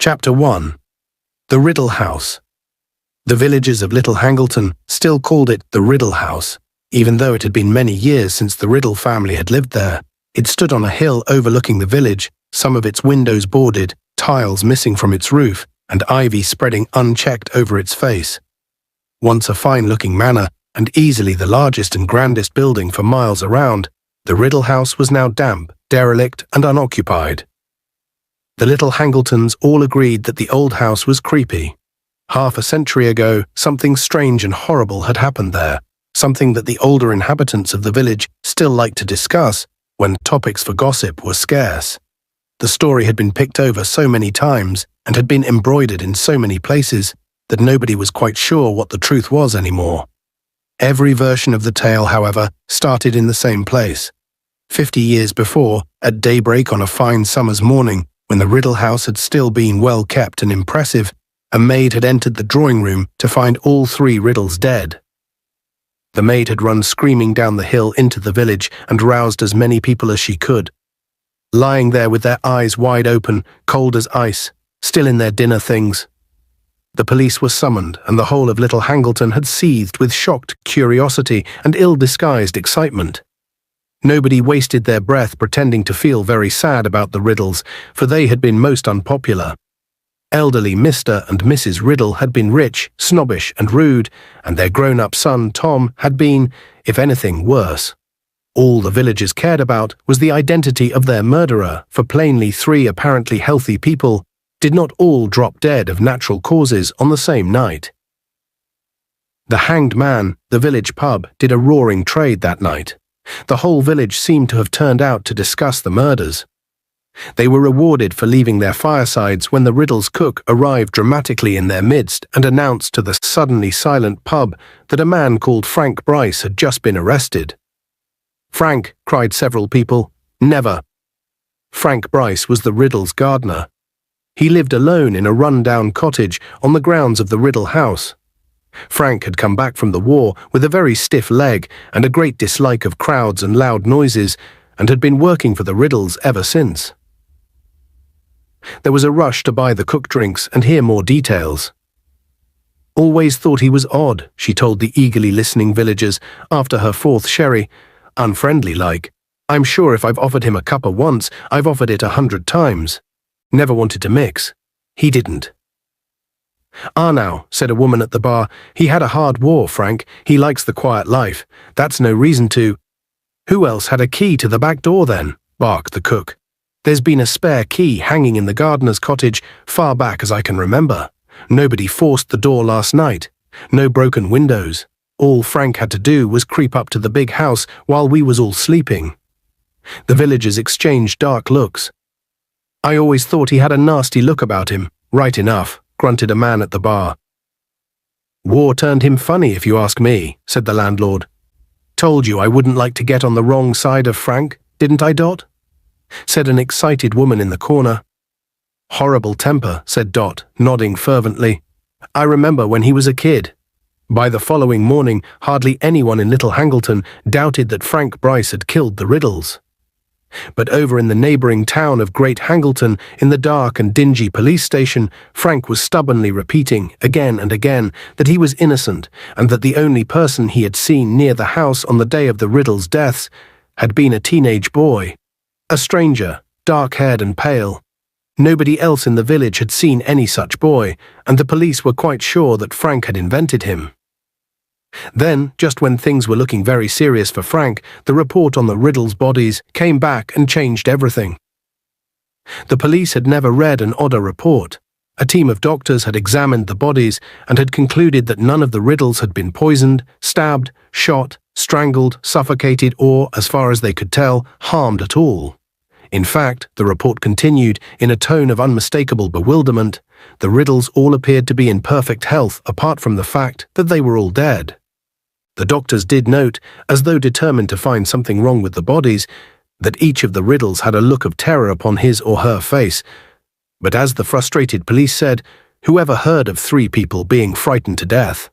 Chapter 1. The Riddle House. The villagers of Little Hangleton still called it the Riddle House, even though it had been many years since the Riddle family had lived there. It stood on a hill overlooking the village, some of its windows boarded, tiles missing from its roof, and ivy spreading unchecked over its face. Once a fine-looking manor, and easily the largest and grandest building for miles around, the Riddle House was now damp, derelict, and unoccupied. The Little Hangletons all agreed that the old house was creepy. Half a century ago, something strange and horrible had happened there, something that the older inhabitants of the village still liked to discuss when topics for gossip were scarce. The story had been picked over so many times and had been embroidered in so many places that nobody was quite sure what the truth was anymore. Every version of the tale, however, started in the same place. 50 years before, at daybreak on a fine summer's morning, when the Riddle House had still been well kept and impressive, a maid had entered the drawing room to find all three Riddles dead. The maid had run screaming down the hill into the village and roused as many people as she could. Lying there with their eyes wide open, cold as ice, still in their dinner things. The police were summoned, and the whole of Little Hangleton had seethed with shocked curiosity and ill-disguised excitement. Nobody wasted their breath pretending to feel very sad about the Riddles, for they had been most unpopular. Elderly Mr. and Mrs. Riddle had been rich, snobbish, and rude, and their grown-up son, Tom, had been, if anything, worse. All the villagers cared about was the identity of their murderer, for plainly three apparently healthy people did not all drop dead of natural causes on the same night. The Hanged Man, the village pub, did a roaring trade that night. The whole village seemed to have turned out to discuss the murders. They were rewarded for leaving their firesides when the Riddle's cook arrived dramatically in their midst and announced to the suddenly silent pub that a man called Frank Bryce had just been arrested. "Frank," cried several people. "Never." Frank Bryce was the Riddle's gardener. He lived alone in a run-down cottage on the grounds of the Riddle House. Frank had come back from the war with a very stiff leg and a great dislike of crowds and loud noises, and had been working for the Riddles ever since. There was a rush to buy the cook drinks and hear more details. "Always thought he was odd," she told the eagerly listening villagers after her fourth sherry, unfriendly-like. "I'm sure if I've offered him a cuppa once, I've offered it 100 times. Never wanted to mix. He didn't." "Ah now," said a woman at the bar, "he had a hard war, Frank. He likes the quiet life. That's no reason to—" "Who else had a key to the back door then?" barked the cook. "There's been a spare key hanging in the gardener's cottage far back as I can remember. Nobody forced the door last night. No broken windows. All Frank had to do was creep up to the big house while we was all sleeping." The villagers exchanged dark looks. "I always thought he had a nasty look about him." "Right enough," grunted a man at the bar. "War turned him funny, if you ask me," said the landlord. "Told you I wouldn't like to get on the wrong side of Frank, didn't I, Dot?" said an excited woman in the corner. "Horrible temper," said Dot, nodding fervently. "I remember when he was a kid." By the following morning, hardly anyone in Little Hangleton doubted that Frank Bryce had killed the Riddles. But over in the neighbouring town of Great Hangleton, in the dark and dingy police station, Frank was stubbornly repeating, again and again, that he was innocent, and that the only person he had seen near the house on the day of the Riddles' deaths had been a teenage boy. A stranger, dark-haired and pale. Nobody else in the village had seen any such boy, and the police were quite sure that Frank had invented him. Then, just when things were looking very serious for Frank, the report on the Riddles' bodies came back and changed everything. The police had never read an odder report. A team of doctors had examined the bodies and had concluded that none of the Riddles had been poisoned, stabbed, shot, strangled, suffocated, or, as far as they could tell, harmed at all. In fact, the report continued, in a tone of unmistakable bewilderment, the Riddles all appeared to be in perfect health apart from the fact that they were all dead. The doctors did note, as though determined to find something wrong with the bodies, that each of the Riddles had a look of terror upon his or her face. But as the frustrated police said, whoever heard of 3 people being frightened to death?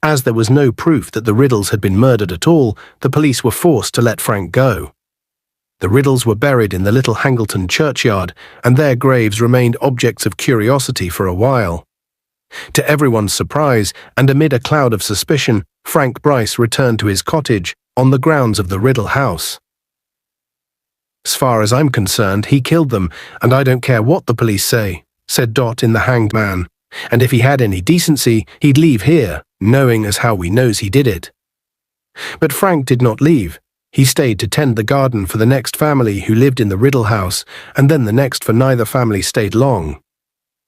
As there was no proof that the Riddles had been murdered at all, the police were forced to let Frank go. The Riddles were buried in the Little Hangleton churchyard, and their graves remained objects of curiosity for a while. To everyone's surprise, and amid a cloud of suspicion, Frank Bryce returned to his cottage on the grounds of the Riddle house. "As far as I'm concerned, he killed them, and I don't care what the police say," said Dot in The Hanged Man. "And if he had any decency, he'd leave here, knowing as how we knows he did it." But Frank did not leave. He stayed to tend the garden for the next family who lived in the Riddle house, and then the next, for neither family stayed long.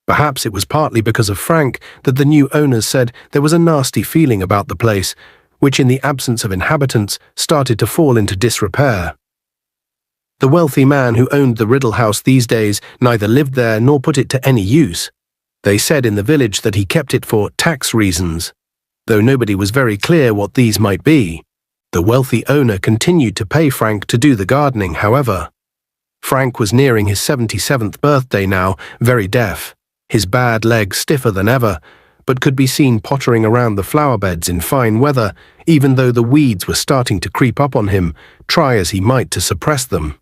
Perhaps it was partly because of Frank that the new owners said there was a nasty feeling about the place, which in the absence of inhabitants started to fall into disrepair. The wealthy man who owned the Riddle house these days neither lived there nor put it to any use. They said in the village that he kept it for tax reasons, though nobody was very clear what these might be. The wealthy owner continued to pay Frank to do the gardening, however. Frank was nearing his 77th birthday now, very deaf, his bad leg stiffer than ever, but could be seen pottering around the flower beds in fine weather, even though the weeds were starting to creep up on him, try as he might to suppress them.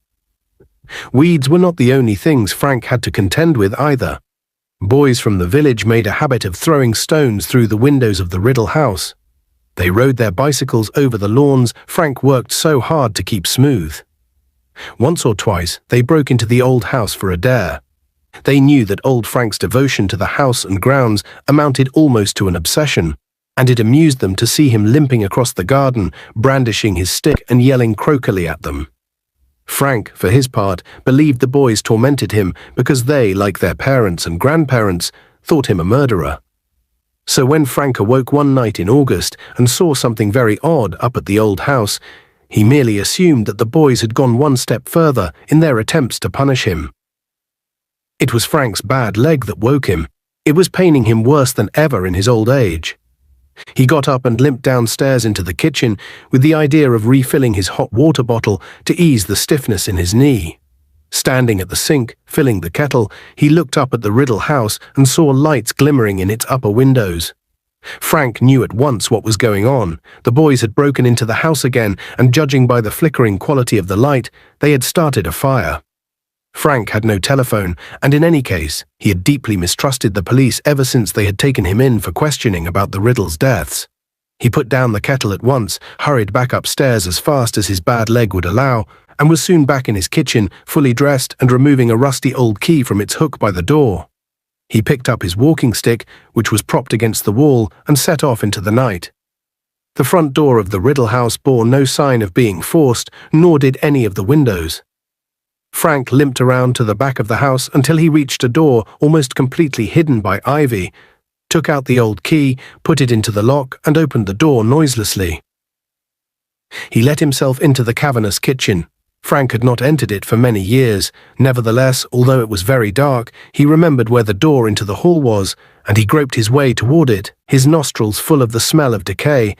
Weeds were not the only things Frank had to contend with either. Boys from the village made a habit of throwing stones through the windows of the Riddle house. They rode their bicycles over the lawns Frank worked so hard to keep smooth. Once or twice they broke into the old house for a dare. They knew that old Frank's devotion to the house and grounds amounted almost to an obsession, and it amused them to see him limping across the garden, brandishing his stick and yelling croakily at them. Frank, for his part, believed the boys tormented him because they, like their parents and grandparents, thought him a murderer. So when Frank awoke one night in August and saw something very odd up at the old house, he merely assumed that the boys had gone one step further in their attempts to punish him. It was Frank's bad leg that woke him. It was paining him worse than ever in his old age. He got up and limped downstairs into the kitchen with the idea of refilling his hot water bottle to ease the stiffness in his knee. Standing at the sink, filling the kettle, he looked up at the Riddle house and saw lights glimmering in its upper windows. Frank knew at once what was going on. The boys had broken into the house again, and judging by the flickering quality of the light, they had started a fire. Frank had no telephone, and in any case, he had deeply mistrusted the police ever since they had taken him in for questioning about the Riddle's deaths. He put down the kettle at once, hurried back upstairs as fast as his bad leg would allow, and was soon back in his kitchen, fully dressed and removing a rusty old key from its hook by the door. He picked up his walking stick, which was propped against the wall, and set off into the night. The front door of the Riddle house bore no sign of being forced, nor did any of the windows. Frank limped around to the back of the house until he reached a door almost completely hidden by ivy, took out the old key, put it into the lock, and opened the door noiselessly. He let himself into the cavernous kitchen. Frank had not entered it for many years. Nevertheless, although it was very dark, he remembered where the door into the hall was, and he groped his way toward it, his nostrils full of the smell of decay,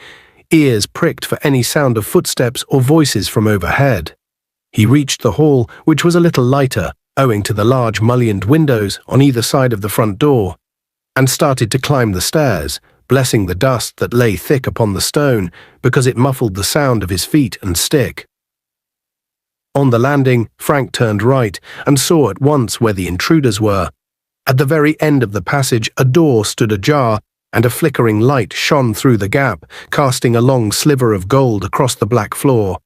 ears pricked for any sound of footsteps or voices from overhead. He reached the hall, which was a little lighter, owing to the large mullioned windows on either side of the front door, and started to climb the stairs, blessing the dust that lay thick upon the stone, because it muffled the sound of his feet and stick. On the landing, Frank turned right and saw at once where the intruders were. At the very end of the passage, a door stood ajar, and a flickering light shone through the gap, casting a long sliver of gold across the black floor.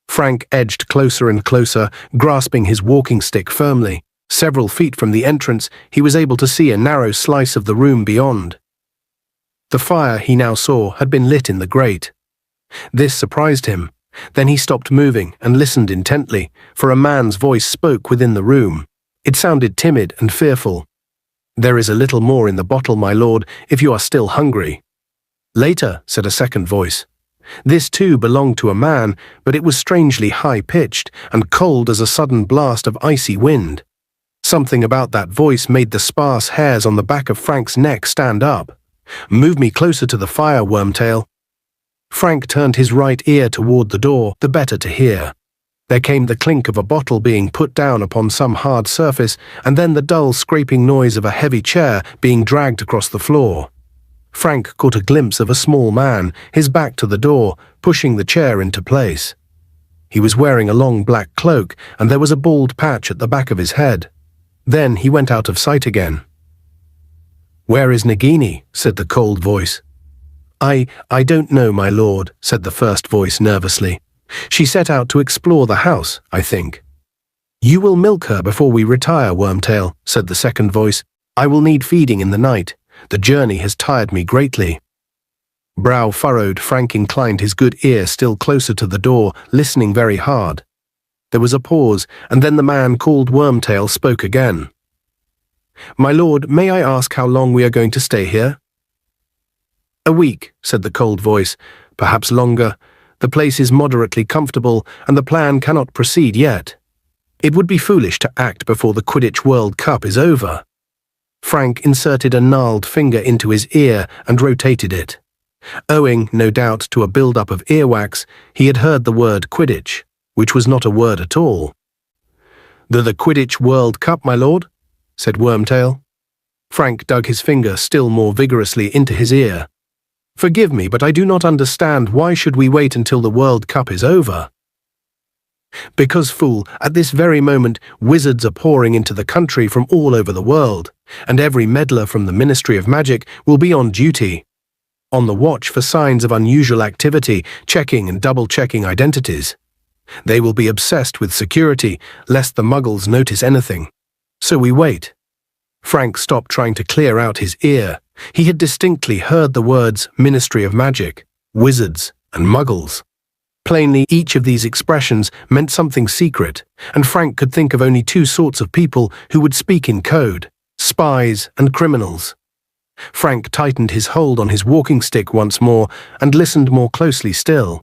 Frank edged closer and closer, grasping his walking stick firmly. Several feet from the entrance, he was able to see a narrow slice of the room beyond. The fire, he now saw, had been lit in the grate. This surprised him. Then he stopped moving and listened intently, for a man's voice spoke within the room. It sounded timid and fearful. "There is a little more in the bottle, my lord, if you are still hungry." "Later," said a second voice. This too belonged to a man, but it was strangely high-pitched and cold as a sudden blast of icy wind. Something about that voice made the sparse hairs on the back of Frank's neck stand up. "Move me closer to the fire, Wormtail." Frank turned his right ear toward the door, the better to hear. There came the clink of a bottle being put down upon some hard surface, and then the dull scraping noise of a heavy chair being dragged across the floor. Frank caught a glimpse of a small man, his back to the door, pushing the chair into place. He was wearing a long black cloak, and there was a bald patch at the back of his head. Then he went out of sight again. "Where is Nagini?" said the cold voice. I don't know, my lord," said the first voice nervously. "She set out to explore the house, I think." "You will milk her before we retire, Wormtail," said the second voice. "I will need feeding in the night. The journey has tired me greatly." Brow furrowed, Frank inclined his good ear still closer to the door, listening very hard. There was a pause, and then the man called Wormtail spoke again. "My lord, may I ask how long we are going to stay here?" "A week," said the cold voice. "Perhaps longer. The place is moderately comfortable, and the plan cannot proceed yet. It would be foolish to act before the Quidditch World Cup is over." Frank inserted a gnarled finger into his ear and rotated it. Owing, no doubt, to a build-up of earwax, he had heard the word Quidditch, which was not a word at all. The Quidditch World Cup, my lord?" said Wormtail. Frank dug his finger still more vigorously into his ear. "Forgive me, but I do not understand. Why should we wait until the World Cup is over?" "Because, fool, at this very moment wizards are pouring into the country from all over the world, and every meddler from the Ministry of Magic will be on duty, on the watch for signs of unusual activity, checking and double-checking identities. They will be obsessed with security, lest the Muggles notice anything. So we wait." Frank stopped trying to clear out his ear. He had distinctly heard the words Ministry of Magic, wizards, and Muggles. Plainly, each of these expressions meant something secret, and Frank could think of only two sorts of people who would speak in code: spies and criminals. Frank tightened his hold on his walking stick once more and listened more closely still.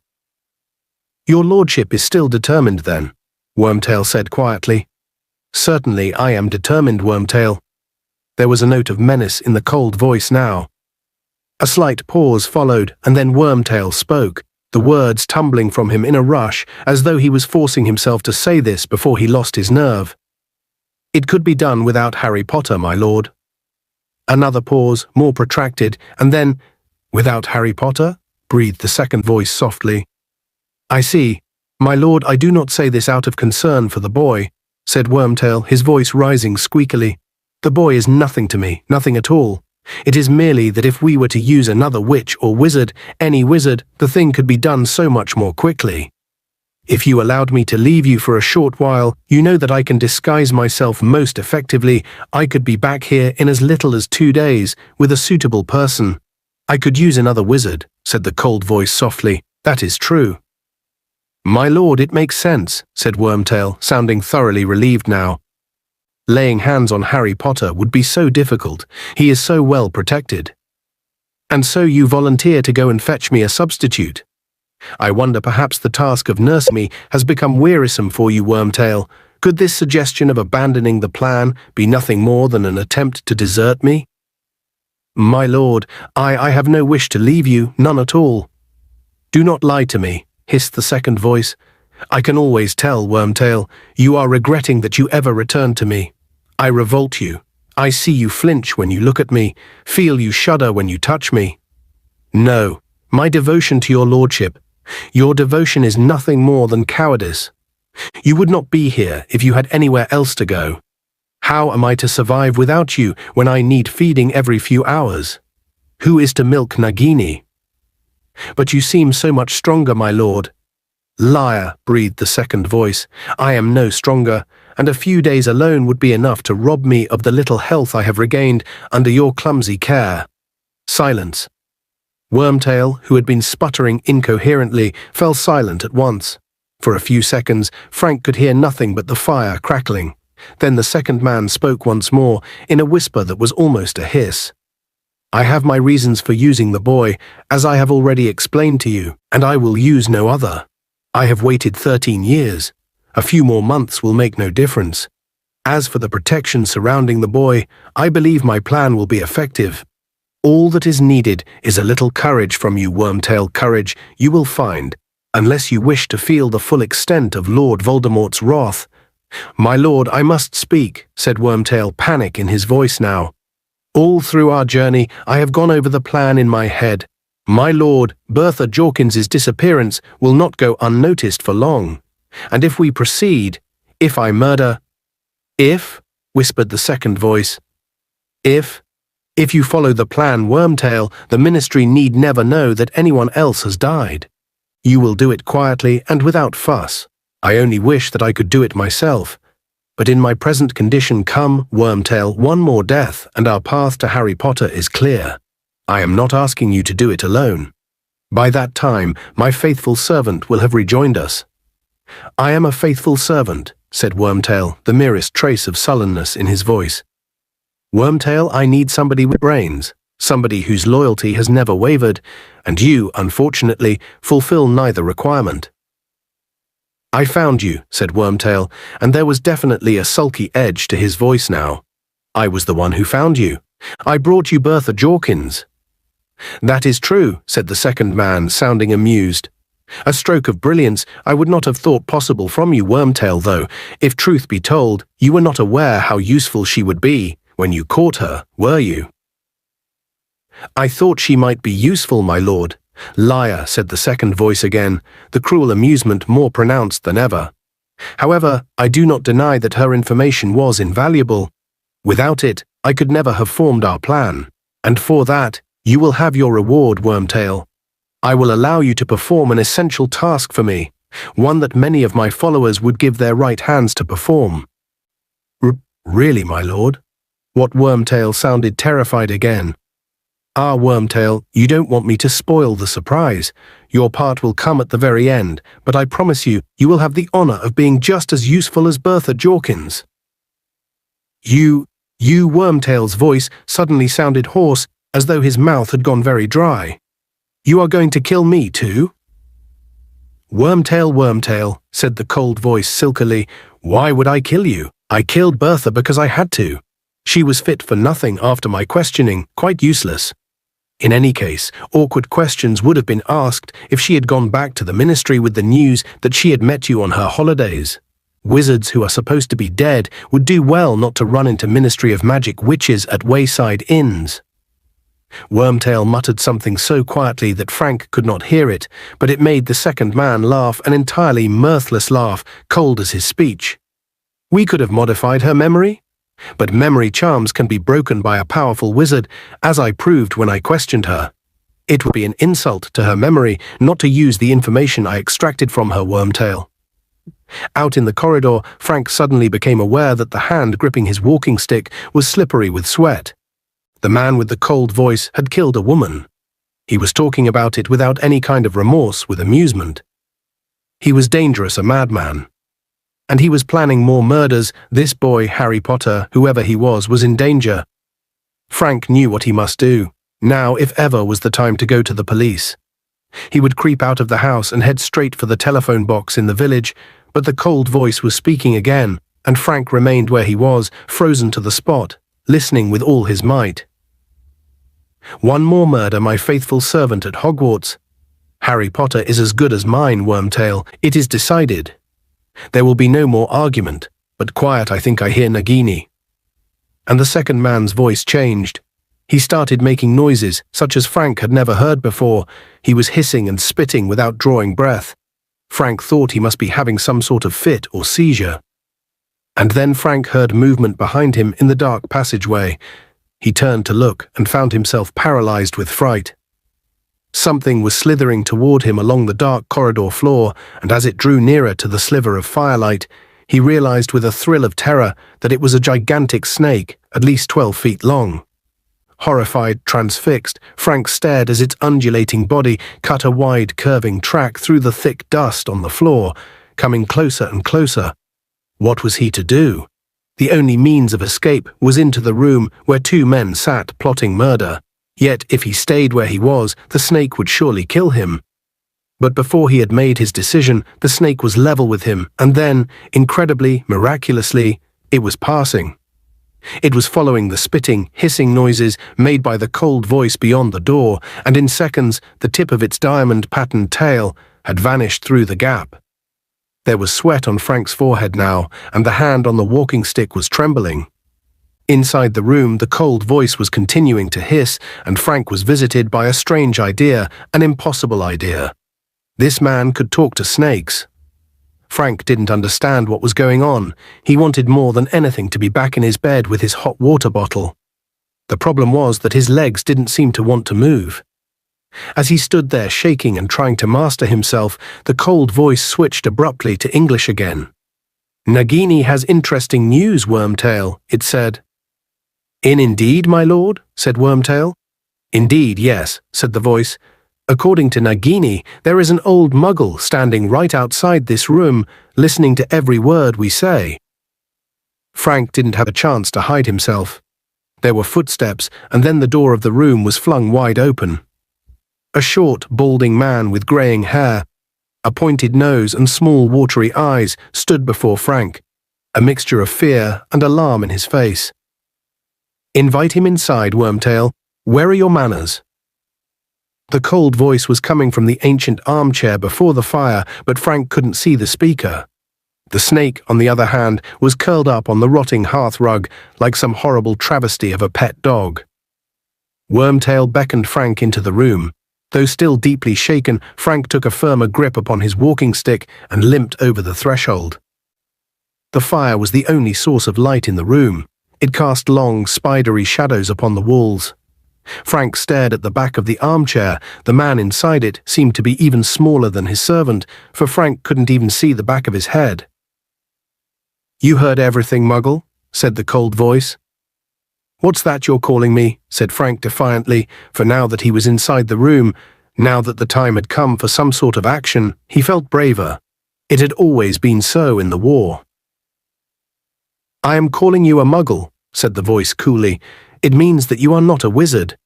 "Your lordship is still determined, then?" Wormtail said quietly. "Certainly I am determined, Wormtail." There was a note of menace in the cold voice now. A slight pause followed, and then Wormtail spoke, the words tumbling from him in a rush, as though he was forcing himself to say this before he lost his nerve. "It could be done without Harry Potter, my lord." Another pause, more protracted, and then, "Without Harry Potter?" breathed the second voice softly. "I see. My lord, I do not say this out of concern for the boy," said Wormtail, his voice rising squeakily. "The boy is nothing to me, nothing at all. It is merely that if we were to use another witch or wizard, any wizard, the thing could be done so much more quickly. If you allowed me to leave you for a short while, you know that I can disguise myself most effectively. I could be back here in as little as 2 days, with a suitable person." "I could use another wizard," said the cold voice softly. "That is true." "My lord, it makes sense," said Wormtail, sounding thoroughly relieved now. "Laying hands on Harry Potter would be so difficult. He is so well protected." "And so you volunteer to go and fetch me a substitute? I wonder perhaps the task of nursing me has become wearisome for you, Wormtail. Could this suggestion of abandoning the plan be nothing more than an attempt to desert me?" "My lord, I have no wish to leave you, none at all." "Do not lie to me," hissed the second voice. "I can always tell, Wormtail. You are regretting that you ever returned to me. I revolt you. I see you flinch when you look at me, feel you shudder when you touch me. No, my devotion to your lordship. Your devotion is nothing more than cowardice. You would not be here if you had anywhere else to go. How am I to survive without you when I need feeding every few hours? Who is to milk Nagini? But you seem so much stronger, my lord." "Liar," breathed the second voice. "I am no stronger, and a few days alone would be enough to rob me of the little health I have regained under your clumsy care." Silence. Wormtail, who had been sputtering incoherently, fell silent at once. For a few seconds, Frank could hear nothing but the fire crackling. Then the second man spoke once more, in a whisper that was almost a hiss. "I have my reasons for using the boy, as I have already explained to you, and I will use no other. I have waited 13 years. A few more months will make no difference. As for the protection surrounding the boy, I believe my plan will be effective. All that is needed is a little courage from you, Wormtail. Courage you will find, unless you wish to feel the full extent of Lord Voldemort's wrath." "My lord, I must speak," said Wormtail, panic in his voice now. "All through our journey, I have gone over the plan in my head. My lord, Bertha Jorkins's disappearance will not go unnoticed for long. And if we proceed, if I murder— If, whispered the second voice, if you follow the plan, Wormtail, the ministry need never know that anyone else has died. You will do it quietly and without fuss. I only wish that I could do it myself. But in my present condition, come, Wormtail, one more death, and our path to Harry Potter is clear. I am not asking you to do it alone. By that time, my faithful servant will have rejoined us. I am a faithful servant, said Wormtail, the merest trace of sullenness in his voice. Wormtail, I need somebody with brains, somebody whose loyalty has never wavered, and you, unfortunately, fulfill neither requirement. I found you, said Wormtail, and there was definitely a sulky edge to his voice now. I was the one who found you. I brought you Bertha Jorkins. That is true, said the second man, sounding amused. A stroke of brilliance I would not have thought possible from you, Wormtail, though, if truth be told, you were not aware how useful she would be when you caught her, were you? I thought she might be useful, my lord. Liar, said the second voice again, the cruel amusement more pronounced than ever. However, I do not deny that her information was invaluable. Without it, I could never have formed our plan. And for that, you will have your reward, Wormtail. I will allow you to perform an essential task for me, one that many of my followers would give their right hands to perform. Really, my lord? What Wormtail sounded terrified again. Ah, Wormtail, you don't want me to spoil the surprise. Your part will come at the very end, but I promise you, you will have the honor of being just as useful as Bertha Jorkins. You, Wormtail's voice suddenly sounded hoarse, as though his mouth had gone very dry. You are going to kill me too? Wormtail, said the cold voice silkily, why would I kill you? I killed Bertha because I had to. She was fit for nothing after my questioning, quite useless. In any case, awkward questions would have been asked if she had gone back to the ministry with the news that she had met you on her holidays. Wizards who are supposed to be dead would do well not to run into Ministry of Magic witches at wayside inns. Wormtail muttered something so quietly that Frank could not hear it, but it made the second man laugh, an entirely mirthless laugh, cold as his speech. We could have modified her memory? But memory charms can be broken by a powerful wizard, as I proved when I questioned her. It would be an insult to her memory not to use the information I extracted from her, Wormtail. Out in the corridor, Frank suddenly became aware that the hand gripping his walking stick was slippery with sweat. The man with the cold voice had killed a woman. He was talking about it without any kind of remorse, with amusement. He was dangerous, a madman. And he was planning more murders. This boy, Harry Potter, whoever he was in danger. Frank knew what he must do. Now, if ever, was the time to go to the police. He would creep out of the house and head straight for the telephone box in the village, but the cold voice was speaking again, and Frank remained where he was, frozen to the spot, listening with all his might. One more murder, my faithful servant at Hogwarts. Harry Potter is as good as mine, Wormtail. It is decided. There will be no more argument, but quiet, I think I hear Nagini. And the second man's voice changed. He started making noises, such as Frank had never heard before. He was hissing and spitting without drawing breath. Frank thought he must be having some sort of fit or seizure. And then Frank heard movement behind him in the dark passageway. He turned to look and found himself paralyzed with fright. Something was slithering toward him along the dark corridor floor, and as it drew nearer to the sliver of firelight, he realized with a thrill of terror that it was a gigantic snake, at least 12 feet long. Horrified, transfixed, Frank stared as its undulating body cut a wide, curving track through the thick dust on the floor, coming closer and closer. What was he to do? The only means of escape was into the room where two men sat plotting murder. Yet, if he stayed where he was, the snake would surely kill him. But before he had made his decision, the snake was level with him, and then, incredibly, miraculously, it was passing. It was following the spitting, hissing noises made by the cold voice beyond the door, and in seconds, the tip of its diamond-patterned tail had vanished through the gap. There was sweat on Frank's forehead now, and the hand on the walking stick was trembling. Inside the room, the cold voice was continuing to hiss, and Frank was visited by a strange idea, an impossible idea. This man could talk to snakes. Frank didn't understand what was going on. He wanted more than anything to be back in his bed with his hot water bottle. The problem was that his legs didn't seem to want to move. As he stood there shaking and trying to master himself, the cold voice switched abruptly to English again. "Nagini has interesting news, Wormtail," it said. Indeed, my lord?" said Wormtail. "Indeed, yes," said the voice. "According to Nagini, there is an old muggle standing right outside this room, listening to every word we say." Frank didn't have a chance to hide himself. There were footsteps, and then the door of the room was flung wide open. A short, balding man with greying hair, a pointed nose and small, watery eyes stood before Frank, a mixture of fear and alarm in his face. "Invite him inside, Wormtail. Where are your manners?" The cold voice was coming from the ancient armchair before the fire, but Frank couldn't see the speaker. The snake, on the other hand, was curled up on the rotting hearth rug like some horrible travesty of a pet dog. Wormtail beckoned Frank into the room. Though still deeply shaken, Frank took a firmer grip upon his walking stick and limped over the threshold. The fire was the only source of light in the room. It cast long, spidery shadows upon the walls. Frank stared at the back of the armchair. The man inside it seemed to be even smaller than his servant, for Frank couldn't even see the back of his head. "You heard everything, Muggle?" said the cold voice. "What's that you're calling me?" said Frank defiantly, for now that he was inside the room, now that the time had come for some sort of action, he felt braver. It had always been so in the war. "I am calling you a Muggle," said the voice coolly. "It means that you are not a wizard."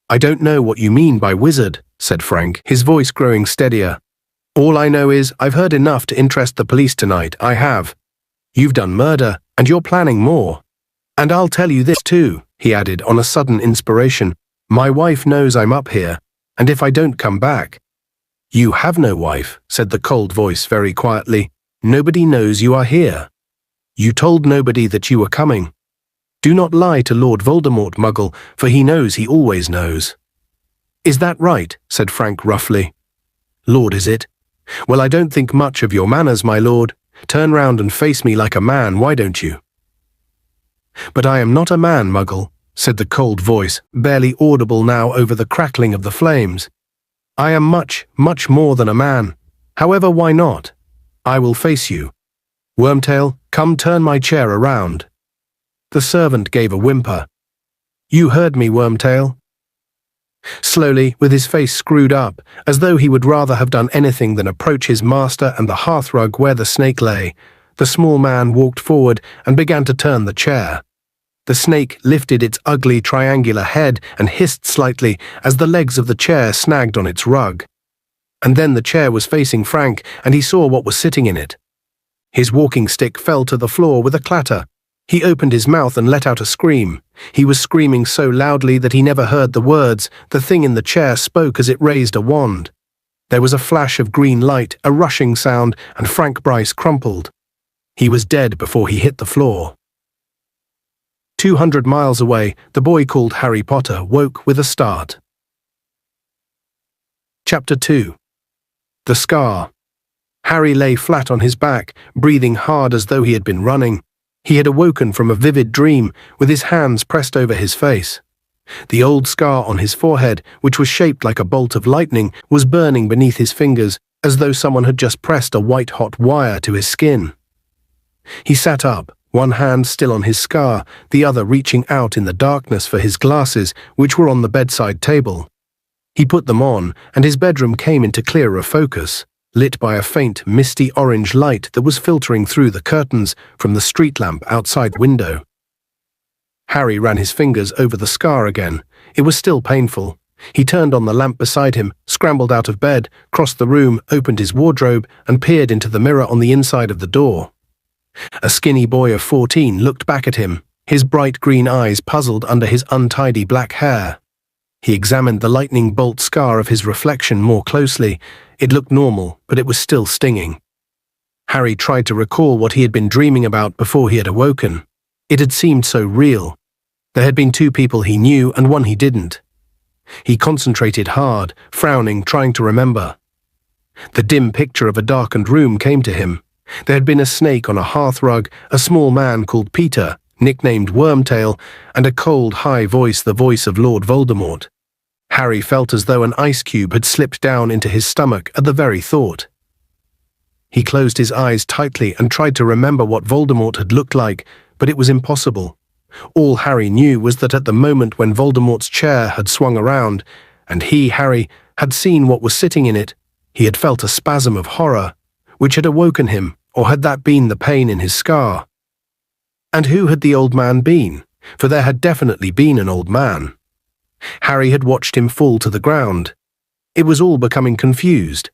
"I don't know what you mean by wizard," said Frank, his voice growing steadier. "All I know is I've heard enough to interest the police tonight, I have. You've done murder, and you're planning more. And I'll tell you this too," he added on a sudden inspiration. "My wife knows I'm up here, and if I don't come back—" "You have no wife," said the cold voice very quietly. "Nobody knows you are here. You told nobody that you were coming. Do not lie to Lord Voldemort, Muggle, for he knows he always knows." "Is that right?" said Frank roughly. "Lord, is it? Well, I don't think much of your manners, my lord. Turn round and face me like a man, why don't you?" "But I am not a man, Muggle," said the cold voice, barely audible now over the crackling of the flames. "I am much, much more than a man. However, why not? I will face you. Wormtail, come turn my chair around." The servant gave a whimper. "You heard me, Wormtail." Slowly, with his face screwed up, as though he would rather have done anything than approach his master and the hearthrug where the snake lay, the small man walked forward and began to turn the chair. The snake lifted its ugly triangular head and hissed slightly as the legs of the chair snagged on its rug. And then the chair was facing Frank, and he saw what was sitting in it. His walking stick fell to the floor with a clatter. He opened his mouth and let out a scream. He was screaming so loudly that he never heard the words. The thing in the chair spoke as it raised a wand. There was a flash of green light, a rushing sound, and Frank Bryce crumpled. He was dead before he hit the floor. 200 miles away, the boy called Harry Potter woke with a start. Chapter 2. The Scar. Harry lay flat on his back, breathing hard as though he had been running. He had awoken from a vivid dream, with his hands pressed over his face. The old scar on his forehead, which was shaped like a bolt of lightning, was burning beneath his fingers, as though someone had just pressed a white-hot wire to his skin. He sat up, one hand still on his scar, the other reaching out in the darkness for his glasses, which were on the bedside table. He put them on, and his bedroom came into clearer focus, lit by a faint, misty orange light that was filtering through the curtains from the street lamp outside the window. Harry ran his fingers over the scar again. It was still painful. He turned on the lamp beside him, scrambled out of bed, crossed the room, opened his wardrobe, and peered into the mirror on the inside of the door. A skinny boy of 14 looked back at him, his bright green eyes puzzled under his untidy black hair. He examined the lightning bolt scar of his reflection more closely. It looked normal, but it was still stinging. Harry tried to recall what he had been dreaming about before he had awoken. It had seemed so real. There had been 2 people he knew and one he didn't. He concentrated hard, frowning, trying to remember. The dim picture of a darkened room came to him. There had been a snake on a hearthrug, a small man called Peter, nicknamed Wormtail, and a cold, high voice, the voice of Lord Voldemort. Harry felt as though an ice cube had slipped down into his stomach at the very thought. He closed his eyes tightly and tried to remember what Voldemort had looked like, but it was impossible. All Harry knew was that at the moment when Voldemort's chair had swung around, and he, Harry, had seen what was sitting in it, he had felt a spasm of horror, which had awoken him, or had that been the pain in his scar? And who had the old man been? For there had definitely been an old man. Harry had watched him fall to the ground. It was all becoming confused.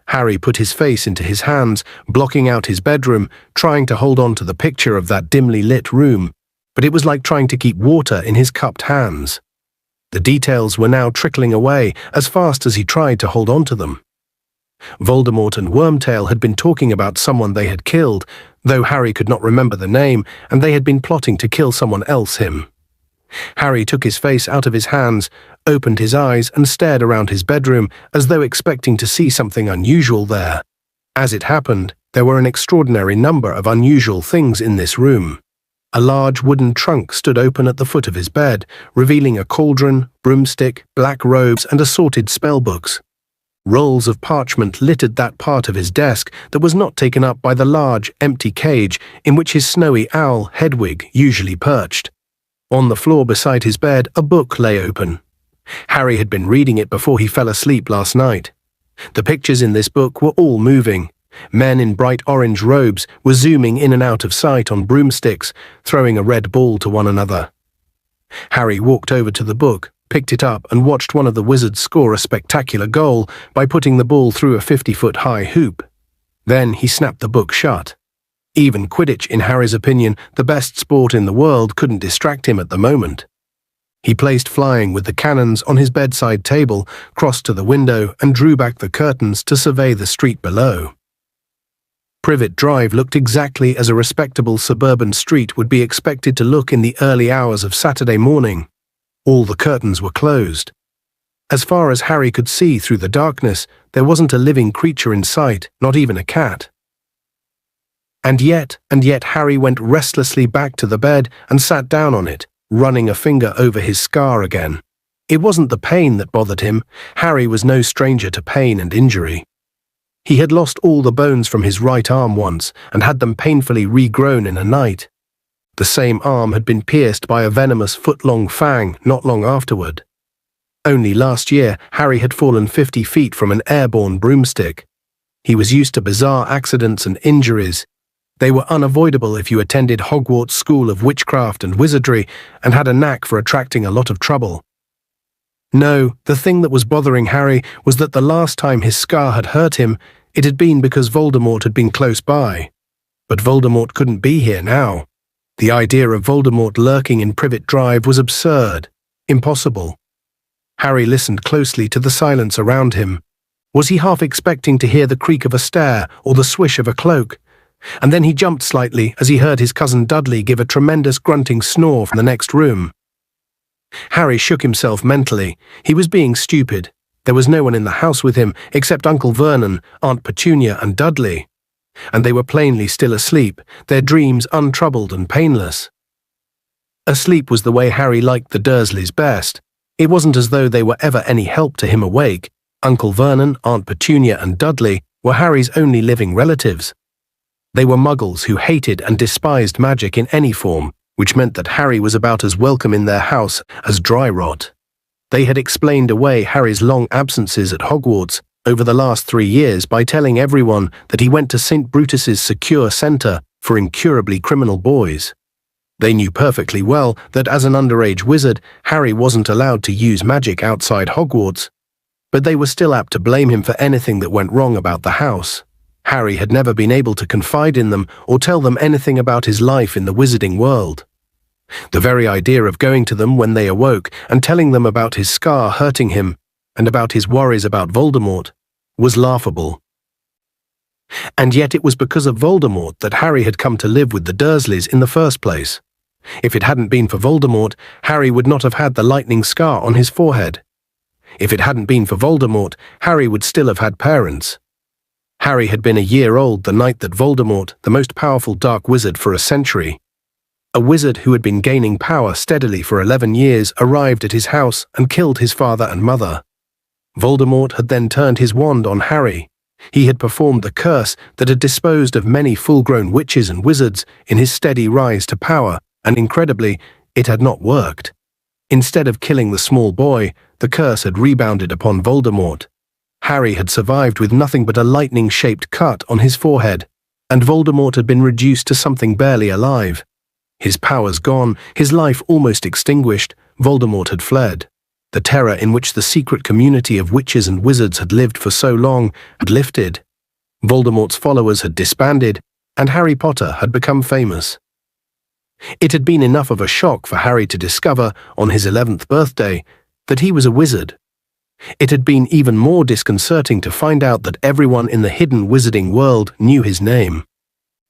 Harry put his face into his hands, blocking out his bedroom, trying to hold on to the picture of that dimly lit room, but it was like trying to keep water in his cupped hands. The details were now trickling away as fast as he tried to hold on to them. Voldemort and Wormtail had been talking about someone they had killed, though Harry could not remember the name, and they had been plotting to kill someone else him. Harry took his face out of his hands, opened his eyes and stared around his bedroom as though expecting to see something unusual there. As it happened, there were an extraordinary number of unusual things in this room. A large wooden trunk stood open at the foot of his bed, revealing a cauldron, broomstick, black robes and assorted spellbooks. Rolls of parchment littered that part of his desk that was not taken up by the large, empty cage in which his snowy owl, Hedwig, usually perched. On the floor beside his bed, a book lay open. Harry had been reading it before he fell asleep last night. The pictures in this book were all moving. Men in bright orange robes were zooming in and out of sight on broomsticks, throwing a red ball to one another. Harry walked over to the book, picked it up and watched one of the wizards score a spectacular goal by putting the ball through a 50-foot-high hoop. Then he snapped the book shut. Even Quidditch, in Harry's opinion, the best sport in the world, couldn't distract him at the moment. He placed Flying with the Cannons on his bedside table, crossed to the window and drew back the curtains to survey the street below. Privet Drive looked exactly as a respectable suburban street would be expected to look in the early hours of Saturday morning. All the curtains were closed. As far as Harry could see through the darkness, there wasn't a living creature in sight, not even a cat. And yet Harry went restlessly back to the bed and sat down on it, running a finger over his scar again. It wasn't the pain that bothered him. Harry was no stranger to pain and injury. He had lost all the bones from his right arm once and had them painfully regrown in a night. The same arm had been pierced by a venomous foot-long fang not long afterward. Only last year, Harry had fallen 50 feet from an airborne broomstick. He was used to bizarre accidents and injuries. They were unavoidable if you attended Hogwarts School of Witchcraft and Wizardry and had a knack for attracting a lot of trouble. No, the thing that was bothering Harry was that the last time his scar had hurt him, it had been because Voldemort had been close by. But Voldemort couldn't be here now. The idea of Voldemort lurking in Privet Drive was absurd, impossible. Harry listened closely to the silence around him. Was he half expecting to hear the creak of a stair or the swish of a cloak? And then he jumped slightly as he heard his cousin Dudley give a tremendous grunting snore from the next room. Harry shook himself mentally. He was being stupid. There was no one in the house with him except Uncle Vernon, Aunt Petunia and Dudley. And they were plainly still asleep, their dreams untroubled and painless. Asleep was the way Harry liked the Dursleys best. It wasn't as though they were ever any help to him awake. Uncle Vernon, Aunt Petunia and Dudley were Harry's only living relatives. They were muggles who hated and despised magic in any form, which meant that Harry was about as welcome in their house as dry rot. They had explained away Harry's long absences at Hogwarts over the last 3 years by telling everyone that he went to St. Brutus's secure centre for incurably criminal boys. They knew perfectly well that as an underage wizard, Harry wasn't allowed to use magic outside Hogwarts, but they were still apt to blame him for anything that went wrong about the house. Harry had never been able to confide in them or tell them anything about his life in the wizarding world. The very idea of going to them when they awoke and telling them about his scar hurting him and about his worries about Voldemort was laughable. And yet it was because of Voldemort that Harry had come to live with the Dursleys in the first place. If it hadn't been for Voldemort, Harry would not have had the lightning scar on his forehead. If it hadn't been for Voldemort, Harry would still have had parents. Harry had been a year old the night that Voldemort, the most powerful dark wizard for a century, a wizard who had been gaining power steadily for 11 years, arrived at his house and killed his father and mother. Voldemort had then turned his wand on Harry. He had performed the curse that had disposed of many full-grown witches and wizards in his steady rise to power, and incredibly, it had not worked. Instead of killing the small boy, the curse had rebounded upon Voldemort. Harry had survived with nothing but a lightning-shaped cut on his forehead, and Voldemort had been reduced to something barely alive. His powers gone, his life almost extinguished, Voldemort had fled. The terror in which the secret community of witches and wizards had lived for so long had lifted. Voldemort's followers had disbanded, and Harry Potter had become famous. It had been enough of a shock for Harry to discover, on his 11th birthday, that he was a wizard. It had been even more disconcerting to find out that everyone in the hidden wizarding world knew his name.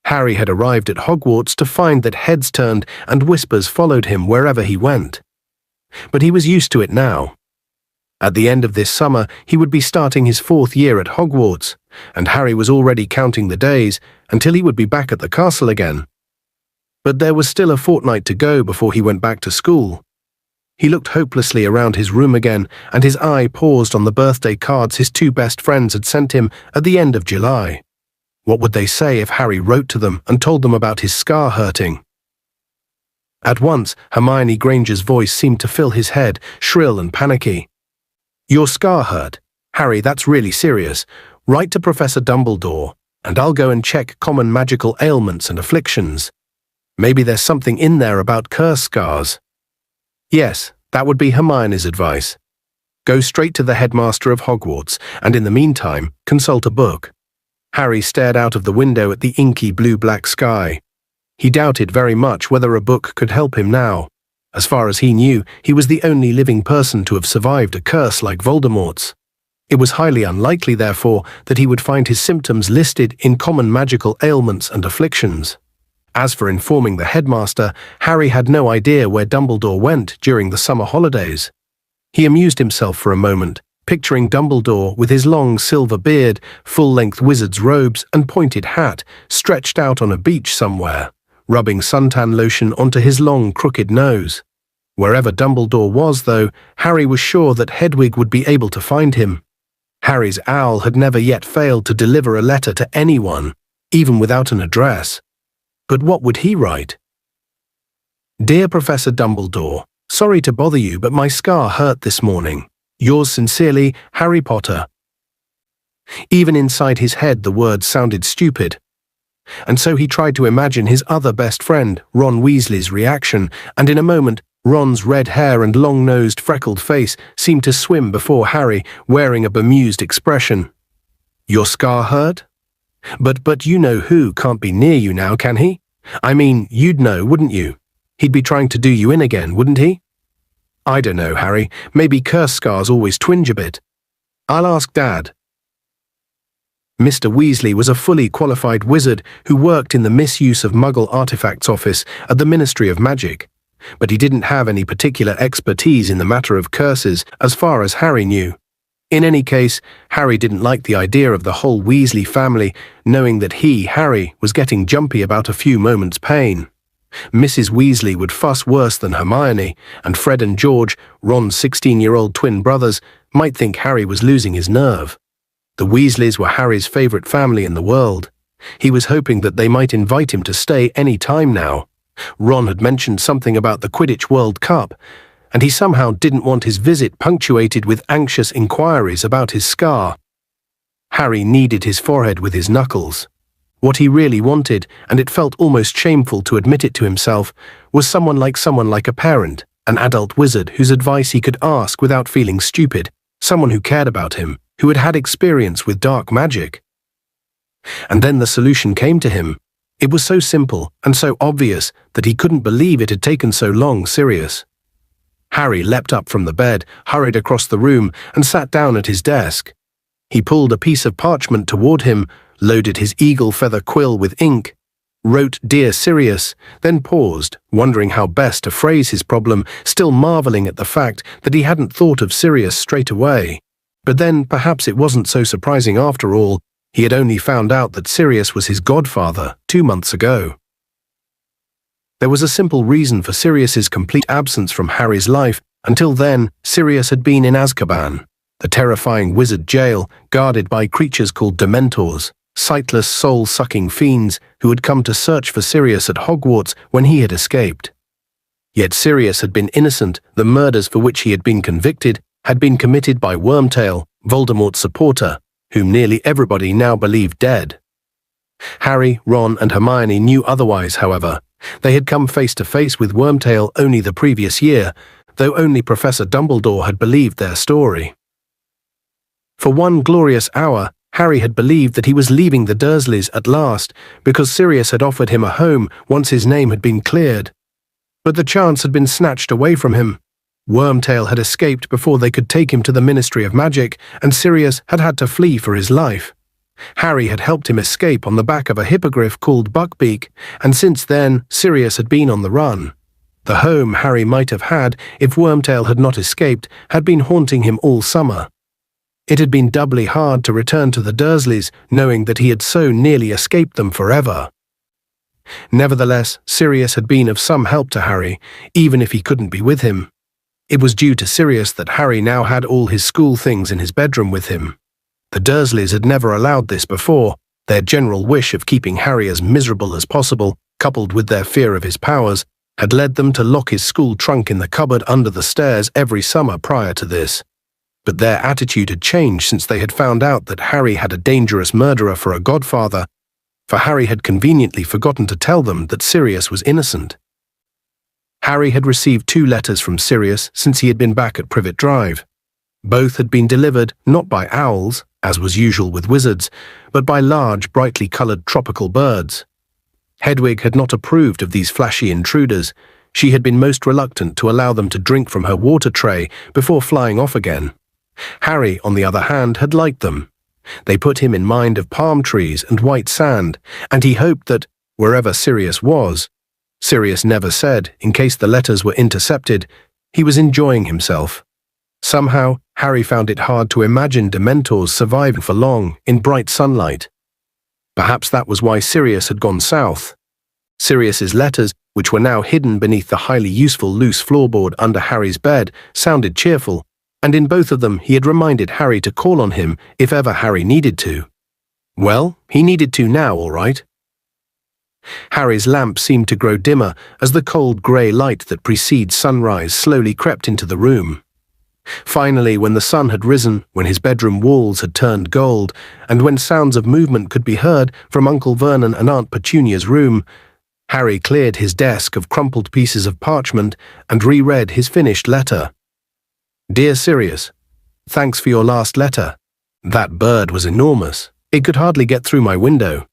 Harry had arrived at Hogwarts to find that heads turned and whispers followed him wherever he went. But he was used to it now. At the end of this summer, he would be starting his 4th year at Hogwarts, and Harry was already counting the days until he would be back at the castle again. But there was still a fortnight to go before he went back to school. He looked hopelessly around his room again, and his eye paused on the birthday cards his 2 best friends had sent him at the end of July. What would they say if Harry wrote to them and told them about his scar hurting? At once, Hermione Granger's voice seemed to fill his head, shrill and panicky. "Your scar hurt? Harry, that's really serious. Write to Professor Dumbledore, and I'll go and check common magical ailments and afflictions. Maybe there's something in there about curse scars." Yes, that would be Hermione's advice. Go straight to the headmaster of Hogwarts, and in the meantime, consult a book. Harry stared out of the window at the inky blue-black sky. He doubted very much whether a book could help him now. As far as he knew, he was the only living person to have survived a curse like Voldemort's. It was highly unlikely, therefore, that he would find his symptoms listed in common magical ailments and afflictions. As for informing the headmaster, Harry had no idea where Dumbledore went during the summer holidays. He amused himself for a moment, picturing Dumbledore with his long silver beard, full-length wizard's robes and pointed hat, stretched out on a beach somewhere, rubbing suntan lotion onto his long, crooked nose. Wherever Dumbledore was, though, Harry was sure that Hedwig would be able to find him. Harry's owl had never yet failed to deliver a letter to anyone, even without an address. But what would he write? "Dear Professor Dumbledore, sorry to bother you, but my scar hurt this morning. Yours sincerely, Harry Potter." Even inside his head the words sounded stupid. And so he tried to imagine his other best friend, Ron Weasley's reaction, and in a moment, Ron's red hair and long-nosed, freckled face seemed to swim before Harry, wearing a bemused expression. "Your scar hurt? But you know who can't be near you now, can he? I mean, you'd know, wouldn't you? He'd be trying to do you in again, wouldn't he?" "I don't know, Harry. Maybe curse scars always twinge a bit. I'll ask Dad." Mr. Weasley was a fully qualified wizard who worked in the misuse of Muggle artifacts office at the Ministry of Magic, but he didn't have any particular expertise in the matter of curses as far as Harry knew. In any case, Harry didn't like the idea of the whole Weasley family knowing that he, Harry, was getting jumpy about a few moments' pain. Mrs. Weasley would fuss worse than Hermione, and Fred and George, Ron's 16-year-old twin brothers, might think Harry was losing his nerve. The Weasleys were Harry's favourite family in the world. He was hoping that they might invite him to stay any time now. Ron had mentioned something about the Quidditch World Cup, and he somehow didn't want his visit punctuated with anxious inquiries about his scar. Harry kneaded his forehead with his knuckles. What he really wanted, and it felt almost shameful to admit it to himself, was someone like a parent, an adult wizard whose advice he could ask without feeling stupid, someone who cared about him, who had had experience with dark magic. And then the solution came to him. It was so simple and so obvious that he couldn't believe it had taken so long. Serious. Harry leapt up from the bed, hurried across the room, and sat down at his desk. He pulled a piece of parchment toward him, loaded his eagle feather quill with ink, wrote "Dear Sirius," then paused, wondering how best to phrase his problem, still marveling at the fact that he hadn't thought of Sirius straight away. But then perhaps it wasn't so surprising after all. He had only found out that Sirius was his godfather 2 months ago. There was a simple reason for Sirius's complete absence from Harry's life. Until then, Sirius had been in Azkaban, the terrifying wizard jail guarded by creatures called Dementors, sightless, soul-sucking fiends who had come to search for Sirius at Hogwarts when he had escaped. Yet Sirius had been innocent. The murders for which he had been convicted had been committed by Wormtail, Voldemort's supporter, whom nearly everybody now believed dead. Harry, Ron, and Hermione knew otherwise, however. They had come face to face with Wormtail only the previous year, though only Professor Dumbledore had believed their story. For one glorious hour, Harry had believed that he was leaving the Dursleys at last because Sirius had offered him a home once his name had been cleared. But the chance had been snatched away from him. Wormtail had escaped before they could take him to the Ministry of Magic, and Sirius had had to flee for his life. Harry had helped him escape on the back of a hippogriff called Buckbeak, and since then Sirius had been on the run. The home Harry might have had if Wormtail had not escaped had been haunting him all summer. It had been doubly hard to return to the Dursleys, knowing that he had so nearly escaped them forever. Nevertheless, Sirius had been of some help to Harry, even if he couldn't be with him. It was due to Sirius that Harry now had all his school things in his bedroom with him. The Dursleys had never allowed this before. Their general wish of keeping Harry as miserable as possible, coupled with their fear of his powers, had led them to lock his school trunk in the cupboard under the stairs every summer prior to this. But their attitude had changed since they had found out that Harry had a dangerous murderer for a godfather, for Harry had conveniently forgotten to tell them that Sirius was innocent. Harry had received 2 letters from Sirius since he had been back at Privet Drive. Both had been delivered not by owls, as was usual with wizards, but by large, brightly coloured tropical birds. Hedwig had not approved of these flashy intruders. She had been most reluctant to allow them to drink from her water tray before flying off again. Harry, on the other hand, had liked them. They put him in mind of palm trees and white sand, and he hoped that, wherever Sirius was, Sirius never said, in case the letters were intercepted, he was enjoying himself. Somehow, Harry found it hard to imagine Dementors surviving for long in bright sunlight. Perhaps that was why Sirius had gone south. Sirius's letters, which were now hidden beneath the highly useful loose floorboard under Harry's bed, sounded cheerful, and in both of them he had reminded Harry to call on him if ever Harry needed to. Well, he needed to now, all right. Harry's lamp seemed to grow dimmer as the cold grey light that precedes sunrise slowly crept into the room. Finally, when the sun had risen, when his bedroom walls had turned gold, and when sounds of movement could be heard from Uncle Vernon and Aunt Petunia's room, Harry cleared his desk of crumpled pieces of parchment and reread his finished letter. Dear Sirius, thanks for your last letter. That bird was enormous. It could hardly get through my window.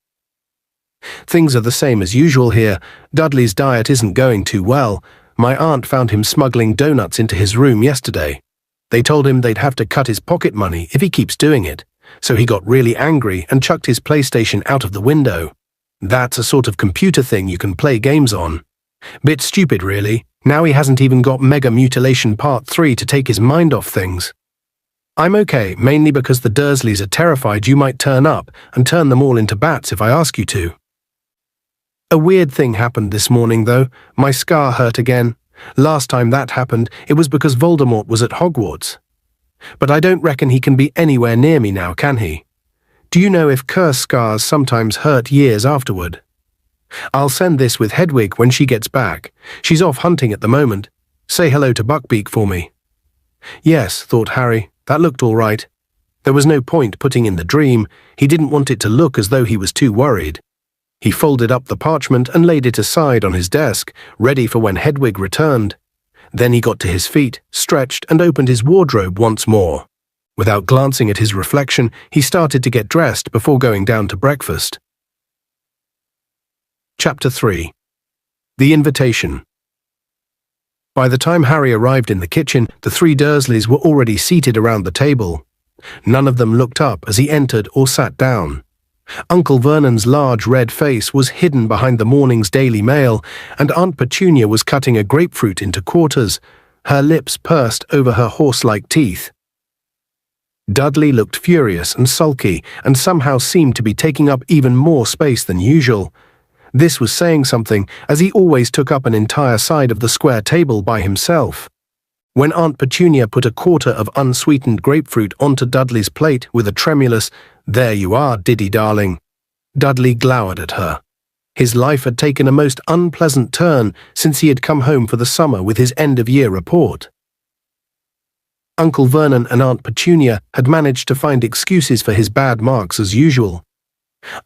Things are the same as usual here. Dudley's diet isn't going too well. My aunt found him smuggling donuts into his room yesterday. They told him they'd have to cut his pocket money if he keeps doing it, so he got really angry and chucked his PlayStation out of the window. That's a sort of computer thing you can play games on. Bit stupid, really. Now he hasn't even got Mega Mutilation Part 3 to take his mind off things. I'm okay, mainly because the Dursleys are terrified you might turn up and turn them all into bats if I ask you to. A weird thing happened this morning, though. My scar hurt again. Last time that happened, it was because Voldemort was at Hogwarts. But I don't reckon he can be anywhere near me now, can he? Do you know if curse scars sometimes hurt years afterward? I'll send this with Hedwig when she gets back. She's off hunting at the moment. Say hello to Buckbeak for me. Yes, thought Harry, that looked all right. There was no point putting in the dream. He didn't want it to look as though he was too worried. He folded up the parchment and laid it aside on his desk, ready for when Hedwig returned. Then he got to his feet, stretched, and opened his wardrobe once more. Without glancing at his reflection, he started to get dressed before going down to breakfast. Chapter 3. The Invitation. By the time Harry arrived in the kitchen, the 3 Dursleys were already seated around the table. None of them looked up as he entered or sat down. Uncle Vernon's large red face was hidden behind the morning's Daily Mail, and Aunt Petunia was cutting a grapefruit into quarters, her lips pursed over her horse-like teeth. Dudley looked furious and sulky and somehow seemed to be taking up even more space than usual. This was saying something, as he always took up an entire side of the square table by himself. When Aunt Petunia put a quarter of unsweetened grapefruit onto Dudley's plate with a tremulous, "There you are, Diddy darling," Dudley glowered at her. His life had taken a most unpleasant turn since he had come home for the summer with his end-of-year report. Uncle Vernon and Aunt Petunia had managed to find excuses for his bad marks as usual.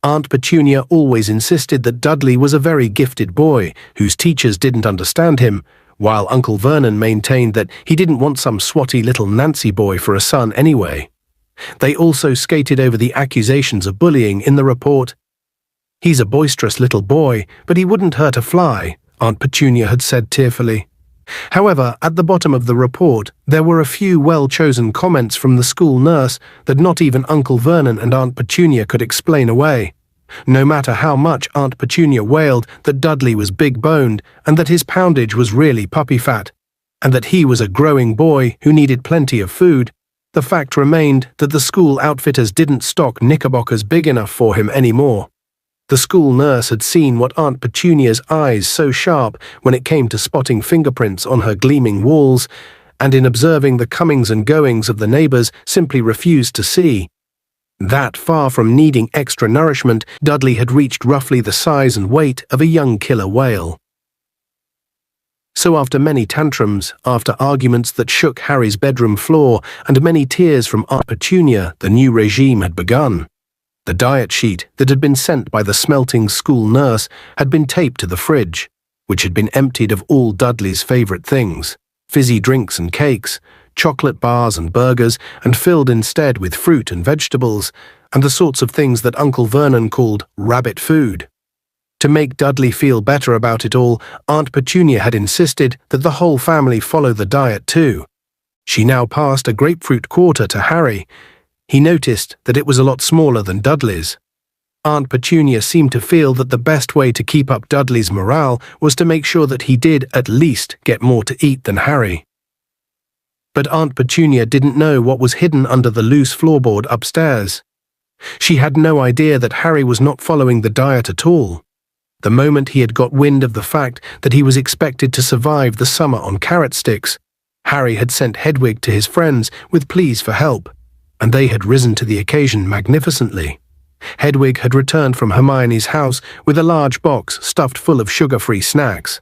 Aunt Petunia always insisted that Dudley was a very gifted boy whose teachers didn't understand him, while Uncle Vernon maintained that he didn't want some swotty little Nancy boy for a son anyway. They also skated over the accusations of bullying in the report. "He's a boisterous little boy, but he wouldn't hurt a fly," Aunt Petunia had said tearfully. However, at the bottom of the report, there were a few well-chosen comments from the school nurse that not even Uncle Vernon and Aunt Petunia could explain away. No matter how much Aunt Petunia wailed that Dudley was big-boned and that his poundage was really puppy fat, and that he was a growing boy who needed plenty of food, the fact remained that the school outfitters didn't stock knickerbockers big enough for him anymore. The school nurse had seen what Aunt Petunia's eyes so sharp when it came to spotting fingerprints on her gleaming walls, and in observing the comings and goings of the neighbors simply refused to see. That far from needing extra nourishment, Dudley had reached roughly the size and weight of a young killer whale. So after many tantrums, after arguments that shook Harry's bedroom floor, and many tears from Aunt Petunia, the new regime had begun. The diet sheet that had been sent by the smelting school nurse had been taped to the fridge, which had been emptied of all Dudley's favorite things, fizzy drinks and cakes, chocolate bars and burgers, and filled instead with fruit and vegetables, and the sorts of things that Uncle Vernon called rabbit food. To make Dudley feel better about it all, Aunt Petunia had insisted that the whole family follow the diet too. She now passed a grapefruit quarter to Harry. He noticed that it was a lot smaller than Dudley's. Aunt Petunia seemed to feel that the best way to keep up Dudley's morale was to make sure that he did at least get more to eat than Harry. But Aunt Petunia didn't know what was hidden under the loose floorboard upstairs. She had no idea that Harry was not following the diet at all. The moment he had got wind of the fact that he was expected to survive the summer on carrot sticks, Harry had sent Hedwig to his friends with pleas for help, and they had risen to the occasion magnificently. Hedwig had returned from Hermione's house with a large box stuffed full of sugar-free snacks.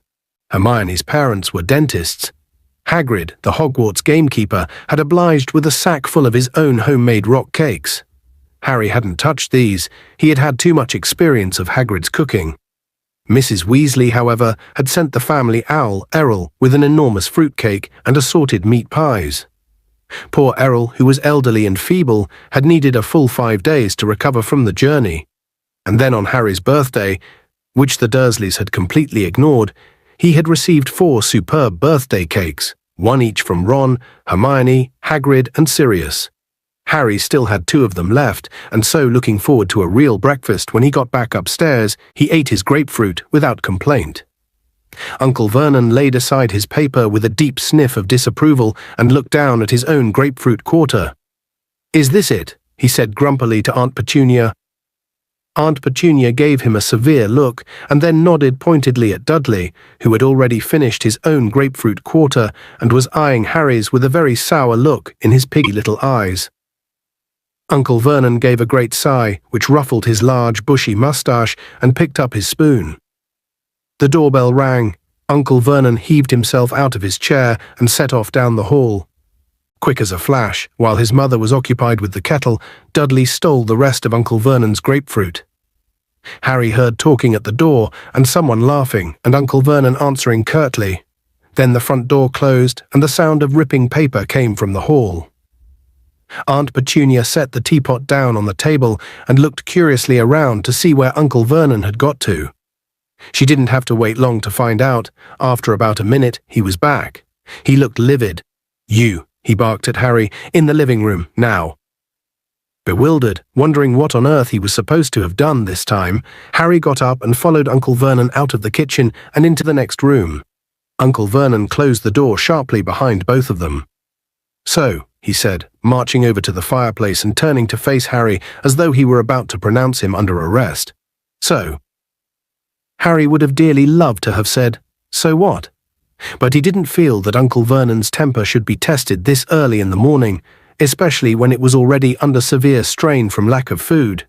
Hermione's parents were dentists. Hagrid, the Hogwarts gamekeeper, had obliged with a sack full of his own homemade rock cakes. Harry hadn't touched these. He had had too much experience of Hagrid's cooking. Mrs. Weasley, however, had sent the family owl, Errol, with an enormous fruitcake and assorted meat pies. Poor Errol, who was elderly and feeble, had needed a full 5 days to recover from the journey. And then on Harry's birthday, which the Dursleys had completely ignored, he had received 4 superb birthday cakes, one each from Ron, Hermione, Hagrid, and Sirius. Harry still had 2 of them left, and so looking forward to a real breakfast when he got back upstairs, he ate his grapefruit without complaint. Uncle Vernon laid aside his paper with a deep sniff of disapproval and looked down at his own grapefruit quarter. "Is this it?" he said grumpily to Aunt Petunia. Aunt Petunia gave him a severe look and then nodded pointedly at Dudley, who had already finished his own grapefruit quarter and was eyeing Harry's with a very sour look in his piggy little eyes. Uncle Vernon gave a great sigh, which ruffled his large, bushy moustache, and picked up his spoon. The doorbell rang. Uncle Vernon heaved himself out of his chair and set off down the hall. Quick as a flash, while his mother was occupied with the kettle, Dudley stole the rest of Uncle Vernon's grapefruit. Harry heard talking at the door and someone laughing, and Uncle Vernon answering curtly. Then the front door closed and the sound of ripping paper came from the hall. Aunt Petunia set the teapot down on the table and looked curiously around to see where Uncle Vernon had got to. She didn't have to wait long to find out. After about a minute, he was back. He looked livid. "You," he barked at Harry, "in the living room, now." Bewildered, wondering what on earth he was supposed to have done this time, Harry got up and followed Uncle Vernon out of the kitchen and into the next room. Uncle Vernon closed the door sharply behind both of them. "So," he said, marching over to the fireplace and turning to face Harry as though he were about to pronounce him under arrest. "So." Harry would have dearly loved to have said, "So what?" But he didn't feel that Uncle Vernon's temper should be tested this early in the morning, especially when it was already under severe strain from lack of food.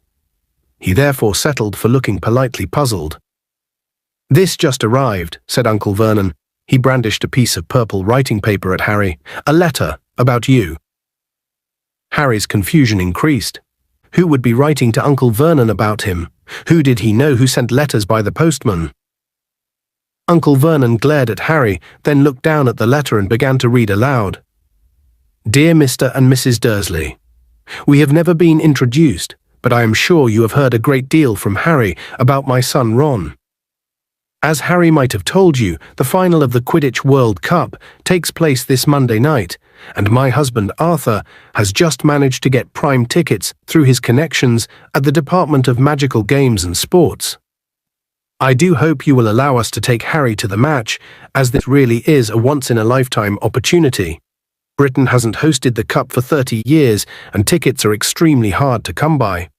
He therefore settled for looking politely puzzled. "This just arrived," said Uncle Vernon. He brandished a piece of purple writing paper at Harry. "A letter about you." Harry's confusion increased. Who would be writing to Uncle Vernon about him? Who did he know who sent letters by the postman? Uncle Vernon glared at Harry, then looked down at the letter and began to read aloud. "Dear Mr. and Mrs. Dursley, we have never been introduced, but I am sure you have heard a great deal from Harry about my son Ron. As Harry might have told you, the final of the Quidditch World Cup takes place this Monday night, and my husband Arthur has just managed to get prime tickets through his connections at the Department of Magical Games and Sports. I do hope you will allow us to take Harry to the match, as this really is a once-in-a-lifetime opportunity. Britain hasn't hosted the Cup for 30 years, and tickets are extremely hard to come by.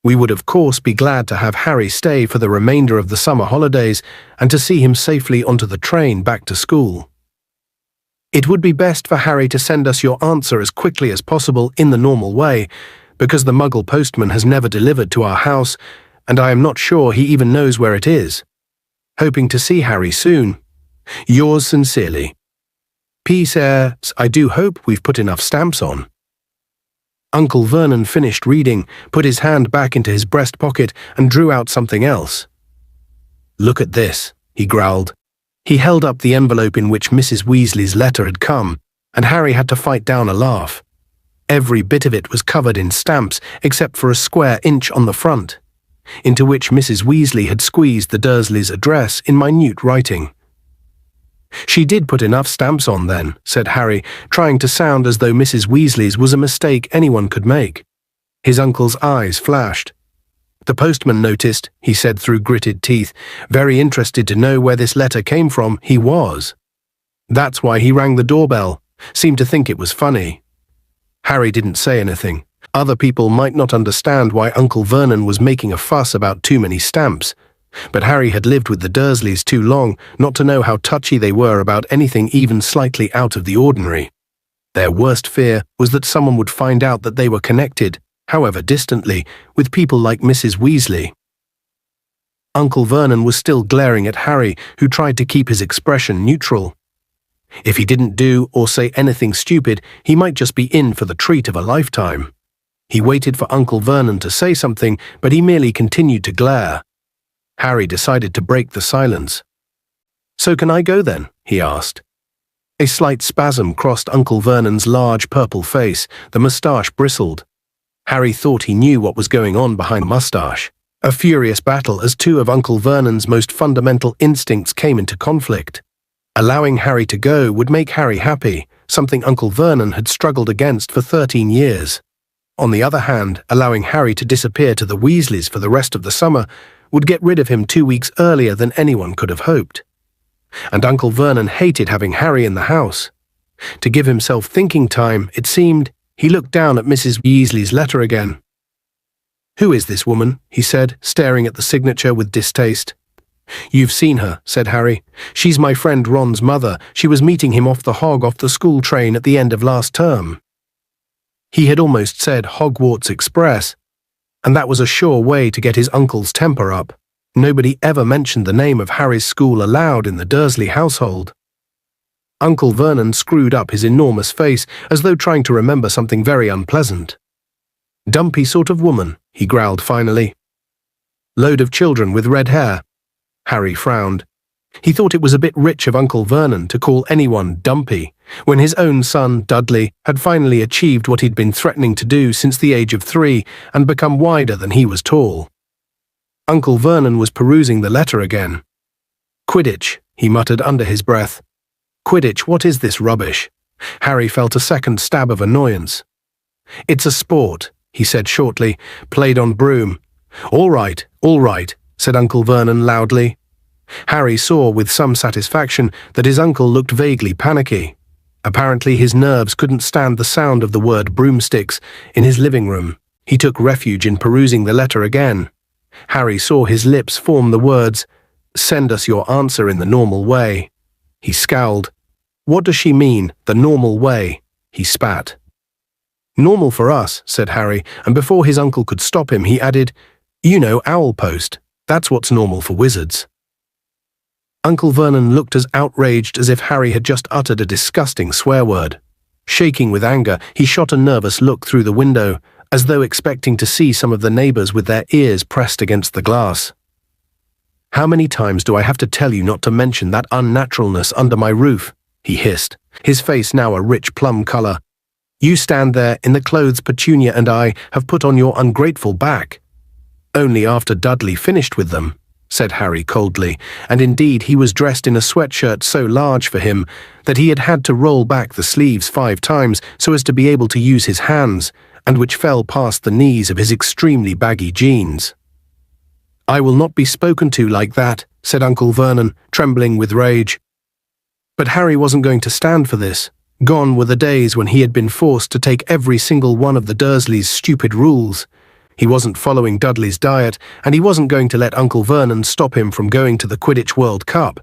We would of course be glad to have Harry stay for the remainder of the summer holidays and to see him safely onto the train back to school. It would be best for Harry to send us your answer as quickly as possible in the normal way, because the Muggle postman has never delivered to our house, and I am not sure he even knows where it is. Hoping to see Harry soon. Yours sincerely. P.S. I do hope we've put enough stamps on." Uncle Vernon finished reading, put his hand back into his breast pocket, and drew out something else. "Look at this," he growled. He held up the envelope in which Mrs. Weasley's letter had come, and Harry had to fight down a laugh. Every bit of it was covered in stamps except for a square inch on the front, into which Mrs. Weasley had squeezed the Dursleys' address in minute writing. "She did put enough stamps on then," said Harry, trying to sound as though Mrs. Weasley's was a mistake anyone could make. His uncle's eyes flashed. "The postman noticed," he said through gritted teeth. "Very interested to know where this letter came from, he was. That's why he rang the doorbell. Seemed to think it was funny." Harry didn't say anything. Other people might not understand why Uncle Vernon was making a fuss about too many stamps, but Harry had lived with the Dursleys too long not to know how touchy they were about anything even slightly out of the ordinary. Their worst fear was that someone would find out that they were connected, however distantly, with people like Mrs. Weasley. Uncle Vernon was still glaring at Harry, who tried to keep his expression neutral. If he didn't do or say anything stupid, he might just be in for the treat of a lifetime. He waited for Uncle Vernon to say something, but he merely continued to glare. Harry decided to break the silence. "So can I go then?" he asked. A slight spasm crossed Uncle Vernon's large purple face, the moustache bristled. Harry thought he knew what was going on behind the moustache. A furious battle as two of Uncle Vernon's most fundamental instincts came into conflict. Allowing Harry to go would make Harry happy, something Uncle Vernon had struggled against for 13 years. On the other hand, allowing Harry to disappear to the Weasleys for the rest of the summer would get rid of him 2 weeks earlier than anyone could have hoped. And Uncle Vernon hated having Harry in the house. To give himself thinking time, it seemed, he looked down at Mrs. Weasley's letter again. "Who is this woman?" he said, staring at the signature with distaste. "You've seen her," said Harry. "She's my friend Ron's mother. She was meeting him off the school train at the end of last term." He had almost said Hogwarts Express, and that was a sure way to get his uncle's temper up. Nobody ever mentioned the name of Harry's school aloud in the Dursley household. Uncle Vernon screwed up his enormous face as though trying to remember something very unpleasant. "Dumpy sort of woman," he growled finally. "Load of children with red hair." Harry frowned. He thought it was a bit rich of Uncle Vernon to call anyone dumpy, when his own son, Dudley, had finally achieved what he'd been threatening to do since the age of 3 and become wider than he was tall. Uncle Vernon was perusing the letter again. "Quidditch," he muttered under his breath. "Quidditch, what is this rubbish?" Harry felt a second stab of annoyance. "It's a sport," he said shortly, "played on broom." All right," said Uncle Vernon loudly. Harry saw with some satisfaction that his uncle looked vaguely panicky. Apparently his nerves couldn't stand the sound of the word broomsticks in his living room. He took refuge in perusing the letter again. Harry saw his lips form the words, "Send us your answer in the normal way." He scowled. What does she mean, the normal way? He spat. Normal for us, said Harry, and before his uncle could stop him, he added, You know, owl post. That's what's normal for wizards. Uncle Vernon looked as outraged as if Harry had just uttered a disgusting swear word. Shaking with anger, he shot a nervous look through the window, as though expecting to see some of the neighbors with their ears pressed against the glass. How many times do I have to tell you not to mention that unnaturalness under my roof? He hissed, his face now a rich plum color. You stand there in the clothes Petunia and I have put on your ungrateful back. Only after Dudley finished with them, said Harry coldly, and indeed he was dressed in a sweatshirt so large for him that he had to roll back the sleeves 5 times so as to be able to use his hands, and which fell past the knees of his extremely baggy jeans. I will not be spoken to like that, said Uncle Vernon, trembling with rage. But Harry wasn't going to stand for this. Gone were the days when he had been forced to take every single one of the Dursleys' stupid rules. He wasn't following Dudley's diet, and he wasn't going to let Uncle Vernon stop him from going to the Quidditch World Cup,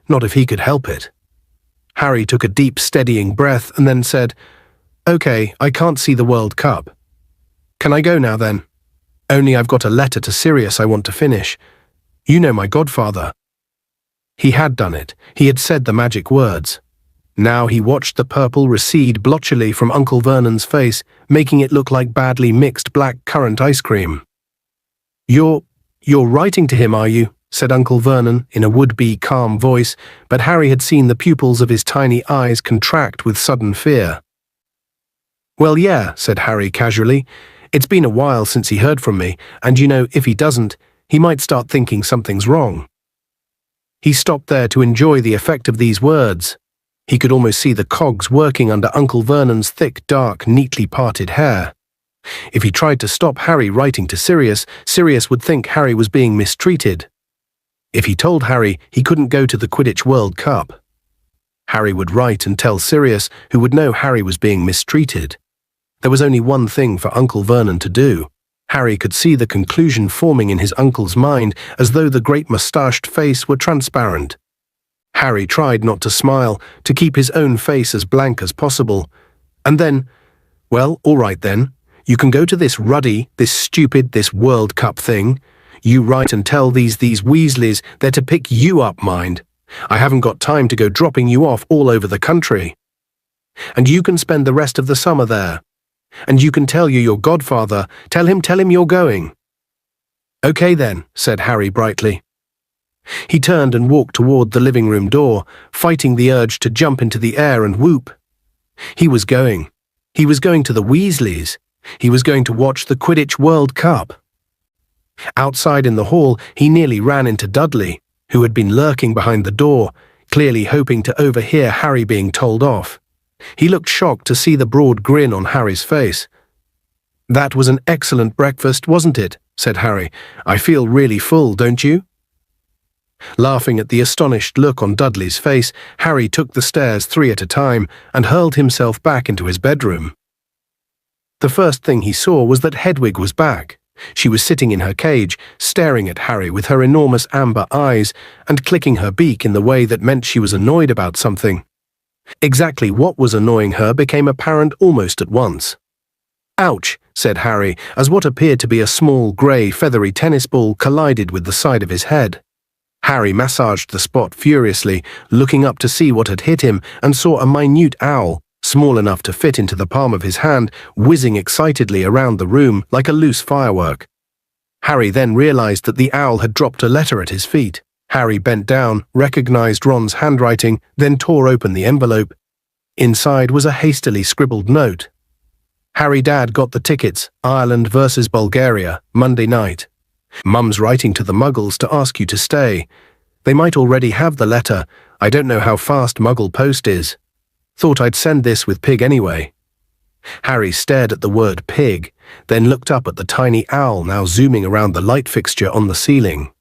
not if he could help it. Harry took a deep, steadying breath and then said, Okay, I can't see the World Cup. Can I go now then? Only I've got a letter to Sirius I want to finish. You know my godfather. He had done it. He had said the magic words. Now he watched the purple recede blotchily from Uncle Vernon's face, making it look like badly mixed black currant ice cream. You're writing to him, are you? Said Uncle Vernon in a would-be calm voice, but Harry had seen the pupils of his tiny eyes contract with sudden fear. Well, yeah, said Harry casually. It's been a while since he heard from me, and you know, if he doesn't, he might start thinking something's wrong. He stopped there to enjoy the effect of these words. He could almost see the cogs working under Uncle Vernon's thick, dark, neatly parted hair. If he tried to stop Harry writing to Sirius, Sirius would think Harry was being mistreated. If he told Harry he couldn't go to the Quidditch World Cup, Harry would write and tell Sirius, who would know Harry was being mistreated. There was only one thing for Uncle Vernon to do. Harry could see the conclusion forming in his uncle's mind as though the great moustached face were transparent. Harry tried not to smile, to keep his own face as blank as possible. And then, well, all right then, you can go to this ruddy, this stupid, this World Cup thing. You write and tell these Weasleys they're to pick you up, mind. I haven't got time to go dropping you off all over the country. And you can spend the rest of the summer there. And you can tell your godfather, tell him you're going. Okay then, said Harry brightly. He turned and walked toward the living room door, fighting the urge to jump into the air and whoop. He was going. He was going to the Weasleys. He was going to watch the Quidditch World Cup. Outside in the hall, he nearly ran into Dudley, who had been lurking behind the door, clearly hoping to overhear Harry being told off. He looked shocked to see the broad grin on Harry's face. That was an excellent breakfast, wasn't it? Said Harry. I feel really full, don't you? Laughing at the astonished look on Dudley's face, Harry took the stairs 3 at a time and hurled himself back into his bedroom. The first thing he saw was that Hedwig was back. She was sitting in her cage, staring at Harry with her enormous amber eyes and clicking her beak in the way that meant she was annoyed about something. Exactly what was annoying her became apparent almost at once. Ouch, said Harry, as what appeared to be a small, grey, feathery tennis ball collided with the side of his head. Harry massaged the spot furiously, looking up to see what had hit him, and saw a minute owl, small enough to fit into the palm of his hand, whizzing excitedly around the room like a loose firework. Harry then realized that the owl had dropped a letter at his feet. Harry bent down, recognized Ron's handwriting, then tore open the envelope. Inside was a hastily scribbled note. Harry Dad got the tickets, Ireland versus Bulgaria, Monday night. Mum's writing to the Muggles to ask you to stay. They might already have the letter. I don't know how fast Muggle post is. Thought I'd send this with Pig anyway. Harry stared at the word pig, then looked up at the tiny owl now zooming around the light fixture on the ceiling.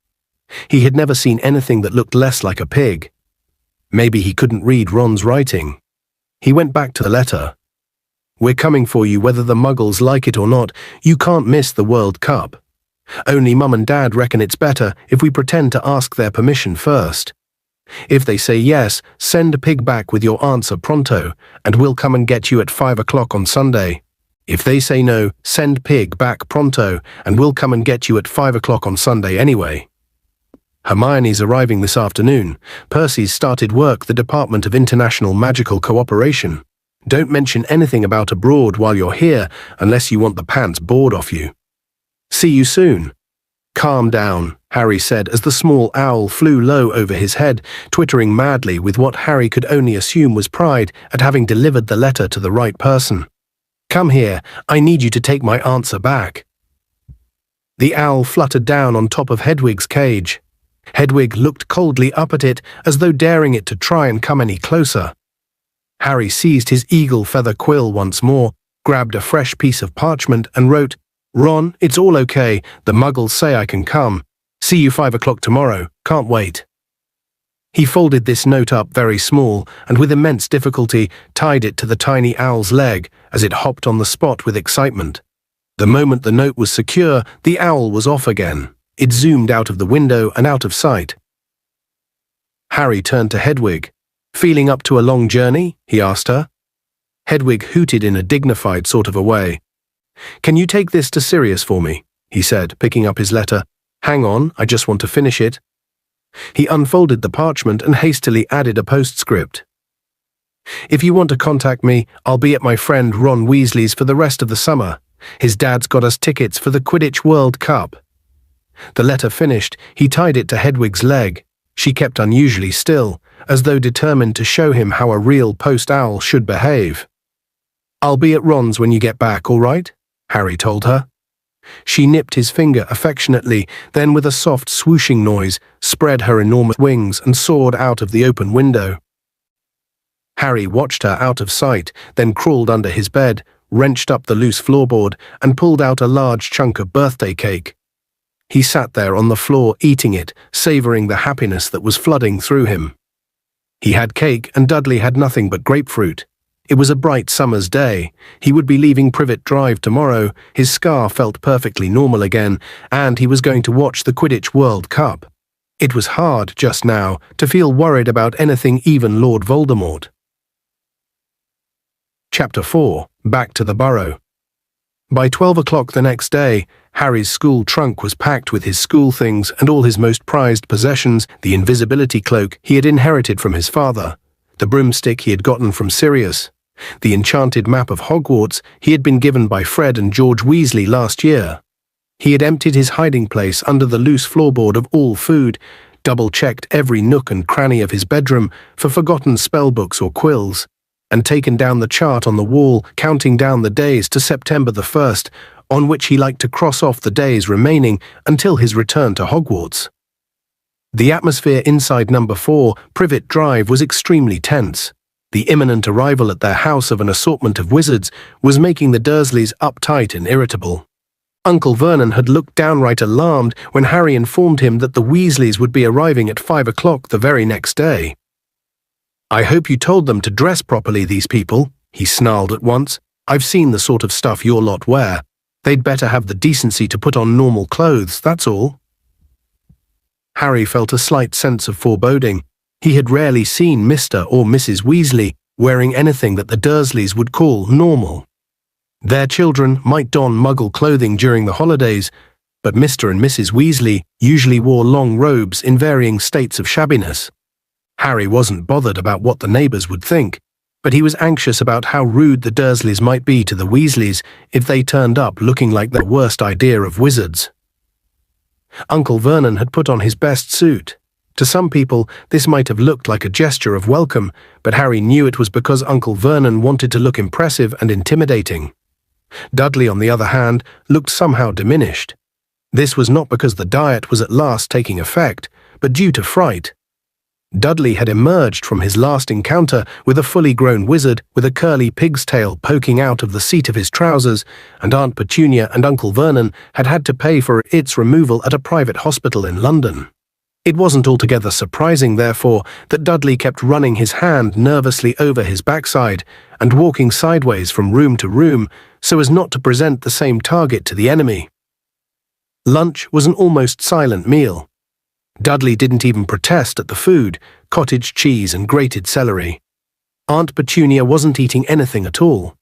He had never seen anything that looked less like a pig. Maybe he couldn't read Ron's writing. He went back to the letter. "We're coming for you whether the Muggles like it or not. You can't miss the World Cup. Only Mum and Dad reckon it's better if we pretend to ask their permission first. If they say yes, send a pig back with your answer pronto, and we'll come and get you at 5 o'clock on Sunday. If they say no, send pig back pronto, and we'll come and get you at 5 o'clock on Sunday anyway." Hermione's arriving this afternoon. Percy's started work the Department of International Magical Cooperation. Don't mention anything about abroad while you're here unless you want the pants bored off you. See you soon. Calm down, Harry said as the small owl flew low over his head, twittering madly with what Harry could only assume was pride at having delivered the letter to the right person. "Come here, I need you to take my answer back." The owl fluttered down on top of Hedwig's cage. Hedwig looked coldly up at it as though daring it to try and come any closer. Harry seized his eagle feather quill once more, grabbed a fresh piece of parchment and wrote, "Ron, it's all okay. The Muggles say I can come. See you 5 o'clock tomorrow. Can't wait." He folded this note up very small and with immense difficulty tied it to the tiny owl's leg as it hopped on the spot with excitement. The moment the note was secure, the owl was off again. It zoomed out of the window and out of sight. Harry turned to Hedwig. "Feeling up to a long journey?" he asked her. Hedwig hooted in a dignified sort of a way. "Can you take this to Sirius for me?" he said, picking up his letter. "Hang on, I just want to finish it." He unfolded the parchment and hastily added a postscript. "If you want to contact me, I'll be at my friend Ron Weasley's for the rest of the summer. His dad's got us tickets for the Quidditch World Cup." The letter finished, he tied it to Hedwig's leg. She kept unusually still, as though determined to show him how a real post owl should behave. "I'll be at Ron's when you get back, all right?" Harry told her. She nipped his finger affectionately, then with a soft swooshing noise, spread her enormous wings and soared out of the open window. Harry watched her out of sight, then crawled under his bed, wrenched up the loose floorboard, and pulled out a large chunk of birthday cake. He sat there on the floor eating it, savouring the happiness that was flooding through him. He had cake and Dudley had nothing but grapefruit. It was a bright summer's day. He would be leaving Privet Drive tomorrow, his scar felt perfectly normal again, and he was going to watch the Quidditch World Cup. It was hard, just now, to feel worried about anything, even Lord Voldemort. Chapter 4. Back to the Burrow. By 12 o'clock the next day, Harry's school trunk was packed with his school things and all his most prized possessions, the invisibility cloak he had inherited from his father, the broomstick he had gotten from Sirius, the enchanted map of Hogwarts he had been given by Fred and George Weasley last year. He had emptied his hiding place under the loose floorboard of all food, double-checked every nook and cranny of his bedroom for forgotten spellbooks or quills, and taken down the chart on the wall counting down the days to September the 1st, on which he liked to cross off the days remaining until his return to Hogwarts. The atmosphere inside number 4, Privet Drive, was extremely tense. The imminent arrival at their house of an assortment of wizards was making the Dursleys uptight and irritable. Uncle Vernon had looked downright alarmed when Harry informed him that the Weasleys would be arriving at 5 o'clock the very next day. "I hope you told them to dress properly, these people," he snarled at once. "I've seen the sort of stuff your lot wear. They'd better have the decency to put on normal clothes, that's all." Harry felt a slight sense of foreboding. He had rarely seen Mr. or Mrs. Weasley wearing anything that the Dursleys would call normal. Their children might don Muggle clothing during the holidays, but Mr. and Mrs. Weasley usually wore long robes in varying states of shabbiness. Harry wasn't bothered about what the neighbours would think, but he was anxious about how rude the Dursleys might be to the Weasleys if they turned up looking like their worst idea of wizards. Uncle Vernon had put on his best suit. To some people, this might have looked like a gesture of welcome, but Harry knew it was because Uncle Vernon wanted to look impressive and intimidating. Dudley, on the other hand, looked somehow diminished. This was not because the diet was at last taking effect, but due to fright. Dudley had emerged from his last encounter with a fully grown wizard with a curly pig's tail poking out of the seat of his trousers, and Aunt Petunia and Uncle Vernon had had to pay for its removal at a private hospital in London. It wasn't altogether surprising, therefore, that Dudley kept running his hand nervously over his backside and walking sideways from room to room so as not to present the same target to the enemy. Lunch was an almost silent meal. Dudley didn't even protest at the food, cottage cheese and grated celery. Aunt Petunia wasn't eating anything at all.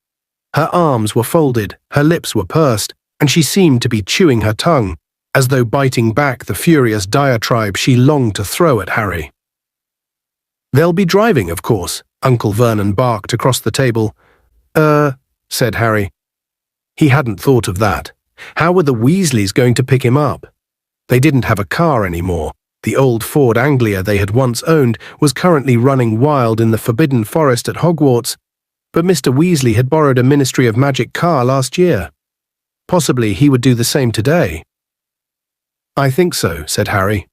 Her arms were folded, her lips were pursed, and she seemed to be chewing her tongue, as though biting back the furious diatribe she longed to throw at Harry. "They'll be driving, of course," Uncle Vernon barked across the table. Said Harry. He hadn't thought of that. How were the Weasleys going to pick him up? They didn't have a car anymore. The old Ford Anglia they had once owned was currently running wild in the Forbidden Forest at Hogwarts, but Mr. Weasley had borrowed a Ministry of Magic car last year. Possibly he would do the same today. "I think so," said Harry.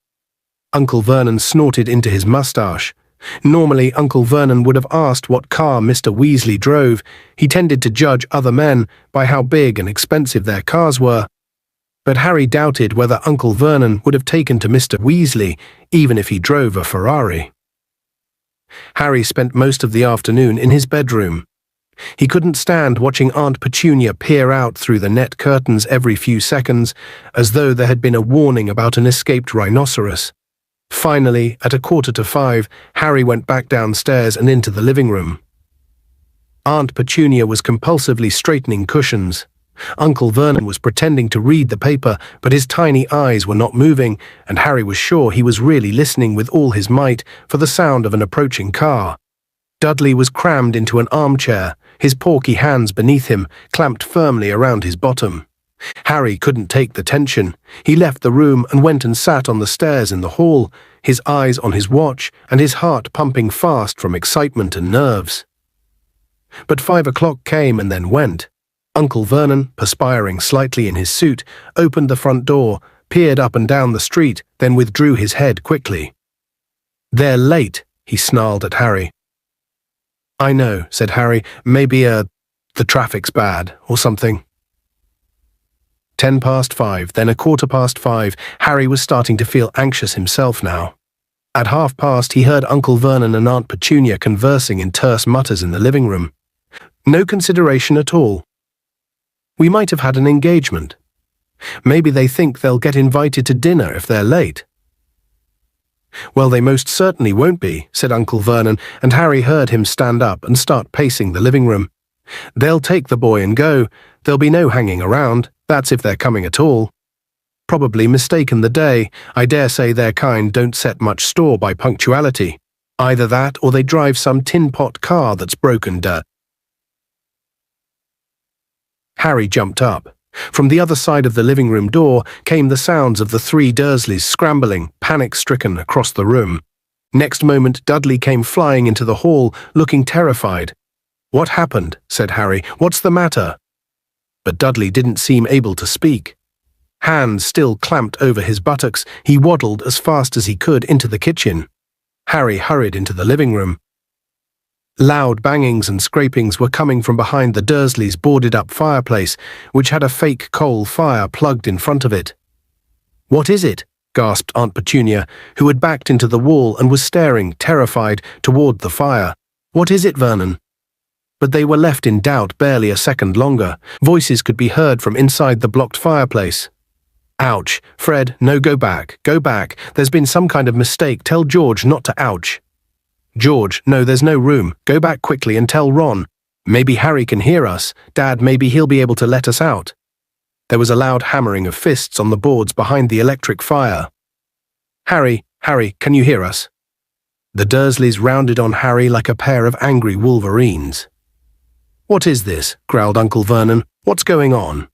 Uncle Vernon snorted into his moustache. Normally, Uncle Vernon would have asked what car Mr. Weasley drove. He tended to judge other men by how big and expensive their cars were. But Harry doubted whether Uncle Vernon would have taken to Mr. Weasley, even if he drove a Ferrari. Harry spent most of the afternoon in his bedroom. He couldn't stand watching Aunt Petunia peer out through the net curtains every few seconds, as though there had been a warning about an escaped rhinoceros. Finally, at 4:45, Harry went back downstairs and into the living room. Aunt Petunia was compulsively straightening cushions. Uncle Vernon was pretending to read the paper, but his tiny eyes were not moving, and Harry was sure he was really listening with all his might for the sound of an approaching car. Dudley was crammed into an armchair, his porky hands beneath him, clamped firmly around his bottom. Harry couldn't take the tension. He left the room and went and sat on the stairs in the hall, his eyes on his watch and his heart pumping fast from excitement and nerves. But 5 o'clock came and then went. Uncle Vernon, perspiring slightly in his suit, opened the front door, peered up and down the street, then withdrew his head quickly. "They're late," he snarled at Harry. "I know," said Harry. "Maybe, the traffic's bad, or something." 5:10, then 5:15. Harry was starting to feel anxious himself now. At 5:30, he heard Uncle Vernon and Aunt Petunia conversing in terse mutters in the living room. No consideration at all. "We might have had an engagement. Maybe they think they'll get invited to dinner if they're late." "Well, they most certainly won't be," said Uncle Vernon, and Harry heard him stand up and start pacing the living room. "They'll take the boy and go. There'll be no hanging around. That's if they're coming at all. Probably mistaken the day. I dare say their kind don't set much store by punctuality. Either that or they drive some tin pot car that's broken dirt." Harry jumped up. From the other side of the living room door came the sounds of the three Dursleys scrambling, panic-stricken, across the room. Next moment, Dudley came flying into the hall, looking terrified. "What happened?" said Harry. "What's the matter?" But Dudley didn't seem able to speak. Hands still clamped over his buttocks, he waddled as fast as he could into the kitchen. Harry hurried into the living room. Loud bangings and scrapings were coming from behind the Dursleys' boarded-up fireplace, which had a fake coal fire plugged in front of it. "What is it?" gasped Aunt Petunia, who had backed into the wall and was staring, terrified, toward the fire. "What is it, Vernon?" But they were left in doubt barely a second longer. Voices could be heard from inside the blocked fireplace. "Ouch! Fred, no, go back. Go back. There's been some kind of mistake. Tell George not to ouch." "George, no, there's no room. Go back quickly and tell Ron. Maybe Harry can hear us. Dad, maybe he'll be able to let us out." There was a loud hammering of fists on the boards behind the electric fire. Harry, can you hear us?" The Dursleys rounded on Harry like a pair of angry wolverines. "What is this?" growled Uncle Vernon. "What's going on?"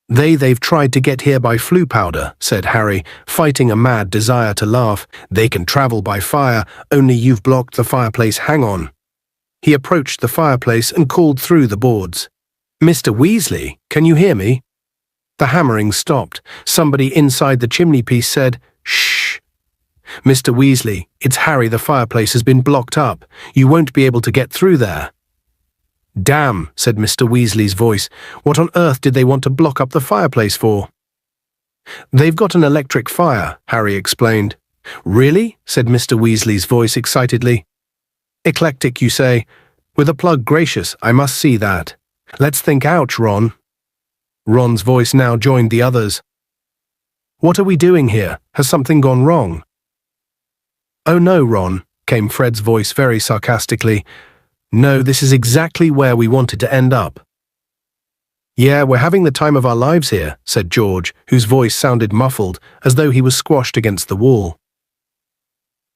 They've tried to get here by flue powder," said Harry, fighting a mad desire to laugh. "They can travel by fire, only you've blocked the fireplace. Hang on." He approached the fireplace and called through the boards. "Mr. Weasley, can you hear me?" The hammering stopped. Somebody inside the chimney-piece said, "Shh." "Mr. Weasley, it's Harry. The fireplace has been blocked up. You won't be able to get through there." "Damn," said Mr. Weasley's voice. "What on earth did they want to block up the fireplace for?" "They've got an electric fire," Harry explained. Really? Said Mr. Weasley's voice excitedly. Eclectic, you say? With a plug gracious, I must see that. Let's think ouch, Ron. Ron's voice now joined the others. What are we doing here? Has something gone wrong? Oh no, Ron, came Fred's voice very sarcastically. No, this is exactly where we wanted to end up. Yeah, we're having the time of our lives here, said George, whose voice sounded muffled, as though he was squashed against the wall.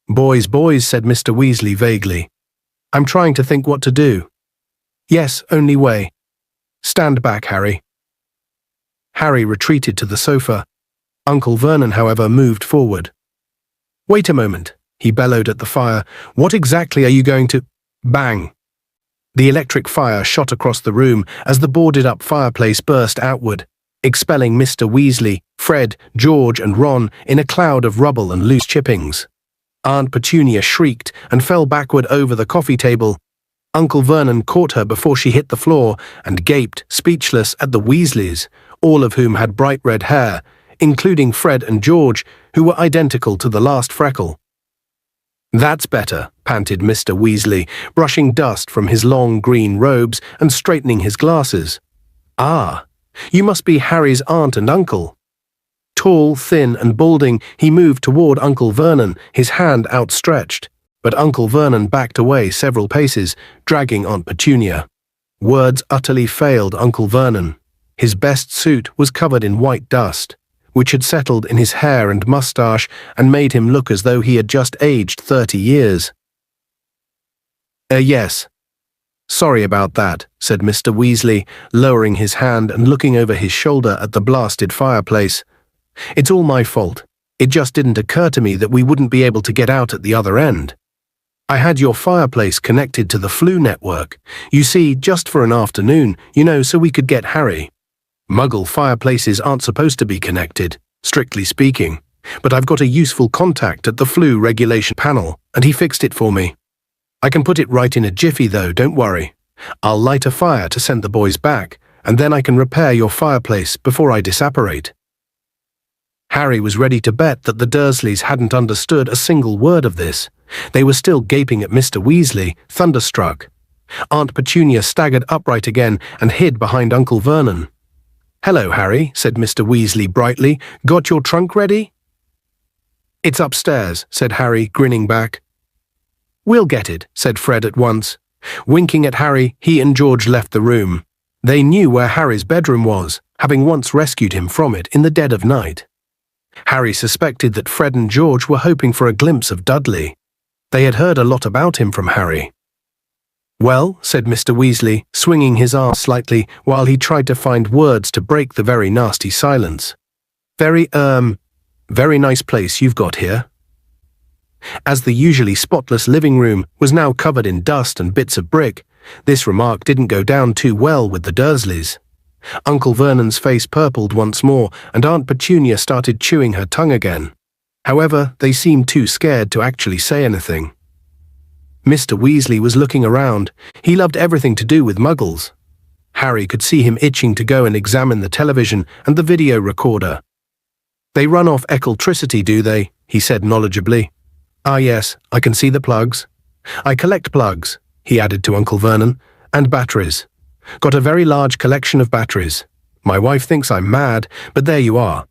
Boys, said Mr. Weasley vaguely. I'm trying to think what to do. Yes, only way. Stand back, Harry. Harry retreated to the sofa. Uncle Vernon, however, moved forward. Wait a moment, he bellowed at the fire. What exactly are you going to… Bang! The electric fire shot across the room as the boarded-up fireplace burst outward, expelling Mr. Weasley, Fred, George, and Ron in a cloud of rubble and loose chippings. Aunt Petunia shrieked and fell backward over the coffee table. Uncle Vernon caught her before she hit the floor and gaped, speechless, at the Weasleys, all of whom had bright red hair, including Fred and George, who were identical to the last freckle. That's better, panted Mr. Weasley, brushing dust from his long green robes and straightening his glasses. Ah, you must be Harry's aunt and uncle. Tall, thin, and balding, he moved toward Uncle Vernon, his hand outstretched, but Uncle Vernon backed away several paces, dragging Aunt Petunia. Words utterly failed Uncle Vernon. His best suit was covered in white dust, which had settled in his hair and mustache and made him look as though he had just aged 30 years. Yes. Sorry about that, said Mr. Weasley, lowering his hand and looking over his shoulder at the blasted fireplace. It's all my fault. It just didn't occur to me that we wouldn't be able to get out at the other end. I had your fireplace connected to the flu network. You see, just for an afternoon, so we could get Harry. Muggle fireplaces aren't supposed to be connected, strictly speaking, but I've got a useful contact at the flu regulation panel, and he fixed it for me. I can put it right in a jiffy though, don't worry. I'll light a fire to send the boys back, and then I can repair your fireplace before I disapparate. Harry was ready to bet that the Dursleys hadn't understood a single word of this. They were still gaping at Mr. Weasley, thunderstruck. Aunt Petunia staggered upright again and hid behind Uncle Vernon. Hello, Harry, said Mr. Weasley brightly. Got your trunk ready? It's upstairs, said Harry, grinning back. We'll get it, said Fred at once. Winking at Harry, he and George left the room. They knew where Harry's bedroom was, having once rescued him from it in the dead of night. Harry suspected that Fred and George were hoping for a glimpse of Dudley. They had heard a lot about him from Harry. Well, said Mr. Weasley, swinging his arm slightly while he tried to find words to break the very nasty silence. Very nice place you've got here. As the usually spotless living room was now covered in dust and bits of brick, this remark didn't go down too well with the Dursleys. Uncle Vernon's face purpled once more, and Aunt Petunia started chewing her tongue again. However, they seemed too scared to actually say anything. Mr. Weasley was looking around. He loved everything to do with Muggles. Harry could see him itching to go and examine the television and the video recorder. They run off electricity, do they? He said knowledgeably. Ah yes, I can see the plugs. I collect plugs, he added to Uncle Vernon, and batteries. Got a very large collection of batteries. My wife thinks I'm mad, but there you are.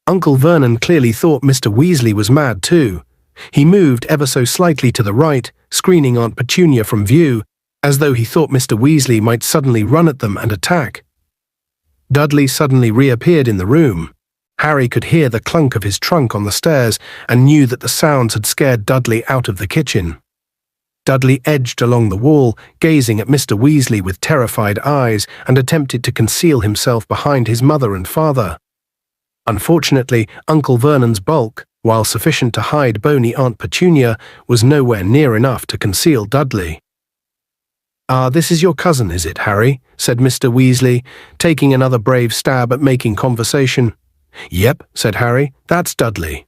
Uncle Vernon clearly thought Mr. Weasley was mad too. He moved ever so slightly to the right, screening Aunt Petunia from view, as though he thought Mr. Weasley might suddenly run at them and attack. Dudley suddenly reappeared in the room. Harry could hear the clunk of his trunk on the stairs and knew that the sounds had scared Dudley out of the kitchen. Dudley edged along the wall, gazing at Mr. Weasley with terrified eyes, and attempted to conceal himself behind his mother and father. Unfortunately, Uncle Vernon's bulk, while sufficient to hide bony Aunt Petunia, was nowhere near enough to conceal Dudley. "Ah, this is your cousin, is it, Harry?" said Mr. Weasley, taking another brave stab at making conversation. "Yep," said Harry, "that's Dudley."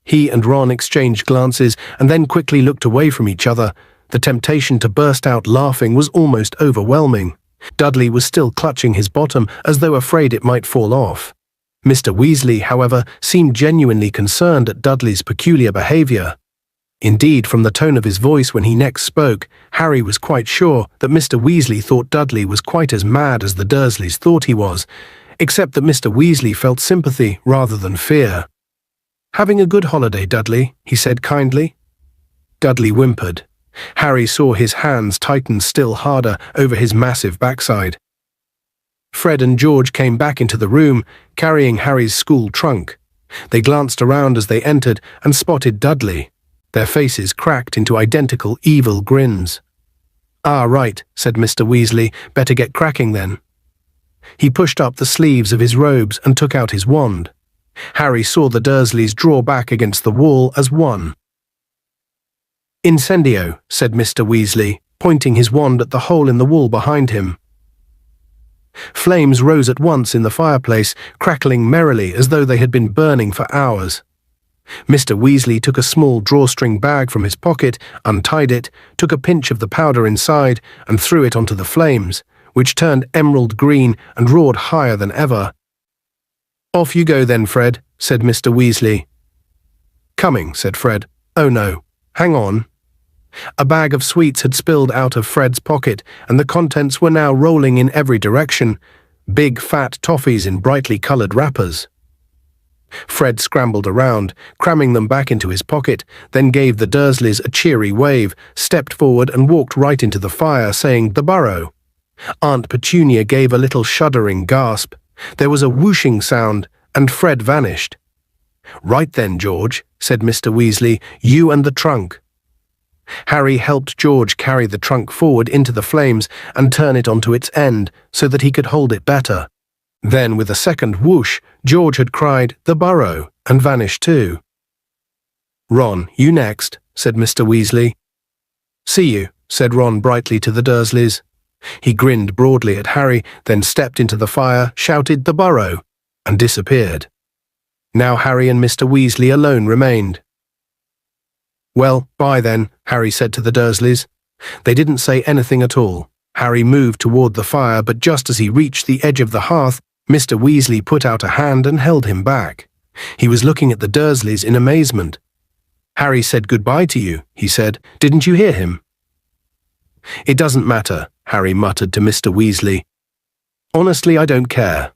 He and Ron exchanged glances and then quickly looked away from each other. The temptation to burst out laughing was almost overwhelming. Dudley was still clutching his bottom as though afraid it might fall off. Mr. Weasley, however, seemed genuinely concerned at Dudley's peculiar behaviour. Indeed, from the tone of his voice when he next spoke, Harry was quite sure that Mr. Weasley thought Dudley was quite as mad as the Dursleys thought he was, except that Mr. Weasley felt sympathy rather than fear. "Having a good holiday, Dudley," he said kindly. Dudley whimpered. Harry saw his hands tighten still harder over his massive backside. Fred and George came back into the room, carrying Harry's school trunk. They glanced around as they entered and spotted Dudley. Their faces cracked into identical evil grins. "Ah, right," said Mr. Weasley. "Better get cracking then." He pushed up the sleeves of his robes and took out his wand. Harry saw the Dursleys draw back against the wall as one. "Incendio," said Mr. Weasley, pointing his wand at the hole in the wall behind him. Flames rose at once in the fireplace, crackling merrily as though they had been burning for hours. Mr. Weasley took a small drawstring bag from his pocket, untied it, took a pinch of the powder inside, and threw it onto the flames, which turned emerald green and roared higher than ever. "Off you go then, Fred," said Mr. Weasley. "Coming," said Fred. "Oh no, hang on." A bag of sweets had spilled out of Fred's pocket, and the contents were now rolling in every direction, big fat toffees in brightly coloured wrappers. Fred scrambled around, cramming them back into his pocket, then gave the Dursleys a cheery wave, stepped forward and walked right into the fire, saying, "The burrow." Aunt Petunia gave a little shuddering gasp. There was a whooshing sound, and Fred vanished. "Right then, George," said Mr. Weasley, "you and the trunk." Harry helped George carry the trunk forward into the flames and turn it onto its end so that he could hold it better. Then, with a second whoosh, George had cried, "The burrow," and vanished too. "Ron, you next," said Mr. Weasley. "See you," said Ron brightly to the Dursleys. He grinned broadly at Harry, then stepped into the fire, shouted, "The burrow," and disappeared. Now Harry and Mr. Weasley alone remained. "Well, bye then," Harry said to the Dursleys. They didn't say anything at all. Harry moved toward the fire, but just as he reached the edge of the hearth, Mr. Weasley put out a hand and held him back. He was looking at the Dursleys in amazement. "Harry said goodbye to you," he said. "Didn't you hear him?" "It doesn't matter," Harry muttered to Mr. Weasley. "Honestly, I don't care."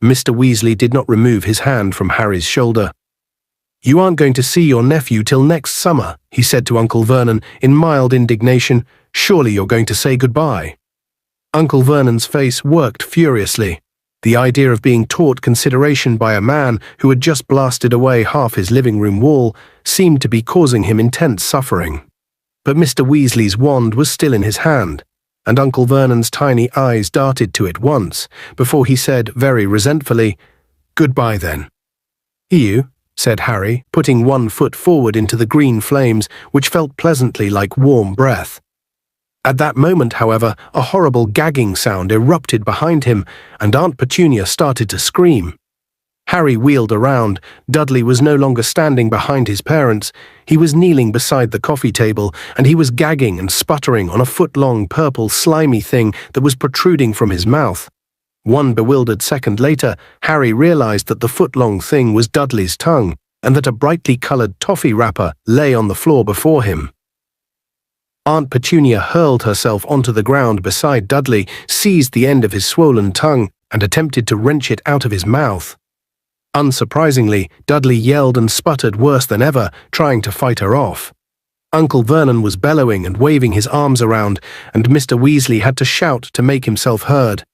Mr. Weasley did not remove his hand from Harry's shoulder. "You aren't going to see your nephew till next summer," he said to Uncle Vernon in mild indignation. "Surely you're going to say goodbye." Uncle Vernon's face worked furiously. The idea of being taught consideration by a man who had just blasted away half his living room wall seemed to be causing him intense suffering. But Mr. Weasley's wand was still in his hand, and Uncle Vernon's tiny eyes darted to it once, before he said very resentfully, "Goodbye then." "You," said Harry, putting one foot forward into the green flames, which felt pleasantly like warm breath. At that moment, however, a horrible gagging sound erupted behind him, and Aunt Petunia started to scream. Harry wheeled around. Dudley was no longer standing behind his parents. He was kneeling beside the coffee table, and he was gagging and sputtering on a foot-long purple slimy thing that was protruding from his mouth. One bewildered second later, Harry realized that the foot-long thing was Dudley's tongue, and that a brightly colored toffee wrapper lay on the floor before him. Aunt Petunia hurled herself onto the ground beside Dudley, seized the end of his swollen tongue, and attempted to wrench it out of his mouth. Unsurprisingly, Dudley yelled and sputtered worse than ever, trying to fight her off. Uncle Vernon was bellowing and waving his arms around, and Mr. Weasley had to shout to make himself heard.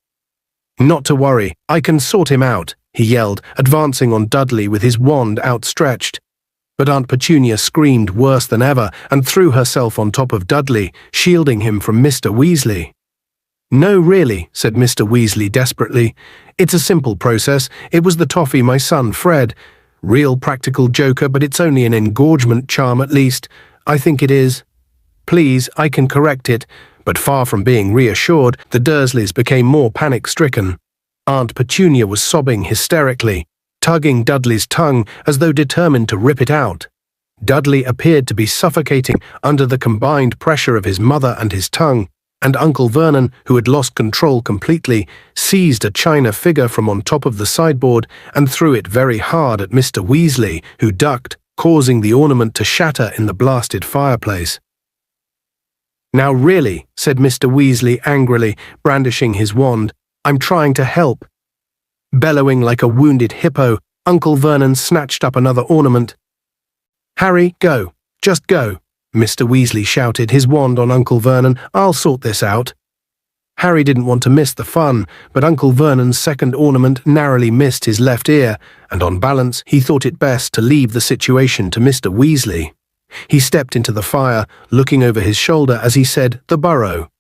"Not to worry, I can sort him out," he yelled, advancing on Dudley with his wand outstretched. But Aunt Petunia screamed worse than ever and threw herself on top of Dudley, shielding him from Mr. Weasley. "No, really," said Mr. Weasley desperately. "It's a simple process. It was the toffee my son Fred. Real practical joker, but it's only an engorgement charm at least. I think it is. Please, I can correct it." But far from being reassured, the Dursleys became more panic-stricken. Aunt Petunia was sobbing hysterically, tugging Dudley's tongue as though determined to rip it out. Dudley appeared to be suffocating under the combined pressure of his mother and his tongue. and Uncle Vernon, who had lost control completely, seized a china figure from on top of the sideboard and threw it very hard at Mr. Weasley, who ducked, causing the ornament to shatter in the blasted fireplace. "Now really," said Mr. Weasley angrily, brandishing his wand, "I'm trying to help." Bellowing like a wounded hippo, Uncle Vernon snatched up another ornament. "Harry, go. Just go," Mr. Weasley shouted, his wand on Uncle Vernon. "I'll sort this out." Harry didn't want to miss the fun, but Uncle Vernon's second ornament narrowly missed his left ear, and on balance he thought it best to leave the situation to Mr. Weasley. He stepped into the fire, looking over his shoulder as he said, "The burrow."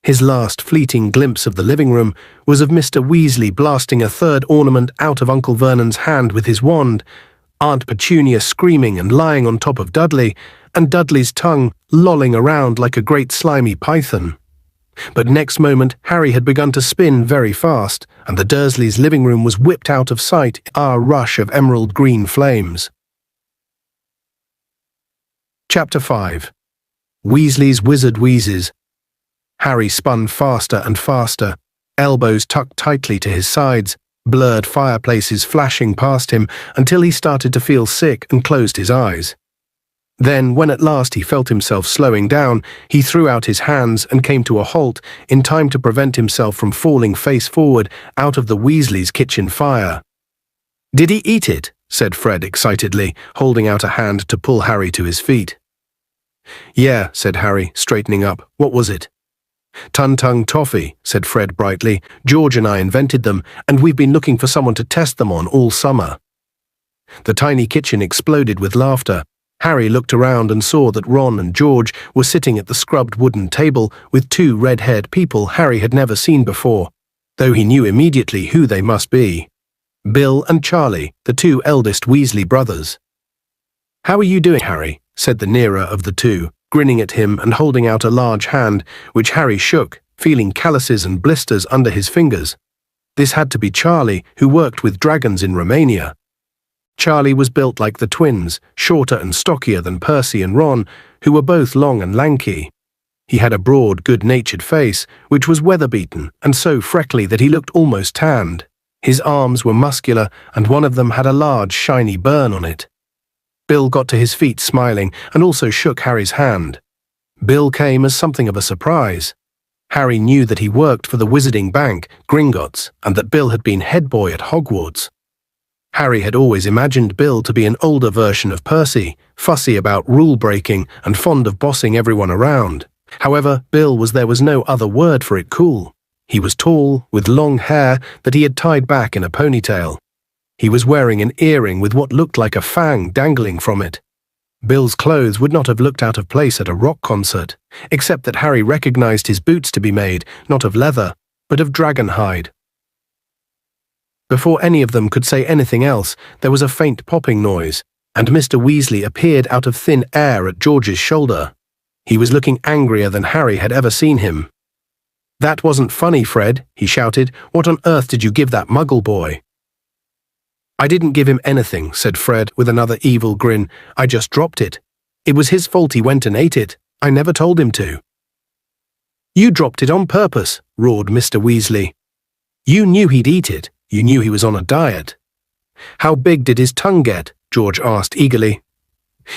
His last fleeting glimpse of the living room was of Mr. Weasley blasting a third ornament out of Uncle Vernon's hand with his wand, Aunt Petunia screaming and lying on top of Dudley, and Dudley's tongue lolling around like a great slimy python. But next moment Harry had begun to spin very fast, and the Dursleys' living room was whipped out of sight in a rush of emerald green flames. Chapter 5. Weasley's Wizard Wheezes. Harry spun faster and faster, elbows tucked tightly to his sides, blurred fireplaces flashing past him until he started to feel sick and closed his eyes. Then, when at last he felt himself slowing down, he threw out his hands and came to a halt in time to prevent himself from falling face forward out of the Weasleys' kitchen fire. "Did he eat it?" said Fred excitedly, holding out a hand to pull Harry to his feet. "Yeah," said Harry, straightening up. "What was it?" "Tun-tung toffee," said Fred brightly. "George and I invented them, and we've been looking for someone to test them on all summer." The tiny kitchen exploded with laughter. Harry looked around and saw that Ron and George were sitting at the scrubbed wooden table with two red-haired people Harry had never seen before, though he knew immediately who they must be. Bill and Charlie, the two eldest Weasley brothers. "How are you doing, Harry?" said the nearer of the two, grinning at him and holding out a large hand, which Harry shook, feeling calluses and blisters under his fingers. This had to be Charlie, who worked with dragons in Romania. Charlie was built like the twins, shorter and stockier than Percy and Ron, who were both long and lanky. He had a broad, good-natured face, which was weather-beaten and so freckly that he looked almost tanned. His arms were muscular, and one of them had a large, shiny burn on it. Bill got to his feet smiling and also shook Harry's hand. Bill came as something of a surprise. Harry knew that he worked for the wizarding bank, Gringotts, and that Bill had been head boy at Hogwarts. Harry had always imagined Bill to be an older version of Percy, fussy about rule-breaking and fond of bossing everyone around. However, Bill there was no other word for it cool. He was tall, with long hair that he had tied back in a ponytail. He was wearing an earring with what looked like a fang dangling from it. Bill's clothes would not have looked out of place at a rock concert, except that Harry recognized his boots to be made, not of leather, but of dragon hide. Before any of them could say anything else, there was a faint popping noise, and Mr. Weasley appeared out of thin air at George's shoulder. He was looking angrier than Harry had ever seen him. "That wasn't funny, Fred," he shouted. "What on earth did you give that muggle boy?" "I didn't give him anything," said Fred with another evil grin. "I just dropped it. It was his fault he went and ate it. I never told him to." "You dropped it on purpose," roared Mr. Weasley. "You knew he'd eat it. You knew he was on a diet." "How big did his tongue get?" George asked eagerly.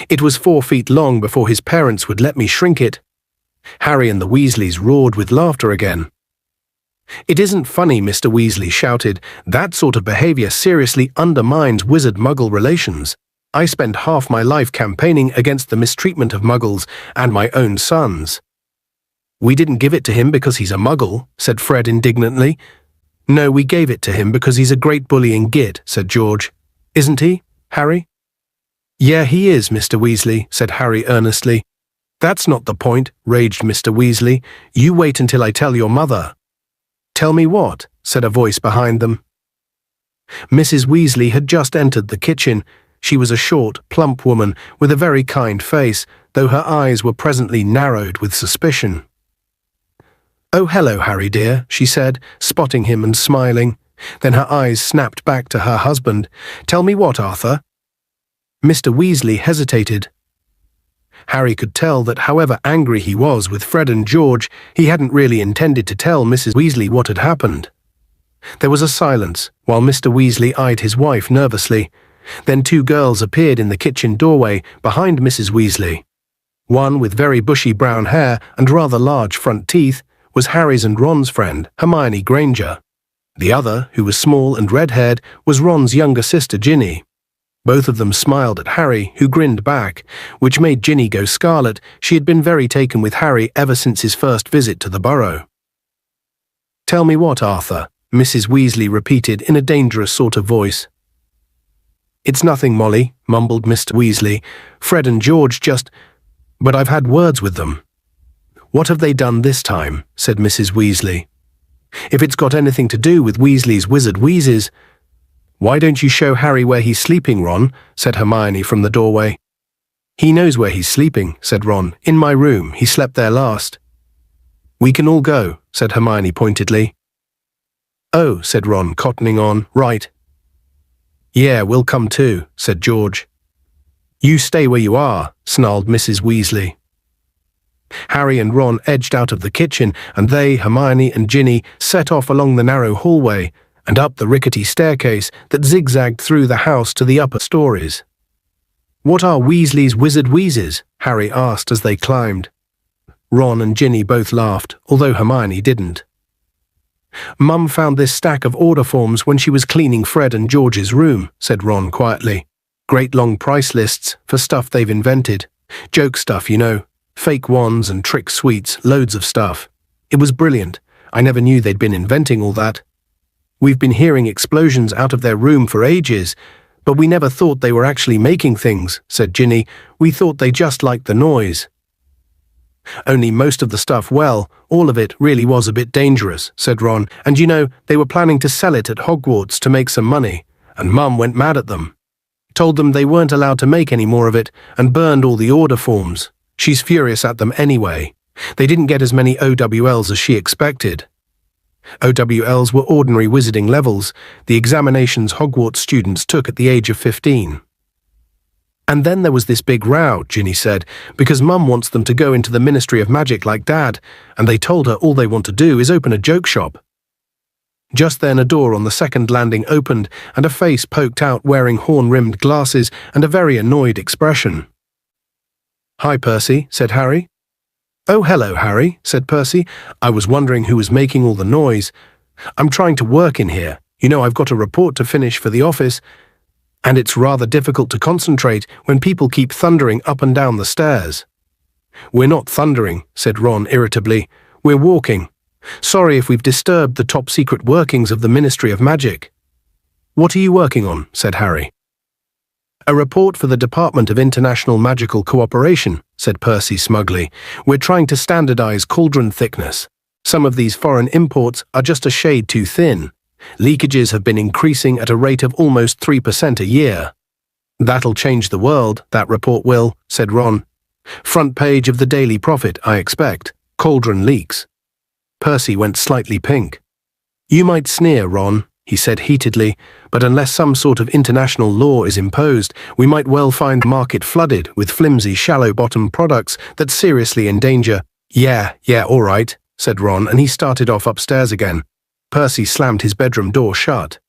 "It was 4 feet long before his parents would let me shrink it." Harry and the Weasleys roared with laughter again. "It isn't funny," Mr. Weasley shouted. "That sort of behavior seriously undermines wizard-muggle relations. I spend half my life campaigning against the mistreatment of muggles and my own sons." "We didn't give it to him because he's a muggle," said Fred indignantly. "No, we gave it to him because he's a great bullying git," said George. "Isn't he, Harry?" "Yeah, he is, Mr. Weasley," said Harry earnestly. "That's not the point," raged Mr. Weasley. "You wait until I tell your mother." "Tell me what?" said a voice behind them. Mrs. Weasley had just entered the kitchen. She was a short, plump woman with a very kind face, though her eyes were presently narrowed with suspicion. "Oh, hello, Harry dear," she said, spotting him and smiling. Then her eyes snapped back to her husband. "Tell me what, Arthur?" Mr. Weasley hesitated. Harry could tell that however angry he was with Fred and George, he hadn't really intended to tell Mrs. Weasley what had happened. There was a silence, while Mr. Weasley eyed his wife nervously. Then two girls appeared in the kitchen doorway behind Mrs. Weasley. One, with very bushy brown hair and rather large front teeth, was Harry's and Ron's friend, Hermione Granger. The other, who was small and red-haired, was Ron's younger sister, Ginny. Both of them smiled at Harry, who grinned back, which made Ginny go scarlet. She had been very taken with Harry ever since his first visit to the Burrow. "Tell me what, Arthur?" Mrs. Weasley repeated in a dangerous sort of voice. "It's nothing, Molly," mumbled Mr. Weasley. "Fred and George just... but I've had words with them." "What have they done this time?" said Mrs. Weasley. "If it's got anything to do with Weasley's wizard wheezes..." "Why don't you show Harry where he's sleeping, Ron?" said Hermione from the doorway. "He knows where he's sleeping," said Ron. "In my room. He slept there last." "We can all go," said Hermione pointedly. "Oh," said Ron, cottoning on. "Right." "Yeah, we'll come too," said George. "You stay where you are," snarled Mrs. Weasley. Harry and Ron edged out of the kitchen, and they, Hermione and Ginny, set off along the narrow hallway and up the rickety staircase that zigzagged through the house to the upper stories. "What are Weasley's wizard wheezes?" Harry asked as they climbed. Ron and Ginny both laughed, although Hermione didn't. "Mum found this stack of order forms when she was cleaning Fred and George's room," said Ron quietly. "Great long price lists for stuff they've invented. Joke stuff, you know. Fake wands and trick sweets, loads of stuff. It was brilliant. I never knew they'd been inventing all that. We've been hearing explosions out of their room for ages, but we never thought they were actually making things," said Ginny. "We thought they just liked the noise." "Only most of the stuff, well, all of it really was a bit dangerous," said Ron. "And you know, they were planning to sell it at Hogwarts to make some money, and Mum went mad at them. Told them they weren't allowed to make any more of it, and burned all the order forms. She's furious at them anyway. They didn't get as many OWLs as she expected." OWLs were ordinary wizarding levels, the examinations Hogwarts students took at the age of 15. "And then there was this big row," Ginny said, "because Mum wants them to go into the Ministry of Magic like Dad, and they told her all they want to do is open a joke shop." Just then a door on the second landing opened, and a face poked out wearing horn-rimmed glasses and a very annoyed expression. "Hi, Percy," said Harry. "Oh, hello, Harry," said Percy. "I was wondering who was making all the noise. I'm trying to work in here. You know, I've got a report to finish for the office, and it's rather difficult to concentrate when people keep thundering up and down the stairs." "We're not thundering," said Ron irritably. "We're walking. Sorry if we've disturbed the top-secret workings of the Ministry of Magic." "What are you working on?" said Harry. "A report for the Department of International Magical Cooperation," said Percy smugly. "We're trying to standardize cauldron thickness. Some of these foreign imports are just a shade too thin. Leakages have been increasing at a rate of almost 3% a year." "That'll change the world, that report will," said Ron. "Front page of the Daily Prophet, I expect. Cauldron leaks." Percy went slightly pink. "You might sneer, Ron," he said heatedly, "but unless some sort of international law is imposed, we might well find the market flooded with flimsy, shallow-bottom products that seriously endanger—" Yeah, all right," said Ron, and he started off upstairs again. Percy slammed his bedroom door shut.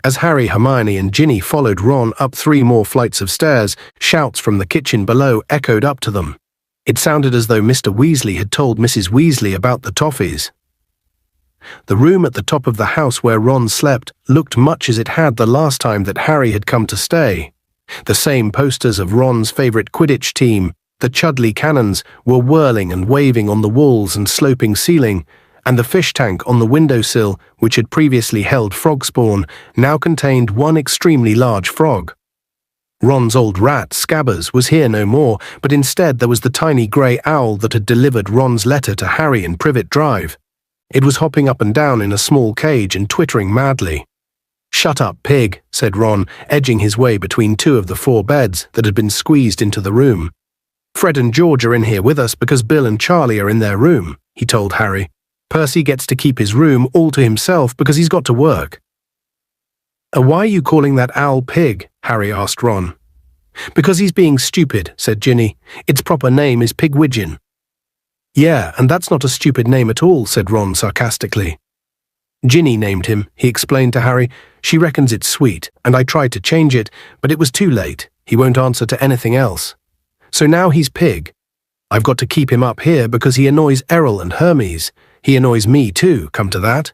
As Harry, Hermione, and Ginny followed Ron up 3 more flights of stairs, shouts from the kitchen below echoed up to them. It sounded as though Mr. Weasley had told Mrs. Weasley about the toffees. The room at the top of the house where Ron slept looked much as it had the last time that Harry had come to stay. The same posters of Ron's favourite Quidditch team, the Chudley Cannons, were whirling and waving on the walls and sloping ceiling, and the fish tank on the windowsill, which had previously held frog spawn, now contained one extremely large frog. Ron's old rat, Scabbers, was here no more, but instead there was the tiny grey owl that had delivered Ron's letter to Harry in Privet Drive. It was hopping up and down in a small cage and twittering madly. "Shut up, pig," said Ron, edging his way between 2 of the 4 beds that had been squeezed into the room. "Fred and George are in here with us because Bill and Charlie are in their room," he told Harry. "Percy gets to keep his room all to himself because he's got to work." "Why are you calling that owl pig?" Harry asked Ron. Because he's being stupid, said Ginny. Its proper name is Pigwidgeon. Yeah, and that's not a stupid name at all, said Ron sarcastically. Ginny named him, he explained to Harry. She reckons it's sweet, and I tried to change it, but it was too late. He won't answer to anything else. So now he's Pig. I've got to keep him up here because he annoys Errol and Hermes. He annoys me too, come to that.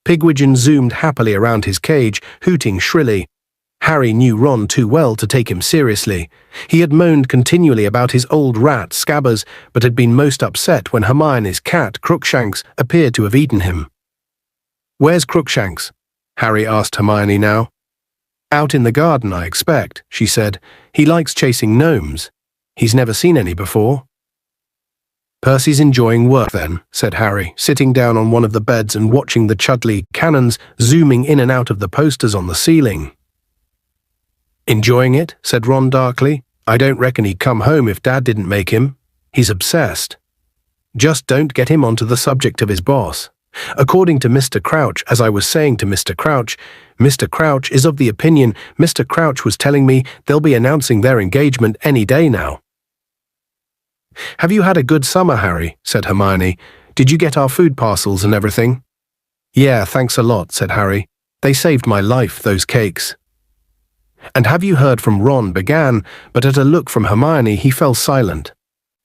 Pigwidgeon zoomed happily around his cage, hooting shrilly. Harry knew Ron too well to take him seriously. He had moaned continually about his old rat, Scabbers, but had been most upset when Hermione's cat, Crookshanks, appeared to have eaten him. Where's Crookshanks? Harry asked Hermione now. Out in the garden, I expect, she said. He likes chasing gnomes. He's never seen any before. Percy's enjoying work then, said Harry, sitting down on one of the beds and watching the Chudley cannons zooming in and out of the posters on the ceiling. Enjoying it? Said Ron darkly. I don't reckon he'd come home if Dad didn't make him. He's obsessed. Just don't get him onto the subject of his boss. According to Mr. Crouch, as I was saying to Mr. Crouch is of the opinion Mr. Crouch was telling me they'll be announcing their engagement any day now. Have you had a good summer, Harry? Said Hermione. Did you get our food parcels and everything? Yeah, thanks a lot, said Harry. They saved my life, those cakes. And have you heard from Ron? Began, but at a look from Hermione he fell silent.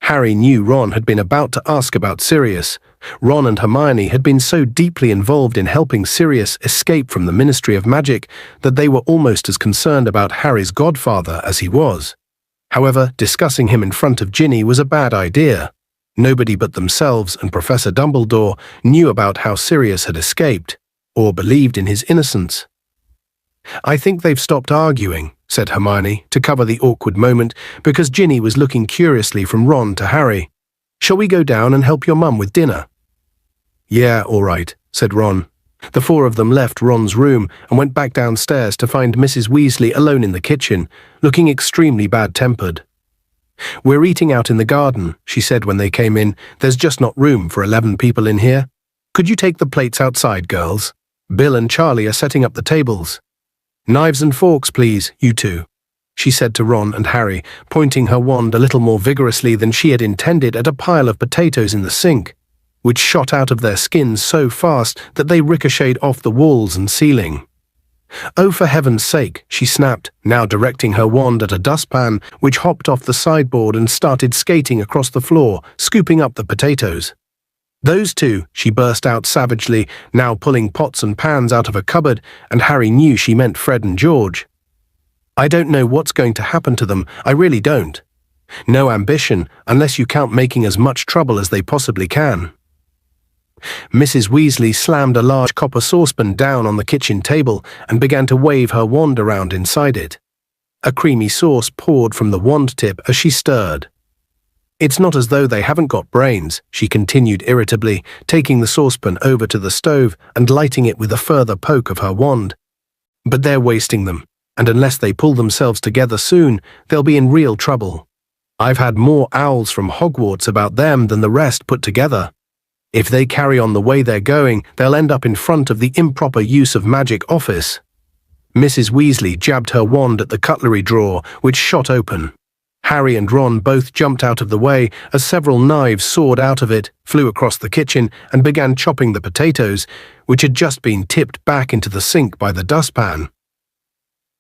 Harry knew Ron had been about to ask about Sirius. Ron and Hermione had been so deeply involved in helping Sirius escape from the Ministry of Magic that they were almost as concerned about Harry's godfather as he was. However, discussing him in front of Ginny was a bad idea. Nobody but themselves and Professor Dumbledore knew about how Sirius had escaped, or believed in his innocence. I think they've stopped arguing, said Hermione, to cover the awkward moment, because Ginny was looking curiously from Ron to Harry. Shall we go down and help your mum with dinner? Yeah, all right, said Ron. The four of them left Ron's room and went back downstairs to find Mrs. Weasley alone in the kitchen, looking extremely bad-tempered. We're eating out in the garden, she said when they came in. There's just not room for 11 people in here. Could you take the plates outside, girls? Bill and Charlie are setting up the tables. Knives and forks, please, you two, she said to Ron and Harry, pointing her wand a little more vigorously than she had intended at a pile of potatoes in the sink, which shot out of their skins so fast that they ricocheted off the walls and ceiling. Oh, for heaven's sake, she snapped, now directing her wand at a dustpan which hopped off the sideboard and started skating across the floor, scooping up the potatoes. Those two, she burst out savagely, now pulling pots and pans out of a cupboard, and Harry knew she meant Fred and George. I don't know what's going to happen to them, I really don't. No ambition, unless you count making as much trouble as they possibly can. Mrs. Weasley slammed a large copper saucepan down on the kitchen table and began to wave her wand around inside it. A creamy sauce poured from the wand tip as she stirred. It's not as though they haven't got brains, she continued irritably, taking the saucepan over to the stove and lighting it with a further poke of her wand. But they're wasting them, and unless they pull themselves together soon, they'll be in real trouble. I've had more owls from Hogwarts about them than the rest put together. If they carry on the way they're going, they'll end up in front of the improper use of magic office. Mrs. Weasley jabbed her wand at the cutlery drawer, which shot open. Harry and Ron both jumped out of the way as several knives soared out of it, flew across the kitchen, and began chopping the potatoes, which had just been tipped back into the sink by the dustpan.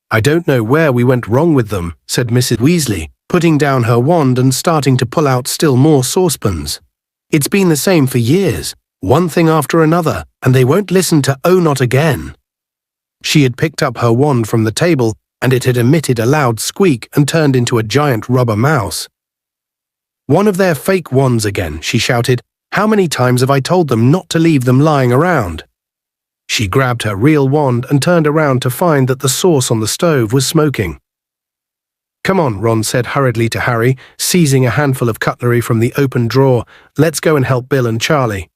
I don't know where we went wrong with them, said Mrs. Weasley, putting down her wand and starting to pull out still more saucepans. It's been the same for years, one thing after another, and they won't listen to "Oh, not again." She had picked up her wand from the table, and it had emitted a loud squeak and turned into a giant rubber mouse. One of their fake wands again, she shouted. How many times have I told them not to leave them lying around? She grabbed her real wand and turned around to find that the sauce on the stove was smoking. Come on, Ron said hurriedly to Harry, seizing a handful of cutlery from the open drawer. Let's go and help Bill and Charlie.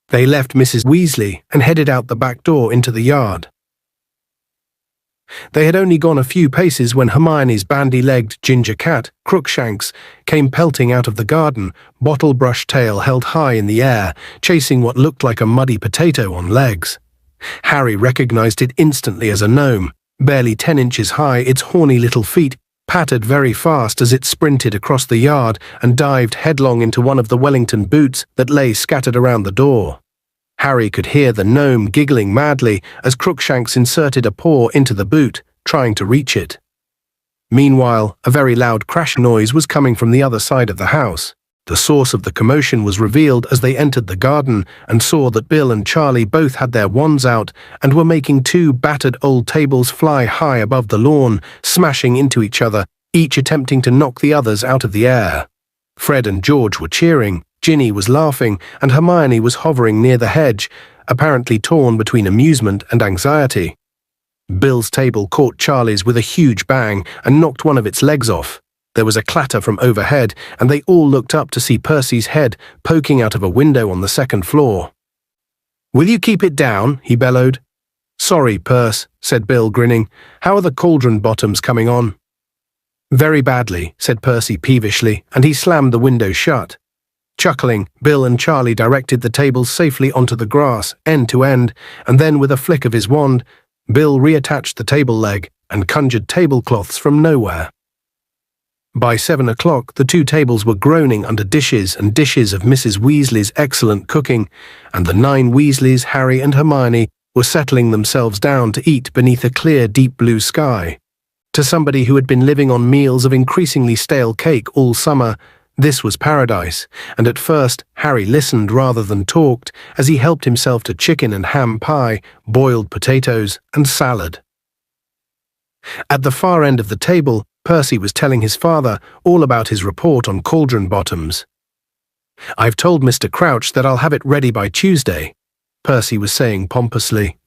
They left Mrs. Weasley and headed out the back door into the yard. They had only gone a few paces when Hermione's bandy-legged ginger cat, Crookshanks, came pelting out of the garden, bottle-brush tail held high in the air, chasing what looked like a muddy potato on legs. Harry recognized it instantly as a gnome, Barely 10 inches high, its horny little feet pattered very fast as it sprinted across the yard and dived headlong into one of the Wellington boots that lay scattered around the door. Harry could hear the gnome giggling madly as Crookshanks inserted a paw into the boot, trying to reach it. Meanwhile, a very loud crash noise was coming from the other side of the house. The source of the commotion was revealed as they entered the garden and saw that Bill and Charlie both had their wands out and were making two battered old tables fly high above the lawn, smashing into each other, each attempting to knock the others out of the air. Fred and George were cheering, Ginny was laughing, and Hermione was hovering near the hedge, apparently torn between amusement and anxiety. Bill's table caught Charlie's with a huge bang and knocked one of its legs off. There was a clatter from overhead, and they all looked up to see Percy's head poking out of a window on the second floor. "Will you keep it down?" he bellowed. "Sorry, Perce," said Bill, grinning. "How are the cauldron bottoms coming on?" "Very badly," said Percy peevishly, and he slammed the window shut. Chuckling, Bill and Charlie directed the tables safely onto the grass, end to end, and then with a flick of his wand, Bill reattached the table leg and conjured tablecloths from nowhere. By 7 o'clock, the two tables were groaning under dishes and dishes of Mrs. Weasley's excellent cooking, and the 9 Weasleys, Harry and Hermione, were settling themselves down to eat beneath a clear, deep blue sky. To somebody who had been living on meals of increasingly stale cake all summer, this was paradise, and at first Harry listened rather than talked as he helped himself to chicken and ham pie, boiled potatoes, and salad. At the far end of the table, Percy was telling his father all about his report on cauldron bottoms. "I've told Mr. Crouch that I'll have it ready by Tuesday," Percy was saying pompously.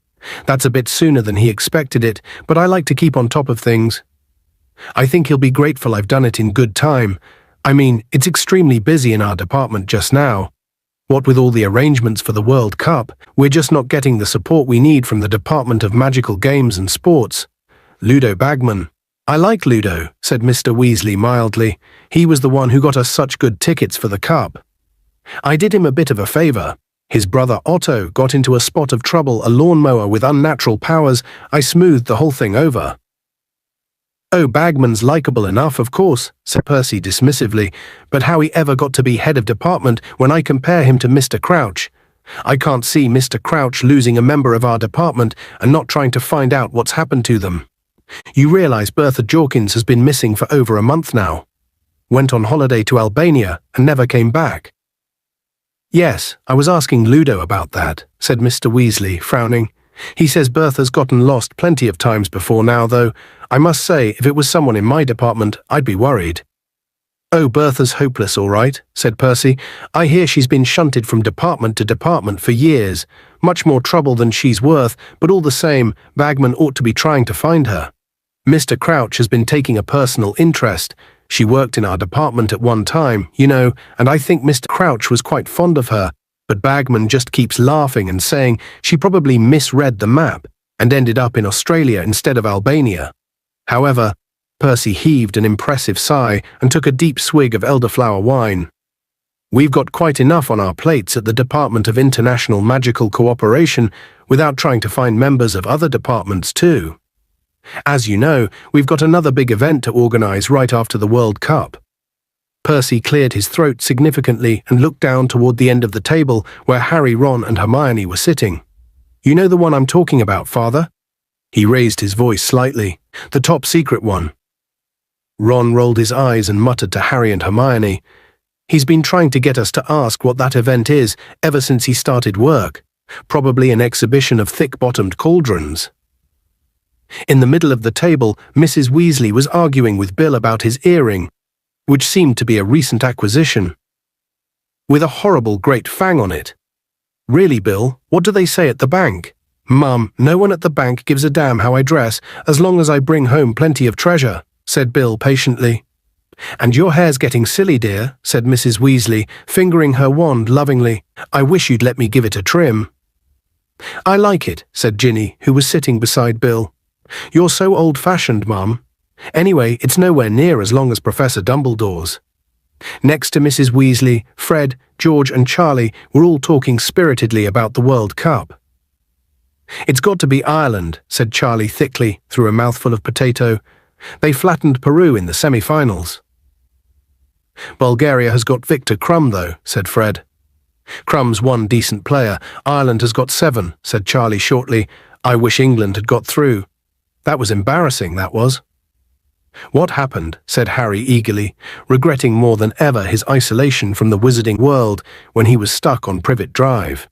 "That's a bit sooner than he expected it, but I like to keep on top of things. I think he'll be grateful I've done it in good time. I mean, it's extremely busy in our department just now. What with all the arrangements for the World Cup, we're just not getting the support we need from the Department of Magical Games and Sports. Ludo Bagman." "I like Ludo," said Mr. Weasley mildly. "He was the one who got us such good tickets for the Cup. I did him a bit of a favor. His brother Otto got into a spot of trouble, a lawnmower with unnatural powers. I smoothed the whole thing over." "Oh, Bagman's likable enough, of course," said Percy dismissively, "but how he ever got to be head of department when I compare him to Mr. Crouch. I can't see Mr. Crouch losing a member of our department and not trying to find out what's happened to them. You realize Bertha Jorkins has been missing for over a month now. Went on holiday to Albania and never came back." "Yes, I was asking Ludo about that," said Mr. Weasley, frowning. "He says Bertha's gotten lost plenty of times before now, though I must say if it was someone in my department, I'd be worried." "Oh, Bertha's hopeless, all right," said Percy. "I hear she's been shunted from department to department for years. Much more trouble than she's worth, but all the same, Bagman ought to be trying to find her. Mr. Crouch has been taking a personal interest. She worked in our department at one time, you know, and I think Mr. Crouch was quite fond of her, but Bagman just keeps laughing and saying she probably misread the map and ended up in Australia instead of Albania. However," Percy heaved an impressive sigh and took a deep swig of elderflower wine, "we've got quite enough on our plates at the Department of International Magical Cooperation without trying to find members of other departments too. As you know, we've got another big event to organize right after the World Cup." Percy cleared his throat significantly and looked down toward the end of the table where Harry, Ron, and Hermione were sitting. "You know the one I'm talking about, Father?" He raised his voice slightly. "The top secret one." Ron rolled his eyes and muttered to Harry and Hermione, "He's been trying to get us to ask what that event is ever since he started work. Probably an exhibition of thick-bottomed cauldrons." In the middle of the table, Mrs. Weasley was arguing with Bill about his earring, which seemed to be a recent acquisition, with a horrible great fang on it. "Really, Bill, what do they say at the bank?" "Mum, no one at the bank gives a damn how I dress as long as I bring home plenty of treasure," said Bill patiently. "And your hair's getting silly, dear," said Mrs. Weasley, fingering her wand lovingly. "I wish you'd let me give it a trim." "I like it," said Ginny, who was sitting beside Bill. "You're so old-fashioned, Mum. Anyway, it's nowhere near as long as Professor Dumbledore's." Next to Mrs. Weasley, Fred, George, and Charlie were all talking spiritedly about the World Cup. "It's got to be Ireland," said Charlie thickly through a mouthful of potato. "They flattened Peru in the semi-finals." "Bulgaria has got Victor Krum, though," said Fred. "Krum's one decent player. Ireland has got 7, said Charlie shortly. "I wish England had got through. That was embarrassing, that was." "What happened?" said Harry eagerly, regretting more than ever his isolation from the wizarding world when he was stuck on Privet Drive.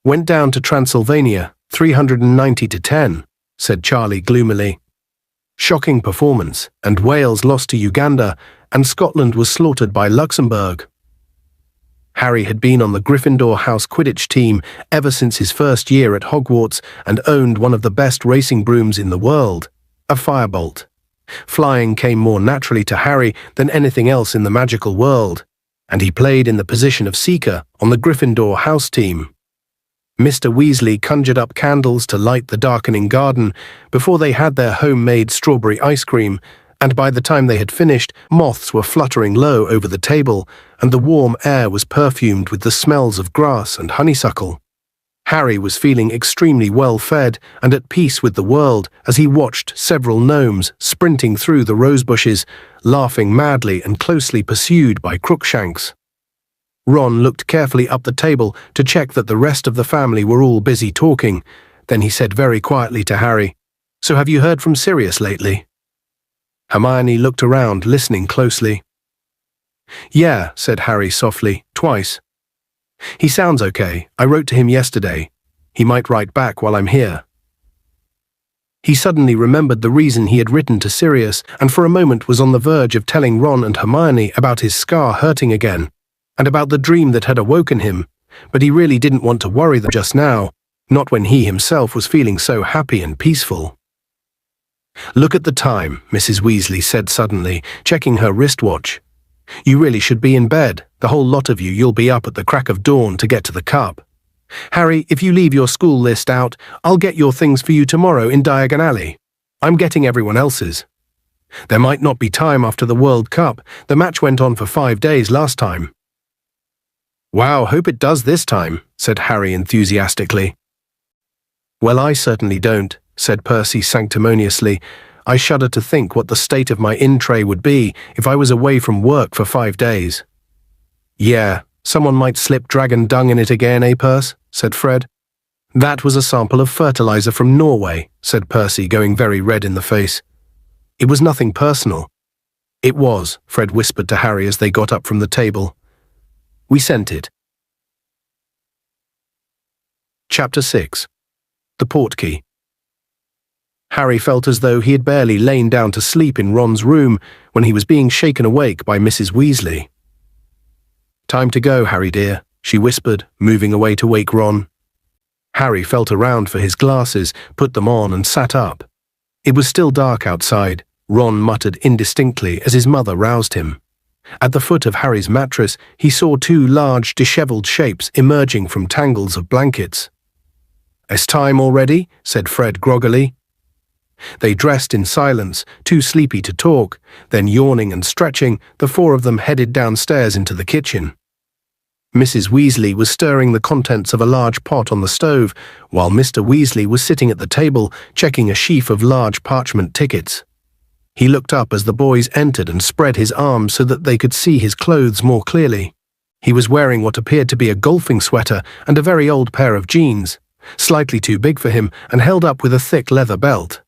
"Went down to Transylvania, 390-10, said Charlie gloomily. "Shocking performance, and Wales lost to Uganda, and Scotland was slaughtered by Luxembourg." Harry had been on the Gryffindor House Quidditch team ever since his first year at Hogwarts and owned one of the best racing brooms in the world, a Firebolt. Flying came more naturally to Harry than anything else in the magical world, and he played in the position of Seeker on the Gryffindor House team. Mr. Weasley conjured up candles to light the darkening garden before they had their homemade strawberry ice cream, and by the time they had finished, moths were fluttering low over the table, and the warm air was perfumed with the smells of grass and honeysuckle. Harry was feeling extremely well-fed and at peace with the world as he watched several gnomes sprinting through the rosebushes, laughing madly and closely pursued by Crookshanks. Ron looked carefully up the table to check that the rest of the family were all busy talking. Then he said very quietly to Harry, "So have you heard from Sirius lately?" Hermione looked around, listening closely. "Yeah," said Harry softly, "twice. He sounds okay. I wrote to him yesterday. He might write back while I'm here." He suddenly remembered the reason he had written to Sirius, and for a moment was on the verge of telling Ron and Hermione about his scar hurting again, and about the dream that had awoken him, but he really didn't want to worry them just now, not when he himself was feeling so happy and peaceful. "Look at the time," Mrs. Weasley said suddenly, checking her wristwatch. "You really should be in bed. The whole lot of you, you'll be up at the crack of dawn to get to the cup. Harry, if you leave your school list out, I'll get your things for you tomorrow in Diagon Alley. I'm getting everyone else's. There might not be time after the World Cup. The match went on for 5 days last time." "Wow, hope it does this time," said Harry enthusiastically. "Well, I certainly don't," said Percy sanctimoniously. "I shudder to think what the state of my in-tray would be if I was away from work for 5 days." "Yeah, someone might slip dragon dung in it again, eh, Percy?" said Fred. "That was a sample of fertilizer from Norway," said Percy, going very red in the face. "It was nothing personal." "It was," Fred whispered to Harry as they got up from the table. "We sent it." Chapter 6. The Portkey. Harry felt as though he had barely lain down to sleep in Ron's room when he was being shaken awake by Mrs. Weasley. "Time to go, Harry dear," she whispered, moving away to wake Ron. Harry felt around for his glasses, put them on and sat up. It was still dark outside. Ron muttered indistinctly as his mother roused him. At the foot of Harry's mattress, he saw 2 large, dishevelled shapes emerging from tangles of blankets. "It's time already?" said Fred groggily. They dressed in silence, too sleepy to talk. Then, yawning and stretching, the 4 of them headed downstairs into the kitchen. Mrs. Weasley was stirring the contents of a large pot on the stove, while Mr. Weasley was sitting at the table, checking a sheaf of large parchment tickets. He looked up as the boys entered and spread his arms so that they could see his clothes more clearly. He was wearing what appeared to be a golfing sweater and a very old pair of jeans, slightly too big for him and held up with a thick leather belt.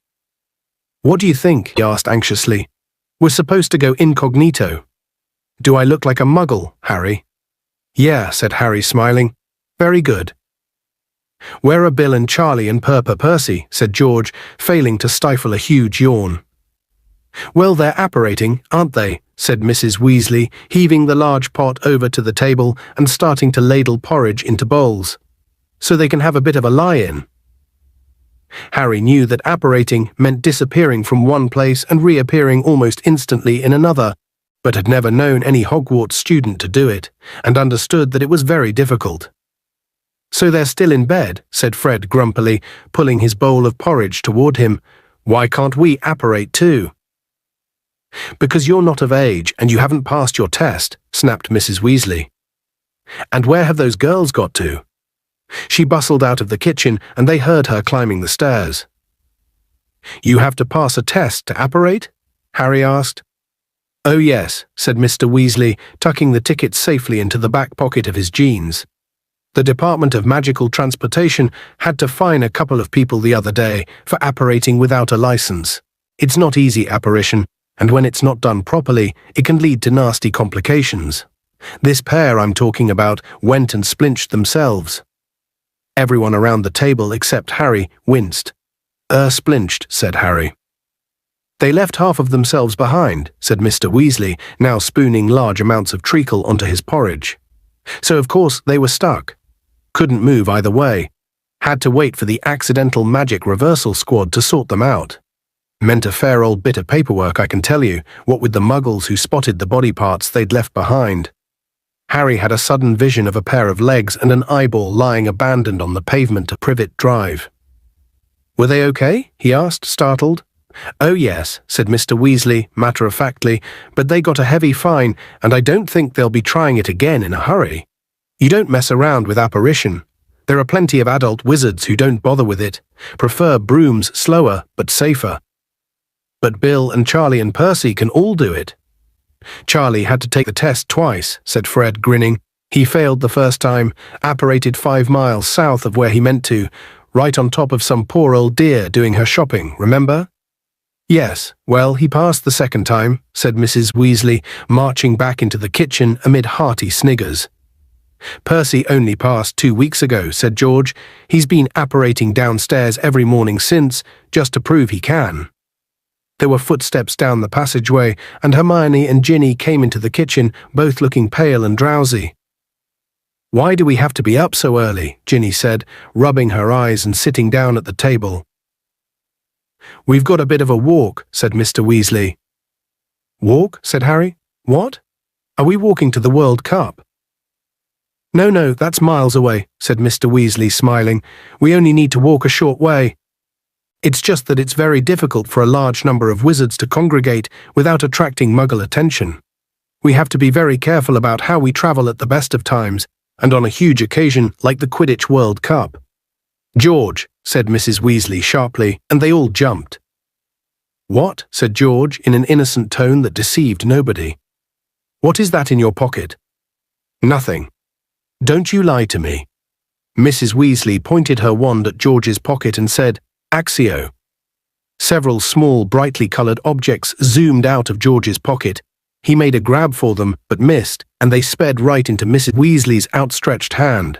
"What do you think?" he asked anxiously. "We're supposed to go incognito." "Do I look like a muggle, Harry?" "Yeah," said Harry, smiling. "Very good." "Where are Bill and Charlie and Percy?" said George, failing to stifle a huge yawn. "Well, they're apparating, aren't they?" said Mrs. Weasley, heaving the large pot over to the table and starting to ladle porridge into bowls. "So they can have a bit of a lie-in." Harry knew that apparating meant disappearing from one place and reappearing almost instantly in another, but had never known any Hogwarts student to do it, and understood that it was very difficult. "So they're still in bed," said Fred grumpily, pulling his bowl of porridge toward him. "Why can't we apparate too?" "Because you're not of age and you haven't passed your test," snapped Mrs. Weasley. "And where have those girls got to?" She bustled out of the kitchen and they heard her climbing the stairs. "You have to pass a test to apparate?" Harry asked. "Oh yes," said Mr. Weasley, tucking the ticket safely into the back pocket of his jeans. "The Department of Magical Transportation had to fine a couple of people the other day for apparating without a license. It's not easy apparition, and when it's not done properly, it can lead to nasty complications. This pair I'm talking about went and splinched themselves." Everyone around the table except Harry winced. Splinched," said Harry. "They left half of themselves behind," said Mr. Weasley, now spooning large amounts of treacle onto his porridge. "So of course they were stuck. Couldn't move either way. Had to wait for the accidental magic reversal squad to sort them out. Meant a fair old bit of paperwork, I can tell you, what with the muggles who spotted the body parts they'd left behind." Harry had a sudden vision of a pair of legs and an eyeball lying abandoned on the pavement of Privet Drive. "Were they okay?" he asked, startled. "Oh yes," said Mr. Weasley, matter-of-factly, "but they got a heavy fine, and I don't think they'll be trying it again in a hurry. You don't mess around with apparition. There are plenty of adult wizards who don't bother with it, prefer brooms slower but safer. But Bill and Charlie and Percy can all do it." "Charlie had to take the test twice," said Fred, grinning. "He failed the first time, apparated 5 miles south of where he meant to, right on top of some poor old dear doing her shopping, remember?" "Yes, well, he passed the second time," said Mrs. Weasley, marching back into the kitchen amid hearty sniggers. "Percy only passed 2 weeks ago," said George. "He's been apparating downstairs every morning since, just to prove he can." There were footsteps down the passageway, and Hermione and Ginny came into the kitchen, both looking pale and drowsy. "Why do we have to be up so early?" Ginny said, rubbing her eyes and sitting down at the table. "We've got a bit of a walk," said Mr. Weasley. "Walk?" said Harry. "What? Are we walking to the World Cup?" No, that's miles away," said Mr. Weasley, smiling. "We only need to walk a short way. It's just that it's very difficult for a large number of wizards to congregate without attracting Muggle attention. We have to be very careful about how we travel at the best of times, and on a huge occasion like the Quidditch World Cup." "George," said Mrs. Weasley sharply, and they all jumped. "What?" said George in an innocent tone that deceived nobody. "What is that in your pocket?" "Nothing." "Don't you lie to me." Mrs. Weasley pointed her wand at George's pocket and said, "Accio." Several small, brightly coloured objects zoomed out of George's pocket. He made a grab for them, but missed, and they sped right into Mrs. Weasley's outstretched hand.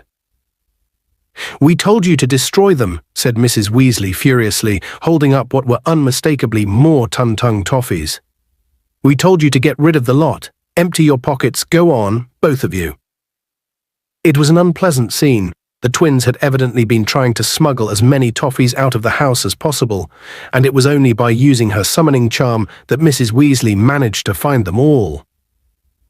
"We told you to destroy them," said Mrs. Weasley furiously, holding up what were unmistakably more Tung-Tung toffees. "We told you to get rid of the lot. Empty your pockets, go on, both of you." It was an unpleasant scene. The twins had evidently been trying to smuggle as many toffees out of the house as possible, and it was only by using her summoning charm that Mrs. Weasley managed to find them all.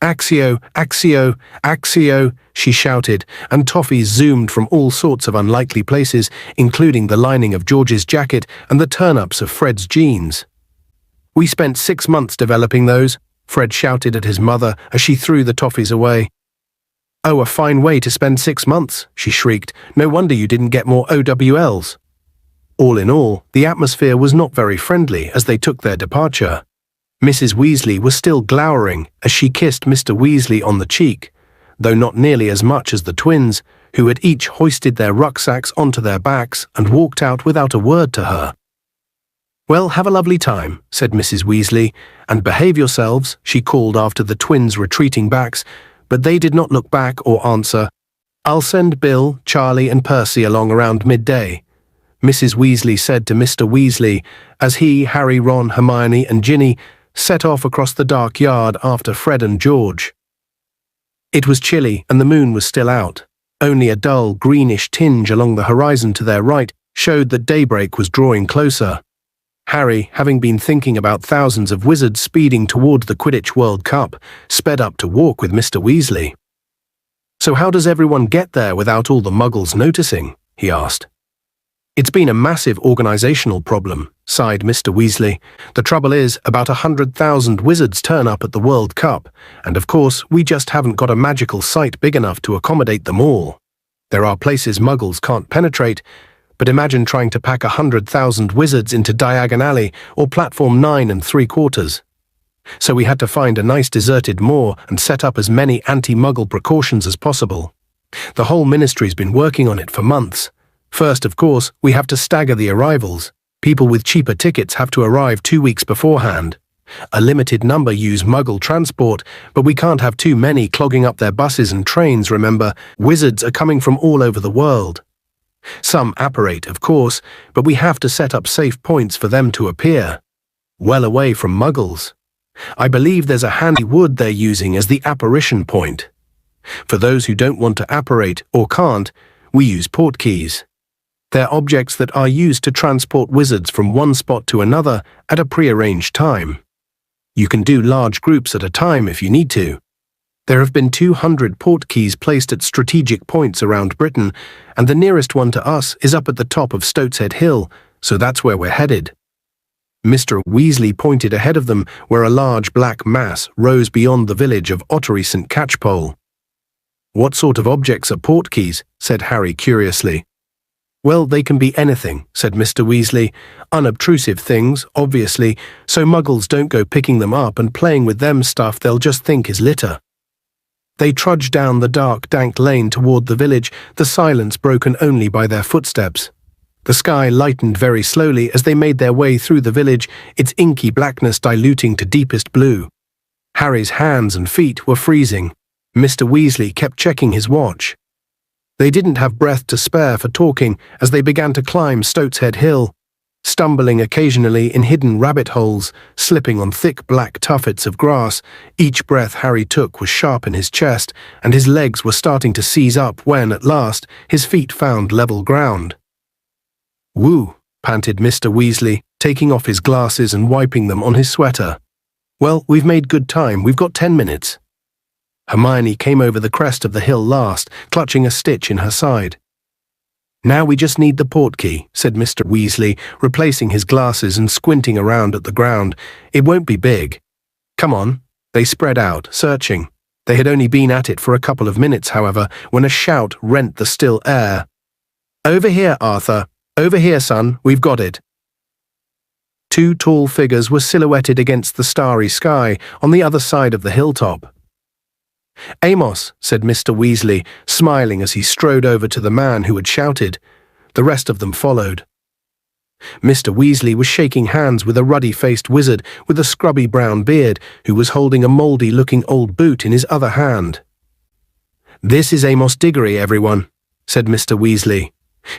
"Accio, Accio, Accio," she shouted, and toffees zoomed from all sorts of unlikely places, including the lining of George's jacket and the turn-ups of Fred's jeans. "We spent 6 months developing those," Fred shouted at his mother as she threw the toffees away. "Oh, a fine way to spend 6 months," she shrieked. "No wonder you didn't get more OWLs." All in all, the atmosphere was not very friendly as they took their departure. Mrs. Weasley was still glowering as she kissed Mr. Weasley on the cheek, though not nearly as much as the twins, who had each hoisted their rucksacks onto their backs and walked out without a word to her. "Well, have a lovely time," said Mrs. Weasley, "and behave yourselves," she called after the twins' retreating backs, but they did not look back or answer. "I'll send Bill, Charlie, and Percy along around midday," Mrs. Weasley said to Mr. Weasley as he, Harry, Ron, Hermione, and Ginny set off across the dark yard after Fred and George. It was chilly and the moon was still out. Only a dull, greenish tinge along the horizon to their right showed that daybreak was drawing closer. Harry, having been thinking about thousands of wizards speeding toward the Quidditch World Cup, sped up to walk with Mr. Weasley. "So how does everyone get there without all the muggles noticing?" he asked. "It's been a massive organizational problem," sighed Mr. Weasley. "The trouble is, about 100,000 wizards turn up at the World Cup, and of course we just haven't got a magical site big enough to accommodate them all." There are places muggles can't penetrate, but imagine trying to pack 100,000 wizards into Diagon Alley or Platform 9 3/4. So we had to find a nice deserted moor and set up as many anti-muggle precautions as possible. The whole ministry's been working on it for months. First, of course, we have to stagger the arrivals. People with cheaper tickets have to arrive 2 weeks beforehand. A limited number use muggle transport, but we can't have too many clogging up their buses and trains, remember. Wizards are coming from all over the world. Some apparate, of course, but we have to set up safe points for them to appear, well away from muggles. I believe there's a handy wood they're using as the apparition point. For those who don't want to apparate or can't, we use portkeys. They're objects that are used to transport wizards from one spot to another at a prearranged time. You can do large groups at a time if you need to. There have been 200 portkeys placed at strategic points around Britain, and the nearest one to us is up at the top of Stoatshead Hill, so that's where we're headed. Mr. Weasley pointed ahead of them where a large black mass rose beyond the village of Ottery St. Catchpole. "What sort of objects are portkeys?" said Harry curiously. "Well, they can be anything," said Mr. Weasley. "Unobtrusive things, obviously, so muggles don't go picking them up and playing with them stuff they'll just think is litter." They trudged down the dark, dank lane toward the village, the silence broken only by their footsteps. The sky lightened very slowly as they made their way through the village, its inky blackness diluting to deepest blue. Harry's hands and feet were freezing. Mr. Weasley kept checking his watch. They didn't have breath to spare for talking as they began to climb Stoatshead Hill, stumbling occasionally in hidden rabbit holes, slipping on thick black tuffets of grass. Each breath Harry took was sharp in his chest, and his legs were starting to seize up when, at last, his feet found level ground. "Woo," panted Mr. Weasley, taking off his glasses and wiping them on his sweater. "Well, we've made good time. We've got 10 minutes. Hermione came over the crest of the hill last, clutching a stitch in her side. "Now we just need the portkey," said Mr. Weasley, replacing his glasses and squinting around at the ground. "It won't be big. Come on." They spread out, searching. They had only been at it for a couple of minutes, however, when a shout rent the still air. "Over here, Arthur. Over here, son. We've got it." Two tall figures were silhouetted against the starry sky on the other side of the hilltop. "Amos," said Mr. Weasley, smiling as he strode over to the man who had shouted. The rest of them followed. Mr. Weasley was shaking hands with a ruddy-faced wizard with a scrubby brown beard who was holding a mouldy-looking old boot in his other hand. "This is Amos Diggory, everyone," said Mr. Weasley.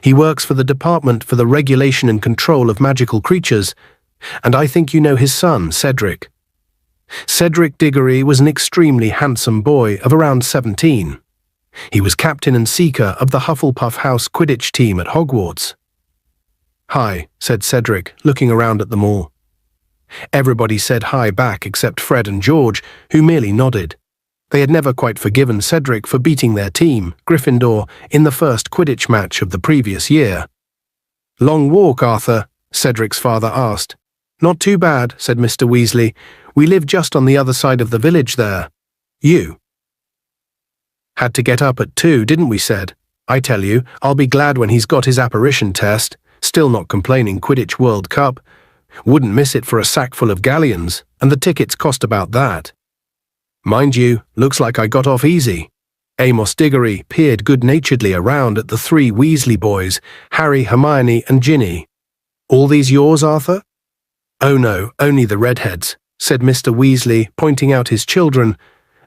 "He works for the Department for the Regulation and Control of Magical Creatures, and I think you know his son, Cedric. Cedric Diggory was an extremely handsome boy of around 17. He was captain and seeker of the Hufflepuff House Quidditch team at Hogwarts." "Hi," said Cedric, looking around at them all. Everybody said hi back except Fred and George, who merely nodded. They had never quite forgiven Cedric for beating their team, Gryffindor, in the first Quidditch match of the previous year. "Long walk, Arthur?" Cedric's father asked. "Not too bad," said Mr. Weasley. "We live just on the other side of the village there." "You had to get up at 2, didn't we?" said. "I tell you, I'll be glad when he's got his apparition test. Still not complaining Quidditch World Cup. Wouldn't miss it for a sack full of galleons, and the tickets cost about that. Mind you, looks like I got off easy." Amos Diggory peered good-naturedly around at the 3 Weasley boys, Harry, Hermione, and Ginny. "All these yours, Arthur?" "Oh no, only the redheads," said Mr. Weasley, pointing out his children.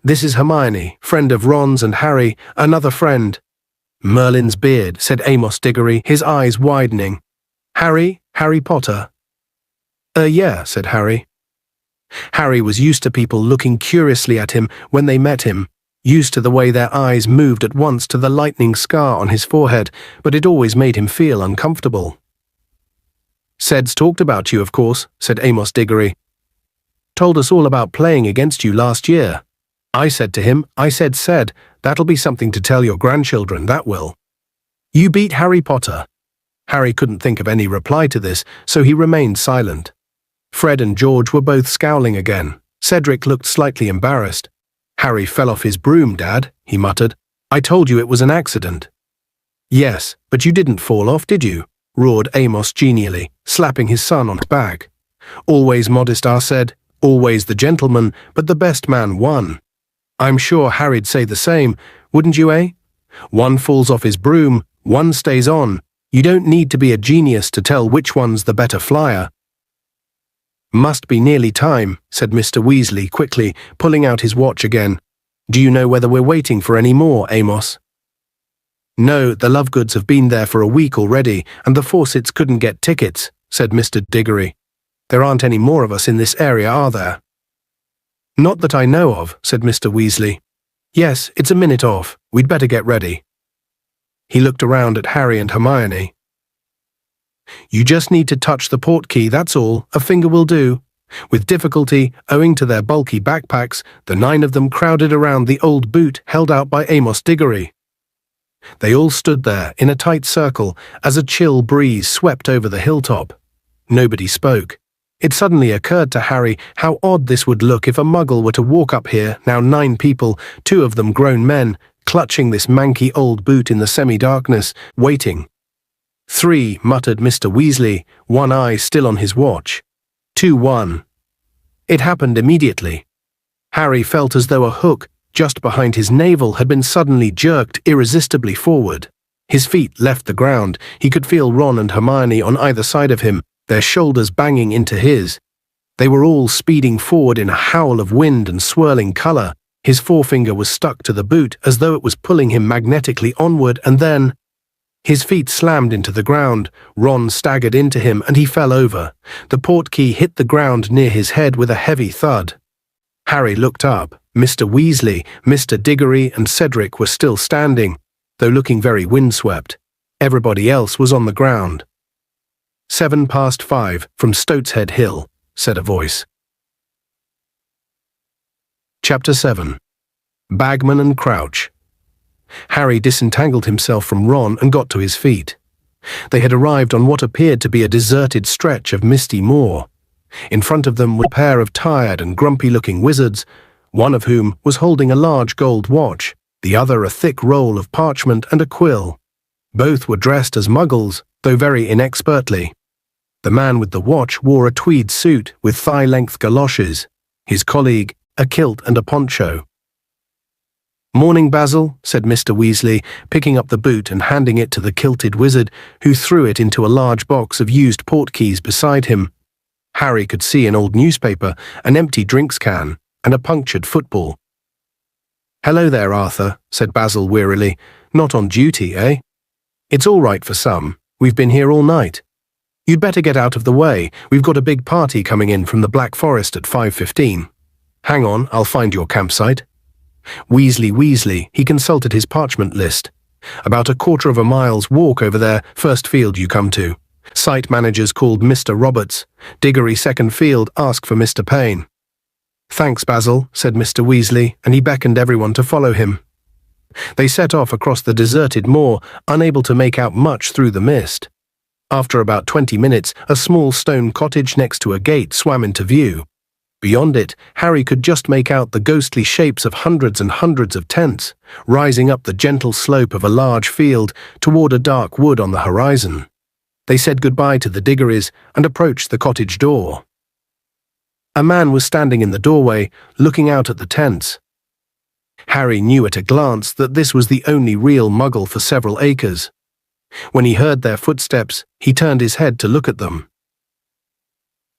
"This is Hermione, friend of Ron's and Harry, another friend." "Merlin's beard," said Amos Diggory, his eyes widening. Harry Potter?" Yeah," said Harry. Harry was used to people looking curiously at him when they met him, used to the way their eyes moved at once to the lightning scar on his forehead, but it always made him feel uncomfortable. "Ced's talked about you, of course," said Amos Diggory. "Told us all about playing against you last year. I said to him, Ced, that'll be something to tell your grandchildren, that will. You beat Harry Potter." Harry couldn't think of any reply to this, so he remained silent. Fred and George were both scowling again. Cedric looked slightly embarrassed. "Harry fell off his broom, Dad," he muttered. "I told you it was an accident." Yes, but you didn't fall off, did you? Roared Amos genially, slapping his son on the back. Always modest, I said, always the gentleman, but the best man won. I'm sure Harry'd say the same, wouldn't you, eh? One falls off his broom, one stays on. You don't need to be a genius to tell which one's the better flyer. Must be nearly time, said Mr. Weasley quickly, pulling out his watch again. Do you know whether we're waiting for any more, Amos? No, the Lovegoods have been there for a week already, and the Fawcett's couldn't get tickets, said Mr. Diggory. There aren't any more of us in this area, are there? Not that I know of, said Mr. Weasley. Yes, it's a minute off. We'd better get ready. He looked around at Harry and Hermione. You just need to touch the portkey, that's all. A finger will do. With difficulty, owing to their bulky backpacks, the 9 of them crowded around the old boot held out by Amos Diggory. They all stood there in a tight circle as a chill breeze swept over the hilltop. Nobody spoke. It suddenly occurred to Harry how odd this would look if a muggle were to walk up here, now 9 people, 2 of them grown men, clutching this manky old boot in the semi-darkness, waiting. 3, muttered Mr. Weasley, one eye still on his watch. 2-1. It happened immediately. Harry felt as though a hook, just behind his navel, had been suddenly jerked irresistibly forward. His feet left the ground. He could feel Ron and Hermione on either side of him, their shoulders banging into his. They were all speeding forward in a howl of wind and swirling colour. His forefinger was stuck to the boot as though it was pulling him magnetically onward, and then his feet slammed into the ground. Ron staggered into him and he fell over. The portkey hit the ground near his head with a heavy thud. Harry looked up. Mr. Weasley, Mr. Diggory and Cedric were still standing, though looking very windswept. Everybody else was on the ground. 5:07 from Stoatshead Hill, said a voice. Chapter 7. Bagman and Crouch. Harry disentangled himself from Ron and got to his feet. They had arrived on what appeared to be a deserted stretch of misty moor. In front of them were a pair of tired and grumpy-looking wizards, one of whom was holding a large gold watch, the other a thick roll of parchment and a quill. Both were dressed as muggles, though very inexpertly. The man with the watch wore a tweed suit with thigh-length galoshes, his colleague a kilt and a poncho. "Morning, Basil," said Mr. Weasley, picking up the boot and handing it to the kilted wizard, who threw it into a large box of used portkeys beside him. Harry could see an old newspaper, an empty drinks can, and a punctured football. "Hello there, Arthur," said Basil wearily. "Not on duty, eh?" "It's all right for some. We've been here all night. You'd better get out of the way. We've got a big party coming in from the Black Forest at 5:15. Hang on, I'll find your campsite." Weasley, he consulted his parchment list. "About a quarter of a mile's walk over there, first field you come to. Site manager's called Mr. Roberts. Diggory second field, ask for Mr. Payne." "Thanks, Basil," said Mr. Weasley, and he beckoned everyone to follow him. They set off across the deserted moor, unable to make out much through the mist. After about 20 minutes, a small stone cottage next to a gate swam into view. Beyond it, Harry could just make out the ghostly shapes of hundreds and hundreds of tents, rising up the gentle slope of a large field toward a dark wood on the horizon. They said goodbye to the Diggorys and approached the cottage door. A man was standing in the doorway, looking out at the tents. Harry knew at a glance that this was the only real muggle for several acres. When he heard their footsteps, he turned his head to look at them.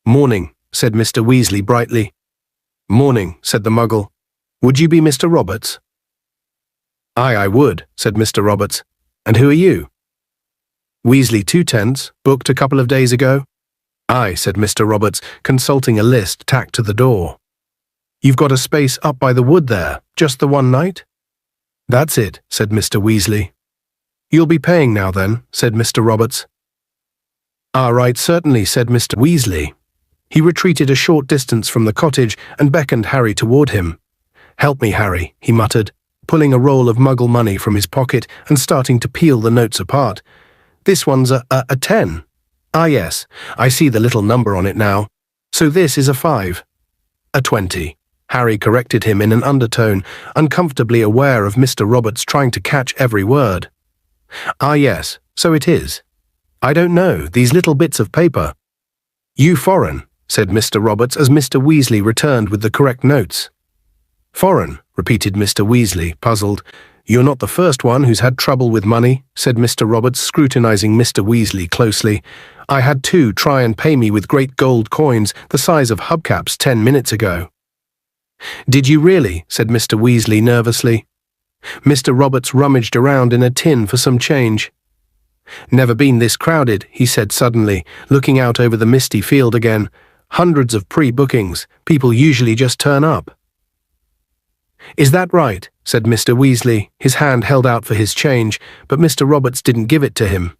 "Morning," said Mr. Weasley brightly. "Morning," said the muggle. "Would you be Mr. Roberts?" "Aye, I would," said Mr. Roberts. "And who are you?" "Weasley 2 tents, booked a couple of days ago." "Aye," said Mr. Roberts, consulting a list tacked to the door. "You've got a space up by the wood there, just the one night?" "That's it," said Mr. Weasley. "You'll be paying now then," said Mr. Roberts. "Ah, right, certainly," said Mr. Weasley. He retreated a short distance from the cottage and beckoned Harry toward him. "Help me, Harry," he muttered, pulling a roll of muggle money from his pocket and starting to peel the notes apart. "This one's a 10. Ah, yes, I see the little number on it now. So this is a 5. A 20. Harry corrected him in an undertone, uncomfortably aware of Mr. Roberts trying to catch every word. Ah yes, so it is. I don't know, these little bits of paper. You foreign, said Mr. Roberts as Mr. Weasley returned with the correct notes. Foreign, repeated Mr. Weasley, puzzled. You're not the first one who's had trouble with money, said Mr. Roberts, scrutinizing Mr. Weasley closely. I had two try and pay me with great gold coins the size of hubcaps 10 minutes ago. Did you really? Said Mr. Weasley nervously. Mr. Roberts rummaged around in a tin for some change. Never been this crowded, he said suddenly, looking out over the misty field again. Hundreds of pre-bookings. People usually just turn up. Is that right? Said Mr. Weasley, his hand held out for his change, but Mr. Roberts didn't give it to him.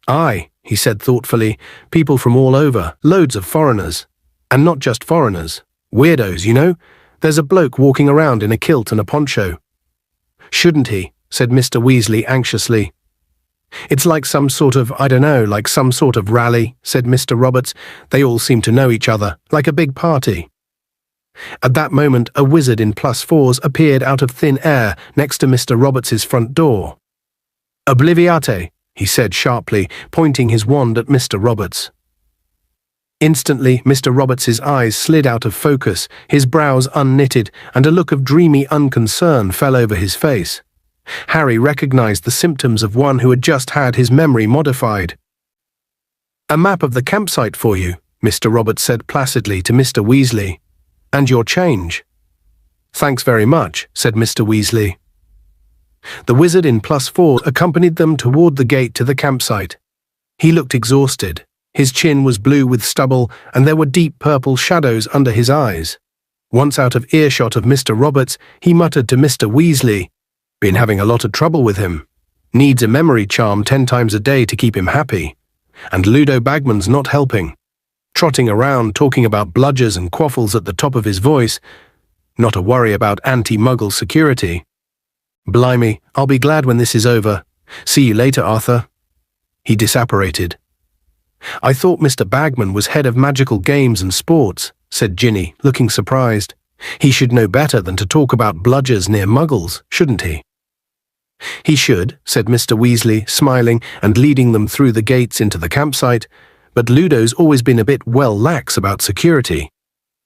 Aye, he said thoughtfully, people from all over, loads of foreigners. And not just foreigners. Weirdos, you know? There's a bloke walking around in a kilt and a poncho. Shouldn't he? Said Mr. Weasley anxiously. It's like some sort of, I don't know, like some sort of rally, said Mr. Roberts. They all seem to know each other, like a big party. At that moment, a wizard in +4s appeared out of thin air next to Mr. Roberts's front door. Obliviate, he said sharply, pointing his wand at Mr. Roberts. Instantly, Mr. Roberts's eyes slid out of focus, his brows unknitted, and a look of dreamy unconcern fell over his face. Harry recognized the symptoms of one who had just had his memory modified. A map of the campsite for you, Mr. Roberts said placidly to Mr. Weasley. And your change. Thanks very much, said Mr. Weasley. The wizard in +4 accompanied them toward the gate to the campsite. He looked exhausted. His chin was blue with stubble, and there were deep purple shadows under his eyes. Once out of earshot of Mr. Roberts, he muttered to Mr. Weasley, Been having a lot of trouble with him. Needs a memory charm 10 times a day to keep him happy. And Ludo Bagman's not helping. Trotting around talking about bludgers and quaffles at the top of his voice. Not a worry about anti-muggle security. Blimey, I'll be glad when this is over. See you later, Arthur. He disapparated. I thought Mr. Bagman was head of magical games and sports, said Ginny, looking surprised. He should know better than to talk about bludgers near muggles, shouldn't he? He should, said Mr. Weasley, smiling and leading them through the gates into the campsite, but Ludo's always been a bit lax about security.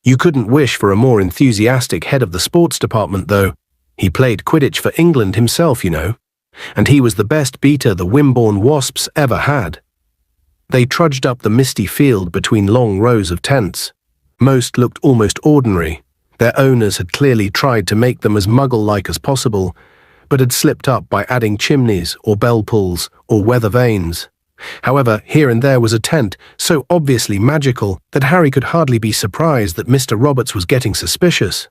You couldn't wish for a more enthusiastic head of the sports department, though. He played Quidditch for England himself, you know, and he was the best beater the Wimborne Wasps ever had. They trudged up the misty field between long rows of tents. Most looked almost ordinary. Their owners had clearly tried to make them as muggle-like as possible, but had slipped up by adding chimneys or bell pulls or weather vanes. However, here and there was a tent so obviously magical that Harry could hardly be surprised that Mr. Roberts was getting suspicious.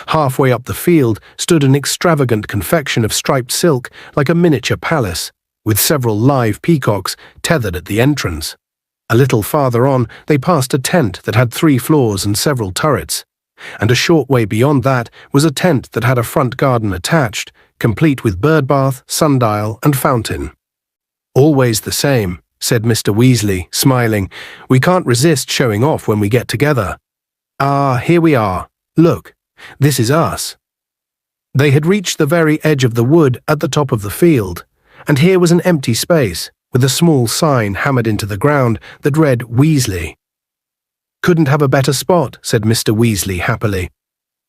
Halfway up the field stood an extravagant confection of striped silk like a miniature palace, with several live peacocks tethered at the entrance. A little farther on, they passed a tent that had 3 floors and several turrets, and a short way beyond that was a tent that had a front garden attached, complete with birdbath, sundial, and fountain. Always the same, said Mr. Weasley, smiling. We can't resist showing off when we get together. Ah, here we are. Look, this is us. They had reached the very edge of the wood at the top of the field, and here was an empty space, with a small sign hammered into the ground that read Weasley. Couldn't have a better spot, said Mr. Weasley happily.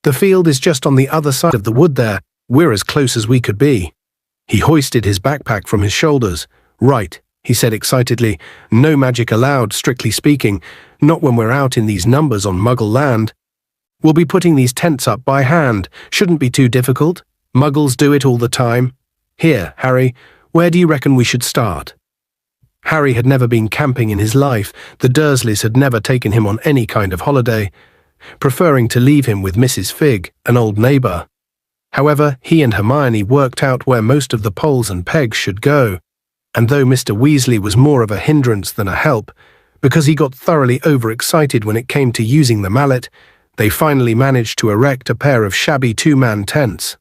The field is just on the other side of the wood there. We're as close as we could be. He hoisted his backpack from his shoulders. Right, he said excitedly. No magic allowed, strictly speaking, not when we're out in these numbers on Muggle land. We'll be putting these tents up by hand. Shouldn't be too difficult. Muggles do it all the time. Here, Harry, where do you reckon we should start? Harry had never been camping in his life. The Dursleys had never taken him on any kind of holiday, preferring to leave him with Mrs. Figg, an old neighbour. However, he and Hermione worked out where most of the poles and pegs should go, and though Mr. Weasley was more of a hindrance than a help, because he got thoroughly overexcited when it came to using the mallet, they finally managed to erect a pair of shabby 2-man tents.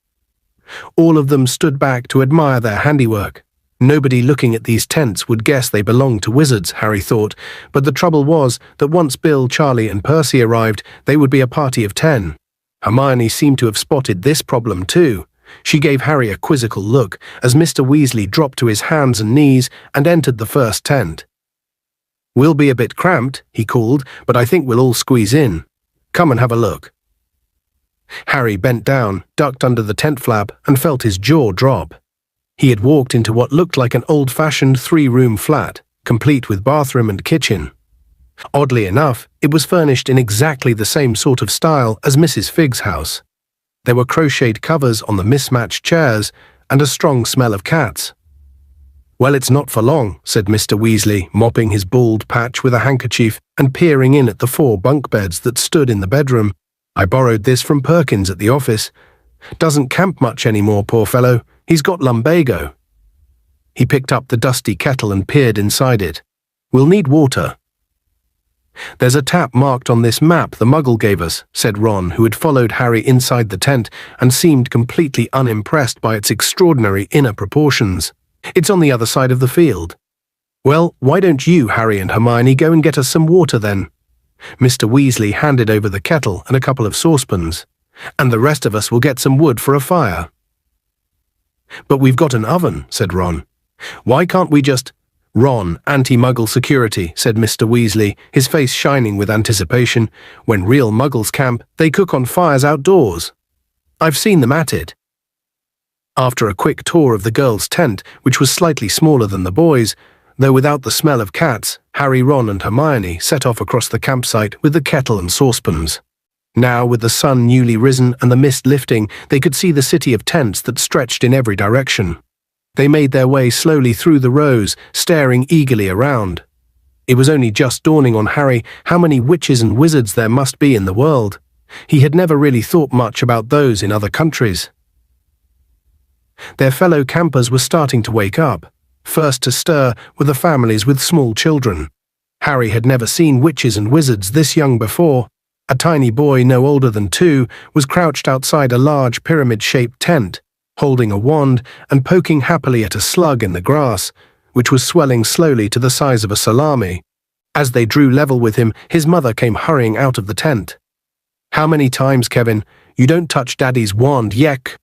All of them stood back to admire their handiwork. Nobody looking at these tents would guess they belonged to wizards, Harry thought, but the trouble was that once Bill, Charlie, and Percy arrived, they would be a party of 10. Hermione seemed to have spotted this problem too. She gave Harry a quizzical look as Mr. Weasley dropped to his hands and knees and entered the first tent. "We'll be a bit cramped," he called, "but I think we'll all squeeze in. Come and have a look." Harry bent down, ducked under the tent flap, and felt his jaw drop. He had walked into what looked like an old-fashioned 3-room flat, complete with bathroom and kitchen. Oddly enough, it was furnished in exactly the same sort of style as Mrs. Figg's house. There were crocheted covers on the mismatched chairs and a strong smell of cats. "Well, it's not for long," said Mr. Weasley, mopping his bald patch with a handkerchief and peering in at the 4 bunk beds that stood in the bedroom. "I borrowed this from Perkins at the office. Doesn't camp much anymore, poor fellow. He's got lumbago." He picked up the dusty kettle and peered inside it. "We'll need water." "There's a tap marked on this map the Muggle gave us," said Ron, who had followed Harry inside the tent and seemed completely unimpressed by its extraordinary inner proportions. "It's on the other side of the field." "Well, why don't you, Harry and Hermione, go and get us some water then?" Mr. Weasley handed over the kettle and a couple of saucepans. "And the rest of us will get some wood for a fire." "But we've got an oven," said Ron. "Why can't we just—" "Ron, anti-Muggle security," said Mr. Weasley, his face shining with anticipation. "When real Muggles camp, they cook on fires outdoors. I've seen them at it." After a quick tour of the girls' tent, which was slightly smaller than the boys', though without the smell of cats, Harry, Ron and Hermione set off across the campsite with the kettle and saucepans. Now, with the sun newly risen and the mist lifting, they could see the city of tents that stretched in every direction. They made their way slowly through the rows, staring eagerly around. It was only just dawning on Harry how many witches and wizards there must be in the world. He had never really thought much about those in other countries. Their fellow campers were starting to wake up. First to stir were the families with small children. Harry had never seen witches and wizards this young before. A tiny boy no older than 2 was crouched outside a large pyramid-shaped tent, holding a wand and poking happily at a slug in the grass, which was swelling slowly to the size of a salami. As they drew level with him, his mother came hurrying out of the tent. "How many times, Kevin? You don't touch Daddy's wand, yek!"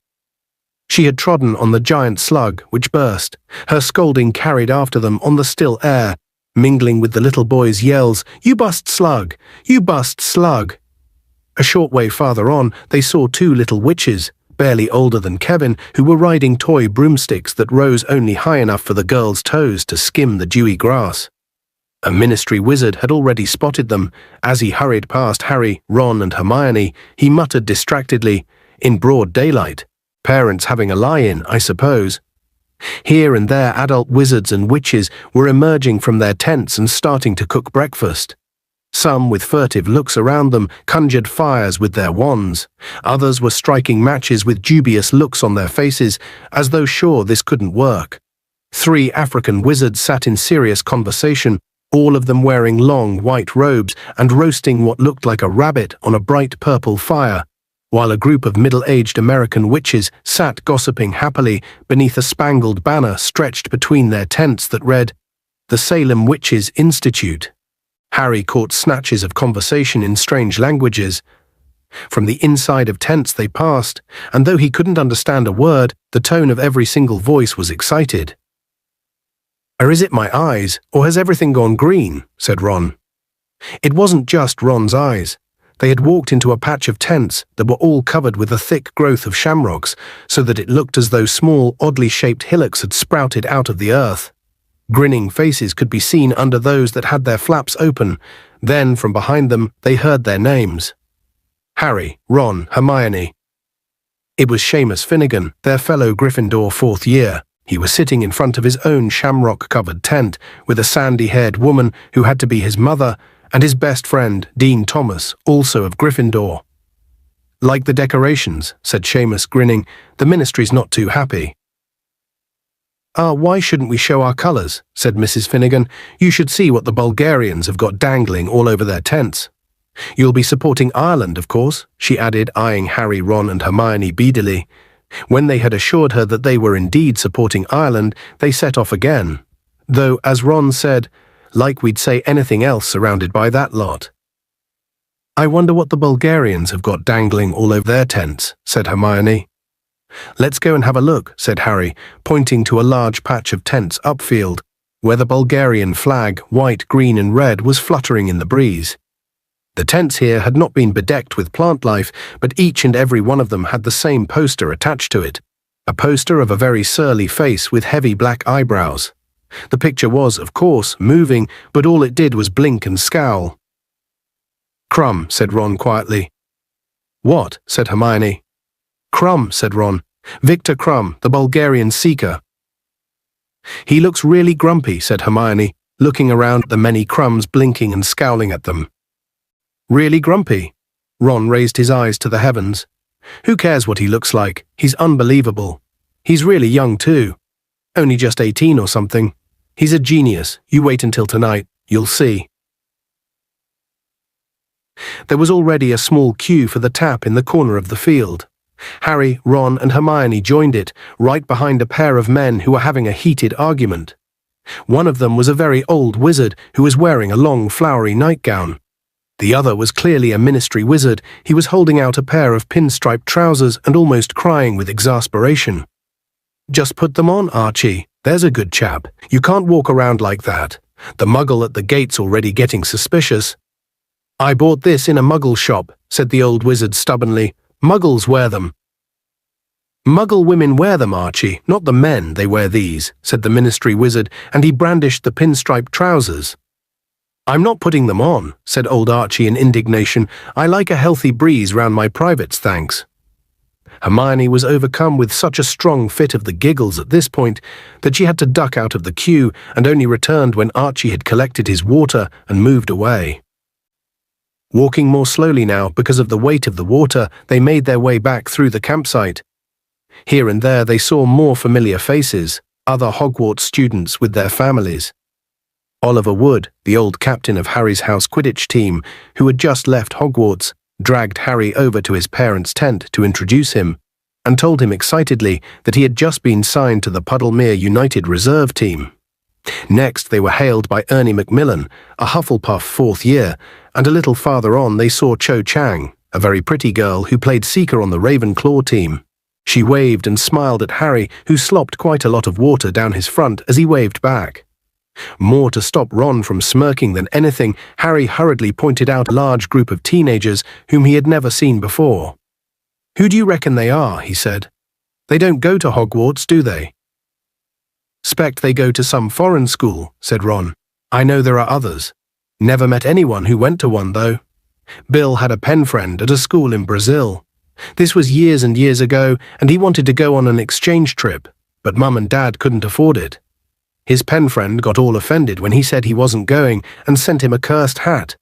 She had trodden on the giant slug, which burst. Her scolding carried after them on the still air, mingling with the little boy's yells, "You bust slug! You bust slug!" A short way farther on, they saw 2 little witches, barely older than Kevin, who were riding toy broomsticks that rose only high enough for the girls' toes to skim the dewy grass. A ministry wizard had already spotted them. As he hurried past Harry, Ron and Hermione, he muttered distractedly, "In broad daylight. Parents having a lie-in, I suppose." Here and there adult wizards and witches were emerging from their tents and starting to cook breakfast. Some, with furtive looks around them, conjured fires with their wands. Others were striking matches with dubious looks on their faces, as though sure this couldn't work. 3 African wizards sat in serious conversation, all of them wearing long white robes and roasting what looked like a rabbit on a bright purple fire, while a group of middle-aged American witches sat gossiping happily beneath a spangled banner stretched between their tents that read, "The Salem Witches Institute." Harry caught snatches of conversation in strange languages. From the inside of tents they passed, and though he couldn't understand a word, the tone of every single voice was excited. "Or is it my eyes, or has everything gone green?" said Ron. It wasn't just Ron's eyes. They had walked into a patch of tents that were all covered with a thick growth of shamrocks, so that it looked as though small, oddly shaped hillocks had sprouted out of the earth. Grinning faces could be seen under those that had their flaps open. Then, from behind them, they heard their names. Harry, Ron, Hermione. It was Seamus Finnegan, their fellow Gryffindor 4th year. He was sitting in front of his own shamrock-covered tent, with a sandy-haired woman who had to be his mother, and his best friend, Dean Thomas, also of Gryffindor. "Like the decorations," said Seamus, grinning. "The ministry's not too happy." Why shouldn't we show our colours?" said Mrs. Finnegan. "You should see what the Bulgarians have got dangling all over their tents. You'll be supporting Ireland, of course," she added, eyeing Harry, Ron and Hermione beadily. When they had assured her that they were indeed supporting Ireland, they set off again. Though, as Ron said, "Like we'd say anything else surrounded by that lot." "I wonder what the Bulgarians have got dangling all over their tents," said Hermione. "Let's go and have a look," said Harry, pointing to a large patch of tents upfield, where the Bulgarian flag, white, green and red, was fluttering in the breeze. The tents here had not been bedecked with plant life, but each and every one of them had the same poster attached to it, a poster of a very surly face with heavy black eyebrows. The picture was, of course, moving, but all it did was blink and scowl. "Crumb," said Ron quietly. "What?" said Hermione. "Crumb," said Ron. "Victor Crumb, the Bulgarian seeker." "He looks really grumpy," said Hermione, looking around at the many crumbs blinking and scowling at them. "Really grumpy?" Ron raised his eyes to the heavens. "Who cares what he looks like? He's unbelievable. He's really young too. Only just 18 or something. He's a genius. You wait until tonight. You'll see." There was already a small queue for the tap in the corner of the field. Harry, Ron and Hermione joined it, right behind a pair of men who were having a heated argument. One of them was a very old wizard who was wearing a long flowery nightgown. The other was clearly a ministry wizard. He was holding out a pair of pinstriped trousers and almost crying with exasperation. "Just put them on, Archie. There's a good chap. You can't walk around like that. The muggle at the gate's already getting suspicious." "I bought this in a muggle shop," said the old wizard stubbornly. "Muggles wear them." "Muggle women wear them, Archie, not the men. They wear these," said the ministry wizard, and he brandished the pinstriped trousers. "I'm not putting them on," said old Archie in indignation. "I like a healthy breeze round my privates, thanks." Hermione was overcome with such a strong fit of the giggles at this point that she had to duck out of the queue and only returned when Archie had collected his water and moved away. Walking more slowly now because of the weight of the water, they made their way back through the campsite. Here and there they saw more familiar faces, other Hogwarts students with their families. Oliver Wood, the old captain of Harry's house Quidditch team, who had just left Hogwarts, dragged Harry over to his parents' tent to introduce him, and told him excitedly that he had just been signed to the Puddlemere United Reserve team. Next they were hailed by Ernie Macmillan, a Hufflepuff fourth year, and a little farther on they saw Cho Chang, a very pretty girl who played Seeker on the Ravenclaw team. She waved and smiled at Harry, who slopped quite a lot of water down his front as he waved back. More to stop Ron from smirking than anything, Harry hurriedly pointed out a large group of teenagers whom he had never seen before. "Who do you reckon they are?" he said. "They don't go to Hogwarts, do they?" "'Spect they go to some foreign school," said Ron. "I know there are others. Never met anyone who went to one, though. Bill had a pen friend at a school in Brazil. This was years and years ago, and he wanted to go on an exchange trip, but Mum and Dad couldn't afford it. His pen friend got all offended when he said he wasn't going and sent him a cursed hat.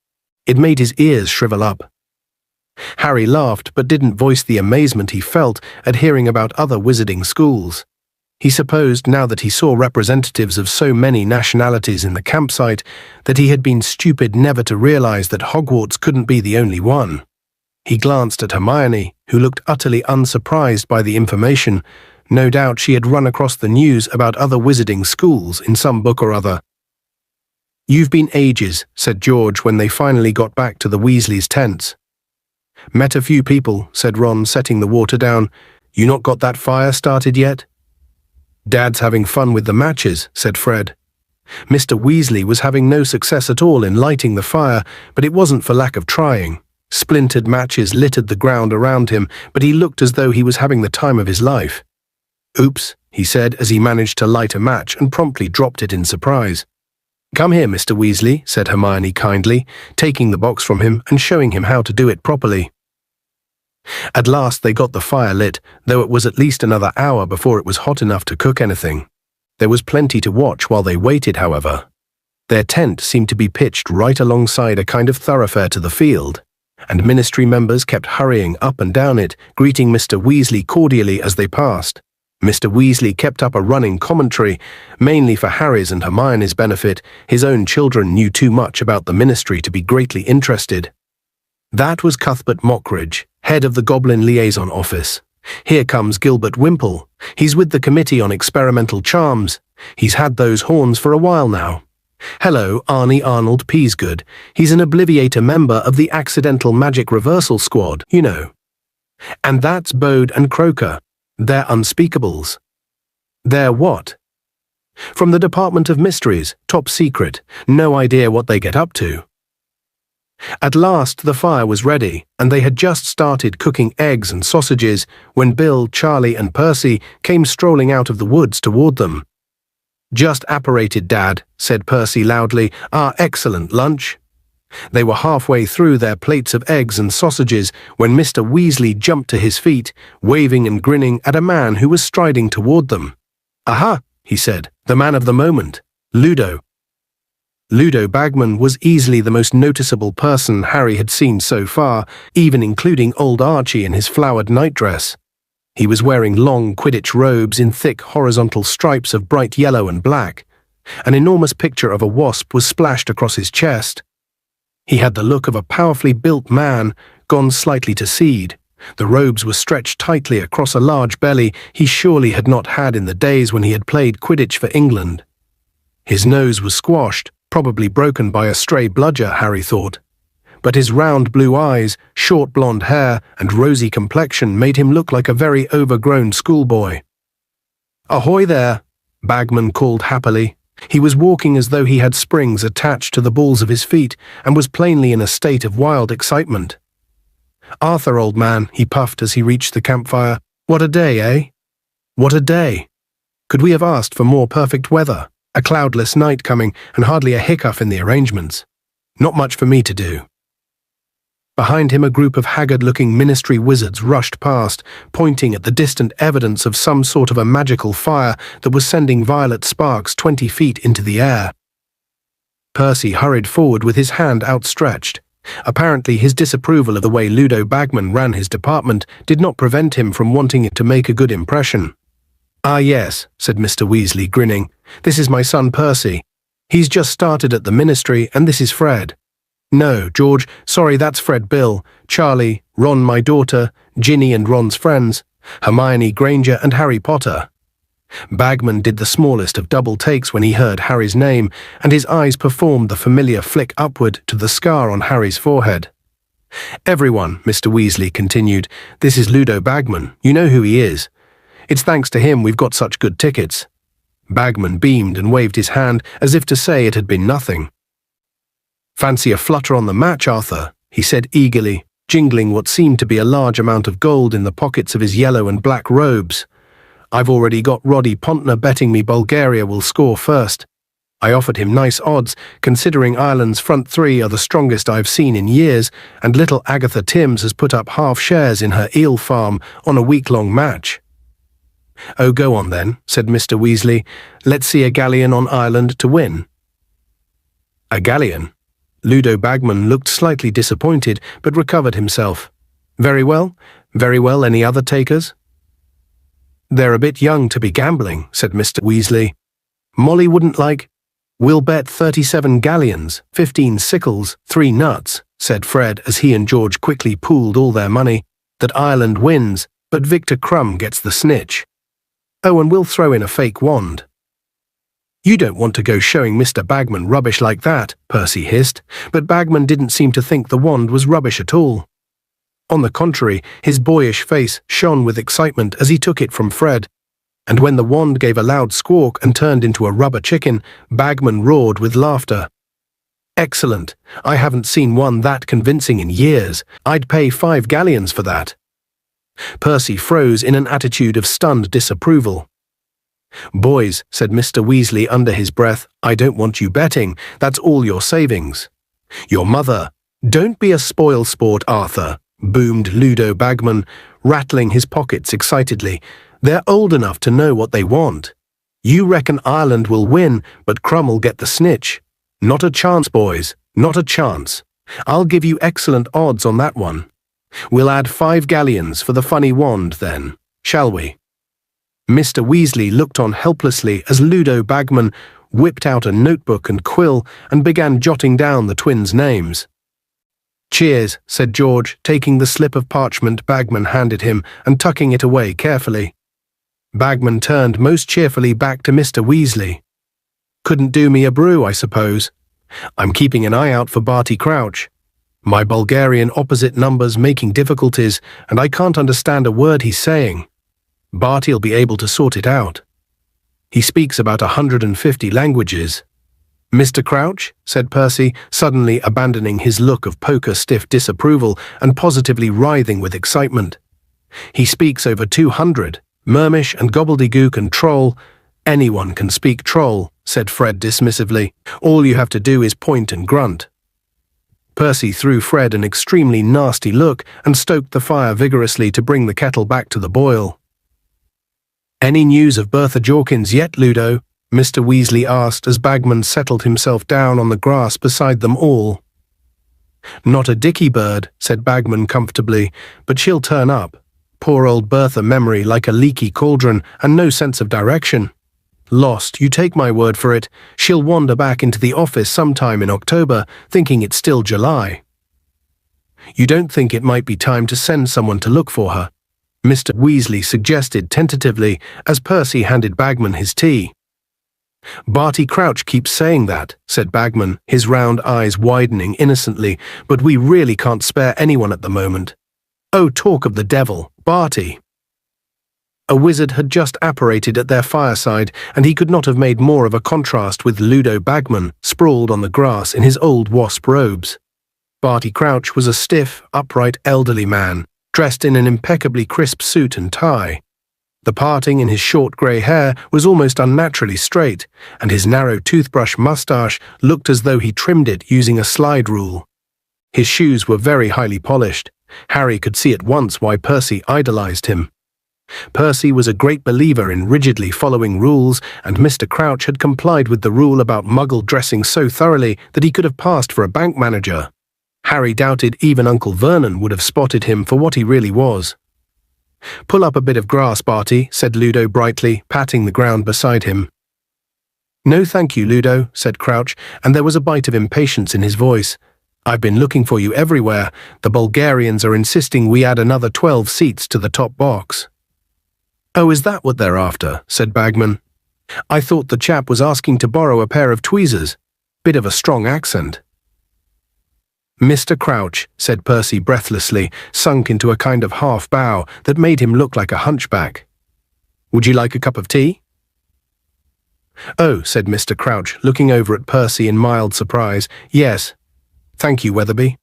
It made his ears shrivel up." Harry laughed but didn't voice the amazement he felt at hearing about other wizarding schools. He supposed, now that he saw representatives of so many nationalities in the campsite, that he had been stupid never to realize that Hogwarts couldn't be the only one. He glanced at Hermione, who looked utterly unsurprised by the information. No doubt she had run across the news about other wizarding schools in some book or other. "You've been ages," said George when they finally got back to the Weasleys' tents. "Met a few people," said Ron, setting the water down. "You not got that fire started yet?" "Dad's having fun with the matches," said Fred. Mr. Weasley was having no success at all in lighting the fire, but it wasn't for lack of trying. Splintered matches littered the ground around him, but he looked as though he was having the time of his life. "Oops," he said as he managed to light a match and promptly dropped it in surprise. "Come here, Mr. Weasley," said Hermione kindly, taking the box from him and showing him how to do it properly. At last they got the fire lit, though it was at least another hour before it was hot enough to cook anything. There was plenty to watch while they waited, however. Their tent seemed to be pitched right alongside a kind of thoroughfare to the field, and ministry members kept hurrying up and down it, greeting Mr. Weasley cordially as they passed. Mr. Weasley kept up a running commentary, mainly for Harry's and Hermione's benefit. His own children knew too much about the ministry to be greatly interested. That was Cuthbert Mockridge, head of the Goblin Liaison Office. Here comes Gilbert Wimple. He's with the Committee on Experimental Charms. He's had those horns for a while now. Hello, Arnie Arnold Peasgood. He's an Obliviator member of the Accidental Magic Reversal Squad, you know. And that's Bode and Croker. They're unspeakables. They're what? From the Department of Mysteries, top secret, no idea what they get up to. At last the fire was ready, and they had just started cooking eggs and sausages when Bill, Charlie, and Percy came strolling out of the woods toward them. "Just apparated, Dad," said Percy loudly. "Our excellent lunch." They were halfway through their plates of eggs and sausages when Mr. Weasley jumped to his feet, waving and grinning at a man who was striding toward them. "Aha!" he said. "The man of the moment. Ludo." Ludo Bagman was easily the most noticeable person Harry had seen so far, even including old Archie in his flowered nightdress. He was wearing long Quidditch robes in thick horizontal stripes of bright yellow and black. An enormous picture of a wasp was splashed across his chest. He had the look of a powerfully built man, gone slightly to seed. The robes were stretched tightly across a large belly he surely had not had in the days when he had played Quidditch for England. His nose was squashed, probably broken by a stray bludger, Harry thought. But his round blue eyes, short blonde hair, and rosy complexion made him look like a very overgrown schoolboy. "Ahoy there," Bagman called happily. He was walking as though he had springs attached to the balls of his feet and was plainly in a state of wild excitement. "Arthur, old man," he puffed as he reached the campfire. "What a day, eh? What a day. Could we have asked for more perfect weather? A cloudless night coming and hardly a hiccup in the arrangements. Not much for me to do." Behind him a group of haggard-looking ministry wizards rushed past, pointing at the distant evidence of some sort of a magical fire that was sending violet sparks 20 feet into the air. Percy hurried forward with his hand outstretched. Apparently his disapproval of the way Ludo Bagman ran his department did not prevent him from wanting it to make a good impression. "Ah yes," said Mr. Weasley, grinning. "This is my son Percy. He's just started at the ministry, and this is Fred. No, George, sorry, that's Fred Bill, Charlie, Ron my daughter, Ginny and Ron's friends, Hermione Granger and Harry Potter." Bagman did the smallest of double takes when he heard Harry's name, and his eyes performed the familiar flick upward to the scar on Harry's forehead. "Everyone," Mr. Weasley continued, "this is Ludo Bagman. You know who he is. It's thanks to him we've got such good tickets." Bagman beamed and waved his hand as if to say it had been nothing. "Fancy a flutter on the match, Arthur," he said eagerly, jingling what seemed to be a large amount of gold in the pockets of his yellow and black robes. "I've already got Roddy Pontner betting me Bulgaria will score first. I offered him nice odds, considering Ireland's front three are the strongest I've seen in years, and little Agatha Timms has put up half shares in her eel farm on a week-long match." "Oh, go on then," said Mr. Weasley. "Let's see a galleon on Ireland to win." "A galleon?" Ludo Bagman looked slightly disappointed, but recovered himself. Very well. Any other takers?" "They're a bit young to be gambling," said Mr. Weasley. "Molly wouldn't like—" "We'll bet 37 galleons, 15 sickles, 3 nuts," said Fred as he and George quickly pooled all their money, "that Ireland wins, but Victor Crumb gets the snitch. Oh, and we'll throw in a fake wand." "You don't want to go showing Mr. Bagman rubbish like that," Percy hissed, but Bagman didn't seem to think the wand was rubbish at all. On the contrary, his boyish face shone with excitement as he took it from Fred, and when the wand gave a loud squawk and turned into a rubber chicken, Bagman roared with laughter. "Excellent! I haven't seen one that convincing in years. I'd pay 5 galleons for that." Percy froze in an attitude of stunned disapproval. "Boys," said Mr. Weasley under his breath, "I don't want you betting. That's all your savings." "Your mother—" "Don't be a spoil-sport, Arthur," boomed Ludo Bagman, rattling his pockets excitedly. "They're old enough to know what they want. You reckon Ireland will win, but Crumm'll get the snitch. Not a chance, boys, not a chance. I'll give you excellent odds on that one. We'll add 5 galleons for the funny wand then, shall we?" Mr. Weasley looked on helplessly as Ludo Bagman whipped out a notebook and quill and began jotting down the twins' names. "Cheers," said George, taking the slip of parchment Bagman handed him and tucking it away carefully. Bagman turned most cheerfully back to Mr. Weasley. "Couldn't do me a brew, I suppose. I'm keeping an eye out for Barty Crouch. My Bulgarian opposite number's making difficulties, and I can't understand a word he's saying. Barty'll be able to sort it out. He speaks about 150 languages. Mr. Crouch, said Percy, suddenly abandoning his look of poker-stiff disapproval and positively writhing with excitement. He speaks over 200, Mermish and gobbledygook and troll. Anyone can speak troll, said Fred dismissively. All you have to do is point and grunt. Percy threw Fred an extremely nasty look and stoked the fire vigorously to bring the kettle back to the boil. "Any news of Bertha Jorkins yet, Ludo?" Mr. Weasley asked as Bagman settled himself down on the grass beside them all. "Not a dicky bird," said Bagman comfortably, "but she'll turn up. Poor old Bertha, memory like a leaky cauldron and no sense of direction. Lost, you take my word for it. She'll wander back into the office sometime in October, thinking it's still July." "You don't think it might be time to send someone to look for her?" Mr. Weasley suggested tentatively as Percy handed Bagman his tea. "Barty Crouch keeps saying that," said Bagman, his round eyes widening innocently, "but we really can't spare anyone at the moment. Oh, talk of the devil, Barty!" A wizard had just apparated at their fireside, and he could not have made more of a contrast with Ludo Bagman, sprawled on the grass in his old wasp robes. Barty Crouch was a stiff, upright, elderly man, dressed in an impeccably crisp suit and tie. The parting in his short grey hair was almost unnaturally straight, and his narrow toothbrush moustache looked as though he trimmed it using a slide rule. His shoes were very highly polished. Harry could see at once why Percy idolized him. Percy was a great believer in rigidly following rules, and Mr. Crouch had complied with the rule about Muggle dressing so thoroughly that he could have passed for a bank manager. Harry doubted even Uncle Vernon would have spotted him for what he really was. "Pull up a bit of grass, Barty," said Ludo brightly, patting the ground beside him. "No thank you, Ludo," said Crouch, and there was a bite of impatience in his voice. "I've been looking for you everywhere. The Bulgarians are insisting we add another 12 seats to the top box." "Oh, is that what they're after?" said Bagman. "I thought the chap was asking to borrow a pair of tweezers. Bit of a strong accent." "Mr. Crouch," said Percy breathlessly, sunk into a kind of half-bow that made him look like a hunchback. "Would you like a cup of tea?" "Oh," said Mr. Crouch, looking over at Percy in mild surprise. "Yes. Thank you, Weatherby."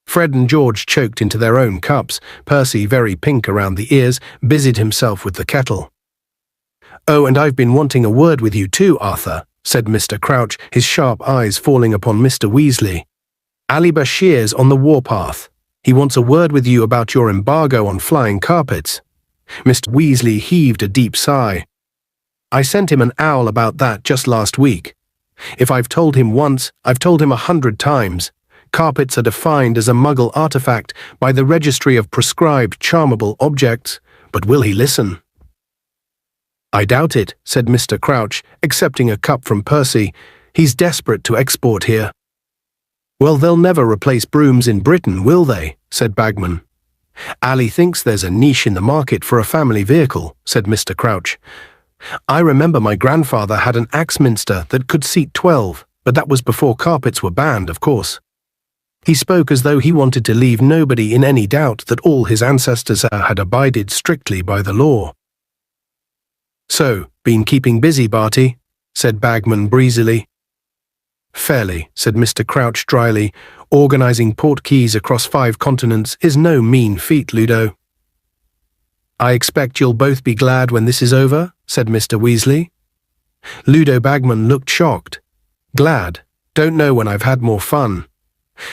Fred and George choked into their own cups. Percy, very pink around the ears, busied himself with the kettle. "Oh, and I've been wanting a word with you too, Arthur," said Mr. Crouch, his sharp eyes falling upon Mr. Weasley. "Ali Bashir's on the warpath. He wants a word with you about your embargo on flying carpets." Mr. Weasley heaved a deep sigh. "I sent him an owl about that just last week. If I've told him once, I've told him 100 times. Carpets are defined as a Muggle artifact by the Registry of Prescribed Charmable Objects, but will he listen?" "I doubt it," said Mr. Crouch, accepting a cup from Percy. "He's desperate to export here." "Well, they'll never replace brooms in Britain, will they?" said Bagman. "Ali thinks there's a niche in the market for a family vehicle," said Mr. Crouch. "I remember my grandfather had an Axminster that could seat 12, but that was before carpets were banned, of course." He spoke as though he wanted to leave nobody in any doubt that all his ancestors had abided strictly by the law. "So, been keeping busy, Barty?" said Bagman breezily. "Fairly," said Mr. Crouch dryly. "Organizing portkeys across 5 continents is no mean feat, Ludo." "I expect you'll both be glad when this is over," said Mr. Weasley. Ludo Bagman looked shocked. "Glad? Don't know when I've had more fun.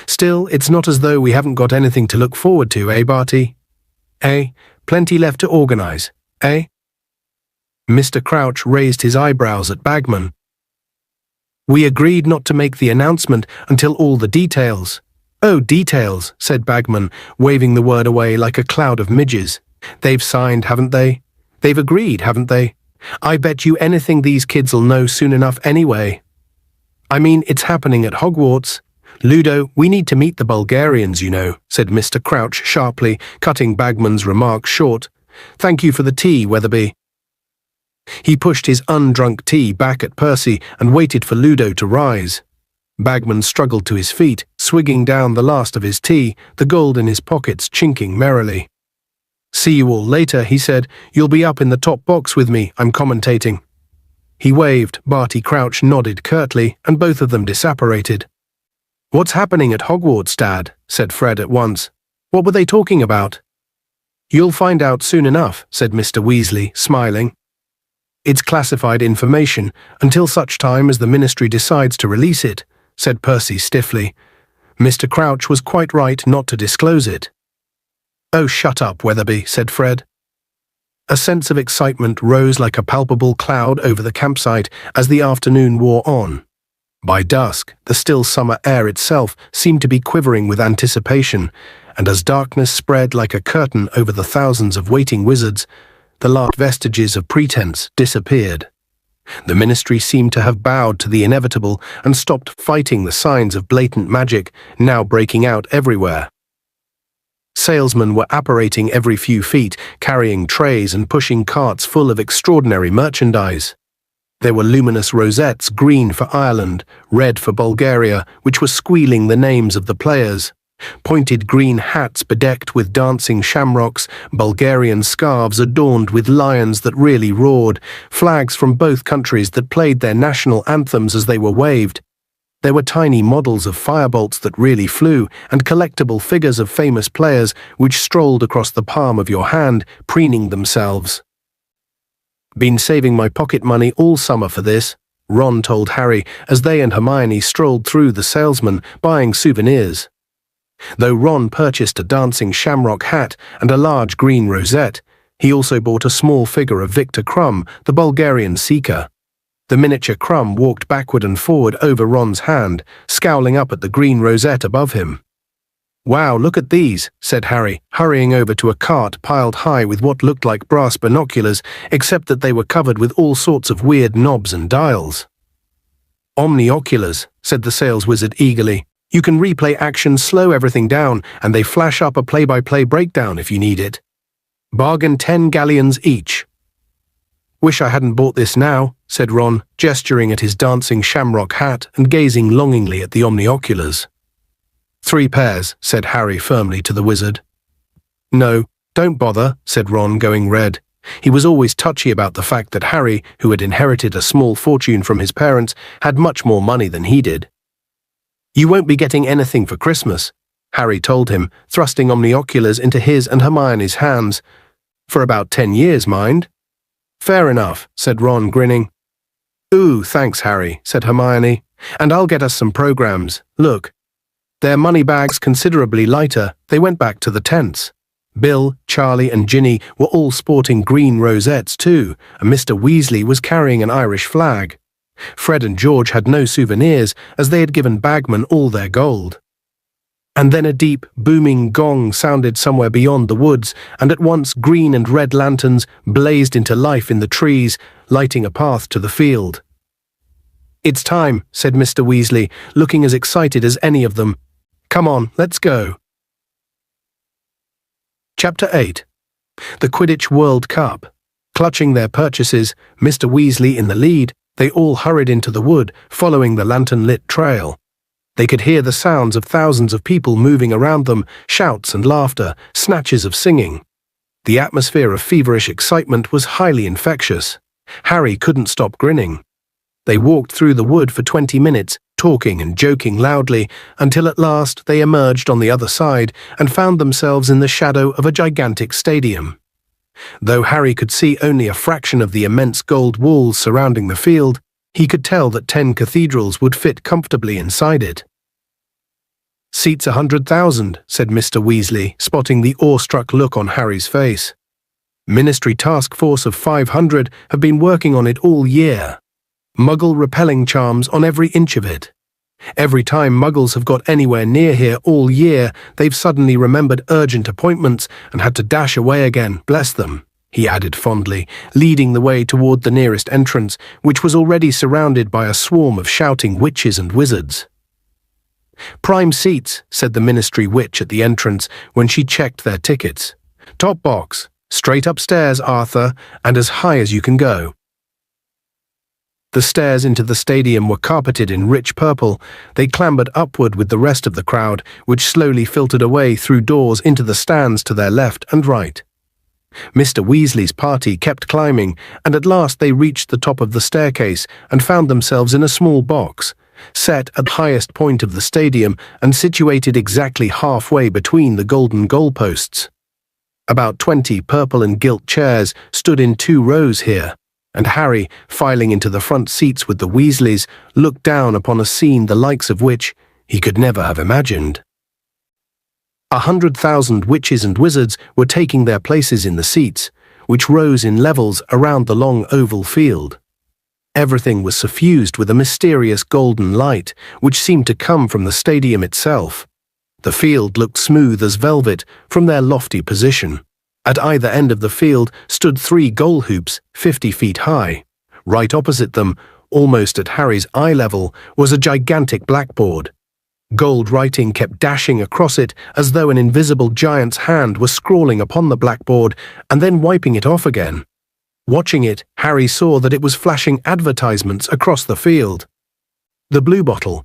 Still, it's not as though we haven't got anything to look forward to, eh, Barty? Eh? Plenty left to organize, eh?" Mr. Crouch raised his eyebrows at Bagman. "We agreed not to make the announcement until all the details." "Oh, details," said Bagman, waving the word away like a cloud of midges. "They've signed, haven't they? They've agreed, haven't they? I bet you anything these kids'll know soon enough anyway. I mean, it's happening at Hogwarts. Ludo, we need to meet the Bulgarians, you know," said Mr. Crouch sharply, cutting Bagman's remark short. "Thank you for the tea, Weatherby." He pushed his undrunk tea back at Percy and waited for Ludo to rise. Bagman struggled to his feet, swigging down the last of his tea, the gold in his pockets chinking merrily. "See you all later," he said. "You'll be up in the top box with me, I'm commentating." He waved, Barty Crouch nodded curtly, and both of them disapparated. "What's happening at Hogwarts, Dad?" said Fred at once. "What were they talking about?" "You'll find out soon enough," said Mr. Weasley, smiling. "It's classified information until such time as the Ministry decides to release it," said Percy stiffly. Mr. Crouch was quite right not to disclose it. "Oh, shut up, Weatherby," said Fred. A sense of excitement rose like a palpable cloud over the campsite as the afternoon wore on. By dusk, the still summer air itself seemed to be quivering with anticipation, and as darkness spread like a curtain over the thousands of waiting wizards, the last vestiges of pretense disappeared. The Ministry seemed to have bowed to the inevitable and stopped fighting the signs of blatant magic now breaking out everywhere. Salesmen were apparating every few feet, carrying trays and pushing carts full of extraordinary merchandise. There were luminous rosettes, green for Ireland, red for Bulgaria, which were squealing the names of the players. Pointed green hats bedecked with dancing shamrocks, Bulgarian scarves adorned with lions that really roared, flags from both countries that played their national anthems as they were waved. There were tiny models of firebolts that really flew, and collectible figures of famous players which strolled across the palm of your hand, preening themselves. "Been saving my pocket money all summer for this," Ron told Harry as they and Hermione strolled through the salesman, buying souvenirs. Though Ron purchased a dancing shamrock hat and a large green rosette, he also bought a small figure of Victor Crumb, the Bulgarian seeker. The miniature Crumb walked backward and forward over Ron's hand, scowling up at the green rosette above him. "Wow, look at these," said Harry, hurrying over to a cart piled high with what looked like brass binoculars, except that they were covered with all sorts of weird knobs and dials. "Omnioculars," said the sales wizard eagerly. "You can replay action, slow everything down, and they flash up a play-by-play breakdown if you need it. Bargain 10 galleons each." "Wish I hadn't bought this now," said Ron, gesturing at his dancing shamrock hat and gazing longingly at the omnioculars. "3 pairs," said Harry firmly to the wizard. "No, don't bother," said Ron, going red. He was always touchy about the fact that Harry, who had inherited a small fortune from his parents, had much more money than he did. "You won't be getting anything for Christmas," Harry told him, thrusting omnioculars into his and Hermione's hands. "For about 10 years, mind." "Fair enough," said Ron, grinning. "Ooh, thanks, Harry," said Hermione. "And I'll get us some programs. Look." Their money bags considerably lighter, they went back to the tents. Bill, Charlie and Ginny were all sporting green rosettes too, and Mr. Weasley was carrying an Irish flag. Fred and George had no souvenirs, as they had given Bagman all their gold. And then a deep, booming gong sounded somewhere beyond the woods, and at once green and red lanterns blazed into life in the trees, lighting a path to the field. "It's time," said Mr. Weasley, looking as excited as any of them. "Come on, let's go." Chapter 8. The Quidditch World Cup. Clutching their purchases, Mr. Weasley in the lead, they all hurried into the wood, following the lantern-lit trail. They could hear the sounds of thousands of people moving around them, shouts and laughter, snatches of singing. The atmosphere of feverish excitement was highly infectious. Harry couldn't stop grinning. They walked through the wood for 20 minutes, talking and joking loudly, until at last they emerged on the other side and found themselves in the shadow of a gigantic stadium. Though Harry could see only a fraction of the immense gold walls surrounding the field, he could tell that 10 cathedrals would fit comfortably inside it. "Seats 100,000, said Mr. Weasley, spotting the awestruck look on Harry's face. "Ministry task force of 500 have been working on it all year. Muggle repelling charms on every inch of it. Every time Muggles have got anywhere near here all year, they've suddenly remembered urgent appointments and had to dash away again, bless them," he added fondly, leading the way toward the nearest entrance, which was already surrounded by a swarm of shouting witches and wizards. "Prime seats," said the Ministry witch at the entrance when she checked their tickets. "Top box, straight upstairs, Arthur, and as high as you can go." The stairs into the stadium were carpeted in rich purple. They clambered upward with the rest of the crowd, which slowly filtered away through doors into the stands to their left and right. Mr. Weasley's party kept climbing, and at last they reached the top of the staircase and found themselves in a small box, set at the highest point of the stadium and situated exactly halfway between the golden goalposts. About 20 purple and gilt chairs stood in 2 rows here, and Harry, filing into the front seats with the Weasleys, looked down upon a scene the likes of which he could never have imagined. 100,000 witches and wizards were taking their places in the seats, which rose in levels around the long oval field. Everything was suffused with a mysterious golden light, which seemed to come from the stadium itself. The field looked smooth as velvet from their lofty position. At either end of the field stood 3 goal hoops 50 feet high. Right opposite them, almost at Harry's eye level, was a gigantic blackboard. Gold writing kept dashing across it as though an invisible giant's hand was scrawling upon the blackboard and then wiping it off again. Watching it, Harry saw that it was flashing advertisements across the field. The Blue Bottle.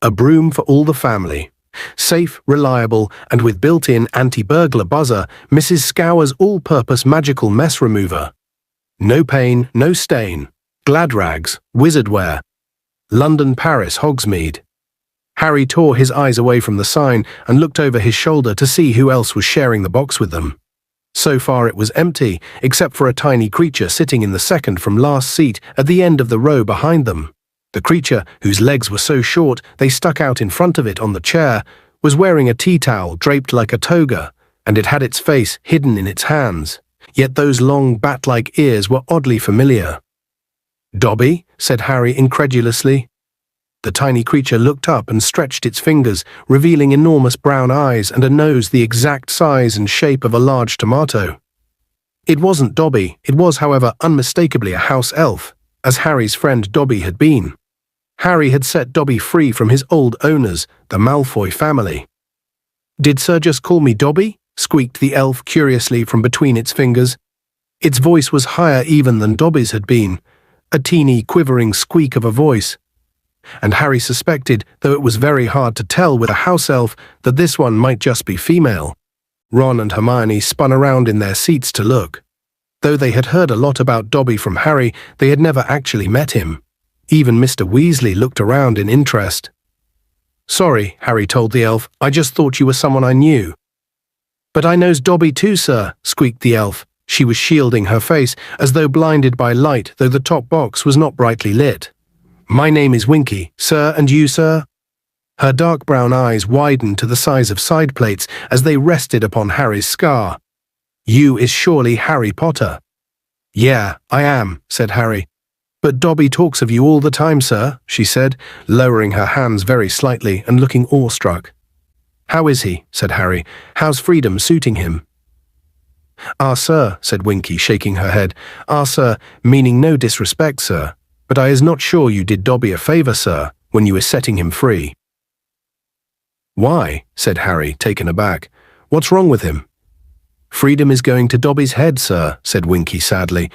A broom for all the family. Safe, reliable, and with built-in anti-burglar buzzer, Mrs. Scour's all-purpose magical mess remover. No pain, no stain. Glad rags, wizard wear. London, Paris, Hogsmeade. Harry tore his eyes away from the sign and looked over his shoulder to see who else was sharing the box with them. So far it was empty, except for a tiny creature sitting in the second from last seat at the end of the row behind them. The creature, whose legs were so short they stuck out in front of it on the chair, was wearing a tea towel draped like a toga, and it had its face hidden in its hands. Yet those long bat-like ears were oddly familiar. "Dobby?" said Harry incredulously. The tiny creature looked up and stretched its fingers, revealing enormous brown eyes and a nose the exact size and shape of a large tomato. It wasn't Dobby, it was, however, unmistakably a house elf, as Harry's friend Dobby had been. Harry had set Dobby free from his old owners, the Malfoy family. "Did Sir just call me Dobby?" squeaked the elf curiously from between its fingers. Its voice was higher even than Dobby's had been, a teeny quivering squeak of a voice. And Harry suspected, though it was very hard to tell with a house elf, that this one might just be female. Ron and Hermione spun around in their seats to look. Though they had heard a lot about Dobby from Harry, they had never actually met him. Even Mr. Weasley looked around in interest. "Sorry," Harry told the elf, "I just thought you were someone I knew." "But I knows Dobby too, sir," squeaked the elf. She was shielding her face, as though blinded by light, though the top box was not brightly lit. "My name is Winky, sir, and you, sir?" Her dark brown eyes widened to the size of side plates as they rested upon Harry's scar. "You is surely Harry Potter." "Yeah, I am," said Harry. "But Dobby talks of you all the time, sir," she said, lowering her hands very slightly and looking awestruck. "How is he?" said Harry. "How's freedom suiting him?" "Ah, sir," said Winky, shaking her head. "Ah, sir, meaning no disrespect, sir. But I is not sure you did Dobby a favour, sir, when you were setting him free." "Why?" said Harry, taken aback. "What's wrong with him?" "Freedom is going to Dobby's head, sir," said Winky sadly.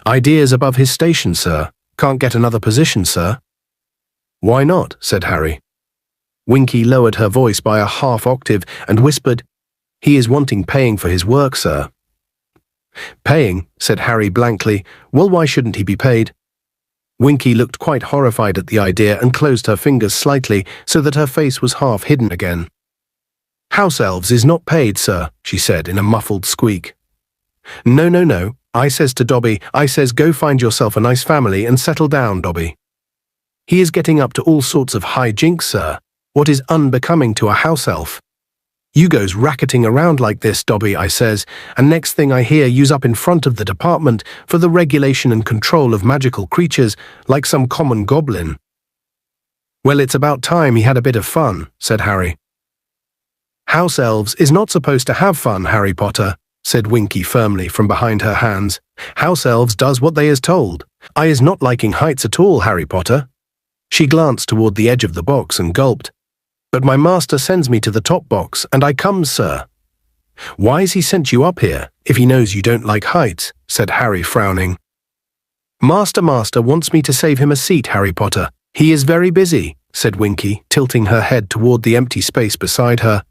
"Ideas above his station, sir. Can't get another position, sir." "Why not?" said Harry. Winky lowered her voice by a half octave and whispered, "He is wanting paying for his work, sir." "Paying?" said Harry blankly. "Well, why shouldn't he be paid?" Winky looked quite horrified at the idea and closed her fingers slightly so that her face was half hidden again. "House elves is not paid, sir," she said in a muffled squeak. "No, no, no. I says to Dobby, I says go find yourself a nice family and settle down, Dobby. He is getting up to all sorts of high jinks, sir. What is unbecoming to a house elf? You goes racketing around like this, Dobby, I says, and next thing I hear you's up in front of the department for the regulation and control of magical creatures like some common goblin." "Well, it's about time he had a bit of fun," said Harry. "House elves is not supposed to have fun, Harry Potter," said Winky firmly from behind her hands. "House elves does what they is told. I is not liking heights at all, Harry Potter." She glanced toward the edge of the box and gulped. "But my master sends me to the top box, and I comes, sir." "Why's he sent you up here, if he knows you don't like heights?" said Harry, frowning. Master wants me to save him a seat, Harry Potter. He is very busy," said Winky, tilting her head toward the empty space beside her.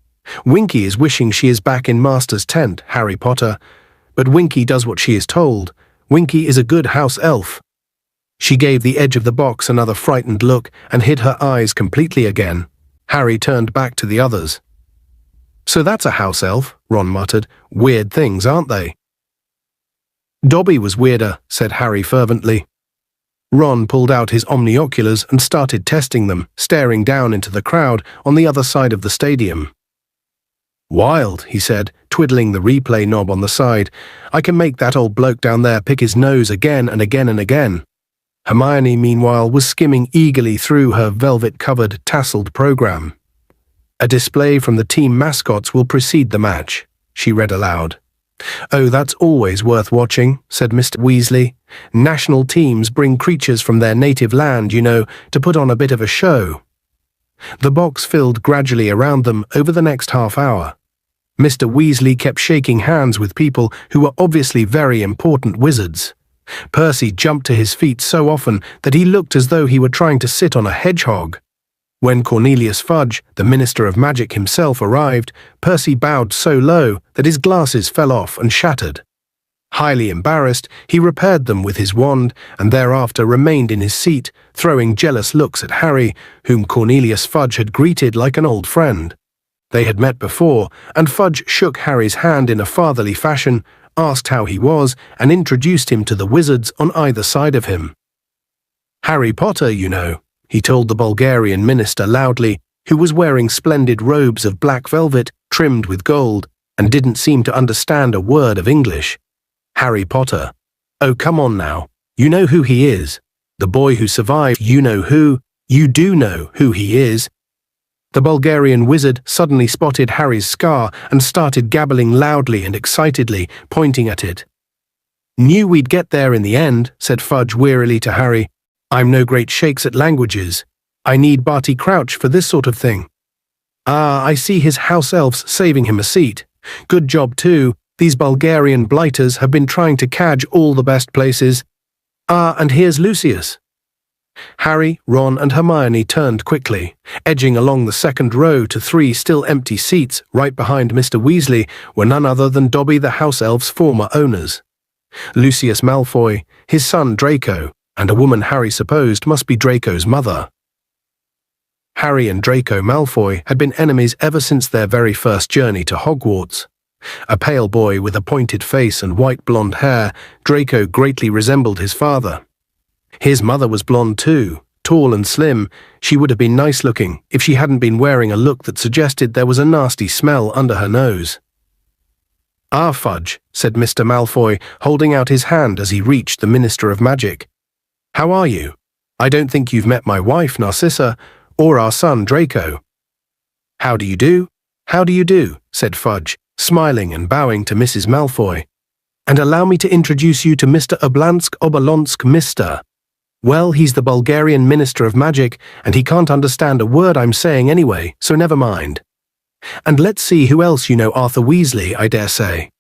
Winky is wishing she is back in Master's tent, Harry Potter. But Winky does what she is told. Winky is a good house elf." She gave the edge of the box another frightened look and hid her eyes completely again. Harry turned back to the others. "So that's a house elf," Ron muttered. "Weird things, aren't they?" "Dobby was weirder," said Harry fervently. Ron pulled out his omnioculars and started testing them, staring down into the crowd on the other side of the stadium. "Wild," he said, twiddling the replay knob on the side. "I can make that old bloke down there pick his nose again and again and again." Hermione, meanwhile, was skimming eagerly through her velvet-covered, tasseled program. "A display from the team mascots will precede the match," she read aloud. "Oh, that's always worth watching," said Mr. Weasley. "National teams bring creatures from their native land, you know, to put on a bit of a show." The box filled gradually around them over the next half hour. Mr. Weasley kept shaking hands with people who were obviously very important wizards. Percy jumped to his feet so often that he looked as though he were trying to sit on a hedgehog. When Cornelius Fudge, the Minister of Magic himself, arrived, Percy bowed so low that his glasses fell off and shattered. Highly embarrassed, he repaired them with his wand and thereafter remained in his seat, throwing jealous looks at Harry, whom Cornelius Fudge had greeted like an old friend. They had met before, and Fudge shook Harry's hand in a fatherly fashion, asked how he was, and introduced him to the wizards on either side of him. "Harry Potter, you know," he told the Bulgarian minister loudly, who was wearing splendid robes of black velvet trimmed with gold, and didn't seem to understand a word of English. "Harry Potter. Oh, come on now. You know who he is. The boy who survived, you know who. You do know who he is." The Bulgarian wizard suddenly spotted Harry's scar and started gabbling loudly and excitedly, pointing at it. "Knew we'd get there in the end," said Fudge wearily to Harry. "I'm no great shakes at languages. I need Barty Crouch for this sort of thing." "Ah, I see his house elves saving him a seat. Good job too. These Bulgarian blighters have been trying to cadge all the best places. Ah, and here's Lucius." Harry, Ron and Hermione turned quickly. Edging along the second row to 3 still empty seats right behind Mr. Weasley were none other than Dobby the house elf's former owners. Lucius Malfoy, his son Draco, and a woman Harry supposed must be Draco's mother. Harry and Draco Malfoy had been enemies ever since their very first journey to Hogwarts. A pale boy with a pointed face and white blonde hair, Draco greatly resembled his father. His mother was blonde too, tall and slim. She would have been nice-looking if she hadn't been wearing a look that suggested there was a nasty smell under her nose. "Ah, Fudge," said Mr. Malfoy, holding out his hand as he reached the Minister of Magic. "How are you? I don't think you've met my wife, Narcissa, or our son, Draco." "How do you do? How do you do?" said Fudge, smiling and bowing to Mrs. Malfoy. "And allow me to introduce you to Mr. Obolonsk, Mr. Well, he's the Bulgarian Minister of Magic, and he can't understand a word I'm saying anyway, so never mind. And let's see who else you know, Arthur Weasley, I dare say."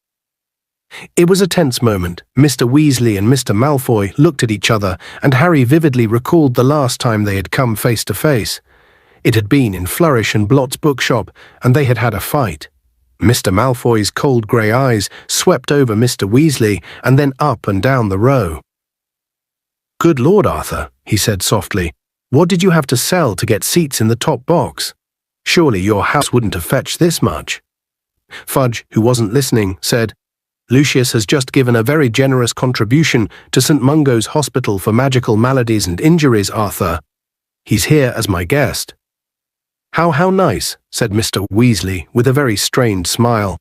It was a tense moment. Mr. Weasley and Mr. Malfoy looked at each other, and Harry vividly recalled the last time they had come face to face. It had been in Flourish and Blot's bookshop, and they had had a fight. Mr. Malfoy's cold grey eyes swept over Mr. Weasley and then up and down the row. "Good Lord, Arthur," he said softly, "what did you have to sell to get seats in the top box? Surely your house wouldn't have fetched this much." Fudge, who wasn't listening, said, "Lucius has just given a very generous contribution to St. Mungo's Hospital for Magical Maladies and Injuries, Arthur. He's here as my guest." How nice," said Mr. Weasley with a very strained smile.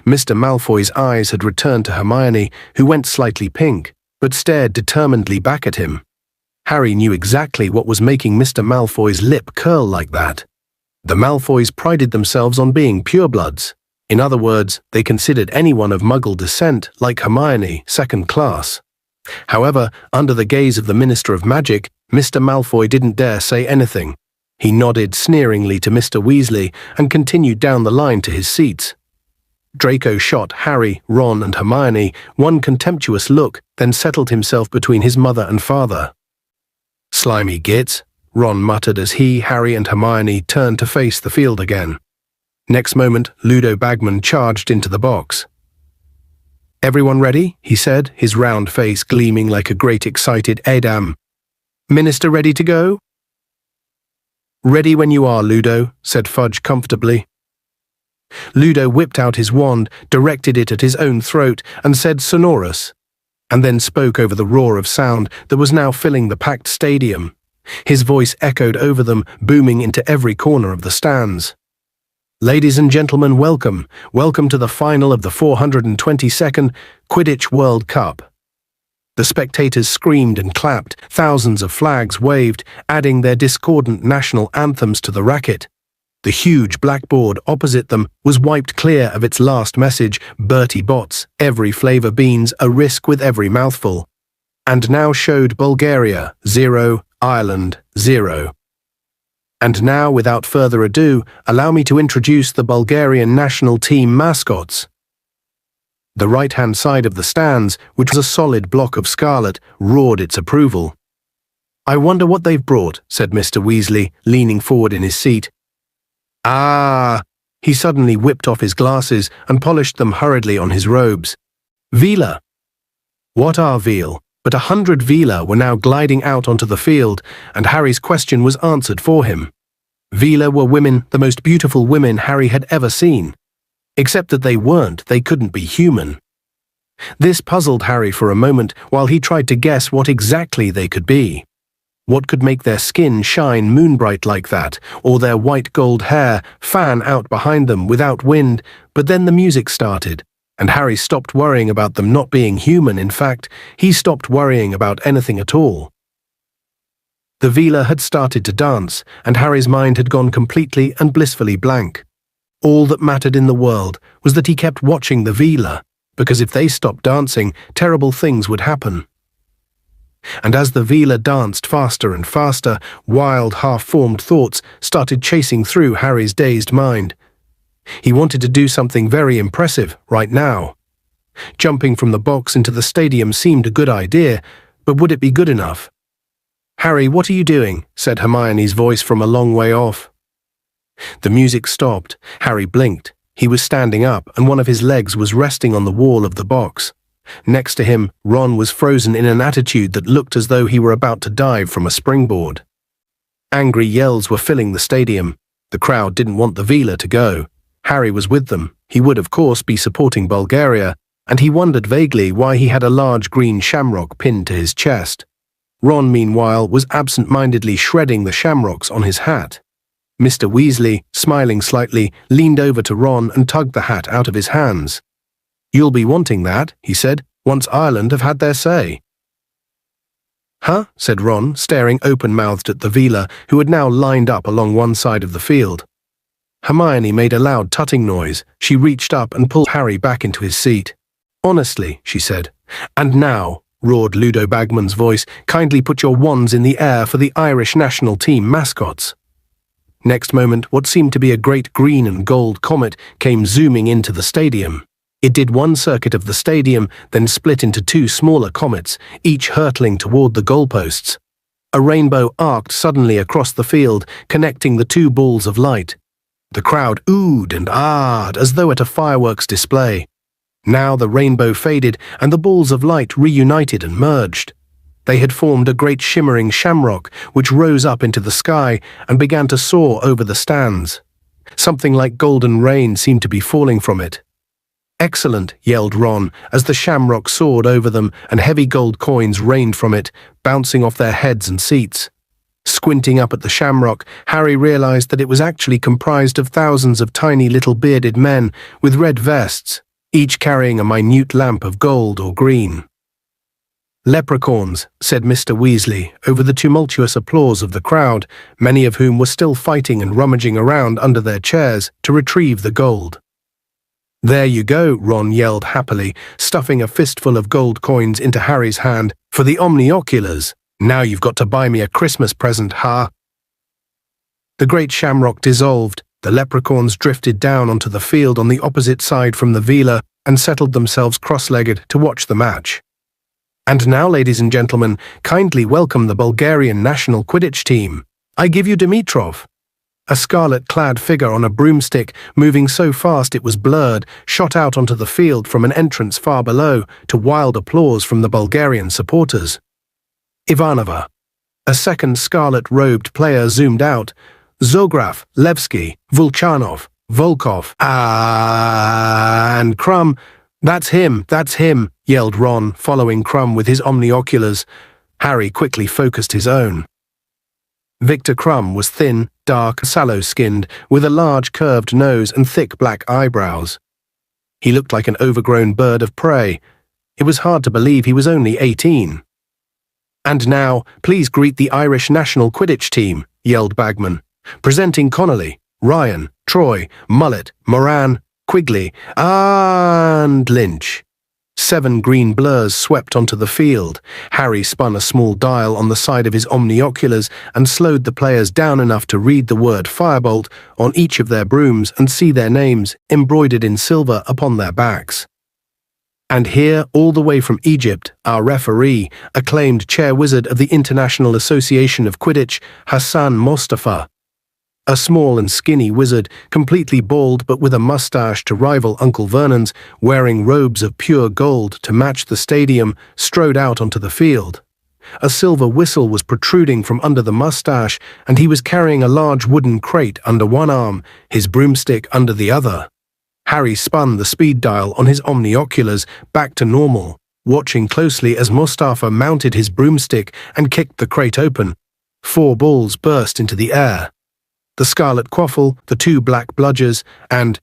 Mr. Malfoy's eyes had returned to Hermione, who went slightly pink, but stared determinedly back at him. Harry knew exactly what was making Mr. Malfoy's lip curl like that. The Malfoys prided themselves on being purebloods. In other words, they considered anyone of Muggle descent, like Hermione, second class. However, under the gaze of the Minister of Magic, Mr. Malfoy didn't dare say anything. He nodded sneeringly to Mr. Weasley and continued down the line to his seats. Draco shot Harry, Ron and Hermione one contemptuous look, then settled himself between his mother and father. "Slimy gits," Ron muttered as he, Harry and Hermione turned to face the field again. Next moment, Ludo Bagman charged into the box. "Everyone ready?" he said, his round face gleaming like a great excited Edam. "Minister ready to go?" "Ready when you are, Ludo," said Fudge comfortably. Ludo whipped out his wand, directed it at his own throat, and said sonorous, and then spoke over the roar of sound that was now filling the packed stadium. His voice echoed over them, booming into every corner of the stands. "Ladies and gentlemen, welcome. Welcome to the final of the 422nd Quidditch World Cup." The spectators screamed and clapped, thousands of flags waved, adding their discordant national anthems to the racket. The huge blackboard opposite them was wiped clear of its last message, Bertie Bott's, every flavour beans, a risk with every mouthful. And now showed Bulgaria, 0, Ireland, 0. And now, without further ado, allow me to introduce the Bulgarian national team mascots. The right-hand side of the stands, which was a solid block of scarlet, roared its approval. "I wonder what they've brought," said Mr. Weasley, leaning forward in his seat. "Ah!" He suddenly whipped off his glasses and polished them hurriedly on his robes. "Vila!" What are veal? But 100 Vila were now gliding out onto the field, and Harry's question was answered for him. Vila were women, the most beautiful women Harry had ever seen. Except that they couldn't be human. This puzzled Harry for a moment while he tried to guess what exactly they could be. What could make their skin shine moonbright like that, or their white gold hair fan out behind them without wind? But then the music started, and Harry stopped worrying about them not being human. In fact, he stopped worrying about anything at all. The Vila had started to dance, and Harry's mind had gone completely and blissfully blank. All that mattered in the world was that he kept watching the Vila, because if they stopped dancing, terrible things would happen. And as the Vila danced faster and faster, wild, half-formed thoughts started chasing through Harry's dazed mind. He wanted to do something very impressive right now. Jumping from the box into the stadium seemed a good idea, but would it be good enough? "Harry, what are you doing?" said Hermione's voice from a long way off. The music stopped. Harry blinked. He was standing up, and one of his legs was resting on the wall of the box. Next to him, Ron was frozen in an attitude that looked as though he were about to dive from a springboard. Angry yells were filling the stadium. The crowd didn't want the Vila to go. Harry was with them. He would, of course, be supporting Bulgaria, and he wondered vaguely why he had a large green shamrock pinned to his chest. Ron, meanwhile, was absent-mindedly shredding the shamrocks on his hat. Mr. Weasley, smiling slightly, leaned over to Ron and tugged the hat out of his hands. "You'll be wanting that," he said, "once Ireland have had their say." "Huh?" said Ron, staring open-mouthed at the Vila, who had now lined up along one side of the field. Hermione made a loud tutting noise. She reached up and pulled Harry back into his seat. "Honestly," she said. "And now," roared Ludo Bagman's voice, "kindly put your wands in the air for the Irish national team mascots." Next moment, what seemed to be a great green and gold comet came zooming into the stadium. It did one circuit of the stadium, then split into two smaller comets, each hurtling toward the goalposts. A rainbow arced suddenly across the field, connecting the two balls of light. The crowd oohed and ahed as though at a fireworks display. Now the rainbow faded, and the balls of light reunited and merged. They had formed a great shimmering shamrock, which rose up into the sky and began to soar over the stands. Something like golden rain seemed to be falling from it. "Excellent," yelled Ron, as the shamrock soared over them and heavy gold coins rained from it, bouncing off their heads and seats. Squinting up at the shamrock, Harry realized that it was actually comprised of thousands of tiny little bearded men with red vests, each carrying a minute lamp of gold or green. "Leprechauns," said Mr. Weasley, over the tumultuous applause of the crowd, many of whom were still fighting and rummaging around under their chairs to retrieve the gold. "There you go," Ron yelled happily, stuffing a fistful of gold coins into Harry's hand, "for the omnioculars. Now you've got to buy me a Christmas present, ha?" The great shamrock dissolved. The leprechauns drifted down onto the field on the opposite side from the Vila and settled themselves cross-legged to watch the match. "And now, ladies and gentlemen, kindly welcome the Bulgarian national Quidditch team. I give you Dimitrov." A scarlet-clad figure on a broomstick, moving so fast it was blurred, shot out onto the field from an entrance far below, to wild applause from the Bulgarian supporters. Ivanova. A second scarlet-robed player zoomed out. Zograf, Levski, Vulchanov, Volkov, and Krum. That's him, yelled Ron, following Krum with his omnioculars. Harry quickly focused his own. Victor Krum was thin, dark, sallow-skinned, with a large curved nose and thick black eyebrows. He looked like an overgrown bird of prey. It was hard to believe he was only 18. "And now, please greet the Irish national Quidditch team," yelled Bagman, presenting Connolly, Ryan, Troy, Mullet, Moran, Quigley, and Lynch. 7 green blurs swept onto the field. Harry spun a small dial on the side of his omnioculars and slowed the players down enough to read the word Firebolt on each of their brooms and see their names embroidered in silver upon their backs. And here, all the way from Egypt, our referee, acclaimed chair wizard of the International Association of Quidditch, Hassan Mostafa. A small and skinny wizard, completely bald but with a mustache to rival Uncle Vernon's, wearing robes of pure gold to match the stadium, strode out onto the field. A silver whistle was protruding from under the mustache, and he was carrying a large wooden crate under one arm, his broomstick under the other. Harry spun the speed dial on his omnioculars back to normal, watching closely as Mustafa mounted his broomstick and kicked the crate open. 4 balls burst into the air. The scarlet quaffle, the 2 black bludgers, and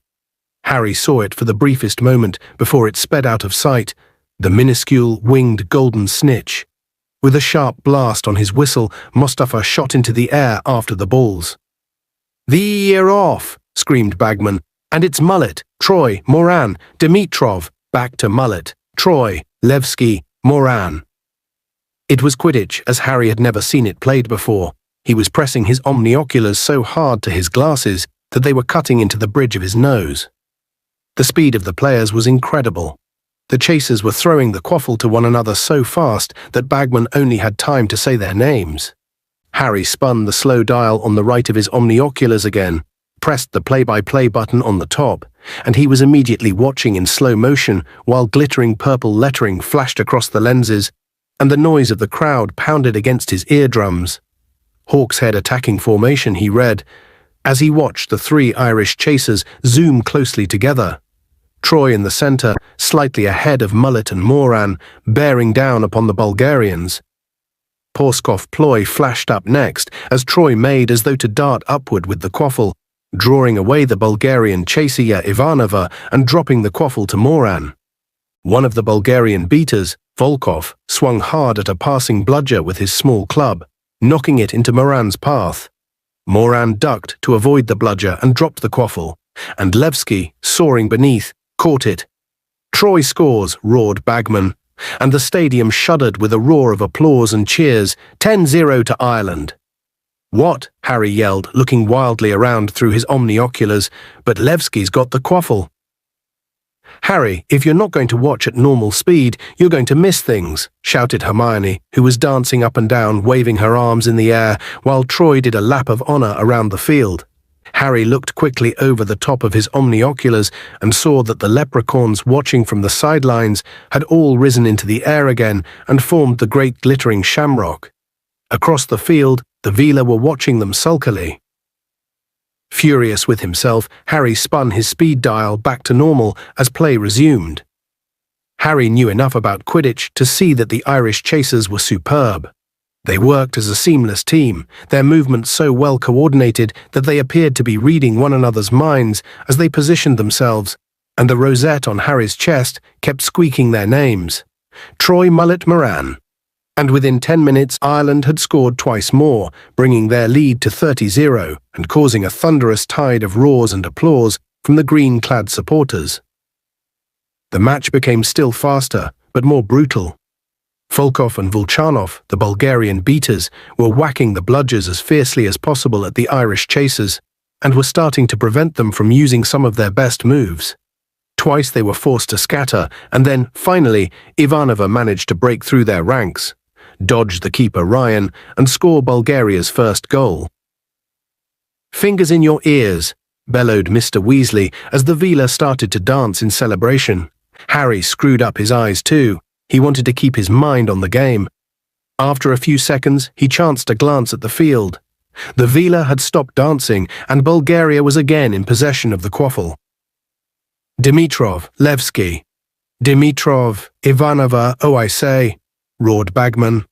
Harry saw it for the briefest moment before it sped out of sight, the minuscule, winged golden snitch. With a sharp blast on his whistle, Mustafa shot into the air after the balls. "The year off!" screamed Bagman. "And it's Mullet, Troy, Moran, Dimitrov, back to Mullet, Troy, Levski, Moran." It was Quidditch as Harry had never seen it played before. He was pressing his omnioculars so hard to his glasses that they were cutting into the bridge of his nose. The speed of the players was incredible. The chasers were throwing the quaffle to one another so fast that Bagman only had time to say their names. Harry spun the slow dial on the right of his omnioculars again, pressed the play-by-play button on the top, and he was immediately watching in slow motion while glittering purple lettering flashed across the lenses, and the noise of the crowd pounded against his eardrums. "Hawk's Head attacking formation," he read, as he watched the 3 Irish chasers zoom closely together. Troy in the center, slightly ahead of Mullet and Moran, bearing down upon the Bulgarians. Porskov ploy flashed up next, as Troy made as though to dart upward with the quaffle, drawing away the Bulgarian chaser Ivanova and dropping the quaffle to Moran. One of the Bulgarian beaters, Volkov, swung hard at a passing bludger with his small club, knocking it into Moran's path. Moran ducked to avoid the bludger and dropped the quaffle, and Levski, soaring beneath, caught it. "Troy scores," roared Bagman, and the stadium shuddered with a roar of applause and cheers. 10-0 to Ireland. "What?" Harry yelled, looking wildly around through his omnioculars, "but Levski's got the quaffle." "Harry, if you're not going to watch at normal speed, you're going to miss things," shouted Hermione, who was dancing up and down, waving her arms in the air, while Troy did a lap of honor around the field. Harry looked quickly over the top of his omnioculars and saw that the leprechauns watching from the sidelines had all risen into the air again and formed the great glittering shamrock. Across the field, the Vila were watching them sulkily. Furious with himself, Harry spun his speed dial back to normal as play resumed. Harry knew enough about Quidditch to see that the Irish chasers were superb. They worked as a seamless team, their movements so well coordinated that they appeared to be reading one another's minds as they positioned themselves, and the rosette on Harry's chest kept squeaking their names. Troy, Mullet, Moran. And within 10 minutes, Ireland had scored twice more, bringing their lead to 30-0 and causing a thunderous tide of roars and applause from the green-clad supporters. The match became still faster, but more brutal. Volkov and Vulchanov, the Bulgarian beaters, were whacking the bludgers as fiercely as possible at the Irish chasers and were starting to prevent them from using some of their best moves. Twice they were forced to scatter, and then, finally, Ivanova managed to break through their ranks, dodge the keeper Ryan, and score Bulgaria's first goal. Fingers in your ears, bellowed Mr. Weasley as the Veela started to dance in celebration. Harry screwed up his eyes too. He wanted to keep his mind on the game. After a few seconds, he chanced a glance at the field. The Veela had stopped dancing, and Bulgaria was again in possession of the quaffle. Dimitrov, Levski. Dimitrov, Ivanova, oh I say, roared Bagman.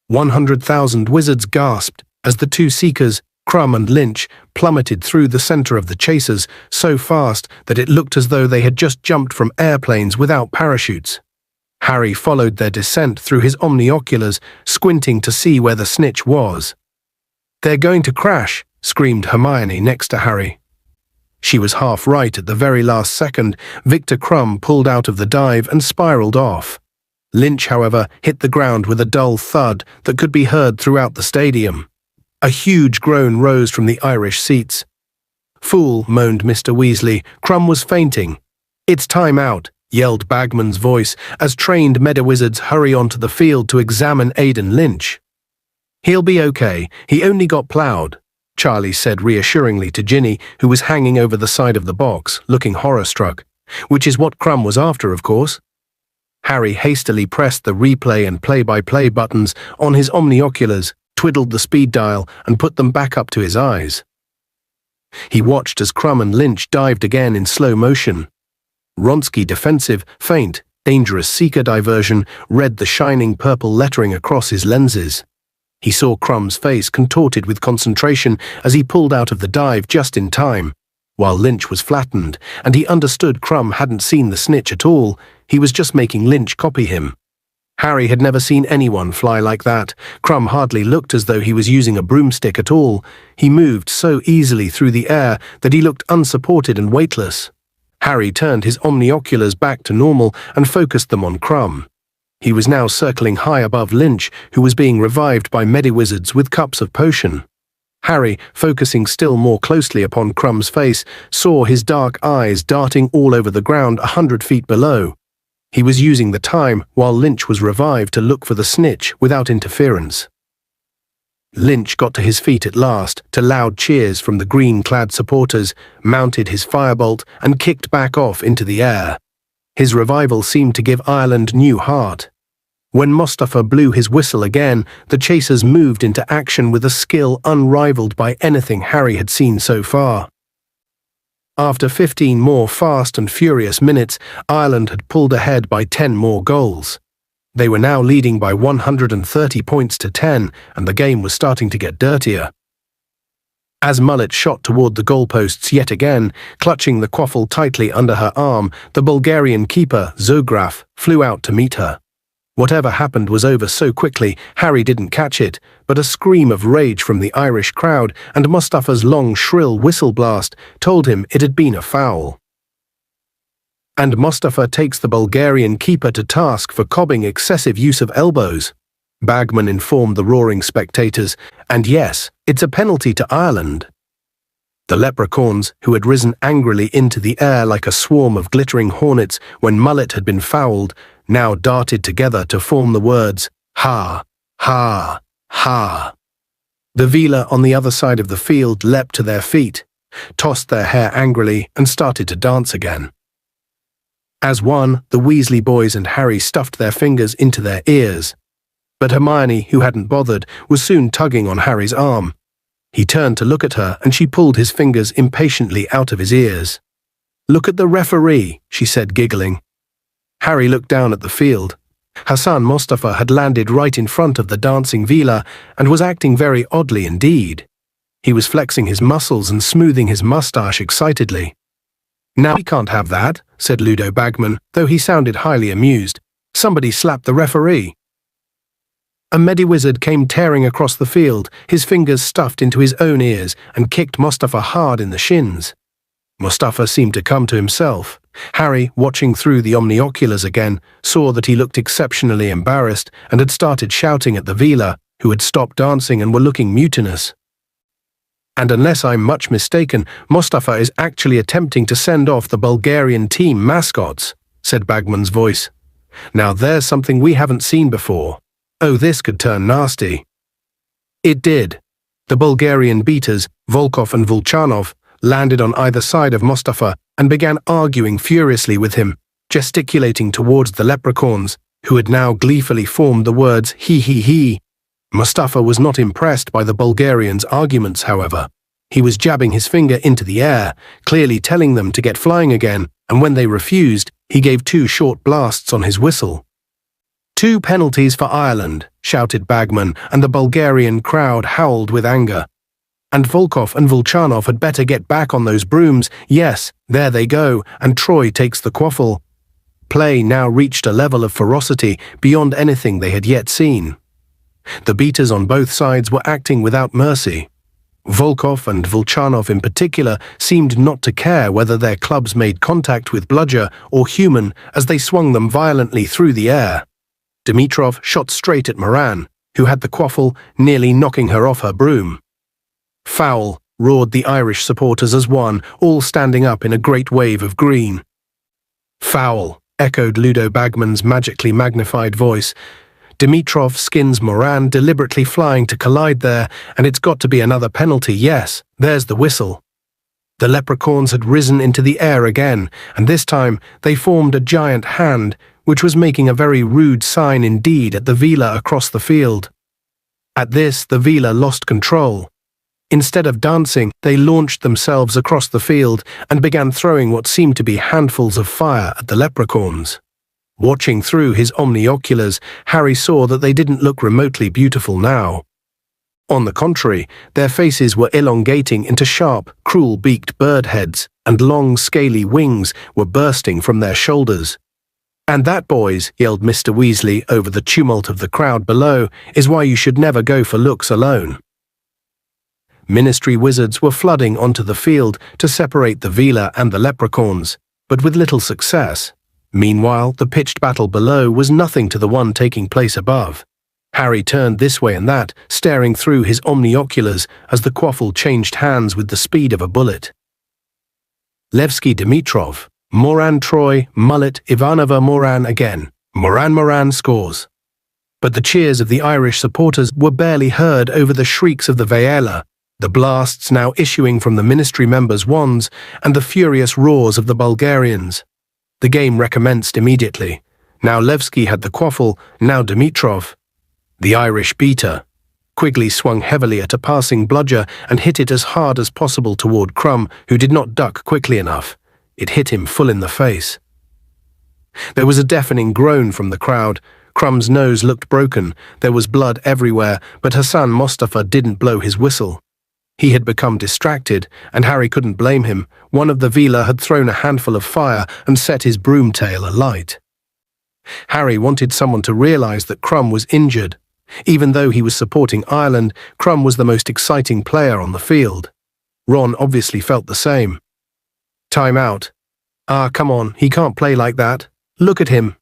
100,000 wizards gasped as the two seekers, Crumb and Lynch, plummeted through the center of the chasers so fast that it looked as though they had just jumped from airplanes without parachutes. Harry followed their descent through his omnioculars, squinting to see where the snitch was. "They're going to crash," screamed Hermione next to Harry. She was half right at the very last second. Victor Crumb pulled out of the dive and spiraled off. Lynch, however, hit the ground with a dull thud that could be heard throughout the stadium. A huge groan rose from the Irish seats. "Fool," moaned Mr. Weasley. "Crumb was fainting." "It's time out," yelled Bagman's voice as trained Medawizards hurry onto the field to examine Aidan Lynch. "He'll be okay. He only got ploughed," Charlie said reassuringly to Ginny, who was hanging over the side of the box, looking horror-struck. Which is what Crumb was after, of course. Harry hastily pressed the replay and play-by-play buttons on his omnioculars, twiddled the speed dial, and put them back up to his eyes. He watched as Crumb and Lynch dived again in slow motion. Wronski defensive, feint, dangerous seeker diversion read the shining purple lettering across his lenses. He saw Crumb's face contorted with concentration as he pulled out of the dive just in time, while Lynch was flattened, and he understood Crumb hadn't seen the snitch at all. He was just making Lynch copy him. Harry had never seen anyone fly like that. Crumb hardly looked as though he was using a broomstick at all. He moved so easily through the air that he looked unsupported and weightless. Harry turned his omnioculars back to normal and focused them on Crumb. He was now circling high above Lynch, who was being revived by Medawizards with cups of potion. Harry, focusing still more closely upon Crumb's face, saw his dark eyes darting all over the ground 100 feet below. He was using the time while Lynch was revived to look for the snitch without interference. Lynch got to his feet at last, to loud cheers from the green-clad supporters, mounted his firebolt, and kicked back off into the air. His revival seemed to give Ireland new heart. When Mustafa blew his whistle again, the chasers moved into action with a skill unrivaled by anything Harry had seen so far. After 15 more fast and furious minutes, Ireland had pulled ahead by 10 more goals. They were now leading by 130 points to 10, and the game was starting to get dirtier. As Mullet shot toward the goalposts yet again, clutching the quaffle tightly under her arm, the Bulgarian keeper, Zograf, flew out to meet her. Whatever happened was over so quickly, Harry didn't catch it, but a scream of rage from the Irish crowd and Mustafa's long, shrill whistle blast told him it had been a foul. And Mustafa takes the Bulgarian keeper to task for cobbing excessive use of elbows, Bagman informed the roaring spectators, and yes, it's a penalty to Ireland. The leprechauns, who had risen angrily into the air like a swarm of glittering hornets when Mullet had been fouled, now darted together to form the words, "Ha! Ha! Ha!" The Veela on the other side of the field leapt to their feet, tossed their hair angrily, and started to dance again. As one, the Weasley boys and Harry stuffed their fingers into their ears. But Hermione, who hadn't bothered, was soon tugging on Harry's arm. He turned to look at her, and she pulled his fingers impatiently out of his ears. "Look at the referee," she said, giggling. Harry looked down at the field. Hassan Mustafa had landed right in front of the dancing Veela and was acting very oddly indeed. He was flexing his muscles and smoothing his mustache excitedly. "Now we can't have that," said Ludo Bagman, though he sounded highly amused. "Somebody slapped the referee." A Medawizard came tearing across the field, his fingers stuffed into his own ears, and kicked Mustafa hard in the shins. Mustafa seemed to come to himself. Harry, watching through the omnioculars again, saw that he looked exceptionally embarrassed and had started shouting at the Veela, who had stopped dancing and were looking mutinous. "And unless I'm much mistaken, Mustafa is actually attempting to send off the Bulgarian team mascots," said Bagman's voice. "Now there's something we haven't seen before. Oh, this could turn nasty." It did. The Bulgarian beaters, Volkov and Vulchanov, landed on either side of Mustafa and began arguing furiously with him, gesticulating towards the leprechauns, who had now gleefully formed the words he he he. Mustafa was not impressed by the Bulgarians' arguments, however. He was jabbing his finger into the air, clearly telling them to get flying again, and when they refused, he gave 2 short blasts on his whistle. 2 penalties for Ireland, shouted Bagman, and the Bulgarian crowd howled with anger. And Volkov and Vulchanov had better get back on those brooms. Yes, there they go, and Troy takes the quaffle. Play now reached a level of ferocity beyond anything they had yet seen. The beaters on both sides were acting without mercy. Volkov and Vulchanov in particular seemed not to care whether their clubs made contact with bludger or human as they swung them violently through the air. Dimitrov shot straight at Moran, who had the quaffle, nearly knocking her off her broom. Foul, roared the Irish supporters as one, all standing up in a great wave of green. Foul, echoed Ludo Bagman's magically magnified voice. Dimitrov skins Moran, deliberately flying to collide there, and it's got to be another penalty, yes, there's the whistle. The leprechauns had risen into the air again, and this time they formed a giant hand, which was making a very rude sign indeed at the Vila across the field. At this, the Vila lost control. Instead of dancing, they launched themselves across the field and began throwing what seemed to be handfuls of fire at the leprechauns. Watching through his omnioculars, Harry saw that they didn't look remotely beautiful now. On the contrary, their faces were elongating into sharp, cruel-beaked bird heads, and long, scaly wings were bursting from their shoulders. "And that, boys," yelled Mr. Weasley over the tumult of the crowd below, "is why you should never go for looks alone." Ministry wizards were flooding onto the field to separate the Vila and the leprechauns, but with little success. Meanwhile, the pitched battle below was nothing to the one taking place above. Harry turned this way and that, staring through his omnioculars as the quaffle changed hands with the speed of a bullet. Levski Dimitrov, Moran Troy, Mullet, Ivanova Moran again. Moran scores. But the cheers of the Irish supporters were barely heard over the shrieks of the Vela, the blasts now issuing from the ministry members' wands, and the furious roars of the Bulgarians. The game recommenced immediately. Now Levski had the quaffle, now Dimitrov. The Irish beater. Quigley swung heavily at a passing bludger and hit it as hard as possible toward Crumb, who did not duck quickly enough. It hit him full in the face. There was a deafening groan from the crowd. Crumb's nose looked broken. There was blood everywhere, but Hassan Mostafa didn't blow his whistle. He had become distracted, and Harry couldn't blame him. One of the Vila had thrown a handful of fire and set his broom tail alight. Harry wanted someone to realize that Crumb was injured. Even though he was supporting Ireland, Crumb was the most exciting player on the field. Ron obviously felt the same. "Time out. Ah, come on, he can't play like that. Look at him."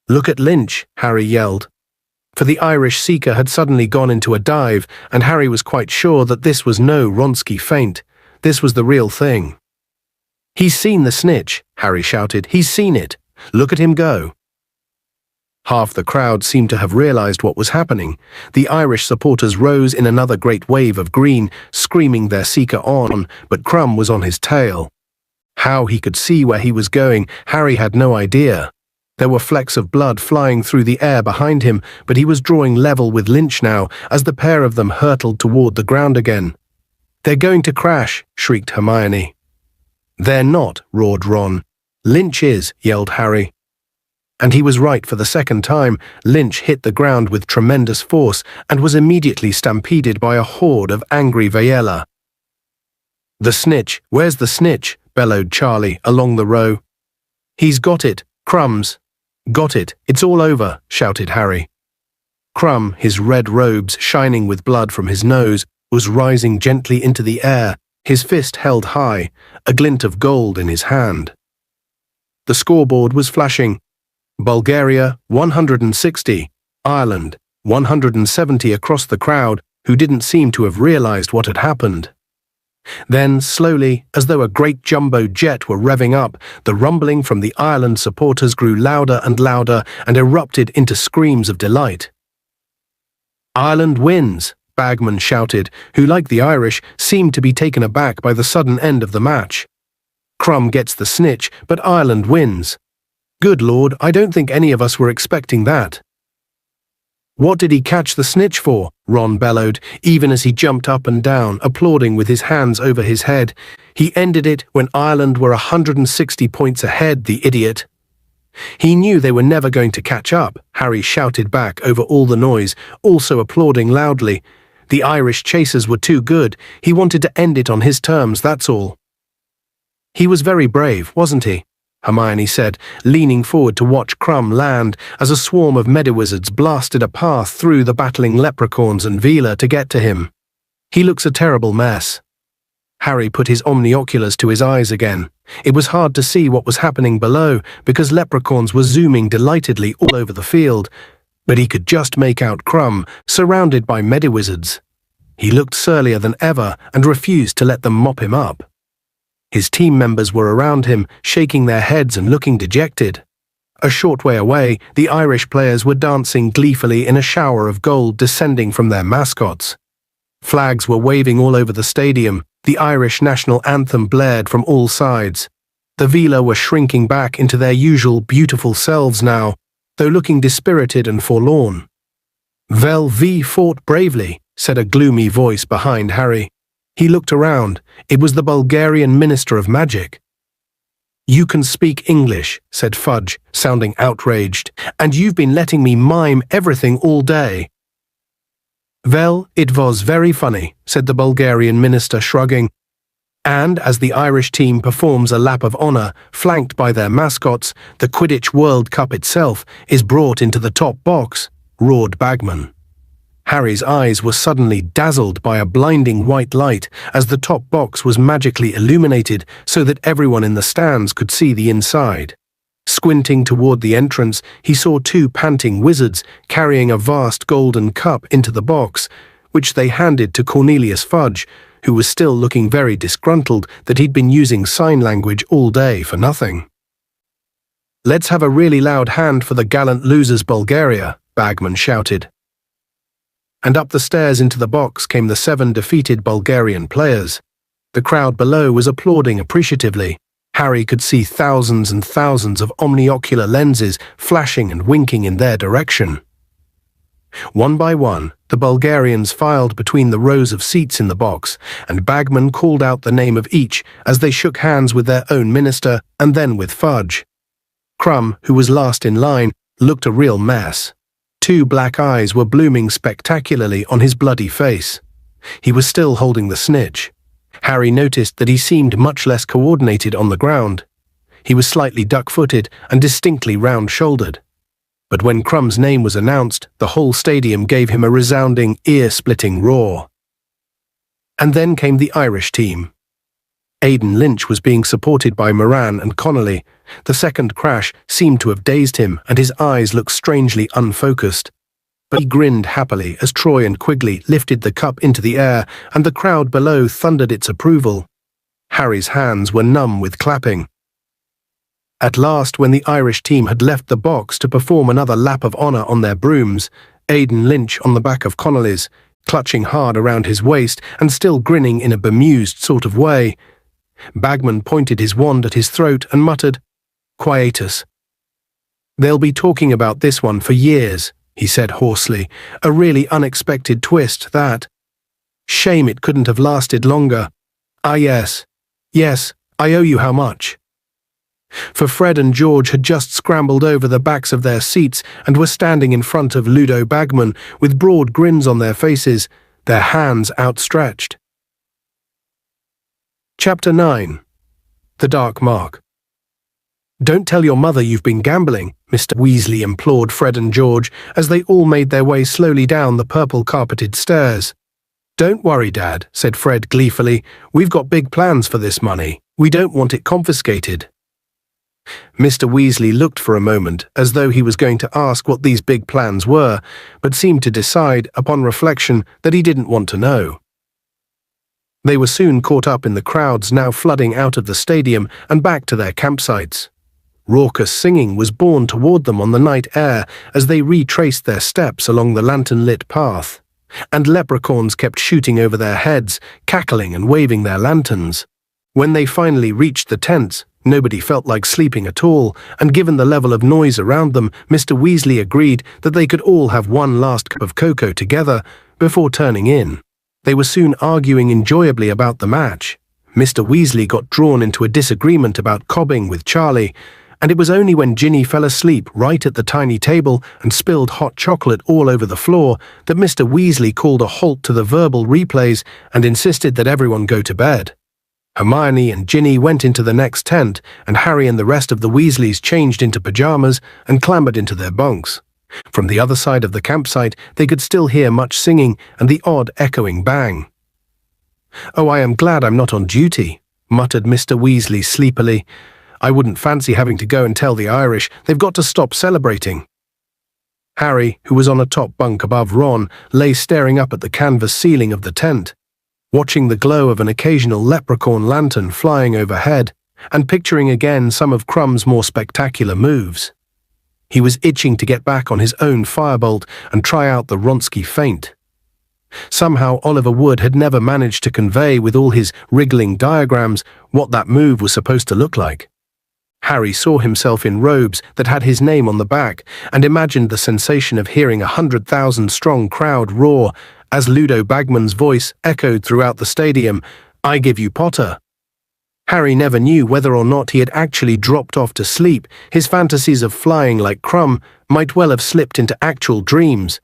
"Look at Lynch," Harry yelled. For the Irish seeker had suddenly gone into a dive, and Harry was quite sure that this was no Wronski feint. This was the real thing. "He's seen the snitch," Harry shouted. "He's seen it. Look at him go." Half the crowd seemed to have realized what was happening. The Irish supporters rose in another great wave of green, screaming their seeker on, but Crumb was on his tail. How he could see where he was going, Harry had no idea. There were flecks of blood flying through the air behind him, but he was drawing level with Lynch now as the pair of them hurtled toward the ground again. "They're going to crash," shrieked Hermione. "They're not," roared Ron. "Lynch is," yelled Harry. And he was right for the second time. Lynch hit the ground with tremendous force and was immediately stampeded by a horde of angry Vela. "The snitch, where's the snitch?" bellowed Charlie along the row. "He's got it, Crumbs." "Got it, it's all over," shouted Harry. Crumb, his red robes shining with blood from his nose, was rising gently into the air, his fist held high, a glint of gold in his hand. The scoreboard was flashing. Bulgaria, 160. Ireland, 170 across the crowd, who didn't seem to have realized what had happened. Then, slowly, as though a great jumbo jet were revving up, the rumbling from the Ireland supporters grew louder and erupted into screams of delight. "Ireland wins!" Bagman shouted, who, like the Irish, seemed to be taken aback by the sudden end of the match. Crumb gets the snitch, but Ireland wins. Good Lord, I don't think any of us were expecting that. What did he catch the snitch for? Ron bellowed, even as he jumped up and down, applauding with his hands over his head. He ended it when Ireland were 160 points ahead, the idiot. He knew they were never going to catch up, Harry shouted back over all the noise, also applauding loudly. The Irish chasers were too good. He wanted to end it on his terms, that's all. He was very brave, wasn't he? Hermione said, leaning forward to watch Crumb land as a swarm of Mediwizards blasted a path through the battling leprechauns and Veela to get to him. He looks a terrible mess. Harry put his omnioculars to his eyes again. It was hard to see what was happening below because leprechauns were zooming delightedly all over the field, but he could just make out Crumb surrounded by Mediwizards. He looked surlier than ever and refused to let them mop him up. His team members were around him, shaking their heads and looking dejected. A short way away, the Irish players were dancing gleefully in a shower of gold descending from their mascots. Flags were waving all over the stadium. The Irish national anthem blared from all sides. The Veela were shrinking back into their usual beautiful selves now, though looking dispirited and forlorn. Vel V fought bravely, said a gloomy voice behind Harry. He looked around. It was the Bulgarian Minister of Magic. You can speak English, said Fudge, sounding outraged, and you've been letting me mime everything all day. Well, it was very funny, said the Bulgarian minister, shrugging. And as the Irish team performs a lap of honour, flanked by their mascots, the Quidditch World Cup itself is brought into the top box, roared Bagman. Harry's eyes were suddenly dazzled by a blinding white light as the top box was magically illuminated so that everyone in the stands could see the inside. Squinting toward the entrance, he saw two panting wizards carrying a vast golden cup into the box, which they handed to Cornelius Fudge, who was still looking very disgruntled that he'd been using sign language all day for nothing. Let's have a really loud hand for the gallant losers, Bulgaria, Bagman shouted. And up the stairs into the box came the 7 defeated Bulgarian players. The crowd below was applauding appreciatively. Harry could see thousands and thousands of omniocular lenses flashing and winking in their direction. One by one, the Bulgarians filed between the rows of seats in the box, and Bagman called out the name of each as they shook hands with their own minister and then with Fudge. Crumb, who was last in line, looked a real mess. 2 black eyes were blooming spectacularly on his bloody face. He was still holding the snitch. Harry noticed that he seemed much less coordinated on the ground. He was slightly duck-footed and distinctly round-shouldered. But when Crumb's name was announced, the whole stadium gave him a resounding, ear-splitting roar. And then came the Irish team. Aidan Lynch was being supported by Moran and Connolly. The second crash seemed to have dazed him, and his eyes looked strangely unfocused. But he grinned happily as Troy and Quigley lifted the cup into the air, and the crowd below thundered its approval. Harry's hands were numb with clapping. At last, when the Irish team had left the box to perform another lap of honour on their brooms, Aidan Lynch on the back of Connolly's, clutching hard around his waist and still grinning in a bemused sort of way, Bagman pointed his wand at his throat and muttered, "Quietus." "They'll be talking about this one for years," he said hoarsely. "A really unexpected twist, that. Shame it couldn't have lasted longer. Ah, yes. Yes, I owe you how much." For Fred and George had just scrambled over the backs of their seats and were standing in front of Ludo Bagman with broad grins on their faces, their hands outstretched. Chapter 9. The Dark Mark. "Don't tell your mother you've been gambling," Mr. Weasley implored Fred and George as they all made their way slowly down the purple-carpeted stairs. "Don't worry, Dad," said Fred gleefully. "We've got big plans for this money. We don't want it confiscated." Mr. Weasley looked for a moment as though he was going to ask what these big plans were, but seemed to decide, upon reflection, that he didn't want to know. They were soon caught up in the crowds now flooding out of the stadium and back to their campsites. Raucous singing was borne toward them on the night air as they retraced their steps along the lantern-lit path. and leprechauns kept shooting over their heads, cackling and waving their lanterns. When they finally reached the tents, nobody felt like sleeping at all, and given the level of noise around them, Mr. Weasley agreed that they could all have one last cup of cocoa together before turning in. They were soon arguing enjoyably about the match. Mr. Weasley got drawn into a disagreement about cobbing with Charlie, and it was only when Ginny fell asleep right at the tiny table and spilled hot chocolate all over the floor that Mr. Weasley called a halt to the verbal replays and insisted that everyone go to bed. Hermione and Ginny went into the next tent, and Harry and the rest of the Weasleys changed into pajamas and clambered into their bunks. From the other side of the campsite, they could still hear much singing and the odd echoing bang. "Oh, I am glad I'm not on duty," muttered Mr. Weasley sleepily. "I wouldn't fancy having to go and tell the Irish they've got to stop celebrating." Harry, who was on a top bunk above Ron, lay staring up at the canvas ceiling of the tent, watching the glow of an occasional leprechaun lantern flying overhead, and picturing again some of Crumb's more spectacular moves. He was itching to get back on his own firebolt and try out the Wronski feint. Somehow Oliver Wood had never managed to convey with all his wriggling diagrams what that move was supposed to look like. Harry saw himself in robes that had his name on the back and imagined the sensation of hearing 100,000-strong crowd roar as Ludo Bagman's voice echoed throughout the stadium, "I give you Potter." Harry never knew whether or not he had actually dropped off to sleep. His fantasies of flying like Crumb might well have slipped into actual dreams.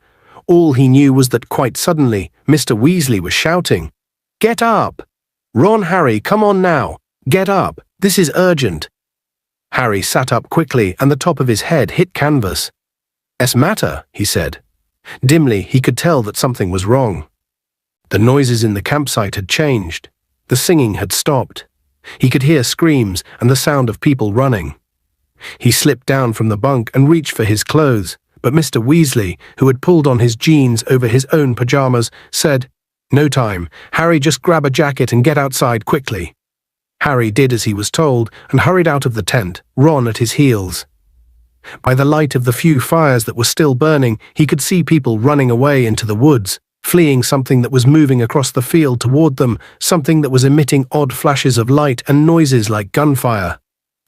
All he knew was that quite suddenly, Mr. Weasley was shouting, "Get up! Ron, Harry, come on now! Get up! This is urgent!" Harry sat up quickly and the top of his head hit canvas. "Es matter?" he said. Dimly, he could tell that something was wrong. The noises in the campsite had changed. The singing had stopped. He could hear screams and the sound of people running. He slipped down from the bunk and reached for his clothes, but Mr. Weasley, who had pulled on his jeans over his own pajamas, said, "No time. Harry, just grab a jacket and get outside quickly." Harry did as he was told and hurried out of the tent, Ron at his heels. By the light of the few fires that were still burning, he could see people running away into the woods, fleeing something that was moving across the field toward them, something that was emitting odd flashes of light and noises like gunfire.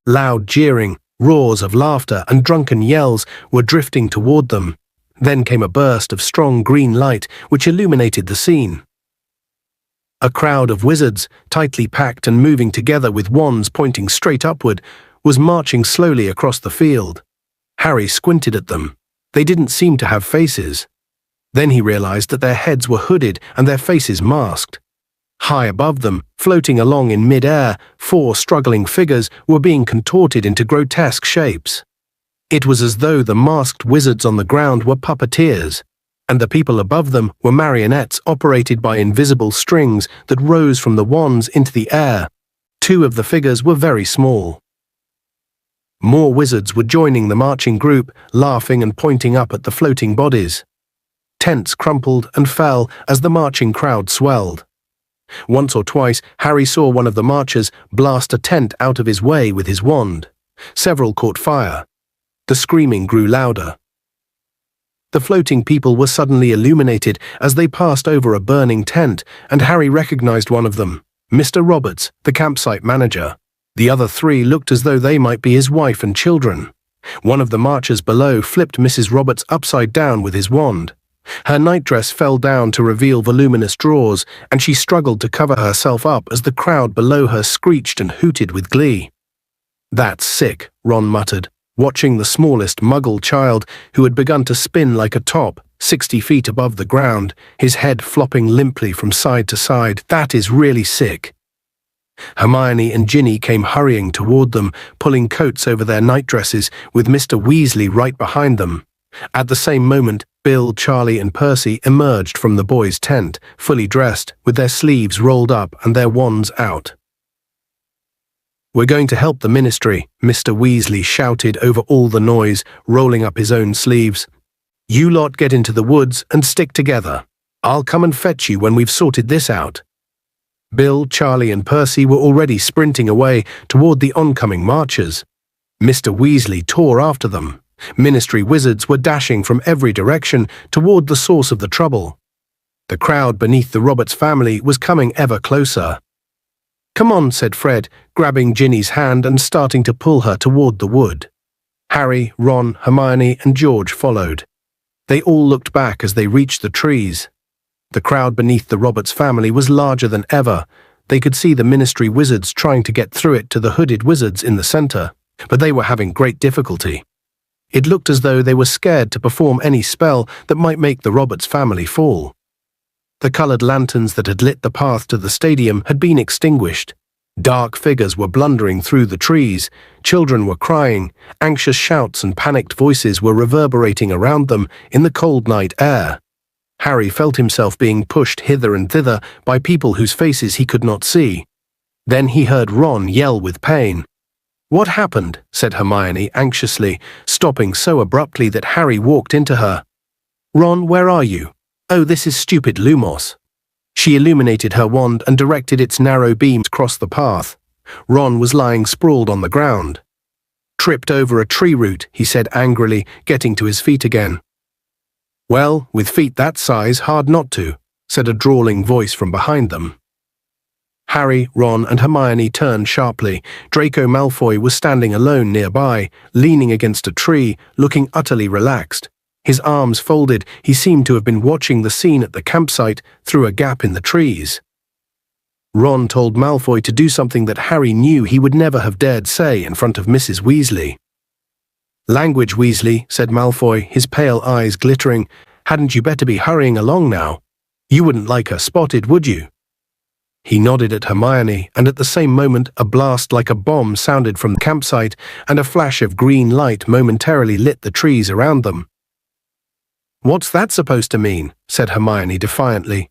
Loud jeering, roars of laughter and drunken yells were drifting toward them. Then came a burst of strong green light which illuminated the scene. A crowd of wizards, tightly packed and moving together with wands pointing straight upward, was marching slowly across the field. Harry squinted at them. They didn't seem to have faces. Then he realized that their heads were hooded and their faces masked. High above them, floating along in mid-air, 4 struggling figures were being contorted into grotesque shapes. It was as though the masked wizards on the ground were puppeteers, and the people above them were marionettes operated by invisible strings that rose from the wands into the air. 2 of the figures were very small. More wizards were joining the marching group, laughing and pointing up at the floating bodies. Tents crumpled and fell as the marching crowd swelled. Once or twice, Harry saw one of the marchers blast a tent out of his way with his wand. Several caught fire. The screaming grew louder. The floating people were suddenly illuminated as they passed over a burning tent, and Harry recognized one of them, Mr. Roberts, the campsite manager. The other 3 looked as though they might be his wife and children. One of the marchers below flipped Mrs. Roberts upside down with his wand. Her nightdress fell down to reveal voluminous drawers, and she struggled to cover herself up as the crowd below her screeched and hooted with glee. "That's sick," Ron muttered, watching the smallest Muggle child, who had begun to spin like a top, 60 feet above the ground, his head flopping limply from side to side. "That is really sick." Hermione and Ginny came hurrying toward them, pulling coats over their nightdresses, with Mr. Weasley right behind them. At the same moment, Bill, Charlie and Percy emerged from the boys' tent, fully dressed, with their sleeves rolled up and their wands out. "We're going to help the ministry," Mr. Weasley shouted over all the noise, rolling up his own sleeves. "You lot get into the woods and stick together. I'll come and fetch you when we've sorted this out." Bill, Charlie and Percy were already sprinting away toward the oncoming marchers. Mr. Weasley tore after them. Ministry wizards were dashing from every direction toward the source of the trouble. The crowd beneath the Roberts family was coming ever closer. "Come on," said Fred, grabbing Ginny's hand and starting to pull her toward the wood. Harry, Ron, Hermione, and George followed. They all looked back as they reached the trees. The crowd beneath the Roberts family was larger than ever. They could see the Ministry wizards trying to get through it to the hooded wizards in the center, but they were having great difficulty. It looked as though they were scared to perform any spell that might make the Roberts family fall. The colored lanterns that had lit the path to the stadium had been extinguished. Dark figures were blundering through the trees, children were crying, anxious shouts and panicked voices were reverberating around them in the cold night air. Harry felt himself being pushed hither and thither by people whose faces he could not see. Then he heard Ron yell with pain. "What happened?" said Hermione anxiously, stopping so abruptly that Harry walked into her. "Ron, where are you? Oh, this is stupid Lumos." She illuminated her wand and directed its narrow beams across the path. Ron was lying sprawled on the ground. "Tripped over a tree root," he said angrily, getting to his feet again. "Well, with feet that size, hard not to," said a drawling voice from behind them. Harry, Ron, and Hermione turned sharply. Draco Malfoy was standing alone nearby, leaning against a tree, looking utterly relaxed. His arms folded, he seemed to have been watching the scene at the campsite through a gap in the trees. Ron told Malfoy to do something that Harry knew he would never have dared say in front of Mrs. Weasley. "Language, Weasley," said Malfoy, his pale eyes glittering. "Hadn't you better be hurrying along now? You wouldn't like her spotted, would you?" He nodded at Hermione, and at the same moment a blast like a bomb sounded from the campsite, and a flash of green light momentarily lit the trees around them. "What's that supposed to mean?" said Hermione defiantly.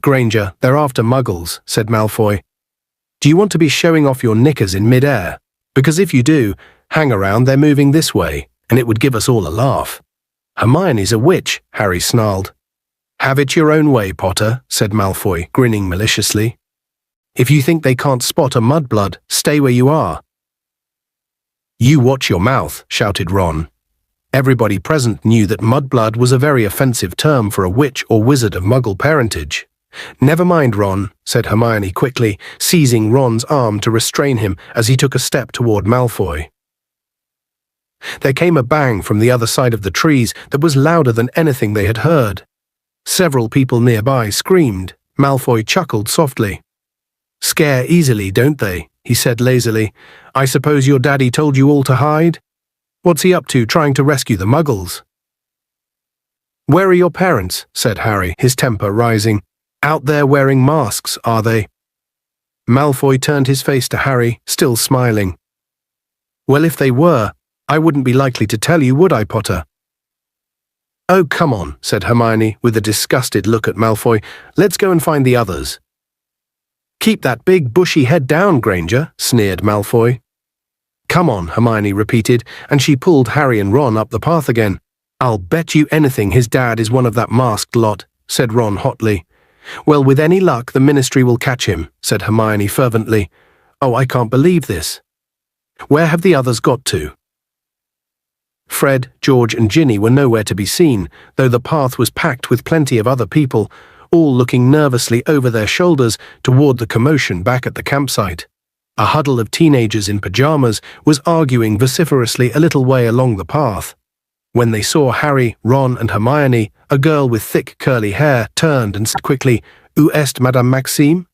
"Granger, they're after Muggles," said Malfoy. "Do you want to be showing off your knickers in mid-air? Because if you do, hang around, they're moving this way, and it would give us all a laugh." "Hermione's a witch," Harry snarled. "Have it your own way, Potter," said Malfoy, grinning maliciously. "If you think they can't spot a mudblood, stay where you are." "You watch your mouth," shouted Ron. Everybody present knew that mudblood was a very offensive term for a witch or wizard of Muggle parentage. "Never mind, Ron," said Hermione quickly, seizing Ron's arm to restrain him as he took a step toward Malfoy. There came a bang from the other side of the trees that was louder than anything they had heard. Several people nearby screamed. Malfoy chuckled softly. "Scare easily, don't they?" he said lazily. "I suppose your daddy told you all to hide? What's he up to, trying to rescue the Muggles?" "Where are your parents?" said Harry, his temper rising. "Out there wearing masks, are they?" Malfoy turned his face to Harry, still smiling. "Well, if they were, I wouldn't be likely to tell you, would I, Potter?" "Oh, come on," said Hermione, with a disgusted look at Malfoy. "Let's go and find the others." "Keep that big, bushy head down, Granger," sneered Malfoy. "Come on," Hermione repeated, and she pulled Harry and Ron up the path again. "I'll bet you anything his dad is one of that masked lot," said Ron hotly. "Well, with any luck, the Ministry will catch him," said Hermione fervently. "Oh, I can't believe this. Where have the others got to?" Fred, George, and Ginny were nowhere to be seen, though the path was packed with plenty of other people, all looking nervously over their shoulders toward the commotion back at the campsite. A huddle of teenagers in pajamas was arguing vociferously a little way along the path. When they saw Harry, Ron, and Hermione, a girl with thick curly hair turned and said quickly, "Où est Madame Maxime?"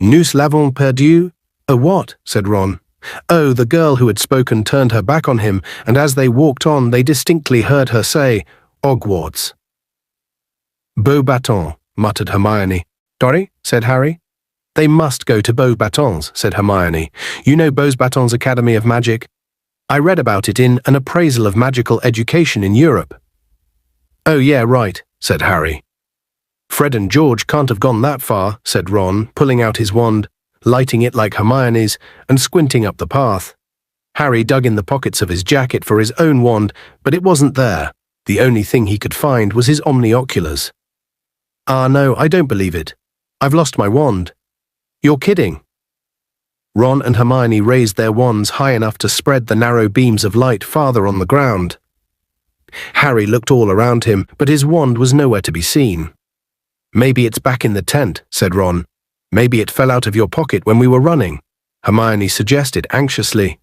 "Nous l'avons perdu." "Oh, what?" said Ron. Oh, the girl who had spoken turned her back on him, and as they walked on they distinctly heard her say, "Hogwarts." "Beauxbatons," muttered Hermione. "Sorry?" said Harry. "They must go to Beauxbatons," said Hermione. "You know Beauxbatons Academy of Magic? I read about it in An Appraisal of Magical Education in Europe." "Oh yeah, right," said Harry. "Fred and George can't have gone that far," said Ron, pulling out his wand, lighting it like Hermione's, and squinting up the path. Harry dug in the pockets of his jacket for his own wand, but it wasn't there. The only thing he could find was his omnioculars. "Ah, no, I don't believe it. I've lost my wand." "You're kidding." Ron and Hermione raised their wands high enough to spread the narrow beams of light farther on the ground. Harry looked all around him, but his wand was nowhere to be seen. Maybe it's back in the tent, said Ron. Maybe it fell out of your pocket when we were running, Hermione suggested anxiously.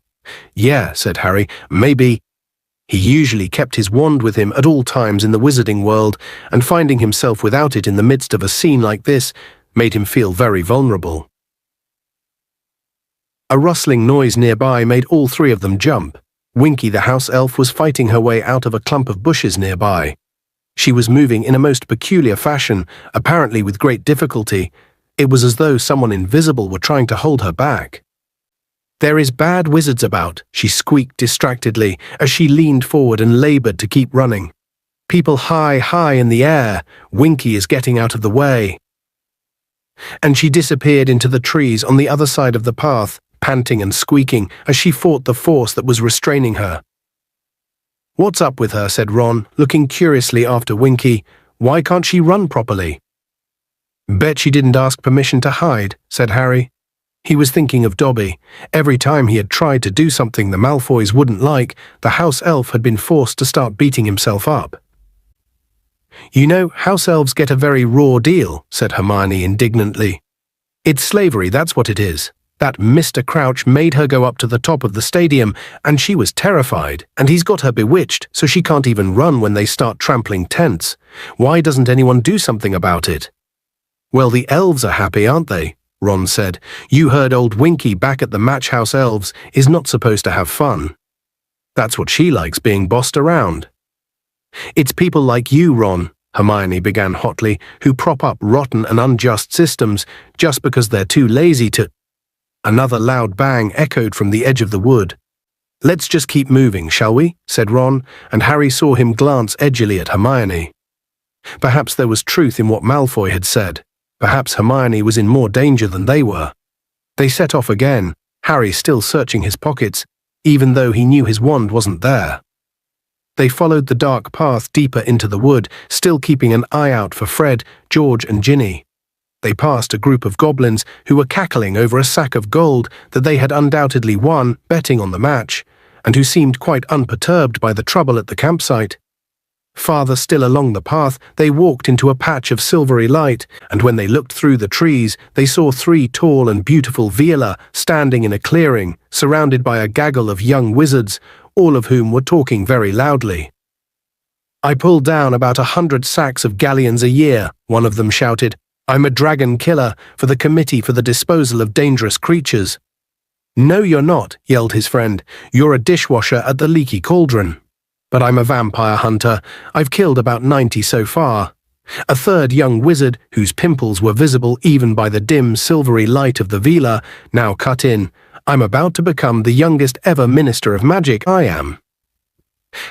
Yeah, said Harry, maybe. He usually kept his wand with him at all times in the wizarding world, and finding himself without it in the midst of a scene like this made him feel very vulnerable. A rustling noise nearby made all three of them jump. Winky the house elf was fighting her way out of a clump of bushes nearby. She was moving in a most peculiar fashion, apparently with great difficulty. It was as though someone invisible were trying to hold her back. There is bad wizards about, she squeaked distractedly as she leaned forward and labored to keep running. People high, high in the air. Winky is getting out of the way. And she disappeared into the trees on the other side of the path, panting and squeaking as she fought the force that was restraining her. What's up with her, said Ron, looking curiously after Winky. Why can't she run properly? Bet she didn't ask permission to hide, said Harry. He was thinking of Dobby. Every time he had tried to do something the Malfoys wouldn't like, the house elf had been forced to start beating himself up. You know, house elves get a very raw deal, said Hermione indignantly. It's slavery, that's what it is. That Mr. Crouch made her go up to the top of the stadium, and she was terrified, and he's got her bewitched, so she can't even run when they start trampling tents. Why doesn't anyone do something about it? Well, the elves are happy, aren't they? Ron said. You heard old Winky back at the Match House Elves is not supposed to have fun. That's what she likes, being bossed around. It's people like you, Ron, Hermione began hotly, who prop up rotten and unjust systems just because they're too lazy to... Another loud bang echoed from the edge of the wood. Let's just keep moving, shall we? Said Ron, and Harry saw him glance edgily at Hermione. Perhaps there was truth in what Malfoy had said. Perhaps Hermione was in more danger than they were. They set off again, Harry still searching his pockets, even though he knew his wand wasn't there. They followed the dark path deeper into the wood, still keeping an eye out for Fred, George and Ginny. They passed a group of goblins who were cackling over a sack of gold that they had undoubtedly won betting on the match, and who seemed quite unperturbed by the trouble at the campsite. Farther still along the path, they walked into a patch of silvery light, and when they looked through the trees, they saw three tall and beautiful Veela standing in a clearing, surrounded by a gaggle of young wizards, all of whom were talking very loudly. I pull down about 100 sacks of galleons a year, one of them shouted. I'm a dragon killer for the Committee for the Disposal of Dangerous Creatures. No, you're not, yelled his friend. You're a dishwasher at the Leaky Cauldron. But I'm a vampire hunter. I've killed about 90 so far. A third young wizard, whose pimples were visible even by the dim silvery light of the Veela, now cut in. I'm about to become the youngest ever Minister of Magic, I am.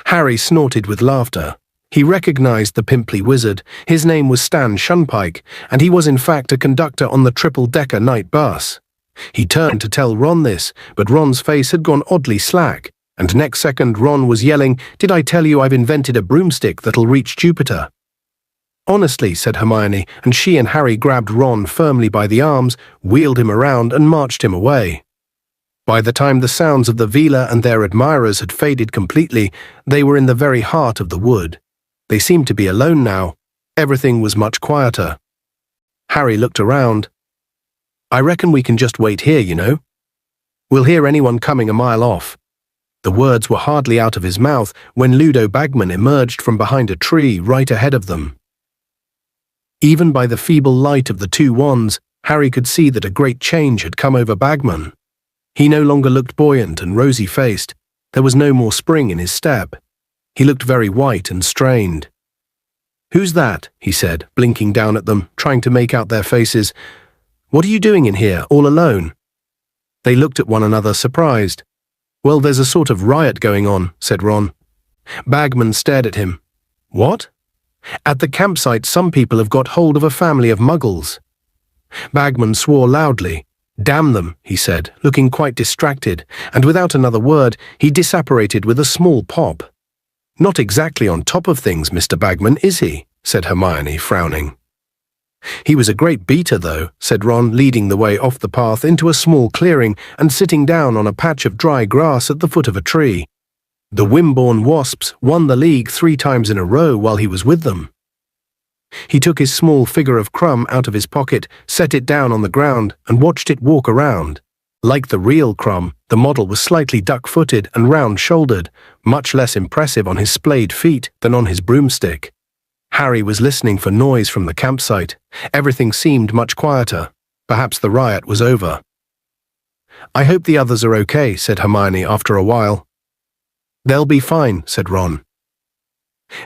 Harry snorted with laughter. He recognized the pimply wizard. His name was Stan Shunpike, and he was in fact a conductor on the triple-decker night bus. He turned to tell Ron this, but Ron's face had gone oddly slack, and next second Ron was yelling, Did I tell you I've invented a broomstick that'll reach Jupiter? Honestly, said Hermione, and she and Harry grabbed Ron firmly by the arms, wheeled him around and marched him away. By the time the sounds of the Veela and their admirers had faded completely, they were in the very heart of the wood. They seemed to be alone now. Everything was much quieter. Harry looked around. I reckon we can just wait here, you know. We'll hear anyone coming a mile off. The words were hardly out of his mouth when Ludo Bagman emerged from behind a tree right ahead of them. Even by the feeble light of the two wands, Harry could see that a great change had come over Bagman. He no longer looked buoyant and rosy-faced. There was no more spring in his step. He looked very white and strained. Who's that? He said, blinking down at them, trying to make out their faces. What are you doing in here, all alone? They looked at one another, surprised. Well, there's a sort of riot going on, said Ron. Bagman stared at him. What? At the campsite, some people have got hold of a family of muggles. Bagman swore loudly. Damn them, he said, looking quite distracted, and without another word, he disapparated with a small pop. Not exactly on top of things, Mr. Bagman, is he? Said Hermione, frowning. He was a great beater, though, said Ron, leading the way off the path into a small clearing and sitting down on a patch of dry grass at the foot of a tree. The Wimborne Wasps won the league 3 times in a row while he was with them. He took his small figure of Crumb out of his pocket, set it down on the ground, and watched it walk around. Like the real Crumb, the model was slightly duck-footed and round-shouldered, much less impressive on his splayed feet than on his broomstick. Harry was listening for noise from the campsite. Everything seemed much quieter. Perhaps the riot was over. "I hope the others are okay," said Hermione after a while. "They'll be fine," said Ron.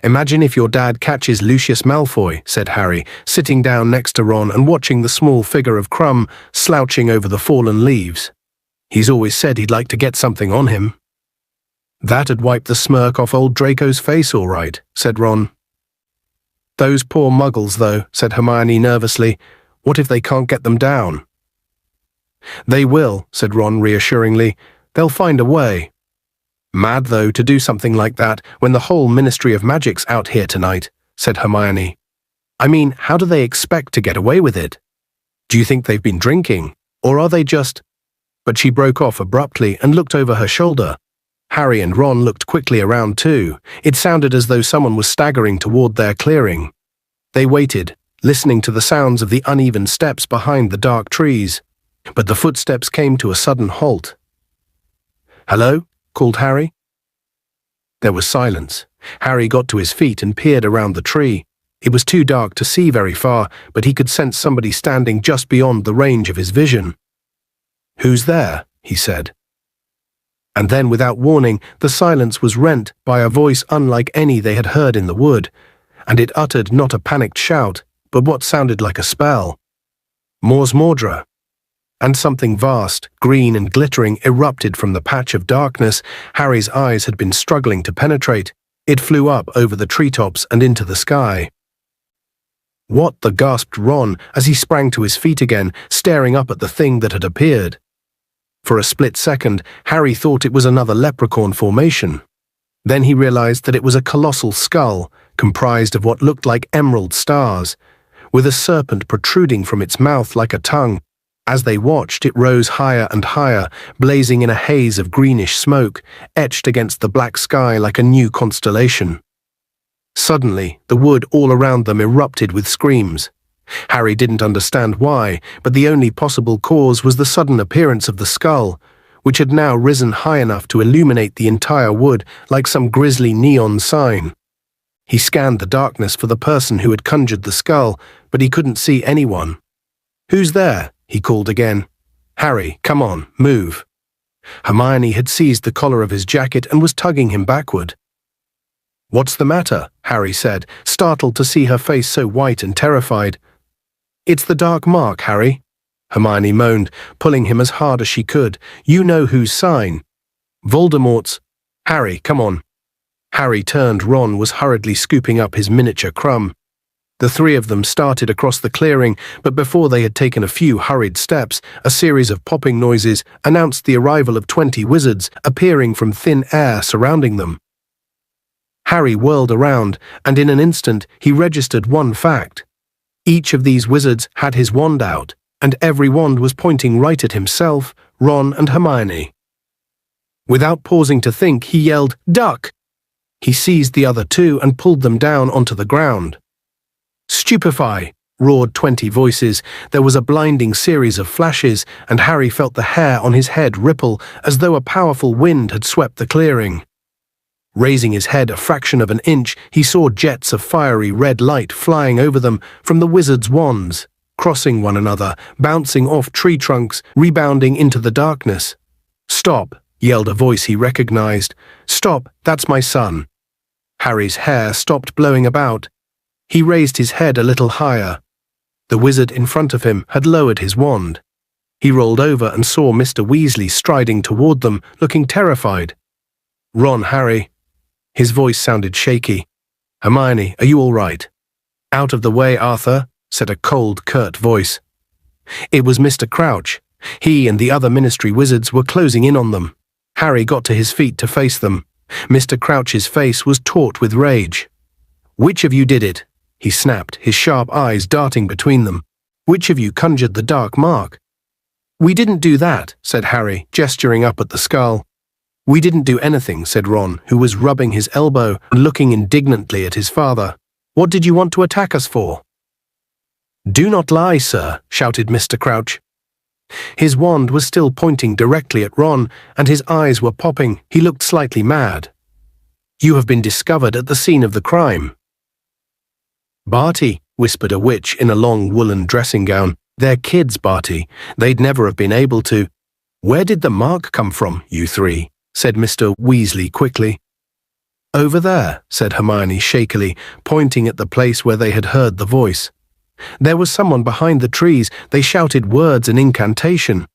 "Imagine if your dad catches Lucius Malfoy," said Harry, sitting down next to Ron and watching the small figure of Crumb slouching over the fallen leaves. "He's always said he'd like to get something on him." "That'd wipe the smirk off old Draco's face all right," said Ron. "Those poor muggles, though," said Hermione nervously. "What if they can't get them down?" "They will," said Ron reassuringly. "They'll find a way." "Mad, though, to do something like that when the whole Ministry of Magic's out here tonight," said Hermione. "I mean, how do they expect to get away with it? Do you think they've been drinking? Or are they just—" But she broke off abruptly and looked over her shoulder. Harry and Ron looked quickly around too. It sounded as though someone was staggering toward their clearing. They waited, listening to the sounds of the uneven steps behind the dark trees. But the footsteps came to a sudden halt. "Hello?" called Harry. There was silence. Harry got to his feet and peered around the tree. It was too dark to see very far, but he could sense somebody standing just beyond the range of his vision. "Who's there?" he said. And then, without warning, the silence was rent by a voice unlike any they had heard in the wood, and it uttered not a panicked shout, but what sounded like a spell. "Mors Mordra." And something vast, green and glittering erupted from the patch of darkness Harry's eyes had been struggling to penetrate. It flew up over the treetops and into the sky. "What the?" gasped Ron as he sprang to his feet again, staring up at the thing that had appeared. For a split second, Harry thought it was another leprechaun formation. Then he realized that it was a colossal skull, comprised of what looked like emerald stars, with a serpent protruding from its mouth like a tongue. As they watched, it rose higher and higher, blazing in a haze of greenish smoke, etched against the black sky like a new constellation. Suddenly, the wood all around them erupted with screams. Harry didn't understand why, but the only possible cause was the sudden appearance of the skull, which had now risen high enough to illuminate the entire wood like some grisly neon sign. He scanned the darkness for the person who had conjured the skull, but he couldn't see anyone. "Who's there?" he called again. "Harry, come on, move." Hermione had seized the collar of his jacket and was tugging him backward. "What's the matter?" Harry said, startled to see her face so white and terrified. "It's the dark mark, Harry," Hermione moaned, pulling him as hard as she could. "You know whose sign." "Voldemort's." "Harry, come on." Harry turned. Ron was hurriedly scooping up his miniature Crumb. The three of them started across the clearing, but before they had taken a few hurried steps, a series of popping noises announced the arrival of 20 wizards appearing from thin air surrounding them. Harry whirled around, and in an instant he registered one fact. Each of these wizards had his wand out, and every wand was pointing right at himself, Ron and Hermione. Without pausing to think, he yelled, "Duck!" He seized the other two and pulled them down onto the ground. "Stupefy!" roared 20 voices. There was a blinding series of flashes, and Harry felt the hair on his head ripple as though a powerful wind had swept the clearing. Raising his head a fraction of an inch, he saw jets of fiery red light flying over them from the wizards' wands, crossing one another, bouncing off tree trunks, rebounding into the darkness. "Stop!" yelled a voice he recognized. "Stop, that's my son." Harry's hair stopped blowing about. He raised his head a little higher. The wizard in front of him had lowered his wand. He rolled over and saw Mr. Weasley striding toward them, looking terrified. "Ron, Harry." His voice sounded shaky. "Hermione, are you all right?" "Out of the way, Arthur," said a cold, curt voice. It was Mr. Crouch. He and the other Ministry wizards were closing in on them. Harry got to his feet to face them. Mr. Crouch's face was taut with rage. "Which of you did it?" he snapped, his sharp eyes darting between them. "Which of you conjured the dark mark?" "We didn't do that," said Harry, gesturing up at the skull. "We didn't do anything," said Ron, who was rubbing his elbow and looking indignantly at his father. What did you want to attack us for?" "Do not lie, sir," shouted Mr. Crouch. His wand was still pointing directly at Ron, and his eyes were popping. He looked slightly mad. "You have been discovered at the scene of the crime." "Barty," whispered a witch in a long woolen dressing gown. "They're kids, Barty. They'd never have been able to." "Where did the mark come from, you three?" said Mr. Weasley quickly. "Over there," said Hermione shakily, pointing at the place where they had heard the voice. "There was someone behind the trees. They shouted words and incantation."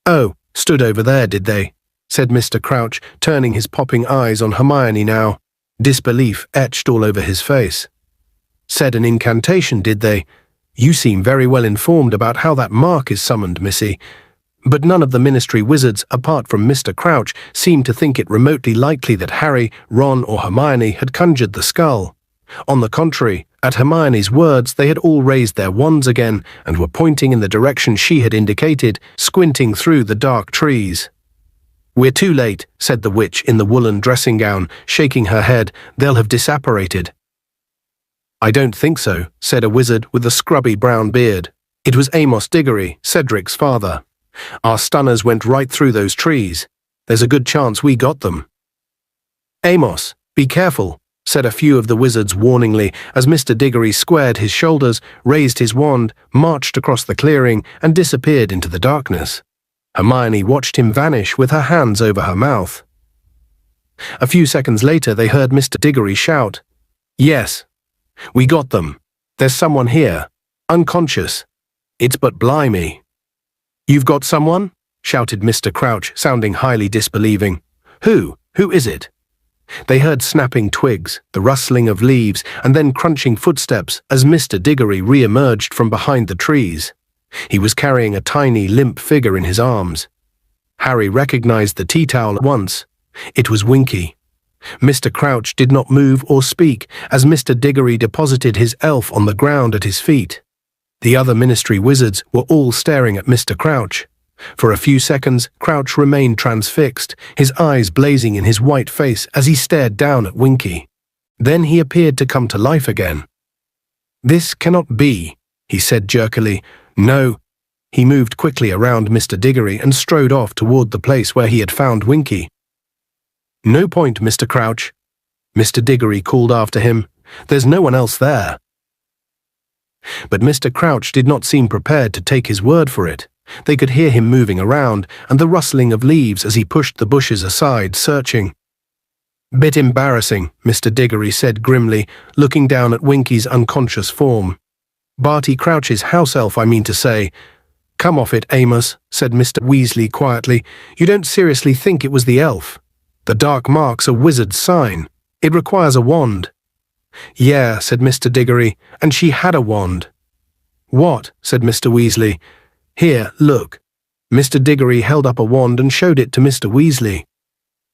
"Oh, stood over there, did they?" said Mr. Crouch, turning his popping eyes on Hermione now. Disbelief etched all over his face. "Said an incantation, did they? You seem very well informed about how that mark is summoned, Missy. But none of the Ministry wizards, apart from Mr. Crouch, seemed to think it remotely likely that Harry, Ron, or Hermione had conjured the skull. On the contrary, at Hermione's words, they had all raised their wands again and were pointing in the direction she had indicated, squinting through the dark trees. "We're too late," said the witch in the woolen dressing gown, shaking her head. "They'll have disapparated." "I don't think so," said a wizard with a scrubby brown beard. "It was Amos Diggory, Cedric's father. Our stunners went right through those trees. There's a good chance we got them." "Amos, be careful," said a few of the wizards warningly as Mr. Diggory squared his shoulders, raised his wand, marched across the clearing, and disappeared into the darkness. Hermione watched him vanish with her hands over her mouth. A few seconds later they heard Mr. Diggory shout, "Yes, we got them. There's someone here, unconscious. It's but blimey." "You've got someone?" shouted Mr. Crouch, sounding highly disbelieving. Who is it?" They heard snapping twigs, the rustling of leaves, and then crunching footsteps as Mr. Diggory re-emerged from behind the trees. He was carrying a tiny, limp figure in his arms. Harry recognized the tea towel at once. It was Winky. Mr. Crouch did not move or speak as Mr. Diggory deposited his elf on the ground at his feet. The other Ministry wizards were all staring at Mr. Crouch. For a few seconds, Crouch remained transfixed, his eyes blazing in his white face as he stared down at Winky. Then he appeared to come to life again. "This cannot be," he said jerkily. "No." He moved quickly around Mr. Diggory and strode off toward the place where he had found Winky. "No point, Mr. Crouch," Mr. Diggory called after him. "There's no one else there." But Mr. Crouch did not seem prepared to take his word for it. They could hear him moving around and the rustling of leaves as he pushed the bushes aside, searching. "Bit embarrassing," Mr. Diggory said grimly, looking down at Winky's unconscious form. "Barty Crouch's house elf, I mean to say." "Come off it, Amos," said Mr. Weasley quietly. "You don't seriously think it was the elf? The dark mark's a wizard's sign. It requires a wand." "Yeah," said Mr. Diggory, "and she had a wand." "What?" said Mr. Weasley. "Here, look." Mr. Diggory held up a wand and showed it to Mr. Weasley.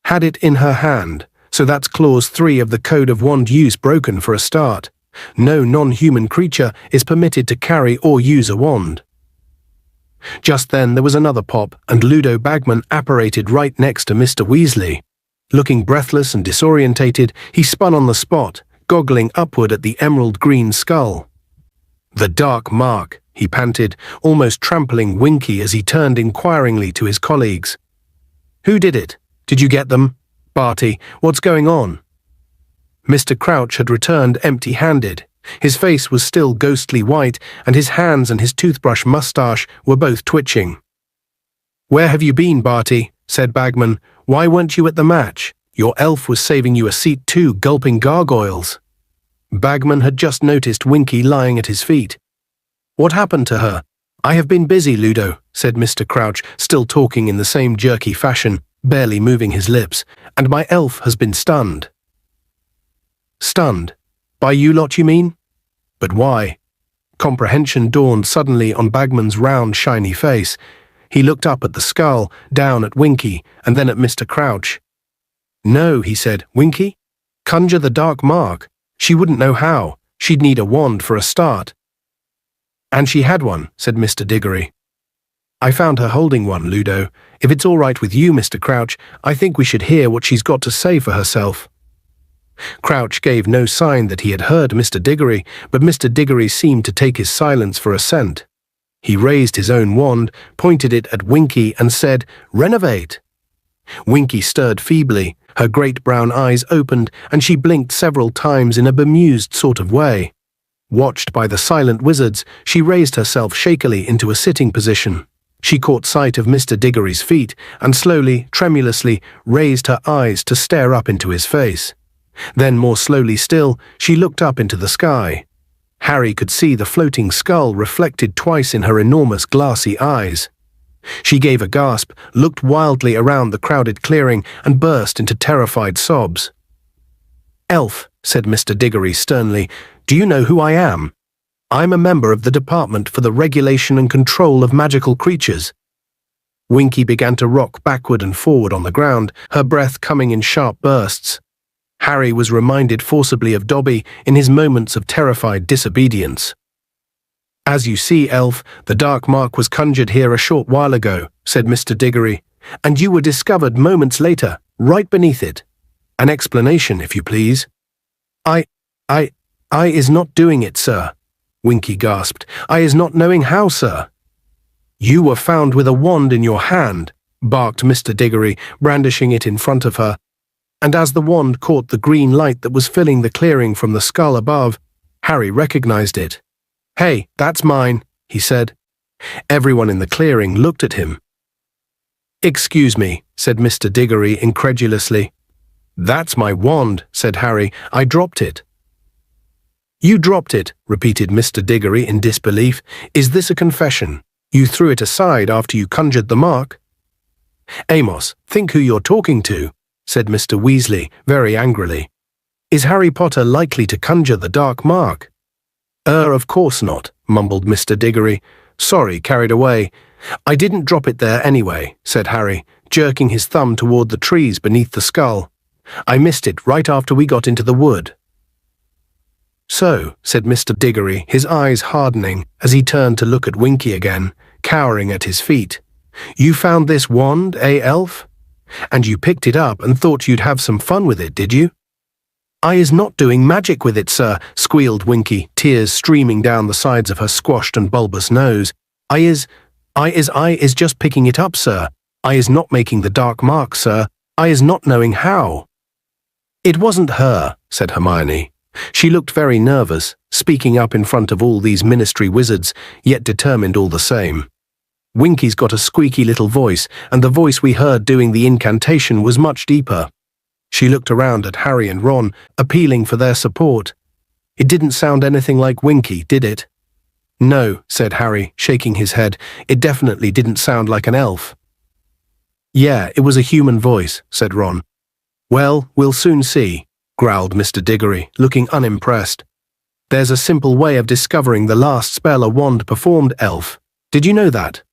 "Had it in her hand, so that's clause 3 of the Code of Wand Use broken for a start. No non-human creature is permitted to carry or use a wand." Just then there was another pop, and Ludo Bagman apparated right next to Mr. Weasley. Looking breathless and disorientated, he spun on the spot, goggling upward at the emerald-green skull. "The dark mark," he panted, almost trampling Winky as he turned inquiringly to his colleagues. "Who did it? Did you get them? Barty, what's going on?" Mr. Crouch had returned empty-handed. His face was still ghostly white, and his hands and his toothbrush mustache were both twitching. "Where have you been, Barty?" said Bagman. "Why weren't you at the match? Your elf was saving you a seat too, gulping gargoyles." Bagman had just noticed Winky lying at his feet. "What happened to her?" "I have been busy, Ludo," said Mr. Crouch, still talking in the same jerky fashion, barely moving his lips, "and my elf has been stunned." "Stunned? By you lot, you mean? But why?" Comprehension dawned suddenly on Bagman's round, shiny face. He looked up at the skull, down at Winky, and then at Mr. Crouch. "No," he said. "Winky? Conjure the dark mark. She wouldn't know how. She'd need a wand for a start." "And she had one," said Mr. Diggory. "I found her holding one, Ludo. If it's all right with you, Mr. Crouch, I think we should hear what she's got to say for herself." Crouch gave no sign that he had heard Mr. Diggory, but Mr. Diggory seemed to take his silence for assent. He raised his own wand, pointed it at Winky, and said, "Renovate." Winky stirred feebly, her great brown eyes opened, and she blinked several times in a bemused sort of way. Watched by the silent wizards, she raised herself shakily into a sitting position. She caught sight of Mr. Diggory's feet, and slowly, tremulously, raised her eyes to stare up into his face. Then, more slowly still, she looked up into the sky. Harry could see the floating skull reflected twice in her enormous glassy eyes. She gave a gasp, looked wildly around the crowded clearing, and burst into terrified sobs. "Elf," said Mr. Diggory sternly, "do you know who I am? I'm a member of the Department for the Regulation and Control of Magical Creatures." Winky began to rock backward and forward on the ground, her breath coming in sharp bursts. Harry was reminded forcibly of Dobby in his moments of terrified disobedience. "As you see, Elf, the dark mark was conjured here a short while ago," said Mr. Diggory, "and you were discovered moments later, right beneath it. An explanation, if you please." I is not doing it, sir," Winky gasped. "I is not knowing how, sir." "You were found with a wand in your hand," barked Mr. Diggory, brandishing it in front of her. And as the wand caught the green light that was filling the clearing from the skull above, Harry recognized it. "Hey, that's mine," he said. Everyone in the clearing looked at him. "Excuse me," said Mr. Diggory incredulously. "That's my wand," said Harry. "I dropped it." "You dropped it," repeated Mr. Diggory in disbelief. "Is this a confession? You threw it aside after you conjured the mark?" "Amos, think who you're talking to," said Mr. Weasley, very angrily. "Is Harry Potter likely to conjure the dark mark?" Of course not," mumbled Mr. Diggory. "Sorry, carried away. I didn't drop it there anyway," said Harry, jerking his thumb toward the trees beneath the skull. "I missed it right after we got into the wood." "So," said Mr. Diggory, his eyes hardening as he turned to look at Winky again, cowering at his feet. "You found this wand, Elf? And you picked it up and thought you'd have some fun with it, did you?" "I is not doing magic with it, sir," squealed Winky, tears streaming down the sides of her squashed and bulbous nose. I is just picking it up, sir. I is not making the dark mark, sir. I is not knowing how." "It wasn't her," said Hermione. She looked very nervous, speaking up in front of all these ministry wizards, yet determined all the same. "Winky's got a squeaky little voice, and the voice we heard doing the incantation was much deeper." She looked around at Harry and Ron, appealing for their support. "It didn't sound anything like Winky, did it?" "No," said Harry, shaking his head. "It definitely didn't sound like an elf." "Yeah, it was a human voice," said Ron. "Well, we'll soon see," growled Mr. Diggory, looking unimpressed. "There's a simple way of discovering the last spell a wand performed, Elf. Did you know that?"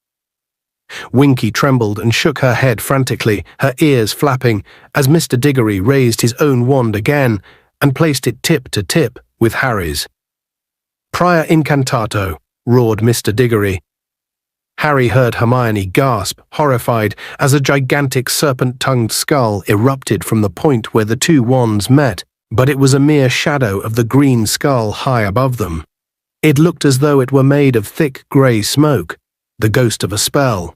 Winky trembled and shook her head frantically, her ears flapping, as Mr. Diggory raised his own wand again and placed it tip to tip with Harry's. "Prior incantato," roared Mr. Diggory. Harry heard Hermione gasp, horrified, as a gigantic serpent-tongued skull erupted from the point where the two wands met, but it was a mere shadow of the green skull high above them. It looked as though it were made of thick grey smoke, the ghost of a spell.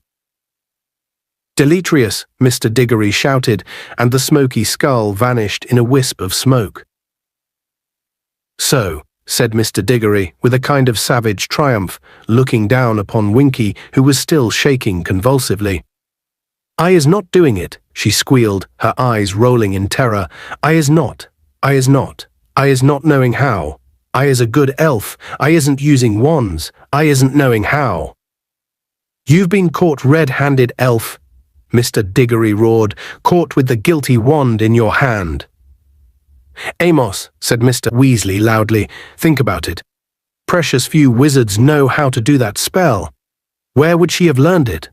"Deletrius," Mr. Diggory shouted, and the smoky skull vanished in a wisp of smoke. "So," said Mr. Diggory, with a kind of savage triumph, looking down upon Winky, who was still shaking convulsively. "I is not doing it," she squealed, her eyes rolling in terror. I is not knowing how. I is a good elf. I isn't using wands. I isn't knowing how." "You've been caught red-handed, Elf," Mr. Diggory roared, "caught with the guilty wand in your hand." "Amos," said Mr. Weasley loudly, "think about it. Precious few wizards know how to do that spell. Where would she have learned it?"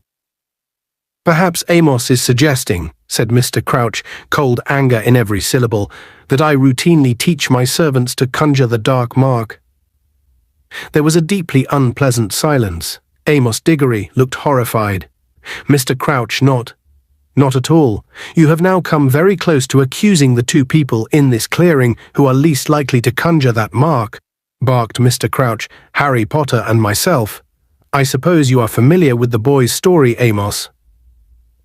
"Perhaps Amos is suggesting," said Mr. Crouch, cold anger in every syllable, "that I routinely teach my servants to conjure the dark mark." There was a deeply unpleasant silence. Amos Diggory looked horrified. Mr. Crouch not. Not at all. You have now come very close to accusing the two people in this clearing who are least likely to conjure that mark, barked Mr. Crouch, Harry Potter and myself. I suppose you are familiar with the boy's story, Amos.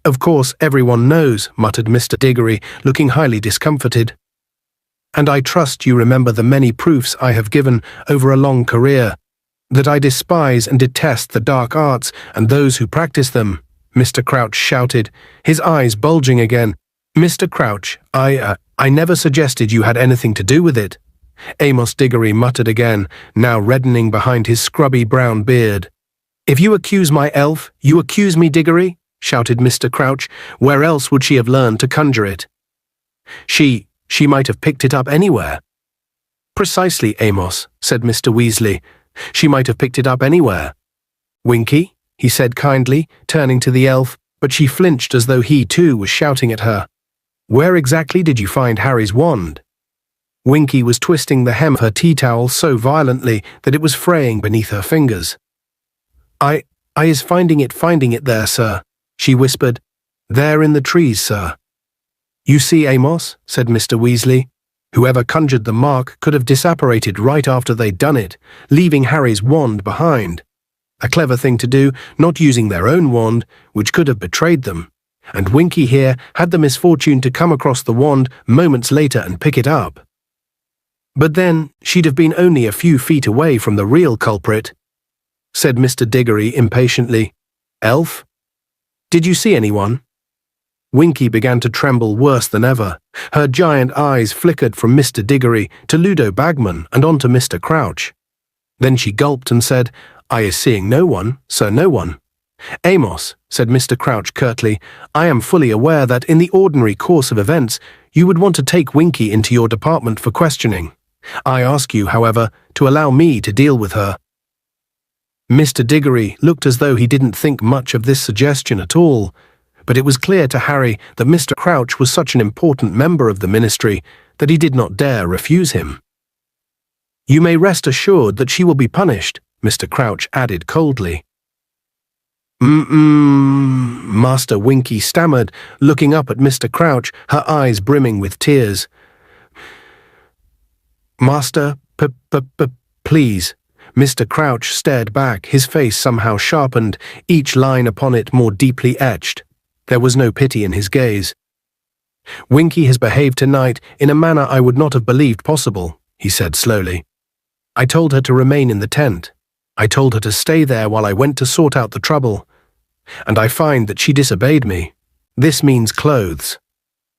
Of course, everyone knows, muttered Mr. Diggory, looking highly discomforted. And I trust you remember the many proofs I have given over a long career, that I despise and detest the dark arts and those who practice them, Mr. Crouch shouted, his eyes bulging again. Mr. Crouch, I never suggested you had anything to do with it. Amos Diggory muttered again, now reddening behind his scrubby brown beard. If you accuse my elf, you accuse me, Diggory, shouted Mr. Crouch. Where else would she have learned to conjure it? She might have picked it up anywhere. Precisely, Amos, said Mr. Weasley. She might have picked it up anywhere. Winky, he said kindly, turning to the elf, but she flinched as though he too was shouting at her. Where exactly did you find Harry's wand? Winky was twisting the hem of her tea towel so violently that it was fraying beneath her fingers. I is finding it there, sir, she whispered. There in the trees, sir. You see, Amos, said Mr. Weasley. Whoever conjured the mark could have disapparated right after they'd done it, leaving Harry's wand behind. A clever thing to do, not using their own wand, which could have betrayed them. And Winky here had the misfortune to come across the wand moments later and pick it up. But then she'd have been only a few feet away from the real culprit, said Mr. Diggory impatiently. Elf? Did you see anyone? Winky began to tremble worse than ever. Her giant eyes flickered from Mr. Diggory to Ludo Bagman and on to Mr. Crouch. Then she gulped and said, I is seeing no one, sir, no one. Amos, said Mr. Crouch curtly, I am fully aware that in the ordinary course of events you would want to take Winky into your department for questioning. I ask you, however, to allow me to deal with her. Mr. Diggory looked as though he didn't think much of this suggestion at all, but it was clear to Harry that Mr. Crouch was such an important member of the ministry that he did not dare refuse him. You may rest assured that she will be punished, Mr. Crouch added coldly. Master Winky stammered, looking up at Mr. Crouch, her eyes brimming with tears. Master, please. Mr. Crouch stared back, his face somehow sharpened, each line upon it more deeply etched. There was no pity in his gaze. Winky has behaved tonight in a manner I would not have believed possible, he said slowly. I told her to remain in the tent. I told her to stay there while I went to sort out the trouble. And I find that she disobeyed me. This means clothes.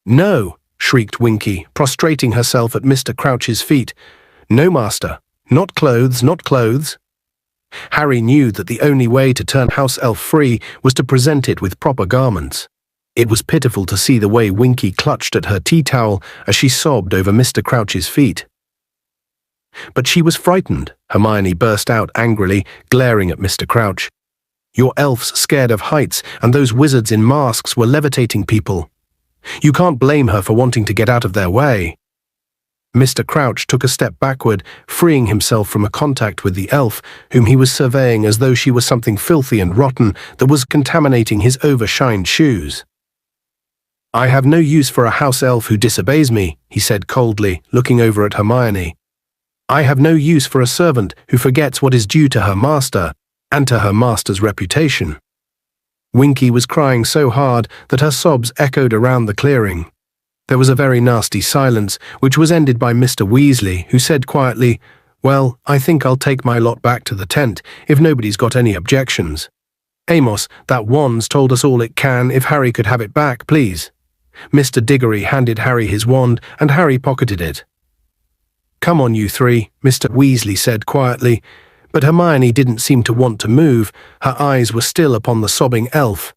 No, shrieked Winky, prostrating herself at Mr. Crouch's feet. No, master. Not clothes, not clothes. Harry knew that the only way to turn House Elf free was to present it with proper garments. It was pitiful to see the way Winky clutched at her tea towel as she sobbed over Mr. Crouch's feet. But she was frightened, Hermione burst out angrily, glaring at Mr. Crouch. Your elf's scared of heights, and those wizards in masks were levitating people. You can't blame her for wanting to get out of their way. Mr. Crouch took a step backward, freeing himself from a contact with the elf, whom he was surveying as though she was something filthy and rotten that was contaminating his overshined shoes. I have no use for a house elf who disobeys me, he said coldly, looking over at Hermione. I have no use for a servant who forgets what is due to her master, and to her master's reputation. Winky was crying so hard that her sobs echoed around the clearing. There was a very nasty silence, which was ended by Mr. Weasley, who said quietly, Well, I think I'll take my lot back to the tent, if nobody's got any objections. Amos, that wand's told us all it can. If Harry could have it back, please. Mr. Diggory handed Harry his wand, and Harry pocketed it. Come on, you three, Mr. Weasley said quietly, but Hermione didn't seem to want to move. Her eyes were still upon the sobbing elf.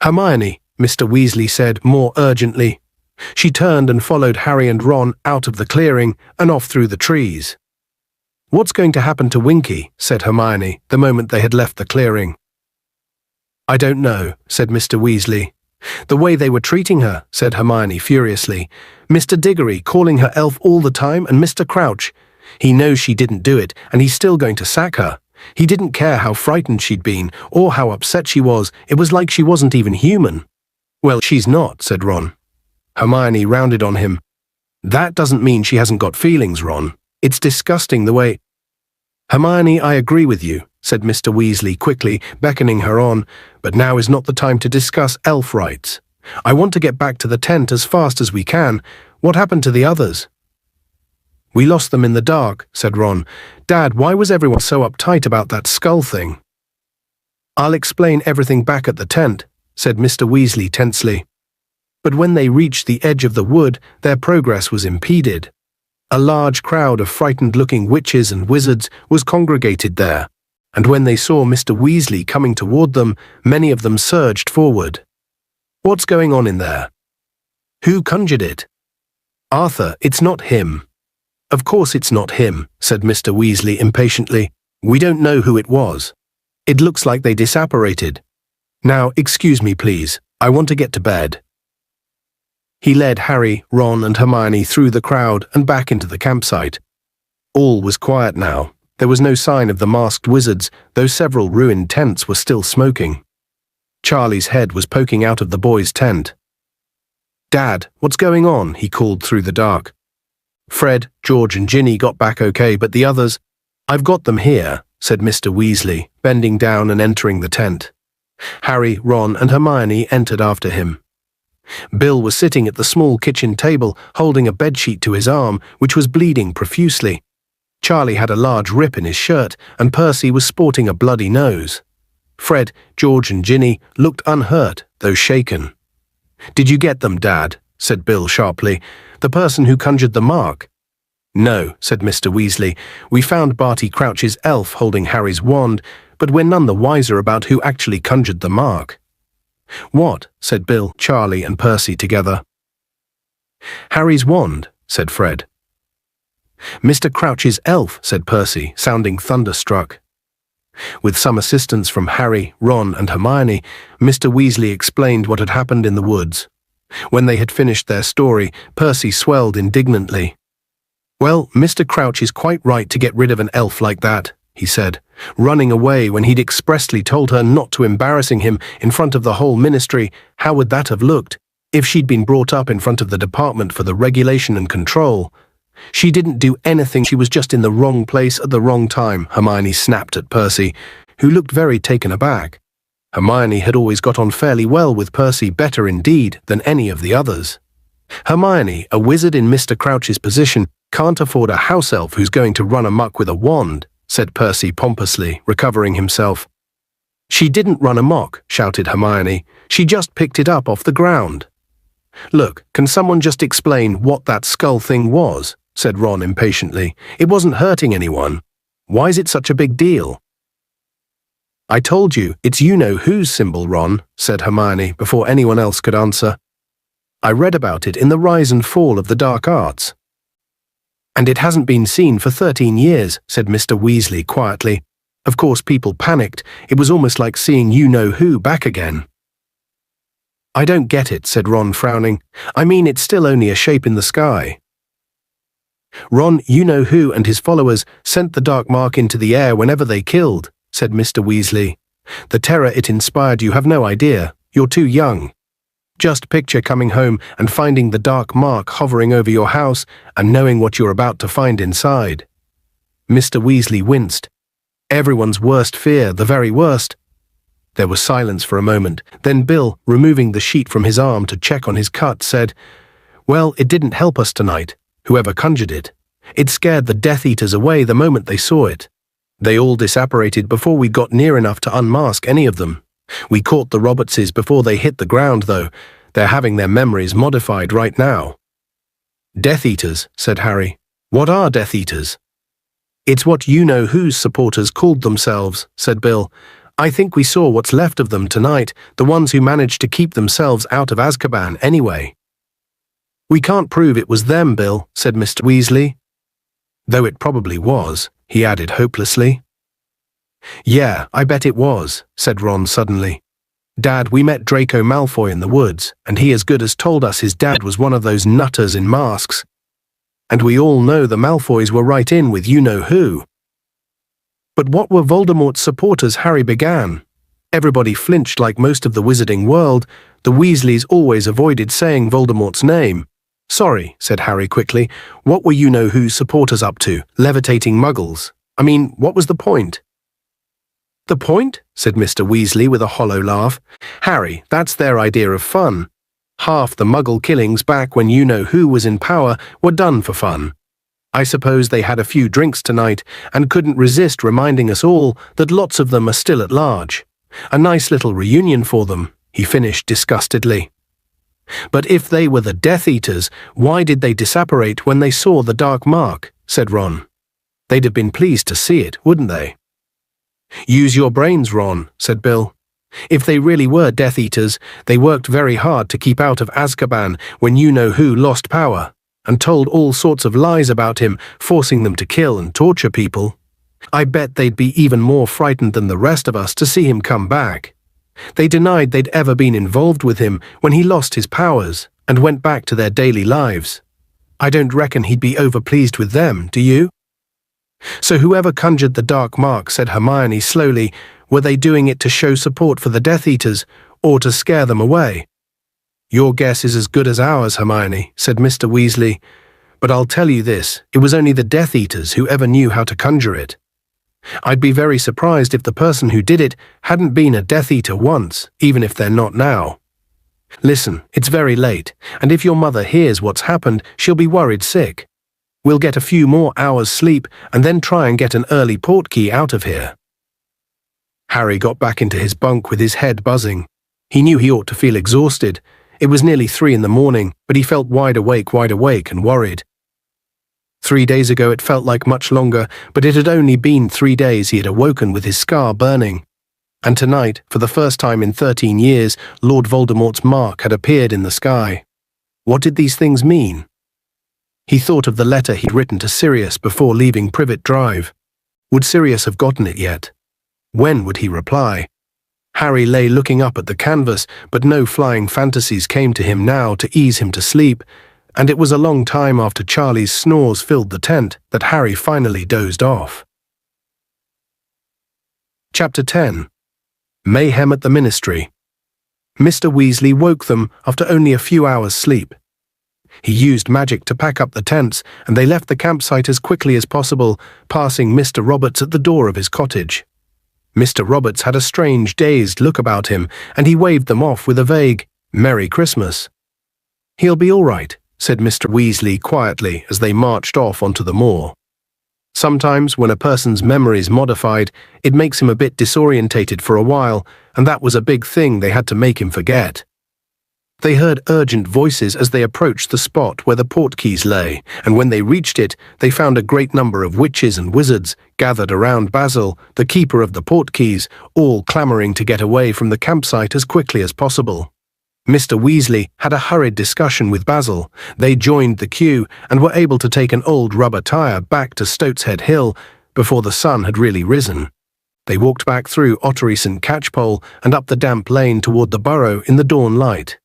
Hermione, Mr. Weasley said more urgently. She turned and followed Harry and Ron out of the clearing and off through the trees. What's going to happen to Winky? Said Hermione, the moment they had left the clearing. I don't know, said Mr. Weasley. The way they were treating her, said Hermione furiously. Mr. Diggory calling her elf all the time, and Mr. Crouch. He knows she didn't do it, and he's still going to sack her. He didn't care how frightened she'd been, or how upset she was. It was like she wasn't even human. Well, she's not, said Ron. Hermione rounded on him. That doesn't mean she hasn't got feelings, Ron. It's disgusting the way— Hermione, I agree with you, said Mr. Weasley quickly, beckoning her on, but now is not the time to discuss elf rights. I want to get back to the tent as fast as we can. What happened to the others? We lost them in the dark, said Ron. Dad, why was everyone so uptight about that skull thing? I'll explain everything back at the tent, said Mr. Weasley tensely. But when they reached the edge of the wood, their progress was impeded. A large crowd of frightened-looking witches and wizards was congregated there, and when they saw Mr. Weasley coming toward them, many of them surged forward. What's going on in there? Who conjured it? Arthur, it's not him. Of course it's not him, said Mr. Weasley impatiently. We don't know who it was. It looks like they disapparated. Now, excuse me, please. I want to get to bed. He led Harry, Ron, and Hermione through the crowd and back into the campsite. All was quiet now. There was no sign of the masked wizards, though several ruined tents were still smoking. Charlie's head was poking out of the boys' tent. Dad, what's going on? He called through the dark. Fred, George, and Ginny got back okay, but the others— I've got them here, said Mr. Weasley, bending down and entering the tent. Harry, Ron, and Hermione entered after him. Bill was sitting at the small kitchen table, holding a bedsheet to his arm, which was bleeding profusely. Charlie had a large rip in his shirt, and Percy was sporting a bloody nose. Fred, George, and Ginny looked unhurt, though shaken. Did you get them, Dad? Said Bill sharply. The person who conjured the mark? No, said Mr. Weasley. We found Barty Crouch's elf holding Harry's wand, but we're none the wiser about who actually conjured the mark. What? Said Bill, Charlie, and Percy together. Harry's wand, said Fred. Mr. Crouch's elf, said Percy, sounding thunderstruck. With some assistance from Harry, Ron, and Hermione, Mr. Weasley explained what had happened in the woods. When they had finished their story, Percy swelled indignantly. Well, Mr. Crouch is quite right to get rid of an elf like that, he said, running away when he'd expressly told her not to embarrassing him in front of the whole ministry. How would that have looked if she'd been brought up in front of the Department for the Regulation and Control? She didn't do anything, she was just in the wrong place at the wrong time, Hermione snapped at Percy, who looked very taken aback. Hermione had always got on fairly well with Percy, better indeed than any of the others. Hermione, a wizard in Mr. Crouch's position, can't afford a house elf who's going to run amok with a wand, said Percy pompously, recovering himself. She didn't run amok, shouted Hermione. She just picked it up off the ground. Look, can someone just explain what that skull thing was? Said Ron impatiently. It wasn't hurting anyone. Why is it such a big deal? I told you, it's you-know-whose symbol, Ron, said Hermione before anyone else could answer. I read about it in the Rise and Fall of the Dark Arts. And it hasn't been seen for 13 years, said Mr. Weasley quietly. Of course people panicked. It was almost like seeing you-know-who back again. I don't get it, said Ron, frowning. I mean, it's still only a shape in the sky. Ron, you-know-who and his followers sent the dark mark into the air whenever they killed, said Mr. Weasley. The terror it inspired, you have no idea. You're too young. Just picture coming home and finding the dark mark hovering over your house and knowing what you're about to find inside. Mr. Weasley winced. Everyone's worst fear, the very worst. There was silence for a moment. Then Bill, removing the sheet from his arm to check on his cut, said, Well, it didn't help us tonight, whoever conjured it. It scared the Death Eaters away the moment they saw it. They all disapparated before we got near enough to unmask any of them. We caught the Robertses before they hit the ground, though. They're having their memories modified right now. Death Eaters, said Harry. What are Death Eaters? It's what you-know-whose supporters called themselves, said Bill. I think we saw what's left of them tonight, the ones who managed to keep themselves out of Azkaban anyway. We can't prove it was them, Bill, said Mr. Weasley. Though it probably was, he added hopelessly. Yeah, I bet it was, said Ron suddenly. Dad, we met Draco Malfoy in the woods, and he as good as told us his dad was one of those nutters in masks. And we all know the Malfoys were right in with you-know-who. But what were Voldemort's supporters? Harry began. Everybody flinched like most of the wizarding world, The Weasleys always avoided saying Voldemort's name. "Sorry," said Harry quickly. "What were you-know-who's supporters up to? Levitating muggles? I mean, what was the point?" "The point?" said Mr. Weasley with a hollow laugh. "Harry, that's their idea of fun. Half the muggle killings back when you-know-who was in power were done for fun. I suppose they had a few drinks tonight and couldn't resist reminding us all that lots of them are still at large. A nice little reunion for them," he finished disgustedly. "But if they were the Death Eaters, why did they disapparate when they saw the dark mark?" said Ron. "They'd have been pleased to see it, wouldn't they?" "Use your brains, Ron," said Bill. "If they really were Death Eaters, they worked very hard to keep out of Azkaban when you-know-who lost power, and told all sorts of lies about him, forcing them to kill and torture people. I bet they'd be even more frightened than the rest of us to see him come back. They denied they'd ever been involved with him when he lost his powers and went back to their daily lives. I don't reckon he'd be overpleased with them, do you?" "So whoever conjured the dark mark," said Hermione slowly, "were they doing it to show support for the Death Eaters or to scare them away?" "Your guess is as good as ours, Hermione," said Mr. Weasley. "But I'll tell you this, it was only the Death Eaters who ever knew how to conjure it. I'd be very surprised if the person who did it hadn't been a Death Eater once, even if they're not now. Listen, it's very late, and if your mother hears what's happened, she'll be worried sick. We'll get a few more hours' sleep and then try and get an early portkey out of here." Harry got back into his bunk with his head buzzing. He knew he ought to feel exhausted. It was nearly 3 in the morning, but he felt wide awake and worried. 3 days ago it felt like much longer, but it had only been 3 days he had awoken with his scar burning. And tonight, for the first time in 13 years, Lord Voldemort's mark had appeared in the sky. What did these things mean? He thought of the letter he'd written to Sirius before leaving Privet Drive. Would Sirius have gotten it yet? When would he reply? Harry lay looking up at the canvas, but no flying fantasies came to him now to ease him to sleep, and it was a long time after Charlie's snores filled the tent that Harry finally dozed off. Chapter 10. Mayhem at the Ministry. Mr. Weasley woke them after only a few hours' sleep. He used magic to pack up the tents, and they left the campsite as quickly as possible, passing Mr. Roberts at the door of his cottage. Mr. Roberts had a strange, dazed look about him, and he waved them off with a vague, "Merry Christmas." "He'll be all right," said Mr. Weasley quietly as they marched off onto the moor. Sometimes, when a person's memory's modified, it makes him a bit disorientated for a while, and that was a big thing they had to make him forget. They heard urgent voices as they approached the spot where the portkeys lay, and when they reached it, they found a great number of witches and wizards gathered around Basil, the keeper of the portkeys, all clamoring to get away from the campsite as quickly as possible. Mr. Weasley had a hurried discussion with Basil. They joined the queue and were able to take an old rubber tire back to Stoatshead Hill before the sun had really risen. They walked back through Ottery St. Catchpole and up the damp lane toward the burrow in the dawn light,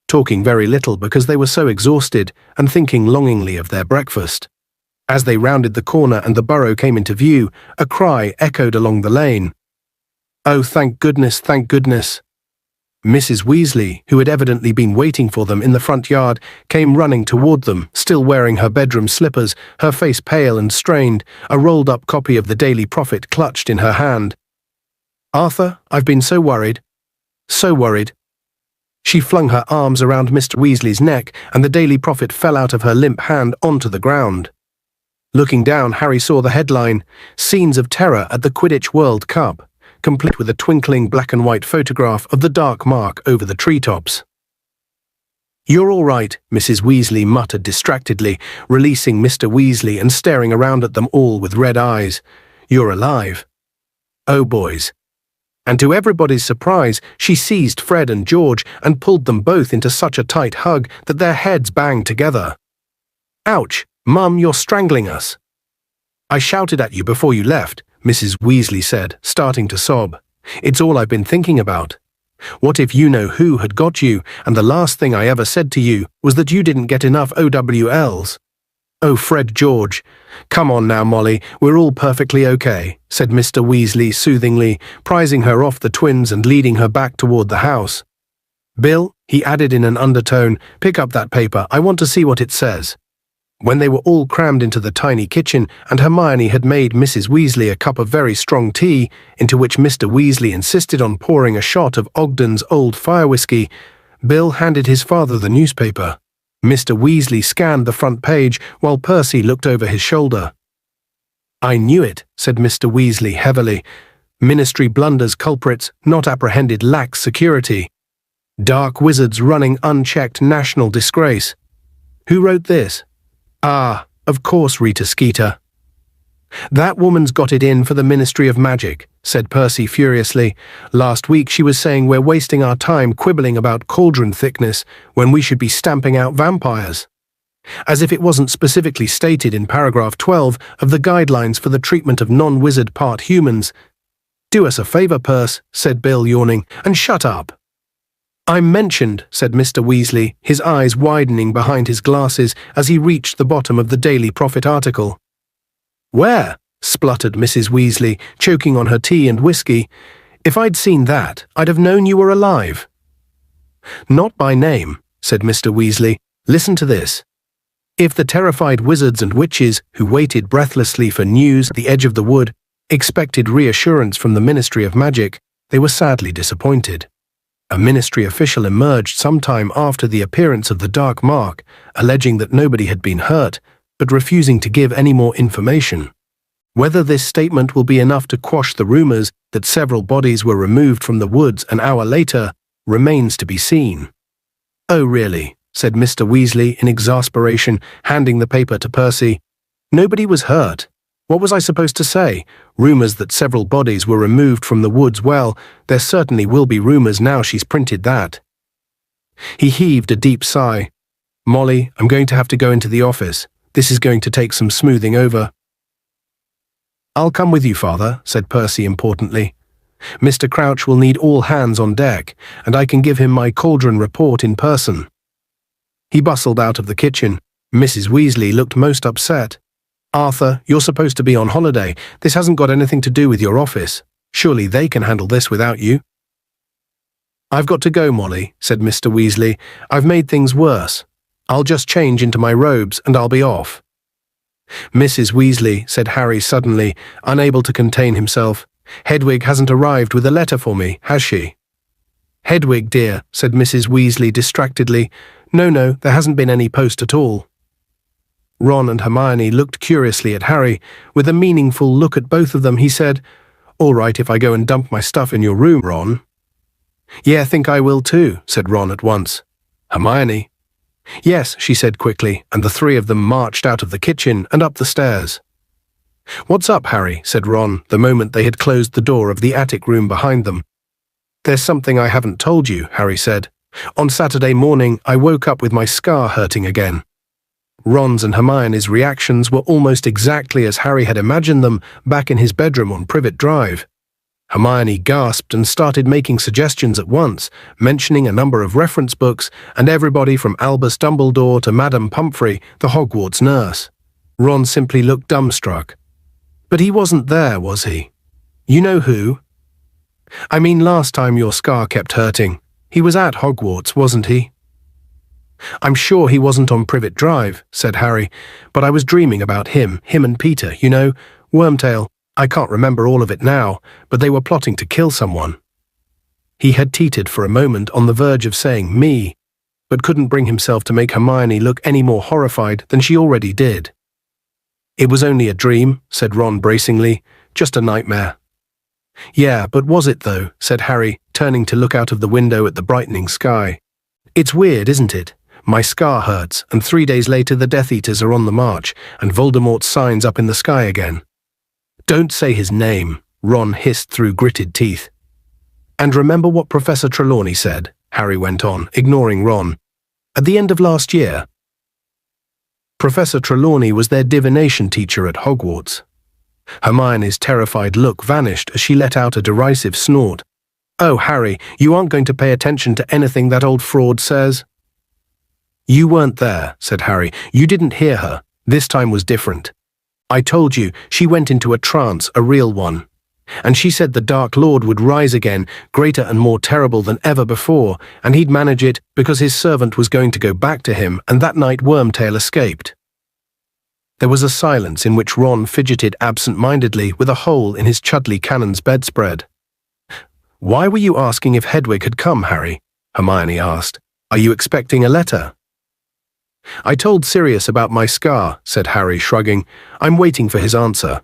talking very little because they were so exhausted and thinking longingly of their breakfast. As they rounded the corner and the burrow came into view, a cry echoed along the lane. "Oh, thank goodness, thank goodness." Mrs. Weasley, who had evidently been waiting for them in the front yard, came running toward them, still wearing her bedroom slippers, her face pale and strained, a rolled-up copy of the Daily Prophet clutched in her hand. "Arthur, I've been so worried. So worried." She flung her arms around Mr. Weasley's neck, and the Daily Prophet fell out of her limp hand onto the ground. Looking down, Harry saw the headline, "Scenes of Terror at the Quidditch World Cup," complete with a twinkling black-and-white photograph of the dark mark over the treetops. "You're all right," Mrs. Weasley muttered distractedly, releasing Mr. Weasley and staring around at them all with red eyes. "You're alive." "Oh, boys." And to everybody's surprise, she seized Fred and George and pulled them both into such a tight hug that their heads banged together. "Ouch, Mum, you're strangling us." "I shouted at you before you left," Mrs. Weasley said, starting to sob. "It's all I've been thinking about. What if you-know-who had got you, and the last thing I ever said to you was that you didn't get enough OWLs? Oh, Fred, George. Come on now, Molly, we're all perfectly okay," said Mr. Weasley soothingly, prizing her off the twins and leading her back toward the house. Bill, he added in an undertone, pick up that paper, I want to see what it says. When they were all crammed into the tiny kitchen and Hermione had made Mrs. Weasley a cup of very strong tea, into which Mr. Weasley insisted on pouring a shot of Ogden's old fire whiskey, Bill handed his father the newspaper. Mr. Weasley scanned the front page while Percy looked over his shoulder. I knew it, said Mr. Weasley heavily. Ministry blunders culprits not apprehended lacks security. Dark wizards running unchecked national disgrace. Who wrote this? Ah, of course, Rita Skeeter. That woman's got it in for the Ministry of Magic, said Percy furiously. Last week she was saying we're wasting our time quibbling about cauldron thickness when we should be stamping out vampires. As if it wasn't specifically stated in paragraph 12 of the guidelines for the treatment of non-wizard part humans. Do us a favor, Percy, said Bill, yawning, and shut up. I'm mentioned, said Mr. Weasley, his eyes widening behind his glasses as he reached the bottom of the Daily Prophet article. Where? Spluttered Mrs. Weasley, choking on her tea and whiskey. If I'd seen that, I'd have known you were alive. Not by name, said Mr. Weasley. Listen to this. If the terrified wizards and witches who waited breathlessly for news at the edge of the wood expected reassurance from the Ministry of Magic, they were sadly disappointed. A ministry official emerged sometime after the appearance of the Dark Mark, alleging that nobody had been hurt, but refusing to give any more information. Whether this statement will be enough to quash the rumors that several bodies were removed from the woods an hour later remains to be seen. Oh, really? Said Mr. Weasley in exasperation, handing the paper to Percy. Nobody was hurt. What was I supposed to say? Rumors that several bodies were removed from the woods, well, there certainly will be rumors now she's printed that. He heaved a deep sigh. Molly, I'm going to have to go into the office. This is going to take some smoothing over. I'll come with you, Father, said Percy importantly. Mr. Crouch will need all hands on deck, and I can give him my cauldron report in person. He bustled out of the kitchen. Mrs. Weasley looked most upset. Arthur, you're supposed to be on holiday. This hasn't got anything to do with your office. Surely they can handle this without you. I've got to go, Molly, said Mr. Weasley. I've made things worse. I'll just change into my robes and I'll be off. Mrs. Weasley, said Harry suddenly, unable to contain himself. Hedwig hasn't arrived with a letter for me, has she? Hedwig, dear, said Mrs. Weasley distractedly. No, there hasn't been any post at all. Ron and Hermione looked curiously at Harry. With a meaningful look at both of them, he said, All right if I go and dump my stuff in your room, Ron. Yeah, think I will too, said Ron at once. Hermione? Yes, she said quickly, and the three of them marched out of the kitchen and up the stairs. What's up, Harry? Said Ron, the moment they had closed the door of the attic room behind them. There's something I haven't told you, Harry said. On Saturday morning, I woke up with my scar hurting again. Ron's and Hermione's reactions were almost exactly as Harry had imagined them back in his bedroom on Privet Drive. Hermione gasped and started making suggestions at once, mentioning a number of reference books and everybody from Albus Dumbledore to Madame Pumphrey, the Hogwarts nurse. Ron simply looked dumbstruck. But he wasn't there, was he? You know who? I mean, last time your scar kept hurting. He was at Hogwarts, wasn't he? I'm sure he wasn't on Privet Drive, said Harry, but I was dreaming about him and Peter, you know, Wormtail. I can't remember all of it now, but they were plotting to kill someone. He had teetered for a moment on the verge of saying me, but couldn't bring himself to make Hermione look any more horrified than she already did. It was only a dream, said Ron bracingly, just a nightmare. Yeah, but was it though, said Harry, turning to look out of the window at the brightening sky. It's weird, isn't it? My scar hurts, and 3 days later the Death Eaters are on the march, and Voldemort's signs up in the sky again. Don't say his name, Ron hissed through gritted teeth. And remember what Professor Trelawney said, Harry went on, ignoring Ron. At the end of last year. Professor Trelawney was their divination teacher at Hogwarts. Hermione's terrified look vanished as she let out a derisive snort. Oh, Harry, you aren't going to pay attention to anything that old fraud says? You weren't there, said Harry. You didn't hear her. This time was different. I told you, she went into a trance, a real one. And she said the Dark Lord would rise again, greater and more terrible than ever before, and he'd manage it because his servant was going to go back to him, and that night Wormtail escaped. There was a silence in which Ron fidgeted absent-mindedly with a hole in his Chudley Cannon's bedspread. "Why were you asking if Hedwig had come, Harry?" Hermione asked. "Are you expecting a letter?" "I told Sirius about my scar," said Harry, shrugging. "I'm waiting for his answer."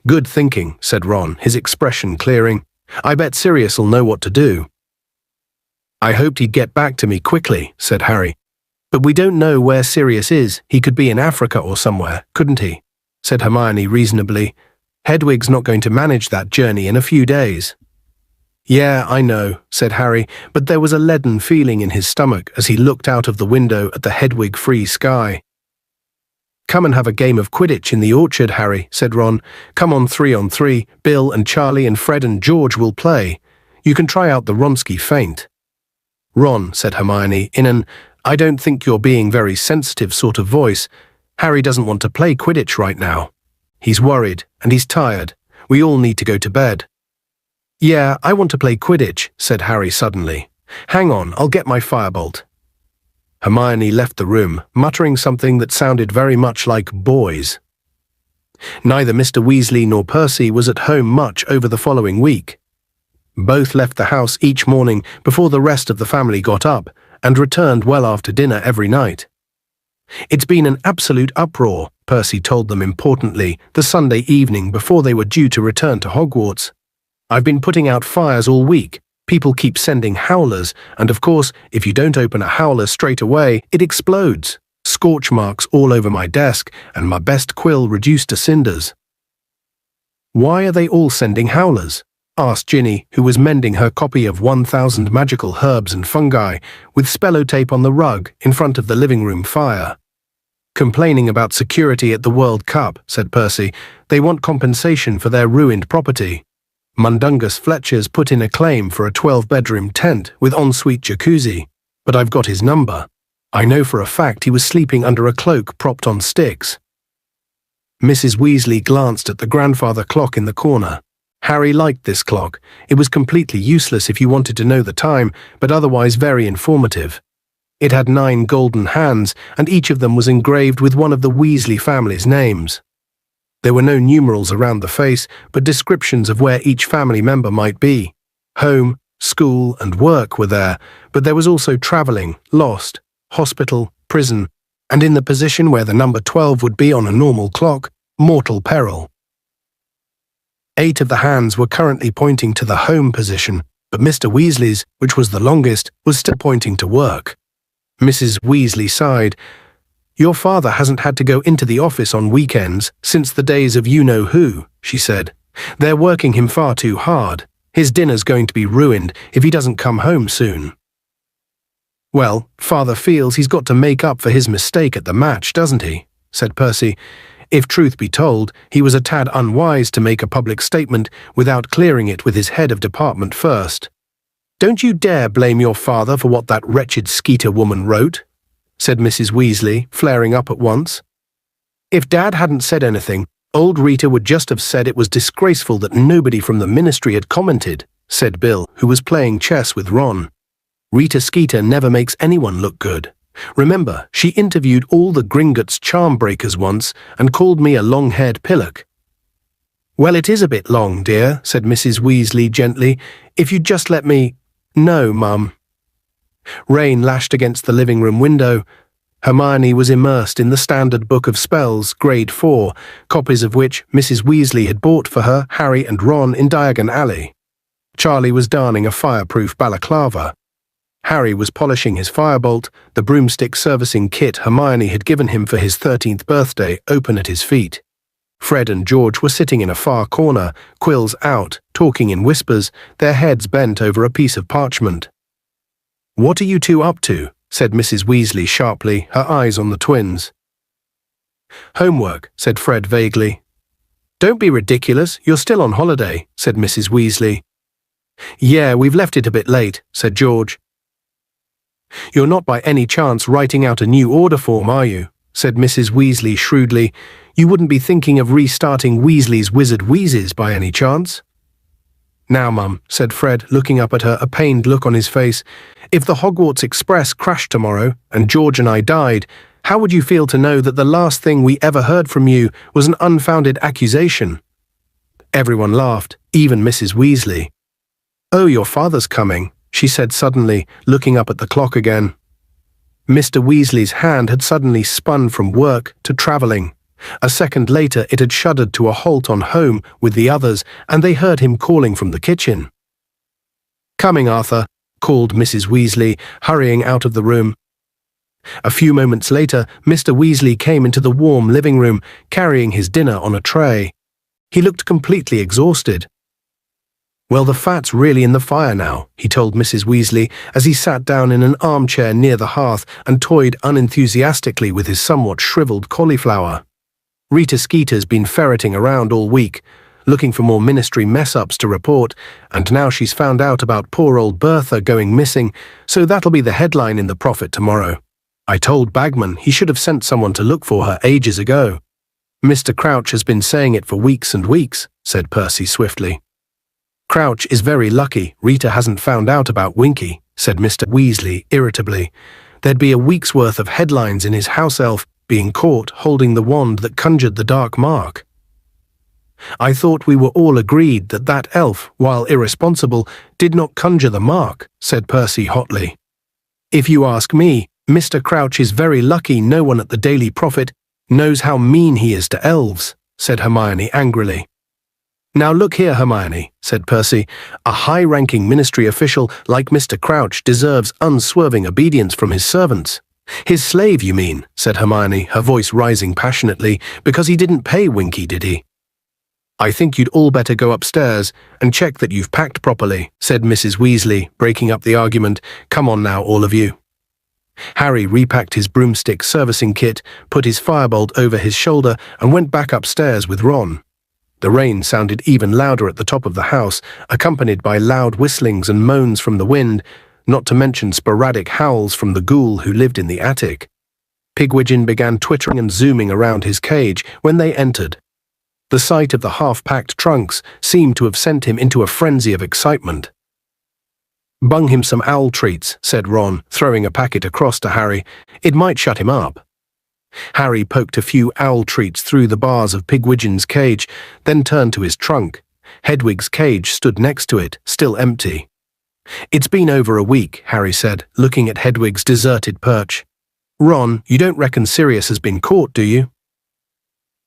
"Good thinking," said Ron, his expression clearing. "I bet Sirius'll know what to do." "I hoped he'd get back to me quickly," said Harry. "But we don't know where Sirius is. He could be in Africa or somewhere, couldn't he?" said Hermione reasonably. "Hedwig's not going to manage that journey in a few days." "Yeah, I know," said Harry, but there was a leaden feeling in his stomach as he looked out of the window at the Hedwig-free sky. "Come and have a game of Quidditch in the orchard, Harry," said Ron. "Come on 3-on-3, Bill and Charlie and Fred and George will play. You can try out the Wronski feint." "Ron," said Hermione, in an "I don't think you're being very sensitive" sort of voice, "Harry doesn't want to play Quidditch right now. He's worried, and he's tired. We all need to go to bed." "Yeah, I want to play Quidditch," said Harry suddenly. "Hang on, I'll get my firebolt." Hermione left the room, muttering something that sounded very much like boys. Neither Mr. Weasley nor Percy was at home much over the following week. Both left the house each morning before the rest of the family got up, and returned well after dinner every night. "It's been an absolute uproar," Percy told them importantly the Sunday evening before they were due to return to Hogwarts. "I've been putting out fires all week. People keep sending howlers, and of course, if you don't open a howler straight away, it explodes. Scorch marks all over my desk, and my best quill reduced to cinders." "Why are they all sending howlers?" asked Ginny, who was mending her copy of 1000 Magical Herbs and Fungi with spellotape on the rug in front of the living room fire. "Complaining about security at the World Cup," said Percy. "They want compensation for their ruined property. Mundungus Fletcher's put in a claim for a 12-bedroom tent with ensuite jacuzzi, but I've got his number. I know for a fact he was sleeping under a cloak propped on sticks." Mrs. Weasley glanced at the grandfather clock in the corner. Harry liked this clock. It was completely useless if you wanted to know the time, but otherwise very informative. It had 9 golden hands, and each of them was engraved with one of the Weasley family's names. There were no numerals around the face, but descriptions of where each family member might be. Home, school, and work were there, but there was also travelling, lost, hospital, prison, and in the position where the number 12 would be on a normal clock, mortal peril. 8 of the hands were currently pointing to the home position, but Mr. Weasley's, which was the longest, was still pointing to work. Mrs. Weasley sighed. "Your father hasn't had to go into the office on weekends since the days of you-know-who," she said. "They're working him far too hard. His dinner's going to be ruined if he doesn't come home soon." "Well, father feels he's got to make up for his mistake at the match, doesn't he?" said Percy. If truth be told, he was a tad unwise to make a public statement without clearing it with his head of department first. "Don't you dare blame your father for what that wretched Skeeter woman wrote," said Mrs. Weasley, flaring up at once. "If Dad hadn't said anything, old Rita would just have said it was disgraceful that nobody from the ministry had commented," said Bill, who was playing chess with Ron. "Rita Skeeter never makes anyone look good. Remember, she interviewed all the Gringotts charm breakers once and called me a long-haired pillock." "Well, it is a bit long, dear," said Mrs. Weasley gently. "If you'd just let me—" "No, Mum." Rain lashed against the living room window. Hermione was immersed in the Standard Book of Spells, Grade 4, copies of which Mrs. Weasley had bought for her, Harry and Ron in Diagon Alley. Charlie was darning a fireproof balaclava. Harry was polishing his firebolt, the broomstick servicing kit Hermione had given him for his 13th birthday open at his feet. Fred and George were sitting in a far corner, quills out, talking in whispers, their heads bent over a piece of parchment. "What are you two up to?" said Mrs. Weasley sharply, her eyes on the twins. "Homework," said Fred vaguely. "Don't be ridiculous, you're still on holiday," said Mrs. Weasley. "Yeah, we've left it a bit late," said George. "You're not by any chance writing out a new order form, are you?" said Mrs. Weasley shrewdly. "You wouldn't be thinking of restarting Weasley's Wizard Wheezes by any chance?" "Now, Mum," said Fred, looking up at her, a pained look on his face, "if the Hogwarts Express crashed tomorrow and George and I died, how would you feel to know that the last thing we ever heard from you was an unfounded accusation?" Everyone laughed, even Mrs. Weasley. "Oh, your father's coming," she said suddenly, looking up at the clock again. Mr. Weasley's hand had suddenly spun from work to travelling. A second later it had shuddered to a halt on home with the others, and they heard him calling from the kitchen. "Coming, Arthur," called Mrs. Weasley, hurrying out of the room. A few moments later, Mr. Weasley came into the warm living room, carrying his dinner on a tray. He looked completely exhausted. "Well, the fat's really in the fire now," he told Mrs. Weasley as he sat down in an armchair near the hearth and toyed unenthusiastically with his somewhat shriveled cauliflower. "Rita Skeeter's been ferreting around all week, looking for more ministry mess-ups to report, and now she's found out about poor old Bertha going missing, so that'll be the headline in the Prophet tomorrow. I told Bagman he should have sent someone to look for her ages ago." "Mr. Crouch has been saying it for weeks and weeks," said Percy swiftly. "Crouch is very lucky Rita hasn't found out about Winky," said Mr. Weasley irritably. "There'd be a week's worth of headlines in his house elf being caught holding the wand that conjured the dark mark." "I thought we were all agreed that that elf, while irresponsible, did not conjure the mark," said Percy hotly. "If you ask me, Mr. Crouch is very lucky no one at the Daily Prophet knows how mean he is to elves," said Hermione angrily. "Now look here, Hermione," said Percy, "a high-ranking ministry official like Mr. Crouch deserves unswerving obedience from his servants." "His slave, you mean," said Hermione, her voice rising passionately, "because he didn't pay Winky, did he?" "I think you'd all better go upstairs and check that you've packed properly," said Mrs. Weasley, breaking up the argument. "Come on now, all of you." Harry repacked his broomstick servicing kit, put his firebolt over his shoulder, and went back upstairs with Ron. The rain sounded even louder at the top of the house, accompanied by loud whistlings and moans from the wind, not to mention sporadic howls from the ghoul who lived in the attic. Pigwidgeon began twittering and zooming around his cage when they entered. The sight of the half-packed trunks seemed to have sent him into a frenzy of excitement. "Bung him some owl treats," said Ron, throwing a packet across to Harry. "It might shut him up." Harry poked a few owl treats through the bars of Pigwidgeon's cage, then turned to his trunk. Hedwig's cage stood next to it, still empty. "It's been over a week," Harry said, looking at Hedwig's deserted perch. "Ron, you don't reckon Sirius has been caught, do you?"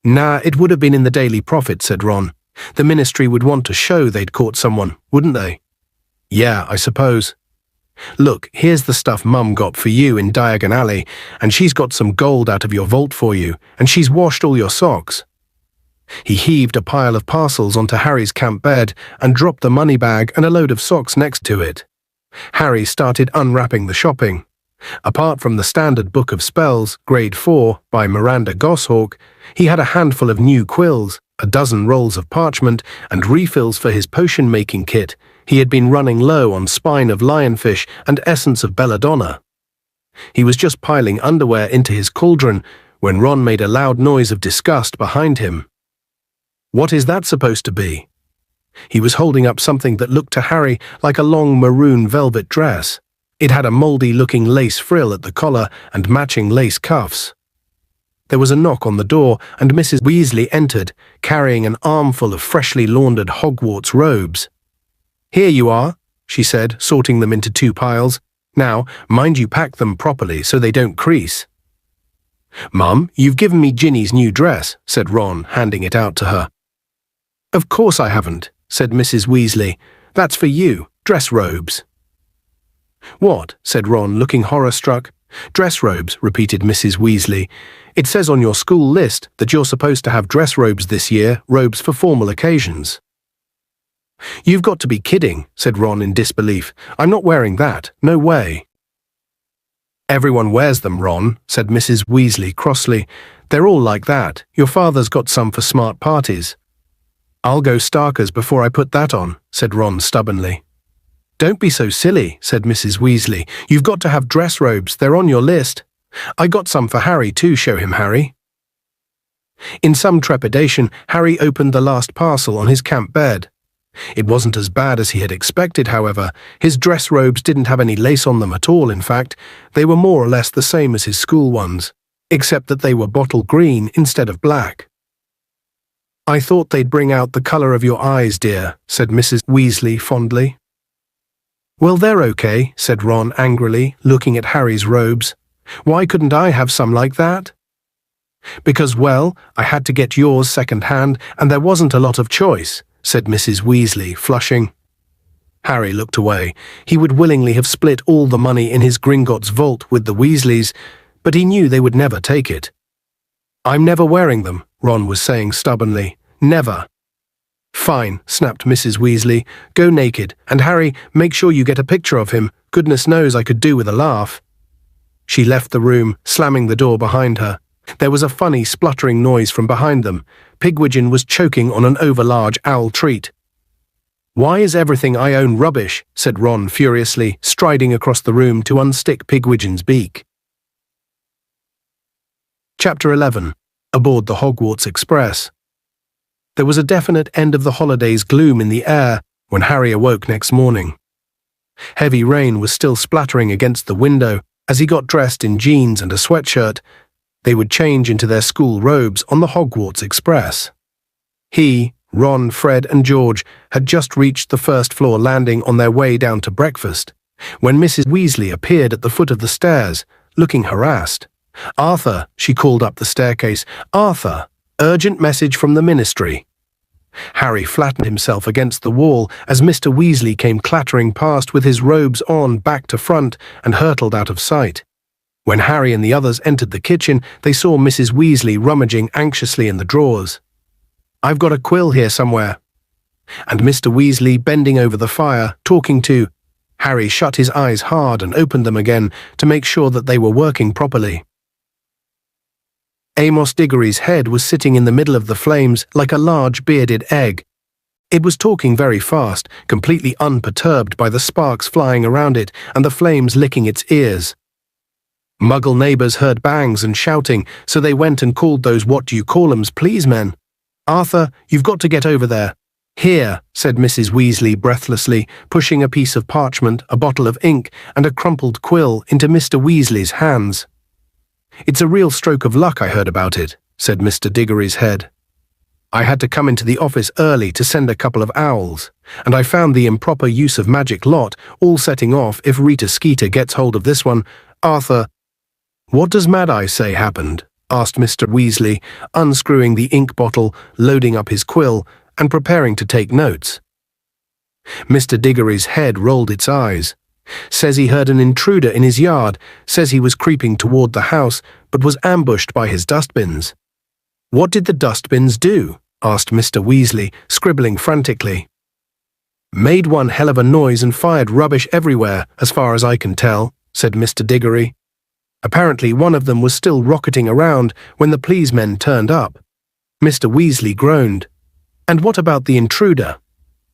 "Nah, it would have been in the Daily Prophet," said Ron. "The ministry would want to show they'd caught someone, wouldn't they?" "Yeah, I suppose. Look, here's the stuff Mum got for you in Diagon Alley, and she's got some gold out of your vault for you, and she's washed all your socks." He heaved a pile of parcels onto Harry's camp bed and dropped the money bag and a load of socks next to it. Harry started unwrapping the shopping. Apart from the standard book of spells, Grade 4, by Miranda Goshawk, he had a handful of new quills, a dozen rolls of parchment, and refills for his potion-making kit. He had been running low on spine of lionfish and essence of belladonna. He was just piling underwear into his cauldron when Ron made a loud noise of disgust behind him. "What is that supposed to be?" He was holding up something that looked to Harry like a long maroon velvet dress. It had a mouldy-looking lace frill at the collar and matching lace cuffs. There was a knock on the door, and Mrs. Weasley entered, carrying an armful of freshly laundered Hogwarts robes. "Here you are," she said, sorting them into 2 piles. "Now, mind you pack them properly so they don't crease." "Mum, you've given me Ginny's new dress," said Ron, handing it out to her. "Of course I haven't," said Mrs. Weasley. "That's for you, dress robes." "What?" said Ron, looking horror-struck. "Dress robes," repeated Mrs. Weasley. "It says on your school list that you're supposed to have dress robes this year, robes for formal occasions." "You've got to be kidding," said Ron in disbelief. "I'm not wearing that, no way." "Everyone wears them, Ron," said Mrs. Weasley crossly. "They're all like that. Your father's got some for smart parties." "I'll go starkers before I put that on," said Ron stubbornly. "Don't be so silly," said Mrs. Weasley. "You've got to have dress robes, they're on your list." I got some for Harry too, show him, Harry. In some trepidation, Harry opened the last parcel on his camp bed. It wasn't as bad as he had expected, however. His dress robes didn't have any lace on them at all, in fact. They were more or less the same as his school ones, except that they were bottle green instead of black. I thought they'd bring out the colour of your eyes, dear, said Mrs. Weasley fondly. Well, they're okay, said Ron angrily, looking at Harry's robes. Why couldn't I have some like that? Because, well, I had to get yours second-hand, and there wasn't a lot of choice, said Mrs. Weasley, flushing. Harry looked away. He would willingly have split all the money in his Gringotts vault with the Weasleys, but he knew they would never take it. I'm never wearing them, Ron was saying stubbornly. Never. Fine, snapped Mrs. Weasley. Go naked, and Harry, make sure you get a picture of him. Goodness knows I could do with a laugh. She left the room, slamming the door behind her. There was a funny spluttering noise from behind them. Pigwidgeon was choking on an overlarge owl treat. Why is everything I own rubbish? Said Ron furiously, striding across the room to unstick Pigwidgeon's beak. Chapter 11. Aboard the Hogwarts Express. There was a definite end of the holidays gloom in the air when Harry awoke next morning. Heavy rain was still splattering against the window as he got dressed in jeans and a sweatshirt. They would change into their school robes on the Hogwarts Express. He, Ron, Fred, and George had just reached the first-floor landing on their way down to breakfast, when Mrs. Weasley appeared at the foot of the stairs, looking harassed. Arthur, she called up the staircase. Arthur, urgent message from the Ministry. Harry flattened himself against the wall as Mr. Weasley came clattering past with his robes on back to front and hurtled out of sight. When Harry and the others entered the kitchen, they saw Mrs. Weasley rummaging anxiously in the drawers. I've got a quill here somewhere. And Mr. Weasley bending over the fire, talking to. Harry shut his eyes hard and opened them again to make sure that they were working properly. Amos Diggory's head was sitting in the middle of the flames like a large bearded egg. It was talking very fast, completely unperturbed by the sparks flying around it and the flames licking its ears. Muggle neighbours heard bangs and shouting, so they went and called those what-do-you-call-ems please men. Arthur, you've got to get over there. Here, said Mrs. Weasley breathlessly, pushing a piece of parchment, a bottle of ink, and a crumpled quill into Mr. Weasley's hands. It's a real stroke of luck I heard about it, said Mr. Diggory's head. I had to come into the office early to send a couple of owls, and I found the improper use of magic lot all setting off if Rita Skeeter gets hold of this one. Arthur, what does Mad Eye say happened? Asked Mr. Weasley, unscrewing the ink bottle, loading up his quill, and preparing to take notes. Mr. Diggory's head rolled its eyes. Says he heard an intruder in his yard, says he was creeping toward the house, but was ambushed by his dustbins. What did the dustbins do? Asked Mr. Weasley, scribbling frantically. Made one hell of a noise and fired rubbish everywhere, as far as I can tell, said Mr. Diggory. Apparently one of them was still rocketing around when the please men turned up. Mr. Weasley groaned. And what about the intruder?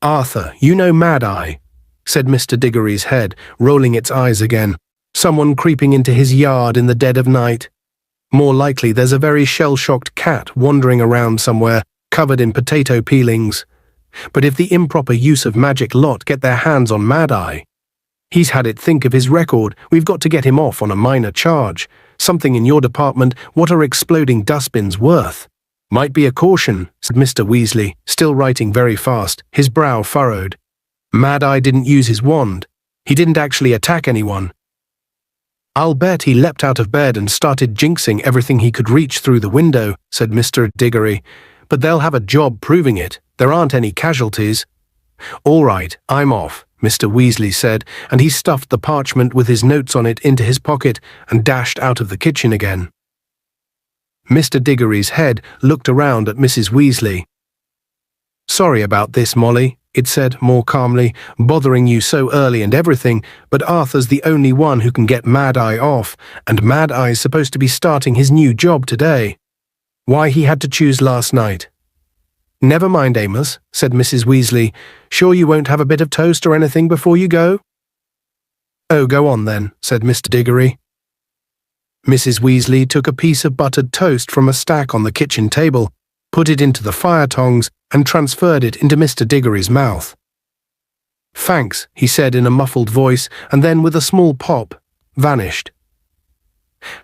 Arthur, you know Mad Eye, said Mr. Diggory's head, rolling its eyes again. Someone creeping into his yard in the dead of night. More likely there's a very shell-shocked cat wandering around somewhere, covered in potato peelings. But if the improper use of magic lot get their hands on Mad Eye, he's had it think of his record. We've got to get him off on a minor charge. Something in your department, what are exploding dustbins worth? Might be a caution, said Mr. Weasley, still writing very fast, his brow furrowed. Mad Eye didn't use his wand. He didn't actually attack anyone. I'll bet he leapt out of bed and started jinxing everything he could reach through the window, said Mr. Diggory. But they'll have a job proving it. There aren't any casualties. All right, I'm off, Mr. Weasley said, and he stuffed the parchment with his notes on it into his pocket and dashed out of the kitchen again. Mr. Diggory's head looked around at Mrs. Weasley. Sorry about this, Molly, it said more calmly, bothering you so early and everything, but Arthur's the only one who can get Mad Eye off, and Mad Eye's supposed to be starting his new job today. Why he had to choose last night. Never mind, Amos, said Mrs. Weasley. Sure you won't have a bit of toast or anything before you go? Oh, go on then, said Mr. Diggory. Mrs. Weasley took a piece of buttered toast from a stack on the kitchen table, put it into the fire tongs, and transferred it into Mr. Diggory's mouth. "Thanks," he said in a muffled voice, and then, with a small pop, vanished.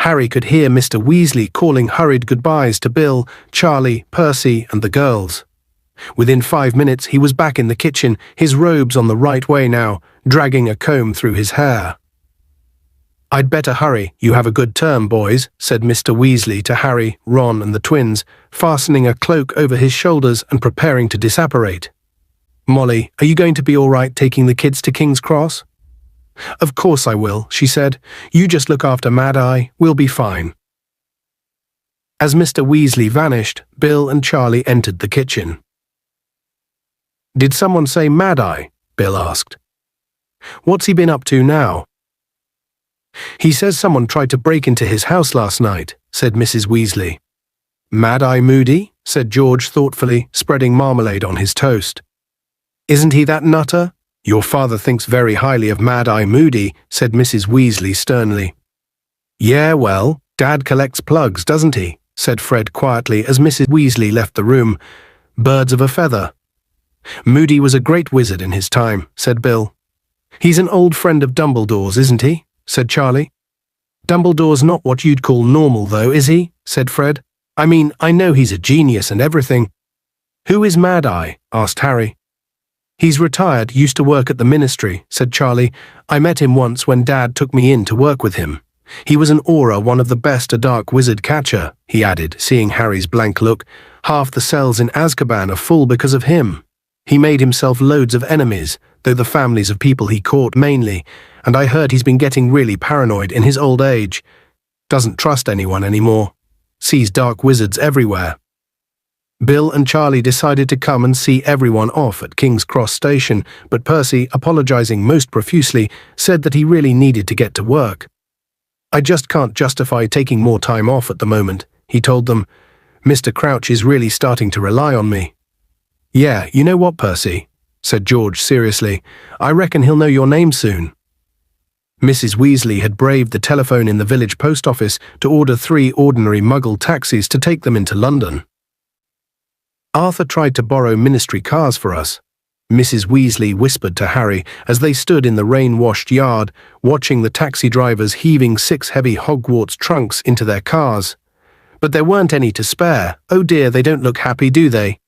Harry could hear Mr. Weasley calling hurried goodbyes to Bill, Charlie, Percy, and the girls. Within 5 minutes he was back in the kitchen, his robes on the right way now, dragging a comb through his hair. "I'd better hurry, you have a good term, boys," said Mr. Weasley to Harry, Ron, and the twins, fastening a cloak over his shoulders and preparing to disapparate. "Molly, are you going to be all right taking the kids to King's Cross?" "Of course I will," she said. "You just look after Mad-Eye, we'll be fine." As Mr. Weasley vanished, Bill and Charlie entered the kitchen. "Did someone say Mad-Eye?" Bill asked. "What's he been up to now?" "He says someone tried to break into his house last night," said Mrs. Weasley. "Mad-Eye Moody?" said George thoughtfully, spreading marmalade on his toast. "Isn't he that nutter?" "Your father thinks very highly of Mad-Eye Moody," said Mrs. Weasley sternly. "Yeah, well, Dad collects plugs, doesn't he?" said Fred quietly as Mrs. Weasley left the room. "Birds of a feather." "Moody was a great wizard in his time," said Bill. "He's an old friend of Dumbledore's, isn't he?" said Charlie. "Dumbledore's not what you'd call normal, though, is he?" said Fred. "I mean, I know he's a genius and everything." "Who is Mad-Eye?" asked Harry. "He's retired, used to work at the ministry," said Charlie. "I met him once when Dad took me in to work with him. He was an Auror, one of the best a dark wizard catcher," he added, seeing Harry's blank look. "Half the cells in Azkaban are full because of him. He made himself loads of enemies, though the families of people he caught mainly, and I heard he's been getting really paranoid in his old age. Doesn't trust anyone anymore. Sees dark wizards everywhere." Bill and Charlie decided to come and see everyone off at King's Cross Station, but Percy, apologizing most profusely, said that he really needed to get to work. "I just can't justify taking more time off at the moment," he told them. "Mr. Crouch is really starting to rely on me." "Yeah, you know what, Percy?" said George seriously. "I reckon he'll know your name soon." Mrs. Weasley had braved the telephone in the village post office to order 3 ordinary Muggle taxis to take them into London. "Arthur tried to borrow ministry cars for us," Mrs. Weasley whispered to Harry as they stood in the rain-washed yard, watching the taxi drivers heaving 6 heavy Hogwarts trunks into their cars. "But there weren't any to spare. Oh dear, they don't look happy, do they?"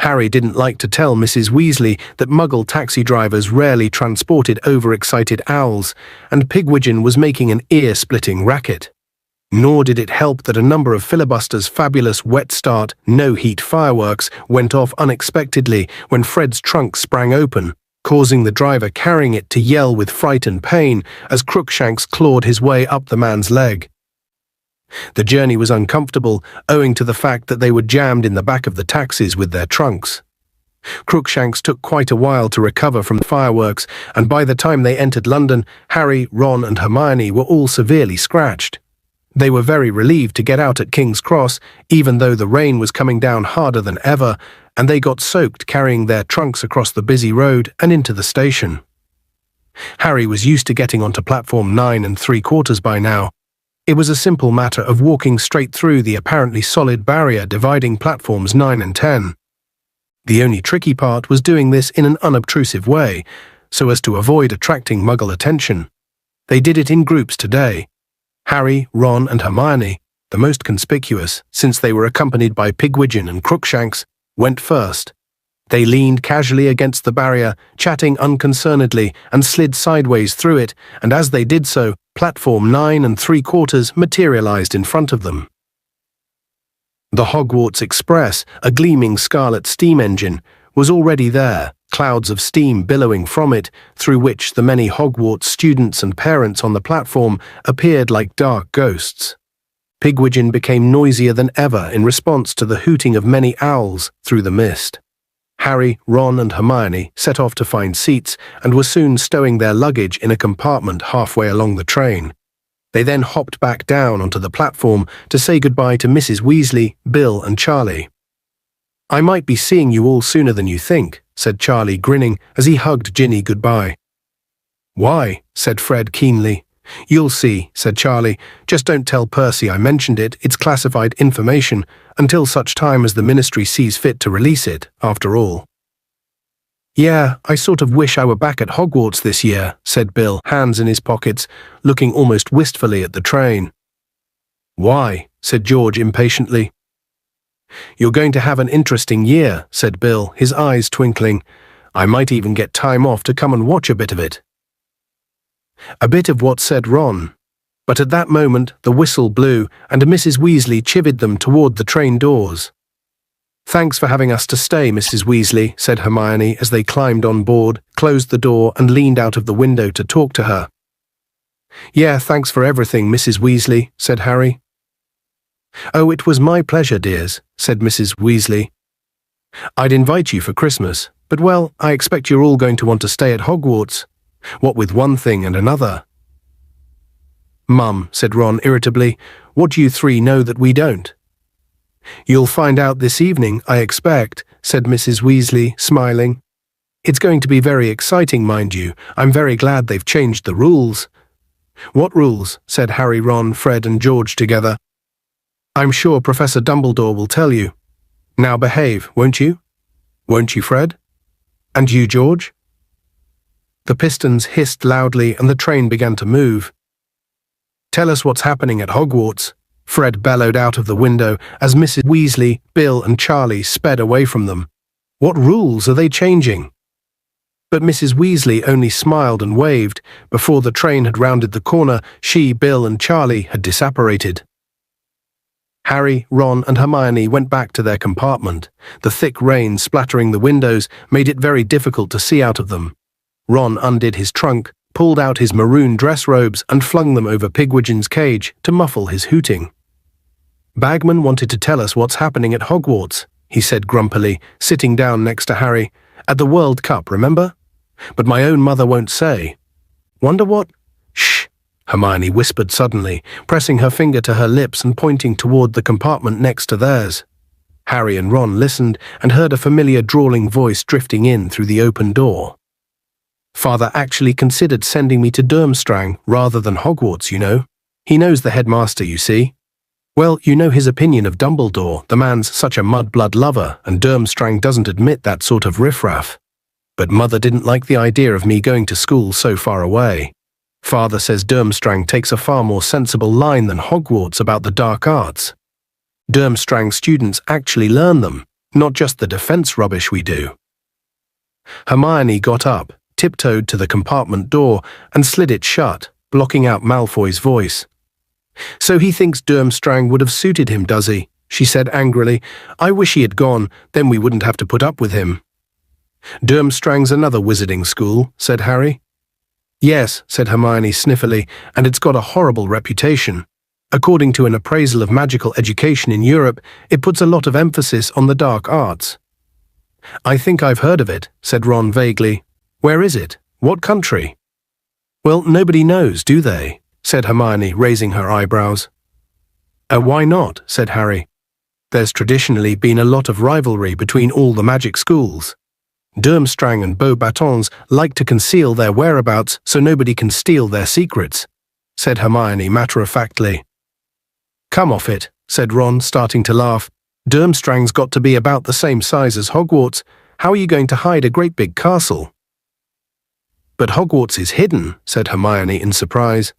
Harry didn't like to tell Mrs. Weasley that Muggle taxi drivers rarely transported overexcited owls, and Pigwidgeon was making an ear-splitting racket. Nor did it help that a number of Filibuster's fabulous wet start, no-heat fireworks went off unexpectedly when Fred's trunk sprang open, causing the driver carrying it to yell with fright and pain as Crookshanks clawed his way up the man's leg. The journey was uncomfortable, owing to the fact that they were jammed in the back of the taxis with their trunks. Crookshanks took quite a while to recover from the fireworks, and by the time they entered London, Harry, Ron, and Hermione were all severely scratched. They were very relieved to get out at King's Cross, even though the rain was coming down harder than ever, and they got soaked carrying their trunks across the busy road and into the station. Harry was used to getting onto platform 9 3/4 by now. It was a simple matter of walking straight through the apparently solid barrier dividing platforms 9 and 10. The only tricky part was doing this in an unobtrusive way, so as to avoid attracting Muggle attention. They did it in groups today. Harry, Ron, and Hermione, the most conspicuous, since they were accompanied by Pigwidgeon and Crookshanks, went first. They leaned casually against the barrier, chatting unconcernedly, and slid sideways through it, and as they did so, platform 9 3/4 materialized in front of them. The Hogwarts Express, a gleaming scarlet steam engine, was already there, clouds of steam billowing from it, through which the many Hogwarts students and parents on the platform appeared like dark ghosts. Pigwidgeon became noisier than ever in response to the hooting of many owls through the mist. Harry, Ron, and Hermione set off to find seats and were soon stowing their luggage in a compartment halfway along the train. They then hopped back down onto the platform to say goodbye to Mrs. Weasley, Bill, and Charlie. "I might be seeing you all sooner than you think," said Charlie, grinning as he hugged Ginny goodbye. "Why?" said Fred keenly. You'll see, said Charlie. Just don't tell Percy I mentioned it. It's classified information until such time as the ministry sees fit to release it, after all. Yeah, I sort of wish I were back at Hogwarts this year, said Bill, hands in his pockets, looking almost wistfully at the train. Why? Said George impatiently. You're going to have an interesting year, said Bill, his eyes twinkling. I might even get time off to come and watch a bit of it. A bit of what, said Ron. But at that moment the whistle blew and Mrs. Weasley chivied them toward the train doors. Thanks for having us to stay, Mrs. Weasley, said Hermione as they climbed on board, closed the door and leaned out of the window to talk to her. Yeah, thanks for everything, Mrs. Weasley, said Harry. Oh, it was my pleasure, dears, said Mrs. Weasley. I'd invite you for Christmas, but well, I expect you're all going to want to stay at Hogwarts. What with one thing and another. Mum, said Ron irritably, what do you three know that we don't? You'll find out this evening, I expect, said Mrs. Weasley, smiling. It's going to be very exciting, mind you. I'm very glad they've changed the rules. What rules? Said Harry, Ron, Fred and George together. I'm sure Professor Dumbledore will tell you. Now behave, won't you? Won't you, Fred? And you, George? The pistons hissed loudly and the train began to move. Tell us what's happening at Hogwarts, Fred bellowed out of the window as Mrs. Weasley, Bill and Charlie sped away from them. What rules are they changing? But Mrs. Weasley only smiled and waved. Before the train had rounded the corner, she, Bill and Charlie had disapparated. Harry, Ron and Hermione went back to their compartment. The thick rain splattering the windows made it very difficult to see out of them. Ron undid his trunk, pulled out his maroon dress robes and flung them over Pigwidgeon's cage to muffle his hooting. Bagman wanted to tell us what's happening at Hogwarts, he said grumpily, sitting down next to Harry. At the World Cup, remember? But my own mother won't say. Wonder what? Shh, Hermione whispered suddenly, pressing her finger to her lips and pointing toward the compartment next to theirs. Harry and Ron listened and heard a familiar drawling voice drifting in through the open door. Father actually considered sending me to Durmstrang rather than Hogwarts, you know. He knows the headmaster, you see. Well, you know his opinion of Dumbledore. The man's such a mudblood lover, and Durmstrang doesn't admit that sort of riffraff. But Mother didn't like the idea of me going to school so far away. Father says Durmstrang takes a far more sensible line than Hogwarts about the dark arts. Durmstrang students actually learn them, not just the defense rubbish we do. Hermione got up, tiptoed to the compartment door and slid it shut, blocking out Malfoy's voice. So he thinks Durmstrang would have suited him, does he? She said angrily. I wish he had gone, then we wouldn't have to put up with him. Durmstrang's another wizarding school, said Harry. Yes, said Hermione sniffily, and it's got a horrible reputation. According to an appraisal of magical education in Europe, it puts a lot of emphasis on the dark arts. I think I've heard of it, said Ron vaguely. Where is it? What country? Well, nobody knows, do they? Said Hermione, raising her eyebrows. Why not? Said Harry. There's traditionally been a lot of rivalry between all the magic schools. Durmstrang and Beauxbatons like to conceal their whereabouts so nobody can steal their secrets, said Hermione matter-of-factly. Come off it, said Ron, starting to laugh. Durmstrang's got to be about the same size as Hogwarts. How are you going to hide a great big castle? But Hogwarts is hidden, said Hermione in surprise.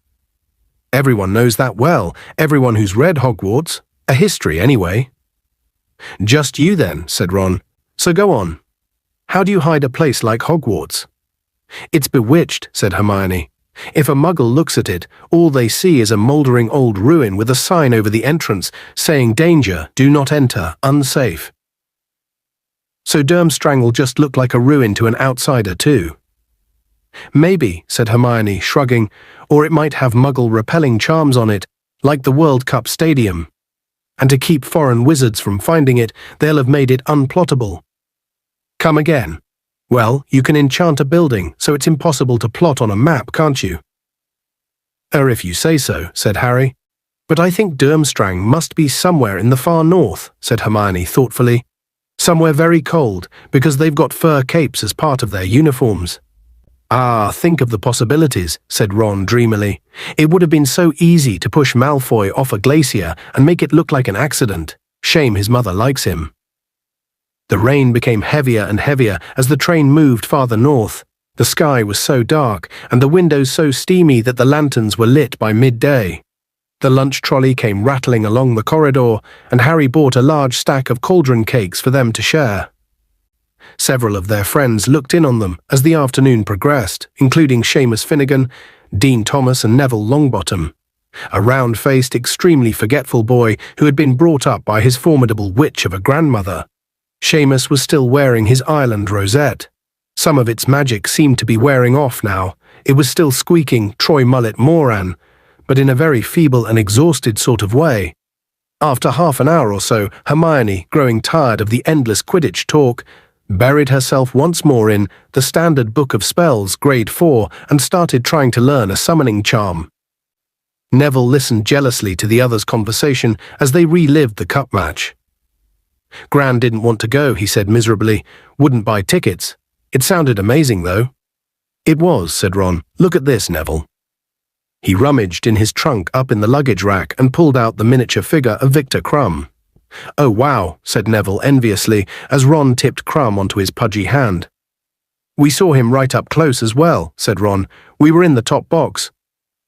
Everyone knows that well, everyone who's read Hogwarts, a history anyway. Just you then, said Ron. So go on. How do you hide a place like Hogwarts? It's bewitched, said Hermione. If a muggle looks at it, all they see is a mouldering old ruin with a sign over the entrance saying danger, do not enter, unsafe. So Durmstrang will just look like a ruin to an outsider too. Maybe, said Hermione, shrugging, or it might have muggle-repelling charms on it, like the World Cup Stadium. And to keep foreign wizards from finding it, they'll have made it unplottable. Come again. Well, you can enchant a building, so it's impossible to plot on a map, can't you? If you say so, said Harry. But I think Durmstrang must be somewhere in the far north, said Hermione thoughtfully. Somewhere very cold, because they've got fur capes as part of their uniforms. Ah, think of the possibilities, said Ron dreamily. It would have been so easy to push Malfoy off a glacier and make it look like an accident. Shame his mother likes him. The rain became heavier and heavier as the train moved farther north. The sky was so dark and the windows so steamy that the lanterns were lit by midday. The lunch trolley came rattling along the corridor, and Harry bought a large stack of cauldron cakes for them to share. Several of their friends looked in on them as the afternoon progressed, including Seamus Finnegan, Dean Thomas and Neville Longbottom, a round-faced, extremely forgetful boy who had been brought up by his formidable witch of a grandmother. Seamus was still wearing his Ireland rosette. Some of its magic seemed to be wearing off now. It was still squeaking Troy Mullet Moran, but in a very feeble and exhausted sort of way. After half an hour or so, Hermione, growing tired of the endless Quidditch talk, buried herself once more in the Standard Book of Spells, Grade 4, and started trying to learn a summoning charm. Neville listened jealously to the others' conversation as they relived the cup match. Gran didn't want to go, he said miserably. Wouldn't buy tickets. It sounded amazing, though. It was, said Ron. Look at this, Neville. He rummaged in his trunk up in the luggage rack and pulled out the miniature figure of Victor Crumb. Oh, wow, said Neville enviously as Ron tipped Crumb onto his pudgy hand. We saw him right up close as well, said Ron. We were in the top box.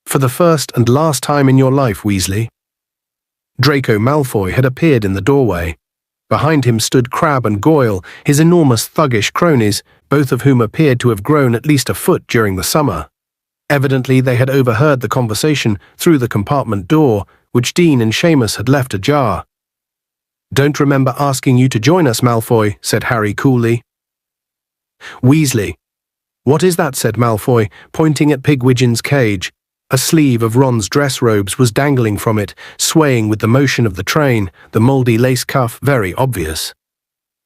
For the first and last time in your life, Weasley. Draco Malfoy had appeared in the doorway. Behind him stood Crabbe and Goyle, his enormous thuggish cronies, both of whom appeared to have grown at least a foot during the summer. Evidently they had overheard the conversation through the compartment door, which Dean and Seamus had left ajar. Don't remember asking you to join us, Malfoy, said Harry coolly. Weasley. What is that, said Malfoy, pointing at Pigwidgeon's cage. A sleeve of Ron's dress robes was dangling from it, swaying with the motion of the train, the mouldy lace cuff very obvious.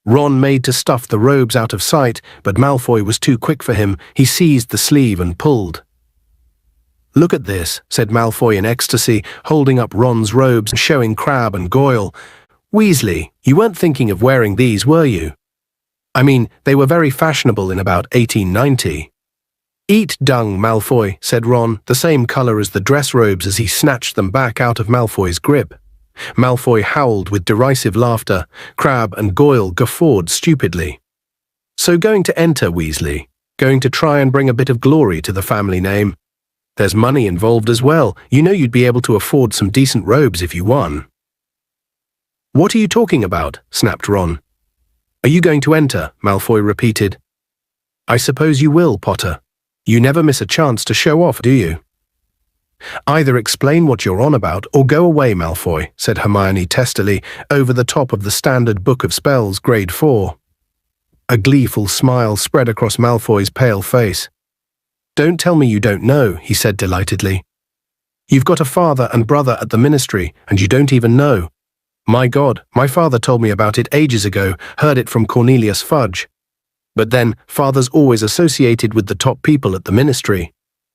Ron made to stuff the robes out of sight, but Malfoy was too quick for him. He seized the sleeve and pulled. Look at this, said Malfoy in ecstasy, holding up Ron's robes and showing Crabbe and Goyle. Weasley, you weren't thinking of wearing these, were you? I mean, they were very fashionable in about 1890. Eat dung, Malfoy, said Ron, the same colour as the dress robes as he snatched them back out of Malfoy's grip. Malfoy howled with derisive laughter. Crabbe and Goyle guffawed stupidly. So going to enter, Weasley? Going to try and bring a bit of glory to the family name? There's money involved as well. You know you'd be able to afford some decent robes if you won. What are you talking about? Snapped Ron. Are you going to enter? Malfoy repeated. I suppose you will, Potter. You never miss a chance to show off, do you? Either explain what you're on about or go away, Malfoy, said Hermione testily, over the top of the Standard Book of Spells, Grade 4. A gleeful smile spread across Malfoy's pale face. Don't tell me you don't know, he said delightedly. You've got a father and brother at the Ministry, and you don't even know. My God, my father told me about it ages ago, heard it from Cornelius Fudge. But then, father's always associated with the top people at the Ministry.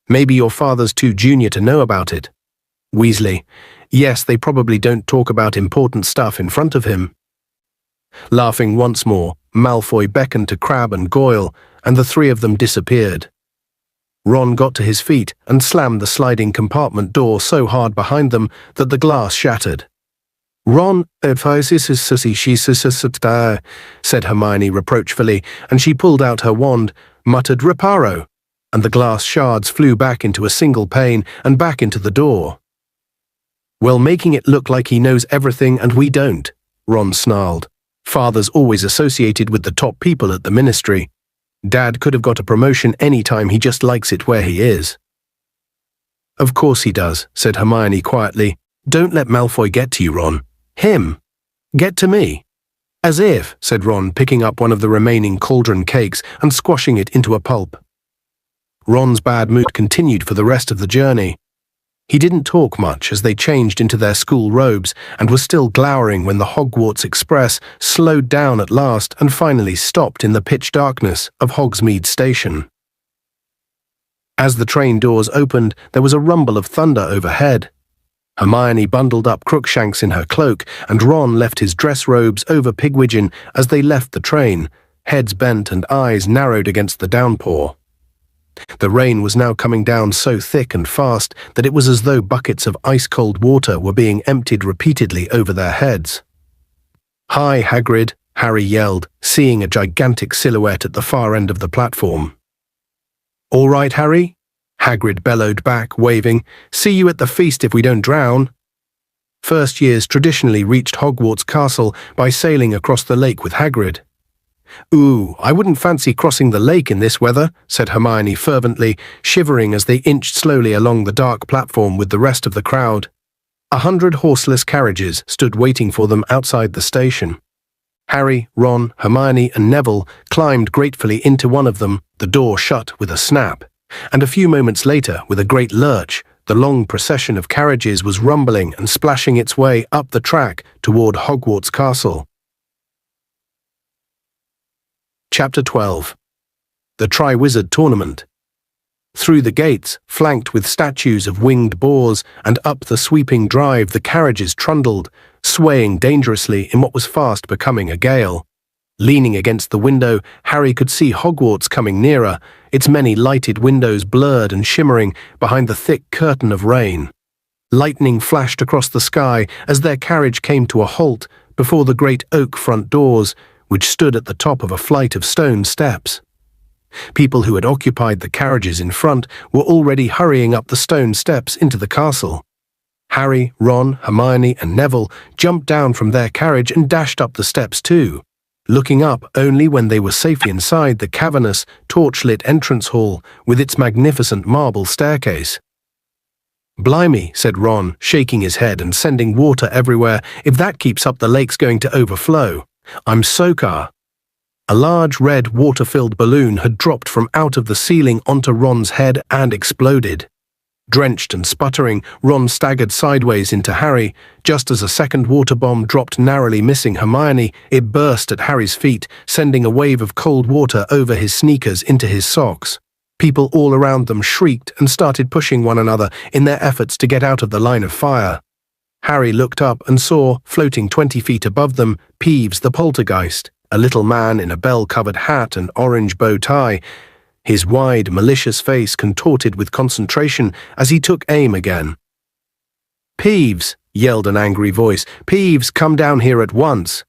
Maybe your father's too junior to know about it. Weasley. Yes, they probably don't talk about important stuff in front of him. Laughing once more, Malfoy beckoned to Crabbe and Goyle, and the three of them disappeared. Ron got to his feet and slammed the sliding compartment door so hard behind them that the glass shattered. Ron, said Hermione reproachfully, and she pulled out her wand, muttered reparo, and the glass shards flew back into a single pane and back into the door. Well, making it look like he knows everything and we don't, Ron snarled. Father's always associated with the top people at the Ministry. Dad could have got a promotion any time, he just likes it where he is. Of course he does, said Hermione quietly. Don't let Malfoy get to you, Ron. Him. Get to me. As if, said Ron, picking up one of the remaining cauldron cakes and squashing it into a pulp. Ron's bad mood continued for the rest of the journey. He didn't talk much as they changed into their school robes and was still glowering when the Hogwarts Express slowed down at last and finally stopped in the pitch darkness of Hogsmeade Station. As the train doors opened, there was a rumble of thunder overhead. Hermione bundled up Crookshanks in her cloak, and Ron left his dress robes over Pigwidgeon as they left the train, heads bent and eyes narrowed against the downpour. The rain was now coming down so thick and fast that it was as though buckets of ice-cold water were being emptied repeatedly over their heads. "Hi, Hagrid," Harry yelled, seeing a gigantic silhouette at the far end of the platform. "All right, Harry?" Hagrid bellowed back, waving. "See you at the feast if we don't drown." First years traditionally reached Hogwarts Castle by sailing across the lake with Hagrid. "Ooh, I wouldn't fancy crossing the lake in this weather," said Hermione fervently, shivering as they inched slowly along the dark platform with the rest of the crowd. 100 horseless carriages stood waiting for them outside the station. Harry, Ron, Hermione, and Neville climbed gratefully into one of them, the door shut with a snap. And a few moments later, with a great lurch, the long procession of carriages was rumbling and splashing its way up the track toward Hogwarts Castle. Chapter 12. The Triwizard Tournament. Through the gates, flanked with statues of winged boars, and up the sweeping drive the carriages trundled, swaying dangerously in what was fast becoming a gale. Leaning against the window, Harry could see Hogwarts coming nearer, its many lighted windows blurred and shimmering behind the thick curtain of rain. Lightning flashed across the sky as their carriage came to a halt before the great oak front doors, which stood at the top of a flight of stone steps. People who had occupied the carriages in front were already hurrying up the stone steps into the castle. Harry, Ron, Hermione, and Neville jumped down from their carriage and dashed up the steps too, looking up only when they were safely inside the cavernous, torch-lit entrance hall with its magnificent marble staircase. "Blimey," said Ron, shaking his head and sending water everywhere. "If that keeps up, the lake's going to overflow. I'm so-car." A large red water-filled balloon had dropped from out of the ceiling onto Ron's head and exploded. Drenched and sputtering, Ron staggered sideways into Harry. Just as a second water bomb dropped, narrowly missing Hermione, it burst at Harry's feet, sending a wave of cold water over his sneakers into his socks. People all around them shrieked and started pushing one another in their efforts to get out of the line of fire. Harry looked up and saw, floating 20 feet above them, Peeves the poltergeist, a little man in a bell-covered hat and orange bow tie, his wide, malicious face contorted with concentration as he took aim again. "Peeves!" yelled an angry voice. "Peeves, come down here at once!"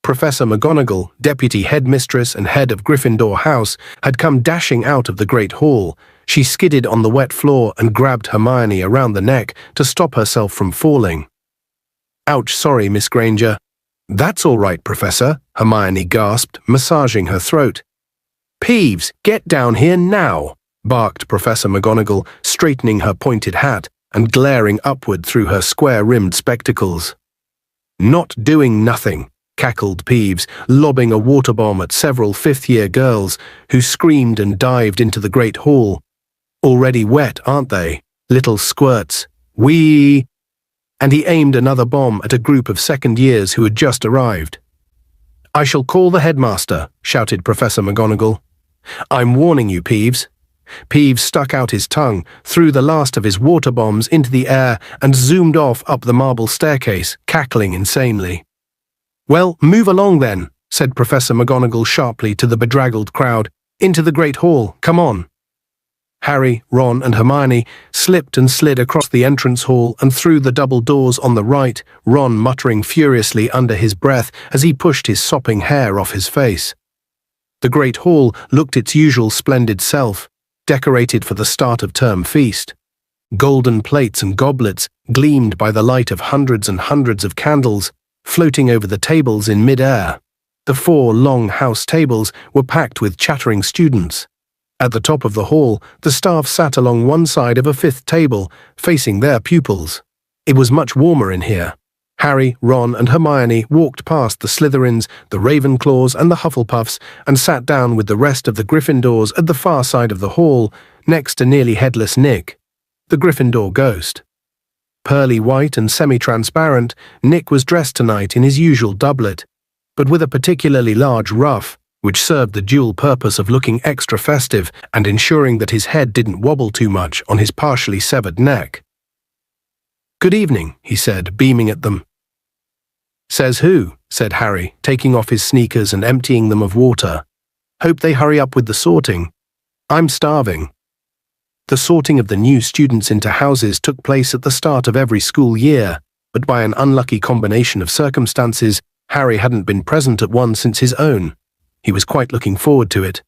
Professor McGonagall, deputy headmistress and head of Gryffindor House, had come dashing out of the great hall. She skidded on the wet floor and grabbed Hermione around the neck to stop herself from falling. "Ouch, sorry, Miss Granger." "That's all right, Professor," Hermione gasped, massaging her throat. "Peeves, get down here now," barked Professor McGonagall, straightening her pointed hat and glaring upward through her square-rimmed spectacles. "Not doing nothing," cackled Peeves, lobbing a water bomb at several fifth-year girls, who screamed and dived into the great hall. "Already wet, aren't they? Little squirts. Whee!" And he aimed another bomb at a group of second years who had just arrived. "I shall call the headmaster," shouted Professor McGonagall. "I'm warning you, Peeves." Peeves stuck out his tongue, threw the last of his water bombs into the air, and zoomed off up the marble staircase, cackling insanely. "Well, move along then," said Professor McGonagall sharply to the bedraggled crowd. "Into the great hall, come on." Harry, Ron, and Hermione slipped and slid across the entrance hall and through the double doors on the right, Ron muttering furiously under his breath as he pushed his sopping hair off his face. The great hall looked its usual splendid self, decorated for the start-of-term feast. Golden plates and goblets gleamed by the light of hundreds and hundreds of candles, floating over the tables in mid-air. The 4 long house tables were packed with chattering students. At the top of the hall, the staff sat along one side of a 5th table, facing their pupils. It was much warmer in here. Harry, Ron, and Hermione walked past the Slytherins, the Ravenclaws, and the Hufflepuffs, and sat down with the rest of the Gryffindors at the far side of the hall, next to nearly headless Nick, the Gryffindor ghost. Pearly white and semi-transparent, Nick was dressed tonight in his usual doublet, but with a particularly large ruff, which served the dual purpose of looking extra festive and ensuring that his head didn't wobble too much on his partially severed neck. "Good evening," he said, beaming at them. "Says who?" said Harry, taking off his sneakers and emptying them of water. "Hope they hurry up with the sorting." I'm starving." The sorting of the new students into houses took place at the start of every school year, but by an unlucky combination of circumstances, Harry hadn't been present at one since his own. He was quite looking forward to it.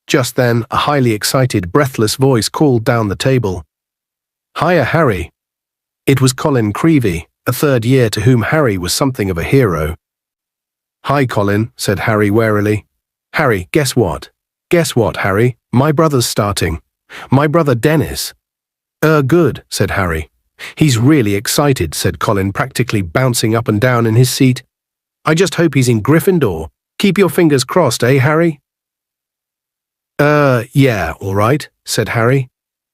Just then, a highly excited, breathless voice called down the table. "Hiya, Harry." It was Colin Creevy, a third year to whom Harry was something of a hero. "Hi, Colin," said Harry warily. "Harry, guess what?" "Guess what, Harry? My brother's starting. My brother Dennis." Good," said Harry. "He's really excited," said Colin, practically bouncing up and down in his seat. "I just hope he's in Gryffindor. Keep your fingers crossed, eh, Harry?" Yeah, all right," said Harry.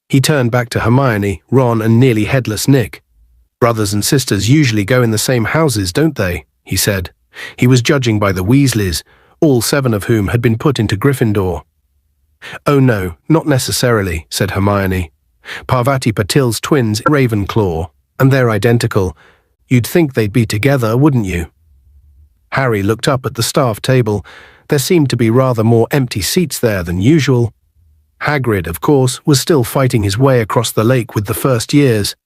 He turned back to Hermione, Ron, and nearly headless Nick. "Brothers and sisters usually go in the same houses, don't they?" he said. He was judging by the Weasleys, all 7 of whom had been put into Gryffindor. "Oh no, not necessarily," said Hermione. "Parvati Patil's twins are Ravenclaw, and they're identical. You'd think they'd be together, wouldn't you?" Harry looked up at the staff table. There seemed to be rather more empty seats there than usual. Hagrid, of course, was still fighting his way across the lake with the first years.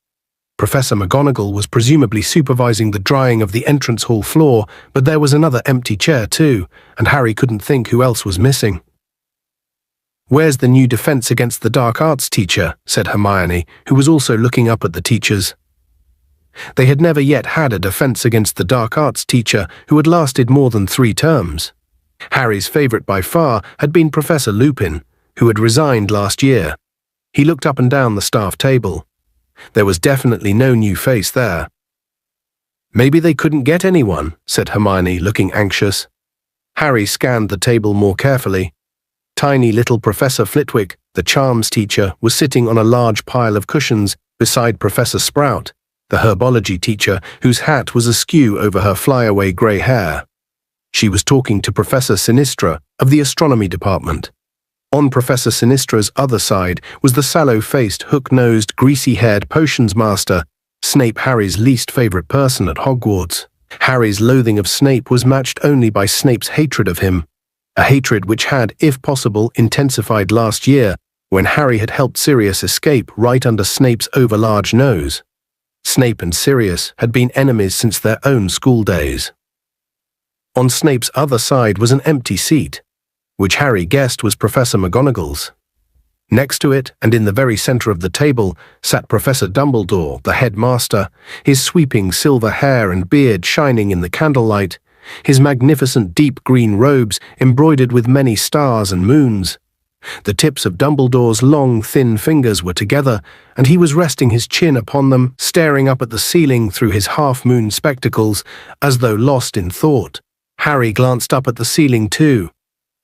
Professor McGonagall was presumably supervising the drying of the entrance hall floor, but there was another empty chair too, and Harry couldn't think who else was missing. "Where's the new Defense Against the Dark Arts teacher?" said Hermione, who was also looking up at the teachers. They had never yet had a Defense Against the Dark Arts teacher who had lasted more than 3 terms. Harry's favourite by far had been Professor Lupin, who had resigned last year. He looked up and down the staff table. There was definitely no new face there. "Maybe they couldn't get anyone," said Hermione, looking anxious. Harry scanned the table more carefully. Tiny little Professor Flitwick, the charms teacher, was sitting on a large pile of cushions beside Professor Sprout, the herbology teacher, whose hat was askew over her flyaway grey hair. She was talking to Professor Sinistra of the astronomy department. On Professor Sinistra's other side was the sallow-faced, hook-nosed, greasy-haired potions master, Snape, Harry's least favourite person at Hogwarts. Harry's loathing of Snape was matched only by Snape's hatred of him, a hatred which had, if possible, intensified last year when Harry had helped Sirius escape right under Snape's overlarge nose. Snape and Sirius had been enemies since their own school days. On Snape's other side was an empty seat, which Harry guessed was Professor McGonagall's. Next to it, and in the very centre of the table, sat Professor Dumbledore, the headmaster, his sweeping silver hair and beard shining in the candlelight, his magnificent deep green robes embroidered with many stars and moons. The tips of Dumbledore's long, thin fingers were together, and he was resting his chin upon them, staring up at the ceiling through his half-moon spectacles, as though lost in thought. Harry glanced up at the ceiling too.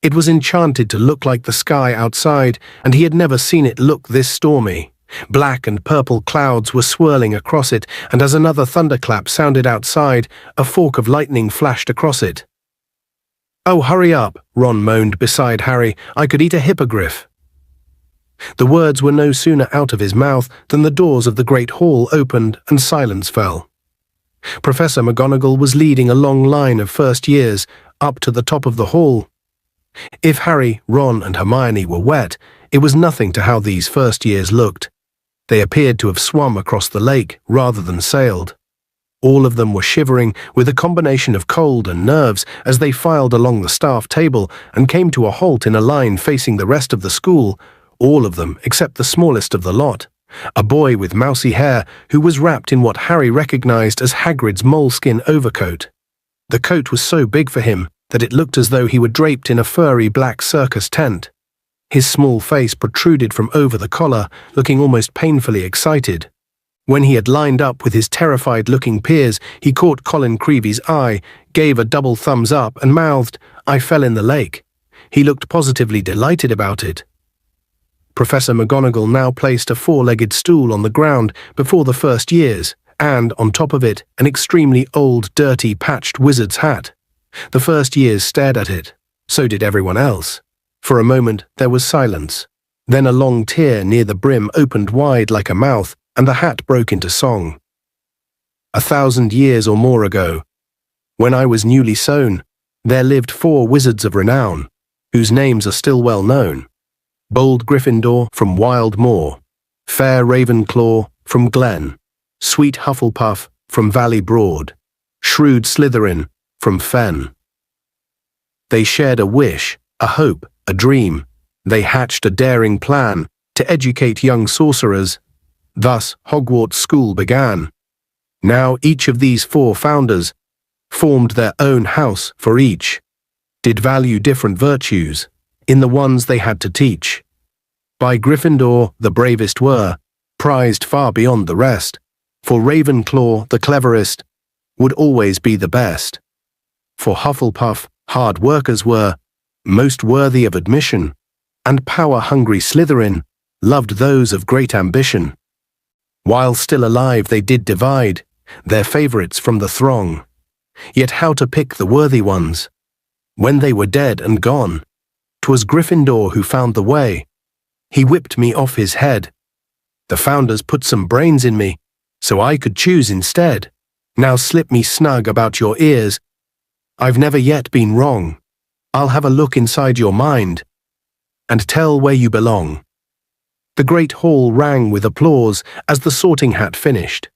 It was enchanted to look like the sky outside, and he had never seen it look this stormy. Black and purple clouds were swirling across it, and as another thunderclap sounded outside, a fork of lightning flashed across it. "Oh, hurry up," Ron moaned beside Harry. "I could eat a hippogriff." The words were no sooner out of his mouth than the doors of the great hall opened and silence fell. Professor McGonagall was leading a long line of first years up to the top of the hall. If Harry, Ron, and Hermione were wet, it was nothing to how these first years looked. They appeared to have swum across the lake rather than sailed. All of them were shivering with a combination of cold and nerves as they filed along the staff table and came to a halt in a line facing the rest of the school, all of them except the smallest of the lot, a boy with mousy hair who was wrapped in what Harry recognized as Hagrid's moleskin overcoat. The coat was so big for him that it looked as though he were draped in a furry black circus tent. His small face protruded from over the collar, looking almost painfully excited. When he had lined up with his terrified-looking peers, he caught Colin Creevy's eye, gave a double thumbs up, and mouthed, "I fell in the lake." He looked positively delighted about it. Professor McGonagall now placed a 4-legged stool on the ground before the first years, and, on top of it, an extremely old, dirty, patched wizard's hat. The first years stared at it. So did everyone else. For a moment, there was silence. Then a long tear near the brim opened wide like a mouth, and the hat broke into song. 1,000 years or more ago, when I was newly sown, there lived 4 wizards of renown, whose names are still well known. Bold Gryffindor from Wild Moor, fair Ravenclaw from Glen, sweet Hufflepuff from Valley Broad, shrewd Slytherin from Fen. They shared a wish, a hope, a dream. They hatched a daring plan to educate young sorcerers. Thus Hogwarts School began. Now each of these 4 founders formed their own house for each, did value different virtues in the ones they had to teach. By Gryffindor the bravest were, prized far beyond the rest, for Ravenclaw the cleverest would always be the best. For Hufflepuff hard workers were, most worthy of admission, and power-hungry Slytherin loved those of great ambition. While still alive they did divide their favourites from the throng, yet how to pick the worthy ones? When they were dead and gone, 'twas Gryffindor who found the way. He whipped me off his head. The founders put some brains in me, so I could choose instead. Now slip me snug about your ears. I've never yet been wrong. I'll have a look inside your mind and tell where you belong. The great hall rang with applause as the Sorting Hat finished.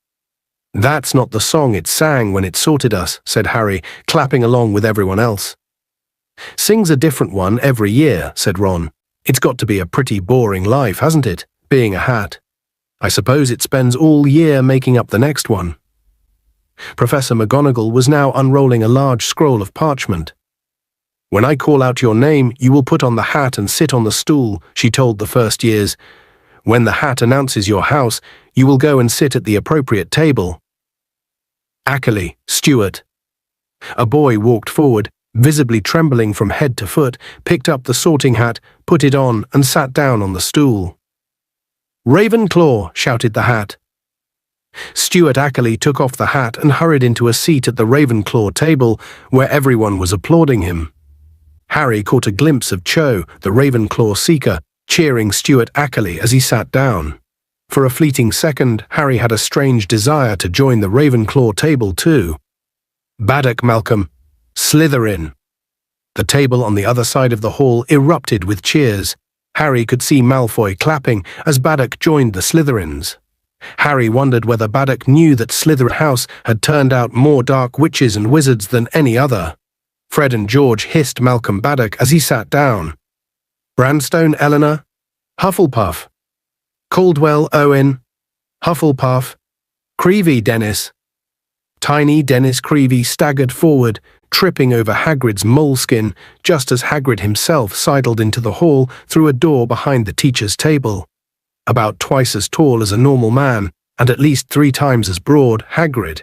That's not the song it sang when it sorted us, said Harry, clapping along with everyone else. Sings a different one every year, said Ron. It's got to be a pretty boring life, hasn't it, being a hat? I suppose it spends all year making up the next one. Professor McGonagall was now unrolling a large scroll of parchment. When I call out your name, you will put on the hat and sit on the stool, she told the first years. When the hat announces your house, you will go and sit at the appropriate table. Ackley, Stuart. A boy walked forward, visibly trembling from head to foot, picked up the Sorting Hat, put it on, and sat down on the stool. Ravenclaw, shouted the hat. Stuart Ackley took off the hat and hurried into a seat at the Ravenclaw table, where everyone was applauding him. Harry caught a glimpse of Cho, the Ravenclaw seeker, cheering Stuart Ackley as he sat down. For a fleeting second, Harry had a strange desire to join the Ravenclaw table too. Baddock Malcolm, Slytherin. The table on the other side of the hall erupted with cheers. Harry could see Malfoy clapping as Baddock joined the Slytherins. Harry wondered whether Baddock knew that Slytherin House had turned out more dark witches and wizards than any other. Fred and George hissed Malcolm Baddock as he sat down. Branstone Eleanor, Hufflepuff. Caldwell Owen, Hufflepuff. Creevey Dennis. Tiny Dennis Creevey staggered forward, tripping over Hagrid's moleskin, just as Hagrid himself sidled into the hall through a door behind the teacher's table. About twice as tall as a normal man, and at least 3 times as broad, Hagrid,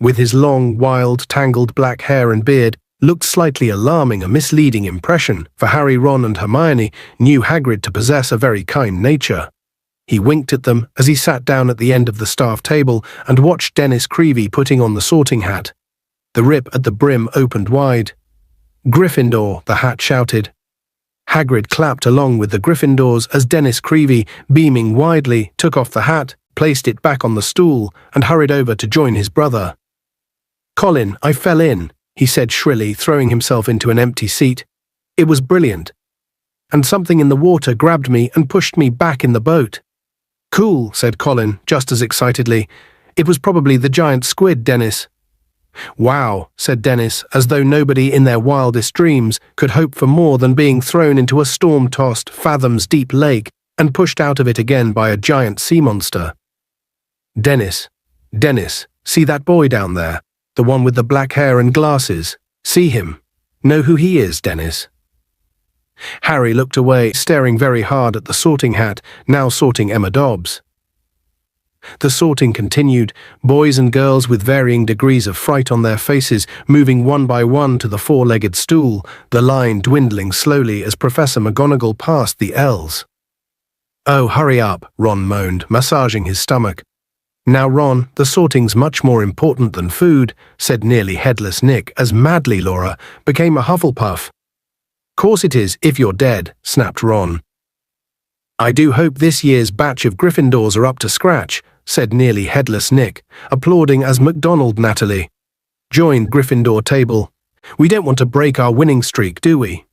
with his long, wild, tangled black hair and beard, looked slightly alarming, a misleading impression, for Harry, Ron and Hermione knew Hagrid to possess a very kind nature. He winked at them as he sat down at the end of the staff table and watched Dennis Creevey putting on the Sorting Hat. The rip at the brim opened wide. Gryffindor, the hat shouted. Hagrid clapped along with the Gryffindors as Dennis Creevey, beaming widely, took off the hat, placed it back on the stool, and hurried over to join his brother. Colin, I fell in, he said shrilly, throwing himself into an empty seat. It was brilliant. And something in the water grabbed me and pushed me back in the boat. Cool, said Colin, just as excitedly. It was probably the giant squid, Dennis. Wow, said Dennis, as though nobody in their wildest dreams could hope for more than being thrown into a storm-tossed, fathoms-deep lake and pushed out of it again by a giant sea monster. Dennis, see that boy down there? The one with the black hair and glasses. See him. Know who he is, Dennis? Harry looked away, staring very hard at the Sorting Hat, now sorting Emma Dobbs. The sorting continued, boys and girls with varying degrees of fright on their faces, moving one by one to the 4-legged stool, the line dwindling slowly as Professor McGonagall passed the L's. Oh, hurry up, Ron moaned, massaging his stomach. Now, Ron, the sorting's much more important than food, said nearly headless Nick, as madly Laura became a Hufflepuff. Course it is, if you're dead, snapped Ron. I do hope this year's batch of Gryffindors are up to scratch, said nearly headless Nick, applauding as MacDonald Natalie joined Gryffindor table. We don't want to break our winning streak, do we?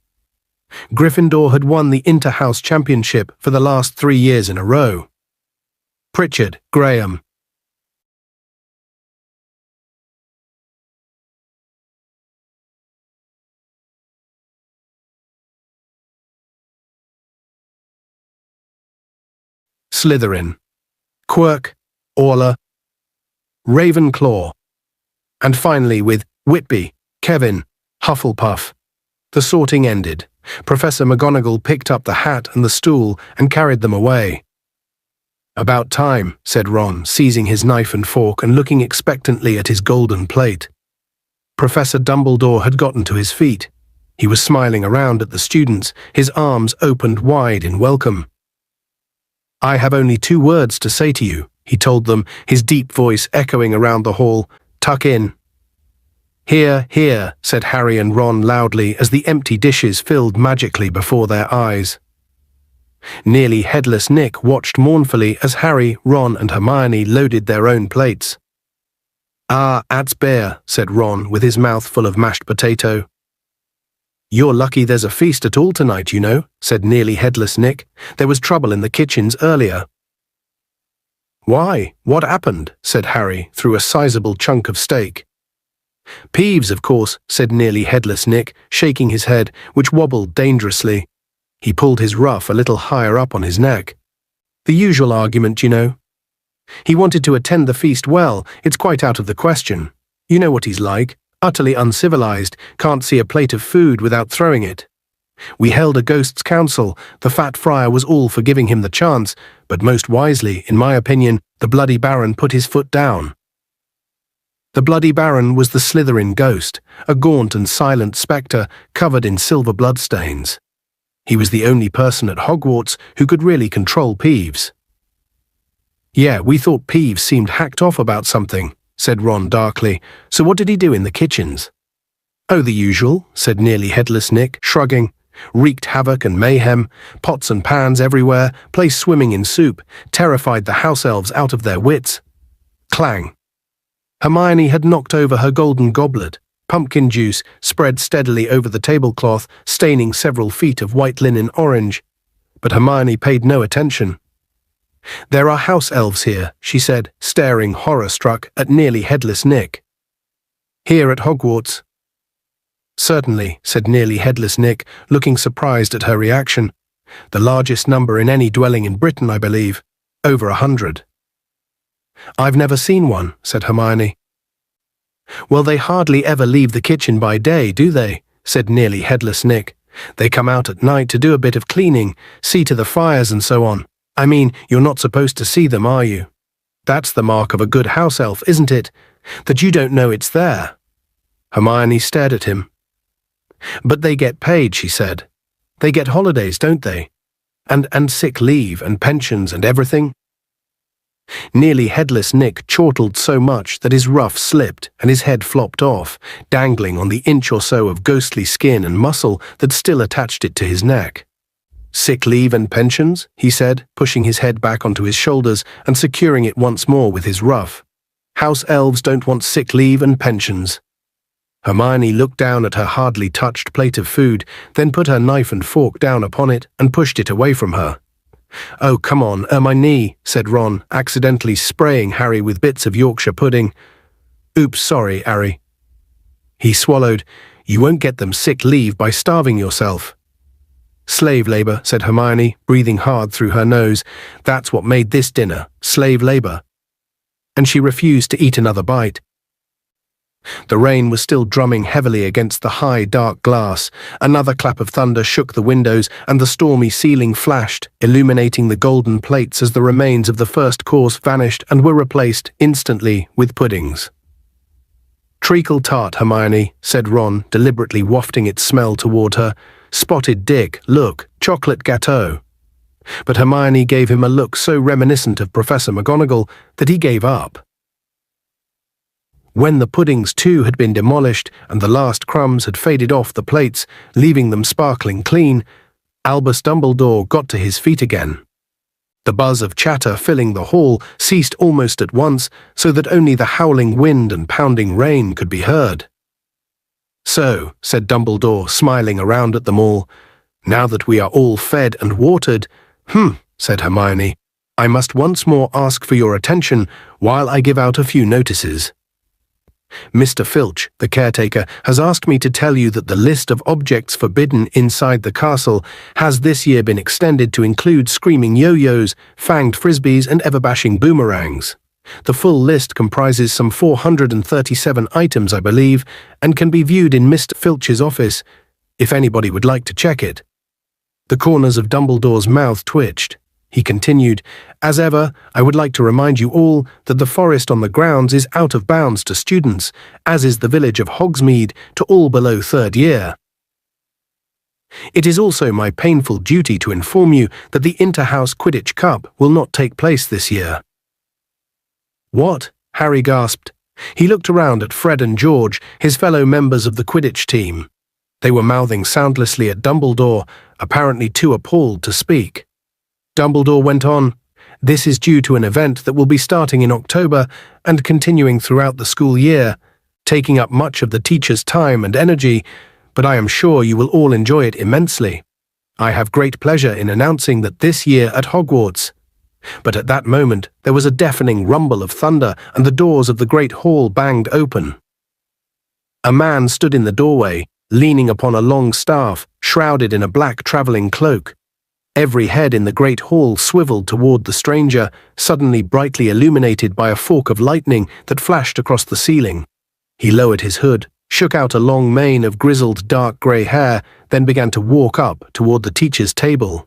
Gryffindor had won the Inter-House Championship for the last 3 years in a row. Pritchard, Graham. Slytherin. Quirk, Orla, Ravenclaw. And finally with Whitby, Kevin, Hufflepuff. The sorting ended. Professor McGonagall picked up the hat and the stool and carried them away. "About time," said Ron, seizing his knife and fork and looking expectantly at his golden plate. Professor Dumbledore had gotten to his feet. He was smiling around at the students, his arms opened wide in welcome. "I have only 2 words to say to you," he told them, his deep voice echoing around the hall. "Tuck in." "Here, here," said Harry and Ron loudly as the empty dishes filled magically before their eyes. Nearly headless Nick watched mournfully as Harry, Ron and Hermione loaded their own plates. "Ah, at's bear," said Ron with his mouth full of mashed potato. "You're lucky there's a feast at all tonight, you know," said nearly headless Nick. "There was trouble in the kitchens earlier." "Why, what happened?" said Harry through a sizable chunk of steak. "Peeves, of course," said nearly headless Nick, shaking his head, which wobbled dangerously. He pulled his ruff a little higher up on his neck. "The usual argument, you know. He wanted to attend the feast well, it's quite out of the question. You know what he's like, utterly uncivilized, can't see a plate of food without throwing it. We held a ghosts' council, the fat friar was all for giving him the chance, but most wisely, in my opinion, the Bloody Baron put his foot down." The Bloody Baron was the Slytherin ghost, a gaunt and silent spectre covered in silver bloodstains. He was the only person at Hogwarts who could really control Peeves. "Yeah, we thought Peeves seemed hacked off about something," said Ron darkly. "So what did he do in the kitchens?" "Oh, the usual," said nearly headless Nick, shrugging. "Wreaked havoc and mayhem, pots and pans everywhere, place swimming in soup, terrified the house elves out of their wits." Clang. Hermione had knocked over her golden goblet. Pumpkin juice spread steadily over the tablecloth, staining several feet of white linen orange. But Hermione paid no attention. "There are house elves here," she said, staring horror-struck at nearly headless Nick. "Here at Hogwarts?" "Certainly," said nearly headless Nick, looking surprised at her reaction. "The largest number in any dwelling in Britain, I believe. Over 100. "I've never seen one," said Hermione. "Well, they hardly ever leave the kitchen by day, do they?" said nearly headless Nick. "They come out at night to do a bit of cleaning, see to the fires and so on. I mean, you're not supposed to see them, are you? That's the mark of a good house elf, isn't it? That you don't know it's there." Hermione stared at him. "But they get paid," she said. "They get holidays, don't they? And sick leave and pensions and everything?" Nearly headless Nick chortled so much that his ruff slipped and his head flopped off, dangling on the inch or so of ghostly skin and muscle that still attached it to his neck. "Sick leave and pensions?" he said, pushing his head back onto his shoulders and securing it once more with his ruff. "House elves don't want sick leave and pensions." Hermione looked down at her hardly touched plate of food, then put her knife and fork down upon it and pushed it away from her. "Oh, come on, my knee," said Ron, accidentally spraying Harry with bits of Yorkshire pudding. "Oops, sorry, Harry." He swallowed. "You won't get them sick leave by starving yourself." "Slave labor," said Hermione, breathing hard through her nose. "That's what made this dinner, slave labor." And she refused to eat another bite. The rain was still drumming heavily against the high, dark glass. Another clap of thunder shook the windows, and the stormy ceiling flashed, illuminating the golden plates as the remains of the first course vanished and were replaced, instantly, with puddings. "Treacle tart, Hermione," said Ron, deliberately wafting its smell toward her. "Spotted Dick, look, chocolate gâteau." But Hermione gave him a look so reminiscent of Professor McGonagall that he gave up. When the puddings too had been demolished and the last crumbs had faded off the plates, leaving them sparkling clean, Albus Dumbledore got to his feet again. The buzz of chatter filling the hall ceased almost at once, so that only the howling wind and pounding rain could be heard. "So," said Dumbledore, smiling around at them all, Now that we are all fed and watered, said Hermione, I must once more ask for your attention while I give out a few notices. Mr. Filch, the caretaker, has asked me to tell you that the list of objects forbidden inside the castle has this year been extended to include screaming yo-yos, fanged frisbees, and ever-bashing boomerangs. The full list comprises some 437 items, I believe, and can be viewed in Mr. Filch's office, if anybody would like to check it. The corners of Dumbledore's mouth twitched. He continued, As ever, I would like to remind you all that the forest on the grounds is out of bounds to students, as is the village of Hogsmeade to all below third year. It is also my painful duty to inform you that the Inter-House Quidditch Cup will not take place this year. What? Harry gasped. He looked around at Fred and George, his fellow members of the Quidditch team. They were mouthing soundlessly at Dumbledore, apparently too appalled to speak. Dumbledore went on, This is due to an event that will be starting in October and continuing throughout the school year, taking up much of the teachers' time and energy, but I am sure you will all enjoy it immensely. I have great pleasure in announcing that this year at Hogwarts. But at that moment there was a deafening rumble of thunder and the doors of the great hall banged open. A man stood in the doorway, leaning upon a long staff, shrouded in a black travelling cloak. Every head in the great hall swiveled toward the stranger, suddenly brightly illuminated by a fork of lightning that flashed across the ceiling. He lowered his hood, shook out a long mane of grizzled dark grey hair, then began to walk up toward the teacher's table.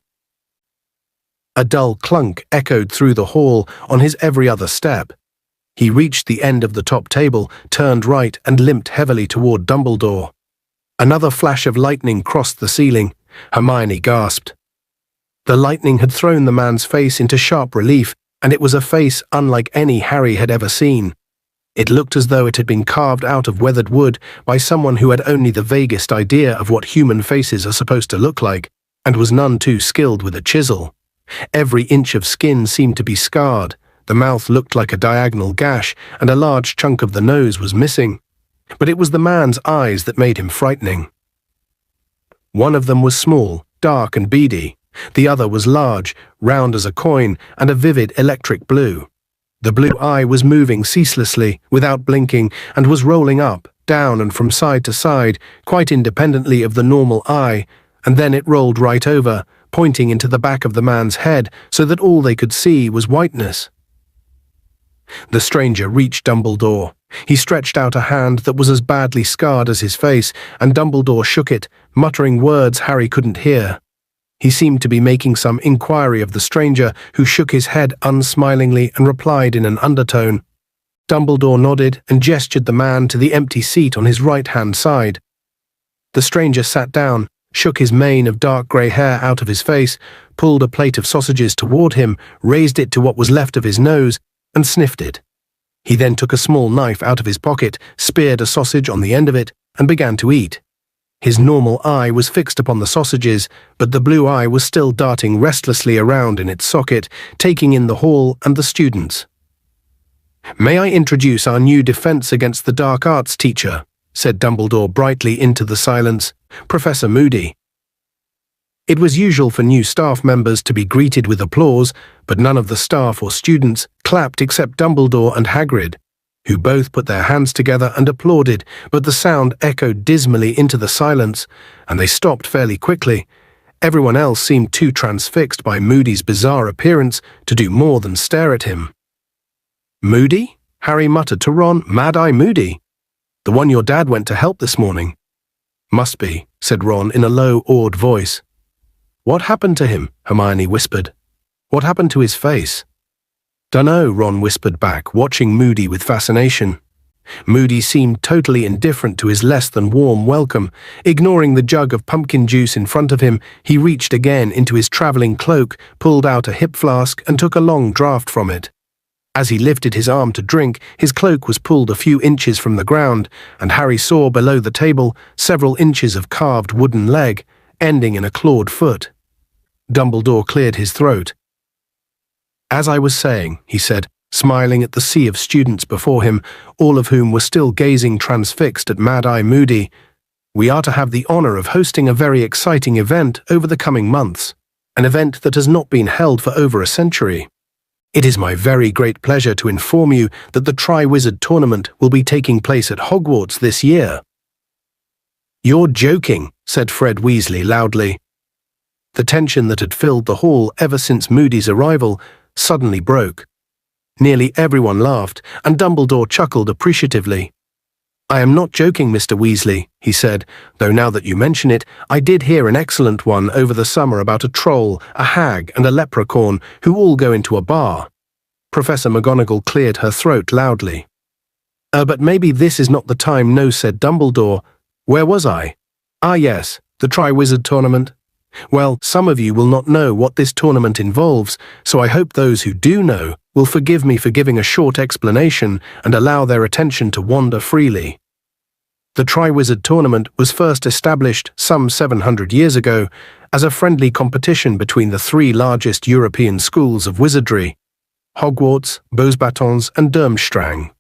A dull clunk echoed through the hall on his every other step. He reached the end of the top table, turned right, and limped heavily toward Dumbledore. Another flash of lightning crossed the ceiling. Hermione gasped. The lightning had thrown the man's face into sharp relief, and it was a face unlike any Harry had ever seen. It looked as though it had been carved out of weathered wood by someone who had only the vaguest idea of what human faces are supposed to look like, and was none too skilled with a chisel. Every inch of skin seemed to be scarred, the mouth looked like a diagonal gash, and a large chunk of the nose was missing. But it was the man's eyes that made him frightening. One of them was small, dark and beady. The other was large, round as a coin, and a vivid electric blue. The blue eye was moving ceaselessly, without blinking, and was rolling up, down and from side to side, quite independently of the normal eye, and then it rolled right over, pointing into the back of the man's head so that all they could see was whiteness. The stranger reached Dumbledore. He stretched out a hand that was as badly scarred as his face, and Dumbledore shook it, muttering words Harry couldn't hear. He seemed to be making some inquiry of the stranger, who shook his head unsmilingly and replied in an undertone. Dumbledore nodded and gestured the man to the empty seat on his right-hand side. The stranger sat down, shook his mane of dark grey hair out of his face, pulled a plate of sausages toward him, raised it to what was left of his nose, and sniffed it. He then took a small knife out of his pocket, speared a sausage on the end of it, and began to eat. His normal eye was fixed upon the sausages, but the blue eye was still darting restlessly around in its socket, taking in the hall and the students. "May I introduce our new defense against the dark arts teacher?" said Dumbledore brightly into the silence, Professor Moody. It was usual for new staff members to be greeted with applause, but none of the staff or students clapped except Dumbledore and Hagrid, who both put their hands together and applauded, but the sound echoed dismally into the silence, and they stopped fairly quickly. Everyone else seemed too transfixed by Moody's bizarre appearance to do more than stare at him. "Moody?" Harry muttered to Ron. "Mad-Eye Moody? The one your dad went to help this morning?" "Must be," said Ron in a low, awed voice. "What happened to him?" Hermione whispered. "What happened to his face?" "Dunno," Ron whispered back, watching Moody with fascination. Moody seemed totally indifferent to his less than warm welcome. Ignoring the jug of pumpkin juice in front of him, he reached again into his travelling cloak, pulled out a hip flask, and took a long draught from it. As he lifted his arm to drink, his cloak was pulled a few inches from the ground, and Harry saw below the table several inches of carved wooden leg, ending in a clawed foot. Dumbledore cleared his throat. "As I was saying," he said, smiling at the sea of students before him, all of whom were still gazing transfixed at Mad-Eye Moody, We are to have the honor of hosting a very exciting event over the coming months, an event that has not been held for over a century. It is my very great pleasure to inform you that the Triwizard Tournament will be taking place at Hogwarts this year." "You're joking," said Fred Weasley loudly. The tension that had filled the hall ever since Moody's arrival suddenly broke. Nearly everyone laughed, and Dumbledore chuckled appreciatively. "I am not joking, Mr. Weasley," he said, "though now that you mention it, I did hear an excellent one over the summer about a troll, a hag, and a leprechaun who all go into a bar." Professor McGonagall cleared her throat loudly. But maybe this is not the time." "No," said Dumbledore. "Where was I? Ah yes, the Triwizard Tournament. Well, some of you will not know what this tournament involves, so I hope those who do know will forgive me for giving a short explanation and allow their attention to wander freely. The Triwizard Tournament was first established some 700 years ago as a friendly competition between the three largest European schools of wizardry, Hogwarts, Beauxbatons, and Durmstrang.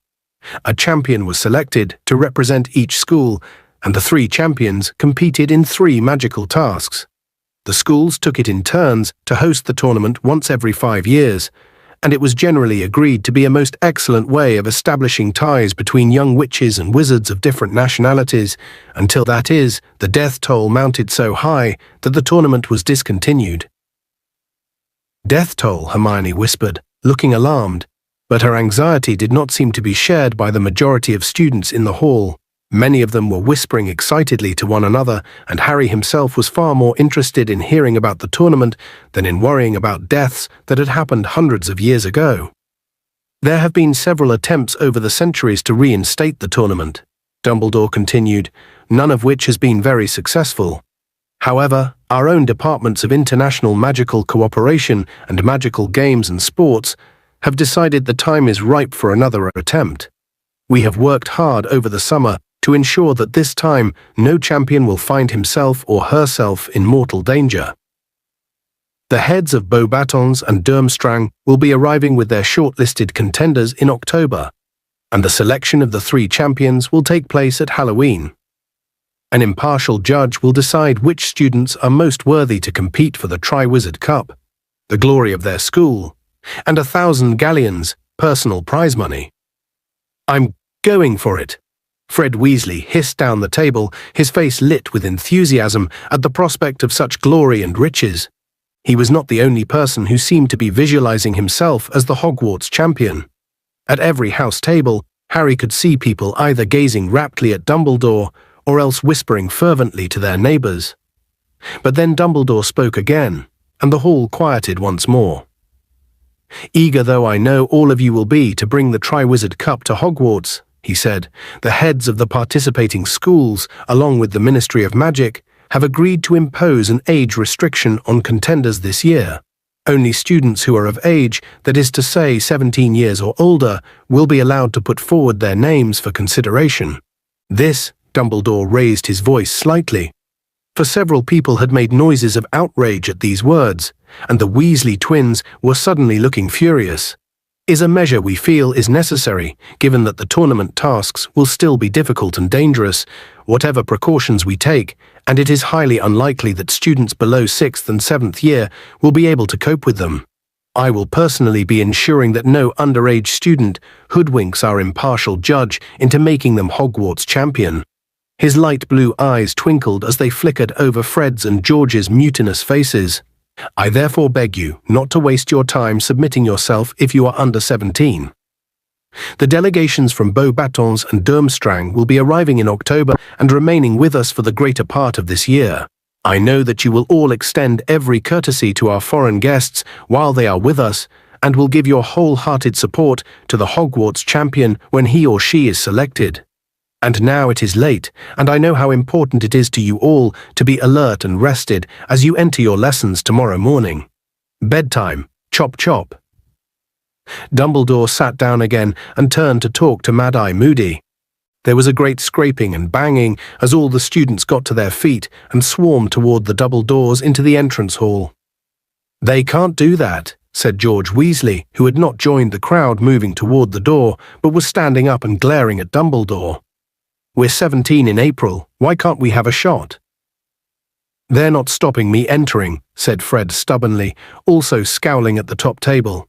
A champion was selected to represent each school, and the three champions competed in 3 magical tasks. The schools took it in turns to host the tournament once every 5 years, and it was generally agreed to be a most excellent way of establishing ties between young witches and wizards of different nationalities, until that is, the death toll mounted so high that the tournament was discontinued. "Death toll," Hermione whispered, looking alarmed, but her anxiety did not seem to be shared by the majority of students in the hall. Many of them were whispering excitedly to one another, and Harry himself was far more interested in hearing about the tournament than in worrying about deaths that had happened hundreds of years ago. "There have been several attempts over the centuries to reinstate the tournament," Dumbledore continued, "none of which has been very successful. However, our own departments of international magical cooperation and magical games and sports have decided the time is ripe for another attempt. We have worked hard over the summer to ensure that this time no champion will find himself or herself in mortal danger. The heads of Beauxbatons and Durmstrang will be arriving with their shortlisted contenders in October, and the selection of the 3 champions will take place at Halloween. An impartial judge will decide which students are most worthy to compete for the Triwizard Cup, the glory of their school, and 1,000 galleons, personal prize money." "I'm going for it," Fred Weasley hissed down the table, his face lit with enthusiasm at the prospect of such glory and riches. He was not the only person who seemed to be visualizing himself as the Hogwarts champion. At every house table, Harry could see people either gazing raptly at Dumbledore or else whispering fervently to their neighbors. But then Dumbledore spoke again, and the hall quieted once more. "Eager though I know all of you will be to bring the Triwizard Cup to Hogwarts," he said, "the heads of the participating schools, along with the Ministry of Magic, have agreed to impose an age restriction on contenders this year. Only students who are of age, that is to say 17 years or older, will be allowed to put forward their names for consideration." This, Dumbledore raised his voice slightly, for several people had made noises of outrage at these words, and the Weasley twins were suddenly looking furious. "Is a measure we feel is necessary, given that the tournament tasks will still be difficult and dangerous, whatever precautions we take, and it is highly unlikely that students below 6th and 7th year will be able to cope with them. I will personally be ensuring that no underage student hoodwinks our impartial judge into making them Hogwarts champion." His light blue eyes twinkled as they flickered over Fred's and George's mutinous faces. "I therefore beg you not to waste your time submitting yourself if you are under 17. The delegations from Beauxbatons and Durmstrang will be arriving in October and remaining with us for the greater part of this year. I know that you will all extend every courtesy to our foreign guests while they are with us, and will give your wholehearted support to the Hogwarts champion when he or she is selected. And now it is late, and I know how important it is to you all to be alert and rested as you enter your lessons tomorrow morning. Bedtime, chop chop." Dumbledore sat down again and turned to talk to Mad-Eye Moody. There was a great scraping and banging as all the students got to their feet and swarmed toward the double doors into the entrance hall. "They can't do that," said George Weasley, who had not joined the crowd moving toward the door, but was standing up and glaring at Dumbledore. We're 17 in April, why can't we have a shot? They're not stopping me entering, said Fred stubbornly, also scowling at the top table.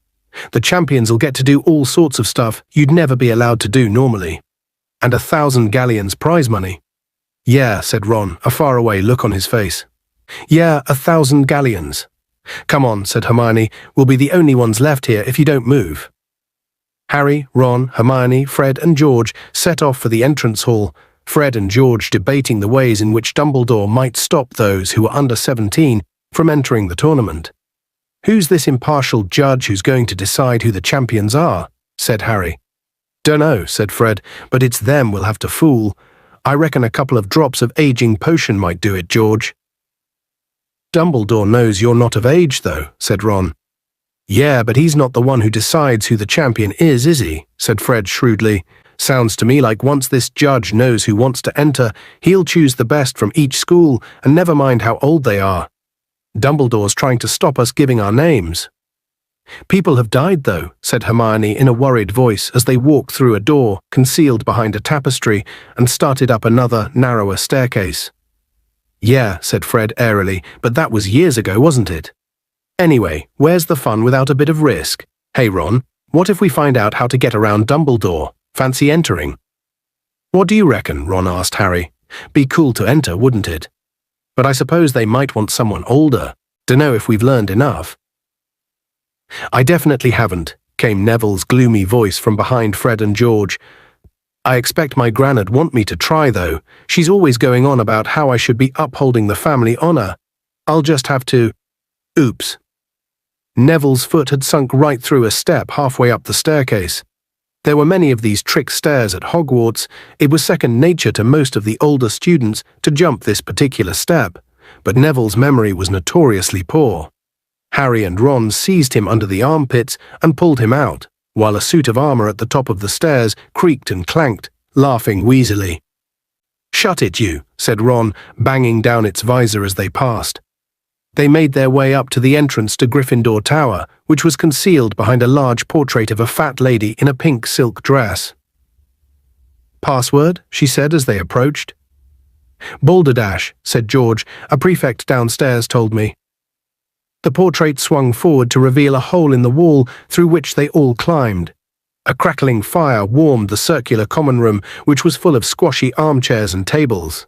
The champions'll get to do all sorts of stuff you'd never be allowed to do normally. And 1,000 galleons prize money. Yeah, said Ron, a faraway look on his face. Yeah, 1,000 galleons. Come on, said Hermione, we'll be the only ones left here if you don't move. Harry, Ron, Hermione, Fred and George set off for the entrance hall, Fred and George debating the ways in which Dumbledore might stop those who were under 17 from entering the tournament. Who's this impartial judge who's going to decide who the champions are? Said Harry. Dunno, said Fred, but it's them we'll have to fool. I reckon a couple of drops of aging potion might do it, George. Dumbledore knows you're not of age, though, said Ron. Yeah, but he's not the one who decides who the champion is he? Said Fred shrewdly. Sounds to me like once this judge knows who wants to enter, he'll choose the best from each school and never mind how old they are. Dumbledore's trying to stop us giving our names. People have died, though, said Hermione in a worried voice as they walked through a door concealed behind a tapestry and started up another, narrower staircase. Yeah, said Fred airily, but that was years ago, wasn't it? Anyway, where's the fun without a bit of risk? Hey, Ron, what if we find out how to get around Dumbledore? Fancy entering? What do you reckon? Ron asked Harry. Be cool to enter, wouldn't it? But I suppose they might want someone older. Dunno if we've learned enough. I definitely haven't, came Neville's gloomy voice from behind Fred and George. I expect my gran'd want me to try, though. She's always going on about how I should be upholding the family honor. I'll just have to… Oops. Neville's foot had sunk right through a step halfway up the staircase. There were many of these trick stairs at Hogwarts. It was second nature to most of the older students to jump this particular step, but Neville's memory was notoriously poor. Harry and Ron seized him under the armpits and pulled him out, while a suit of armor at the top of the stairs creaked and clanked, laughing wheezily. Shut it, you, said Ron, banging down its visor as they passed. They made their way up to the entrance to Gryffindor Tower, which was concealed behind a large portrait of a fat lady in a pink silk dress. Password? She said as they approached. Balderdash, said George, a prefect downstairs told me. The portrait swung forward to reveal a hole in the wall through which they all climbed. A crackling fire warmed the circular common room, which was full of squashy armchairs and tables.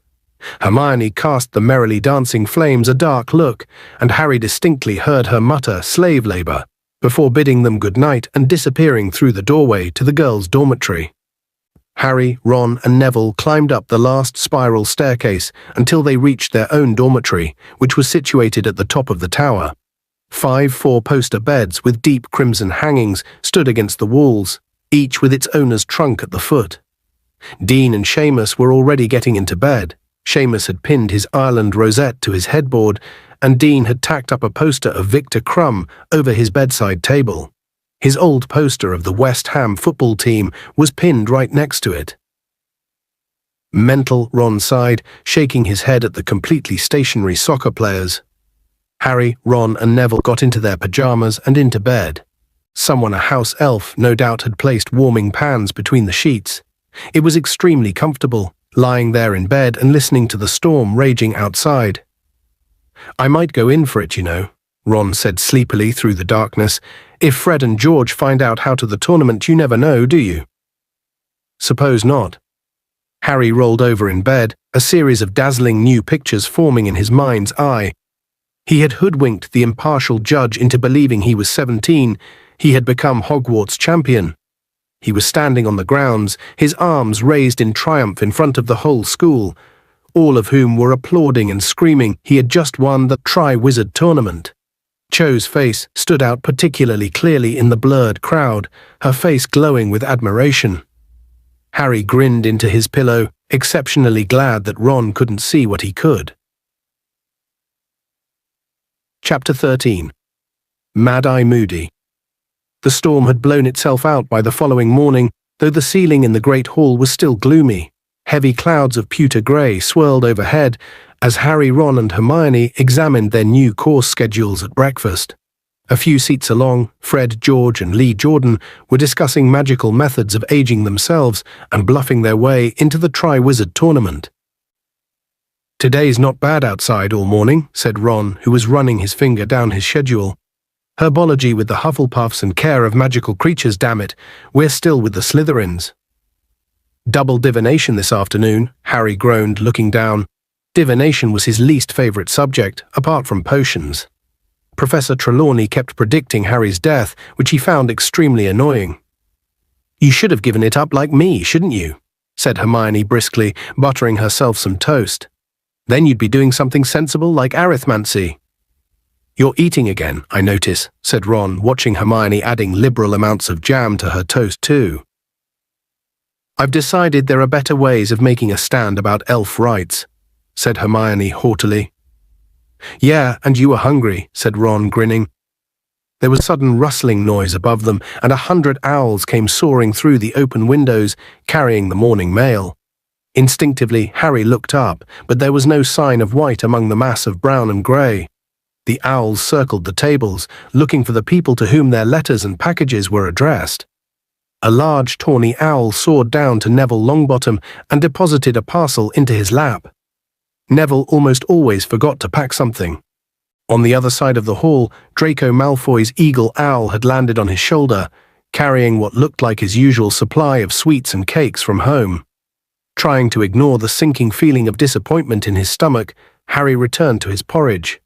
Hermione cast the merrily dancing flames a dark look, and Harry distinctly heard her mutter slave labor, before bidding them good night and disappearing through the doorway to the girls' dormitory. Harry, Ron, and Neville climbed up the last spiral staircase until they reached their own dormitory, which was situated at the top of the tower. 5 four-poster beds with deep crimson hangings stood against the walls, each with its owner's trunk at the foot. Dean and Seamus were already getting into bed. Seamus had pinned his Ireland rosette to his headboard, and Dean had tacked up a poster of Victor Crumb over his bedside table. His old poster of the West Ham football team was pinned right next to it. Mental, Ron sighed, shaking his head at the completely stationary soccer players. Harry, Ron, and Neville got into their pajamas and into bed. Someone, a house elf, no doubt had placed warming pans between the sheets. It was extremely comfortable, lying there in bed and listening to the storm raging outside. I might go in for it, you know, Ron said sleepily through the darkness. If Fred and George find out how to the tournament, you never know, do you? Suppose not. Harry rolled over in bed, a series of dazzling new pictures forming in his mind's eye. He had hoodwinked the impartial judge into believing he was 17. He had become Hogwarts champion. He was standing on the grounds, his arms raised in triumph in front of the whole school, all of whom were applauding and screaming he had just won the Tri-Wizard tournament. Cho's face stood out particularly clearly in the blurred crowd, her face glowing with admiration. Harry grinned into his pillow, exceptionally glad that Ron couldn't see what he could. Chapter 13. Mad-Eye Moody. The storm had blown itself out by the following morning, though the ceiling in the great hall was still gloomy. Heavy clouds of pewter grey swirled overhead as Harry, Ron, and Hermione examined their new course schedules at breakfast. A few seats along, Fred, George, and Lee Jordan were discussing magical methods of aging themselves and bluffing their way into the Tri-Wizard tournament. "Today's not bad outside all morning," said Ron, who was running his finger down his schedule. "Herbology with the Hufflepuffs and care of magical creatures, damn it. We're still with the Slytherins." "Double divination this afternoon," Harry groaned, looking down. Divination was his least favourite subject, apart from potions. Professor Trelawney kept predicting Harry's death, which he found extremely annoying. "You should have given it up like me, shouldn't you?" said Hermione briskly, buttering herself some toast. "Then you'd be doing something sensible like arithmancy." "You're eating again, I notice," said Ron, watching Hermione adding liberal amounts of jam to her toast too. "I've decided there are better ways of making a stand about elf rights," said Hermione haughtily. "Yeah, and you were hungry," said Ron, grinning. There was a sudden rustling noise above them, and 100 owls came soaring through the open windows, carrying the morning mail. Instinctively, Harry looked up, but there was no sign of white among the mass of brown and grey. The owls circled the tables, looking for the people to whom their letters and packages were addressed. A large tawny owl soared down to Neville Longbottom and deposited a parcel into his lap. Neville almost always forgot to pack something. On the other side of the hall, Draco Malfoy's eagle owl had landed on his shoulder, carrying what looked like his usual supply of sweets and cakes from home. Trying to ignore the sinking feeling of disappointment in his stomach, Harry returned to his porridge.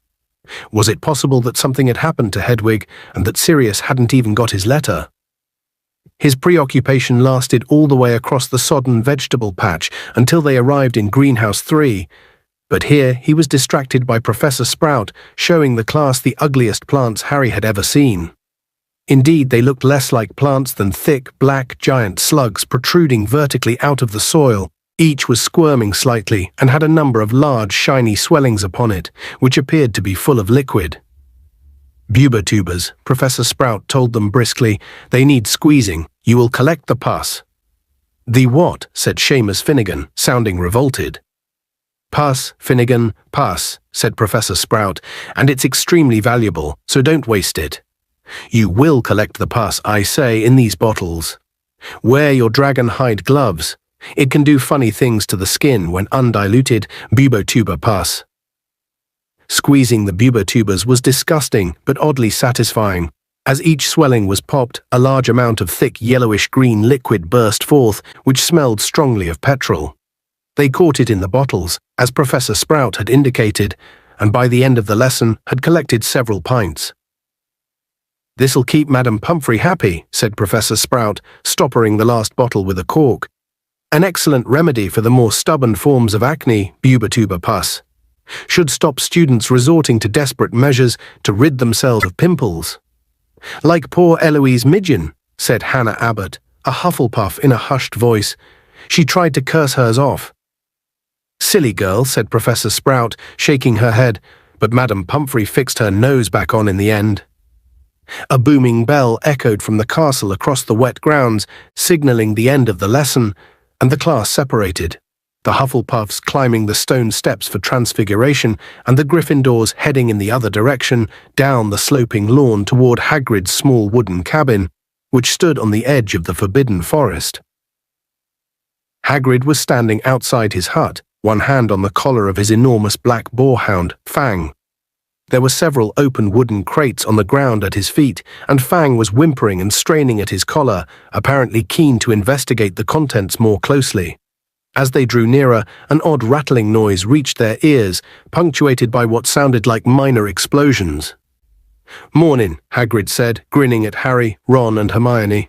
Was it possible that something had happened to Hedwig and that Sirius hadn't even got his letter? His preoccupation lasted all the way across the sodden vegetable patch until they arrived in Greenhouse 3, but here he was distracted by Professor Sprout showing the class the ugliest plants Harry had ever seen. Indeed, they looked less like plants than thick, black, giant slugs protruding vertically out of the soil. Each was squirming slightly and had a number of large, shiny swellings upon it, which appeared to be full of liquid. "Bubatubers," Professor Sprout told them briskly. "They need squeezing. You will collect the pus." "The what?" said Seamus Finnegan, sounding revolted. "Pus, Finnegan, pus," said Professor Sprout, "and it's extremely valuable, so don't waste it. You will collect the pus, I say, in these bottles. Wear your dragon hide gloves. It can do funny things to the skin when undiluted bubotuber pus." Squeezing the bubatubers was disgusting but oddly satisfying. As each swelling was popped, a large amount of thick yellowish-green liquid burst forth, which smelled strongly of petrol. They caught it in the bottles, as Professor Sprout had indicated, and by the end of the lesson had collected several pints. "This'll keep Madame Pumphrey happy," said Professor Sprout, stoppering the last bottle with a cork. "An excellent remedy for the more stubborn forms of acne, bubatuber pus. Should stop students resorting to desperate measures to rid themselves of pimples." "Like poor Eloise Midgen," said Hannah Abbott, a Hufflepuff, in a hushed voice. "She tried to curse hers off." "Silly girl," said Professor Sprout, shaking her head, but Madame Pumphrey fixed her nose back on in the end. A booming bell echoed from the castle across the wet grounds, signalling the end of the lesson, and the class separated, the Hufflepuffs climbing the stone steps for Transfiguration and the Gryffindors heading in the other direction, down the sloping lawn toward Hagrid's small wooden cabin, which stood on the edge of the Forbidden Forest. Hagrid was standing outside his hut, one hand on the collar of his enormous black boarhound, Fang. There were several open wooden crates on the ground at his feet, and Fang was whimpering and straining at his collar, apparently keen to investigate the contents more closely. As they drew nearer, an odd rattling noise reached their ears, punctuated by what sounded like minor explosions. "Mornin'," Hagrid said, grinning at Harry, Ron and Hermione.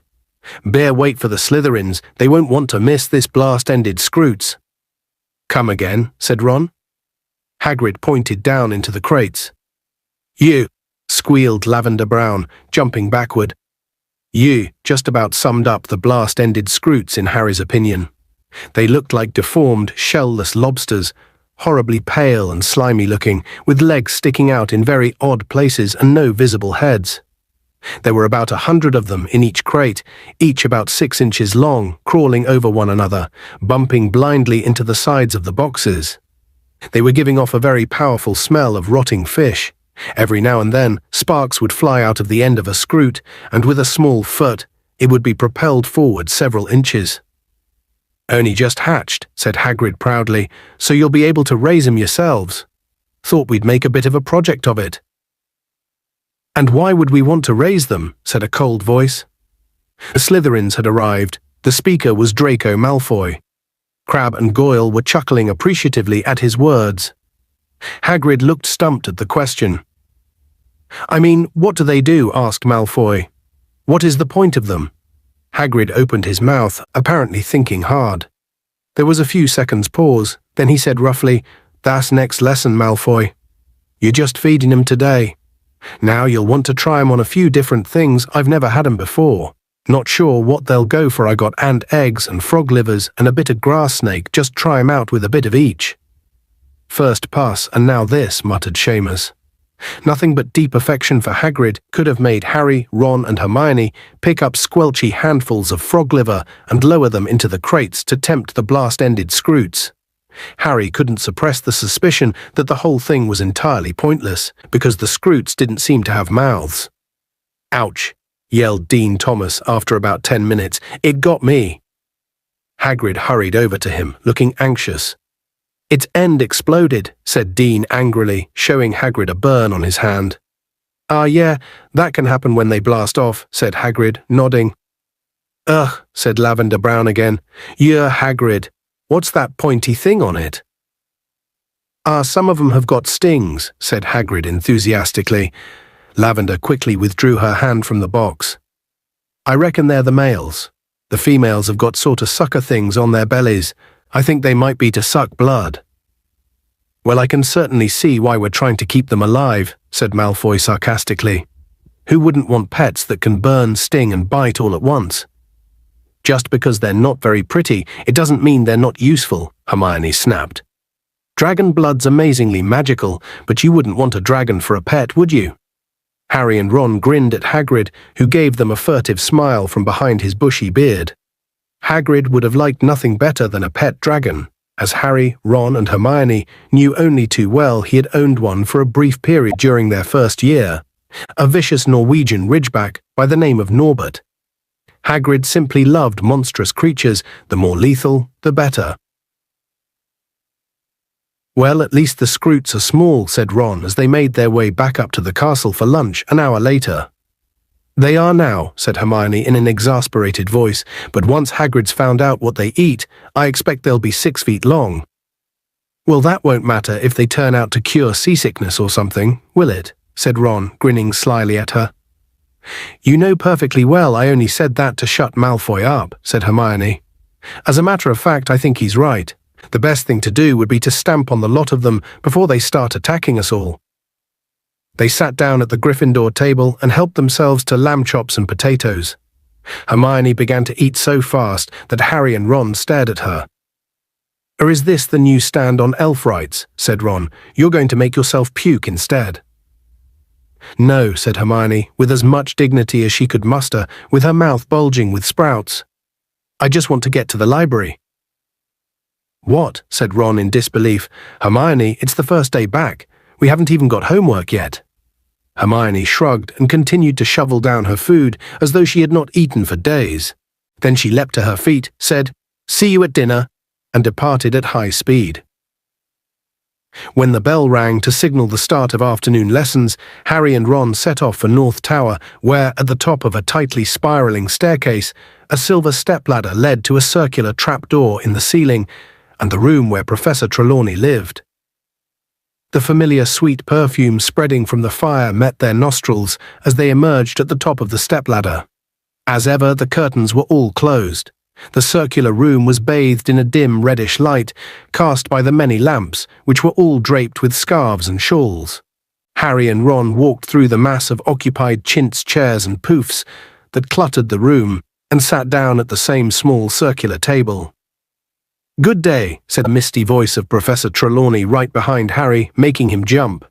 "Bear wait for the Slytherins. They won't want to miss this blast-ended Scroots." "Come again," said Ron. Hagrid pointed down into the crates. "You," squealed Lavender Brown, jumping backward. "You" just about summed up the blast-ended Scroots in Harry's opinion. They looked like deformed, shell-less lobsters, horribly pale and slimy-looking, with legs sticking out in very odd places and no visible heads. There were about 100 of them in each crate, each about 6 inches long, crawling over one another, bumping blindly into the sides of the boxes. They were giving off a very powerful smell of rotting fish. Every now and then, sparks would fly out of the end of a scroot, and with a small foot, it would be propelled forward several inches. "Only just hatched," said Hagrid proudly, "so you'll be able to raise 'em yourselves. Thought we'd make a bit of a project of it." "And why would we want to raise them?" said a cold voice. The Slytherins had arrived. The speaker was Draco Malfoy. Crabbe and Goyle were chuckling appreciatively at his words. Hagrid looked stumped at the question. "I mean, what do they do?" asked Malfoy. "What is the point of them?" Hagrid opened his mouth, apparently thinking hard. There was a few seconds' pause, then he said roughly, "That's next lesson, Malfoy. You're just feeding 'em today. Now you'll want to try 'em on a few different things. I've never had 'em before. Not sure what they'll go for. I got ant eggs and frog livers and a bit of grass snake. Just try 'em out with a bit of each." "First pass, and now this," muttered Seamus. Nothing but deep affection for Hagrid could have made Harry, Ron and Hermione pick up squelchy handfuls of frog liver and lower them into the crates to tempt the blast-ended scroots. Harry couldn't suppress the suspicion that the whole thing was entirely pointless, because the scroots didn't seem to have mouths. "Ouch," yelled Dean Thomas after about 10 minutes. "It got me." Hagrid hurried over to him, looking anxious. "Its end exploded," said Dean angrily, showing Hagrid a burn on his hand. "Ah, yeah, that can happen when they blast off," said Hagrid, nodding. "Ugh," said Lavender Brown again. "Yeah, Hagrid. What's that pointy thing on it?" "Ah, some of 'em have got stings," said Hagrid enthusiastically. Lavender quickly withdrew her hand from the box. "I reckon they're the males. The females have got sort of sucker things on their bellies. I think they might be to suck blood." "Well, I can certainly see why we're trying to keep them alive," said Malfoy sarcastically. "Who wouldn't want pets that can burn, sting and bite all at once?" "Just because they're not very pretty, it doesn't mean they're not useful," Hermione snapped. "Dragon blood's amazingly magical, but you wouldn't want a dragon for a pet, would you?" Harry and Ron grinned at Hagrid, who gave them a furtive smile from behind his bushy beard. Hagrid would have liked nothing better than a pet dragon. As Harry, Ron and Hermione knew only too well, he had owned one for a brief period during their first year, a vicious Norwegian ridgeback by the name of Norbert. Hagrid simply loved monstrous creatures. The more lethal, the better. "Well, at least the scroots are small," said Ron as they made their way back up to the castle for lunch an hour later. "They are now," said Hermione in an exasperated voice, "but once Hagrid's found out what they eat, I expect they'll be 6 feet long." "Well, that won't matter if they turn out to cure seasickness or something, will it?" said Ron, grinning slyly at her. "You know perfectly well I only said that to shut Malfoy up," said Hermione. "As a matter of fact, I think he's right. The best thing to do would be to stamp on the lot of them before they start attacking us all." They sat down at the Gryffindor table and helped themselves to lamb chops and potatoes. Hermione began to eat so fast that Harry and Ron stared at her. "Or is this the new stand on elf rights?" said Ron. "You're going to make yourself puke instead." "No," said Hermione, with as much dignity as she could muster, with her mouth bulging with sprouts. "I just want to get to the library." "What?" said Ron in disbelief. "Hermione, it's the first day back. We haven't even got homework yet." Hermione shrugged and continued to shovel down her food as though she had not eaten for days. Then she leapt to her feet, said, "See you at dinner," and departed at high speed. When the bell rang to signal the start of afternoon lessons, Harry and Ron set off for North Tower, where, at the top of a tightly spiralling staircase, a silver stepladder led to a circular trapdoor in the ceiling and the room where Professor Trelawney lived. The familiar sweet perfume spreading from the fire met their nostrils as they emerged at the top of the stepladder. As ever, the curtains were all closed. The circular room was bathed in a dim reddish light, cast by the many lamps, which were all draped with scarves and shawls. Harry and Ron walked through the mass of occupied chintz chairs and poufs that cluttered the room, and sat down at the same small circular table. "Good day," said the misty voice of Professor Trelawney right behind Harry, making him jump.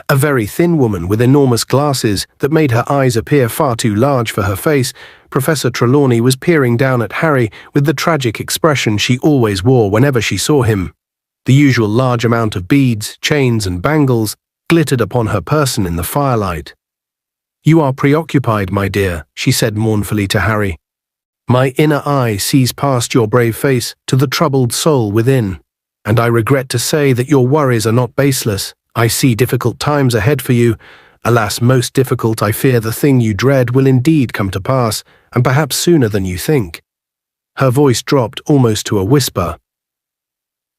A very thin woman with enormous glasses that made her eyes appear far too large for her face, Professor Trelawney was peering down at Harry with the tragic expression she always wore whenever she saw him. The usual large amount of beads, chains and bangles glittered upon her person in the firelight. "You are preoccupied, my dear," she said mournfully to Harry. "My inner eye sees past your brave face to the troubled soul within, and I regret to say that your worries are not baseless. I see difficult times ahead for you. Alas, most difficult. I fear the thing you dread will indeed come to pass, and perhaps sooner than you think." Her voice dropped almost to a whisper.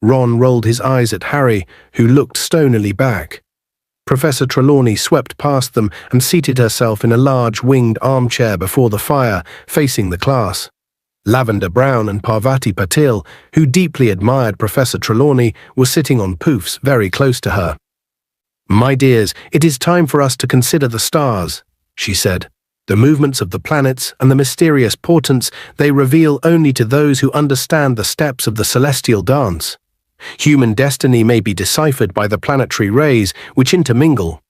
Ron rolled his eyes at Harry, who looked stonily back. Professor Trelawney swept past them and seated herself in a large winged armchair before the fire, facing the class. Lavender Brown and Parvati Patil, who deeply admired Professor Trelawney, were sitting on poufs very close to her. "My dears, it is time for us to consider the stars," she said. "The movements of the planets and the mysterious portents they reveal only to those who understand the steps of the celestial dance. Human destiny may be deciphered by the planetary rays which intermingle."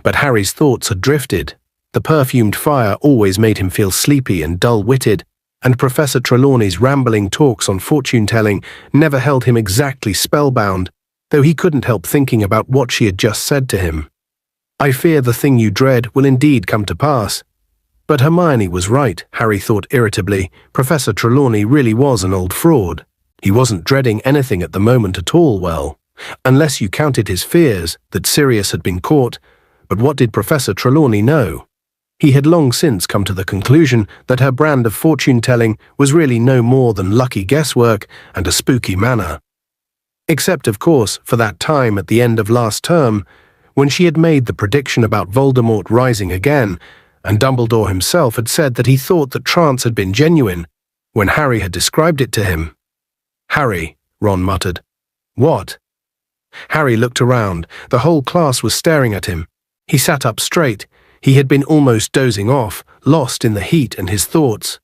But Harry's thoughts had drifted. The perfumed fire always made him feel sleepy and dull-witted, and Professor Trelawney's rambling talks on fortune-telling never held him exactly spellbound, though he couldn't help thinking about what she had just said to him. "I fear the thing you dread will indeed come to pass." But Hermione was right, Harry thought irritably. Professor Trelawney really was an old fraud. He wasn't dreading anything at the moment at all, well, unless you counted his fears that Sirius had been caught. But what did Professor Trelawney know? He had long since come to the conclusion that her brand of fortune-telling was really no more than lucky guesswork and a spooky manner. Except, of course, for that time at the end of last term, when she had made the prediction about Voldemort rising again, and Dumbledore himself had said that he thought that trance had been genuine, when Harry had described it to him. "Harry," Ron muttered. "What?" Harry looked around. The whole class was staring at him. He sat up straight. He had been almost dozing off, lost in the heat and his thoughts.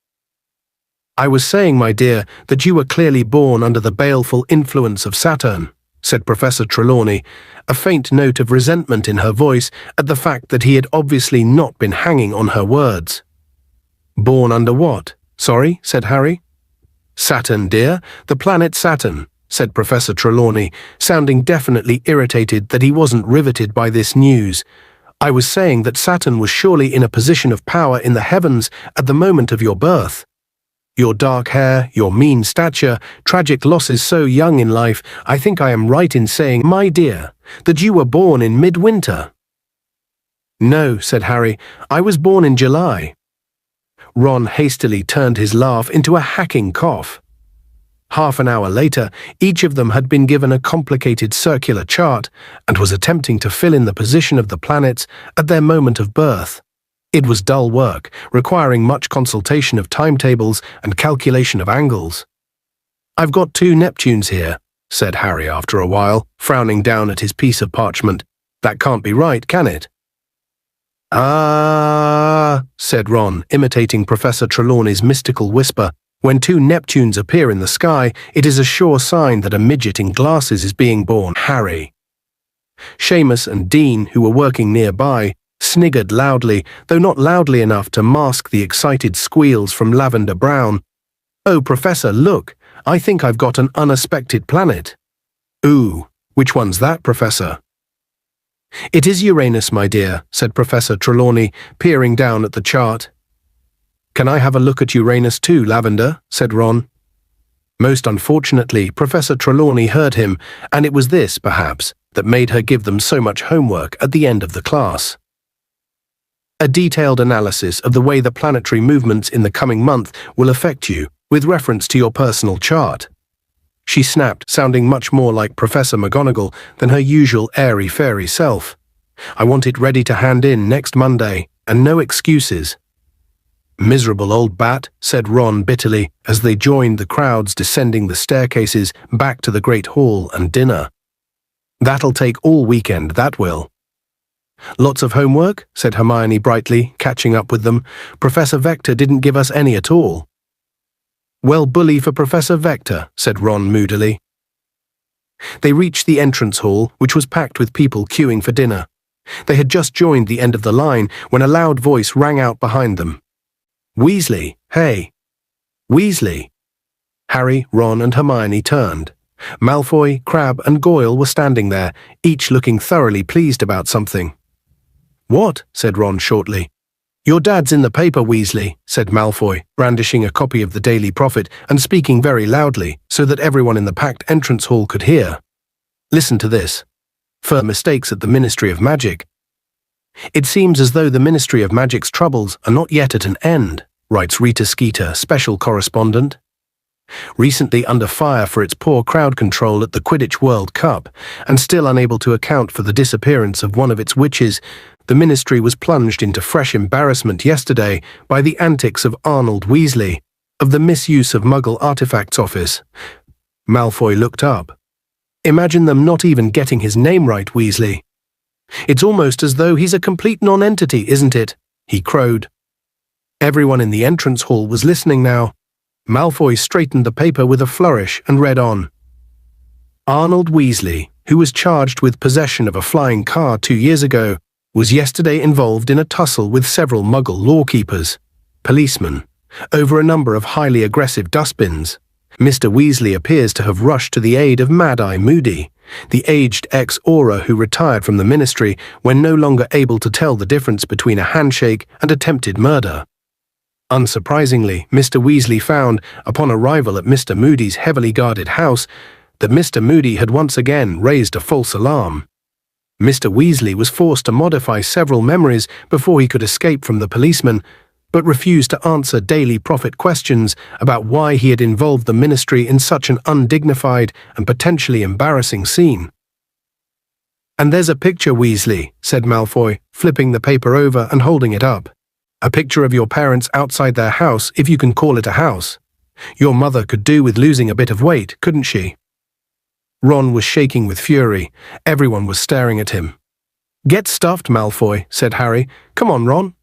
"I was saying, my dear, that you were clearly born under the baleful influence of Saturn," said Professor Trelawney, a faint note of resentment in her voice at the fact that he had obviously not been hanging on her words. "Born under what? Sorry," said Harry. "Saturn, dear, the planet Saturn," said Professor Trelawney, sounding definitely irritated that he wasn't riveted by this news. "I was saying that Saturn was surely in a position of power in the heavens at the moment of your birth. Your dark hair, your mean stature, tragic losses so young in life, I think I am right in saying, my dear, that you were born in midwinter." "No," said Harry, "I was born in July." Ron hastily turned his laugh into a hacking cough. Half an hour later, each of them had been given a complicated circular chart and was attempting to fill in the position of the planets at their moment of birth. It was dull work, requiring much consultation of timetables and calculation of angles. "I've got 2 Neptunes here," said Harry after a while, frowning down at his piece of parchment. "That can't be right, can it?" "Ah," said Ron, imitating Professor Trelawney's mystical whisper. "When 2 Neptunes appear in the sky, it is a sure sign that a midget in glasses is being born, Harry." Seamus and Dean, who were working nearby, sniggered loudly, though not loudly enough to mask the excited squeals from Lavender Brown. "Oh, Professor, look, I think I've got an unexpected planet." "Ooh, which one's that, Professor?" "It is Uranus, my dear," said Professor Trelawney, peering down at the chart. "Can I have a look at Uranus too, Lavender?" said Ron. Most unfortunately, Professor Trelawney heard him, and it was this, perhaps, that made her give them so much homework at the end of the class. A detailed analysis of the way the planetary movements in the coming month will affect you, with reference to your personal chart. She snapped, sounding much more like Professor McGonagall than her usual airy-fairy self. "I want it ready to hand in next Monday, and no excuses." "Miserable old bat," said Ron bitterly as they joined the crowds descending the staircases back to the Great Hall and dinner. "That'll take all weekend, that will." "Lots of homework?" said Hermione brightly, catching up with them. "Professor Vector didn't give us any at all." "Well, bully for Professor Vector," said Ron moodily. They reached the entrance hall, which was packed with people queuing for dinner. They had just joined the end of the line when a loud voice rang out behind them. "Weasley, hey! Weasley!" Harry, Ron, and Hermione turned. Malfoy, Crabbe, and Goyle were standing there, each looking thoroughly pleased about something. "What?" said Ron shortly. "Your dad's in the paper, Weasley," said Malfoy, brandishing a copy of the Daily Prophet and speaking very loudly so that everyone in the packed entrance hall could hear. "Listen to this. Further mistakes at the Ministry of Magic. It seems as though the Ministry of Magic's troubles are not yet at an end," writes Rita Skeeter, special correspondent. Recently under fire for its poor crowd control at the Quidditch World Cup, and still unable to account for the disappearance of one of its witches, the Ministry was plunged into fresh embarrassment yesterday by the antics of Arnold Weasley, of the Misuse of Muggle Artifacts Office. Malfoy looked up. "Imagine them not even getting his name right, Weasley. It's almost as though he's a complete non-entity, isn't it?" he crowed. Everyone in the entrance hall was listening now. Malfoy straightened the paper with a flourish and read on. "Arnold Weasley, who was charged with possession of a flying car 2 years ago, was yesterday involved in a tussle with several Muggle lawkeepers, policemen, over a number of highly aggressive dustbins. Mr. Weasley appears to have rushed to the aid of Mad-Eye Moody, the aged ex-Auror who retired from the Ministry when no longer able to tell the difference between a handshake and attempted murder. Unsurprisingly, Mr. Weasley found, upon arrival at Mr. Moody's heavily guarded house, that Mr. Moody had once again raised a false alarm. Mr. Weasley was forced to modify several memories before he could escape from the policeman, but refused to answer Daily Prophet questions about why he had involved the Ministry in such an undignified and potentially embarrassing scene. "And there's a picture, Weasley," said Malfoy, flipping the paper over and holding it up. "A picture of your parents outside their house, if you can call it a house. Your mother could do with losing a bit of weight, couldn't she?" Ron was shaking with fury. Everyone was staring at him. "Get stuffed, Malfoy," said Harry. "Come on, Ron."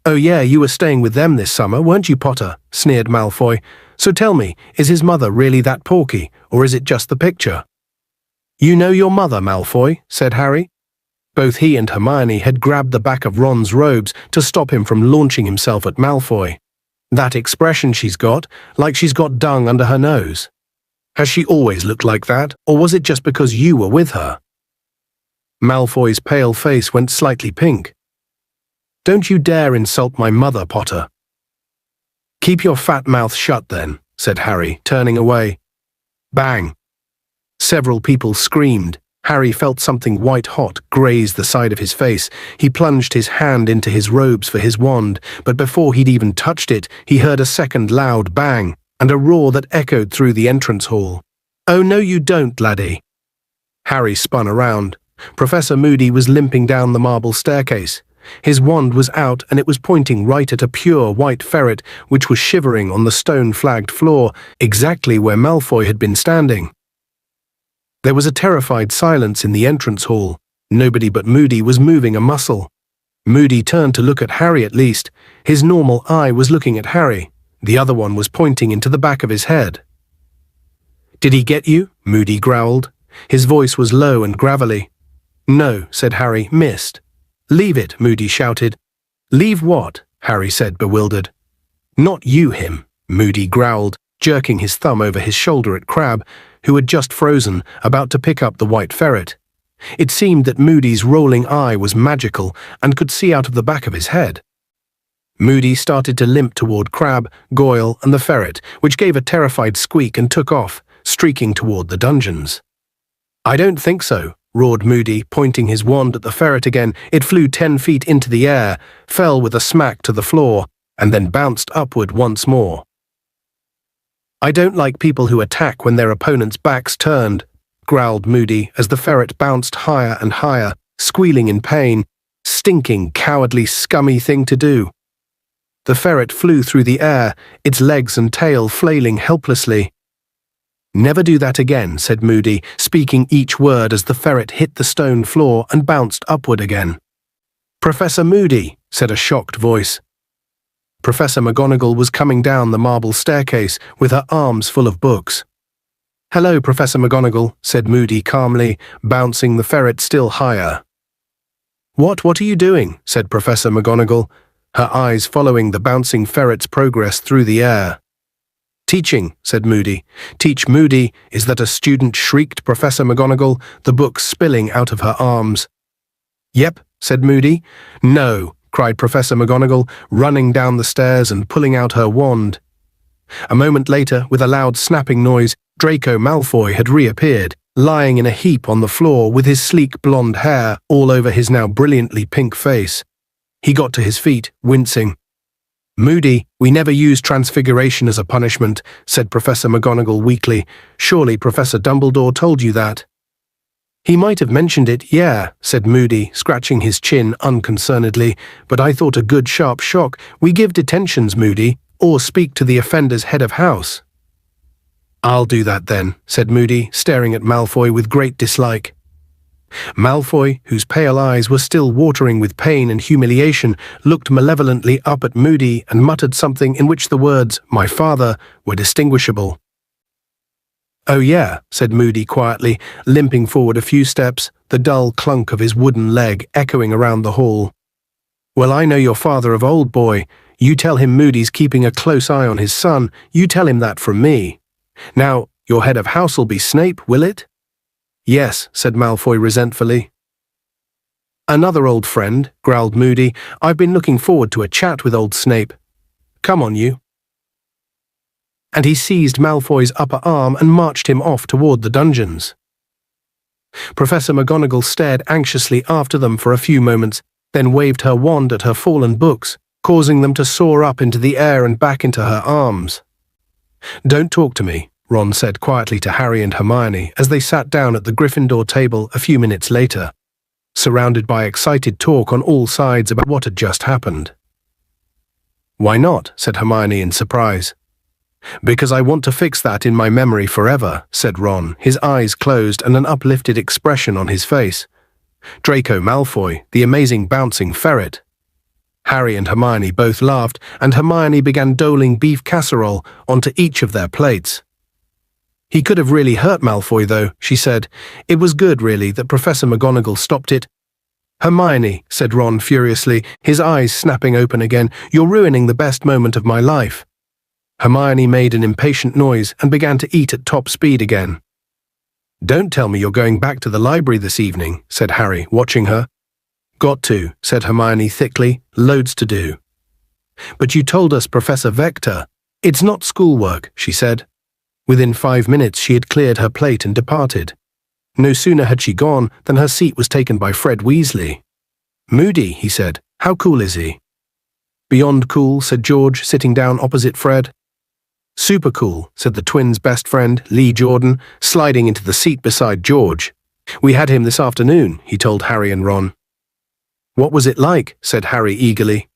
"Oh yeah, you were staying with them this summer, weren't you, Potter?" sneered Malfoy. "So tell me, is his mother really that porky, or is it just the picture?" "You know your mother, Malfoy," said Harry. Both he and Hermione had grabbed the back of Ron's robes to stop him from launching himself at Malfoy. "That expression she's got, like she's got dung under her nose. Has she always looked like that, or was it just because you were with her?" Malfoy's pale face went slightly pink. "Don't you dare insult my mother, Potter." "Keep your fat mouth shut then," said Harry, turning away. Bang! Several people screamed. Harry felt something white-hot graze the side of his face. He plunged his hand into his robes for his wand, but before he'd even touched it, he heard a second loud bang, and a roar that echoed through the entrance hall. "Oh no you don't, laddie." Harry spun around. Professor Moody was limping down the marble staircase. His wand was out and it was pointing right at a pure white ferret which was shivering on the stone-flagged floor, exactly where Malfoy had been standing. There was a terrified silence in the entrance hall. Nobody but Moody was moving a muscle. Moody turned to look at Harry at least. His normal eye was looking at Harry. The other one was pointing into the back of his head. "Did he get you?" Moody growled. His voice was low and gravelly. "No," said Harry, "missed." "Leave it," Moody shouted. "Leave what?" Harry said, bewildered. "Not you him," Moody growled, jerking his thumb over his shoulder at Crabbe, who had just frozen, about to pick up the white ferret. It seemed that Moody's rolling eye was magical and could see out of the back of his head. Moody started to limp toward Crabbe, Goyle, and the ferret, which gave a terrified squeak and took off, streaking toward the dungeons. "I don't think so," roared Moody, pointing his wand at the ferret again. It flew 10 feet into the air, fell with a smack to the floor, and then bounced upward once more. "I don't like people who attack when their opponent's back's turned," growled Moody as the ferret bounced higher and higher, squealing in pain. "Stinking, cowardly, scummy thing to do." The ferret flew through the air, its legs and tail flailing helplessly. "Never do that again," said Moody, speaking each word as the ferret hit the stone floor and bounced upward again. "Professor Moody," said a shocked voice. Professor McGonagall was coming down the marble staircase with her arms full of books. "Hello, Professor McGonagall," said Moody calmly, bouncing the ferret still higher. What are you doing?" said Professor McGonagall, her eyes following the bouncing ferret's progress through the air. Teaching, said Moody. Teach Moody, is that a student? Shrieked Professor McGonagall, the book spilling out of her arms. Yep, said Moody. No, cried Professor McGonagall, running down the stairs and pulling out her wand. A moment later, with a loud snapping noise, Draco Malfoy had reappeared, lying in a heap on the floor with his sleek blonde hair all over his now brilliantly pink face. He got to his feet, wincing. Moody, we never use transfiguration as a punishment, said Professor McGonagall weakly. Surely Professor Dumbledore told you that. He might have mentioned it, yeah, said Moody, scratching his chin unconcernedly, but I thought a good sharp shock. We give detentions, Moody, or speak to the offender's head of house. I'll do that then, said Moody, staring at Malfoy with great dislike. Malfoy, whose pale eyes were still watering with pain and humiliation, looked malevolently up at Moody and muttered something in which the words, "my father," were distinguishable. Oh yeah, said Moody quietly, limping forward a few steps, the dull clunk of his wooden leg echoing around the hall. Well, I know your father of old, boy. You tell him Moody's keeping a close eye on his son. You tell him that from me. Now, your head of house'll be Snape, will it? Yes, said Malfoy resentfully. Another old friend, growled Moody. I've been looking forward to a chat with old Snape. Come on, you. And he seized Malfoy's upper arm and marched him off toward the dungeons. Professor McGonagall stared anxiously after them for a few moments, then waved her wand at her fallen books, causing them to soar up into the air and back into her arms. Don't talk to me, Ron said quietly to Harry and Hermione as they sat down at the Gryffindor table a few minutes later, surrounded by excited talk on all sides about what had just happened. Why not? Said Hermione in surprise. Because I want to fix that in my memory forever, said Ron, his eyes closed and an uplifted expression on his face. Draco Malfoy, the amazing bouncing ferret. Harry and Hermione both laughed, and Hermione began doling beef casserole onto each of their plates. He could have really hurt Malfoy, though, she said. It was good, really, that Professor McGonagall stopped it. Hermione, said Ron furiously, his eyes snapping open again, you're ruining the best moment of my life. Hermione made an impatient noise and began to eat at top speed again. Don't tell me you're going back to the library this evening, said Harry, watching her. Got to, said Hermione thickly, loads to do. But you told us, Professor Vector. It's not schoolwork, she said. Within 5 minutes she had cleared her plate and departed. No sooner had she gone than her seat was taken by Fred Weasley. Moody, he said, how cool is he? Beyond cool, said George, sitting down opposite Fred. Super cool, said the twins' best friend, Lee Jordan, sliding into the seat beside George. We had him this afternoon, he told Harry and Ron. What was it like? Said Harry eagerly.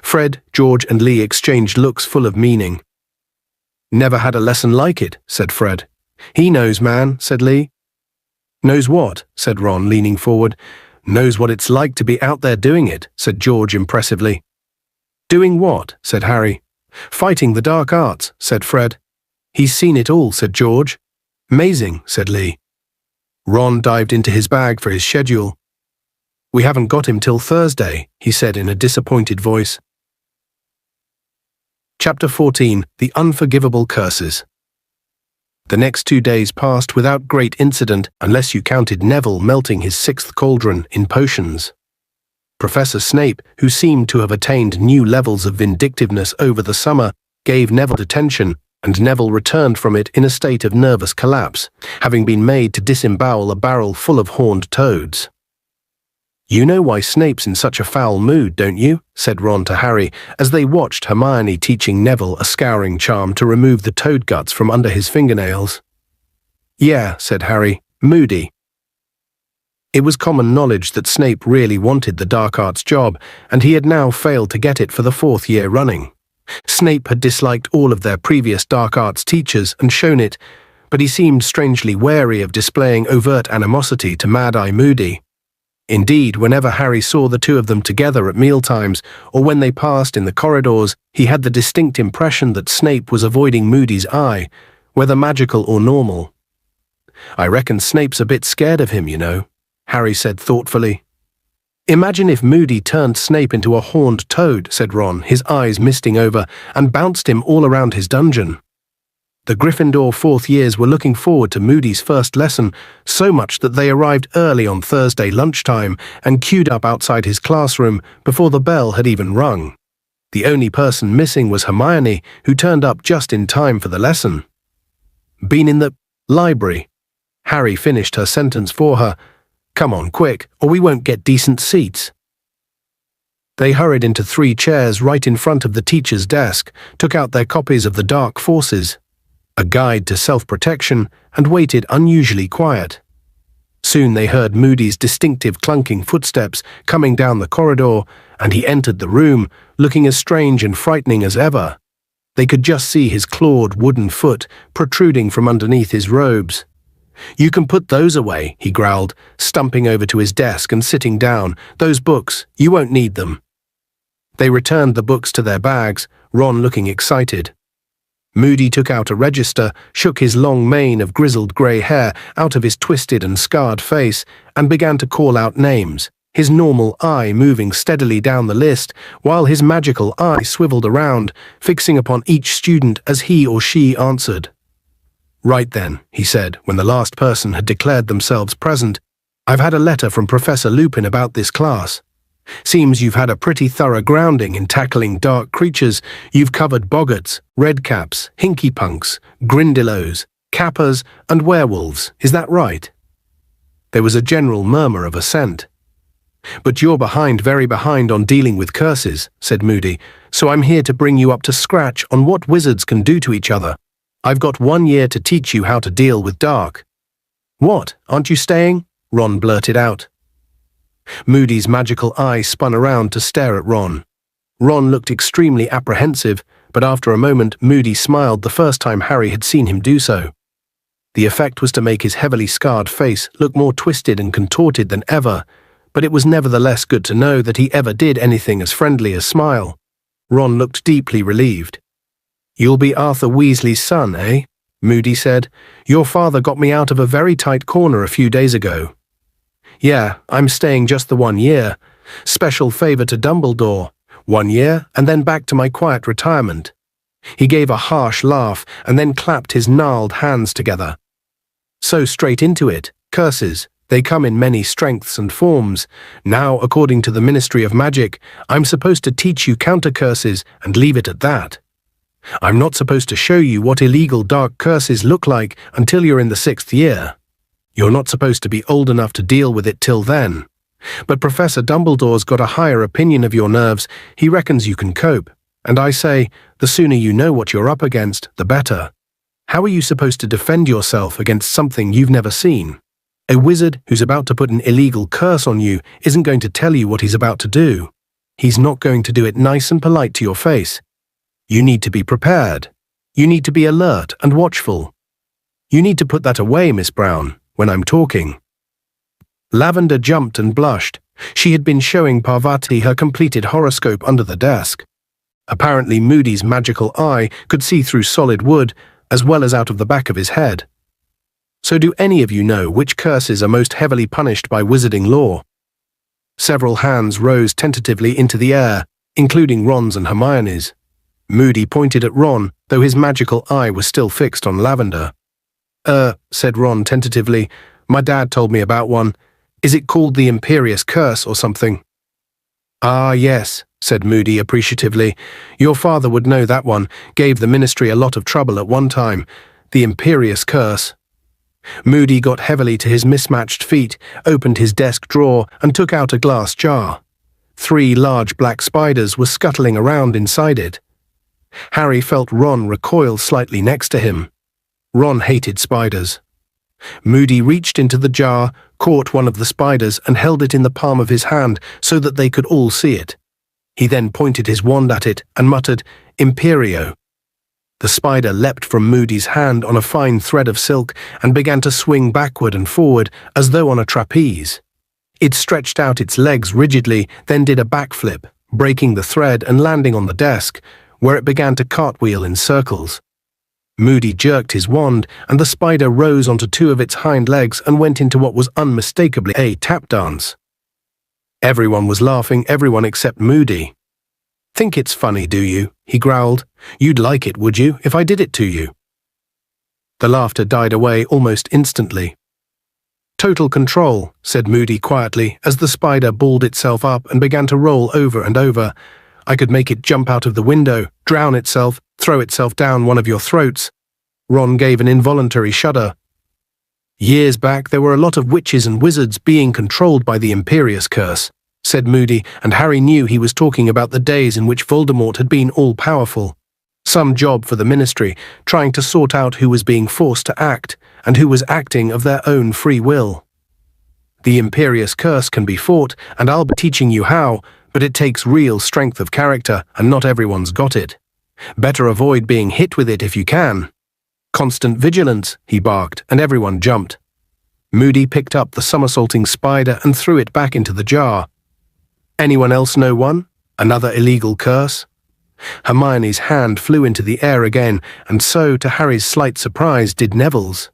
Fred, George and Lee exchanged looks full of meaning. Never had a lesson like it, said Fred. He knows, man, said Lee. Knows what? Said Ron, leaning forward. Knows what it's like to be out there doing it, said George impressively. Doing what? Said Harry. Fighting the dark arts, said Fred. He's seen it all, said George. Amazing, said Lee. Ron dived into his bag for his schedule. We haven't got him till Thursday, he said in a disappointed voice. Chapter 14. The Unforgivable Curses. The next 2 days passed without great incident, unless you counted Neville melting his 6th cauldron in potions. Professor Snape, who seemed to have attained new levels of vindictiveness over the summer, gave Neville detention, and Neville returned from it in a state of nervous collapse, having been made to disembowel a barrel full of horned toads. You know why Snape's in such a foul mood, don't you? Said Ron to Harry, as they watched Hermione teaching Neville a scouring charm to remove the toad guts from under his fingernails. Yeah, said Harry, moody. It was common knowledge that Snape really wanted the dark arts job, and he had now failed to get it for the 4th year running. Snape had disliked all of their previous dark arts teachers and shown it, but he seemed strangely wary of displaying overt animosity to Mad-Eye Moody. Indeed, whenever Harry saw the two of them together at mealtimes, or when they passed in the corridors, he had the distinct impression that Snape was avoiding Moody's eye, whether magical or normal. I reckon Snape's a bit scared of him, you know, Harry said thoughtfully. Imagine if Moody turned Snape into a horned toad, said Ron, his eyes misting over, and bounced him all around his dungeon. The Gryffindor fourth years were looking forward to Moody's first lesson, so much that they arrived early on Thursday lunchtime and queued up outside his classroom before the bell had even rung. The only person missing was Hermione, who turned up just in time for the lesson. "Been in the library." Harry finished her sentence for her. "Come on, quick, or we won't get decent seats." They hurried into 3 chairs right in front of the teacher's desk, took out their copies of The Dark Forces, A Guide to Self-Protection, and waited unusually quiet. Soon they heard Moody's distinctive clunking footsteps coming down the corridor, and he entered the room, looking as strange and frightening as ever. They could just see his clawed wooden foot protruding from underneath his robes. "You can put those away," he growled, stumping over to his desk and sitting down. "Those books, you won't need them." They returned the books to their bags, Ron looking excited. Moody took out a register, shook his long mane of grizzled grey hair out of his twisted and scarred face, and began to call out names, his normal eye moving steadily down the list, while his magical eye swiveled around, fixing upon each student as he or she answered. "Right then," he said, when the last person had declared themselves present, "I've had a letter from Professor Lupin about this class. Seems you've had a pretty thorough grounding in tackling dark creatures. You've covered boggarts, redcaps, hinkypunks, grindylows, kappas, and werewolves. Is that right?" There was a general murmur of assent. "But you're behind, very behind on dealing with curses," said Moody, "so I'm here to bring you up to scratch on what wizards can do to each other. I've got 1 year to teach you how to deal with dark." "What, aren't you staying?" Ron blurted out. Moody's magical eye spun around to stare at Ron. Ron looked extremely apprehensive, but after a moment Moody smiled, the first time Harry had seen him do so. The effect was to make his heavily scarred face look more twisted and contorted than ever, but it was nevertheless good to know that he ever did anything as friendly as smile. Ron looked deeply relieved. "You'll be Arthur Weasley's son, eh?" Moody said. "Your father got me out of a very tight corner a few days ago." "Yeah, I'm staying just the 1 year. Special favor to Dumbledore. 1 year, and then back to my quiet retirement." He gave a harsh laugh and then clapped his gnarled hands together. "So straight into it. Curses. They come in many strengths and forms. Now, according to the Ministry of Magic, I'm supposed to teach you counter-curses and leave it at that. I'm not supposed to show you what illegal dark curses look like until you're in the 6th year. You're not supposed to be old enough to deal with it till then. But Professor Dumbledore's got a higher opinion of your nerves. He reckons you can cope. And I say, the sooner you know what you're up against, the better. How are you supposed to defend yourself against something you've never seen? A wizard who's about to put an illegal curse on you isn't going to tell you what he's about to do. He's not going to do it nice and polite to your face. You need to be prepared. You need to be alert and watchful. You need to put that away, Miss Brown, when I'm talking." Lavender jumped and blushed. She had been showing Parvati her completed horoscope under the desk. Apparently Moody's magical eye could see through solid wood, as well as out of the back of his head. "So do any of you know which curses are most heavily punished by wizarding law?" Several hands rose tentatively into the air, including Ron's and Hermione's. Moody pointed at Ron, though his magical eye was still fixed on Lavender. Said Ron tentatively. "My dad told me about one. Is it called the Imperious Curse or something?" "Ah, yes," said Moody appreciatively. "Your father would know that one. Gave the Ministry a lot of trouble at one time. The Imperious Curse." Moody got heavily to his mismatched feet, opened his desk drawer, and took out a glass jar. 3 large black spiders were scuttling around inside it. Harry felt Ron recoil slightly next to him. Ron hated spiders. Moody reached into the jar, caught one of the spiders and held it in the palm of his hand so that they could all see it. He then pointed his wand at it and muttered, "Imperio." The spider leapt from Moody's hand on a fine thread of silk and began to swing backward and forward as though on a trapeze. It stretched out its legs rigidly, then did a backflip, breaking the thread and landing on the desk, where it began to cartwheel in circles. Moody jerked his wand, and the spider rose onto 2 of its hind legs and went into what was unmistakably a tap dance. Everyone was laughing, everyone except Moody. "Think it's funny, do you?" he growled. "You'd like it, would you, if I did it to you?" The laughter died away almost instantly. "Total control," said Moody quietly as the spider balled itself up and began to roll over and over. "I could make it jump out of the window, drown itself, throw itself down one of your throats." Ron gave an involuntary shudder. "Years back there were a lot of witches and wizards being controlled by the Imperious Curse," said Moody, and Harry knew he was talking about the days in which Voldemort had been all-powerful. Some job for the Ministry, trying to sort out who was being forced to act, and who was acting of their own free will. "The Imperious Curse can be fought, and I'll be teaching you how, but it takes real strength of character, and not everyone's got it. Better avoid being hit with it if you can." "Constant vigilance," he barked, and everyone jumped. Moody picked up the somersaulting spider and threw it back into the jar. "Anyone else know one? Another illegal curse?" Hermione's hand flew into the air again, and so, to Harry's slight surprise, did Neville's.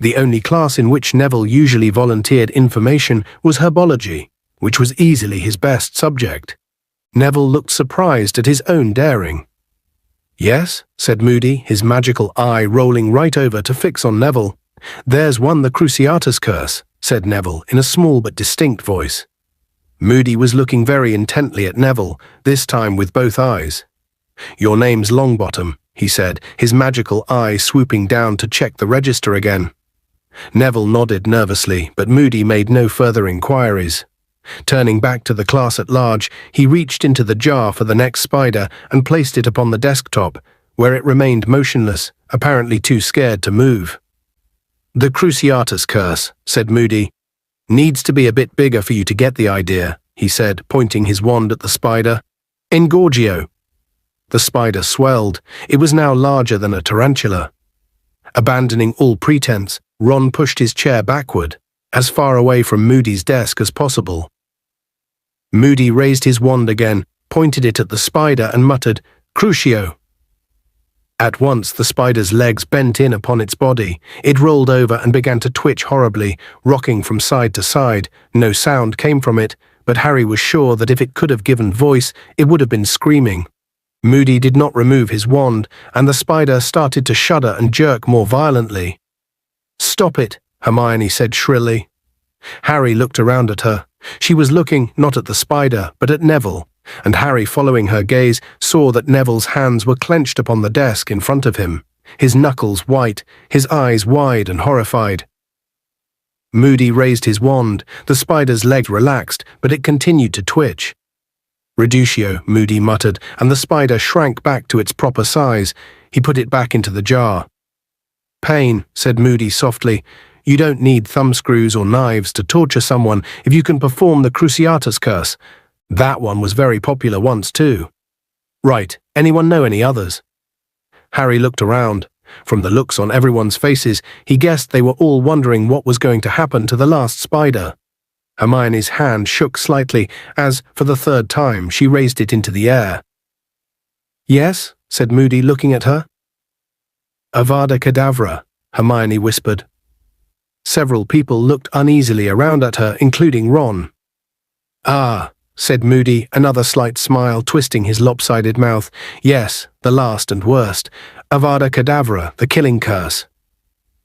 The only class in which Neville usually volunteered information was herbology, which was easily his best subject. Neville looked surprised at his own daring. "Yes," said Moody, his magical eye rolling right over to fix on Neville. "There's one, the Cruciatus Curse," said Neville in a small but distinct voice. Moody was looking very intently at Neville, this time with both eyes. "Your name's Longbottom," he said, his magical eye swooping down to check the register again. Neville nodded nervously, but Moody made no further inquiries. Turning back to the class at large, he reached into the jar for the next spider and placed it upon the desktop, where it remained motionless, apparently too scared to move. "The Cruciatus Curse," said Moody. "Needs to be a bit bigger for you to get the idea," he said, pointing his wand at the spider. "Engorgio." The spider swelled. It was now larger than a tarantula. Abandoning all pretense, Ron pushed his chair backward, as far away from Moody's desk as possible. Moody raised his wand again, pointed it at the spider and muttered, "Crucio." At once the spider's legs bent in upon its body. It rolled over and began to twitch horribly, rocking from side to side. No sound came from it, but Harry was sure that if it could have given voice, it would have been screaming. Moody did not remove his wand, and the spider started to shudder and jerk more violently. "Stop it," Hermione said shrilly. Harry looked around at her. She was looking not at the spider, but at Neville, and Harry, following her gaze, saw that Neville's hands were clenched upon the desk in front of him, his knuckles white, his eyes wide and horrified. Moody raised his wand. The spider's legs relaxed, but it continued to twitch. "Reducio," Moody muttered, and the spider shrank back to its proper size. He put it back into the jar. "Pain," said Moody softly. "You don't need thumbscrews or knives to torture someone if you can perform the Cruciatus Curse. That one was very popular once, too." "Right. Anyone know any others?" Harry looked around. From the looks on everyone's faces, he guessed they were all wondering what was going to happen to the last spider. Hermione's hand shook slightly as, for the third time, she raised it into the air. "Yes," said Moody, looking at her. "Avada Kedavra," Hermione whispered. Several people looked uneasily around at her, including Ron. "Ah," said Moody, another slight smile twisting his lopsided mouth. "Yes, the last and worst. Avada Kedavra, the killing curse."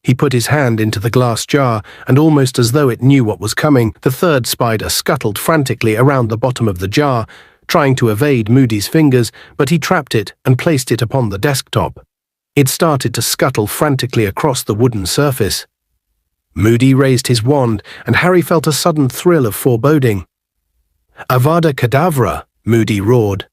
He put his hand into the glass jar, and almost as though it knew what was coming, the third spider scuttled frantically around the bottom of the jar, trying to evade Moody's fingers, but he trapped it and placed it upon the desktop. It started to scuttle frantically across the wooden surface. Moody raised his wand, and Harry felt a sudden thrill of foreboding. "Avada Kedavra," Moody roared.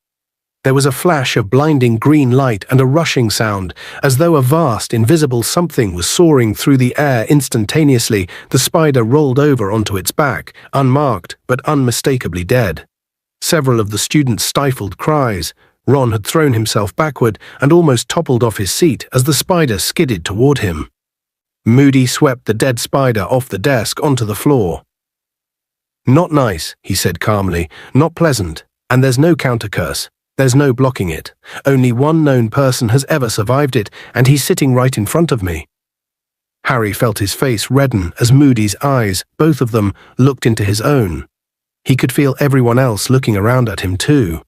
There was a flash of blinding green light and a rushing sound, as though a vast, invisible something was soaring through the air instantaneously. The spider rolled over onto its back, unmarked but unmistakably dead. Several of the students stifled cries. Ron had thrown himself backward and almost toppled off his seat as the spider skidded toward him. Moody swept the dead spider off the desk onto the floor. "Not nice," he said calmly, "not pleasant, and there's no countercurse. There's no blocking it. Only one known person has ever survived it, and he's sitting right in front of me." Harry felt his face redden as Moody's eyes, both of them, looked into his own. He could feel everyone else looking around at him too.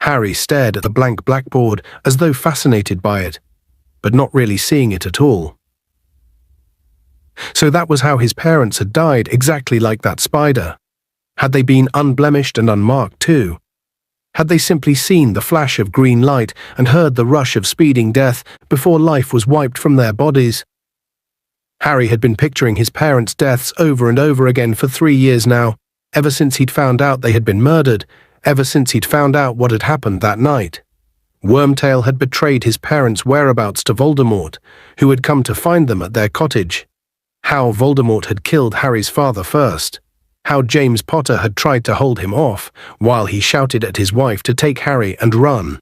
Harry stared at the blank blackboard as though fascinated by it, but not really seeing it at all. So that was how his parents had died, exactly like that spider. Had they been unblemished and unmarked too? Had they simply seen the flash of green light and heard the rush of speeding death before life was wiped from their bodies? Harry had been picturing his parents' deaths over and over again for 3 years now, ever since he'd found out they had been murdered, ever since he'd found out what had happened that night. Wormtail had betrayed his parents' whereabouts to Voldemort, who had come to find them at their cottage. How Voldemort had killed Harry's father first. How James Potter had tried to hold him off, while he shouted at his wife to take Harry and run.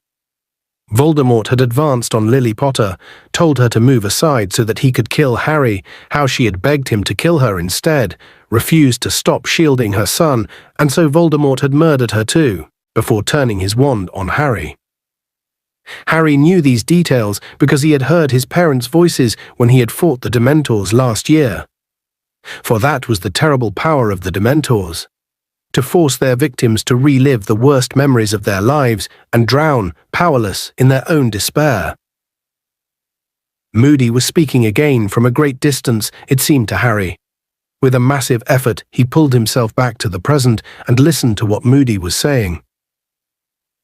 Voldemort had advanced on Lily Potter, told her to move aside so that he could kill Harry, how she had begged him to kill her instead, refused to stop shielding her son, and so Voldemort had murdered her too, before turning his wand on Harry. Harry knew these details because he had heard his parents' voices when he had fought the Dementors last year. For that was the terrible power of the Dementors, to force their victims to relive the worst memories of their lives and drown, powerless, in their own despair. Moody was speaking again from a great distance, it seemed to Harry. With a massive effort, he pulled himself back to the present and listened to what Moody was saying.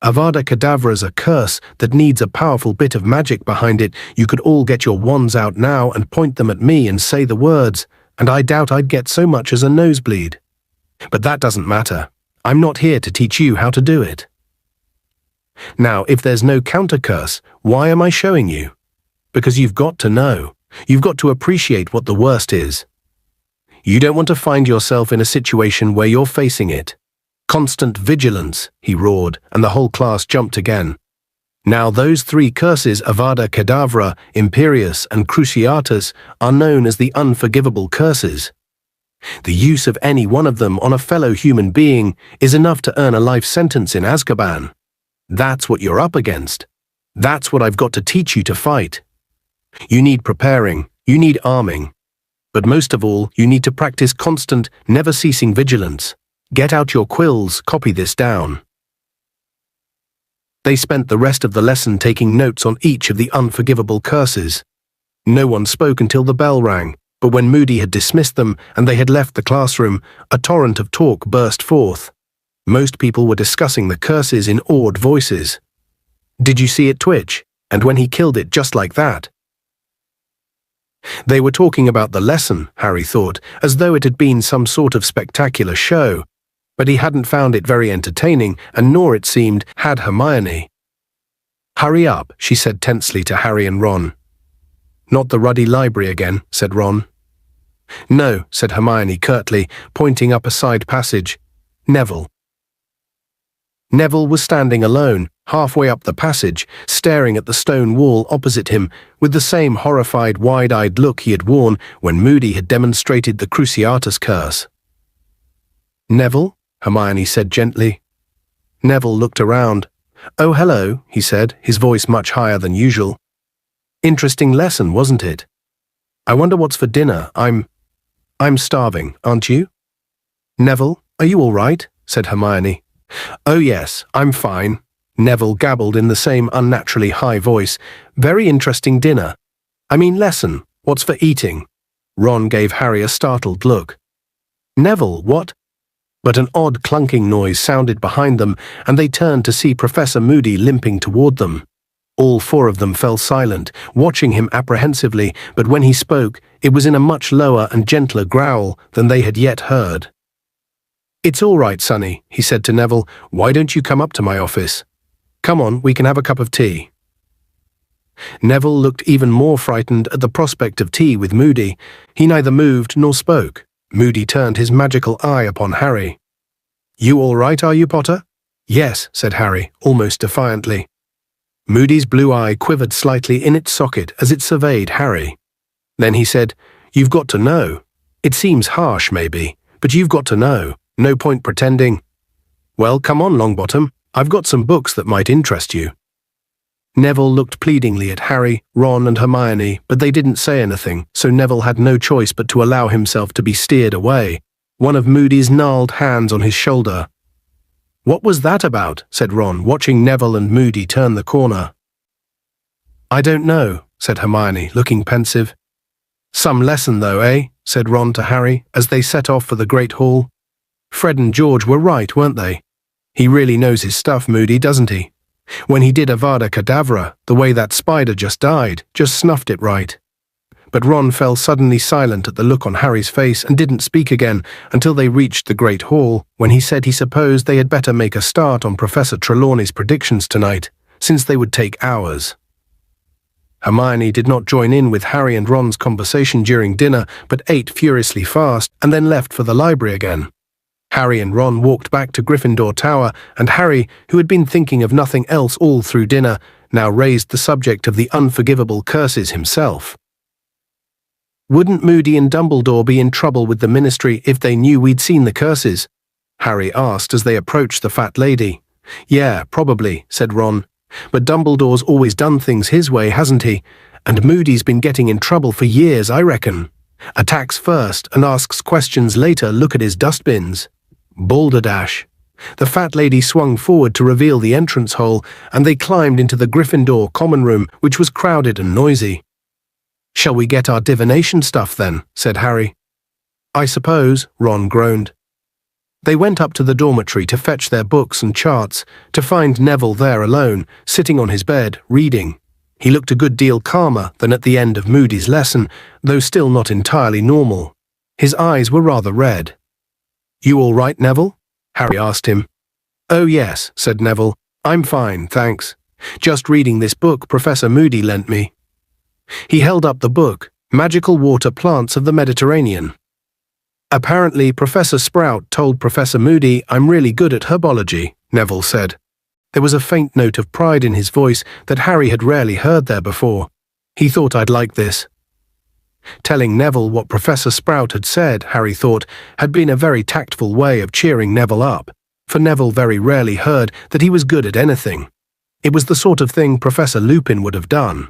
Avada Kedavra's a curse that needs a powerful bit of magic behind it. You could all get your wands out now and point them at me and say the words, and I doubt I'd get so much as a nosebleed. But that doesn't matter. I'm not here to teach you how to do it. Now, if there's no counter-curse, why am I showing you? Because you've got to know. You've got to appreciate what the worst is. You don't want to find yourself in a situation where you're facing it. Constant vigilance, he roared, and the whole class jumped again. Now those 3 curses, Avada Kedavra, Imperius, and Cruciatus, are known as the unforgivable curses. The use of any one of them on a fellow human being is enough to earn a life sentence in Azkaban. That's what you're up against. That's what I've got to teach you to fight. You need preparing, you need arming. But most of all, you need to practice constant, never-ceasing vigilance. Get out your quills, copy this down. They spent the rest of the lesson taking notes on each of the unforgivable curses. No one spoke until the bell rang, but when Moody had dismissed them and they had left the classroom, a torrent of talk burst forth. Most people were discussing the curses in awed voices. Did you see it twitch? And when he killed it just like that? They were talking about the lesson, Harry thought, as though it had been some sort of spectacular show. But he hadn't found it very entertaining, and nor, it seemed, had Hermione. "Hurry up," she said tensely to Harry and Ron. "Not the ruddy library again," said Ron. "No," said Hermione curtly, pointing up a side passage. "Neville." Neville was standing alone, halfway up the passage, staring at the stone wall opposite him, with the same horrified, wide-eyed look he had worn when Moody had demonstrated the Cruciatus curse. "Neville?" Hermione said gently. Neville looked around. "Oh, hello," he said, his voice much higher than usual. "Interesting lesson, wasn't it? I wonder what's for dinner. I'm starving, aren't you?" "Neville, are you all right?" said Hermione. "Oh yes, I'm fine," Neville gabbled in the same unnaturally high voice. "Very interesting dinner. I mean lesson. What's for eating?" Ron gave Harry a startled look. "Neville, what?" But an odd clunking noise sounded behind them, and they turned to see Professor Moody limping toward them. All 4 of them fell silent, watching him apprehensively, but when he spoke, it was in a much lower and gentler growl than they had yet heard. "It's all right, Sonny," he said to Neville. "Why don't you come up to my office? Come on, we can have a cup of tea." Neville looked even more frightened at the prospect of tea with Moody. He neither moved nor spoke. Moody turned his magical eye upon Harry. "You all right, are you, Potter?" "Yes," said Harry, almost defiantly. Moody's blue eye quivered slightly in its socket as it surveyed Harry. Then he said, "You've got to know. It seems harsh, maybe, but you've got to know. No point pretending." "Well, come on, Longbottom. I've got some books that might interest you." Neville looked pleadingly at Harry, Ron, and Hermione, but they didn't say anything, so Neville had no choice but to allow himself to be steered away, one of Moody's gnarled hands on his shoulder. "What was that about?" said Ron, watching Neville and Moody turn the corner. "I don't know," said Hermione, looking pensive. "Some lesson, though, eh?" said Ron to Harry as they set off for the Great Hall. Fred and George were right, weren't they? He really knows his stuff, Moody, doesn't he? When he did Avada Kedavra, the way that spider just died, just snuffed it right. But Ron fell suddenly silent at the look on Harry's face and didn't speak again until they reached the Great Hall, when he said he supposed they had better make a start on Professor Trelawney's predictions tonight, since they would take hours. Hermione did not join in with Harry and Ron's conversation during dinner, but ate furiously fast and then left for the library again. Harry and Ron walked back to Gryffindor Tower, and Harry, who had been thinking of nothing else all through dinner, now raised the subject of the unforgivable curses himself. "Wouldn't Moody and Dumbledore be in trouble with the Ministry if they knew we'd seen the curses?" Harry asked as they approached the fat lady. "Yeah, probably," said Ron. "But Dumbledore's always done things his way, hasn't he? And Moody's been getting in trouble for years, I reckon. Attacks first and asks questions later, look at his dustbins." Balderdash. The fat lady swung forward to reveal the entrance hole, and they climbed into the Gryffindor common room, which was crowded and noisy. "Shall we get our divination stuff then?" said Harry. "I suppose," Ron groaned. They went up to the dormitory to fetch their books and charts, to find Neville there alone, sitting on his bed, reading. He looked a good deal calmer than at the end of Moody's lesson, though still not entirely normal. His eyes were rather red. "You all right, Neville?" Harry asked him. "Oh yes," said Neville. "I'm fine, thanks. Just reading this book Professor Moody lent me." He held up the book, Magical Water Plants of the Mediterranean. "Apparently Professor Sprout told Professor Moody I'm really good at herbology," Neville said. There was a faint note of pride in his voice that Harry had rarely heard there before. He thought I'd like this. Telling Neville what Professor Sprout had said, Harry thought, had been a very tactful way of cheering Neville up, for Neville very rarely heard that he was good at anything. It was the sort of thing Professor Lupin would have done.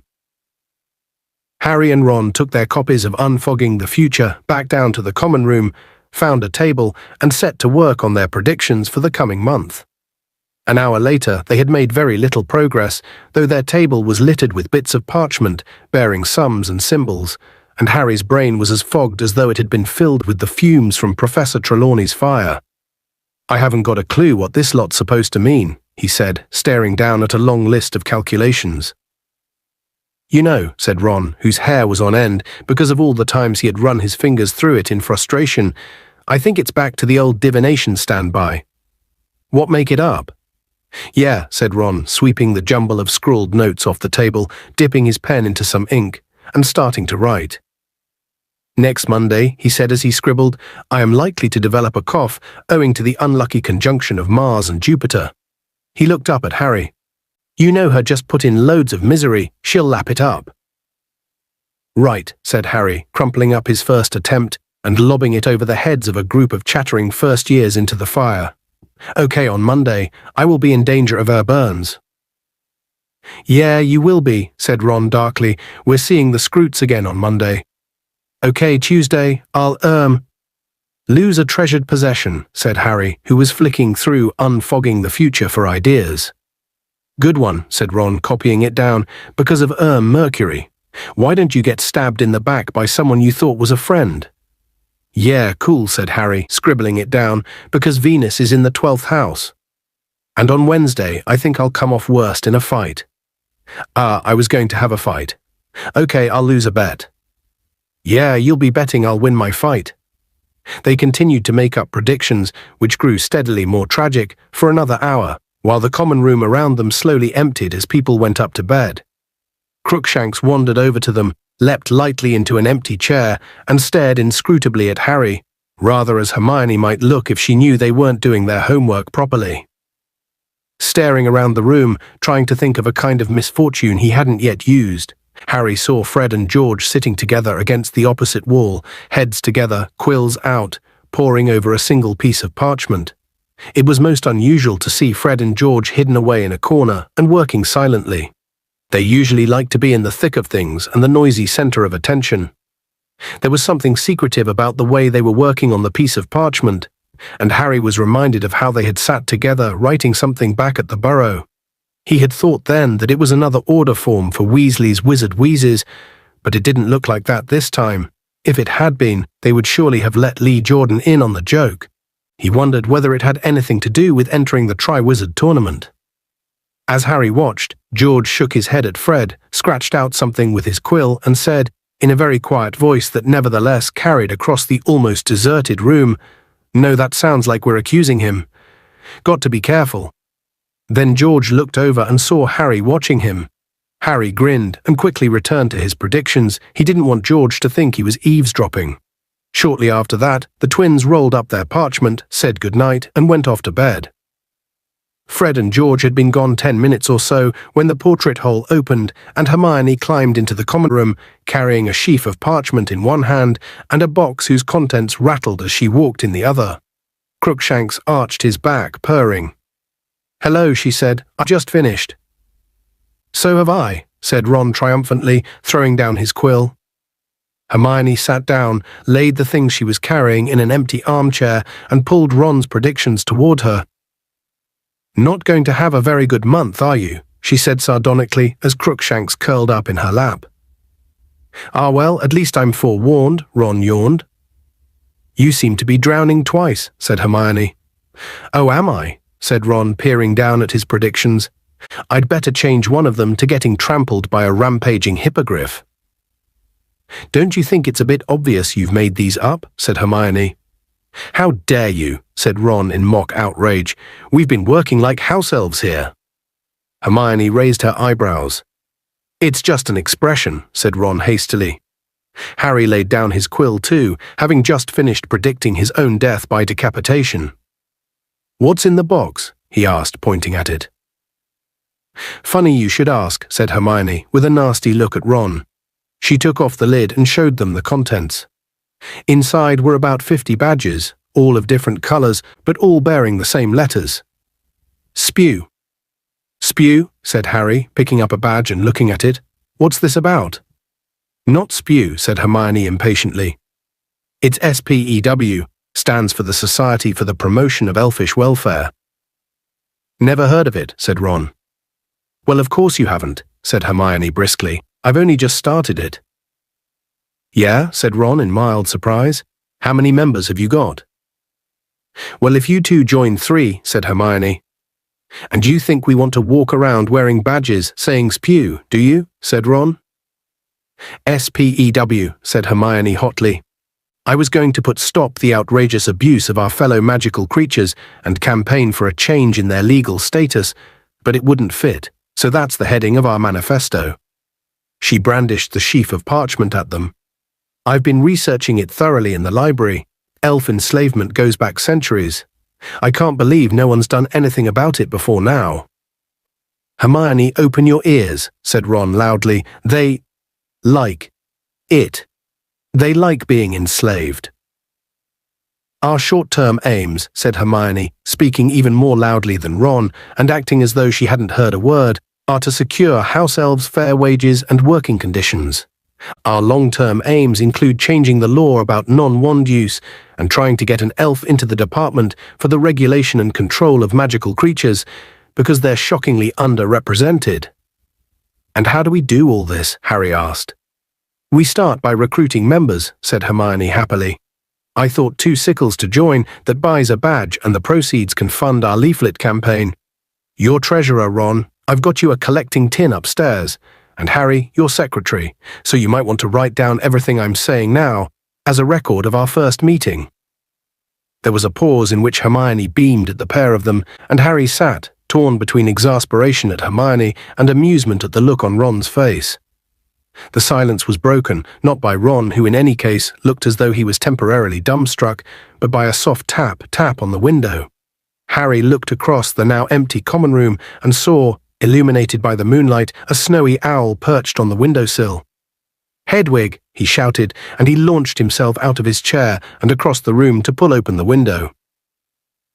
Harry and Ron took their copies of Unfogging the Future back down to the common room, found a table, and set to work on their predictions for the coming month. An hour later, they had made very little progress, though their table was littered with bits of parchment bearing sums and symbols, and Harry's brain was as fogged as though it had been filled with the fumes from Professor Trelawney's fire. "I haven't got a clue what this lot's supposed to mean," he said, staring down at a long list of calculations. "You know," said Ron, whose hair was on end because of all the times he had run his fingers through it in frustration, "I think it's back to the old divination standby." "What make it up?" "Yeah," said Ron, sweeping the jumble of scrawled notes off the table, dipping his pen into some ink, and starting to write. "Next Monday," he said as he scribbled, "I am likely to develop a cough owing to the unlucky conjunction of Mars and Jupiter." He looked up at Harry. "You know her just put in loads of misery, she'll lap it up." "Right," said Harry, crumpling up his first attempt and lobbing it over the heads of a group of chattering first years into the fire. "Okay, on Monday, I will be in danger of burns." "Yeah, you will be," said Ron darkly. "We're seeing the Scroots again on Monday." "Okay, Tuesday, I'll, lose a treasured possession," said Harry, who was flicking through Unfogging the Future for ideas. "Good one," said Ron, copying it down, "because of Mercury. Why don't you get stabbed in the back by someone you thought was a friend?" "Yeah, cool," said Harry, scribbling it down, "because Venus is in the 12th house. And on Wednesday, I think I'll come off worst in a fight." I was going to have a fight." "Okay, I'll lose a bet." "Yeah, you'll be betting I'll win my fight." They continued to make up predictions, which grew steadily more tragic, for another hour, while the common room around them slowly emptied as people went up to bed. Crookshanks wandered over to them, leapt lightly into an empty chair, and stared inscrutably at Harry, rather as Hermione might look if she knew they weren't doing their homework properly. Staring around the room, trying to think of a kind of misfortune he hadn't yet used, Harry saw Fred and George sitting together against the opposite wall, heads together, quills out, poring over a single piece of parchment. It was most unusual to see Fred and George hidden away in a corner and working silently. They usually liked to be in the thick of things and the noisy center of attention. There was something secretive about the way they were working on the piece of parchment, and Harry was reminded of how they had sat together writing something back at the Burrow. He had thought then that it was another order form for Weasley's Wizard Wheezes, but it didn't look like that this time. If it had been, they would surely have let Lee Jordan in on the joke. He wondered whether it had anything to do with entering the Tri-Wizard tournament. As Harry watched, George shook his head at Fred, scratched out something with his quill, and said, in a very quiet voice that nevertheless carried across the almost deserted room, "No, that sounds like we're accusing him. Got to be careful." Then George looked over and saw Harry watching him. Harry grinned and quickly returned to his predictions. He didn't want George to think he was eavesdropping. Shortly after that, the twins rolled up their parchment, said goodnight, and went off to bed. Fred and George had been gone 10 minutes or so when the portrait hole opened and Hermione climbed into the common room, carrying a sheaf of parchment in one hand and a box whose contents rattled as she walked in the other. Crookshanks arched his back, purring. "Hello," she said. "I just finished." "So have I," said Ron triumphantly, throwing down his quill. Hermione sat down, laid the things she was carrying in an empty armchair, and pulled Ron's predictions toward her. "Not going to have a very good month, are you?" she said sardonically as Crookshanks curled up in her lap. "Ah, well, at least I'm forewarned," Ron yawned. "You seem to be drowning twice," said Hermione. "Oh, am I?" said Ron, peering down at his predictions. "I'd better change one of them to getting trampled by a rampaging hippogriff." "Don't you think it's a bit obvious you've made these up?" said Hermione. "How dare you?" said Ron in mock outrage. "We've been working like house elves here." Hermione raised her eyebrows. "It's just an expression," said Ron hastily. Harry laid down his quill too, having just finished predicting his own death by decapitation. "What's in the box?" he asked, pointing at it. "Funny you should ask," said Hermione, with a nasty look at Ron. She took off the lid and showed them the contents. Inside were about 50 badges, all of different colours, but all bearing the same letters. "Spew." "Spew," said Harry, picking up a badge and looking at it. "What's this about?" "Not spew," said Hermione impatiently. "It's SPEW, stands for the Society for the Promotion of Elfish Welfare." "Never heard of it," said Ron. "Well, of course you haven't," said Hermione briskly. "I've only just started it." "Yeah," said Ron in mild surprise. "How many members have you got?" "Well, if you two join 3, said Hermione. "And you think we want to walk around wearing badges saying spew, do you?" said Ron. "SPEW, said Hermione hotly. "I was going to put stop the outrageous abuse of our fellow magical creatures and campaign for a change in their legal status, but it wouldn't fit, so that's the heading of our manifesto." She brandished the sheaf of parchment at them. "I've been researching it thoroughly in the library. Elf enslavement goes back centuries. I can't believe no one's done anything about it before now." "Hermione, open your ears," said Ron loudly. They like it. They like being enslaved." "Our short-term aims," said Hermione, speaking even more loudly than Ron and acting as though she hadn't heard a word, "are to secure house elves fair wages and working conditions. Our long-term aims include changing the law about non-wand use and trying to get an elf into the department for the regulation and control of magical creatures because they're shockingly underrepresented." "And how do we do all this?" Harry asked. "We start by recruiting members," said Hermione happily. "I thought 2 sickles to join that buys a badge and the proceeds can fund our leaflet campaign. You're treasurer, Ron. I've got you a collecting tin upstairs. And Harry, you're secretary, so you might want to write down everything I'm saying now as a record of our first meeting." There was a pause in which Hermione beamed at the pair of them, and Harry sat, torn between exasperation at Hermione and amusement at the look on Ron's face. The silence was broken, not by Ron, who in any case looked as though he was temporarily dumbstruck, but by a soft tap on the window. Harry looked across the now empty common room and saw, illuminated by the moonlight, a snowy owl perched on the windowsill. "Hedwig!" he shouted, and he launched himself out of his chair and across the room to pull open the window.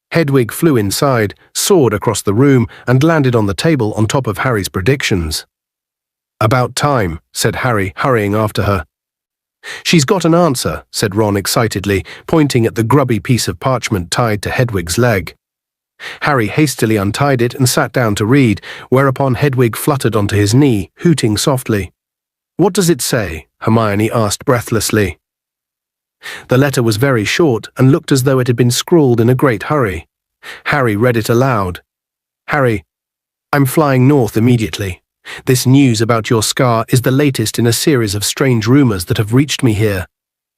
Hedwig flew inside, soared across the room, and landed on the table on top of Harry's predictions. "About time," said Harry, hurrying after her. "She's got an answer," said Ron excitedly, pointing at the grubby piece of parchment tied to Hedwig's leg. Harry hastily untied it and sat down to read, whereupon Hedwig fluttered onto his knee, hooting softly. "What does it say?" Hermione asked breathlessly. The letter was very short and looked as though it had been scrawled in a great hurry. Harry read it aloud. Harry, I'm flying north immediately. This news about your scar is the latest in a series of strange rumors that have reached me here.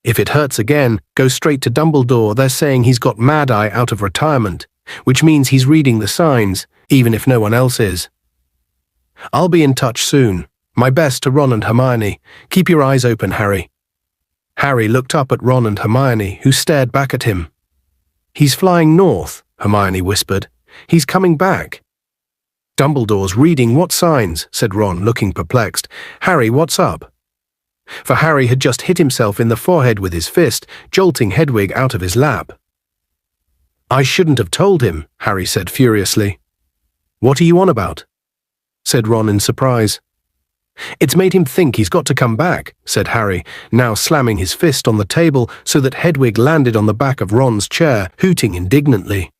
If it hurts again, go straight to Dumbledore. They're saying he's got Mad-Eye out of retirement, which means he's reading the signs, even if no one else is. I'll be in touch soon. My best to Ron and Hermione. Keep your eyes open, Harry. Harry looked up at Ron and Hermione, who stared back at him. He's flying north, Hermione whispered. He's coming back. Dumbledore's reading what signs, said Ron, looking perplexed. Harry, what's up? For Harry had just hit himself in the forehead with his fist, jolting Hedwig out of his lap. I shouldn't have told him, Harry said furiously. What are you on about? Said Ron in surprise. It's made him think he's got to come back, said Harry, now slamming his fist on the table so that Hedwig landed on the back of Ron's chair, hooting indignantly.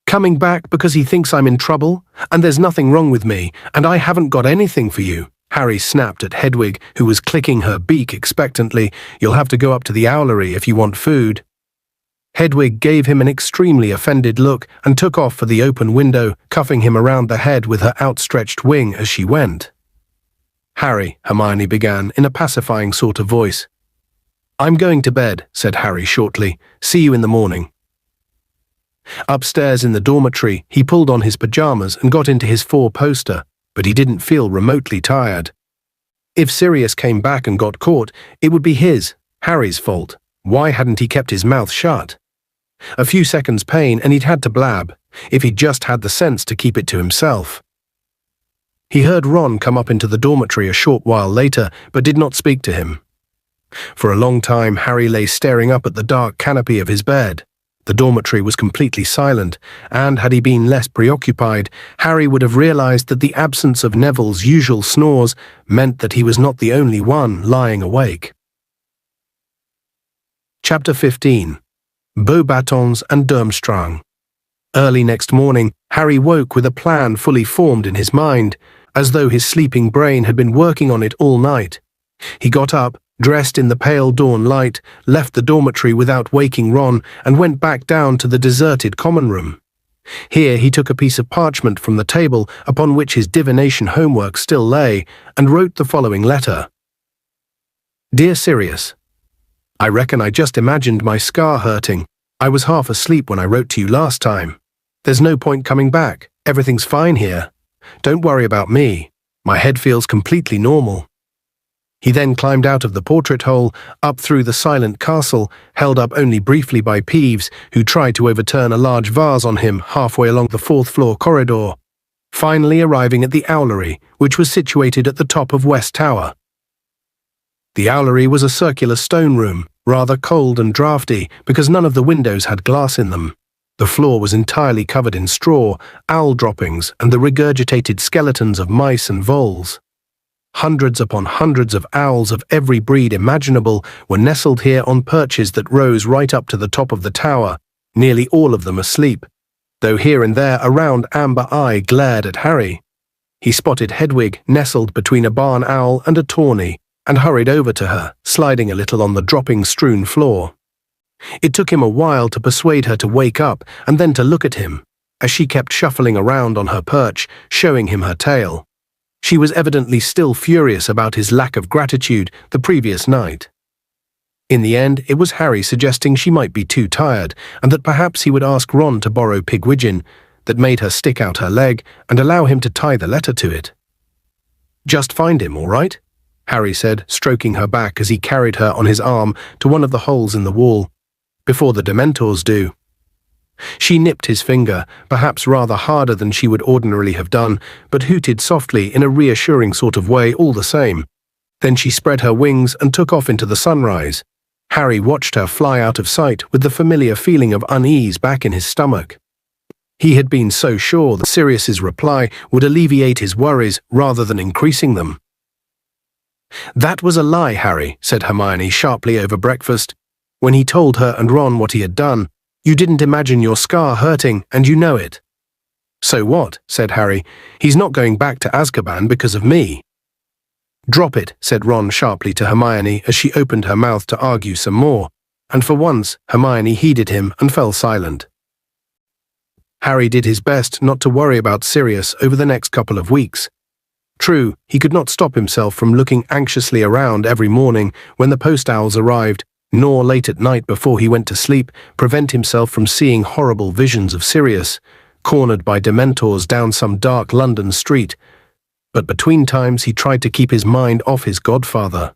Coming back because he thinks I'm in trouble, and there's nothing wrong with me, and I haven't got anything for you. Harry snapped at Hedwig, who was clicking her beak expectantly. You'll have to go up to the owlery if you want food. Hedwig gave him an extremely offended look and took off for the open window, cuffing him around the head with her outstretched wing as she went. Harry, Hermione began in a pacifying sort of voice. I'm going to bed, said Harry shortly. See you in the morning. Upstairs in the dormitory, he pulled on his pajamas and got into his four-poster, but he didn't feel remotely tired. If Sirius came back and got caught, it would be Harry's fault. Why hadn't he kept his mouth shut? A few seconds' pain and he'd had to blab, if he'd just had the sense to keep it to himself. He heard Ron come up into the dormitory a short while later, but did not speak to him. For a long time, Harry lay staring up at the dark canopy of his bed. The dormitory was completely silent, and had he been less preoccupied, Harry would have realized that the absence of Neville's usual snores meant that he was not the only one lying awake. Chapter 15. Beauxbatons and Durmstrang. Early next morning, Harry woke with a plan fully formed in his mind, as though his sleeping brain had been working on it all night. He got up, dressed in the pale dawn light, left the dormitory without waking Ron, and went back down to the deserted common room. Here he took a piece of parchment from the table upon which his divination homework still lay, and wrote the following letter. Dear Sirius, I reckon I just imagined my scar hurting. I was half asleep when I wrote to you last time. There's no point coming back. Everything's fine here. Don't worry about me. My head feels completely normal. He then climbed out of the portrait hole, up through the silent castle, held up only briefly by Peeves, who tried to overturn a large vase on him halfway along the fourth-floor corridor, finally arriving at the owlery, which was situated at the top of West Tower. The owlery was a circular stone room, rather cold and draughty because none of the windows had glass in them. The floor was entirely covered in straw, owl droppings, and the regurgitated skeletons of mice and voles. Hundreds upon hundreds of owls of every breed imaginable were nestled here on perches that rose right up to the top of the tower, nearly all of them asleep, though here and there a round amber eye glared at Harry. He spotted Hedwig nestled between a barn owl and a tawny, and hurried over to her, sliding a little on the dropping-strewn floor. It took him a while to persuade her to wake up and then to look at him, as she kept shuffling around on her perch, showing him her tail. She was evidently still furious about his lack of gratitude the previous night. In the end, it was Harry suggesting she might be too tired, and that perhaps he would ask Ron to borrow Pigwidgeon, that made her stick out her leg and allow him to tie the letter to it. Just find him, all right? Harry said, stroking her back as he carried her on his arm to one of the holes in the wall. Before the Dementors do. She nipped his finger, perhaps rather harder than she would ordinarily have done, but hooted softly in a reassuring sort of way all the same. Then she spread her wings and took off into the sunrise. Harry watched her fly out of sight with the familiar feeling of unease back in his stomach. He had been so sure that Sirius's reply would alleviate his worries rather than increasing them. That was a lie, Harry, said Hermione sharply over breakfast. When he told her and Ron what he had done, you didn't imagine your scar hurting, and you know it. So what? Said Harry. He's not going back to Azkaban because of me. Drop it, said Ron sharply to Hermione as she opened her mouth to argue some more, and for once Hermione heeded him and fell silent. Harry did his best not to worry about Sirius over the next couple of weeks. True, he could not stop himself from looking anxiously around every morning when the post owls arrived, nor late at night before he went to sleep prevent himself from seeing horrible visions of Sirius, cornered by Dementors down some dark London street. But between times he tried to keep his mind off his godfather.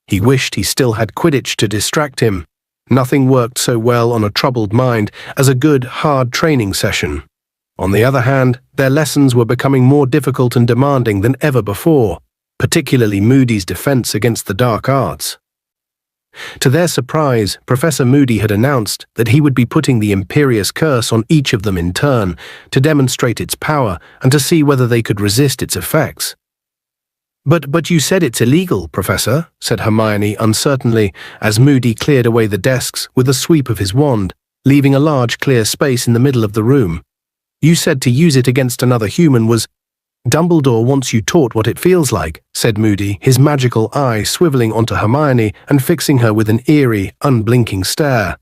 He wished he still had Quidditch to distract him. Nothing worked so well on a troubled mind as a good, hard training session. On the other hand, their lessons were becoming more difficult and demanding than ever before, particularly Moody's defense against the dark arts. To their surprise, Professor Moody had announced that he would be putting the Imperious Curse on each of them in turn to demonstrate its power and to see whether they could resist its effects. But you said it's illegal, Professor," said Hermione uncertainly as Moody cleared away the desks with a sweep of his wand, leaving a large clear space in the middle of the room. "You said to use it against another human was—" "Dumbledore wants you taught what it feels like," said Moody, his magical eye swiveling onto Hermione and fixing her with an eerie, unblinking stare.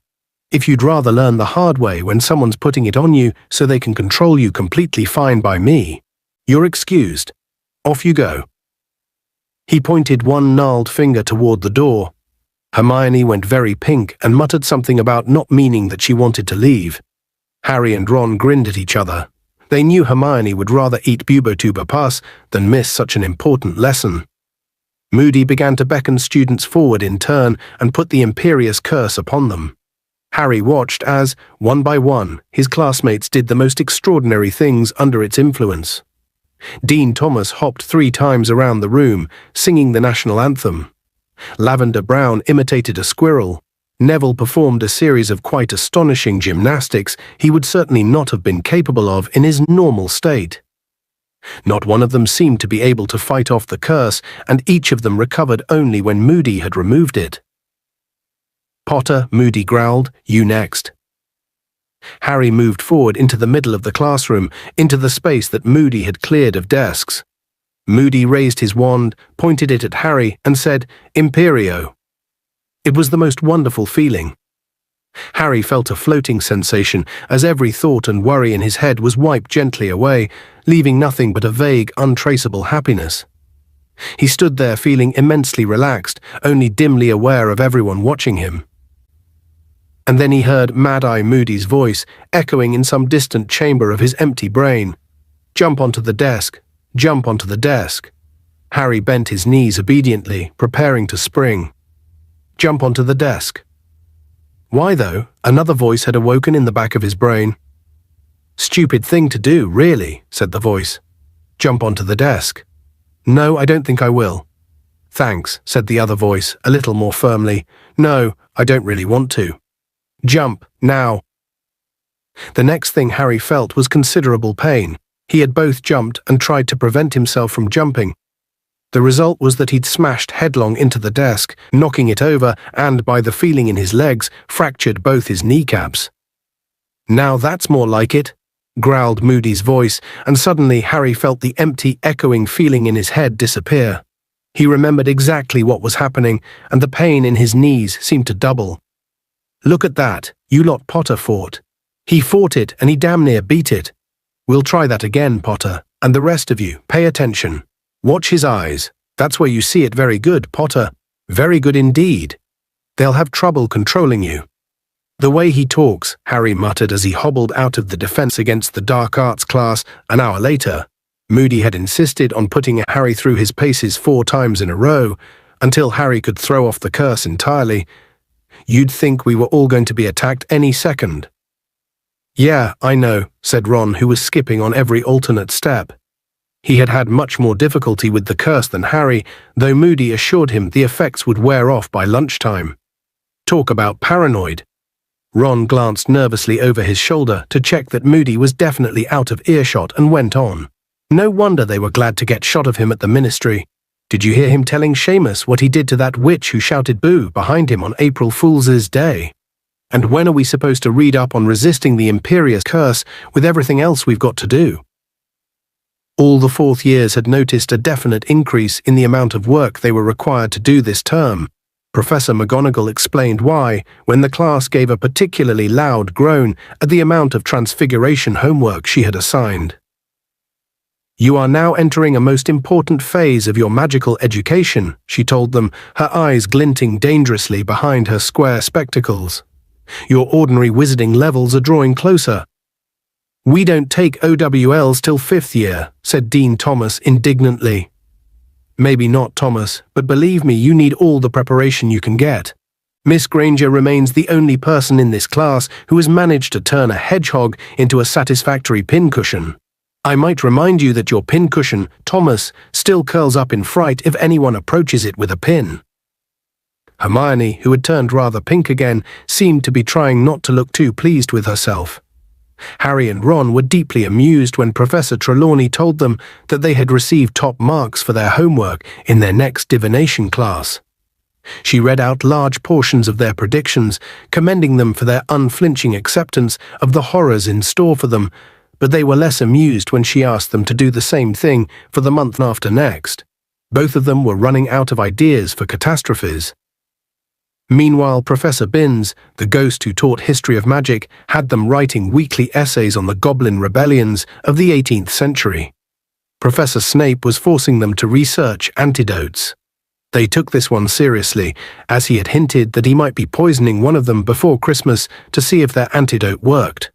"If you'd rather learn the hard way when someone's putting it on you so they can control you, completely fine by me. You're excused. Off you go." He pointed one gnarled finger toward the door. Hermione went very pink and muttered something about not meaning that she wanted to leave. Harry and Ron grinned at each other. They knew Hermione would rather eat bubotuber pus than miss such an important lesson. Moody began to beckon students forward in turn and put the Imperious Curse upon them. Harry watched as, one by one, his classmates did the most extraordinary things under its influence. Dean Thomas hopped 3 times around the room, singing the national anthem. Lavender Brown imitated a squirrel. Neville performed a series of quite astonishing gymnastics he would certainly not have been capable of in his normal state. Not one of them seemed to be able to fight off the curse, and each of them recovered only when Moody had removed it. "Potter," Moody growled, "you next." Harry moved forward into the middle of the classroom, into the space that Moody had cleared of desks. Moody raised his wand, pointed it at Harry, and said, "Imperio." It was the most wonderful feeling. Harry felt a floating sensation as every thought and worry in his head was wiped gently away, leaving nothing but a vague, untraceable happiness. He stood there feeling immensely relaxed, only dimly aware of everyone watching him. And then he heard Mad-Eye Moody's voice echoing in some distant chamber of his empty brain. "Jump onto the desk. Jump onto the desk." Harry bent his knees obediently, preparing to spring. Jump onto the desk. Why, though? Another voice had awoken in the back of his brain. "Stupid thing to do, really," said the voice. "Jump onto the desk." "No, I don't think I will." "Thanks," said the other voice, a little more firmly. "No, I don't really want to." "Jump, now." The next thing Harry felt was considerable pain. He had both jumped and tried to prevent himself from jumping. The result was that he'd smashed headlong into the desk, knocking it over and, by the feeling in his legs, fractured both his kneecaps. "Now that's more like it," growled Moody's voice, and suddenly Harry felt the empty, echoing feeling in his head disappear. He remembered exactly what was happening, and the pain in his knees seemed to double. "Look at that, you lot Potter fought. He fought it and he damn near beat it. We'll try that again, Potter, and the rest of you, pay attention. Watch his eyes. That's where you see it. Very good, Potter. Very good indeed. They'll have trouble controlling you." "The way he talks," Harry muttered as he hobbled out of the Defense Against the Dark Arts class an hour later. Moody had insisted on putting Harry through his paces 4 times in a row, until Harry could throw off the curse entirely. "You'd think we were all going to be attacked any second." "Yeah, I know," said Ron, who was skipping on every alternate step. He had had much more difficulty with the curse than Harry, though Moody assured him the effects would wear off by lunchtime. Talk about paranoid. Ron glanced nervously over his shoulder to check that Moody was definitely out of earshot and went on. "No wonder they were glad to get shot of him at the Ministry. Did you hear him telling Seamus what he did to that witch who shouted boo behind him on April Fool's Day? And when are we supposed to read up on resisting the Imperious Curse with everything else we've got to do?" All the 4th years had noticed a definite increase in the amount of work they were required to do this term. Professor McGonagall explained why when the class gave a particularly loud groan at the amount of transfiguration homework she had assigned. "You are now entering a most important phase of your magical education," she told them, her eyes glinting dangerously behind her square spectacles. "Your ordinary wizarding levels are drawing closer." "We don't take OWLs till 5th year," said Dean Thomas indignantly. "Maybe not, Thomas, but believe me, you need all the preparation you can get. Miss Granger remains the only person in this class who has managed to turn a hedgehog into a satisfactory pincushion. I might remind you that your pincushion, Thomas, still curls up in fright if anyone approaches it with a pin." Hermione, who had turned rather pink again, seemed to be trying not to look too pleased with herself. Harry and Ron were deeply amused when Professor Trelawney told them that they had received top marks for their homework in their next divination class. She read out large portions of their predictions, commending them for their unflinching acceptance of the horrors in store for them, but they were less amused when she asked them to do the same thing for the month after next. Both of them were running out of ideas for catastrophes. Meanwhile, Professor Binns, the ghost who taught history of magic, had them writing weekly essays on the goblin rebellions of the 18th century. Professor Snape was forcing them to research antidotes. They took this one seriously, as he had hinted that he might be poisoning one of them before Christmas to see if their antidote worked.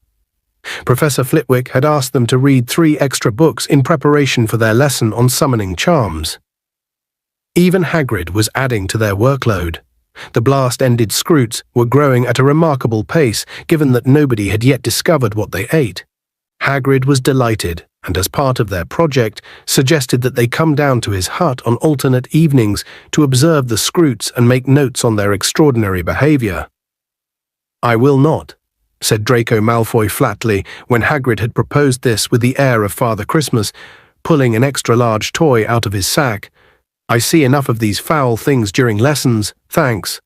Professor Flitwick had asked them to read 3 extra books in preparation for their lesson on summoning charms. Even Hagrid was adding to their workload. The blast-ended Scroots were growing at a remarkable pace, given that nobody had yet discovered what they ate. Hagrid was delighted, and as part of their project, suggested that they come down to his hut on alternate evenings to observe the Scroots and make notes on their extraordinary behavior. "I will not," said Draco Malfoy flatly when Hagrid had proposed this with the air of Father Christmas, pulling an extra-large toy out of his sack. "I see enough of these foul things during lessons, thanks."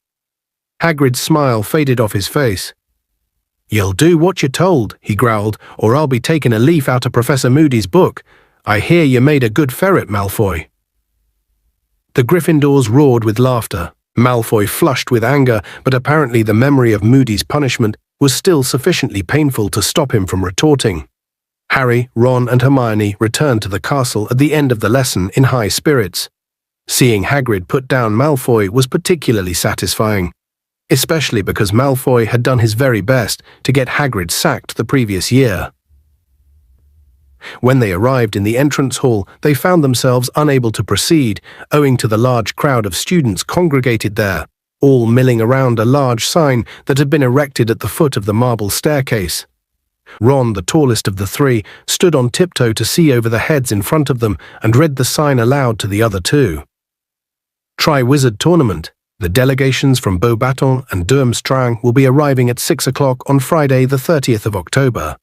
Hagrid's smile faded off his face. "You'll do what you're told," he growled, "or I'll be taking a leaf out of Professor Moody's book. I hear you made a good ferret, Malfoy." The Gryffindors roared with laughter. Malfoy flushed with anger, but apparently the memory of Moody's punishment was still sufficiently painful to stop him from retorting. Harry, Ron, and Hermione returned to the castle at the end of the lesson in high spirits. Seeing Hagrid put down Malfoy was particularly satisfying, especially because Malfoy had done his very best to get Hagrid sacked the previous year. When they arrived in the entrance hall, they found themselves unable to proceed, owing to the large crowd of students congregated there, all milling around a large sign that had been erected at the foot of the marble staircase. Ron, the tallest of the 3, stood on tiptoe to see over the heads in front of them and read the sign aloud to the other 2. Tri-Wizard Tournament. The delegations from Beauxbatons and Durmstrang will be arriving at 6 o'clock on Friday the 30th of October.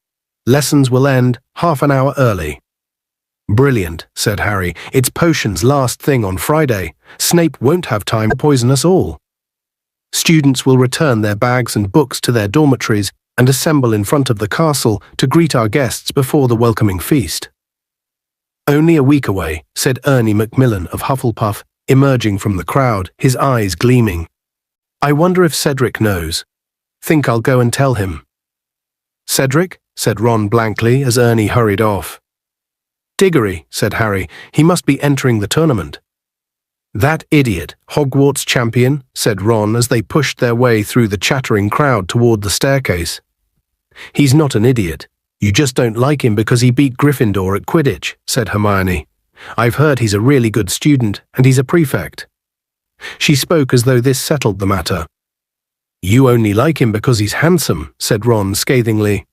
Lessons will end half an hour early. "Brilliant," said Harry. "It's potions last thing on Friday. Snape won't have time to poison us all." Students will return their bags and books to their dormitories and assemble in front of the castle to greet our guests before the welcoming feast. "Only a week away," said Ernie Macmillan of Hufflepuff, emerging from the crowd, his eyes gleaming. "I wonder if Cedric knows. Think I'll go and tell him." "Cedric?" said Ron blankly as Ernie hurried off. "Diggory," said Harry. "He must be entering the tournament." "That idiot, Hogwarts champion," said Ron as they pushed their way through the chattering crowd toward the staircase. "He's not an idiot. You just don't like him because he beat Gryffindor at Quidditch," said Hermione. "I've heard he's a really good student, and he's a prefect." She spoke as though this settled the matter. "You only like him because he's handsome," said Ron scathingly.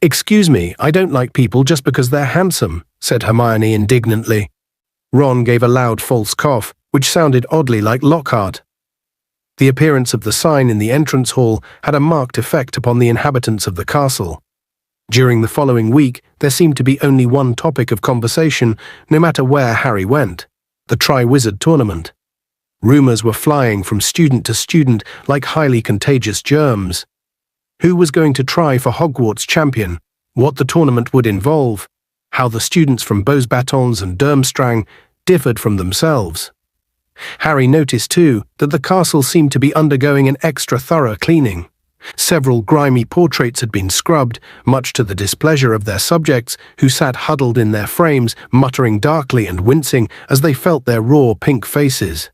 "Excuse me, I don't like people just because they're handsome," said Hermione indignantly. Ron gave a loud false cough, which sounded oddly like Lockhart. The appearance of the sign in the entrance hall had a marked effect upon the inhabitants of the castle. During the following week, there seemed to be only one topic of conversation, no matter where Harry went: the Tri-Wizard Tournament. Rumors were flying from student to student like highly contagious germs. Who was going to try for Hogwarts champion? What the tournament would involve? How the students from Beauxbatons and Durmstrang differed from themselves. Harry noticed, too, that the castle seemed to be undergoing an extra thorough cleaning. Several grimy portraits had been scrubbed, much to the displeasure of their subjects, who sat huddled in their frames, muttering darkly and wincing as they felt their raw pink faces.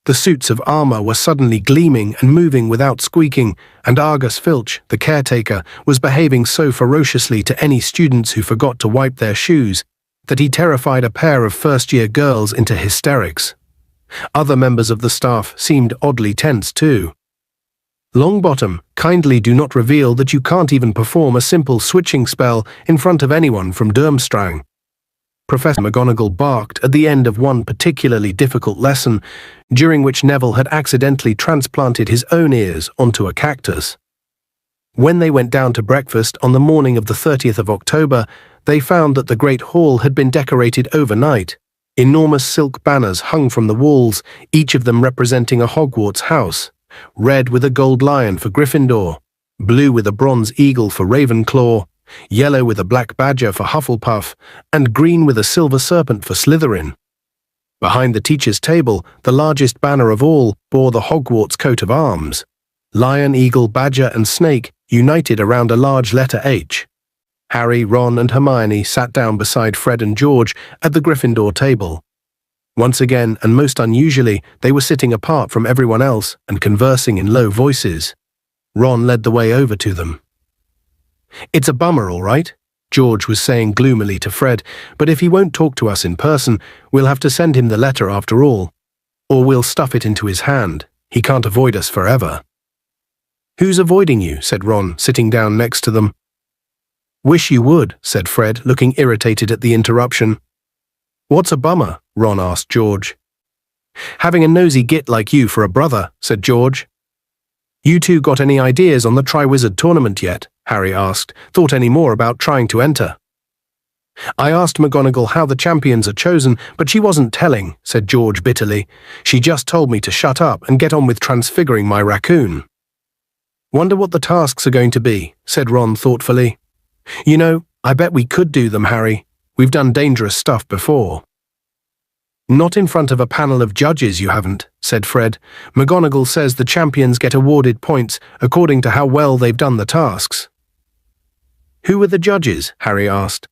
The suits of armor were suddenly gleaming and moving without squeaking, and Argus Filch, the caretaker, was behaving so ferociously to any students who forgot to wipe their shoes that he terrified a pair of first-year girls into hysterics. Other members of the staff seemed oddly tense too. Longbottom, kindly do not reveal that you can't even perform a simple switching spell in front of anyone from Durmstrang. Professor McGonagall barked at the end of one particularly difficult lesson, during which Neville had accidentally transplanted his own ears onto a cactus. When they went down to breakfast on the morning of the 30th of October, they found that the Great Hall had been decorated overnight. Enormous silk banners hung from the walls, each of them representing a Hogwarts house: red with a gold lion for Gryffindor, blue with a bronze eagle for Ravenclaw, yellow with a black badger for Hufflepuff, and green with a silver serpent for Slytherin. Behind the teacher's table, the largest banner of all bore the Hogwarts coat of arms: lion, eagle, badger, and snake united around a large letter H. Harry, Ron, and Hermione sat down beside Fred and George at the Gryffindor table. Once again, and most unusually, they were sitting apart from everyone else and conversing in low voices. Ron led the way over to them. "It's a bummer, all right," George was saying gloomily to Fred, "but if he won't talk to us in person, we'll have to send him the letter after all. Or we'll stuff it into his hand. He can't avoid us forever." "Who's avoiding you?" said Ron, sitting down next to them. "Wish you would," said Fred, looking irritated at the interruption. "What's a bummer?" Ron asked George. "Having a nosy git like you for a brother," said George. "You two got any ideas on the Triwizard Tournament yet?" Harry asked. "Thought any more about trying to enter?" "I asked McGonagall how the champions are chosen, but she wasn't telling," said George bitterly. "She just told me to shut up and get on with transfiguring my raccoon." "Wonder what the tasks are going to be," said Ron thoughtfully. "You know, I bet we could do them, Harry. We've done dangerous stuff before." "Not in front of a panel of judges, you haven't," said Fred. "McGonagall says the champions get awarded points according to how well they've done the tasks." "Who are the judges?" Harry asked.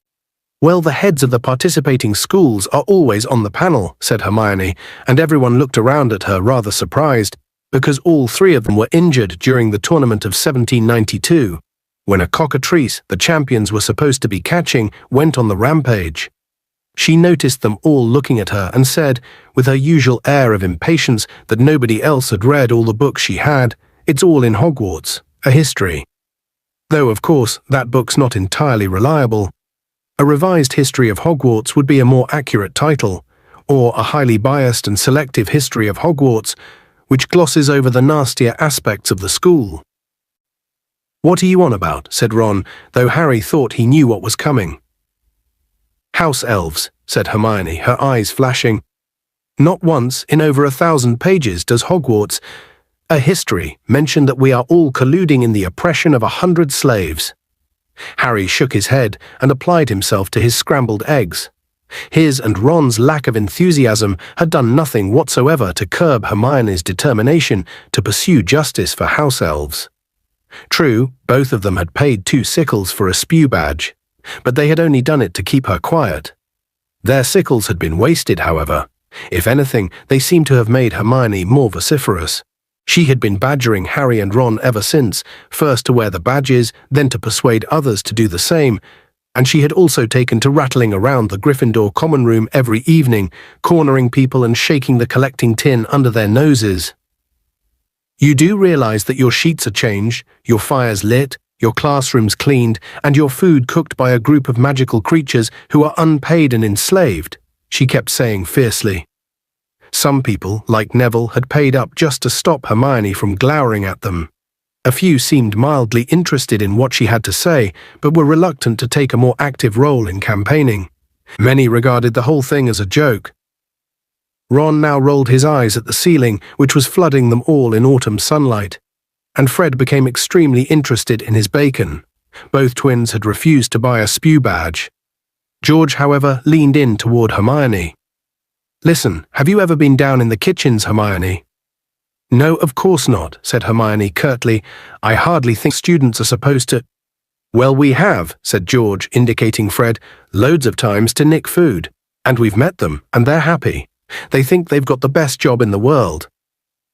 "Well, the heads of the participating schools are always on the panel," said Hermione, and everyone looked around at her rather surprised, because all three of them were injured during the tournament of 1792. When a cockatrice the champions were supposed to be catching went on the rampage. She noticed them all looking at her and said, with her usual air of impatience that nobody else had read all the books she had, "It's all in Hogwarts, a history." Though, of course, that book's not entirely reliable. A revised history of Hogwarts would be a more accurate title, or a highly biased and selective history of Hogwarts, which glosses over the nastier aspects of the school. "What are you on about?" said Ron, though Harry thought he knew what was coming. "House elves," said Hermione, her eyes flashing. "Not once in over 1,000 pages does Hogwarts, a history, mention that we are all colluding in the oppression of 100 slaves." Harry shook his head and applied himself to his scrambled eggs. His and Ron's lack of enthusiasm had done nothing whatsoever to curb Hermione's determination to pursue justice for house elves. True, both of them had paid 2 sickles for a spew badge, but they had only done it to keep her quiet. Their sickles had been wasted, however. If anything, they seemed to have made Hermione more vociferous. She had been badgering Harry and Ron ever since, first to wear the badges, then to persuade others to do the same, and she had also taken to rattling around the Gryffindor common room every evening, cornering people and shaking the collecting tin under their noses. "You do realize that your sheets are changed, your fires lit, your classrooms cleaned, and your food cooked by a group of magical creatures who are unpaid and enslaved," she kept saying fiercely. Some people, like Neville, had paid up just to stop Hermione from glowering at them. A few seemed mildly interested in what she had to say, but were reluctant to take a more active role in campaigning. Many regarded the whole thing as a joke. Ron now rolled his eyes at the ceiling, which was flooding them all in autumn sunlight, and Fred became extremely interested in his bacon. Both twins had refused to buy a spew badge. George, however, leaned in toward Hermione. Listen, have you ever been down in the kitchens, Hermione? No, of course not, said Hermione curtly. I hardly think students are supposed to. Well, we have, said George, indicating Fred, loads of times to nick food. And we've met them, and they're happy. They think they've got the best job in the world.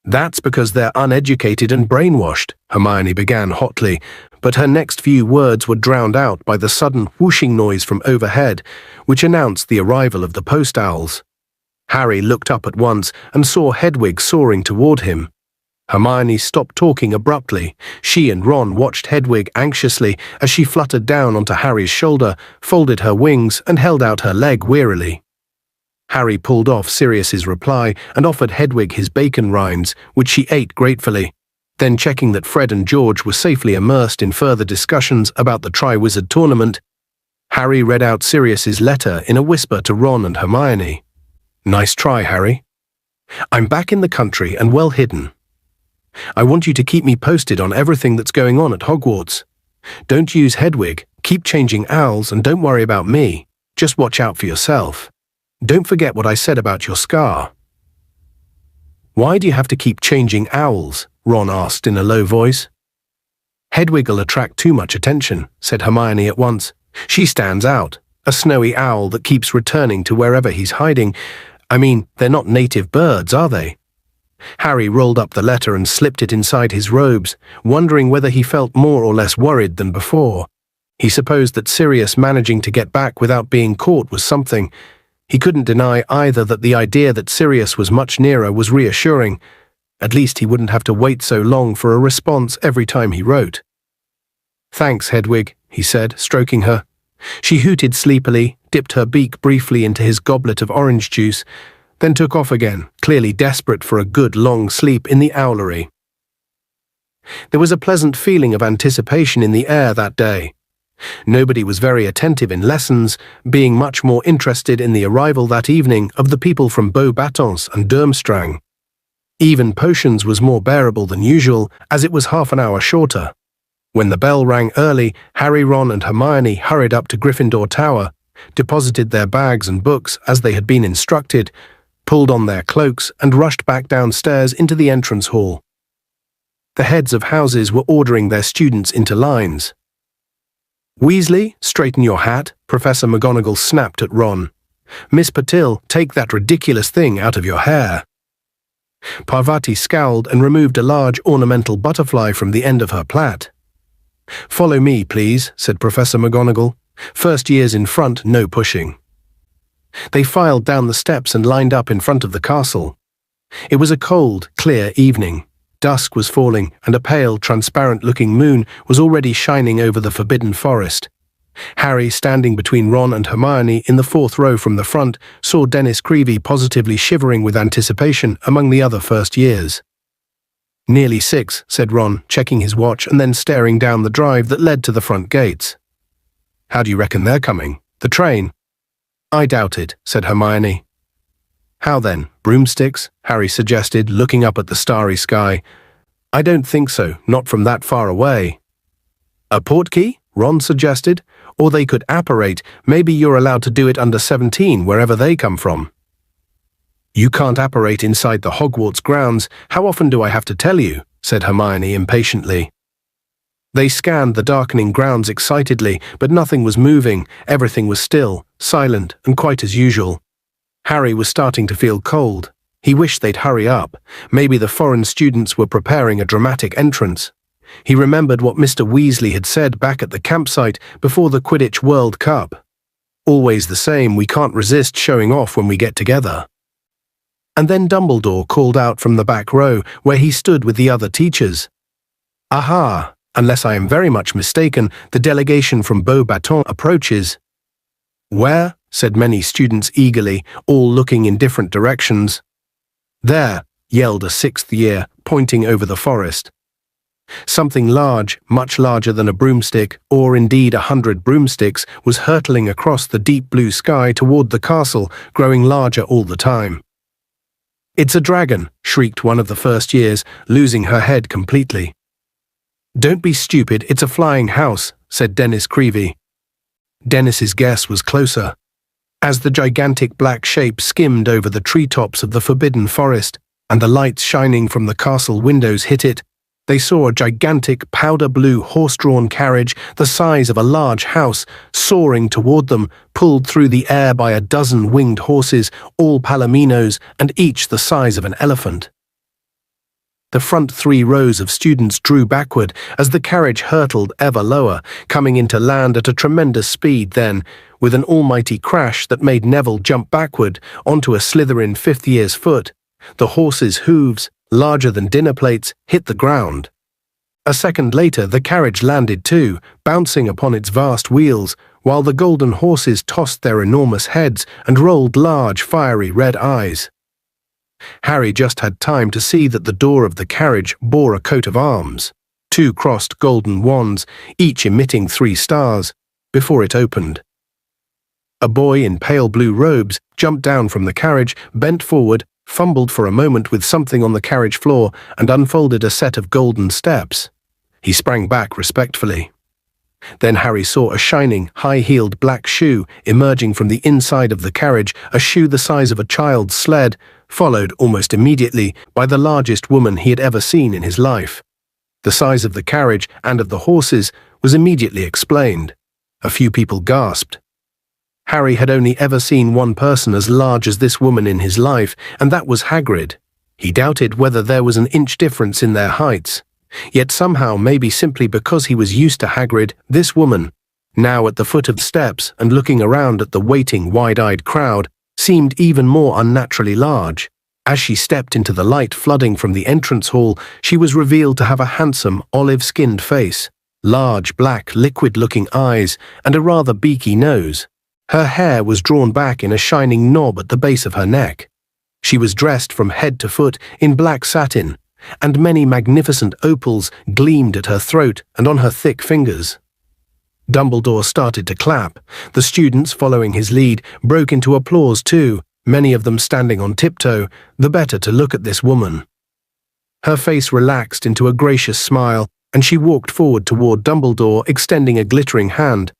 That's because they're uneducated and brainwashed, Hermione began hotly, but her next few words were drowned out by the sudden whooshing noise from overhead, which announced the arrival of the post owls. Harry looked up at once and saw Hedwig soaring toward him. Hermione stopped talking abruptly. She and Ron watched Hedwig anxiously as she fluttered down onto Harry's shoulder, folded her wings, and held out her leg wearily. Harry pulled off Sirius's reply and offered Hedwig his bacon rinds, which she ate gratefully. Then, checking that Fred and George were safely immersed in further discussions about the Triwizard Tournament, Harry read out Sirius's letter in a whisper to Ron and Hermione. Nice try, Harry. I'm back in the country and well hidden. I want you to keep me posted on everything that's going on at Hogwarts. Don't use Hedwig, keep changing owls, and don't worry about me. Just watch out for yourself. Don't forget what I said about your scar. Why do you have to keep changing owls? Ron asked in a low voice. Hedwig will attract too much attention, said Hermione at once. She stands out, a snowy owl that keeps returning to wherever he's hiding. I mean, they're not native birds, are they? Harry rolled up the letter and slipped it inside his robes, wondering whether he felt more or less worried than before. He supposed that Sirius managing to get back without being caught was something. He couldn't deny either that the idea that Sirius was much nearer was reassuring. At least he wouldn't have to wait so long for a response every time he wrote. Thanks, Hedwig, he said, stroking her. She hooted sleepily, dipped her beak briefly into his goblet of orange juice, then took off again, clearly desperate for a good long sleep in the owlery. There was a pleasant feeling of anticipation in the air that day. Nobody was very attentive in lessons, being much more interested in the arrival that evening of the people from Beauxbatons and Durmstrang. Even potions was more bearable than usual, as it was half an hour shorter. When the bell rang early, Harry, Ron, and Hermione hurried up to Gryffindor Tower, deposited their bags and books as they had been instructed, pulled on their cloaks, and rushed back downstairs into the entrance hall. The heads of houses were ordering their students into lines. Weasley, straighten your hat, Professor McGonagall snapped at Ron. Miss Patil, take that ridiculous thing out of your hair. Parvati scowled and removed a large ornamental butterfly from the end of her plait. Follow me, please, said Professor McGonagall. First years in front, no pushing. They filed down the steps and lined up in front of the castle. It was a cold, clear evening. Dusk was falling, and a pale, transparent-looking moon was already shining over the forbidden forest. Harry, standing between Ron and Hermione in the fourth row from the front, saw Dennis Creevey positively shivering with anticipation among the other first years. Nearly 6, said Ron, checking his watch and then staring down the drive that led to the front gates. How do you reckon they're coming? The train? I doubt it, said Hermione. How then, broomsticks? Harry suggested, looking up at the starry sky. I don't think so, not from that far away. A portkey? Ron suggested. Or they could apparate. Maybe you're allowed to do it under 17, wherever they come from. You can't apparate inside the Hogwarts grounds. How often do I have to tell you? Said Hermione impatiently. They scanned the darkening grounds excitedly, but nothing was moving. Everything was still, silent, and quite as usual. Harry was starting to feel cold. He wished they'd hurry up. Maybe the foreign students were preparing a dramatic entrance. He remembered what Mr. Weasley had said back at the campsite before the Quidditch World Cup. Always the same, we can't resist showing off when we get together. And then Dumbledore called out from the back row, where he stood with the other teachers. Aha! Unless I am very much mistaken, the delegation from Beauxbatons approaches. Where? Said many students eagerly, all looking in different directions. There, yelled a 6th year, pointing over the forest. Something large, much larger than a broomstick, or indeed 100 broomsticks, was hurtling across the deep blue sky toward the castle, growing larger all the time. It's a dragon, shrieked one of the first years, losing her head completely. Don't be stupid, it's a flying house, said Dennis Creevey. Dennis's guess was closer. As the gigantic black shape skimmed over the treetops of the forbidden forest, and the lights shining from the castle windows hit it, they saw a gigantic powder-blue horse-drawn carriage the size of a large house soaring toward them, pulled through the air by a dozen winged horses, all palominos and each the size of an elephant. The front 3 rows of students drew backward as the carriage hurtled ever lower, coming into land at a tremendous speed then, with an almighty crash that made Neville jump backward onto a Slytherin 5th year's foot. The horses' hooves, larger than dinner plates, hit the ground. A second later the carriage landed too, bouncing upon its vast wheels, while the golden horses tossed their enormous heads and rolled large fiery red eyes. Harry just had time to see that the door of the carriage bore a coat of arms, 2 crossed golden wands, each emitting 3 stars, before it opened. A boy in pale blue robes jumped down from the carriage, bent forward, fumbled for a moment with something on the carriage floor, and unfolded a set of golden steps. He sprang back respectfully. Then Harry saw a shining, high-heeled black shoe emerging from the inside of the carriage, a shoe the size of a child's sled, followed almost immediately by the largest woman he had ever seen in his life. The size of the carriage and of the horses was immediately explained. A few people gasped. Harry had only ever seen one person as large as this woman in his life, and that was Hagrid. He doubted whether there was an inch difference in their heights. Yet somehow, maybe simply because he was used to Hagrid, this woman, now at the foot of the steps and looking around at the waiting, wide-eyed crowd, seemed even more unnaturally large. As she stepped into the light flooding from the entrance hall, she was revealed to have a handsome, olive-skinned face, large, black, liquid-looking eyes, and a rather beaky nose. Her hair was drawn back in a shining knob at the base of her neck. She was dressed from head to foot in black satin, and many magnificent opals gleamed at her throat and on her thick fingers. Dumbledore started to clap. The students, following his lead, broke into applause too, many of them standing on tiptoe, the better to look at this woman. Her face relaxed into a gracious smile, and she walked forward toward Dumbledore, extending a glittering hand.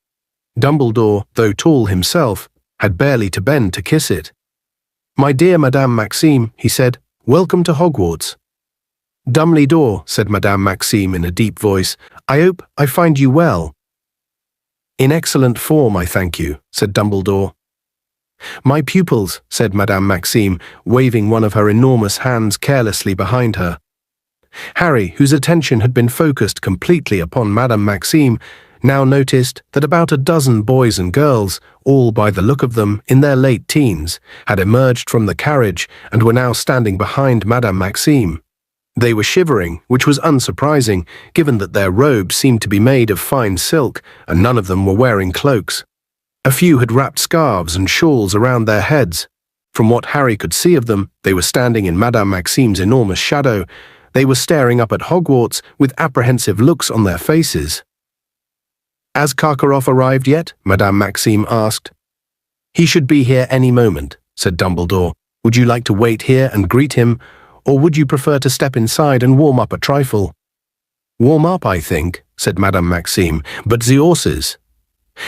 Dumbledore, though tall himself, had barely to bend to kiss it. "My dear Madame Maxime," he said, "welcome to Hogwarts." "Dumbledore," said Madame Maxime in a deep voice, "I hope I find you well." "In excellent form, I thank you," said Dumbledore. "My pupils," said Madame Maxime, waving one of her enormous hands carelessly behind her. Harry, whose attention had been focused completely upon Madame Maxime, now noticed that about a dozen boys and girls, all by the look of them in their late teens, had emerged from the carriage and were now standing behind Madame Maxime. They were shivering, which was unsurprising, given that their robes seemed to be made of fine silk, and none of them were wearing cloaks. A few had wrapped scarves and shawls around their heads. From what Harry could see of them, they were standing in Madame Maxime's enormous shadow. They were staring up at Hogwarts with apprehensive looks on their faces. "Has Karkaroff arrived yet?" Madame Maxime asked. "He should be here any moment," said Dumbledore. "Would you like to wait here and greet him, or would you prefer to step inside and warm up a trifle?" "Warm up, I think," said Madame Maxime, "but the horses."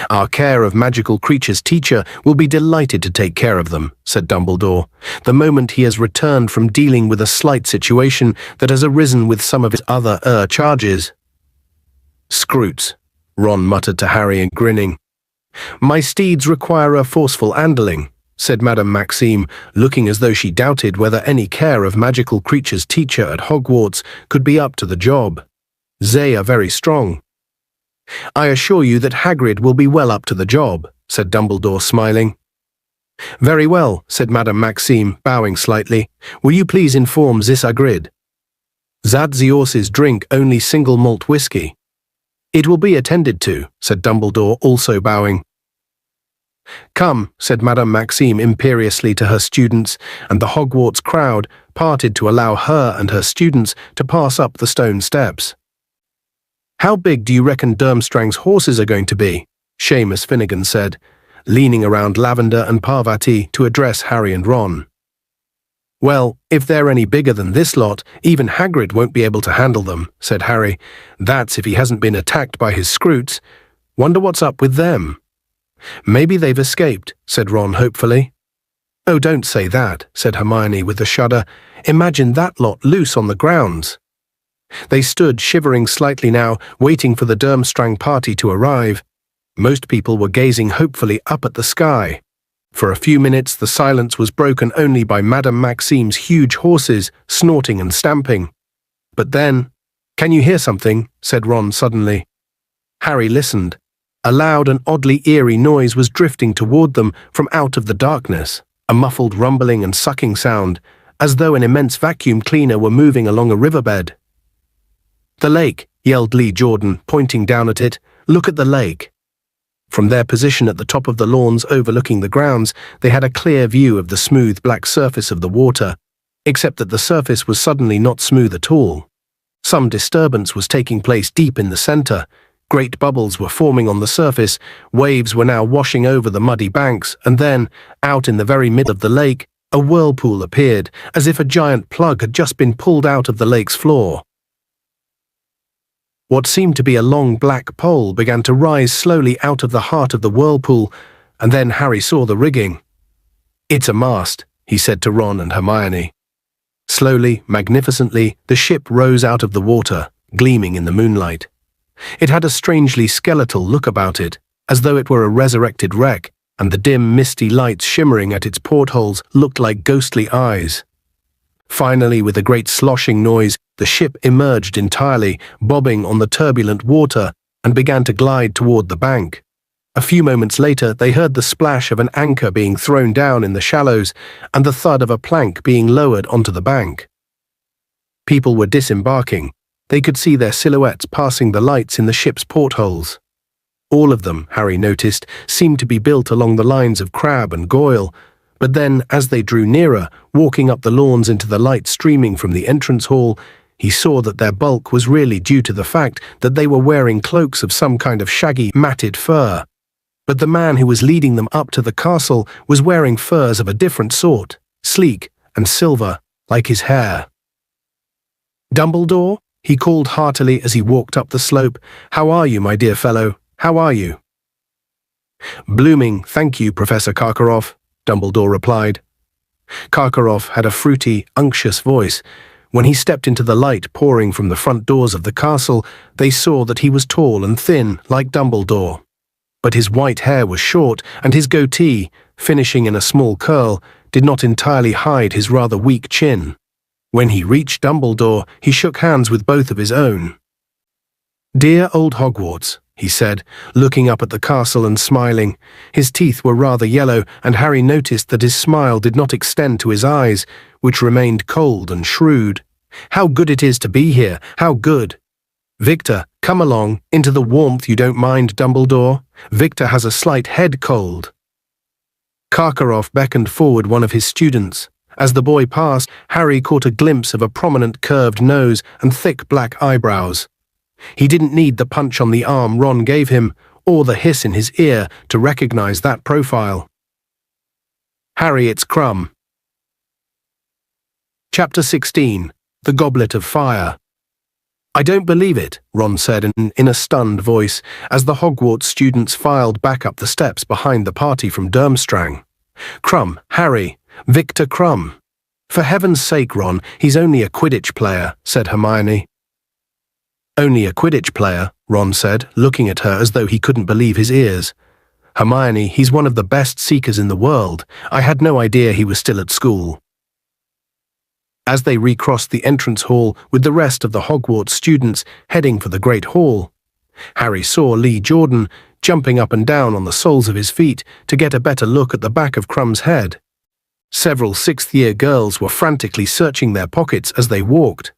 "Our care of magical creatures teacher will be delighted to take care of them," said Dumbledore, "the moment he has returned from dealing with a slight situation that has arisen with some of his other charges." "Scroots," Ron muttered to Harry and grinning. "My steeds require a forceful handling," said Madame Maxime, looking as though she doubted whether any care of magical creatures teacher at Hogwarts could be up to the job. "They are very strong." "I assure you that Hagrid will be well up to the job," said Dumbledore, smiling. "Very well," said Madame Maxime, bowing slightly. "Will you please inform this Hagrid that the horses drink only single malt whiskey?" "It will be attended to," said Dumbledore, also bowing. "Come," said Madame Maxime imperiously to her students, and the Hogwarts crowd parted to allow her and her students to pass up the stone steps. "How big do you reckon Durmstrang's horses are going to be?" Seamus Finnegan said, leaning around Lavender and Parvati to address Harry and Ron. "Well, if they're any bigger than this lot, even Hagrid won't be able to handle them," said Harry. "That's if he hasn't been attacked by his Scroots. Wonder what's up with them." Maybe they've escaped, said Ron hopefully. Oh, don't say that, said Hermione with a shudder. Imagine that lot loose on the grounds. They stood shivering slightly now, waiting for the Durmstrang party to arrive. Most people were gazing hopefully up at the sky. For a few minutes the silence was broken only by Madame Maxime's huge horses, snorting and stamping. But then, "Can you hear something?" said Ron suddenly. Harry listened. A loud and oddly eerie noise was drifting toward them from out of the darkness, a muffled rumbling and sucking sound, as though an immense vacuum cleaner were moving along a riverbed. "The lake," yelled Lee Jordan, pointing down at it. "Look at the lake." From their position at the top of the lawns overlooking the grounds, they had a clear view of the smooth black surface of the water, except that the surface was suddenly not smooth at all. Some disturbance was taking place deep in the center. Great bubbles were forming on the surface, waves were now washing over the muddy banks, and then, out in the very middle of the lake, a whirlpool appeared, as if a giant plug had just been pulled out of the lake's floor. What seemed to be a long black pole began to rise slowly out of the heart of the whirlpool, and then Harry saw the rigging. "It's a mast," he said to Ron and Hermione. Slowly, magnificently, the ship rose out of the water, gleaming in the moonlight. It had a strangely skeletal look about it, as though it were a resurrected wreck, and the dim, misty lights shimmering at its portholes looked like ghostly eyes. Finally, with a great sloshing noise, the ship emerged entirely, bobbing on the turbulent water, and began to glide toward the bank. A few moments later, they heard the splash of an anchor being thrown down in the shallows, and the thud of a plank being lowered onto the bank. People were disembarking. They could see their silhouettes passing the lights in the ship's portholes. All of them, Harry noticed, seemed to be built along the lines of Crabbe and Goyle, but then, as they drew nearer, walking up the lawns into the light streaming from the entrance hall, he saw that their bulk was really due to the fact that they were wearing cloaks of some kind of shaggy, matted fur. But the man who was leading them up to the castle was wearing furs of a different sort, sleek and silver, like his hair. "Dumbledore?" he called heartily as he walked up the slope. "How are you, my dear fellow? How are you?" "Blooming, thank you, Professor Karkaroff," Dumbledore replied. Karkaroff had a fruity, unctuous voice. When he stepped into the light pouring from the front doors of the castle, they saw that he was tall and thin, like Dumbledore. But his white hair was short, and his goatee, finishing in a small curl, did not entirely hide his rather weak chin. When he reached Dumbledore, he shook hands with both of his own. "Dear old Hogwarts," he said, looking up at the castle and smiling. His teeth were rather yellow, and Harry noticed that his smile did not extend to his eyes, which remained cold and shrewd. "How good it is to be here, how good! Victor, come along, into the warmth, you don't mind, Dumbledore? Victor has a slight head cold." Karkaroff beckoned forward one of his students. As the boy passed, Harry caught a glimpse of a prominent curved nose and thick black eyebrows. He didn't need the punch on the arm Ron gave him, or the hiss in his ear to recognize that profile. "Harry, it's Krum." Chapter 16. The Goblet of Fire. "I don't believe it," Ron said in a stunned voice, as the Hogwarts students filed back up the steps behind the party from Durmstrang. "Krum, Harry, Victor Krum." "For heaven's sake, Ron, he's only a Quidditch player," said Hermione. "Only a Quidditch player," Ron said, looking at her as though he couldn't believe his ears. "Hermione, he's one of the best seekers in the world. I had no idea he was still at school." As they recrossed the entrance hall with the rest of the Hogwarts students heading for the Great Hall, Harry saw Lee Jordan jumping up and down on the soles of his feet to get a better look at the back of Krum's head. Several sixth-year girls were frantically searching their pockets as they walked.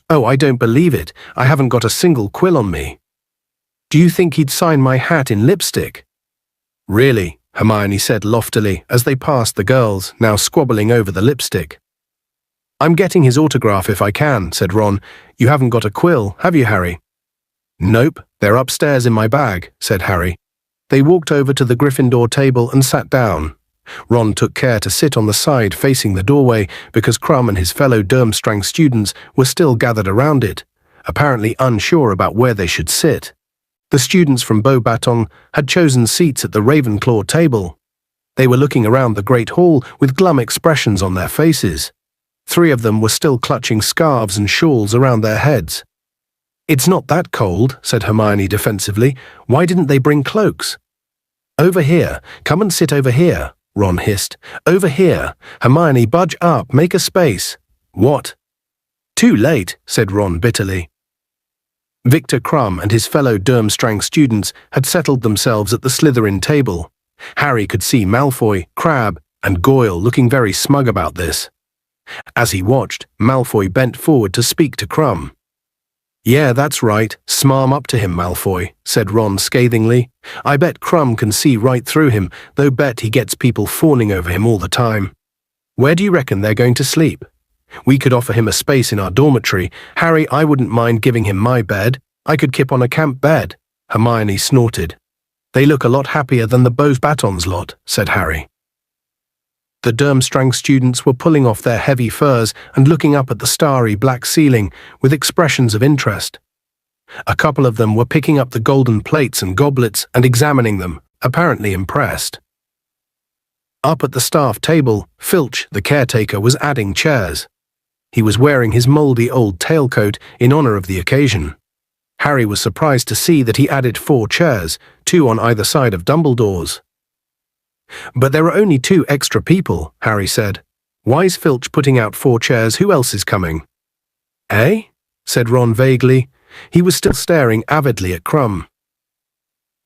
"Oh, I don't believe it. I haven't got a single quill on me." "Do you think he'd sign my hat in lipstick?" "Really?" Hermione said loftily as they passed the girls, now squabbling over the lipstick. "I'm getting his autograph if I can," said Ron. "You haven't got a quill, have you, Harry?" "Nope, they're upstairs in my bag," said Harry. They walked over to the Gryffindor table and sat down. Ron took care to sit on the side facing the doorway because Krum and his fellow Durmstrang students were still gathered around it, apparently unsure about where they should sit. The students from Beauxbatons had chosen seats at the Ravenclaw table. They were looking around the great hall with glum expressions on their faces. 3 of them were still clutching scarves and shawls around their heads. "It's not that cold," said Hermione defensively. "Why didn't they bring cloaks?" "Over here. Come and sit over here," Ron hissed. "Over here. Hermione, budge up, make a space." "What?" "Too late," said Ron bitterly. Victor Crumb and his fellow Durmstrang students had settled themselves at the Slytherin table. Harry could see Malfoy, Crabbe, and Goyle looking very smug about this. As he watched, Malfoy bent forward to speak to Crumb. "Yeah, that's right. Smarm up to him, Malfoy," said Ron scathingly. "I bet Crumb can see right through him, though bet he gets people fawning over him all the time. Where do you reckon they're going to sleep? We could offer him a space in our dormitory. Harry, I wouldn't mind giving him my bed. I could kip on a camp bed." Hermione snorted. "They look a lot happier than the Beauxbatons lot," said Harry. The Durmstrang students were pulling off their heavy furs and looking up at the starry black ceiling with expressions of interest. A couple of them were picking up the golden plates and goblets and examining them, apparently impressed. Up at the staff table, Filch, the caretaker, was adding chairs. He was wearing his mouldy old tailcoat in honor of the occasion. Harry was surprised to see that he added 4 chairs, 2 on either side of Dumbledore's. "But there are only 2 extra people," Harry said. "Why's Filch putting out 4 chairs? Who else is coming?" "Eh?" said Ron vaguely. He was still staring avidly at Crumb.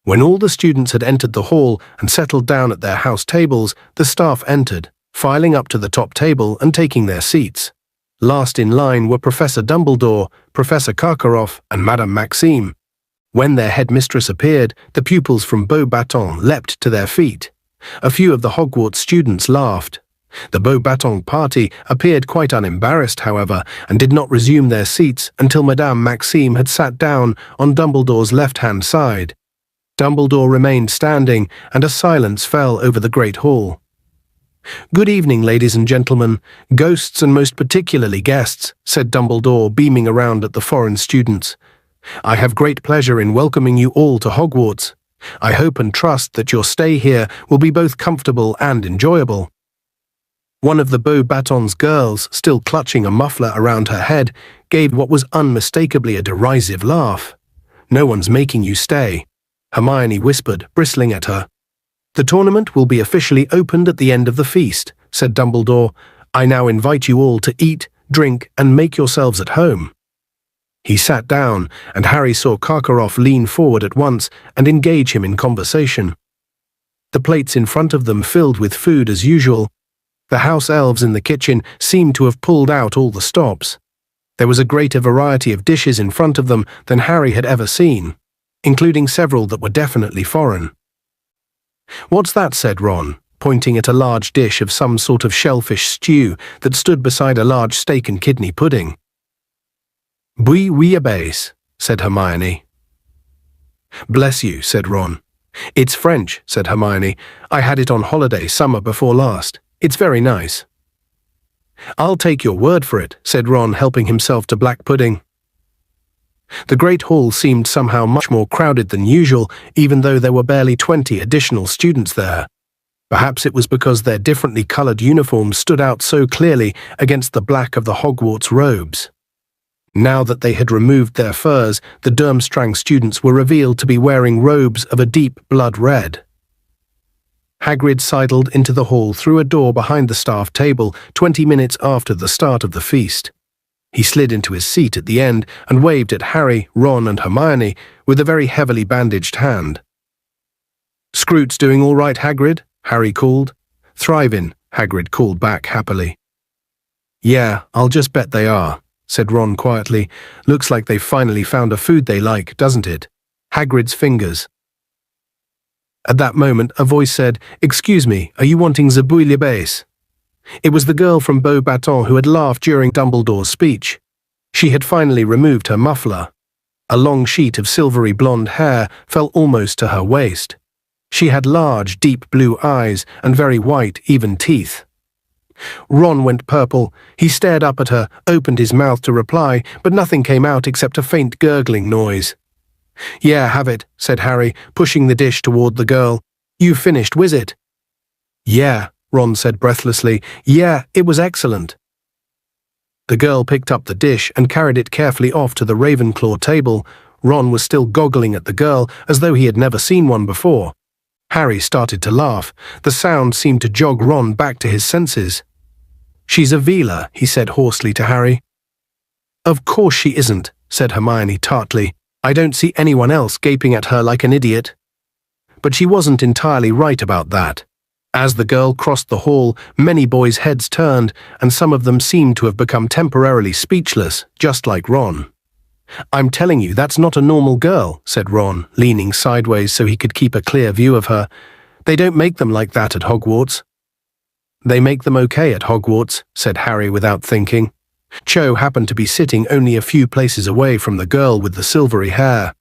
When all the students had entered the hall and settled down at their house tables, the staff entered, filing up to the top table and taking their seats. Last in line were Professor Dumbledore, Professor Karkaroff, and Madame Maxime. When their headmistress appeared, the pupils from Beauxbatons leapt to their feet. A few of the Hogwarts students laughed. The Beauxbatons party appeared quite unembarrassed, however, and did not resume their seats until Madame Maxime had sat down on Dumbledore's left-hand side. Dumbledore remained standing, and a silence fell over the great hall. "Good evening, ladies and gentlemen, ghosts and most particularly guests," said Dumbledore, beaming around at the foreign students. "I have great pleasure in welcoming you all to Hogwarts. I hope and trust that your stay here will be both comfortable and enjoyable." One of the Beauxbatons girls, still clutching a muffler around her head, gave what was unmistakably a derisive laugh. "No one's making you stay," Hermione whispered, bristling at her. "The tournament will be officially opened at the end of the feast," said Dumbledore. "I now invite you all to eat, drink, and make yourselves at home." He sat down, and Harry saw Karkaroff lean forward at once and engage him in conversation. The plates in front of them filled with food as usual. The house elves in the kitchen seemed to have pulled out all the stops. There was a greater variety of dishes in front of them than Harry had ever seen, including several that were definitely foreign. "What's that?" said Ron, pointing at a large dish of some sort of shellfish stew that stood beside a large steak and kidney pudding. "Bouillabaisse," said Hermione. "Bless you," said Ron. "It's French," said Hermione. "I had it on holiday summer before last. It's very nice." "I'll take your word for it," said Ron, helping himself to black pudding. The great hall seemed somehow much more crowded than usual, even though there were barely 20 additional students there. Perhaps it was because their differently coloured uniforms stood out so clearly against the black of the Hogwarts robes. Now that they had removed their furs, the Durmstrang students were revealed to be wearing robes of a deep blood red. Hagrid sidled into the hall through a door behind the staff table 20 minutes after the start of the feast. He slid into his seat at the end and waved at Harry, Ron, and Hermione with a very heavily bandaged hand. "Scroots doing all right, Hagrid?" Harry called. "Thriving," Hagrid called back happily. "Yeah, I'll just bet they are," said Ron quietly. "Looks like they've finally found a food they like, doesn't it? Hagrid's fingers." At that moment, a voice said, "Excuse me, are you wanting the bouillabaisse?" It was the girl from Beauxbatons who had laughed during Dumbledore's speech. She had finally removed her muffler. A long sheet of silvery blonde hair fell almost to her waist. She had large, deep blue eyes and very white, even teeth. Ron went purple. He stared up at her, opened his mouth to reply, but nothing came out except a faint gurgling noise. "Yeah, have it," said Harry, pushing the dish toward the girl. "You finished, was it?" "Yeah," Ron said breathlessly. "Yeah, it was excellent." The girl picked up the dish and carried it carefully off to the Ravenclaw table. Ron was still goggling at the girl as though he had never seen one before. Harry started to laugh. The sound seemed to jog Ron back to his senses. "She's a Veela," he said hoarsely to Harry. "Of course she isn't," said Hermione tartly. "I don't see anyone else gaping at her like an idiot." But she wasn't entirely right about that. As the girl crossed the hall, many boys' heads turned, and some of them seemed to have become temporarily speechless, just like Ron. "I'm telling you, that's not a normal girl," said Ron, leaning sideways so he could keep a clear view of her. "They don't make them like that at Hogwarts." "They make them okay at Hogwarts," said Harry without thinking. Cho happened to be sitting only a few places away from the girl with the silvery hair.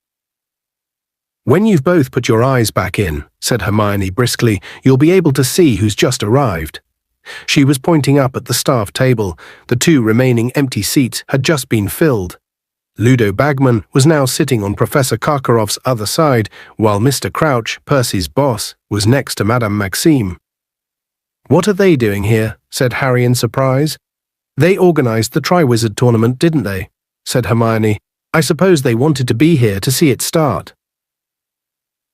"When you've both put your eyes back in," said Hermione briskly, "you'll be able to see who's just arrived." She was pointing up at the staff table. The two remaining empty seats had just been filled. Ludo Bagman was now sitting on Professor Karkaroff's other side, while Mr. Crouch, Percy's boss, was next to Madame Maxime. "What are they doing here?" said Harry in surprise. "They organized the Triwizard Tournament, didn't they?" said Hermione. "I suppose they wanted to be here to see it start."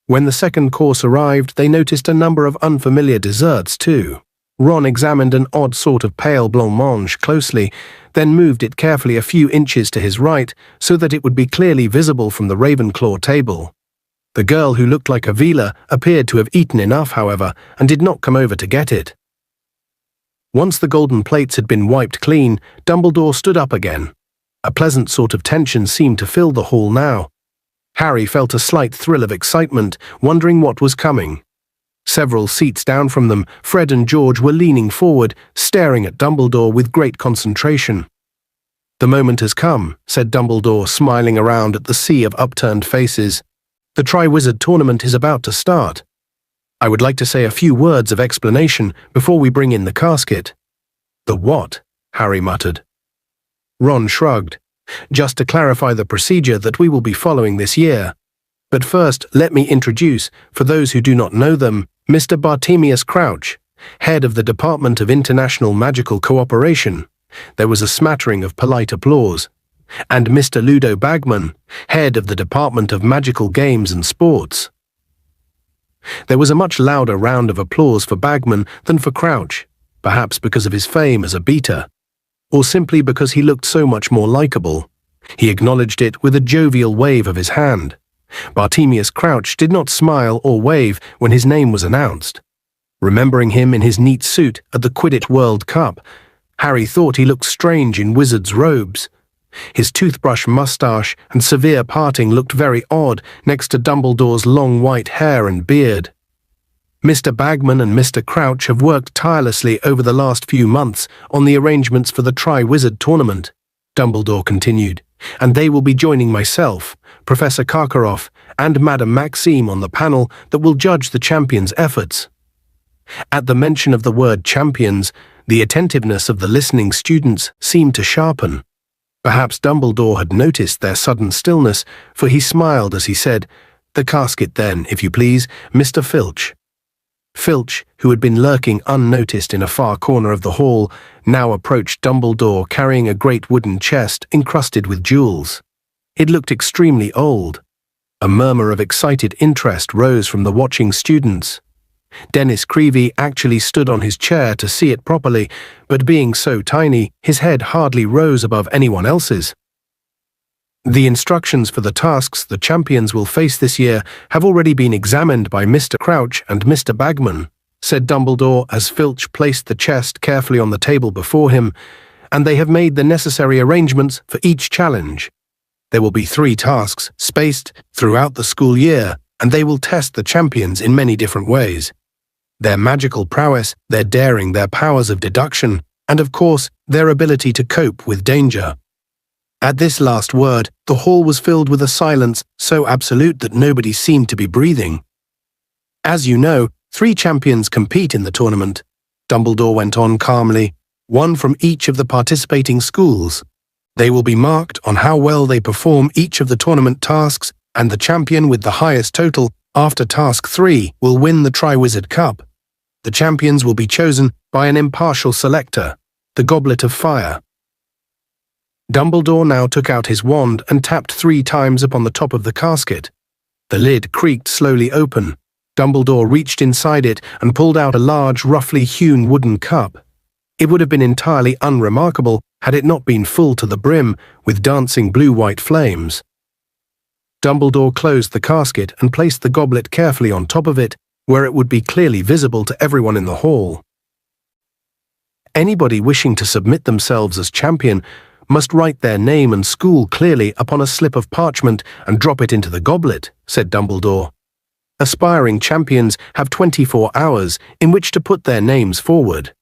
When the second course arrived, they noticed a number of unfamiliar desserts, too. Ron examined an odd sort of pale blancmange closely, then moved it carefully a few inches to his right so that it would be clearly visible from the Ravenclaw table. The girl who looked like a Veela appeared to have eaten enough, however, and did not come over to get it. Once the golden plates had been wiped clean, Dumbledore stood up again. A pleasant sort of tension seemed to fill the hall now. Harry felt a slight thrill of excitement, wondering what was coming. Several seats down from them, Fred and George were leaning forward, staring at Dumbledore with great concentration. "The moment has come," said Dumbledore, smiling around at the sea of upturned faces. "The Triwizard Tournament is about to start. I would like to say a few words of explanation before we bring in the casket." "The what?" Harry muttered. Ron shrugged. "Just to clarify the procedure that we will be following this year. But first, let me introduce, for those who do not know them, Mr. Bartemius Crouch, head of the Department of International Magical Cooperation." There was a smattering of polite applause. "And Mr. Ludo Bagman, head of the Department of Magical Games and Sports." There was a much louder round of applause for Bagman than for Crouch, perhaps because of his fame as a beater, or simply because he looked so much more likable. He acknowledged it with a jovial wave of his hand. Bartemius Crouch did not smile or wave when his name was announced. Remembering him in his neat suit at the Quidditch World Cup, Harry thought he looked strange in wizard's robes. His toothbrush mustache and severe parting looked very odd next to Dumbledore's long white hair and beard. "Mr. Bagman and Mr. Crouch have worked tirelessly over the last few months on the arrangements for the Triwizard Tournament," Dumbledore continued, "and they will be joining myself, Professor Karkaroff, and Madame Maxime on the panel that will judge the champions' efforts." At the mention of the word champions, the attentiveness of the listening students seemed to sharpen. Perhaps Dumbledore had noticed their sudden stillness, for he smiled as he said, "The casket then, if you please, Mr. Filch." Filch, who had been lurking unnoticed in a far corner of the hall, now approached Dumbledore carrying a great wooden chest encrusted with jewels. It looked extremely old. A murmur of excited interest rose from the watching students. Dennis Creevey actually stood on his chair to see it properly, but being so tiny, his head hardly rose above anyone else's. "The instructions for the tasks the champions will face this year have already been examined by Mr. Crouch and Mr. Bagman," said Dumbledore as Filch placed the chest carefully on the table before him, "and they have made the necessary arrangements for each challenge. There will be 3 tasks, spaced throughout the school year, and they will test the champions in many different ways. Their magical prowess, their daring, their powers of deduction, and of course, their ability to cope with danger." At this last word, the hall was filled with a silence so absolute that nobody seemed to be breathing. "As you know, 3 champions compete in the tournament," Dumbledore went on calmly, "one from each of the participating schools. They will be marked on how well they perform each of the tournament tasks and the champion with the highest total after Task 3 will win the Triwizard Cup. The champions will be chosen by an impartial selector, the Goblet of Fire. Dumbledore now took out his wand and tapped 3 times upon the top of the casket. The lid creaked slowly open. Dumbledore reached inside it and pulled out a large, roughly hewn wooden cup. It would have been entirely unremarkable had it not been full to the brim with dancing blue-white flames. Dumbledore closed the casket and placed the goblet carefully on top of it, where it would be clearly visible to everyone in the hall. Anybody wishing to submit themselves as champion must write their name and school clearly upon a slip of parchment and drop it into the goblet, said Dumbledore. Aspiring champions have 24 hours in which to put their names forward.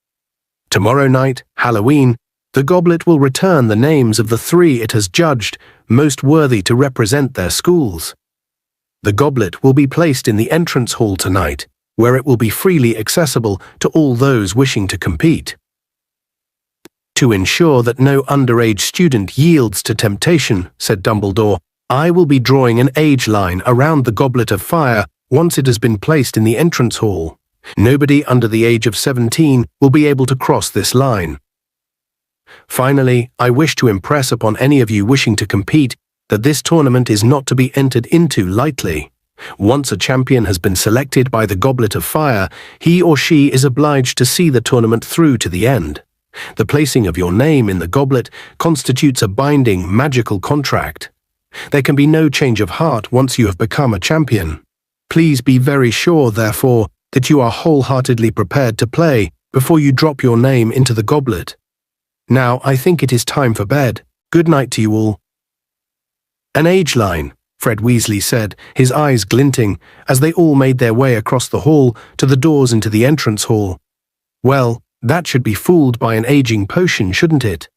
Tomorrow night, Halloween, the goblet will return the names of the 3 it has judged most worthy to represent their schools. The goblet will be placed in the entrance hall tonight, where it will be freely accessible to all those wishing to compete. To ensure that no underage student yields to temptation, said Dumbledore, I will be drawing an age line around the Goblet of Fire once it has been placed in the entrance hall. Nobody under the age of 17 will be able to cross this line. Finally, I wish to impress upon any of you wishing to compete that this tournament is not to be entered into lightly. Once a champion has been selected by the Goblet of Fire, he or she is obliged to see the tournament through to the end. The placing of your name in the goblet constitutes a binding, magical contract. There can be no change of heart once you have become a champion. Please be very sure, therefore, that you are wholeheartedly prepared to play before you drop your name into the goblet. Now, I think it is time for bed. Good night to you all. An age line, Fred Weasley said, his eyes glinting, as they all made their way across the hall to the doors into the entrance hall. Well, that should be fooled by an aging potion, shouldn't it?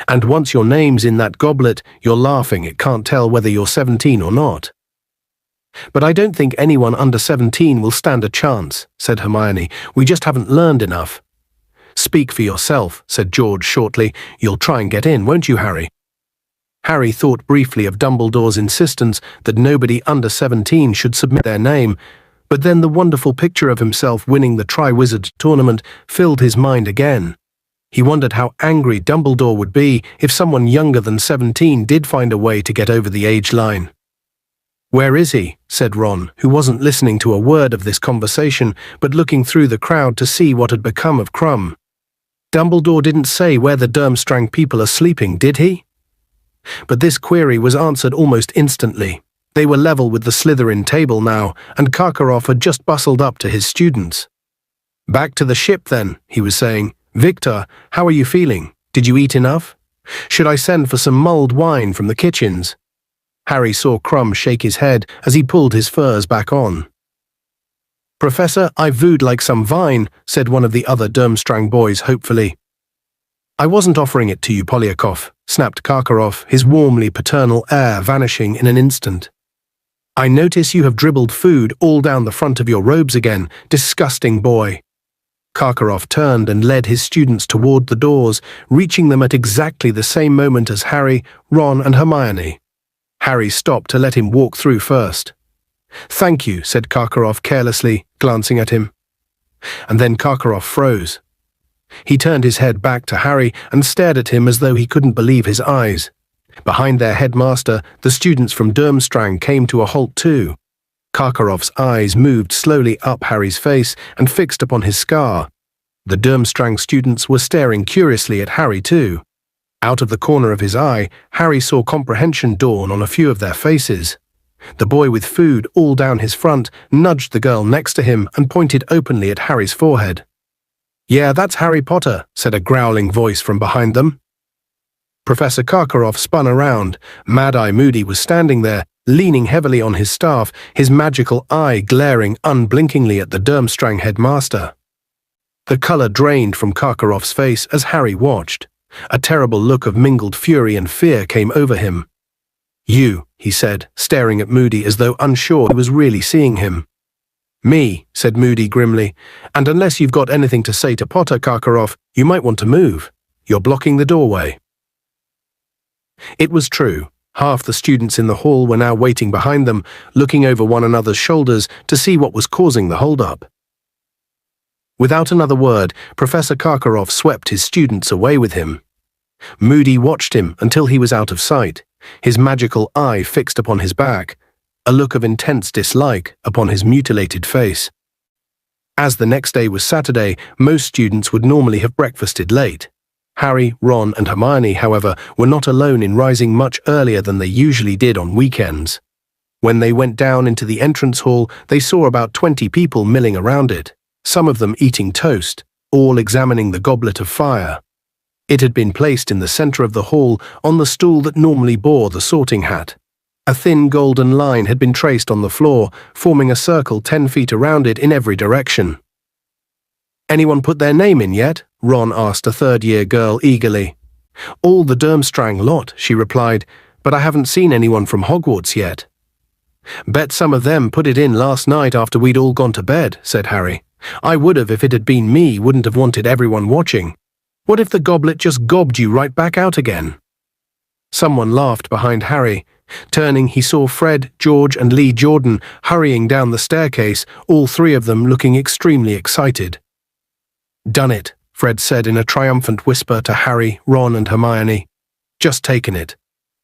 And once your name's in that goblet, you're laughing it can't tell whether you're 17 or not. But I don't think anyone under 17 will stand a chance, said Hermione. We just haven't learned enough. Speak for yourself, said George shortly. You'll try and get in, won't you, Harry? Harry thought briefly of Dumbledore's insistence that nobody under 17 should submit their name, but then the wonderful picture of himself winning the Triwizard tournament filled his mind again. He wondered how angry Dumbledore would be if someone younger than 17 did find a way to get over the age line. Where is he? Said Ron, who wasn't listening to a word of this conversation, but looking through the crowd to see what had become of Krum. Dumbledore didn't say where the Durmstrang people are sleeping, did he? But this query was answered almost instantly. They were level with the Slytherin table now, and Karkaroff had just bustled up to his students. Back to the ship, then, he was saying. Victor, how are you feeling? Did you eat enough? Should I send for some mulled wine from the kitchens? Harry saw Krum shake his head as he pulled his furs back on. Professor, I vooed like some vine, said one of the other Durmstrang boys hopefully. I wasn't offering it to you, Polyakov, snapped Karkaroff, his warmly paternal air vanishing in an instant. I notice you have dribbled food all down the front of your robes again, disgusting boy. Karkaroff turned and led his students toward the doors, reaching them at exactly the same moment as Harry, Ron and Hermione. Harry stopped to let him walk through first. Thank you, said Karkaroff carelessly, glancing at him. And then Karkaroff froze. He turned his head back to Harry and stared at him as though he couldn't believe his eyes. Behind their headmaster, the students from Durmstrang came to a halt too. Karkaroff's eyes moved slowly up Harry's face and fixed upon his scar. The Durmstrang students were staring curiously at Harry too. Out of the corner of his eye, Harry saw comprehension dawn on a few of their faces. The boy with food all down his front nudged the girl next to him and pointed openly at Harry's forehead. Yeah, that's Harry Potter, said a growling voice from behind them. Professor Karkaroff spun around. Mad-Eye Moody was standing there, leaning heavily on his staff, his magical eye glaring unblinkingly at the Durmstrang headmaster. The colour drained from Karkaroff's face as Harry watched. A terrible look of mingled fury and fear came over him. You, he said, staring at Moody as though unsure he was really seeing him. Me, said Moody grimly, and unless you've got anything to say to Potter, Karkaroff, you might want to move. You're blocking the doorway. It was true. Half the students in the hall were now waiting behind them, looking over one another's shoulders to see what was causing the hold-up. Without another word, Professor Karkaroff swept his students away with him. Moody watched him until he was out of sight, his magical eye fixed upon his back, a look of intense dislike upon his mutilated face. As the next day was Saturday, most students would normally have breakfasted late. Harry, Ron, and Hermione, however, were not alone in rising much earlier than they usually did on weekends. When they went down into the entrance hall, they saw about 20 people milling around it, some of them eating toast, all examining the goblet of fire. It had been placed in the center of the hall on the stool that normally bore the sorting hat. A thin golden line had been traced on the floor, forming a circle 10 feet around it in every direction. "Anyone put their name in yet?" Ron asked a third-year girl eagerly. "All the Durmstrang lot," she replied, "but I haven't seen anyone from Hogwarts yet." "Bet some of them put it in last night after we'd all gone to bed," said Harry. "I would have if it had been me, wouldn't have wanted everyone watching. What if the goblet just gobbed you right back out again?" Someone laughed behind Harry. Turning, he saw Fred, George, and Lee Jordan hurrying down the staircase, all three of them looking extremely excited. "Done it," Fred said in a triumphant whisper to Harry, Ron, and Hermione. "Just taken it."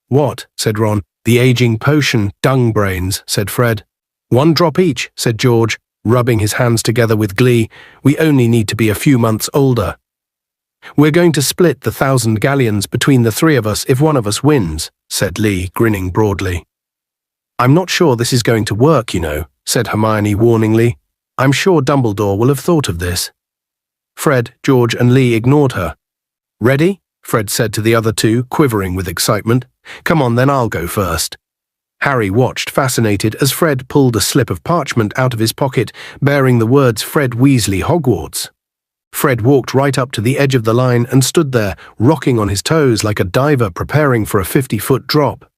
"What?" said Ron. "The aging potion, dung brains," said Fred. "1 drop each," said George, rubbing his hands together with glee. "We only need to be a few months older." "We're going to split the 1,000 galleons between the three of us if one of us wins," said Lee, grinning broadly. "I'm not sure this is going to work, you know," said Hermione warningly. "I'm sure Dumbledore will have thought of this." Fred, George, and Lee ignored her. "Ready?" Fred said to the other two, quivering with excitement. "Come on, then I'll go first." Harry watched, fascinated, as Fred pulled a slip of parchment out of his pocket, bearing the words Fred Weasley Hogwarts. Fred walked right up to the edge of the line and stood there, rocking on his toes like a diver preparing for a 50-foot drop.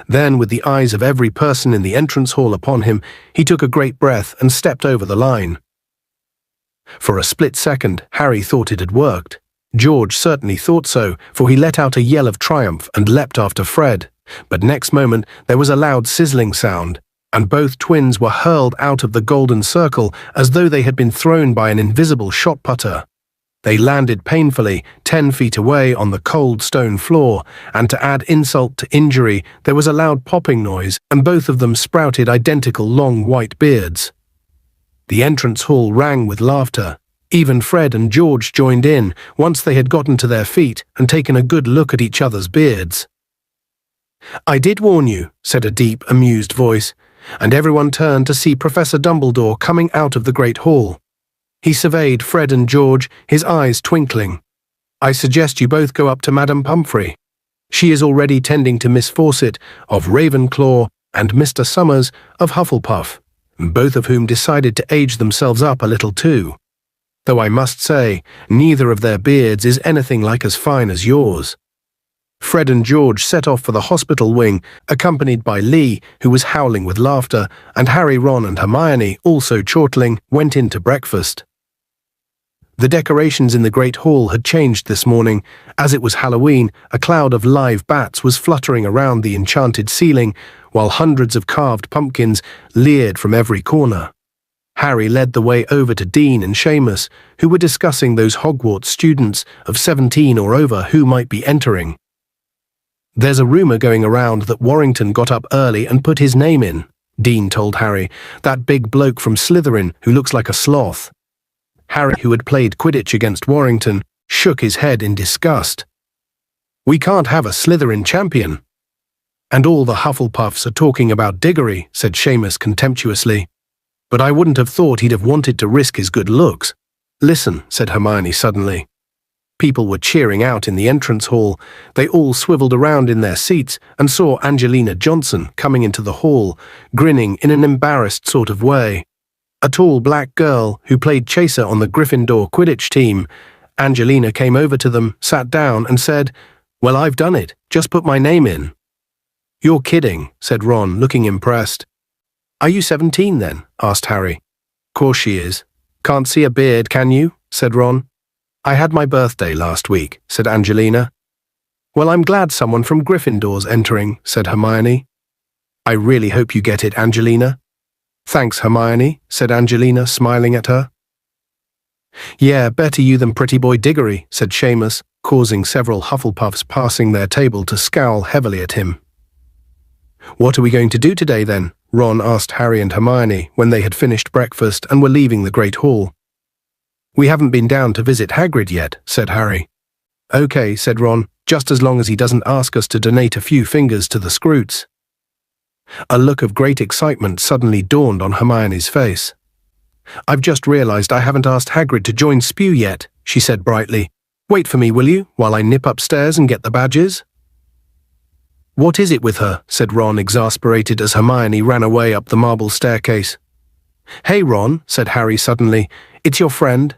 Then, with the eyes of every person in the entrance hall upon him, he took a great breath and stepped over the line. For a split second, Harry thought it had worked. George certainly thought so, for he let out a yell of triumph and leapt after Fred. But next moment, there was a loud sizzling sound, and both twins were hurled out of the golden circle as though they had been thrown by an invisible shot putter. They landed painfully 10 feet away on the cold stone floor, and to add insult to injury, there was a loud popping noise, and both of them sprouted identical long white beards. The entrance hall rang with laughter. Even Fred and George joined in once they had gotten to their feet and taken a good look at each other's beards. "I did warn you," said a deep, amused voice, and everyone turned to see Professor Dumbledore coming out of the great hall. He surveyed Fred and George, his eyes twinkling. "I suggest you both go up to Madame Pumphrey. She is already tending to Miss Fawcett of Ravenclaw and Mr. Summers of Hufflepuff, both of whom decided to age themselves up a little too. Though I must say, neither of their beards is anything like as fine as yours." Fred and George set off for the hospital wing, accompanied by Lee, who was howling with laughter, and Harry, Ron, and Hermione, also chortling, went in to breakfast. The decorations in the Great Hall had changed this morning. As it was Halloween, a cloud of live bats was fluttering around the enchanted ceiling, while hundreds of carved pumpkins leered from every corner. Harry led the way over to Dean and Seamus, who were discussing those Hogwarts students of 17 or over who might be entering. "There's a rumor going around that Warrington got up early and put his name in," Dean told Harry. "That big bloke from Slytherin who looks like a sloth." Harry, who had played Quidditch against Warrington, shook his head in disgust. "We can't have a Slytherin champion." "And all the Hufflepuffs are talking about Diggory," said Seamus contemptuously. "But I wouldn't have thought he'd have wanted to risk his good looks." "Listen," said Hermione suddenly. People were cheering out in the entrance hall. They all swiveled around in their seats and saw Angelina Johnson coming into the hall, grinning in an embarrassed sort of way. A tall black girl who played chaser on the Gryffindor Quidditch team. Angelina came over to them, sat down, and said, "Well, I've done it. Just put my name in." "You're kidding," said Ron, looking impressed. "Are you 17 then?" asked Harry. "Course she is. Can't see a beard, can you?" said Ron. "I had my birthday last week," said Angelina. "Well, I'm glad someone from Gryffindor's entering," said Hermione. "I really hope you get it, Angelina." "Thanks, Hermione," said Angelina, smiling at her. "Yeah, better you than Pretty Boy Diggory," said Seamus, causing several Hufflepuffs passing their table to scowl heavily at him. "What are we going to do today, then?" Ron asked Harry and Hermione when they had finished breakfast and were leaving the Great Hall. "We haven't been down to visit Hagrid yet," said Harry. "Okay," said Ron, "just as long as he doesn't ask us to donate a few fingers to the Scroots." A look of great excitement suddenly dawned on Hermione's face. "I've just realized I haven't asked Hagrid to join Spew yet," she said brightly. "Wait for me, will you, while I nip upstairs and get the badges?" "What is it with her?" said Ron, exasperated as Hermione ran away up the marble staircase. "Hey, Ron," said Harry suddenly, "it's your friend."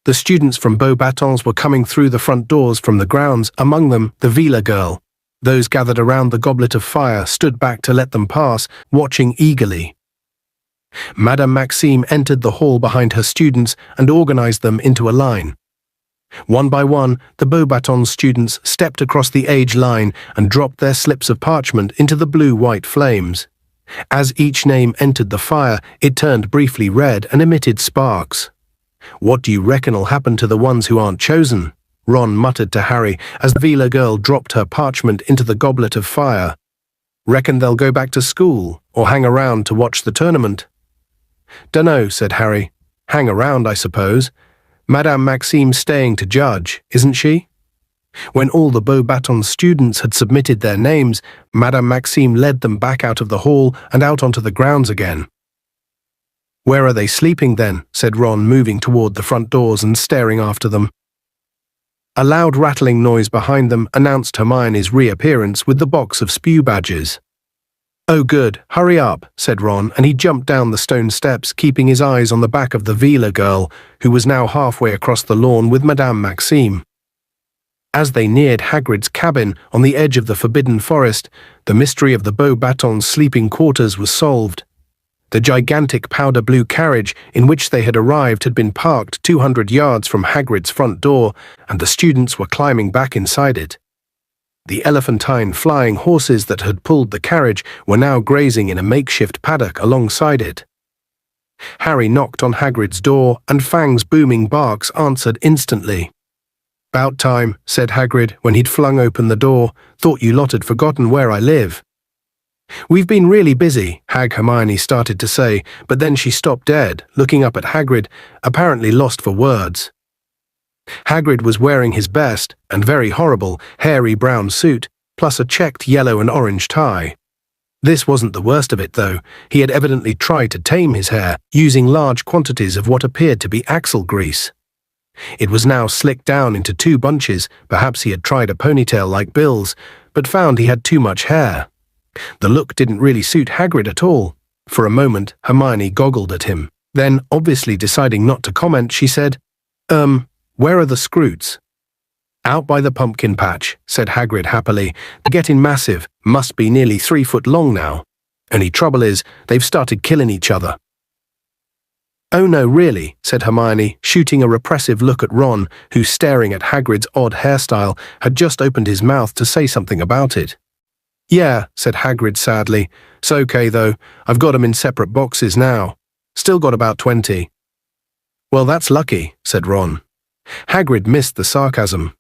The students from Beauxbatons were coming through the front doors from the grounds, among them the Vila girl. Those gathered around the goblet of fire stood back to let them pass, watching eagerly. Madame Maxime entered the hall behind her students and organized them into a line. One by one, the Beauxbatons students stepped across the age line and dropped their slips of parchment into the blue-white flames. As each name entered the fire, it turned briefly red and emitted sparks. "What do you reckon'll happen to the ones who aren't chosen?" Ron muttered to Harry as the Vila girl dropped her parchment into the goblet of fire. "Reckon they'll go back to school, or hang around to watch the tournament?" "Dunno," said Harry. "Hang around, I suppose. Madame Maxime's staying to judge, isn't she?" When all the Beauxbatons students had submitted their names, Madame Maxime led them back out of the hall and out onto the grounds again. "Where are they sleeping then?" said Ron, moving toward the front doors and staring after them. A loud rattling noise behind them announced Hermione's reappearance with the box of Spew badges. "Oh good, hurry up," said Ron, and he jumped down the stone steps, keeping his eyes on the back of the Vila girl, who was now halfway across the lawn with Madame Maxime. As they neared Hagrid's cabin on the edge of the Forbidden Forest, the mystery of the Beauxbatons' sleeping quarters was solved. The gigantic powder-blue carriage in which they had arrived had been parked 200 yards from Hagrid's front door, and the students were climbing back inside it. The elephantine flying horses that had pulled the carriage were now grazing in a makeshift paddock alongside it. Harry knocked on Hagrid's door, and Fang's booming barks answered instantly. "'Bout time," said Hagrid when he'd flung open the door. "Thought you lot had forgotten where I live." "We've been really busy," Hermione started to say, but then she stopped dead, looking up at Hagrid, apparently lost for words. Hagrid was wearing his best, and very horrible, hairy brown suit, plus a checked yellow and orange tie. This wasn't the worst of it, though. He had evidently tried to tame his hair, using large quantities of what appeared to be axle grease. It was now slicked down into 2 bunches. Perhaps he had tried a ponytail like Bill's, but found he had too much hair. The look didn't really suit Hagrid at all. For a moment, Hermione goggled at him. Then, obviously deciding not to comment, she said, "Where are the Scroots?" "Out by the pumpkin patch," said Hagrid happily. "They're getting massive, must be nearly 3 foot long now. Only trouble is, they've started killing each other." "Oh no, really," said Hermione, shooting a repressive look at Ron, who, staring at Hagrid's odd hairstyle, had just opened his mouth to say something about it. "Yeah," said Hagrid sadly. "It's okay, though. I've got 'em in separate boxes now. Still got about 20. "Well, that's lucky," said Ron. Hagrid missed the sarcasm.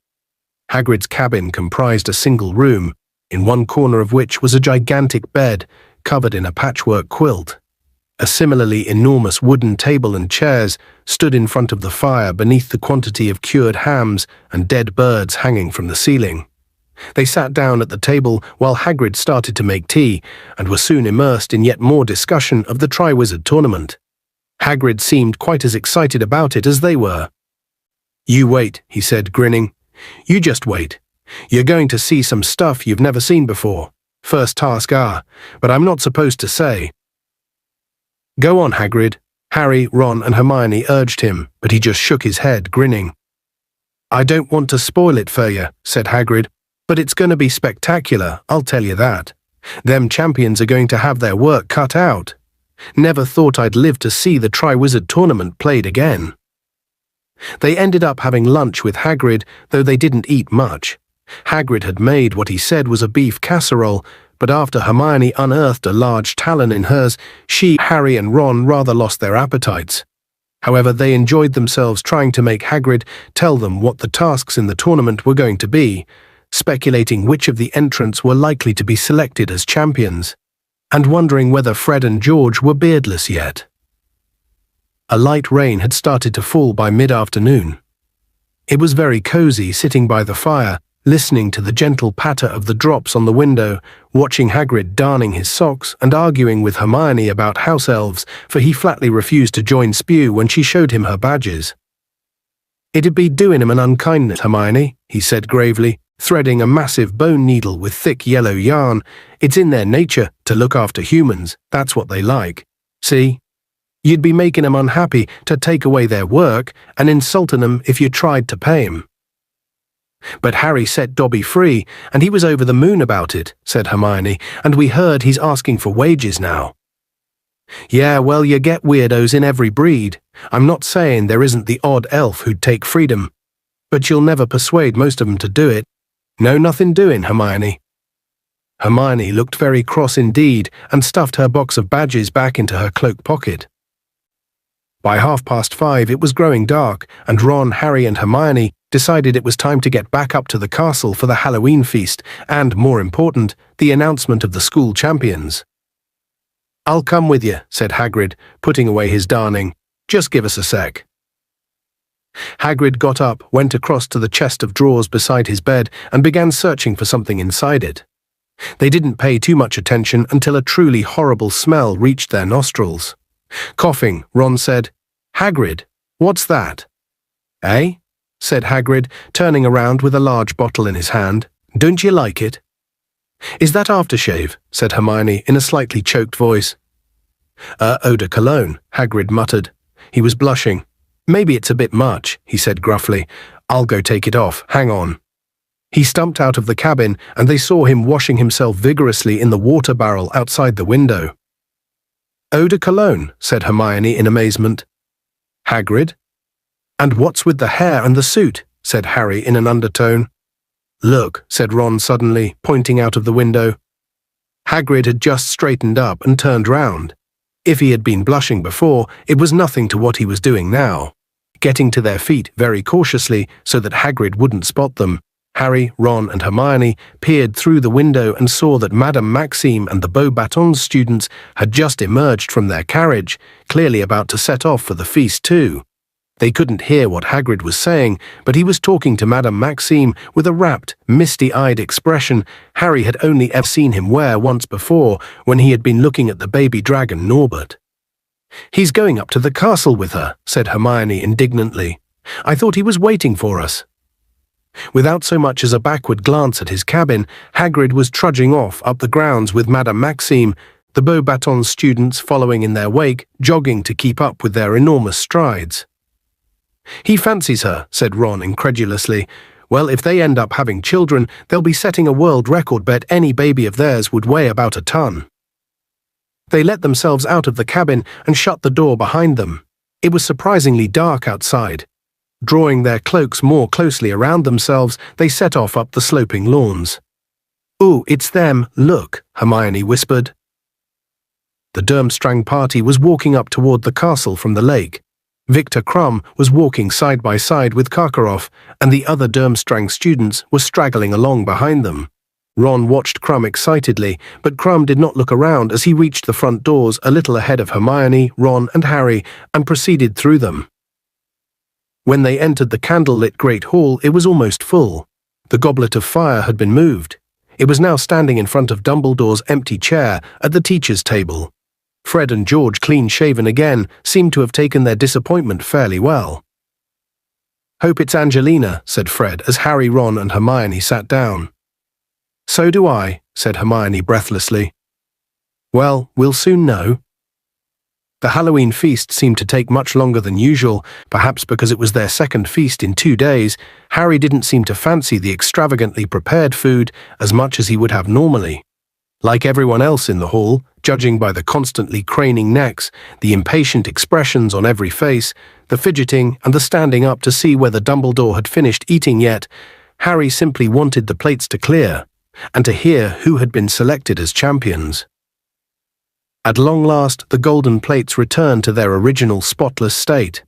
Hagrid's cabin comprised a single room, in one corner of which was a gigantic bed covered in a patchwork quilt. A similarly enormous wooden table and chairs stood in front of the fire beneath the quantity of cured hams and dead birds hanging from the ceiling. They sat down at the table while Hagrid started to make tea, and were soon immersed in yet more discussion of the Triwizard Tournament. Hagrid seemed quite as excited about it as they were. "You wait," he said, grinning. "You just wait. You're going to see some stuff you've never seen before. First task, but I'm not supposed to say." "Go on, Hagrid." Harry, Ron, and Hermione urged him, but he just shook his head, grinning. "I don't want to spoil it for you," said Hagrid, "but it's going to be spectacular, I'll tell you that. Them champions are going to have their work cut out. Never thought I'd live to see the Triwizard Tournament played again." They ended up having lunch with Hagrid, though they didn't eat much. Hagrid had made what he said was a beef casserole, but after Hermione unearthed a large talon in hers, she, Harry and Ron rather lost their appetites. However, they enjoyed themselves trying to make Hagrid tell them what the tasks in the tournament were going to be, speculating which of the entrants were likely to be selected as champions, and wondering whether Fred and George were beardless yet. A light rain had started to fall by mid-afternoon. It was very cozy sitting by the fire, listening to the gentle patter of the drops on the window, watching Hagrid darning his socks and arguing with Hermione about house elves, for he flatly refused to join Spew when she showed him her badges. "It'd be doing him an unkindness, Hermione," he said gravely, threading a massive bone needle with thick yellow yarn. "It's in their nature to look after humans, that's what they like. See? You'd be making 'em unhappy to take away their work and insulting 'em if you tried to pay 'em." "But Harry set Dobby free, and he was over the moon about it," said Hermione, "and we heard he's asking for wages now." "Yeah, well, you get weirdos in every breed. I'm not saying there isn't the odd elf who'd take freedom, but you'll never persuade most of 'em to do it. No, nothing doing, Hermione." Hermione looked very cross indeed and stuffed her box of badges back into her cloak pocket. By 5:30 it was growing dark, and Ron, Harry and Hermione decided it was time to get back up to the castle for the Halloween feast and, more important, the announcement of the school champions. "I'll come with you," said Hagrid, putting away his darning. "Just give us a sec." Hagrid got up, went across to the chest of drawers beside his bed and began searching for something inside it. They didn't pay too much attention until a truly horrible smell reached their nostrils. Coughing, Ron said, "Hagrid, what's that?" "Eh?" said Hagrid, turning around with a large bottle in his hand. "Don't you like it?" "Is that aftershave?" said Hermione in a slightly choked voice. Eau de cologne," Hagrid muttered. He was blushing. "Maybe it's a bit much," he said gruffly. "I'll go take it off, hang on." He stumped out of the cabin, and they saw him washing himself vigorously in the water barrel outside the window. "Eau de cologne," said Hermione in amazement. "Hagrid?" "And what's with the hair and the suit?" said Harry in an undertone. "Look," said Ron suddenly, pointing out of the window. Hagrid had just straightened up and turned round. If he had been blushing before, it was nothing to what he was doing now. Getting to their feet very cautiously so that Hagrid wouldn't spot them, Harry, Ron and Hermione peered through the window and saw that Madame Maxime and the Beauxbatons students had just emerged from their carriage, clearly about to set off for the feast too. They couldn't hear what Hagrid was saying, but he was talking to Madame Maxime with a rapt, misty-eyed expression Harry had only ever seen him wear once before when he had been looking at the baby dragon Norbert. "He's going up to the castle with her," said Hermione indignantly. "I thought he was waiting for us." Without so much as a backward glance at his cabin, Hagrid was trudging off up the grounds with Madame Maxime, the Beauxbatons students following in their wake, jogging to keep up with their enormous strides. "He fancies her," said Ron incredulously. "Well, if they end up having children, they'll be setting a world record bet any baby of theirs would weigh about a ton." They let themselves out of the cabin and shut the door behind them. It was surprisingly dark outside. Drawing their cloaks more closely around themselves, they set off up the sloping lawns. "Ooh, it's them, look," Hermione whispered. The Durmstrang party was walking up toward the castle from the lake. Victor Krum was walking side by side with Karkaroff, and the other Durmstrang students were straggling along behind them. Ron watched Krum excitedly, but Krum did not look around as he reached the front doors a little ahead of Hermione, Ron and Harry and proceeded through them. When they entered the candlelit Great Hall, it was almost full. The goblet of fire had been moved. It was now standing in front of Dumbledore's empty chair at the teacher's table. Fred and George, clean-shaven again, seemed to have taken their disappointment fairly well. "Hope it's Angelina," said Fred as Harry, Ron and Hermione sat down. "So do I," said Hermione breathlessly. "Well, we'll soon know." The Halloween feast seemed to take much longer than usual, perhaps because it was their second feast in 2 days. Harry didn't seem to fancy the extravagantly prepared food as much as he would have normally. Like everyone else in the hall, judging by the constantly craning necks, the impatient expressions on every face, the fidgeting and the standing up to see whether Dumbledore had finished eating yet, Harry simply wanted the plates to clear, and to hear who had been selected as champions. At long last, the golden plates returned to their original spotless state.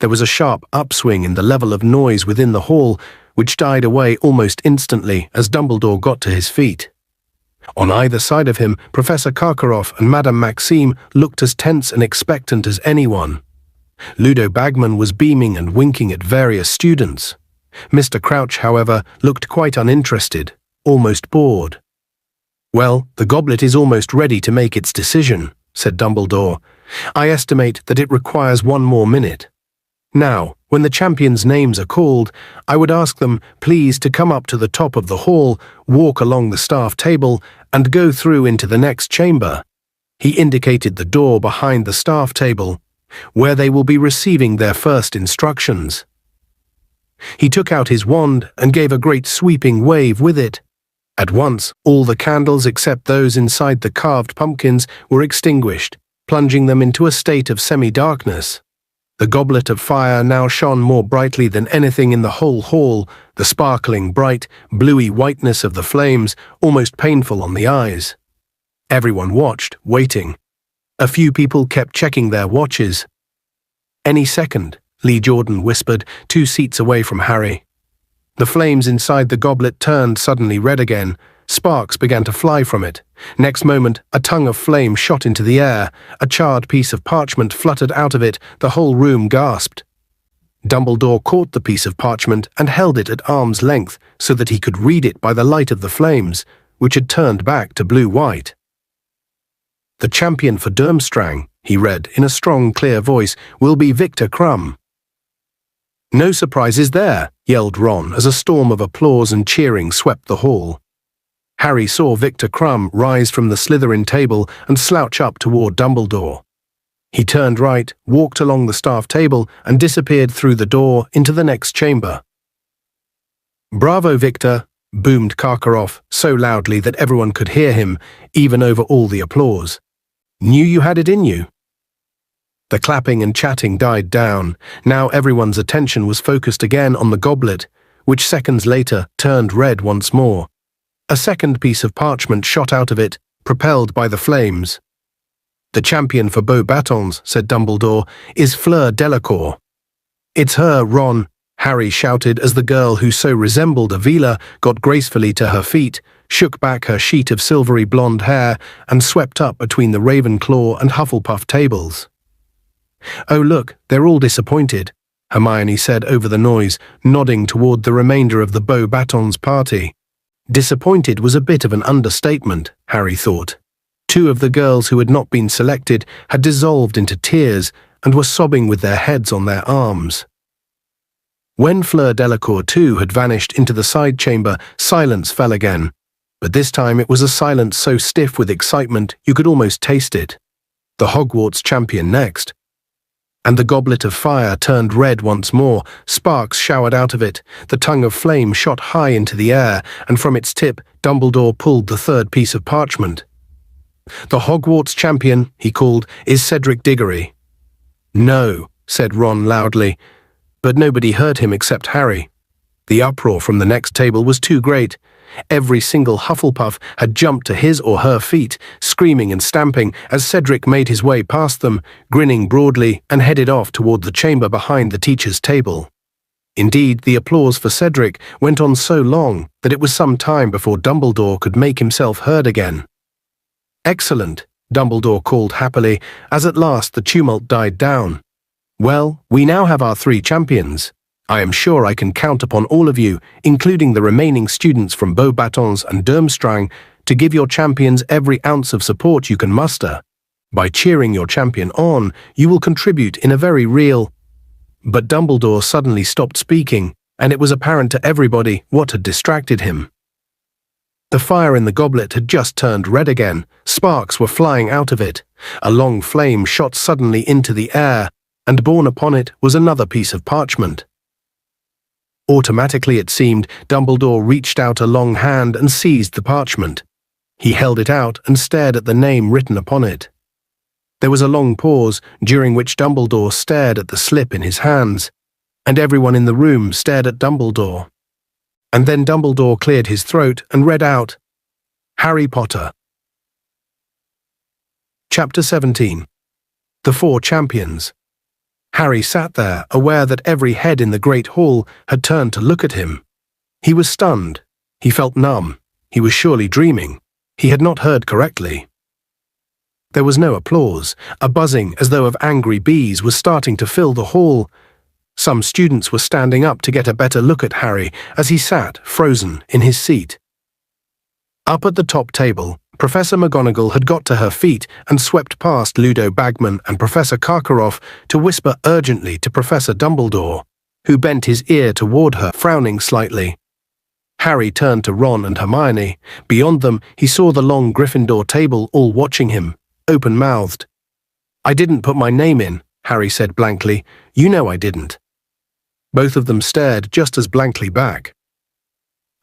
There was a sharp upswing in the level of noise within the hall, which died away almost instantly as Dumbledore got to his feet. On either side of him, Professor Karkaroff and Madame Maxime looked as tense and expectant as anyone. Ludo Bagman was beaming and winking at various students. Mr. Crouch, however, looked quite uninterested, almost bored. "Well, the goblet is almost ready to make its decision," said Dumbledore. "I estimate that it requires 1 more minute. Now, when the champions' names are called, I would ask them please to come up to the top of the hall, walk along the staff table, and go through into the next chamber." He indicated the door behind the staff table, where they will be receiving their first instructions. He took out his wand and gave a great sweeping wave with it. At once, all the candles except those inside the carved pumpkins were extinguished, plunging them into a state of semi-darkness. The goblet of fire now shone more brightly than anything in the whole hall, the sparkling, bright, bluey whiteness of the flames almost painful on the eyes. Everyone watched, waiting. A few people kept checking their watches. "Any second," Lee Jordan whispered, 2 seats away from Harry. The flames inside the goblet turned suddenly red again. Sparks began to fly from it. Next moment, a tongue of flame shot into the air. A charred piece of parchment fluttered out of it. The whole room gasped. Dumbledore caught the piece of parchment and held it at arm's length so that he could read it by the light of the flames, which had turned back to blue-white. "The champion for Durmstrang," he read in a strong, clear voice, "will be Victor Crumb." "No surprises there," yelled Ron as a storm of applause and cheering swept the hall. Harry saw Victor Crumb rise from the Slytherin table and slouch up toward Dumbledore. He turned right, walked along the staff table, and disappeared through the door into the next chamber. "Bravo, Victor," boomed Karkaroff so loudly that everyone could hear him, even over all the applause. "Knew you had it in you." The clapping and chatting died down. Now everyone's attention was focused again on the goblet, which seconds later turned red once more. A second piece of parchment shot out of it, propelled by the flames. "The champion for Beauxbatons," said Dumbledore, "is Fleur Delacour." "It's her, Ron," Harry shouted as the girl who so resembled Avila got gracefully to her feet, shook back her sheet of silvery blonde hair, and swept up between the Ravenclaw and Hufflepuff tables. "Oh look, they're all disappointed," Hermione said over the noise, nodding toward the remainder of the Beauxbatons party. Disappointed was a bit of an understatement, Harry thought. 2 of the girls who had not been selected had dissolved into tears and were sobbing with their heads on their arms. When Fleur Delacour too had vanished into the side chamber, silence fell again. But this time it was a silence so stiff with excitement you could almost taste it. The Hogwarts champion next. And the goblet of fire turned red once more, sparks showered out of it, the tongue of flame shot high into the air, and from its tip Dumbledore pulled the 3rd piece of parchment. "The Hogwarts champion," he called, "is Cedric Diggory." "No," said Ron loudly, but nobody heard him except Harry. The uproar from the next table was too great. Every single Hufflepuff had jumped to his or her feet, screaming and stamping as Cedric made his way past them, grinning broadly, and headed off toward the chamber behind the teacher's table. Indeed, the applause for Cedric went on so long that it was some time before Dumbledore could make himself heard again. "Excellent," Dumbledore called happily, as at last the tumult died down. "Well, we now have our 3 champions. I am sure I can count upon all of you, including the remaining students from Beauxbatons and Durmstrang, to give your champions every ounce of support you can muster. By cheering your champion on, you will contribute in a very real—" But Dumbledore suddenly stopped speaking, and it was apparent to everybody what had distracted him. The fire in the goblet had just turned red again. Sparks were flying out of it. A long flame shot suddenly into the air, and borne upon it was another piece of parchment. Automatically, it seemed, Dumbledore reached out a long hand and seized the parchment. He held it out and stared at the name written upon it. There was a long pause, during which Dumbledore stared at the slip in his hands, and everyone in the room stared at Dumbledore. And then Dumbledore cleared his throat and read out, Harry Potter. Chapter 17. The Four Champions. Harry sat there, aware that every head in the great hall had turned to look at him. He was stunned. He felt numb. He was surely dreaming. He had not heard correctly. There was no applause. A buzzing, as though of angry bees, was starting to fill the hall. Some students were standing up to get a better look at Harry as he sat, frozen, in his seat. Up at the top table, Professor McGonagall had got to her feet and swept past Ludo Bagman and Professor Karkaroff to whisper urgently to Professor Dumbledore, who bent his ear toward her, frowning slightly. Harry turned to Ron and Hermione. Beyond them, he saw the long Gryffindor table all watching him, open-mouthed. "I didn't put my name in," Harry said blankly. "You know I didn't." Both of them stared just as blankly back.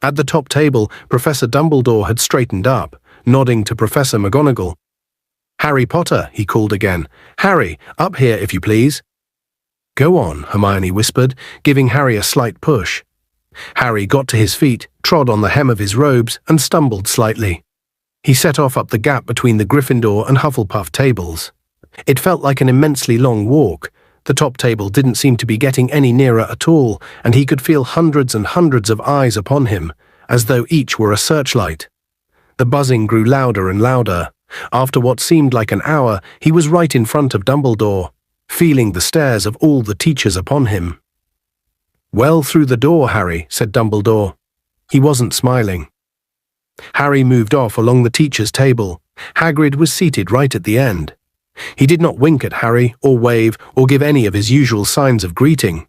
At the top table, Professor Dumbledore had straightened up, nodding to Professor McGonagall. "Harry Potter," he called again. "Harry, up here if you please." "Go on," Hermione whispered, giving Harry a slight push. Harry got to his feet, trod on the hem of his robes, and stumbled slightly. He set off up the gap between the Gryffindor and Hufflepuff tables. It felt like an immensely long walk. The top table didn't seem to be getting any nearer at all, and he could feel hundreds and hundreds of eyes upon him, as though each were a searchlight. The buzzing grew louder and louder. After what seemed like an hour, he was right in front of Dumbledore, feeling the stares of all the teachers upon him. "Well through the door, Harry," said Dumbledore. He wasn't smiling. Harry moved off along the teachers' table. Hagrid was seated right at the end. He did not wink at Harry, or wave, or give any of his usual signs of greeting.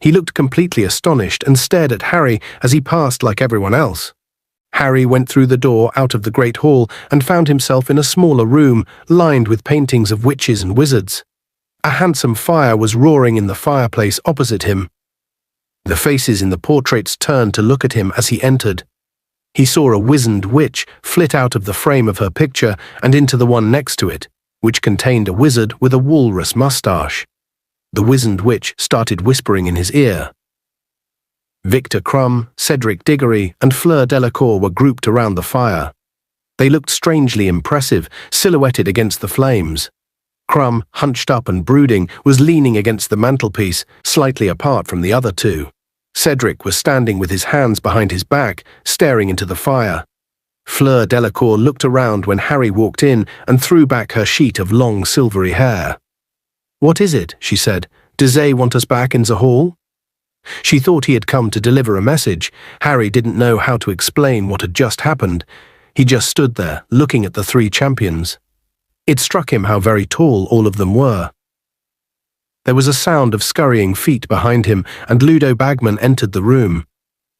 He looked completely astonished and stared at Harry as he passed like everyone else. Harry went through the door out of the Great Hall and found himself in a smaller room lined with paintings of witches and wizards. A handsome fire was roaring in the fireplace opposite him. The faces in the portraits turned to look at him as he entered. He saw a wizened witch flit out of the frame of her picture and into the one next to it, which contained a wizard with a walrus mustache. The wizened witch started whispering in his ear. Victor Crumb, Cedric Diggory, and Fleur Delacour were grouped around the fire. They looked strangely impressive, silhouetted against the flames. Crumb, hunched up and brooding, was leaning against the mantelpiece, slightly apart from the other two. Cedric was standing with his hands behind his back, staring into the fire. Fleur Delacour looked around when Harry walked in and threw back her sheet of long silvery hair. "What is it?" she said. "Does they want us back in the hall?" She thought he had come to deliver a message. Harry didn't know how to explain what had just happened. He just stood there, looking at the three champions. It struck him how very tall all of them were. There was a sound of scurrying feet behind him, and Ludo Bagman entered the room.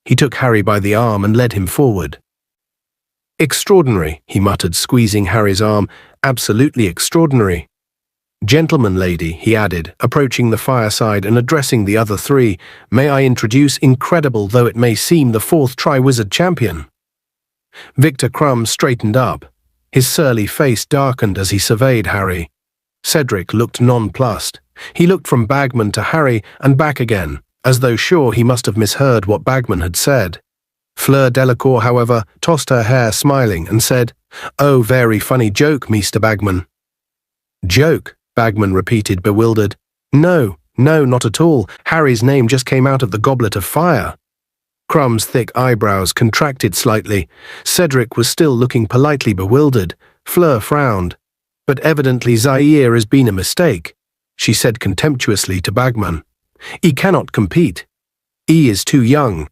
He took Harry by the arm and led him forward. "Extraordinary," he muttered, squeezing Harry's arm. "Absolutely extraordinary." "Gentlemen, lady," he added, approaching the fireside and addressing the other three, "may I introduce, incredible though it may seem, the fourth Triwizard champion." Victor Crumb straightened up. His surly face darkened as he surveyed Harry. Cedric looked nonplussed. He looked from Bagman to Harry and back again, as though sure he must have misheard what Bagman had said. Fleur Delacour, however, tossed her hair smiling and said, "Oh, very funny joke, Mr. Bagman." "Joke?" Bagman repeated, bewildered. No, not at all. Harry's name just came out of the goblet of fire." Crumb's thick eyebrows contracted slightly. Cedric was still looking politely bewildered. Fleur frowned. "But evidently Zaire has been a mistake," she said contemptuously to Bagman. "He cannot compete. He is too young."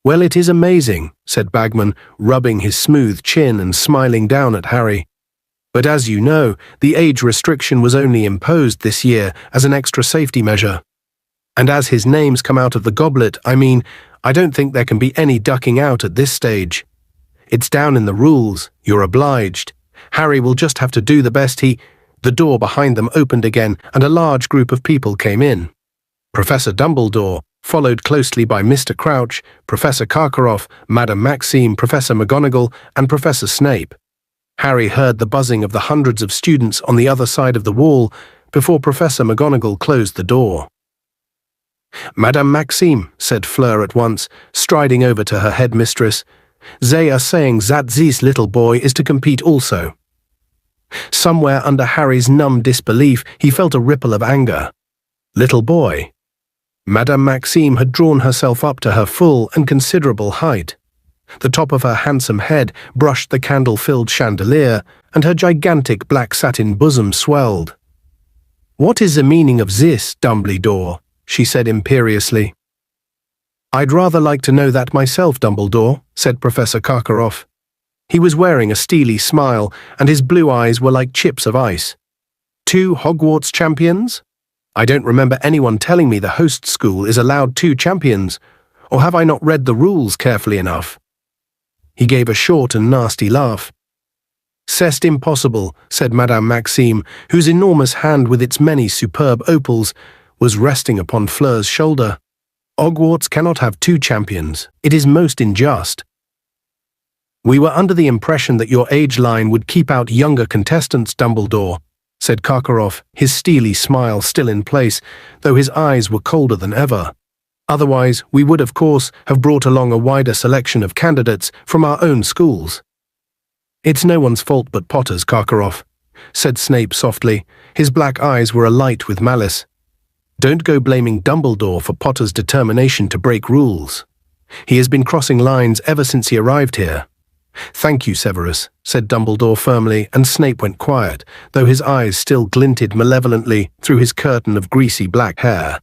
"Well, it is amazing," said Bagman, rubbing his smooth chin and smiling down at Harry. "But as you know, the age restriction was only imposed this year as an extra safety measure. And as his name's come out of the goblet, I don't think there can be any ducking out at this stage. It's down in the rules. You're obliged. Harry will just have to do the best he—" The door behind them opened again, and a large group of people came in. Professor Dumbledore, followed closely by Mr. Crouch, Professor Karkaroff, Madame Maxime, Professor McGonagall, and Professor Snape. Harry heard the buzzing of the hundreds of students on the other side of the wall before Professor McGonagall closed the door. Madame Maxime, said Fleur at once, striding over to her headmistress, they are saying that this little boy is to compete also. Somewhere under Harry's numb disbelief, he felt a ripple of anger. Little boy. Madame Maxime had drawn herself up to her full and considerable height. The top of her handsome head brushed the candle-filled chandelier, and her gigantic black satin bosom swelled. "What is the meaning of this, Dumbledore?" she said imperiously. "I'd rather like to know that myself, Dumbledore," said Professor Karkaroff. He was wearing a steely smile, and his blue eyes were like chips of ice. "2 Hogwarts champions? I don't remember anyone telling me the host school is allowed 2 champions, or have I not read the rules carefully enough?" He gave a short and nasty laugh. "C'est impossible," said Madame Maxime, whose enormous hand with its many superb opals was resting upon Fleur's shoulder. "Hogwarts cannot have 2 champions. It is most unjust." "We were under the impression that your age line would keep out younger contestants, Dumbledore," said Karkaroff, his steely smile still in place, though his eyes were colder than ever. "Otherwise, we would, of course, have brought along a wider selection of candidates from our own schools." "It's no one's fault but Potter's, Karkaroff," said Snape softly. His black eyes were alight with malice. "Don't go blaming Dumbledore for Potter's determination to break rules. He has been crossing lines ever since he arrived here." "Thank you, Severus," said Dumbledore firmly, and Snape went quiet, though his eyes still glinted malevolently through his curtain of greasy black hair.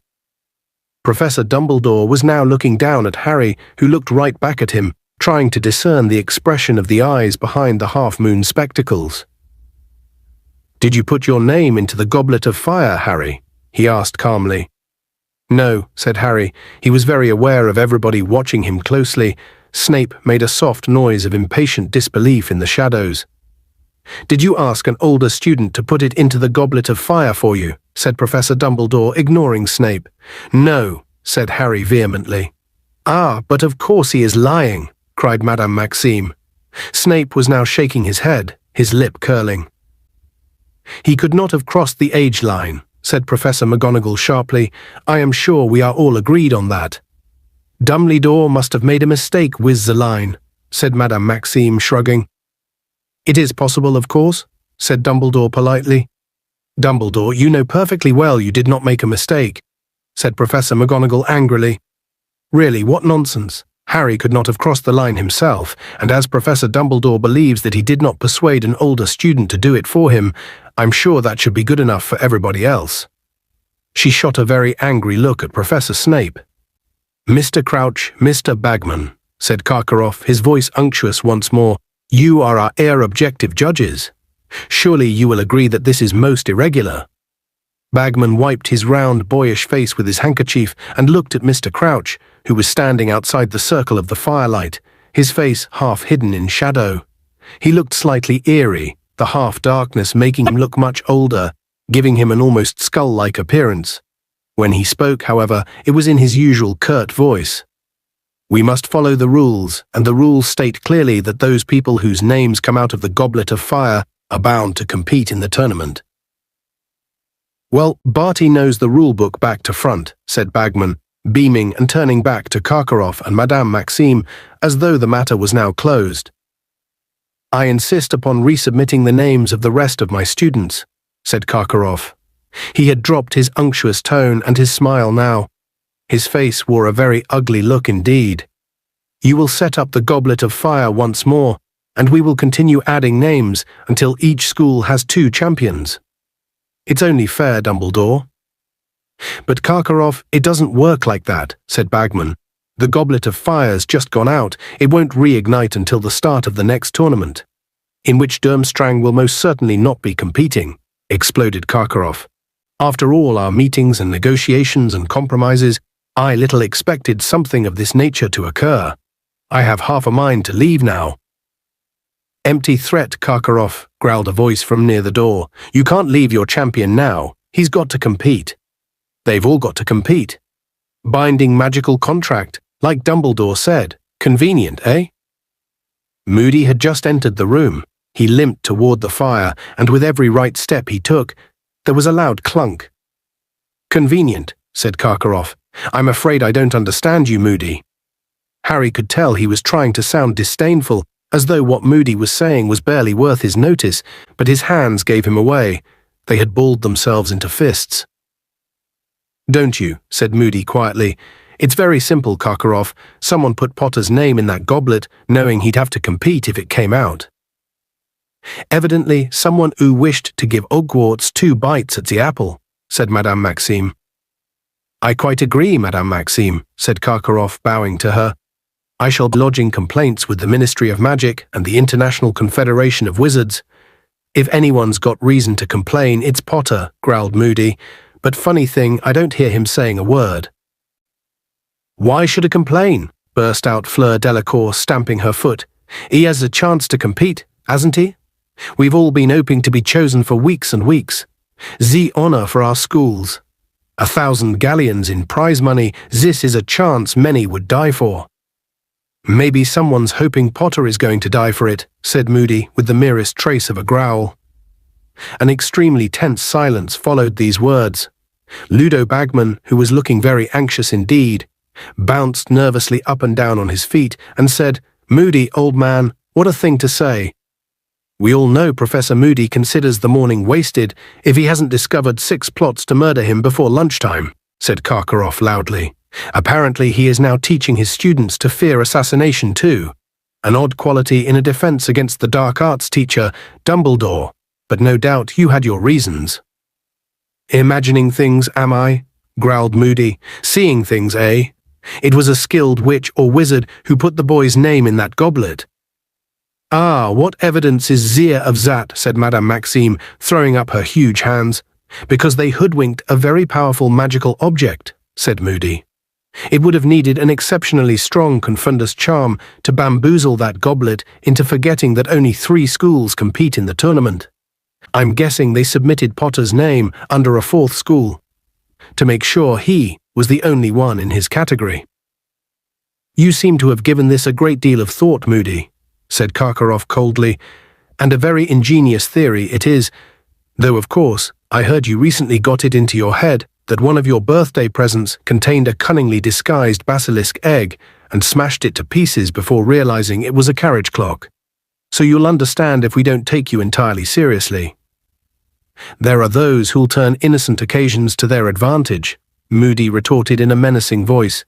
Professor Dumbledore was now looking down at Harry, who looked right back at him, trying to discern the expression of the eyes behind the half-moon spectacles. "Did you put your name into the goblet of fire, Harry?" he asked calmly. "No," said Harry. He was very aware of everybody watching him closely. Snape made a soft noise of impatient disbelief in the shadows. "Did you ask an older student to put it into the goblet of fire for you?" said Professor Dumbledore, ignoring Snape. "No," said Harry vehemently. "Ah, but of course he is lying," cried Madame Maxime. Snape was now shaking his head, his lip curling. "He could not have crossed the age line," said Professor McGonagall sharply. "I am sure we are all agreed on that." "Dumbledore must have made a mistake with the line," said Madame Maxime, shrugging. "It is possible, of course," said Dumbledore politely. "Dumbledore, you know perfectly well you did not make a mistake," said Professor McGonagall angrily. "Really, what nonsense. Harry could not have crossed the line himself, and as Professor Dumbledore believes that he did not persuade an older student to do it for him, I'm sure that should be good enough for everybody else." She shot a very angry look at Professor Snape. "Mr. Crouch, Mr. Bagman," said Karkaroff, his voice unctuous once more, "you are our objective judges. Surely you will agree that this is most irregular." Bagman wiped his round, boyish face with his handkerchief and looked at Mr. Crouch, who was standing outside the circle of the firelight, his face half hidden in shadow. He looked slightly eerie, the half-darkness making him look much older, giving him an almost skull-like appearance. When he spoke, however, it was in his usual curt voice. "We must follow the rules, and the rules state clearly that those people whose names come out of the goblet of fire are bound to compete in the tournament." "Well, Barty knows the rule-book back to front," said Bagman, beaming and turning back to Karkaroff and Madame Maxime, as though the matter was now closed. "I insist upon resubmitting the names of the rest of my students," said Karkaroff. He had dropped his unctuous tone and his smile now. His face wore a very ugly look indeed. "You will set up the goblet of fire once more, and we will continue adding names until each school has 2 champions. It's only fair, Dumbledore." "But Karkaroff, it doesn't work like that," said Bagman. "The goblet of fire's just gone out. It won't reignite until the start of the next tournament, in which Durmstrang will most certainly not be competing," exploded Karkaroff. "After all our meetings and negotiations and compromises, I little expected something of this nature to occur. I have half a mind to leave now." "Empty threat, Karkaroff," growled a voice from near the door. "You can't leave your champion now. He's got to compete." "They've all got to compete." "Binding magical contract, like Dumbledore said. Convenient, eh?" Moody had just entered the room. He limped toward the fire, and with every right step he took, there was a loud clunk. "Convenient," said Karkaroff. I'm afraid I don't understand you, Moody. Harry could tell he was trying to sound disdainful, as though what Moody was saying was barely worth his notice, but his hands gave him away. They had balled themselves into fists. Don't you? Said Moody quietly. It's very simple, Karkaroff. Someone put Potter's name in that goblet, knowing he'd have to compete if it came out. Evidently, someone who wished to give Hogwarts 2 bites at the apple, said Madame Maxime. I quite agree, Madame Maxime, said Karkaroff, bowing to her. I shall be lodging complaints with the Ministry of Magic and the International Confederation of Wizards. If anyone's got reason to complain, it's Potter, growled Moody, but funny thing, I don't hear him saying a word. Why should I complain? Burst out Fleur Delacour, stamping her foot. He has a chance to compete, hasn't he? We've all been hoping to be chosen for weeks and weeks. The honor for our schools. 1,000 galleons in prize money, this is a chance many would die for. Maybe someone's hoping Potter is going to die for it, said Moody, with the merest trace of a growl. An extremely tense silence followed these words. Ludo Bagman, who was looking very anxious indeed, bounced nervously up and down on his feet and said, Moody, old man, what a thing to say. We all know Professor Moody considers the morning wasted if he hasn't discovered 6 plots to murder him before lunchtime, said Karkaroff loudly. Apparently he is now teaching his students to fear assassination too. An odd quality in a defense against the dark arts teacher, Dumbledore, but no doubt you had your reasons. Imagining things, am I? Growled Moody. Seeing things, eh? It was a skilled witch or wizard who put the boy's name in that goblet. Ah, what evidence is there of that, said Madame Maxime, throwing up her huge hands. Because they hoodwinked a very powerful magical object, said Moody. It would have needed an exceptionally strong Confundus charm to bamboozle that goblet into forgetting that only 3 schools compete in the tournament. I'm guessing they submitted Potter's name under a 4th school, to make sure he was the only one in his category. You seem to have given this a great deal of thought, Moody, said Karkaroff coldly, and a very ingenious theory it is, though of course I heard you recently got it into your head that one of your birthday presents contained a cunningly disguised basilisk egg and smashed it to pieces before realizing it was a carriage clock. So you'll understand if we don't take you entirely seriously. There are those who'll turn innocent occasions to their advantage, Moody retorted in a menacing voice.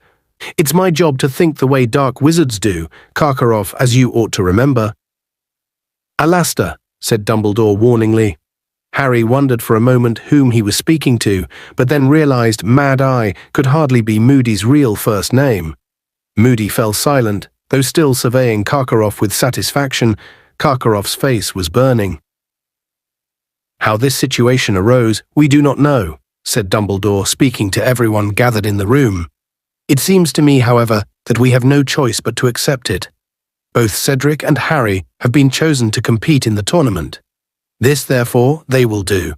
It's my job to think the way dark wizards do, Karkaroff, as you ought to remember. Alastor, said Dumbledore warningly. Harry wondered for a moment whom he was speaking to, but then realized Mad Eye could hardly be Moody's real first name. Moody fell silent, though still surveying Karkaroff with satisfaction. Karkaroff's face was burning. How this situation arose, we do not know, said Dumbledore, speaking to everyone gathered in the room. It seems to me, however, that we have no choice but to accept it. Both Cedric and Harry have been chosen to compete in the tournament. This, therefore, they will do.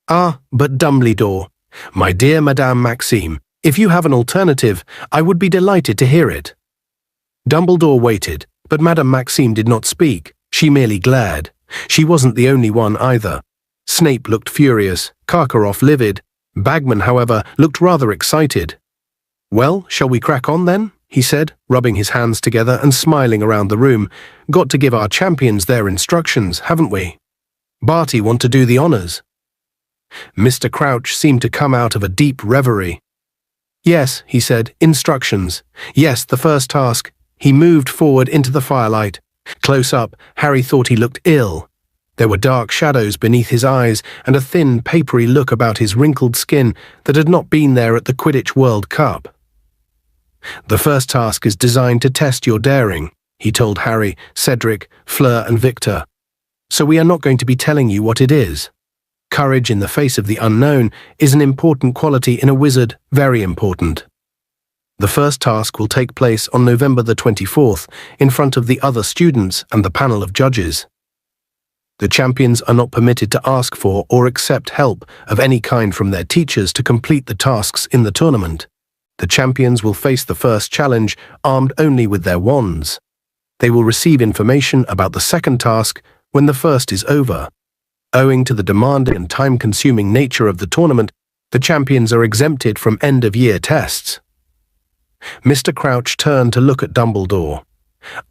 Ah, but Dumbledore, my dear Madame Maxime, if you have an alternative, I would be delighted to hear it. Dumbledore waited, but Madame Maxime did not speak. She merely glared. She wasn't the only one either. Snape looked furious, Karkaroff livid. Bagman, however, looked rather excited. Well, shall we crack on then? He said, rubbing his hands together and smiling around the room. Got to give our champions their instructions, haven't we? Barty want to do the honors. Mr. Crouch seemed to come out of a deep reverie. Yes, he said, instructions. Yes, the first task. He moved forward into the firelight. Close up, Harry thought he looked ill. There were dark shadows beneath his eyes and a thin, papery look about his wrinkled skin that had not been there at the Quidditch World Cup. The first task is designed to test your daring, he told Harry, Cedric, Fleur and Victor. So we are not going to be telling you what it is. Courage in the face of the unknown is an important quality in a wizard, very important. The first task will take place on November the 24th in front of the other students and the panel of judges. The champions are not permitted to ask for or accept help of any kind from their teachers to complete the tasks in the tournament. The champions will face the first challenge armed only with their wands. They will receive information about the second task when the first is over. Owing to the demanding and time-consuming nature of the tournament, The champions are exempted from end-of-year tests. Mr. Crouch turned to look at Dumbledore.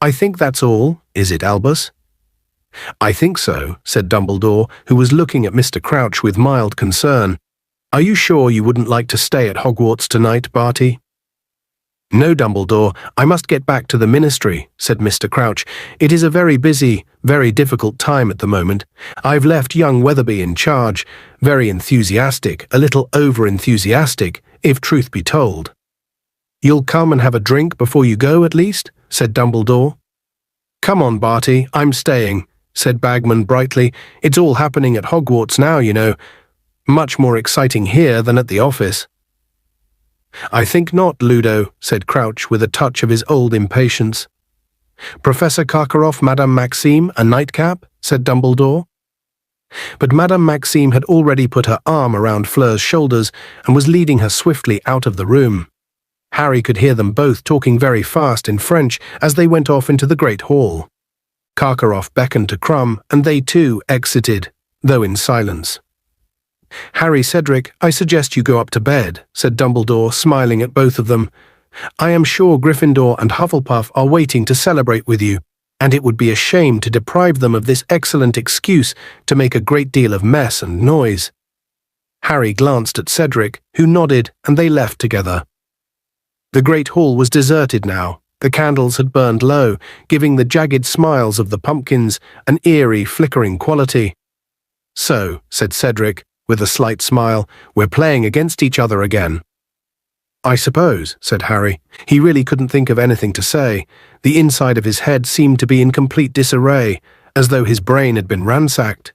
I think that's all, is it, Albus? I think so, said Dumbledore, who was looking at Mr. Crouch with mild concern. Are you sure you wouldn't like to stay at Hogwarts tonight, Barty? No, Dumbledore, I must get back to the Ministry, said Mr. Crouch. It is a very busy, very difficult time at the moment. I've left young Weatherby in charge, very enthusiastic, a little over-enthusiastic, if truth be told. You'll come and have a drink before you go, at least, said Dumbledore. Come on, Barty, I'm staying, said Bagman brightly. It's all happening at Hogwarts now, you know. Much more exciting here than at the office. I think not, Ludo, said Crouch with a touch of his old impatience. Professor Karkaroff, Madame Maxime, a nightcap, said Dumbledore. But Madame Maxime had already put her arm around Fleur's shoulders and was leading her swiftly out of the room. Harry could hear them both talking very fast in French as they went off into the great hall. Karkaroff beckoned to Crumb, and they too exited, though in silence. Harry, Cedric, I suggest you go up to bed, said Dumbledore, smiling at both of them. I am sure Gryffindor and Hufflepuff are waiting to celebrate with you, and it would be a shame to deprive them of this excellent excuse to make a great deal of mess and noise. Harry glanced at Cedric, who nodded, and they left together. The great hall was deserted now. The candles had burned low, giving the jagged smiles of the pumpkins an eerie, flickering quality. So, said Cedric, with a slight smile, we're playing against each other again. I suppose, said Harry. He really couldn't think of anything to say. The inside of his head seemed to be in complete disarray, as though his brain had been ransacked.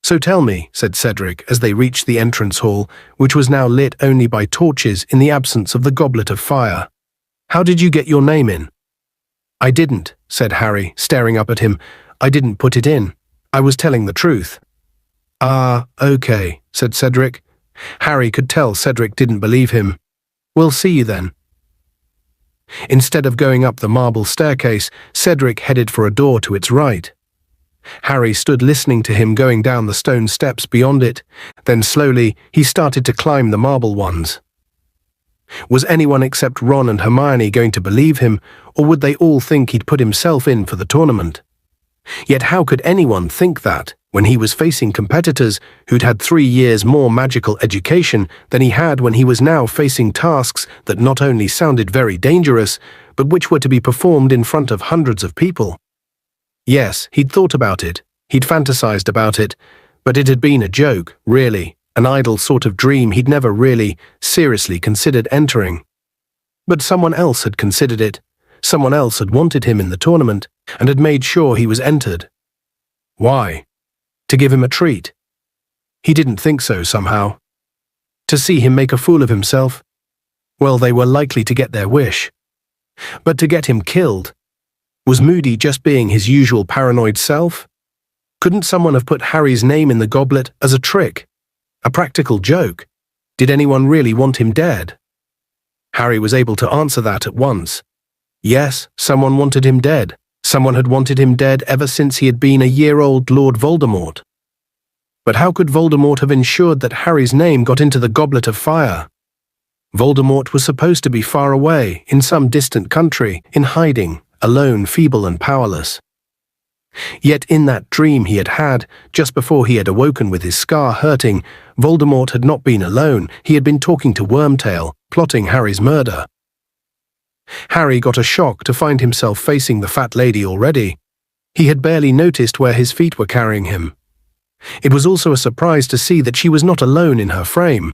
So tell me, said Cedric, as they reached the entrance hall, which was now lit only by torches in the absence of the goblet of fire. How did you get your name in? I didn't, said Harry, staring up at him. I didn't put it in. I was telling the truth. Ah, okay, said Cedric. Harry could tell Cedric didn't believe him. We'll see you then. Instead of going up the marble staircase, Cedric headed for a door to its right. Harry stood listening to him going down the stone steps beyond it. Then slowly he started to climb the marble ones. Was anyone except Ron and Hermione going to believe him, or would they all think he'd put himself in for the tournament? Yet how could anyone think that, when he was facing competitors who'd had 3 years more magical education than he had when he was now facing tasks that not only sounded very dangerous, but which were to be performed in front of hundreds of people? Yes, he'd thought about it, he'd fantasized about it, but it had been a joke, really, an idle sort of dream he'd never really, seriously considered entering. But someone else had considered it, someone else had wanted him in the tournament, and had made sure he was entered. Why? To give him a treat? He didn't think so somehow. To see him make a fool of himself? Well, they were likely to get their wish. But to get him killed? Was Moody just being his usual paranoid self? Couldn't someone have put Harry's name in the goblet as a trick? A practical joke? Did anyone really want him dead? Harry was able to answer that at once. Yes, someone wanted him dead. Someone had wanted him dead ever since he had been a year-old Lord Voldemort. But how could Voldemort have ensured that Harry's name got into the goblet of fire? Voldemort was supposed to be far away, in some distant country, in hiding, alone, feeble and powerless. Yet in that dream he had had, just before he had awoken with his scar hurting, Voldemort had not been alone. He had been talking to Wormtail, plotting Harry's murder. Harry got a shock to find himself facing the fat lady already. He had barely noticed where his feet were carrying him. It was also a surprise to see that she was not alone in her frame.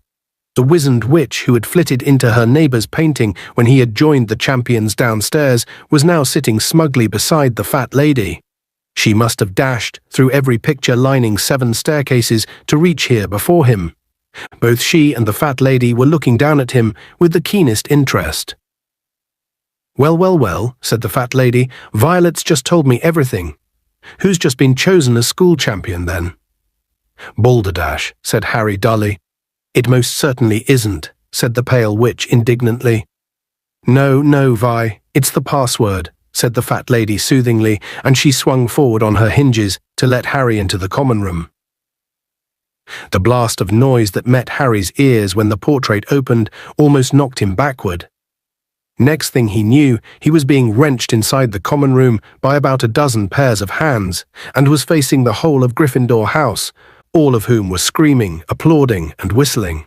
The wizened witch who had flitted into her neighbour's painting when he had joined the champions downstairs was now sitting smugly beside the fat lady. She must have dashed through every picture lining 7 staircases to reach here before him. Both she and the fat lady were looking down at him with the keenest interest. Well, well, well, said the fat lady, Violet's just told me everything. Who's just been chosen as school champion, then? Balderdash, said Harry dully. It most certainly isn't, said the pale witch indignantly. No, no, Vi, it's the password, said the fat lady soothingly, and she swung forward on her hinges to let Harry into the common room. The blast of noise that met Harry's ears when the portrait opened almost knocked him backward. Next thing he knew, he was being wrenched inside the common room by about a dozen pairs of hands, and was facing the whole of Gryffindor House, all of whom were screaming, applauding, and whistling.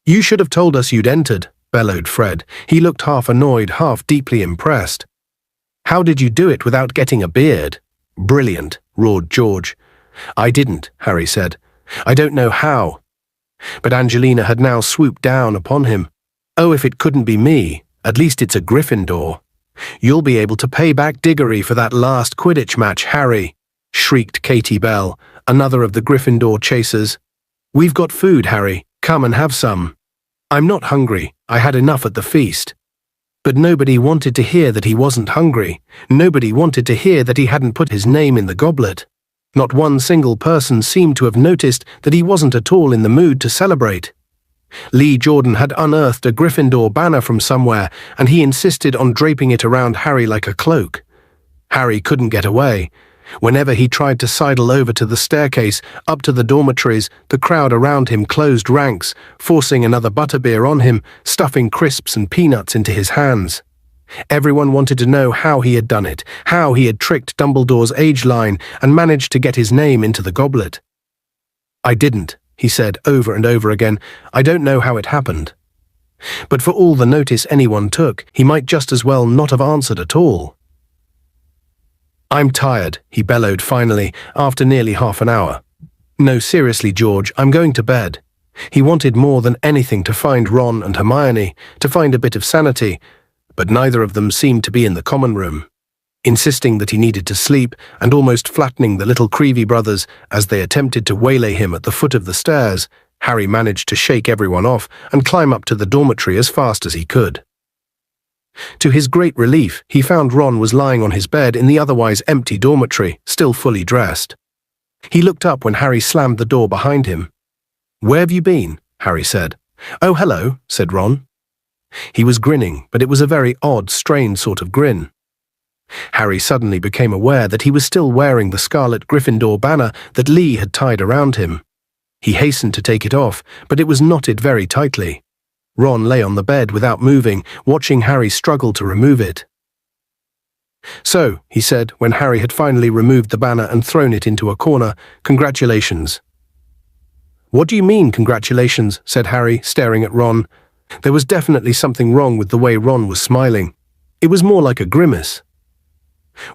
"You should have told us you'd entered," bellowed Fred. He looked half annoyed, half deeply impressed. "How did you do it without getting a beard?" "Brilliant," roared George. "I didn't," Harry said. "I don't know how." But Angelina had now swooped down upon him. "Oh, if it couldn't be me, at least it's a Gryffindor. You'll be able to pay back Diggory for that last Quidditch match, Harry," shrieked Katie Bell, another of the Gryffindor chasers. "We've got food, Harry. Come and have some." "I'm not hungry. I had enough at the feast." But nobody wanted to hear that he wasn't hungry. Nobody wanted to hear that he hadn't put his name in the goblet. Not one single person seemed to have noticed that he wasn't at all in the mood to celebrate. Lee Jordan had unearthed a Gryffindor banner from somewhere, and he insisted on draping it around Harry like a cloak. Harry couldn't get away. Whenever he tried to sidle over to the staircase, up to the dormitories, the crowd around him closed ranks, forcing another butterbeer on him, stuffing crisps and peanuts into his hands. Everyone wanted to know how he had done it, how he had tricked Dumbledore's age line and managed to get his name into the goblet. "I didn't," he said over and over again. "I don't know how it happened." But for all the notice anyone took, he might just as well not have answered at all. "I'm tired," he bellowed finally, after nearly half an hour. "No, seriously, George, I'm going to bed." He wanted more than anything to find Ron and Hermione, to find a bit of sanity, but neither of them seemed to be in the common room. Insisting that he needed to sleep, and almost flattening the little Creevy brothers as they attempted to waylay him at the foot of the stairs, Harry managed to shake everyone off and climb up to the dormitory as fast as he could. To his great relief, he found Ron was lying on his bed in the otherwise empty dormitory, still fully dressed. He looked up when Harry slammed the door behind him. "Where have you been?" Harry said. "Oh, hello," said Ron. He was grinning, but it was a very odd, strained sort of grin. Harry suddenly became aware that he was still wearing the scarlet Gryffindor banner that Lee had tied around him. He hastened to take it off, but it was knotted very tightly. Ron lay on the bed without moving, watching Harry struggle to remove it. "So," he said, when Harry had finally removed the banner and thrown it into a corner, "congratulations." "What do you mean, congratulations?" said Harry, staring at Ron. There was definitely something wrong with the way Ron was smiling. It was more like a grimace.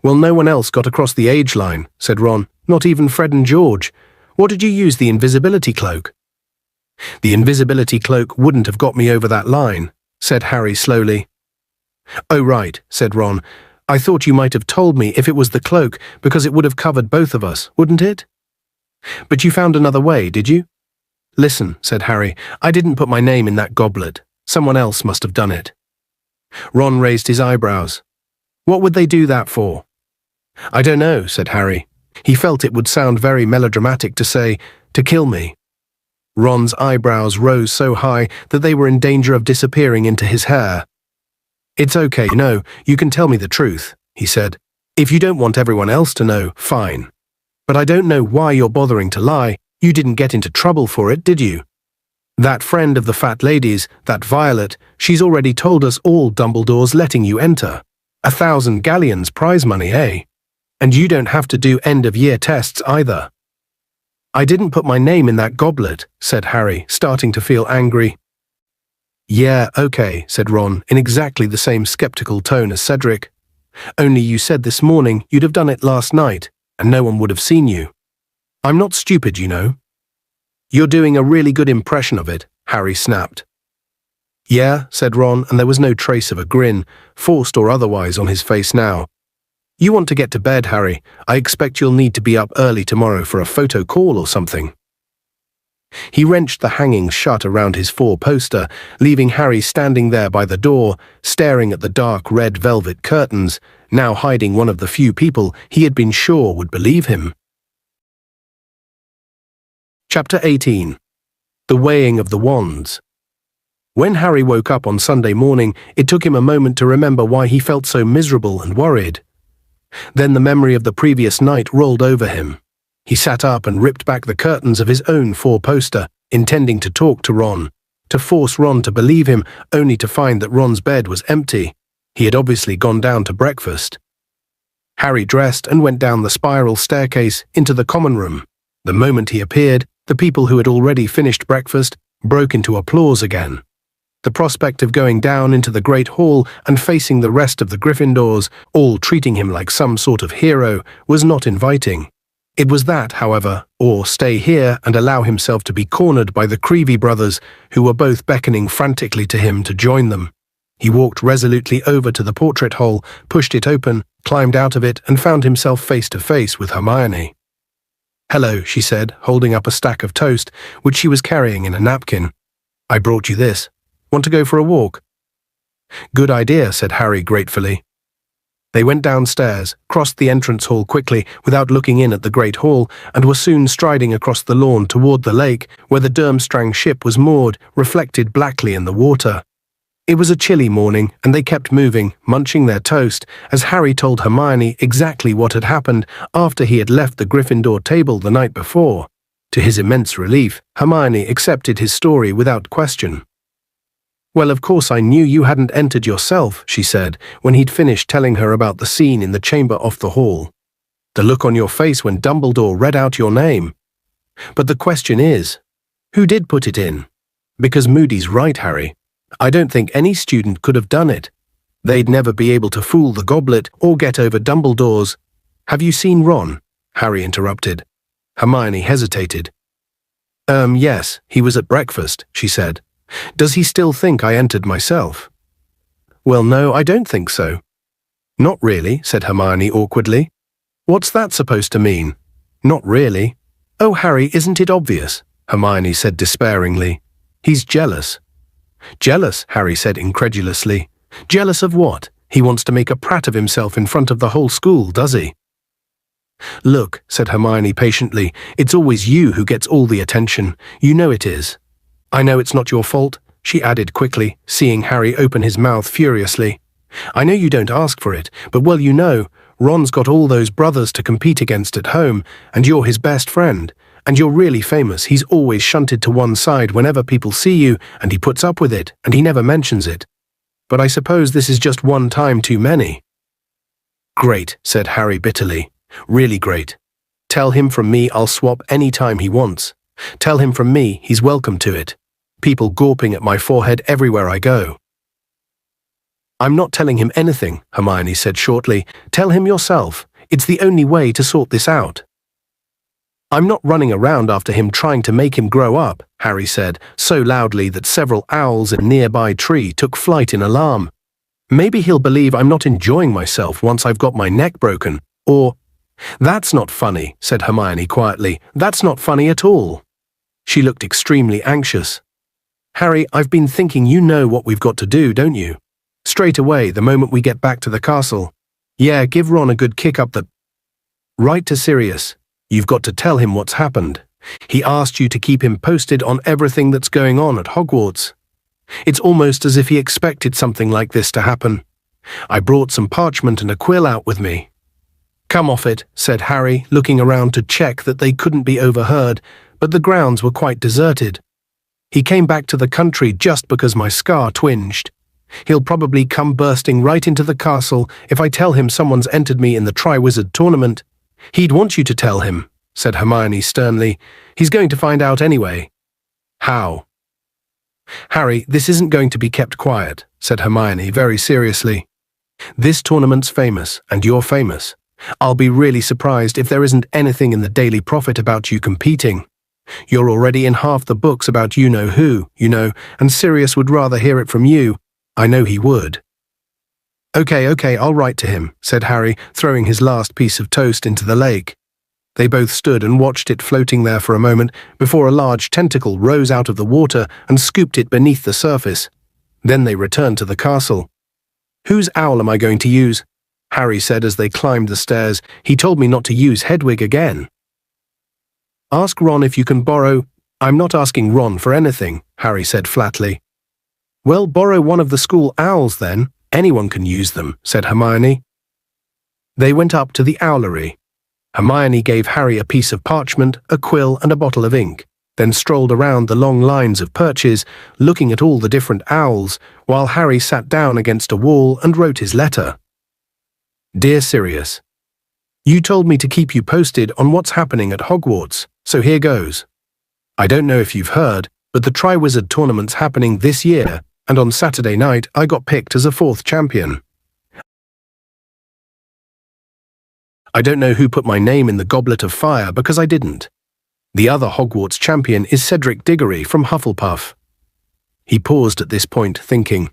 "Well, no one else got across the age line," said Ron. "Not even Fred and George. What did you use the invisibility cloak?" "The invisibility cloak wouldn't have got me over that line," said Harry slowly. "Oh, right," said Ron. "I thought you might have told me if it was the cloak, because it would have covered both of us, wouldn't it?" "But you found another way, did you?" "Listen," said Harry, "I didn't put my name in that goblet. Someone else must have done it." Ron raised his eyebrows. "What would they do that for?" "I don't know," said Harry. He felt it would sound very melodramatic to say, "to kill me." Ron's eyebrows rose so high that they were in danger of disappearing into his hair. "It's okay, no, you can tell me the truth," he said. "If you don't want everyone else to know, fine. But I don't know why you're bothering to lie. You didn't get into trouble for it, did you? That friend of the fat lady's, that Violet, she's already told us all Dumbledore's letting you enter. 1,000 galleons prize money, eh? And you don't have to do end-of-year tests either." "I didn't put my name in that goblet," said Harry, starting to feel angry. "Yeah, okay," said Ron, in exactly the same skeptical tone as Cedric. "Only you said this morning you'd have done it last night, and no one would have seen you. I'm not stupid, you know." "You're doing a really good impression of it," Harry snapped. "Yeah," said Ron, and there was no trace of a grin, forced or otherwise, on his face now. "You want to get to bed, Harry. I expect you'll need to be up early tomorrow for a photo call or something." He wrenched the hangings shut around his four-poster, leaving Harry standing there by the door, staring at the dark red velvet curtains, now hiding one of the few people he had been sure would believe him. Chapter 18. The Weighing of the Wands. When Harry woke up on Sunday morning, it took him a moment to remember why he felt so miserable and worried. Then the memory of the previous night rolled over him. He sat up and ripped back the curtains of his own four-poster, intending to talk to Ron, to force Ron to believe him, only to find that Ron's bed was empty. He had obviously gone down to breakfast. Harry dressed and went down the spiral staircase into the common room. The moment he appeared, the people who had already finished breakfast broke into applause again. The prospect of going down into the great hall and facing the rest of the Gryffindors, all treating him like some sort of hero, was not inviting. It was that, however, or stay here and allow himself to be cornered by the Creevy brothers, who were both beckoning frantically to him to join them. He walked resolutely over to the portrait hole, pushed it open, climbed out of it, and found himself face to face with Hermione. "Hello," she said, holding up a stack of toast, which she was carrying in a napkin. "I brought you this. Want to go for a walk?" "Good idea," said Harry gratefully. They went downstairs, crossed the entrance hall quickly without looking in at the great hall, and were soon striding across the lawn toward the lake where the Durmstrang ship was moored, reflected blackly in the water. It was a chilly morning, and they kept moving, munching their toast, as Harry told Hermione exactly what had happened after he had left the Gryffindor table the night before. To his immense relief, Hermione accepted his story without question. "Well, of course I knew you hadn't entered yourself," she said, when he'd finished telling her about the scene in the chamber off the hall. "The look on your face when Dumbledore read out your name. But the question is, who did put it in? Because Moody's right, Harry. I don't think any student could have done it. They'd never be able to fool the goblet or get over Dumbledore's—" "Have you seen Ron?" Harry interrupted. Hermione hesitated. Yes, he was at breakfast," she said. "Does he still think I entered myself?" "Well, no, I don't think so." "Not really," said Hermione awkwardly. "What's that supposed to mean?" "Not really." "Oh, Harry, isn't it obvious?" Hermione said despairingly. "He's jealous." "Jealous?" Harry said incredulously. "Jealous of what? He wants to make a prat of himself in front of the whole school, does he?" "Look," said Hermione patiently, "it's always you who gets all the attention. You know it is." "I know it's not your fault," she added quickly, seeing Harry open his mouth furiously. "I know you don't ask for it, but well, you know, Ron's got all those brothers to compete against at home, and you're his best friend. And you're really famous. He's always shunted to one side whenever people see you, and he puts up with it, and he never mentions it. But I suppose this is just one time too many." "Great," said Harry bitterly. "Really great. Tell him from me I'll swap any time he wants. Tell him from me he's welcome to it. People gawping at my forehead everywhere I go." "I'm not telling him anything," Hermione said shortly. "Tell him yourself. It's the only way to sort this out." "I'm not running around after him trying to make him grow up," Harry said, so loudly that several owls in a nearby tree took flight in alarm. "Maybe he'll believe I'm not enjoying myself once I've got my neck broken, or—" "That's not funny," said Hermione quietly. "That's not funny at all." She looked extremely anxious. "Harry, I've been thinking you know what we've got to do, don't you? Straight away, the moment we get back to the castle. Yeah, give Ron a good kick up the—" "Right to Sirius. You've got to tell him what's happened. He asked you to keep him posted on everything that's going on at Hogwarts. It's almost as if he expected something like this to happen. I brought some parchment and a quill out with me." "Come off it," said Harry, looking around to check that they couldn't be overheard, but the grounds were quite deserted. "He came back to the country just because my scar twinged. He'll probably come bursting right into the castle if I tell him someone's entered me in the Triwizard Tournament." "He'd want you to tell him," said Hermione sternly. "He's going to find out anyway." "How?" "Harry, this isn't going to be kept quiet," said Hermione very seriously. "This tournament's famous, and you're famous. I'll be really surprised if there isn't anything in the Daily Prophet about you competing. You're already in half the books about you-know-who, you know, and Sirius would rather hear it from you. I know he would." Okay, I'll write to him," said Harry, throwing his last piece of toast into the lake. They both stood and watched it floating there for a moment before a large tentacle rose out of the water and scooped it beneath the surface. Then they returned to the castle. "Whose owl am I going to use?" Harry said as they climbed the stairs. "He told me not to use Hedwig again." "Ask Ron if you can borrow—" "I'm not asking Ron for anything," Harry said flatly. "Well, borrow one of the school owls then. Anyone can use them," said Hermione. They went up to the owlery. Hermione gave Harry a piece of parchment, a quill, and a bottle of ink, then strolled around the long lines of perches, looking at all the different owls, while Harry sat down against a wall and wrote his letter. Dear Sirius, you told me to keep you posted on what's happening at Hogwarts, so here goes. I don't know if you've heard, but the Triwizard Tournament's happening this year, and on Saturday night I got picked as a 4th champion. I don't know who put my name in the Goblet of Fire because I didn't. The other Hogwarts champion is Cedric Diggory from Hufflepuff. He paused at this point, thinking.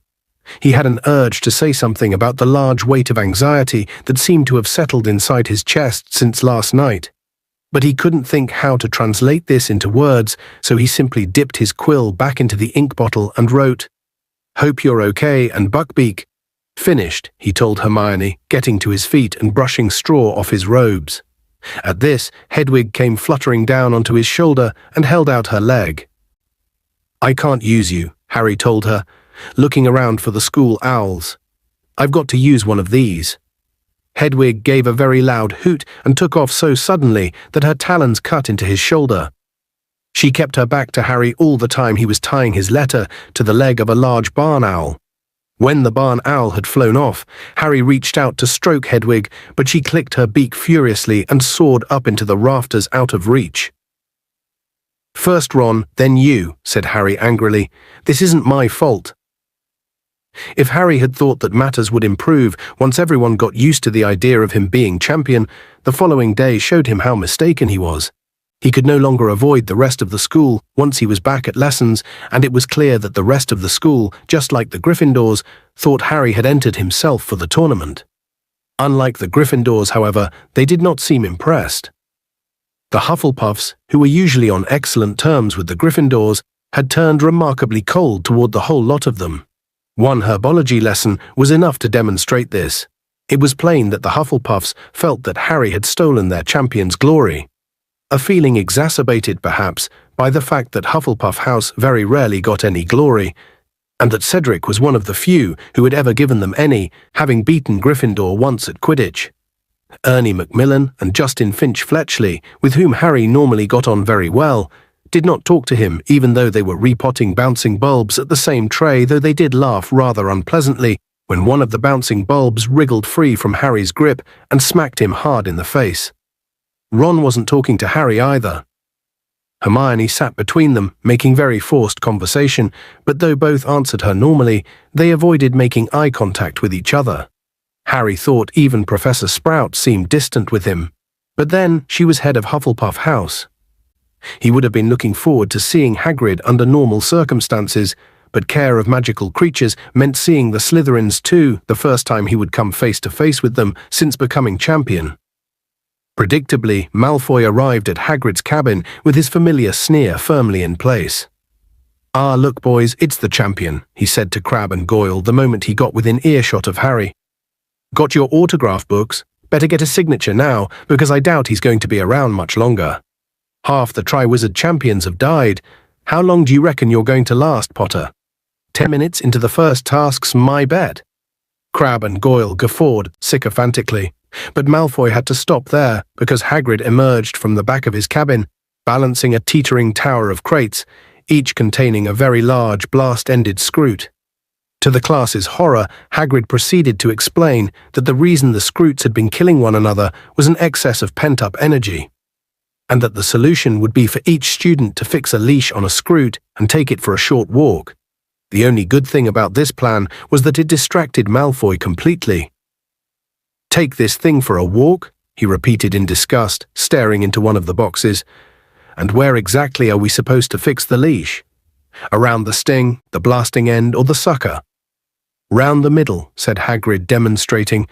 He had an urge to say something about the large weight of anxiety that seemed to have settled inside his chest since last night. But he couldn't think how to translate this into words, so he simply dipped his quill back into the ink bottle and wrote, Hope you're okay, and Buckbeak. Finished, he told Hermione, getting to his feet and brushing straw off his robes. At this, Hedwig came fluttering down onto his shoulder and held out her leg. I can't use you, Harry told her, looking around for the school owls. I've got to use one of these. Hedwig gave a very loud hoot and took off so suddenly that her talons cut into his shoulder. She kept her back to Harry all the time he was tying his letter to the leg of a large barn owl. When the barn owl had flown off, Harry reached out to stroke Hedwig, but she clicked her beak furiously and soared up into the rafters out of reach. First Ron, then you, said Harry angrily. This isn't my fault. If Harry had thought that matters would improve once everyone got used to the idea of him being champion, the following day showed him how mistaken he was. He could no longer avoid the rest of the school once he was back at lessons, and it was clear that the rest of the school, just like the Gryffindors, thought Harry had entered himself for the tournament. Unlike the Gryffindors, however, they did not seem impressed. The Hufflepuffs, who were usually on excellent terms with the Gryffindors, had turned remarkably cold toward the whole lot of them. One herbology lesson was enough to demonstrate this. It was plain that the Hufflepuffs felt that Harry had stolen their champion's glory. A feeling exacerbated, perhaps, by the fact that Hufflepuff House very rarely got any glory, and that Cedric was one of the few who had ever given them any, having beaten Gryffindor once at Quidditch. Ernie Macmillan and Justin Finch Fletchley, with whom Harry normally got on very well, did not talk to him even though they were repotting bouncing bulbs at the same tray, though they did laugh rather unpleasantly when one of the bouncing bulbs wriggled free from Harry's grip and smacked him hard in the face. Ron wasn't talking to Harry either. Hermione sat between them, making very forced conversation, but though both answered her normally, they avoided making eye contact with each other. Harry thought even Professor Sprout seemed distant with him, but then she was head of Hufflepuff House. He would have been looking forward to seeing Hagrid under normal circumstances, but care of magical creatures meant seeing the Slytherins too, the first time he would come face to face with them since becoming champion. Predictably, Malfoy arrived at Hagrid's cabin with his familiar sneer firmly in place. Ah, look boys, it's the champion, he said to Crabbe and Goyle the moment he got within earshot of Harry. Got your autograph books? Better get a signature now, because I doubt he's going to be around much longer. Half the Triwizard champions have died. How long do you reckon you're going to last, Potter? 10 minutes into the first task's my bet. Crabbe and Goyle guffawed sycophantically. But Malfoy had to stop there because Hagrid emerged from the back of his cabin, balancing a teetering tower of crates, each containing a very large blast-ended scroot. To the class's horror, Hagrid proceeded to explain that the reason the scroots had been killing one another was an excess of pent-up energy, and that the solution would be for each student to fix a leash on a scroot and take it for a short walk. The only good thing about this plan was that it distracted Malfoy completely. Take this thing for a walk? He repeated in disgust, staring into one of the boxes. And where exactly are we supposed to fix the leash? Around the sting, the blasting end, or the sucker? Round the middle, said Hagrid, demonstrating.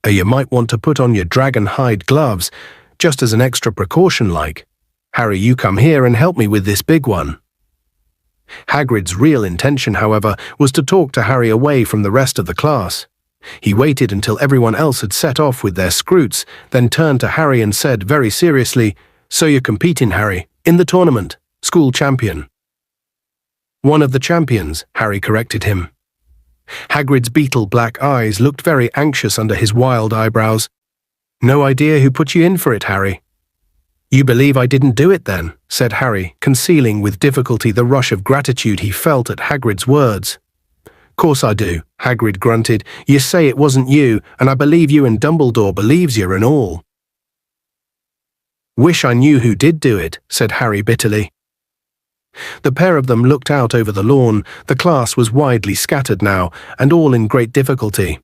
You might want to put on your dragon hide gloves, just as an extra precaution like. Harry, you come here and help me with this big one. Hagrid's real intention, however, was to talk to Harry away from the rest of the class. He waited until everyone else had set off with their scroots, then turned to Harry and said very seriously, So you're competing, Harry, in the tournament, school champion. One of the champions, Harry corrected him. Hagrid's beetle black eyes looked very anxious under his wild eyebrows. "No idea who put you in for it, Harry." "You believe I didn't do it then?" said Harry, concealing with difficulty the rush of gratitude he felt at Hagrid's words. "Course I do," Hagrid grunted. "You say it wasn't you, and I believe you, and Dumbledore believes you and all." "Wish I knew who did do it," said Harry bitterly. The pair of them looked out over the lawn. The class was widely scattered now, and all in great difficulty.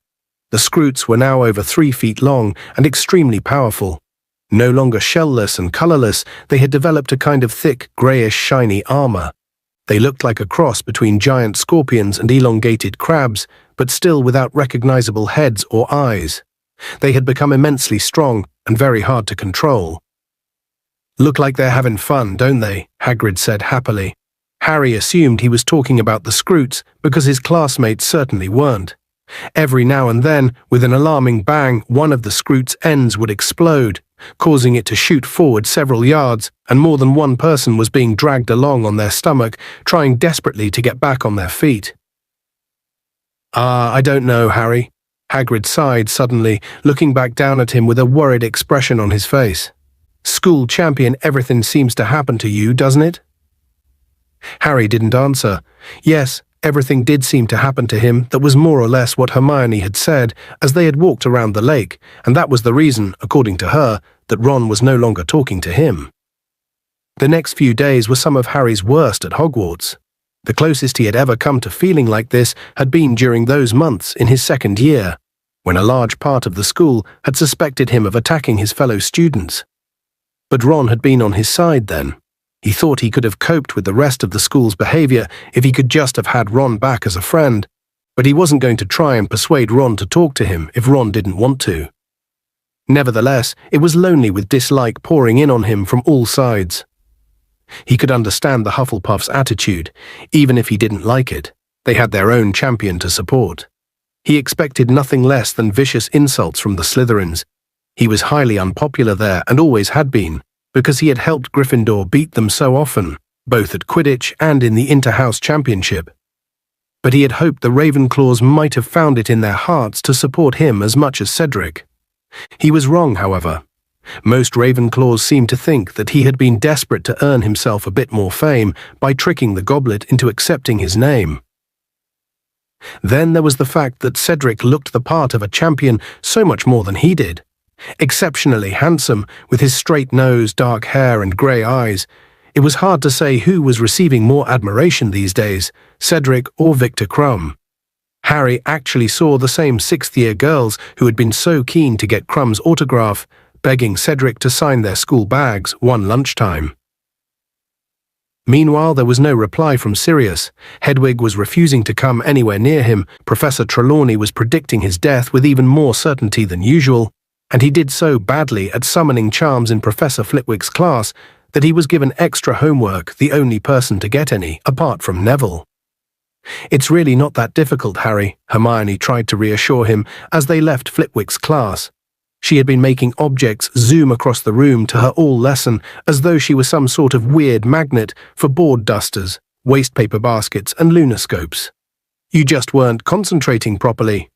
The Scroots were now over 3 feet long and extremely powerful. No longer shell-less and colourless, they had developed a kind of thick, greyish, shiny armour. They looked like a cross between giant scorpions and elongated crabs, but still without recognisable heads or eyes. They had become immensely strong and very hard to control. "Look like they're having fun, don't they?" Hagrid said happily. Harry assumed he was talking about the Scroots because his classmates certainly weren't. Every now and then, with an alarming bang, one of the Scroots' ends would explode, causing it to shoot forward several yards, and more than one person was being dragged along on their stomach, trying desperately to get back on their feet. I don't know, Harry." Hagrid sighed suddenly, looking back down at him with a worried expression on his face. "School champion, everything seems to happen to you, doesn't it?" Harry didn't answer. Yes, everything did seem to happen to him. That was more or less what Hermione had said as they had walked around the lake, and that was the reason, according to her, that Ron was no longer talking to him. The next few days were some of Harry's worst at Hogwarts. The closest he had ever come to feeling like this had been during those months in his second year, when a large part of the school had suspected him of attacking his fellow students. But Ron had been on his side then. He thought he could have coped with the rest of the school's behaviour if he could just have had Ron back as a friend, but he wasn't going to try and persuade Ron to talk to him if Ron didn't want to. Nevertheless, it was lonely with dislike pouring in on him from all sides. He could understand the Hufflepuff's attitude, even if he didn't like it. They had their own champion to support. He expected nothing less than vicious insults from the Slytherins. He was highly unpopular there and always had been, because he had helped Gryffindor beat them so often, both at Quidditch and in the Inter-House Championship. But he had hoped the Ravenclaws might have found it in their hearts to support him as much as Cedric. He was wrong, however. Most Ravenclaws seemed to think that he had been desperate to earn himself a bit more fame by tricking the goblet into accepting his name. Then there was the fact that Cedric looked the part of a champion so much more than he did. Exceptionally handsome, with his straight nose, dark hair and grey eyes. It was hard to say who was receiving more admiration these days, Cedric or Victor Crumb. Harry actually saw the same sixth-year girls who had been so keen to get Crumb's autograph, begging Cedric to sign their school bags one lunchtime. Meanwhile, there was no reply from Sirius. Hedwig was refusing to come anywhere near him. Professor Trelawney was predicting his death with even more certainty than usual, and he did so badly at summoning charms in Professor Flitwick's class that he was given extra homework, the only person to get any, apart from Neville. "It's really not that difficult, Harry," Hermione tried to reassure him as they left Flitwick's class. She had been making objects zoom across the room to her all lesson as though she was some sort of weird magnet for board dusters, wastepaper baskets and lunoscopes. "You just weren't concentrating properly."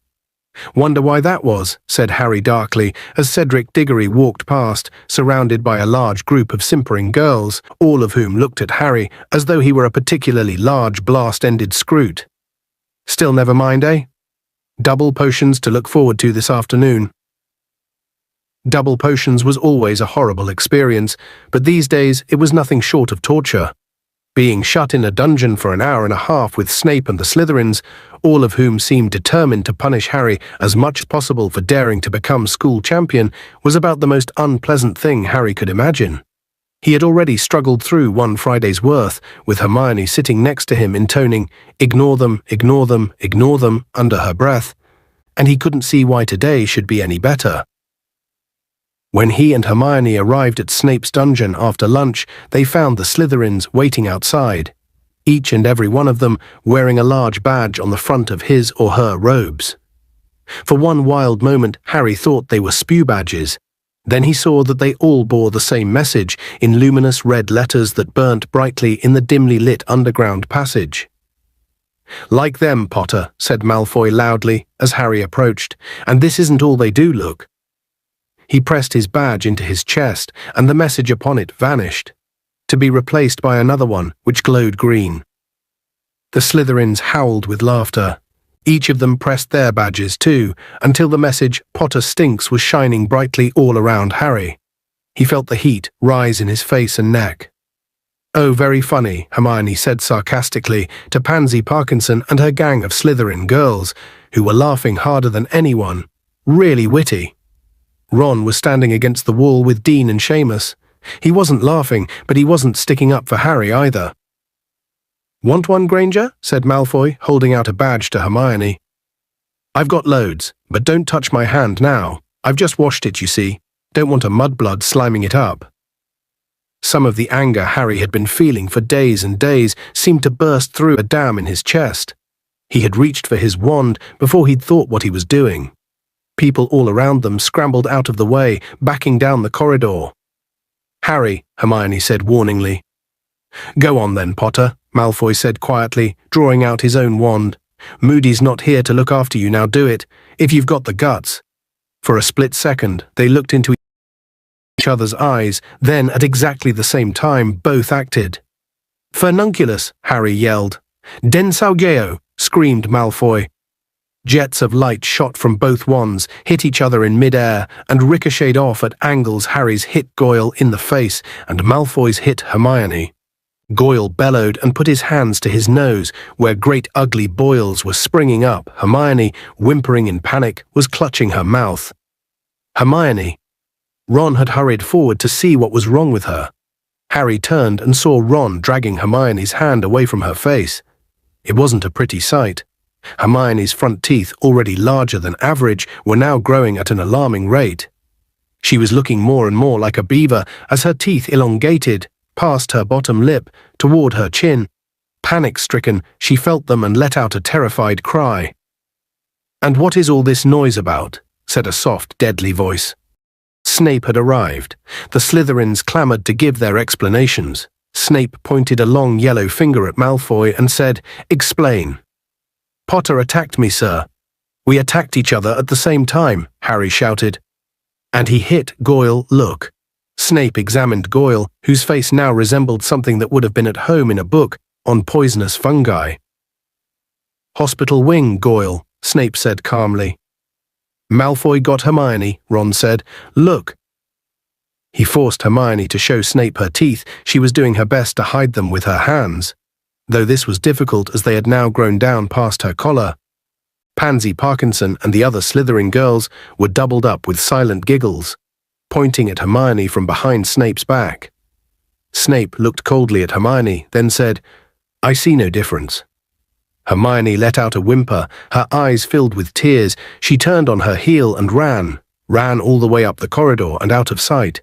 "Wonder why that was," said Harry darkly, as Cedric Diggory walked past, surrounded by a large group of simpering girls, all of whom looked at Harry as though he were a particularly large blast-ended Scroot. "Still never mind, eh? Double potions to look forward to this afternoon." Double potions was always a horrible experience, but these days it was nothing short of torture. Being shut in a dungeon for an hour and a half with Snape and the Slytherins, all of whom seemed determined to punish Harry as much as possible for daring to become school champion, was about the most unpleasant thing Harry could imagine. He had already struggled through one Friday's worth, with Hermione sitting next to him intoning, "Ignore them, ignore them, ignore them," under her breath, and he couldn't see why today should be any better. When he and Hermione arrived at Snape's dungeon after lunch, they found the Slytherins waiting outside, each and every one of them wearing a large badge on the front of his or her robes. For one wild moment, Harry thought they were spew badges. Then he saw that they all bore the same message in luminous red letters that burnt brightly in the dimly lit underground passage. "Like them, Potter," said Malfoy loudly as Harry approached, "and this isn't all they do look." He pressed his badge into his chest, and the message upon it vanished, to be replaced by another one, which glowed green. The Slytherins howled with laughter. Each of them pressed their badges too, until the message, "Potter stinks," was shining brightly all around Harry. He felt the heat rise in his face and neck. "Oh, very funny," Hermione said sarcastically to Pansy Parkinson and her gang of Slytherin girls, who were laughing harder than anyone. "Really witty." Ron was standing against the wall with Dean and Seamus. He wasn't laughing, but he wasn't sticking up for Harry either. "Want one, Granger?" said Malfoy, holding out a badge to Hermione. "I've got loads, but don't touch my hand now. I've just washed it, you see. Don't want a mudblood sliming it up." Some of the anger Harry had been feeling for days and days seemed to burst through a dam in his chest. He had reached for his wand before he'd thought what he was doing. People all around them scrambled out of the way, backing down the corridor. "Harry," Hermione said warningly. "Go on then, Potter," Malfoy said quietly, drawing out his own wand. "Moody's not here to look after you, now do it, if you've got the guts." For a split second, they looked into each other's eyes, then at exactly the same time both acted. "Furnunculus," Harry yelled. "Densaugeo," screamed Malfoy. Jets of light shot from both wands, hit each other in mid-air, and ricocheted off at angles. Harry's hit Goyle in the face, and Malfoy's hit Hermione. Goyle bellowed and put his hands to his nose, where great ugly boils were springing up. Hermione, whimpering in panic, was clutching her mouth. "Hermione!" Ron had hurried forward to see what was wrong with her. Harry turned and saw Ron dragging Hermione's hand away from her face. It wasn't a pretty sight. Hermione's front teeth, already larger than average, were now growing at an alarming rate. She was looking more and more like a beaver as her teeth elongated, past her bottom lip, toward her chin. Panic-stricken, she felt them and let out a terrified cry. "And what is all this noise about?" said a soft, deadly voice. Snape had arrived. The Slytherins clamored to give their explanations. Snape pointed a long yellow finger at Malfoy and said, "Explain." "Potter attacked me, sir." "We attacked each other at the same time," Harry shouted. "And he hit Goyle, look." Snape examined Goyle, whose face now resembled something that would have been at home in a book on poisonous fungi. "Hospital wing, Goyle," Snape said calmly. "Malfoy got Hermione," Ron said. "Look." He forced Hermione to show Snape her teeth. She was doing her best to hide them with her hands, though this was difficult as they had now grown down past her collar. Pansy Parkinson and the other Slytherin girls were doubled up with silent giggles, pointing at Hermione from behind Snape's back. Snape looked coldly at Hermione, then said, "I see no difference." Hermione let out a whimper, her eyes filled with tears. She turned on her heel and ran all the way up the corridor and out of sight.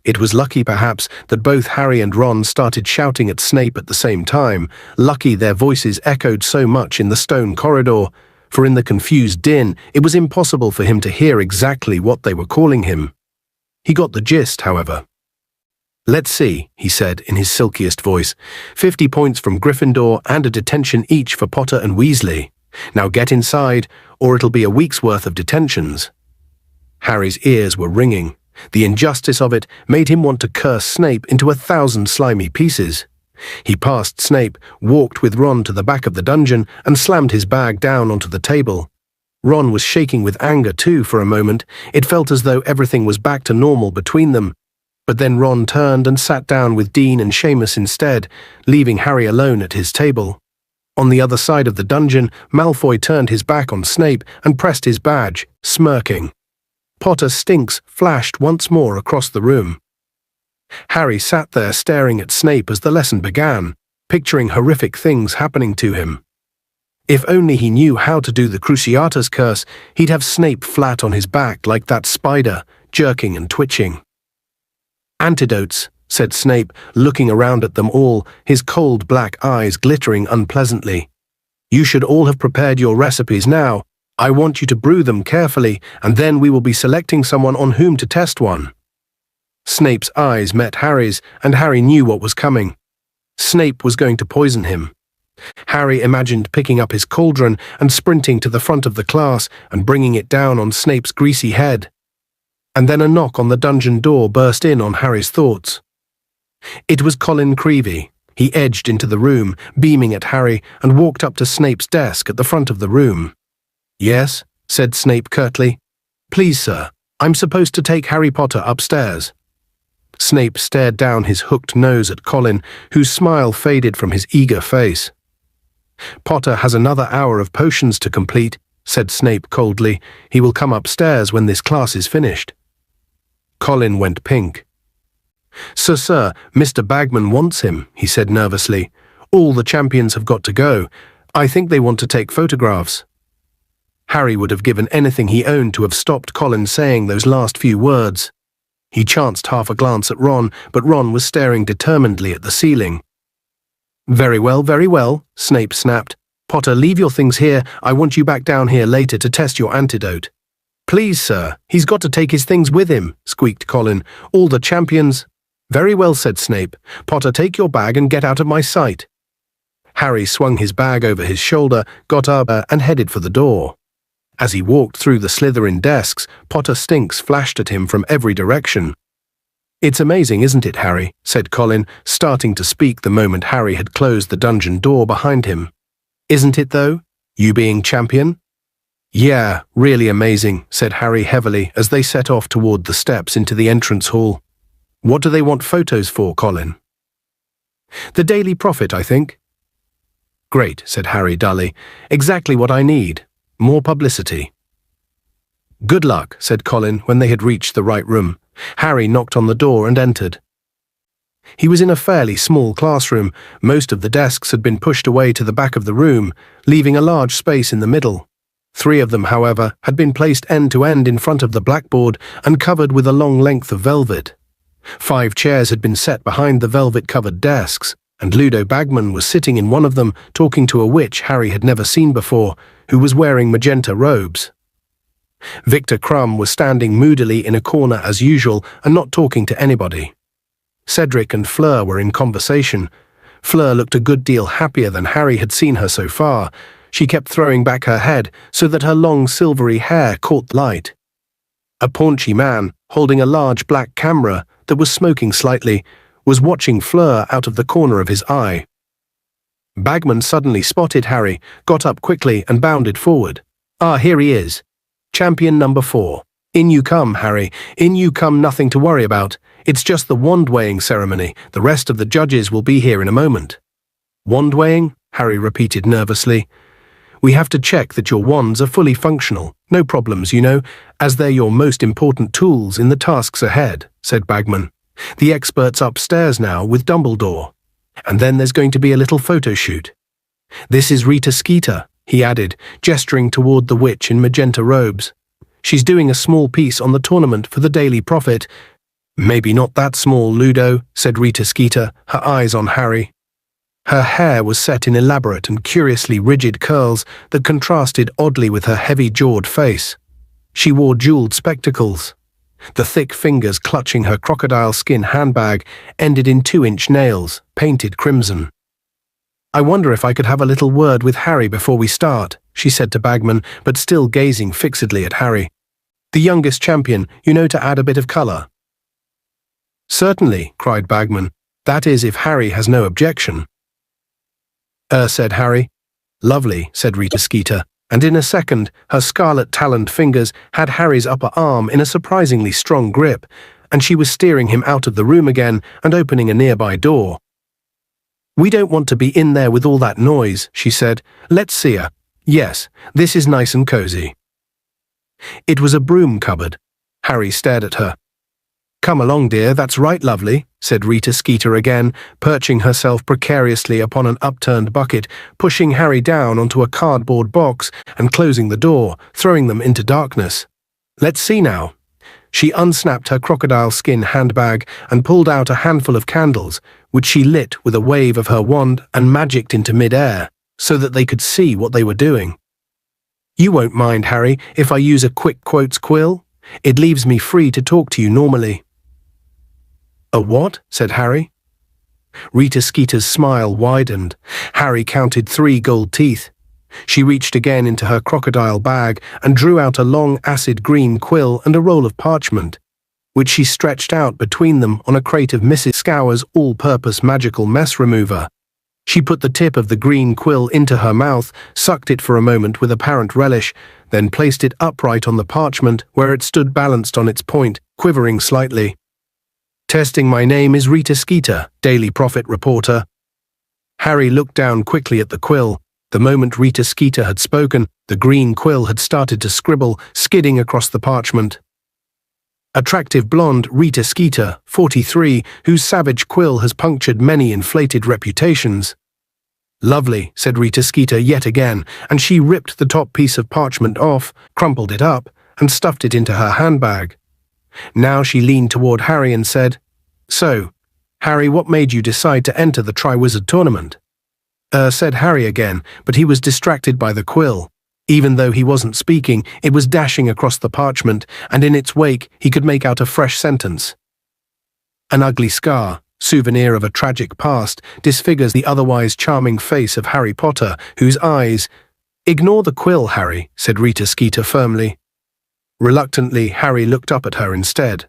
It was lucky, perhaps, that both Harry and Ron started shouting at Snape at the same time. Lucky their voices echoed so much in the stone corridor, for in the confused din, it was impossible for him to hear exactly what they were calling him. He got the gist, however. "Let's see," he said in his silkiest voice. 50 points from Gryffindor and a detention each for Potter and Weasley. Now get inside, or it'll be a week's worth of detentions." Harry's ears were ringing. The injustice of it made him want to curse Snape into 1,000 slimy pieces. He passed Snape, walked with Ron to the back of the dungeon, and slammed his bag down onto the table. Ron was shaking with anger too for a moment. It felt as though everything was back to normal between them. But then Ron turned and sat down with Dean and Seamus instead, leaving Harry alone at his table. On the other side of the dungeon, Malfoy turned his back on Snape and pressed his badge, smirking. "Potter stinks" flashed once more across the room. Harry sat there staring at Snape as the lesson began, picturing horrific things happening to him. If only he knew how to do the Cruciatus curse, he'd have Snape flat on his back like that spider, jerking and twitching. "Antidotes," said Snape, looking around at them all, his cold black eyes glittering unpleasantly. "You should all have prepared your recipes now. I want you to brew them carefully, and then we will be selecting someone on whom to test one." Snape's eyes met Harry's, and Harry knew what was coming. Snape was going to poison him. Harry imagined picking up his cauldron and sprinting to the front of the class and bringing it down on Snape's greasy head. And then a knock on the dungeon door burst in on Harry's thoughts. It was Colin Creevey. He edged into the room, beaming at Harry, and walked up to Snape's desk at the front of the room. "Yes," said Snape curtly. "Please, sir, I'm supposed to take Harry Potter upstairs." Snape stared down his hooked nose at Colin, whose smile faded from his eager face. "Potter has another hour of potions to complete," said Snape coldly. "He will come upstairs when this class is finished." Colin went pink. Sir, Mr. Bagman wants him," he said nervously. "All the champions have got to go. I think they want to take photographs." Harry would have given anything he owned to have stopped Colin saying those last few words. He chanced half a glance at Ron, but Ron was staring determinedly at the ceiling. Very well," Snape snapped. "Potter, leave your things here. I want you back down here later to test your antidote." "Please, sir, he's got to take his things with him," squeaked Colin. "All the champions—" "Very well," said Snape. "Potter, take your bag and get out of my sight." Harry swung his bag over his shoulder, got up, and headed for the door. As he walked through the Slytherin desks, Potter stinks flashed at him from every direction. "It's amazing, isn't it, Harry?" said Colin, starting to speak the moment Harry had closed the dungeon door behind him. "Isn't it, though? You being champion?" "Yeah, really amazing," said Harry heavily as they set off toward the steps into the entrance hall. "What do they want photos for, Colin?" "The Daily Prophet, I think." "Great," said Harry dully. "Exactly what I need. More publicity." "Good luck," said Colin when they had reached the right room. Harry knocked on the door and entered. He was in a fairly small classroom. Most of the desks had been pushed away to the back of the room, leaving a large space in the middle. 3 of them, however, had been placed end to end in front of the blackboard and covered with a long length of velvet. 5 chairs had been set behind the velvet-covered desks, and Ludo Bagman was sitting in one of them talking to a witch Harry had never seen before, who was wearing magenta robes. Victor Crumb was standing moodily in a corner as usual and not talking to anybody. Cedric and Fleur were in conversation. Fleur looked a good deal happier than Harry had seen her so far. She kept throwing back her head so that her long silvery hair caught the light. A paunchy man, holding a large black camera that was smoking slightly, was watching Fleur out of the corner of his eye. Bagman suddenly spotted Harry, got up quickly and bounded forward. "Ah, here he is. Champion number 4. In you come, Harry. In you come, nothing to worry about. It's just the wand-weighing ceremony. The rest of the judges will be here in a moment." "Wand-weighing?" Harry repeated nervously. "We have to check that your wands are fully functional. No problems, you know, as they're your most important tools in the tasks ahead," said Bagman. "The expert's upstairs now with Dumbledore. And then there's going to be a little photo shoot. This is Rita Skeeter," he added, gesturing toward the witch in magenta robes. "She's doing a small piece on the tournament for the Daily Prophet." "Maybe not that small, Ludo," said Rita Skeeter, her eyes on Harry. Her hair was set in elaborate and curiously rigid curls that contrasted oddly with her heavy-jawed face. She wore jeweled spectacles. The thick fingers clutching her crocodile skin handbag ended in 2-inch nails, painted crimson. "I wonder if I could have a little word with Harry before we start," she said to Bagman, but still gazing fixedly at Harry. "The youngest champion, you know, to add a bit of colour." "Certainly," cried Bagman. "That is, if Harry has no objection." Said Harry. "Lovely," said Rita Skeeter, and in a second her scarlet-taloned fingers had Harry's upper arm in a surprisingly strong grip, and she was steering him out of the room again and opening a nearby door. "We don't want to be in there with all that noise," she said. "Let's see her. Yes, this is nice and cozy." It was a broom cupboard. Harry stared at her. "Come along, dear, that's right, lovely," said Rita Skeeter again, perching herself precariously upon an upturned bucket, pushing Harry down onto a cardboard box and closing the door, throwing them into darkness. "Let's see now." She unsnapped her crocodile skin handbag and pulled out a handful of candles, which she lit with a wave of her wand and magicked into mid-air, so that they could see what they were doing. "You won't mind, Harry, if I use a quick quotes quill? It leaves me free to talk to you normally." "A what?" said Harry. Rita Skeeter's smile widened. Harry counted 3 gold teeth. She reached again into her crocodile bag and drew out a long acid green quill and a roll of parchment, which she stretched out between them on a crate of Mrs. Scour's all-purpose magical mess remover. She put the tip of the green quill into her mouth, sucked it for a moment with apparent relish, then placed it upright on the parchment where it stood balanced on its point, quivering slightly. "Testing, my name is Rita Skeeter, Daily Prophet reporter." Harry looked down quickly at the quill. The moment Rita Skeeter had spoken, the green quill had started to scribble, skidding across the parchment. "Attractive blonde Rita Skeeter, 43, whose savage quill has punctured many inflated reputations." "Lovely," said Rita Skeeter yet again, and she ripped the top piece of parchment off, crumpled it up, and stuffed it into her handbag. Now she leaned toward Harry and said, "So, Harry, what made you decide to enter the Triwizard Tournament?" Said Harry again, but he was distracted by the quill. Even though he wasn't speaking, it was dashing across the parchment, and in its wake he could make out a fresh sentence. "An ugly scar, souvenir of a tragic past, disfigures the otherwise charming face of Harry Potter, whose eyes—" "Ignore the quill, Harry," said Rita Skeeter firmly. Reluctantly, Harry looked up at her instead.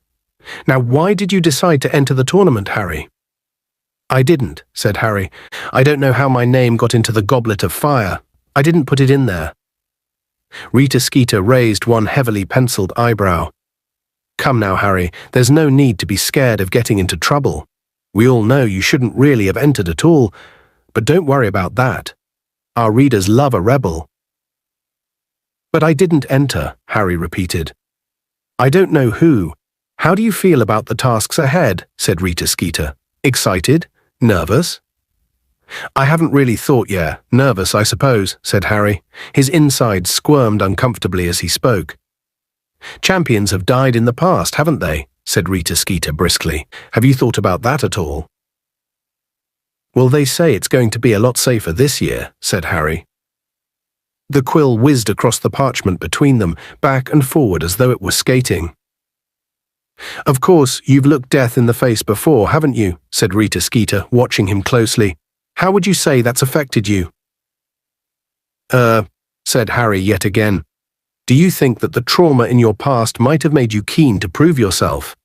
"Now, why did you decide to enter the tournament, Harry?" "I didn't," said Harry. "I don't know how my name got into the Goblet of Fire. I didn't put it in there." Rita Skeeter raised one heavily penciled eyebrow. "Come now, Harry, there's no need to be scared of getting into trouble. We all know you shouldn't really have entered at all, but don't worry about that. Our readers love a rebel." "But I didn't enter," Harry repeated. "I don't know who. How do you feel about the tasks ahead?" said Rita Skeeter. "Excited? Nervous?" "I haven't really thought yet. Nervous, I suppose," said Harry. His insides squirmed uncomfortably as he spoke. "Champions have died in the past, haven't they?" said Rita Skeeter briskly. "Have you thought about that at all?" "Well, they say it's going to be a lot safer this year," said Harry. The quill whizzed across the parchment between them, back and forward as though it were skating. "Of course, you've looked death in the face before, haven't you?" said Rita Skeeter, watching him closely. "How would you say that's affected you?" Said Harry yet again. "Do you think that the trauma in your past might have made you keen to prove yourself?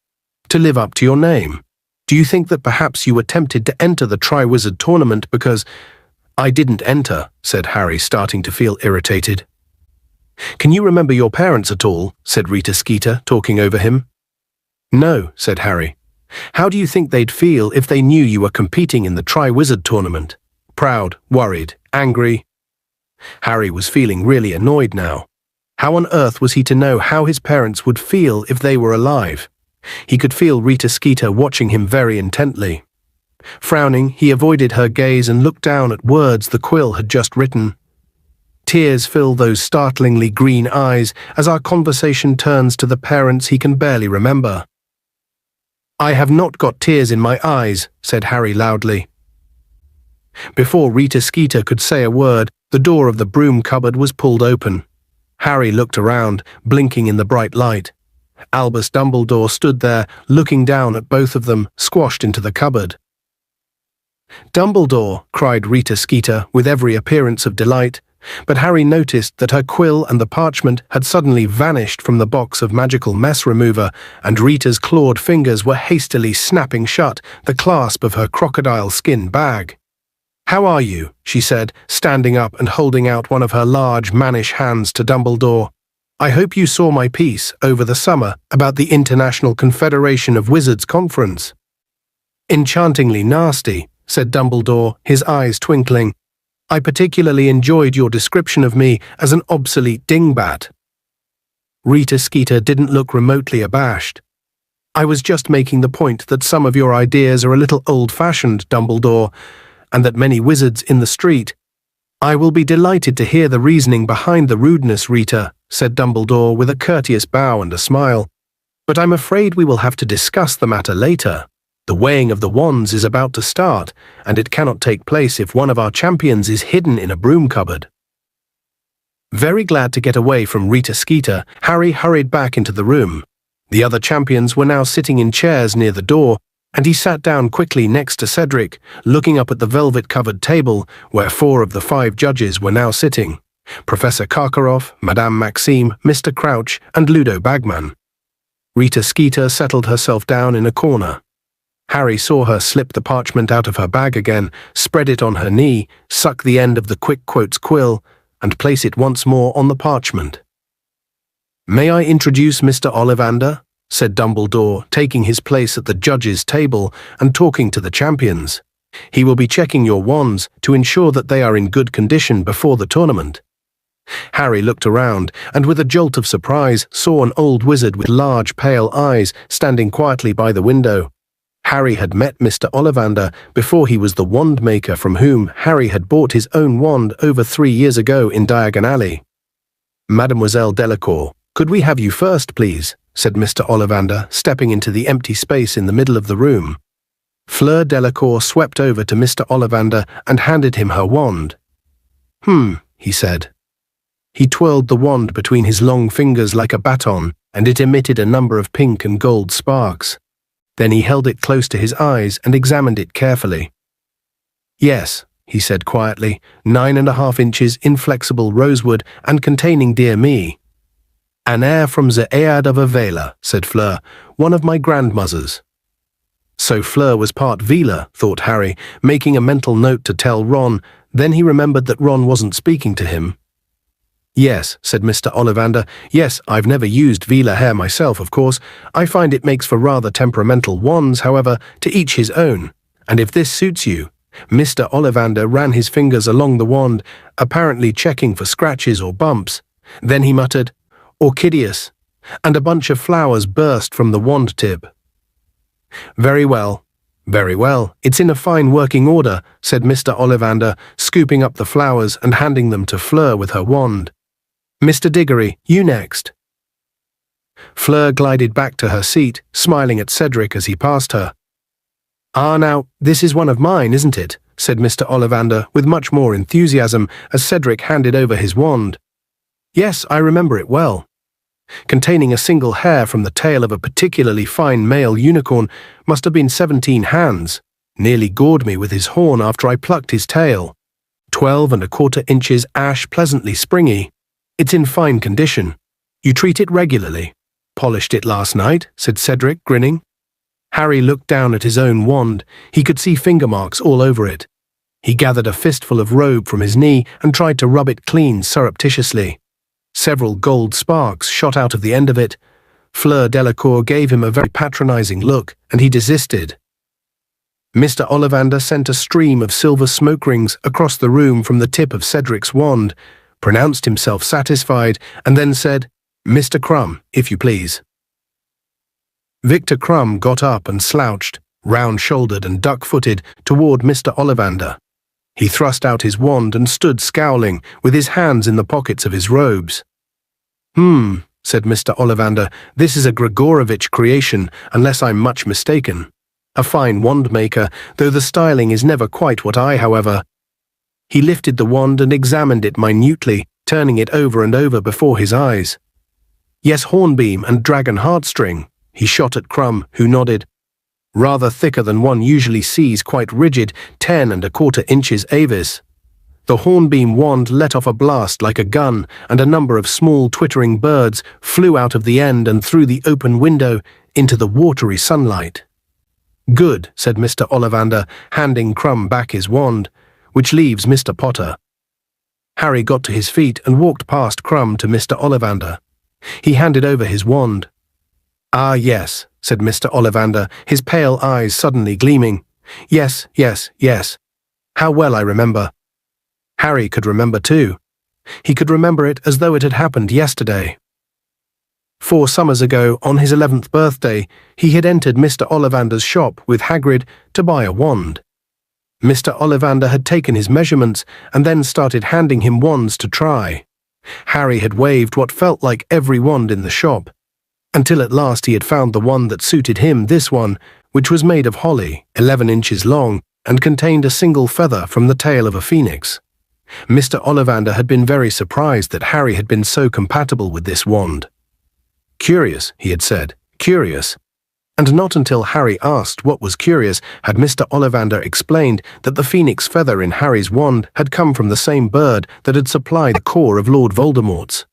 To live up to your name? Do you think that perhaps you were tempted to enter the Triwizard Tournament because—" "I didn't enter," said Harry, starting to feel irritated. "Can you remember your parents at all?" said Rita Skeeter, talking over him. "No," said Harry. "How do you think they'd feel if they knew you were competing in the Triwizard Tournament? Proud, worried, angry?" Harry was feeling really annoyed now. How on earth was he to know how his parents would feel if they were alive? He could feel Rita Skeeter watching him very intently. Frowning, he avoided her gaze and looked down at words the quill had just written. Tears fill those startlingly green eyes as our conversation turns to the parents he can barely remember. "I have not got tears in my eyes," said Harry loudly. Before Rita Skeeter could say a word, the door of the broom cupboard was pulled open. Harry looked around, blinking in the bright light. Albus Dumbledore stood there, looking down at both of them, squashed into the cupboard. "Dumbledore!" cried Rita Skeeter with every appearance of delight, but Harry noticed that her quill and the parchment had suddenly vanished from the box of magical mess remover, and Rita's clawed fingers were hastily snapping shut the clasp of her crocodile skin bag. "How are you?" she said, standing up and holding out one of her large, mannish hands to Dumbledore. "I hope you saw my piece over the summer about the International Confederation of Wizards conference." "Enchantingly nasty," said Dumbledore, his eyes twinkling. "I particularly enjoyed your description of me as an obsolete dingbat." Rita Skeeter didn't look remotely abashed. "I was just making the point that some of your ideas are a little old-fashioned, Dumbledore, and that many wizards in the street—" "I will be delighted to hear the reasoning behind the rudeness, Rita," said Dumbledore with a courteous bow and a smile. "But I'm afraid we will have to discuss the matter later. The weighing of the wands is about to start, and it cannot take place if one of our champions is hidden in a broom cupboard." Very glad to get away from Rita Skeeter, Harry hurried back into the room. The other champions were now sitting in chairs near the door, and he sat down quickly next to Cedric, looking up at the velvet-covered table where 4 of the 5 judges were now sitting: Professor Karkaroff, Madame Maxime, Mr. Crouch, and Ludo Bagman. Rita Skeeter settled herself down in a corner. Harry saw her slip the parchment out of her bag again, spread it on her knee, suck the end of the quick quotes quill, and place it once more on the parchment. "May I introduce Mr. Ollivander?" said Dumbledore, taking his place at the judges' table and talking to the champions. "He will be checking your wands to ensure that they are in good condition before the tournament." Harry looked around and with a jolt of surprise saw an old wizard with large pale eyes standing quietly by the window. Harry had met Mr. Ollivander before he was the wand maker from whom Harry had bought his own wand over 3 years ago in Diagon Alley. "Mademoiselle Delacour, could we have you first, please?" said Mr. Ollivander, stepping into the empty space in the middle of the room. Fleur Delacour swept over to Mr. Ollivander and handed him her wand. He said. He twirled the wand between his long fingers like a baton, and it emitted a number of pink and gold sparks. Then he held it close to his eyes and examined it carefully. "Yes," he said quietly, 9.5 inches inflexible rosewood and containing dear me. "An heir from the Aead of Avela," said Fleur, "one of my grandmothers." So Fleur was part Vela, thought Harry, making a mental note to tell Ron. Then he remembered that Ron wasn't speaking to him. "Yes," said Mr. Ollivander. "Yes, I've never used Vela hair myself, of course. I find it makes for rather temperamental wands, however, to each his own. And if this suits you—" Mr. Ollivander ran his fingers along the wand, apparently checking for scratches or bumps. Then he muttered, "Orchideus," and a bunch of flowers burst from the wand tip. "Very well. Very well. It's in a fine working order," said Mr. Ollivander, scooping up the flowers and handing them to Fleur with her wand. "Mr. Diggory, you next." Fleur glided back to her seat, smiling at Cedric as he passed her. "Ah, now, this is one of mine, isn't it?" said Mr. Ollivander with much more enthusiasm as Cedric handed over his wand. "Yes, I remember it well. Containing a single hair from the tail of a particularly fine male unicorn, must have been 17 hands. Nearly gored me with his horn after I plucked his tail. 12.25 inches ash pleasantly springy. It's in fine condition. You treat it regularly." "Polished it last night," said Cedric, grinning. Harry looked down at his own wand. He could see finger marks all over it. He gathered a fistful of robe from his knee and tried to rub it clean surreptitiously. Several gold sparks shot out of the end of it. Fleur Delacour gave him a very patronizing look, and he desisted. Mr. Ollivander sent a stream of silver smoke rings across the room from the tip of Cedric's wand, pronounced himself satisfied, and then said, "Mr. Crumb, if you please." Victor Crumb got up and slouched, round-shouldered and duck-footed, toward Mr. Ollivander. He thrust out his wand and stood scowling, with his hands in the pockets of his robes. Said Mr. Ollivander, "this is a Grigorovitch creation, unless I'm much mistaken. A fine wand maker, though the styling is never quite what I, however." He lifted the wand and examined it minutely, turning it over and over before his eyes. "Yes, hornbeam and dragon heartstring," he shot at Crumb, who nodded. "Rather thicker than one usually sees, quite rigid, 10.25 inches avis." The hornbeam wand let off a blast like a gun, and a number of small twittering birds flew out of the end and through the open window into the watery sunlight. "Good," said Mr. Ollivander, handing Crumb back his wand, "which leaves Mr. Potter." Harry got to his feet and walked past Crumb to Mr. Ollivander. He handed over his wand. "Ah, yes," said Mr. Ollivander, his pale eyes suddenly gleaming. "Yes, yes, yes. How well I remember." Harry could remember too. He could remember it as though it had happened yesterday. 4 summers ago, on his 11th birthday, he had entered Mr. Ollivander's shop with Hagrid to buy a wand. Mr. Ollivander had taken his measurements and then started handing him wands to try. Harry had waved what felt like every wand in the shop, until at last he had found the one that suited him, this one, which was made of holly, 11 inches long, and contained a single feather from the tail of a phoenix. Mr. Ollivander had been very surprised that Harry had been so compatible with this wand. "Curious," he had said, "curious." And not until Harry asked what was curious had Mr. Ollivander explained that the phoenix feather in Harry's wand had come from the same bird that had supplied the core of Lord Voldemort's.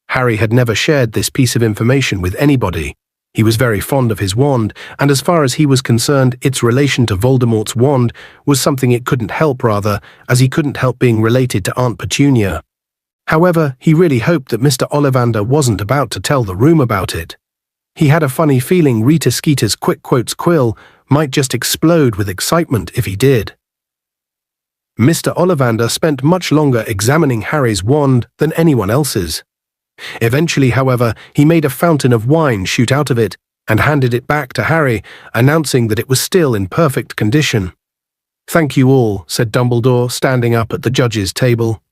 Harry had never shared this piece of information with anybody. He was very fond of his wand, and as far as he was concerned, its relation to Voldemort's wand was something it couldn't help, rather, as he couldn't help being related to Aunt Petunia. However, he really hoped that Mr. Ollivander wasn't about to tell the room about it. He had a funny feeling Rita Skeeter's quick quotes quill might just explode with excitement if he did. Mr. Ollivander spent much longer examining Harry's wand than anyone else's. Eventually, however, he made a fountain of wine shoot out of it and handed it back to Harry, announcing that it was still in perfect condition. "Thank you all," said Dumbledore, standing up at the judges' table.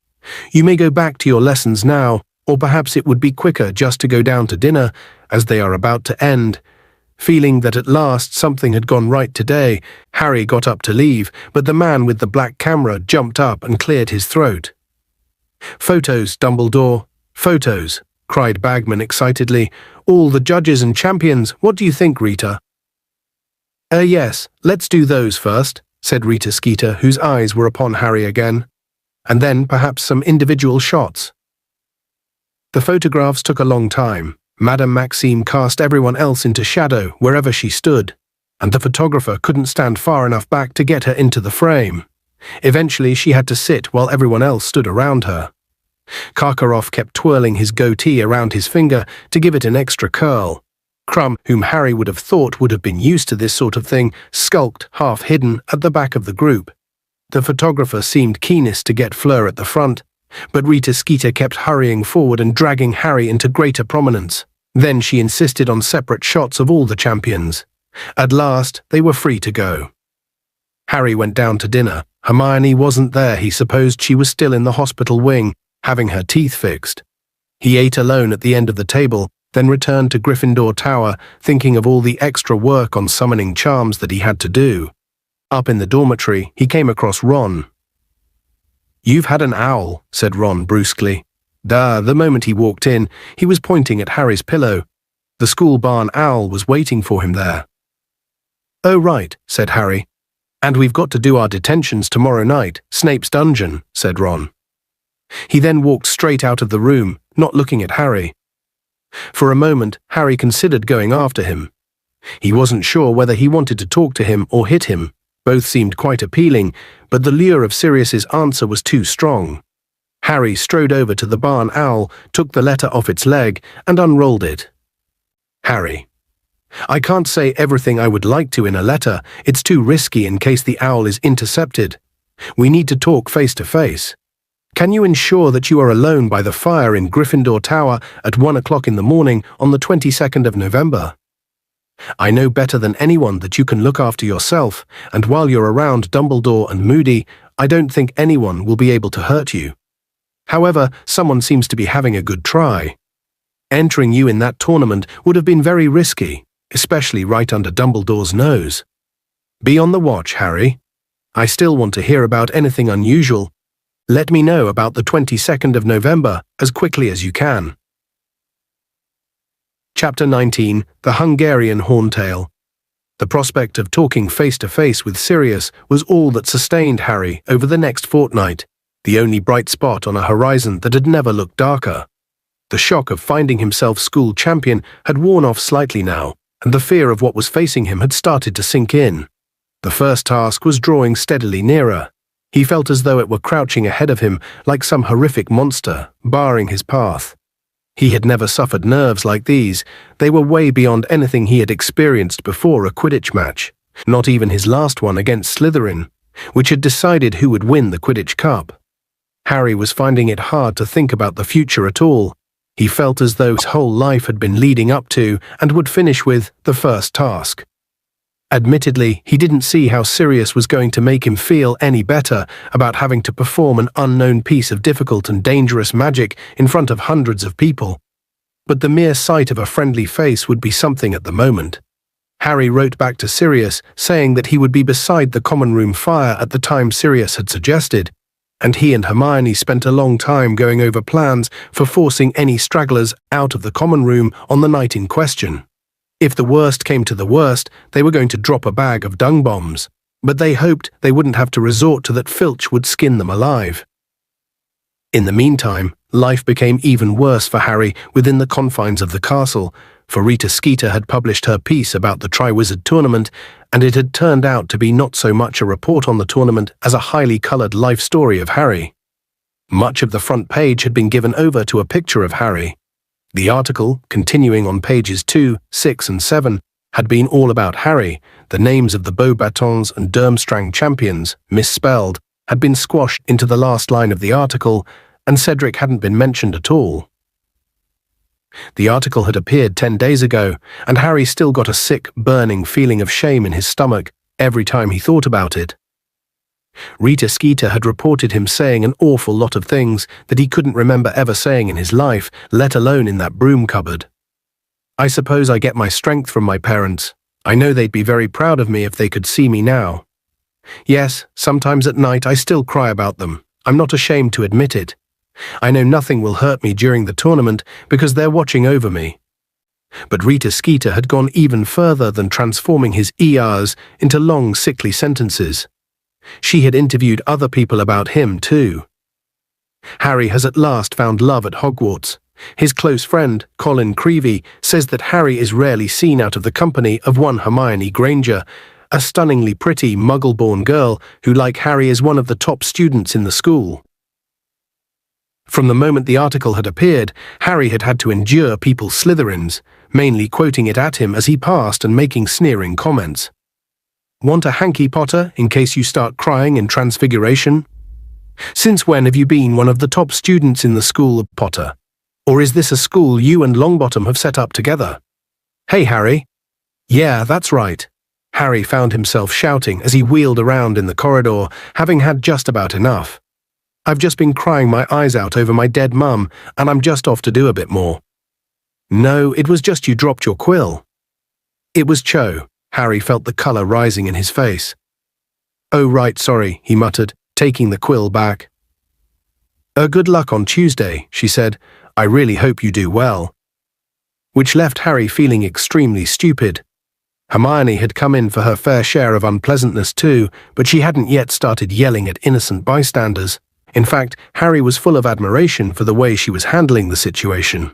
"You may go back to your lessons now, or perhaps it would be quicker just to go down to dinner, as they are about to end." Feeling that at last something had gone right today, Harry got up to leave, but the man with the black camera jumped up and cleared his throat. "Photos, Dumbledore, photos," cried Bagman excitedly. "All the judges and champions, what do you think, Rita?" Yes, let's do those first," said Rita Skeeter, whose eyes were upon Harry again. "And then perhaps some individual shots." The photographs took a long time. Madame Maxime cast everyone else into shadow wherever she stood, and the photographer couldn't stand far enough back to get her into the frame. Eventually she had to sit while everyone else stood around her. Karkaroff kept twirling his goatee around his finger to give it an extra curl. Crumb, whom Harry would have thought would have been used to this sort of thing, skulked, half hidden, at the back of the group. The photographer seemed keenest to get Fleur at the front, but Rita Skeeter kept hurrying forward and dragging Harry into greater prominence. Then she insisted on separate shots of all the champions. At last, they were free to go. Harry went down to dinner. Hermione wasn't there. He supposed she was still in the hospital wing, having her teeth fixed. He ate alone at the end of the table, then returned to Gryffindor Tower, thinking of all the extra work on summoning charms that he had to do. Up in the dormitory, he came across Ron. "You've had an owl," said Ron brusquely. The moment he walked in, he was pointing at Harry's pillow. The school barn owl was waiting for him there. "Oh, right," said Harry. "And we've got to do our detentions tomorrow night, Snape's dungeon," said Ron. He then walked straight out of the room, not looking at Harry. For a moment, Harry considered going after him. He wasn't sure whether he wanted to talk to him or hit him. Both seemed quite appealing, but the lure of Sirius's answer was too strong. Harry strode over to the barn owl, took the letter off its leg, and unrolled it. "Harry, I can't say everything I would like to in a letter. It's too risky in case the owl is intercepted. We need to talk face to face. Can you ensure that you are alone by the fire in Gryffindor Tower at 1 o'clock in the morning on the 22nd of November? I know better than anyone that you can look after yourself, and while you're around Dumbledore and Moody, I don't think anyone will be able to hurt you. However, someone seems to be having a good try. Entering you in that tournament would have been very risky, especially right under Dumbledore's nose. Be on the watch, Harry. I still want to hear about anything unusual. Let me know about the 22nd of November as quickly as you can." Chapter 19, The Hungarian Horntail. The prospect of talking face-to-face with Sirius was all that sustained Harry over the next fortnight, the only bright spot on a horizon that had never looked darker. The shock of finding himself school champion had worn off slightly now, and the fear of what was facing him had started to sink in. The first task was drawing steadily nearer. He felt as though it were crouching ahead of him like some horrific monster, barring his path. He had never suffered nerves like these. They were way beyond anything he had experienced before a Quidditch match, not even his last one against Slytherin, which had decided who would win the Quidditch Cup. Harry was finding it hard to think about the future at all. He felt as though his whole life had been leading up to, and would finish with, the first task. Admittedly, he didn't see how Sirius was going to make him feel any better about having to perform an unknown piece of difficult and dangerous magic in front of hundreds of people. But the mere sight of a friendly face would be something at the moment. Harry wrote back to Sirius, saying that he would be beside the common room fire at the time Sirius had suggested, and he and Hermione spent a long time going over plans for forcing any stragglers out of the common room on the night in question. If the worst came to the worst, they were going to drop a bag of dung bombs, but they hoped they wouldn't have to resort to that. Filch would skin them alive. In the meantime, life became even worse for Harry within the confines of the castle, for Rita Skeeter had published her piece about the Triwizard Tournament, and it had turned out to be not so much a report on the tournament as a highly coloured life story of Harry. Much of the front page had been given over to a picture of Harry. The article, continuing on pages 2, 6 and 7, had been all about Harry. The names of the Beauxbatons and Durmstrang champions, misspelled, had been squashed into the last line of the article, and Cedric hadn't been mentioned at all. The article had appeared 10 days ago, and Harry still got a sick, burning feeling of shame in his stomach every time he thought about it. Rita Skeeter had reported him saying an awful lot of things that he couldn't remember ever saying in his life, let alone in that broom cupboard. I suppose I get my strength from my parents. I know they'd be very proud of me if they could see me now. Yes, sometimes at night I still cry about them. I'm not ashamed to admit it. I know nothing will hurt me during the tournament because they're watching over me. But Rita Skeeter had gone even further than transforming his ERs into long, sickly sentences. She had interviewed other people about him too. Harry has at last found love at Hogwarts. His close friend, Colin Creevey, says that Harry is rarely seen out of the company of one Hermione Granger, a stunningly pretty, muggle-born girl who, like Harry, is one of the top students in the school. From the moment the article had appeared, Harry had had to endure people's Slytherins, mainly quoting it at him as he passed and making sneering comments. Want a hanky, Potter, in case you start crying in Transfiguration? Since when have you been one of the top students in the school, Potter? Or is this a school you and Longbottom have set up together? Hey, Harry. Yeah, that's right. Harry found himself shouting as he wheeled around in the corridor, having had just about enough. I've just been crying my eyes out over my dead mum, and I'm just off to do a bit more. No, it was just you dropped your quill. It was Cho. Harry felt the colour rising in his face. Oh right, sorry, he muttered, taking the quill back. Good luck on Tuesday, she said. I really hope you do well. Which left Harry feeling extremely stupid. Hermione had come in for her fair share of unpleasantness too, but she hadn't yet started yelling at innocent bystanders. In fact, Harry was full of admiration for the way she was handling the situation.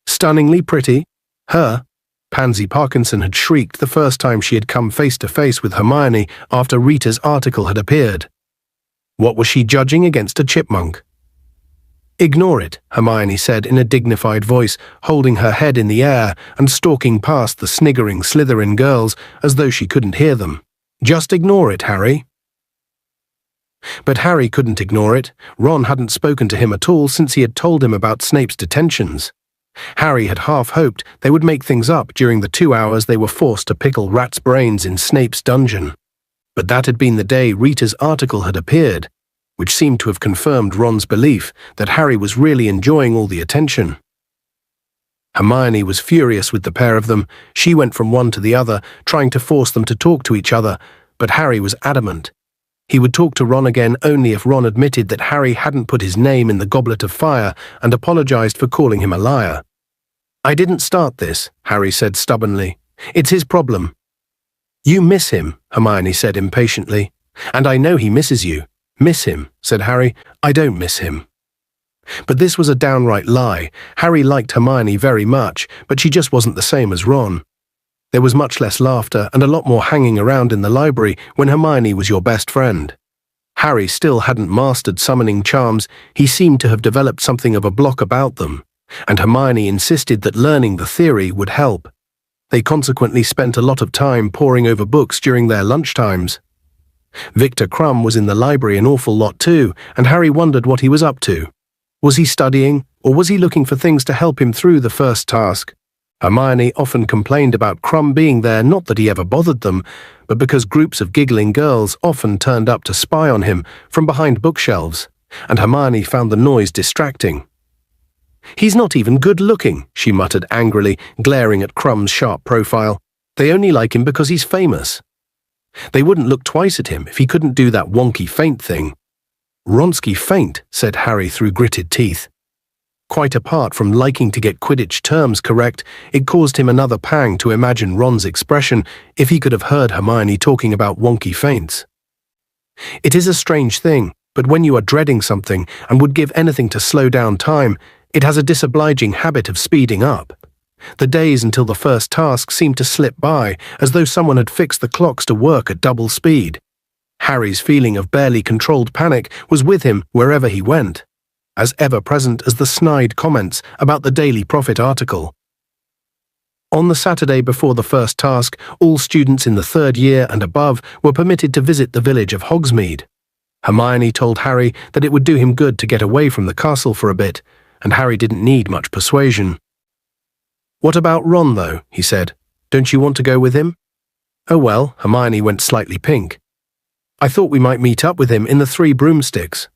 Stunningly pretty? Her? Pansy Parkinson had shrieked the first time she had come face to face with Hermione after Rita's article had appeared. What was she judging against a chipmunk? Ignore it, Hermione said in a dignified voice, holding her head in the air and stalking past the sniggering Slytherin girls as though she couldn't hear them. Just ignore it, Harry. But Harry couldn't ignore it. Ron hadn't spoken to him at all since he had told him about Snape's detentions. Harry had half hoped they would make things up during the 2 hours they were forced to pickle rats' brains in Snape's dungeon. But that had been the day Rita's article had appeared, which seemed to have confirmed Ron's belief that Harry was really enjoying all the attention. Hermione was furious with the pair of them. She went from one to the other, trying to force them to talk to each other, but Harry was adamant. He would talk to Ron again only if Ron admitted that Harry hadn't put his name in the Goblet of Fire and apologized for calling him a liar. I didn't start this, Harry said stubbornly. It's his problem. You miss him, Hermione said impatiently. And I know he misses you. Miss him, said Harry. I don't miss him. But this was a downright lie. Harry liked Hermione very much, but she just wasn't the same as Ron. There was much less laughter and a lot more hanging around in the library when Hermione was your best friend. Harry still hadn't mastered summoning charms. He seemed to have developed something of a block about them, and Hermione insisted that learning the theory would help. They consequently spent a lot of time poring over books during their lunchtimes. Victor Crumb was in the library an awful lot too, and Harry wondered what he was up to. Was he studying, or was he looking for things to help him through the first task? Hermione often complained about Crumb being there, not that he ever bothered them, but because groups of giggling girls often turned up to spy on him from behind bookshelves, and Hermione found the noise distracting. He's not even good-looking, she muttered angrily, glaring at Crumb's sharp profile. They only like him because he's famous. They wouldn't look twice at him if he couldn't do that wonky feint thing. Wronski feint, said Harry through gritted teeth. Quite apart from liking to get Quidditch terms correct, it caused him another pang to imagine Ron's expression if he could have heard Hermione talking about wonky feints. It is a strange thing, but when you are dreading something and would give anything to slow down time, it has a disobliging habit of speeding up. The days until the first task seemed to slip by, as though someone had fixed the clocks to work at double speed. Harry's feeling of barely controlled panic was with him wherever he went, as ever-present as the snide comments about the Daily Prophet article. On the Saturday before the first task, all students in the 3rd year and above were permitted to visit the village of Hogsmeade. Hermione told Harry that it would do him good to get away from the castle for a bit, and Harry didn't need much persuasion. "What about Ron, though?" he said. "Don't you want to go with him?" "Oh well," Hermione went slightly pink. "I thought we might meet up with him in the Three Broomsticks."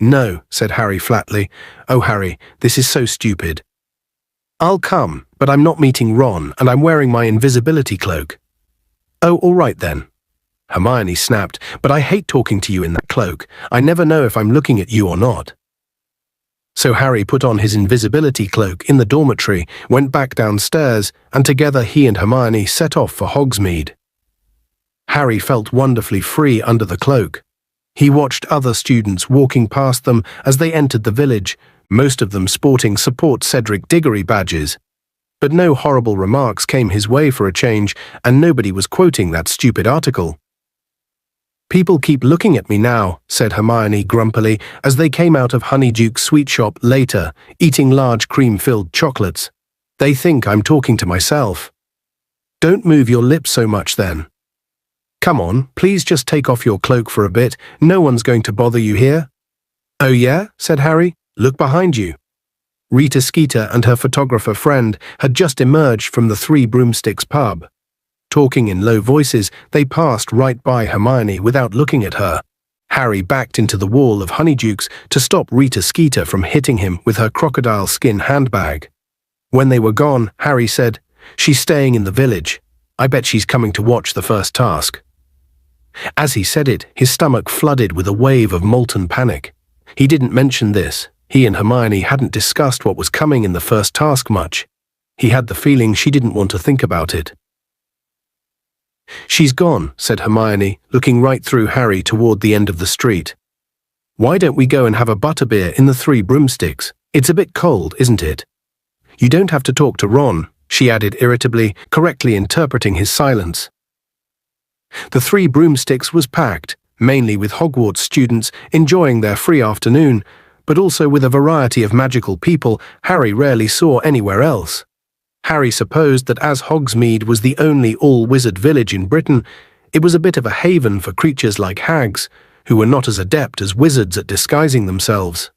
"No," said Harry flatly. "Oh, Harry, this is so stupid." "I'll come, but I'm not meeting Ron, and I'm wearing my invisibility cloak." "Oh, all right then." Hermione snapped, "But I hate talking to you in that cloak. I never know if I'm looking at you or not." So Harry put on his invisibility cloak in the dormitory, went back downstairs, and together he and Hermione set off for Hogsmeade. Harry felt wonderfully free under the cloak. He watched other students walking past them as they entered the village, most of them sporting Support Cedric Diggory badges. But no horrible remarks came his way for a change, and nobody was quoting that stupid article. "People keep looking at me now," said Hermione grumpily as they came out of Honeyduke's sweet shop later, eating large cream-filled chocolates. "They think I'm talking to myself." "Don't move your lips so much then." "Come on, please just take off your cloak for a bit. No one's going to bother you here." "Oh yeah?" said Harry. "Look behind you." Rita Skeeter and her photographer friend had just emerged from the Three Broomsticks pub. Talking in low voices, they passed right by Hermione without looking at her. Harry backed into the wall of Honeydukes to stop Rita Skeeter from hitting him with her crocodile skin handbag. When they were gone, Harry said, "She's staying in the village. I bet she's coming to watch the first task." As he said it, his stomach flooded with a wave of molten panic. He didn't mention this. He and Hermione hadn't discussed what was coming in the first task much. He had the feeling she didn't want to think about it. "She's gone," said Hermione, looking right through Harry toward the end of the street. "Why don't we go and have a butterbeer in the Three Broomsticks? It's a bit cold, isn't it?" "You don't have to talk to Ron," she added irritably, correctly interpreting his silence. The Three Broomsticks was packed, mainly with Hogwarts students enjoying their free afternoon, but also with a variety of magical people Harry rarely saw anywhere else. Harry supposed that as Hogsmeade was the only all-wizard village in Britain, it was a bit of a haven for creatures like hags, who were not as adept as wizards at disguising themselves.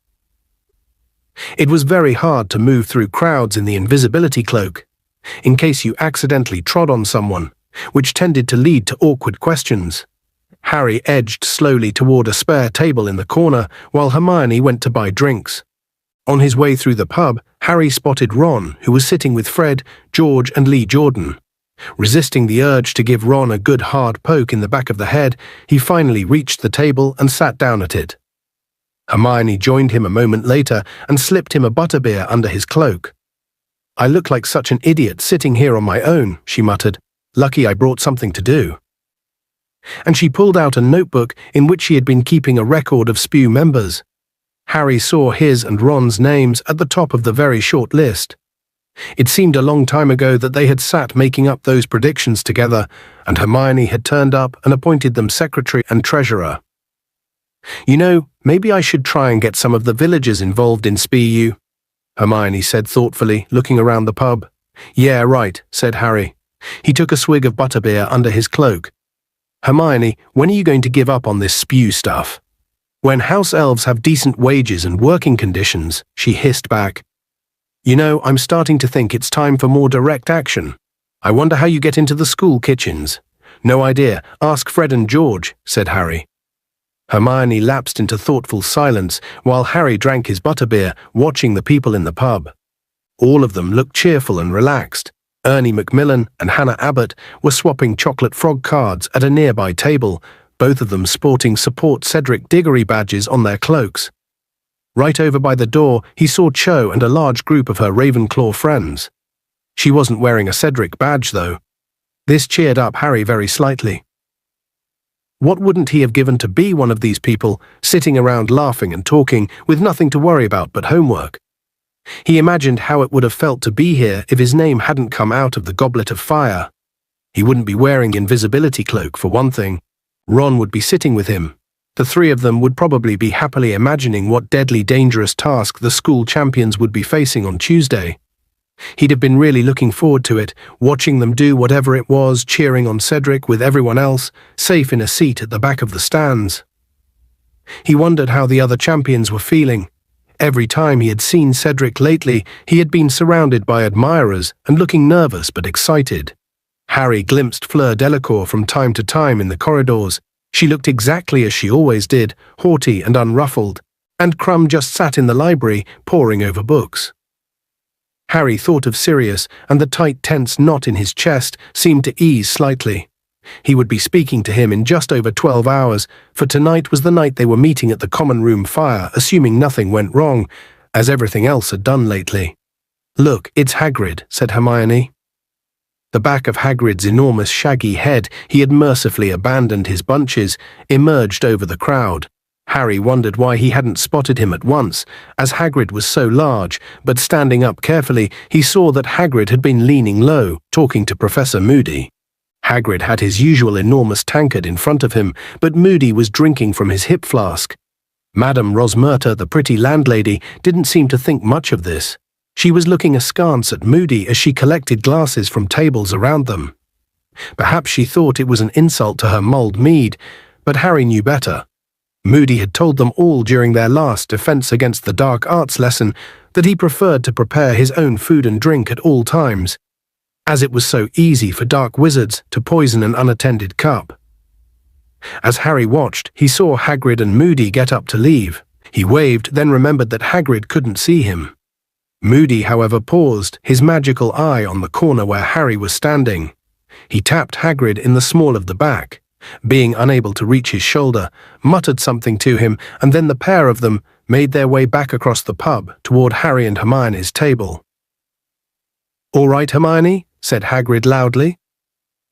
It was very hard to move through crowds in the invisibility cloak, in case you accidentally trod on someone, which tended to lead to awkward questions. Harry edged slowly toward a spare table in the corner while Hermione went to buy drinks. On his way through the pub, Harry spotted Ron, who was sitting with Fred, George, and Lee Jordan. Resisting the urge to give Ron a good hard poke in the back of the head, he finally reached the table and sat down at it. Hermione joined him a moment later and slipped him a butterbeer under his cloak. "I look like such an idiot sitting here on my own," she muttered. "Lucky I brought something to do." And she pulled out a notebook in which she had been keeping a record of SPEW members. Harry saw his and Ron's names at the top of the very short list. It seemed a long time ago that they had sat making up those predictions together, and Hermione had turned up and appointed them secretary and treasurer. "You know, maybe I should try and get some of the villagers involved in SPEU," Hermione said thoughtfully, looking around the pub. "Yeah, right," said Harry. He took a swig of butterbeer under his cloak. "Hermione, when are you going to give up on this SPEW stuff?" "When house elves have decent wages and working conditions," she hissed back. "You know, I'm starting to think it's time for more direct action. I wonder how you get into the school kitchens." "No idea. Ask Fred and George," said Harry. Hermione lapsed into thoughtful silence while Harry drank his butterbeer, watching the people in the pub. All of them looked cheerful and relaxed. Ernie Macmillan and Hannah Abbott were swapping chocolate frog cards at a nearby table, both of them sporting Support Cedric Diggory badges on their cloaks. Right over by the door, he saw Cho and a large group of her Ravenclaw friends. She wasn't wearing a Cedric badge, though. This cheered up Harry very slightly. What wouldn't he have given to be one of these people, sitting around laughing and talking, with nothing to worry about but homework? He imagined how it would have felt to be here if his name hadn't come out of the goblet of fire. He wouldn't be wearing the invisibility cloak, for one thing. Ron would be sitting with him. The three of them would probably be happily imagining what deadly dangerous task the school champions would be facing on Tuesday. He'd have been really looking forward to it, watching them do whatever it was, cheering on Cedric with everyone else, safe in a seat at the back of the stands. He wondered how the other champions were feeling. Every time he had seen Cedric lately, he had been surrounded by admirers and looking nervous but excited. Harry glimpsed Fleur Delacour from time to time in the corridors. She looked exactly as she always did, haughty and unruffled, and Crumb just sat in the library, poring over books. Harry thought of Sirius, and the tight, tense knot in his chest seemed to ease slightly. He would be speaking to him in just over 12 hours, for tonight was the night they were meeting at the common room fire, assuming nothing went wrong, as everything else had done lately. "Look, it's Hagrid," said Hermione. The back of Hagrid's enormous shaggy head, he had mercifully abandoned his bunches, emerged over the crowd. Harry wondered why he hadn't spotted him at once, as Hagrid was so large, but standing up carefully, he saw that Hagrid had been leaning low, talking to Professor Moody. Hagrid had his usual enormous tankard in front of him, but Moody was drinking from his hip flask. Madame Rosmerta, the pretty landlady, didn't seem to think much of this. She was looking askance at Moody as she collected glasses from tables around them. Perhaps she thought it was an insult to her mulled mead, but Harry knew better. Moody had told them all during their last Defense Against the Dark Arts lesson that he preferred to prepare his own food and drink at all times, as it was so easy for dark wizards to poison an unattended cup. As Harry watched, he saw Hagrid and Moody get up to leave. He waved, then remembered that Hagrid couldn't see him. Moody, however, paused, his magical eye on the corner where Harry was standing. He tapped Hagrid in the small of the back. Being unable to reach his shoulder, muttered something to him, and then the pair of them made their way back across the pub toward Harry and Hermione's table. "All right, Hermione?" said Hagrid loudly.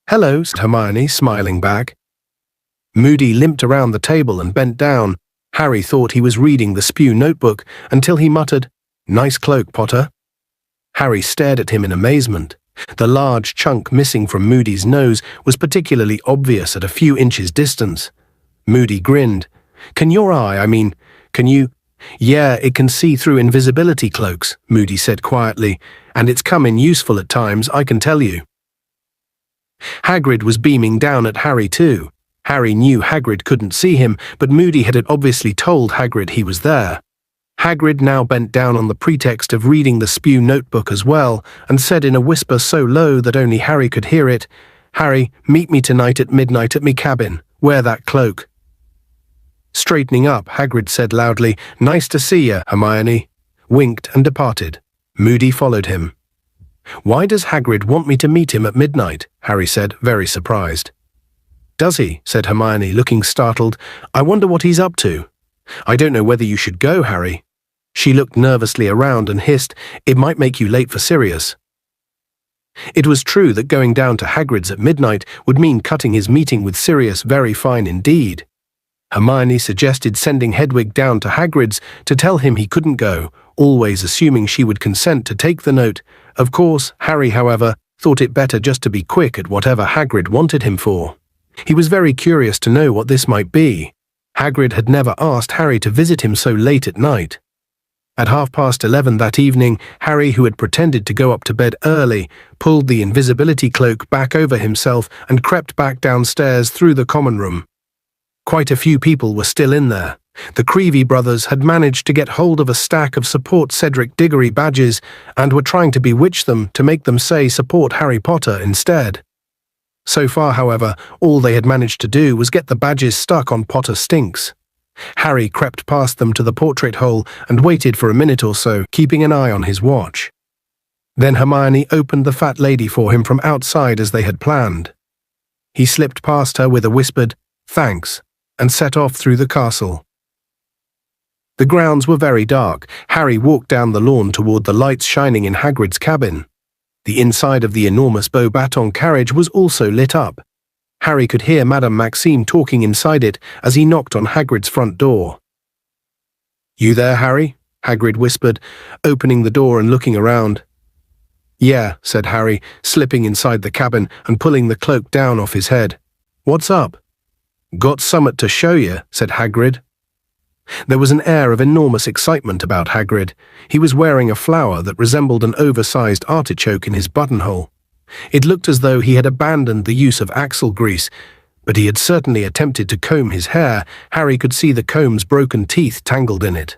"Hello," said Hermione, smiling back. Moody limped around the table and bent down. Harry thought he was reading the Spew notebook until he muttered, "Nice cloak, Potter." Harry stared at him in amazement. The large chunk missing from Moody's nose was particularly obvious at a few inches' distance. Moody grinned. Can you... "Yeah, it can see through invisibility cloaks," Moody said quietly, "and it's come in useful at times, I can tell you." Hagrid was beaming down at Harry too. Harry knew Hagrid couldn't see him, but Moody had obviously told Hagrid he was there. Hagrid now bent down on the pretext of reading the Spew notebook as well, and said in a whisper so low that only Harry could hear it, "Harry, meet me tonight at midnight at me cabin. Wear that cloak." Straightening up, Hagrid said loudly, "Nice to see ya, Hermione," winked and departed. Moody followed him. "Why does Hagrid want me to meet him at midnight?" Harry said, very surprised. "Does he?" said Hermione, looking startled. "I wonder what he's up to." "I don't know whether you should go, Harry." She looked nervously around and hissed, "It might make you late for Sirius." It was true that going down to Hagrid's at midnight would mean cutting his meeting with Sirius very fine indeed. Hermione suggested sending Hedwig down to Hagrid's to tell him he couldn't go, always assuming she would consent to take the note. Of course, Harry, however, thought it better just to be quick at whatever Hagrid wanted him for. He was very curious to know what this might be. Hagrid had never asked Harry to visit him so late at night. At 11:30 that evening, Harry, who had pretended to go up to bed early, pulled the invisibility cloak back over himself and crept back downstairs through the common room. Quite a few people were still in there. The Creevy brothers had managed to get hold of a stack of Support Cedric Diggory badges and were trying to bewitch them to make them say Support Harry Potter instead. So far, however, all they had managed to do was get the badges stuck on Potter Stinks. Harry crept past them to the portrait hole and waited for a minute or so, keeping an eye on his watch. Then Hermione opened the fat lady for him from outside as they had planned. He slipped past her with a whispered, "Thanks," and set off through the castle. The grounds were very dark. Harry walked down the lawn toward the lights shining in Hagrid's cabin. The inside of the enormous Beauxbatons carriage was also lit up. Harry could hear Madame Maxime talking inside it as he knocked on Hagrid's front door. "You there, Harry?" Hagrid whispered, opening the door and looking around. Yeah, said Harry, slipping inside the cabin and pulling the cloak down off his head. What's up? Got summat to show you, said Hagrid. There was an air of enormous excitement about Hagrid. He was wearing a flower that resembled an oversized artichoke in his buttonhole. It looked as though he had abandoned the use of axle grease, but he had certainly attempted to comb his hair. Harry could see the comb's broken teeth tangled in it.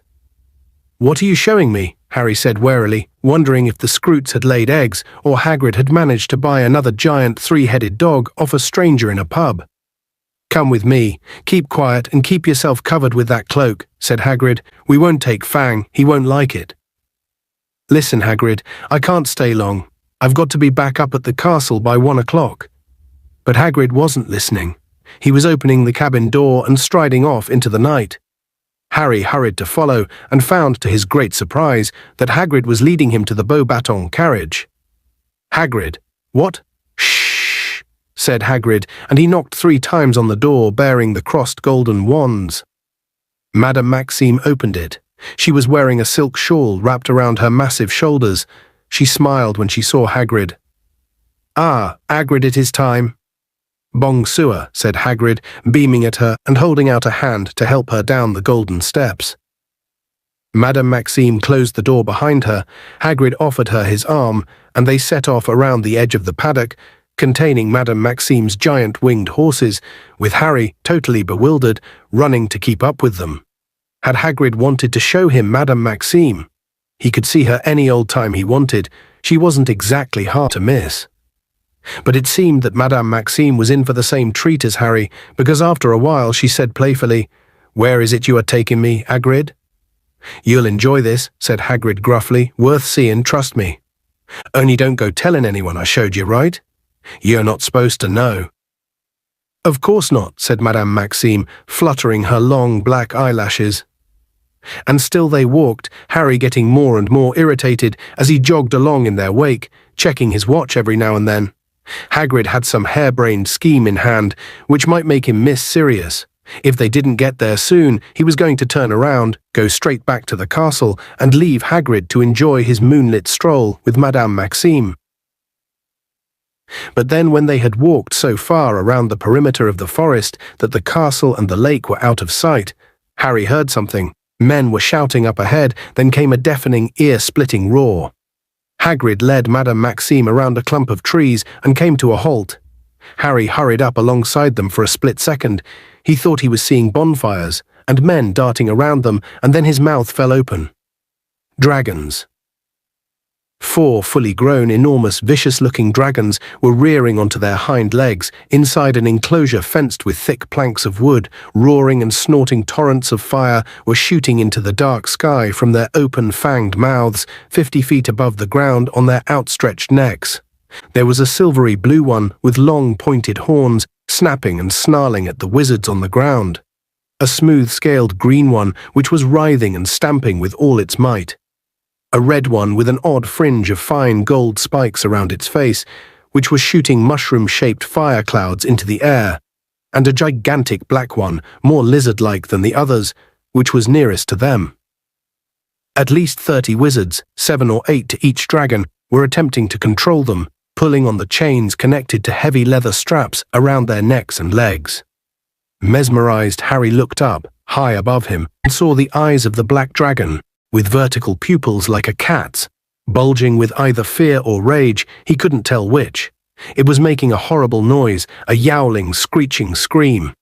What are you showing me? Harry said warily, wondering if the Scroots had laid eggs or Hagrid had managed to buy another giant three-headed dog off a stranger in a pub. Come with me. Keep quiet and keep yourself covered with that cloak, said Hagrid. We won't take Fang. He won't like it. Listen, Hagrid, I can't stay long. I've got to be back up at the castle by 1 o'clock. But Hagrid wasn't listening. He was opening the cabin door and striding off into the night. Harry hurried to follow and found, to his great surprise, that Hagrid was leading him to the Beauxbatons carriage. Hagrid, what? Shh, said Hagrid, and he knocked 3 times on the door bearing the crossed golden wands. Madame Maxime opened it. She was wearing a silk shawl wrapped around her massive shoulders. She smiled when she saw Hagrid. Ah, Hagrid, it is time. Bong sewer, said Hagrid, beaming at her and holding out a hand to help her down the golden steps. Madame Maxime closed the door behind her. Hagrid offered her his arm, and they set off around the edge of the paddock, containing Madame Maxime's giant winged horses, with Harry, totally bewildered, running to keep up with them. Had Hagrid wanted to show him Madame Maxime? He could see her any old time he wanted. She wasn't exactly hard to miss. But it seemed that Madame Maxime was in for the same treat as Harry, because after a while she said playfully, "Where is it you are taking me, Hagrid?" "You'll enjoy this," said Hagrid gruffly. "Worth seeing, trust me. Only don't go telling anyone I showed you, right? You're not supposed to know." "Of course not," said Madame Maxime, fluttering her long black eyelashes. And still they walked, Harry getting more and more irritated as he jogged along in their wake, checking his watch every now and then. Hagrid had some harebrained scheme in hand, which might make him miss Sirius. If they didn't get there soon, he was going to turn around, go straight back to the castle, and leave Hagrid to enjoy his moonlit stroll with Madame Maxime. But then when they had walked so far around the perimeter of the forest that the castle and the lake were out of sight, Harry heard something. Men were shouting up ahead, then came a deafening, ear-splitting roar. Hagrid led Madame Maxime around a clump of trees and came to a halt. Harry hurried up alongside them for a split second. He thought he was seeing bonfires, and men darting around them, and then his mouth fell open. Dragons. 4 fully grown, enormous, vicious-looking dragons were rearing onto their hind legs inside an enclosure fenced with thick planks of wood. Roaring and snorting torrents of fire were shooting into the dark sky from their open, fanged mouths, 50 feet above the ground on their outstretched necks. There was a silvery blue one with long, pointed horns, snapping and snarling at the wizards on the ground. A smooth-scaled green one which was writhing and stamping with all its might. A red one with an odd fringe of fine gold spikes around its face, which was shooting mushroom-shaped fire clouds into the air, and a gigantic black one, more lizard-like than the others, which was nearest to them. At least 30 wizards, 7 or 8 to each dragon, were attempting to control them, pulling on the chains connected to heavy leather straps around their necks and legs. Mesmerized, Harry looked up, high above him, and saw the eyes of the black dragon, with vertical pupils like a cat's, bulging with either fear or rage. He couldn't tell which. It was making a horrible noise, a yowling, screeching scream.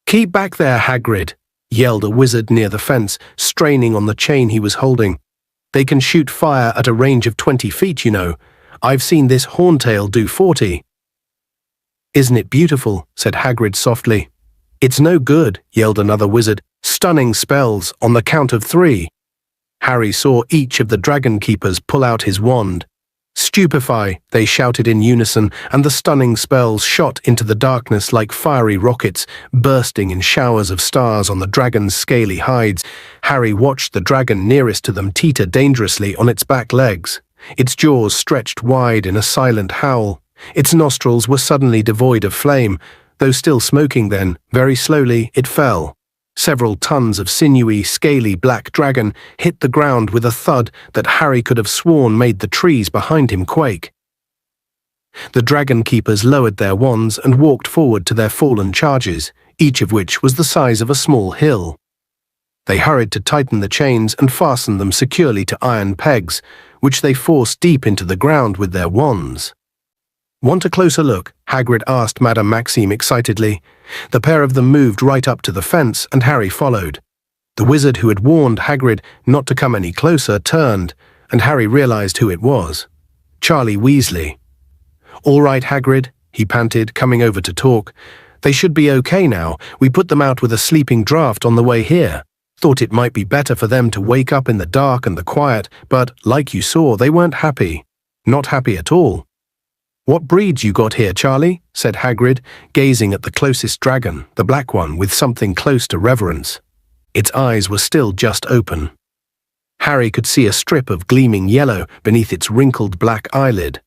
"Keep back there, Hagrid," yelled a wizard near the fence, straining on the chain he was holding. "They can shoot fire at a range of 20 feet, you know. I've seen this horntail do 40. "Isn't it beautiful?" said Hagrid softly. "It's no good," yelled another wizard. "Stunning spells on the count of 3. Harry saw each of the dragon keepers pull out his wand. "Stupefy," they shouted in unison, and the stunning spells shot into the darkness like fiery rockets, bursting in showers of stars on the dragon's scaly hides. Harry watched the dragon nearest to them teeter dangerously on its back legs. Its jaws stretched wide in a silent howl. Its nostrils were suddenly devoid of flame, though still smoking then. Very slowly it fell. Several tons of sinewy, scaly black dragon hit the ground with a thud that Harry could have sworn made the trees behind him quake. The dragon keepers lowered their wands and walked forward to their fallen charges, each of which was the size of a small hill. They hurried to tighten the chains and fasten them securely to iron pegs, which they forced deep into the ground with their wands. "Want a closer look?" Hagrid asked Madame Maxime excitedly. The pair of them moved right up to the fence, and Harry followed. The wizard who had warned Hagrid not to come any closer turned, and Harry realized who it was. Charlie Weasley. "All right, Hagrid," he panted, coming over to talk. "They should be okay now. We put them out with a sleeping draught on the way here. Thought it might be better for them to wake up in the dark and the quiet, but, like you saw, they weren't happy. Not happy at all." "What breeds you got here, Charlie?" said Hagrid, gazing at the closest dragon, the black one, with something close to reverence. Its eyes were still just open. Harry could see a strip of gleaming yellow beneath its wrinkled black eyelid.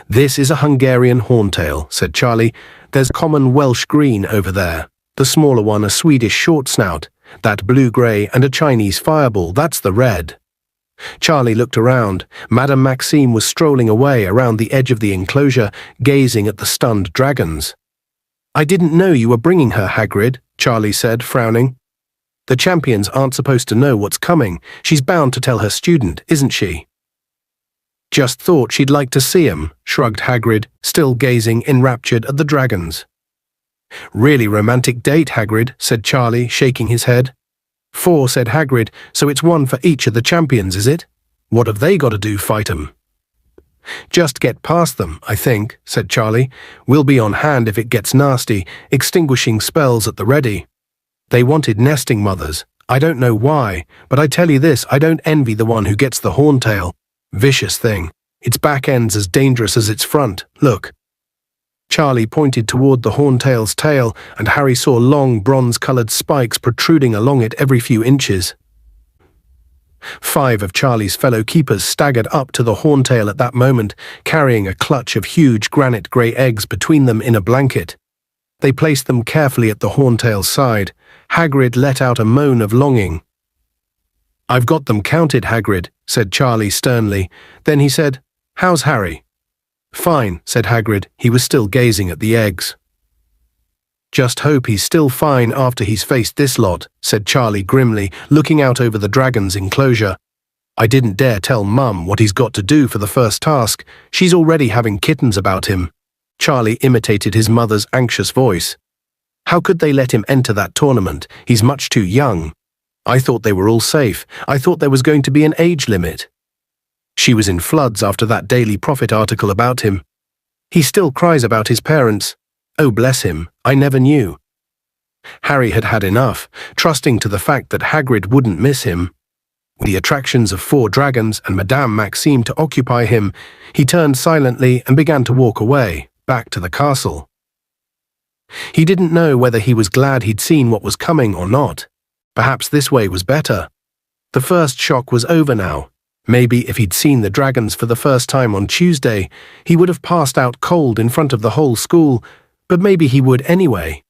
"This is a Hungarian horntail," said Charlie. "There's common Welsh green over there. The smaller one a Swedish short snout. That blue-grey and a Chinese fireball, that's the red." Charlie looked around. Madame Maxime was strolling away around the edge of the enclosure, gazing at the stunned dragons. "I didn't know you were bringing her, Hagrid," Charlie said, frowning. "The champions aren't supposed to know what's coming. She's bound to tell her student, isn't she?" "Just thought she'd like to see 'em," shrugged Hagrid, still gazing enraptured at the dragons. "Really romantic date, Hagrid," said Charlie, shaking his head. "4," said Hagrid, "so it's one for each of the champions, is it? What have they got to do, fight 'em?" "Just get past them, I think," said Charlie. "We'll be on hand if it gets nasty, extinguishing spells at the ready. They wanted nesting mothers. I don't know why, but I tell you this, I don't envy the one who gets the horntail. Vicious thing. Its back end's as dangerous as its front. Look." Charlie pointed toward the horntail's tail, and Harry saw long bronze-colored spikes protruding along it every few inches. 5 of Charlie's fellow keepers staggered up to the horntail at that moment, carrying a clutch of huge granite-grey eggs between them in a blanket. They placed them carefully at the horntail's side. Hagrid let out a moan of longing. "I've got them counted, Hagrid," said Charlie sternly. Then he said, "How's Harry?" "Fine," said Hagrid. He was still gazing at the eggs. "Just hope he's still fine after he's faced this lot," said Charlie grimly, looking out over the dragon's enclosure. "I didn't dare tell Mum what he's got to do for the first task. She's already having kittens about him." Charlie imitated his mother's anxious voice. "How could they let him enter that tournament? He's much too young. I thought they were all safe. I thought there was going to be an age limit." She was in floods after that Daily Prophet article about him. "He still cries about his parents. Oh, bless him, I never knew." Harry had had enough, trusting to the fact that Hagrid wouldn't miss him. With the attractions of 4 dragons and Madame Maxime to occupy him, he turned silently and began to walk away, back to the castle. He didn't know whether he was glad he'd seen what was coming or not. Perhaps this way was better. The first shock was over now. Maybe if he'd seen the dragons for the first time on Tuesday, he would have passed out cold in front of the whole school, but maybe he would anyway.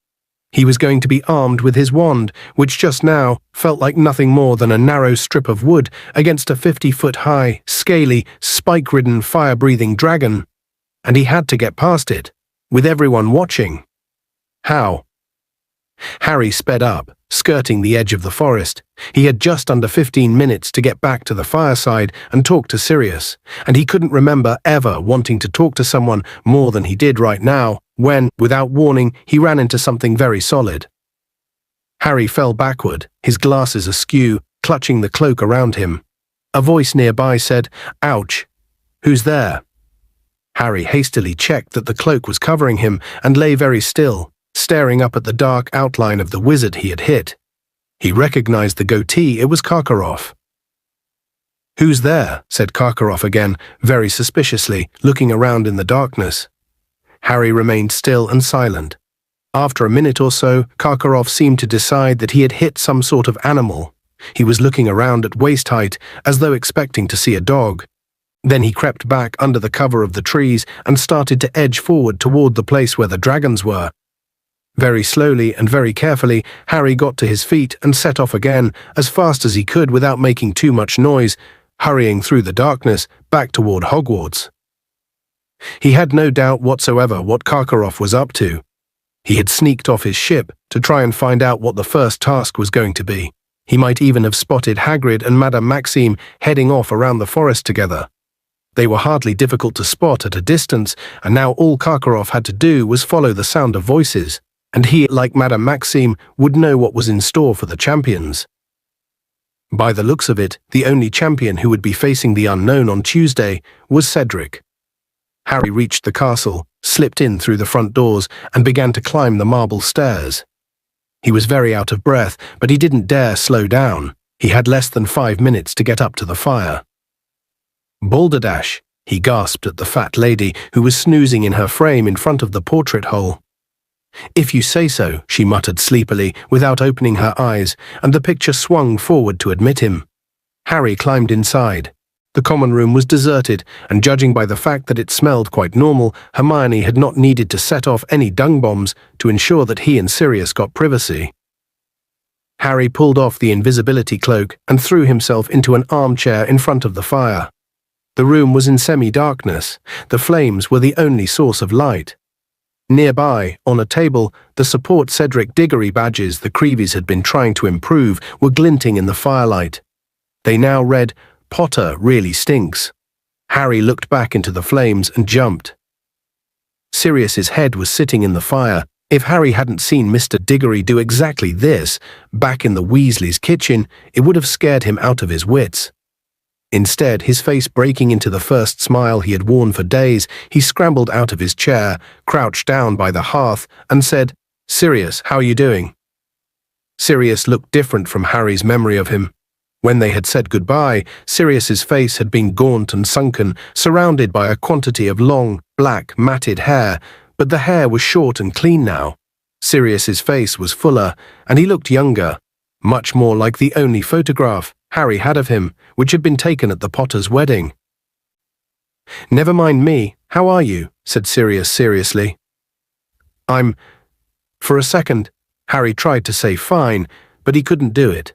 He was going to be armed with his wand, which just now felt like nothing more than a narrow strip of wood against a 50-foot-high, scaly, spike-ridden, fire-breathing dragon. And he had to get past it, with everyone watching. How? Harry sped up, skirting the edge of the forest. He had just under 15 minutes to get back to the fireside and talk to Sirius, and he couldn't remember ever wanting to talk to someone more than he did right now, when, without warning, he ran into something very solid. Harry fell backward, his glasses askew, clutching the cloak around him. A voice nearby said, "Ouch! Who's there?" Harry hastily checked that the cloak was covering him and lay very still, staring up at the dark outline of the wizard he had hit. He recognized the goatee. It was Karkaroff. "Who's there?" said Karkaroff again, very suspiciously, looking around in the darkness. Harry remained still and silent. After a minute or so, Karkaroff seemed to decide that he had hit some sort of animal. He was looking around at waist height, as though expecting to see a dog. Then he crept back under the cover of the trees and started to edge forward toward the place where the dragons were. Very slowly and very carefully, Harry got to his feet and set off again, as fast as he could without making too much noise, hurrying through the darkness back toward Hogwarts. He had no doubt whatsoever what Karkaroff was up to. He had sneaked off his ship to try and find out what the first task was going to be. He might even have spotted Hagrid and Madame Maxime heading off around the forest together. They were hardly difficult to spot at a distance, and now all Karkaroff had to do was follow the sound of voices, and he, like Madame Maxime, would know what was in store for the champions. By the looks of it, the only champion who would be facing the unknown on Tuesday was Cedric. Harry reached the castle, slipped in through the front doors, and began to climb the marble stairs. He was very out of breath, but he didn't dare slow down. He had less than 5 minutes to get up to the fire. Balderdash, he gasped at the fat lady who was snoozing in her frame in front of the portrait hole. If you say so, she muttered sleepily without opening her eyes, and the picture swung forward to admit him. Harry climbed inside. The common room was deserted, and judging by the fact that it smelled quite normal, Hermione had not needed to set off any dung bombs to ensure that he and Sirius got privacy. Harry pulled off the invisibility cloak and threw himself into an armchair in front of the fire. The room was in semi-darkness. The flames were the only source of light. Nearby, on a table, the support Cedric Diggory badges the Creevies had been trying to improve were glinting in the firelight. They now read, "Potter really stinks." Harry looked back into the flames and jumped. Sirius's head was sitting in the fire. If Harry hadn't seen Mr. Diggory do exactly this, back in the Weasleys' kitchen, it would have scared him out of his wits. Instead, his face breaking into the first smile he had worn for days, he scrambled out of his chair, crouched down by the hearth, and said, "Sirius, how are you doing?" Sirius looked different from Harry's memory of him. When they had said goodbye, Sirius's face had been gaunt and sunken, surrounded by a quantity of long, black, matted hair, but the hair was short and clean now. Sirius's face was fuller, and he looked younger, much more like the only photograph Harry had of him, which had been taken at the Potters' wedding. "Never mind me, how are you?" said Sirius seriously. For a second, Harry tried to say fine, but he couldn't do it.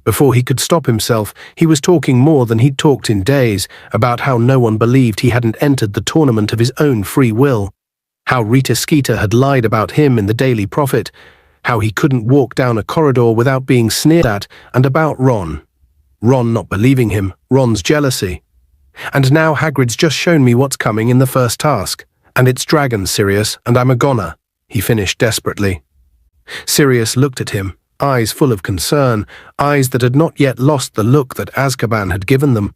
Before he could stop himself, he was talking more than he'd talked in days about how no one believed he hadn't entered the tournament of his own free will, how Rita Skeeter had lied about him in the Daily Prophet, how he couldn't walk down a corridor without being sneered at, and about Ron. Ron not believing him, Ron's jealousy. "And now Hagrid's just shown me what's coming in the first task. And it's dragons, Sirius, and I'm a goner," he finished desperately. Sirius looked at him, eyes full of concern, eyes that had not yet lost the look that Azkaban had given them.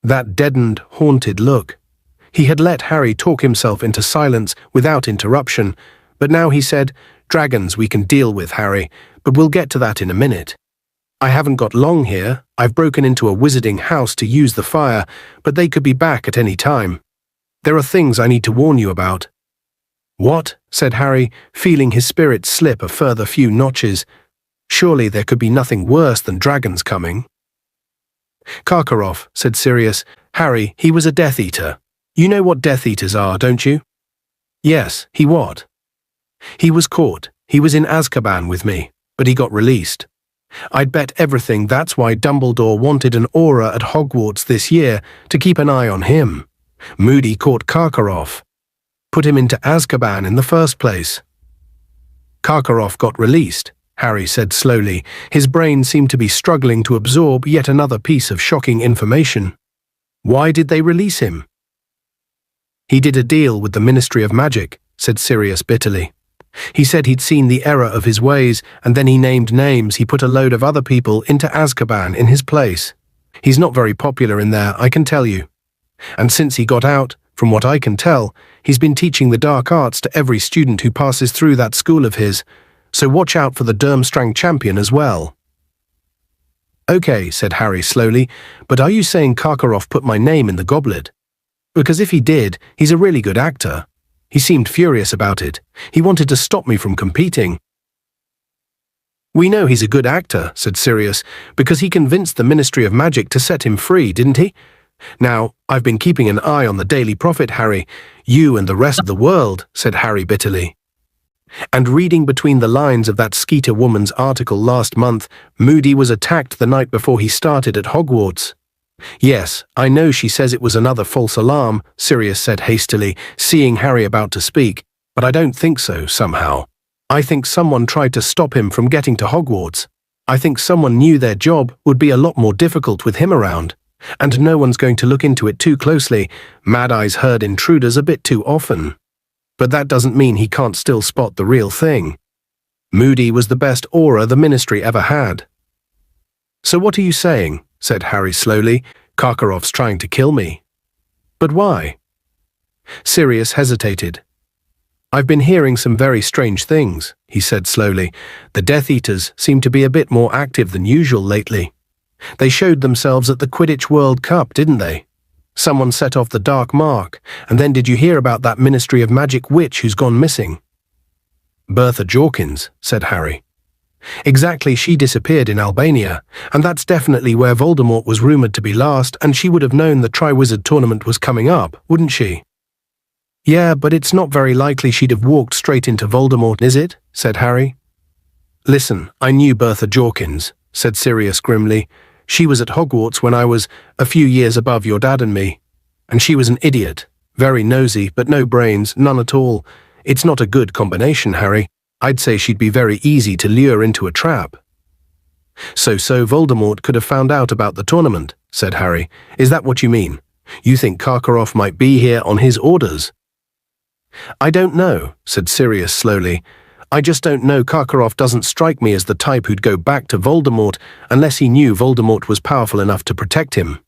That deadened, haunted look. He had let Harry talk himself into silence without interruption, but now he said, "Dragons we can deal with, Harry, but we'll get to that in a minute. I haven't got long here. I've broken into a wizarding house to use the fire, but they could be back at any time. There are things I need to warn you about." "What?" said Harry, feeling his spirits slip a further few notches. Surely there could be nothing worse than dragons coming. "Karkaroff," said Sirius. "Harry, he was a Death Eater. You know what Death Eaters are, don't you?" "Yes, he what?" "He was caught. He was in Azkaban with me, but he got released. I'd bet everything that's why Dumbledore wanted an aura at Hogwarts this year to keep an eye on him. Moody caught Karkaroff. Put him into Azkaban in the first place." "Karkaroff got released," Harry said slowly. His brain seemed to be struggling to absorb yet another piece of shocking information. "Why did they release him?" "He did a deal with the Ministry of Magic," said Sirius bitterly. "He said he'd seen the error of his ways, and then he named names. He put a load of other people into Azkaban in his place. He's not very popular in there, I can tell you. And since he got out, from what I can tell, he's been teaching the dark arts to every student who passes through that school of his. So watch out for the Durmstrang champion as well." "Okay," said Harry slowly, "but are you saying Karkaroff put my name in the goblet? Because if he did, he's a really good actor. He seemed furious about it. He wanted to stop me from competing." "We know he's a good actor," said Sirius, "because he convinced the Ministry of Magic to set him free, didn't he? Now, I've been keeping an eye on the Daily Prophet, Harry. You and the rest of the world," said Harry bitterly. And reading between the lines of that Skeeter woman's article last month, Moody was attacked the night before he started at Hogwarts. Yes, I know she says it was another false alarm, Sirius said hastily, seeing Harry about to speak, but I don't think so, somehow. I think someone tried to stop him from getting to Hogwarts. I think someone knew their job would be a lot more difficult with him around, and no one's going to look into it too closely. Mad Eye's heard intruders a bit too often. But that doesn't mean he can't still spot the real thing. Moody was the best aura the Ministry ever had. So what are you saying? Said Harry slowly. Karkaroff's trying to kill me. But why? Sirius hesitated. I've been hearing some very strange things, he said slowly. The Death Eaters seem to be a bit more active than usual lately. They showed themselves at the Quidditch World Cup, didn't they? Someone set off the Dark Mark, and then did you hear about that Ministry of Magic witch who's gone missing? Bertha Jorkins, said Harry. Exactly, she disappeared in Albania, and that's definitely where Voldemort was rumoured to be last, and she would have known the Triwizard Tournament was coming up, wouldn't she? Yeah, but it's not very likely she'd have walked straight into Voldemort, is it? Said Harry. Listen, I knew Bertha Jorkins, said Sirius grimly. She was at Hogwarts when I was a few years above your dad and me. And she was an idiot. Very nosy, but no brains, none at all. It's not a good combination, Harry. I'd say she'd be very easy to lure into a trap. So Voldemort could have found out about the tournament, said Harry. Is that what you mean? You think Karkaroff might be here on his orders? I don't know, said Sirius slowly. I just don't know. Karkaroff doesn't strike me as the type who'd go back to Voldemort unless he knew Voldemort was powerful enough to protect him.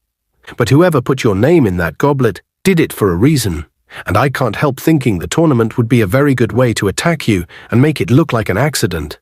But whoever put your name in that goblet did it for a reason, and I can't help thinking the tournament would be a very good way to attack you and make it look like an accident.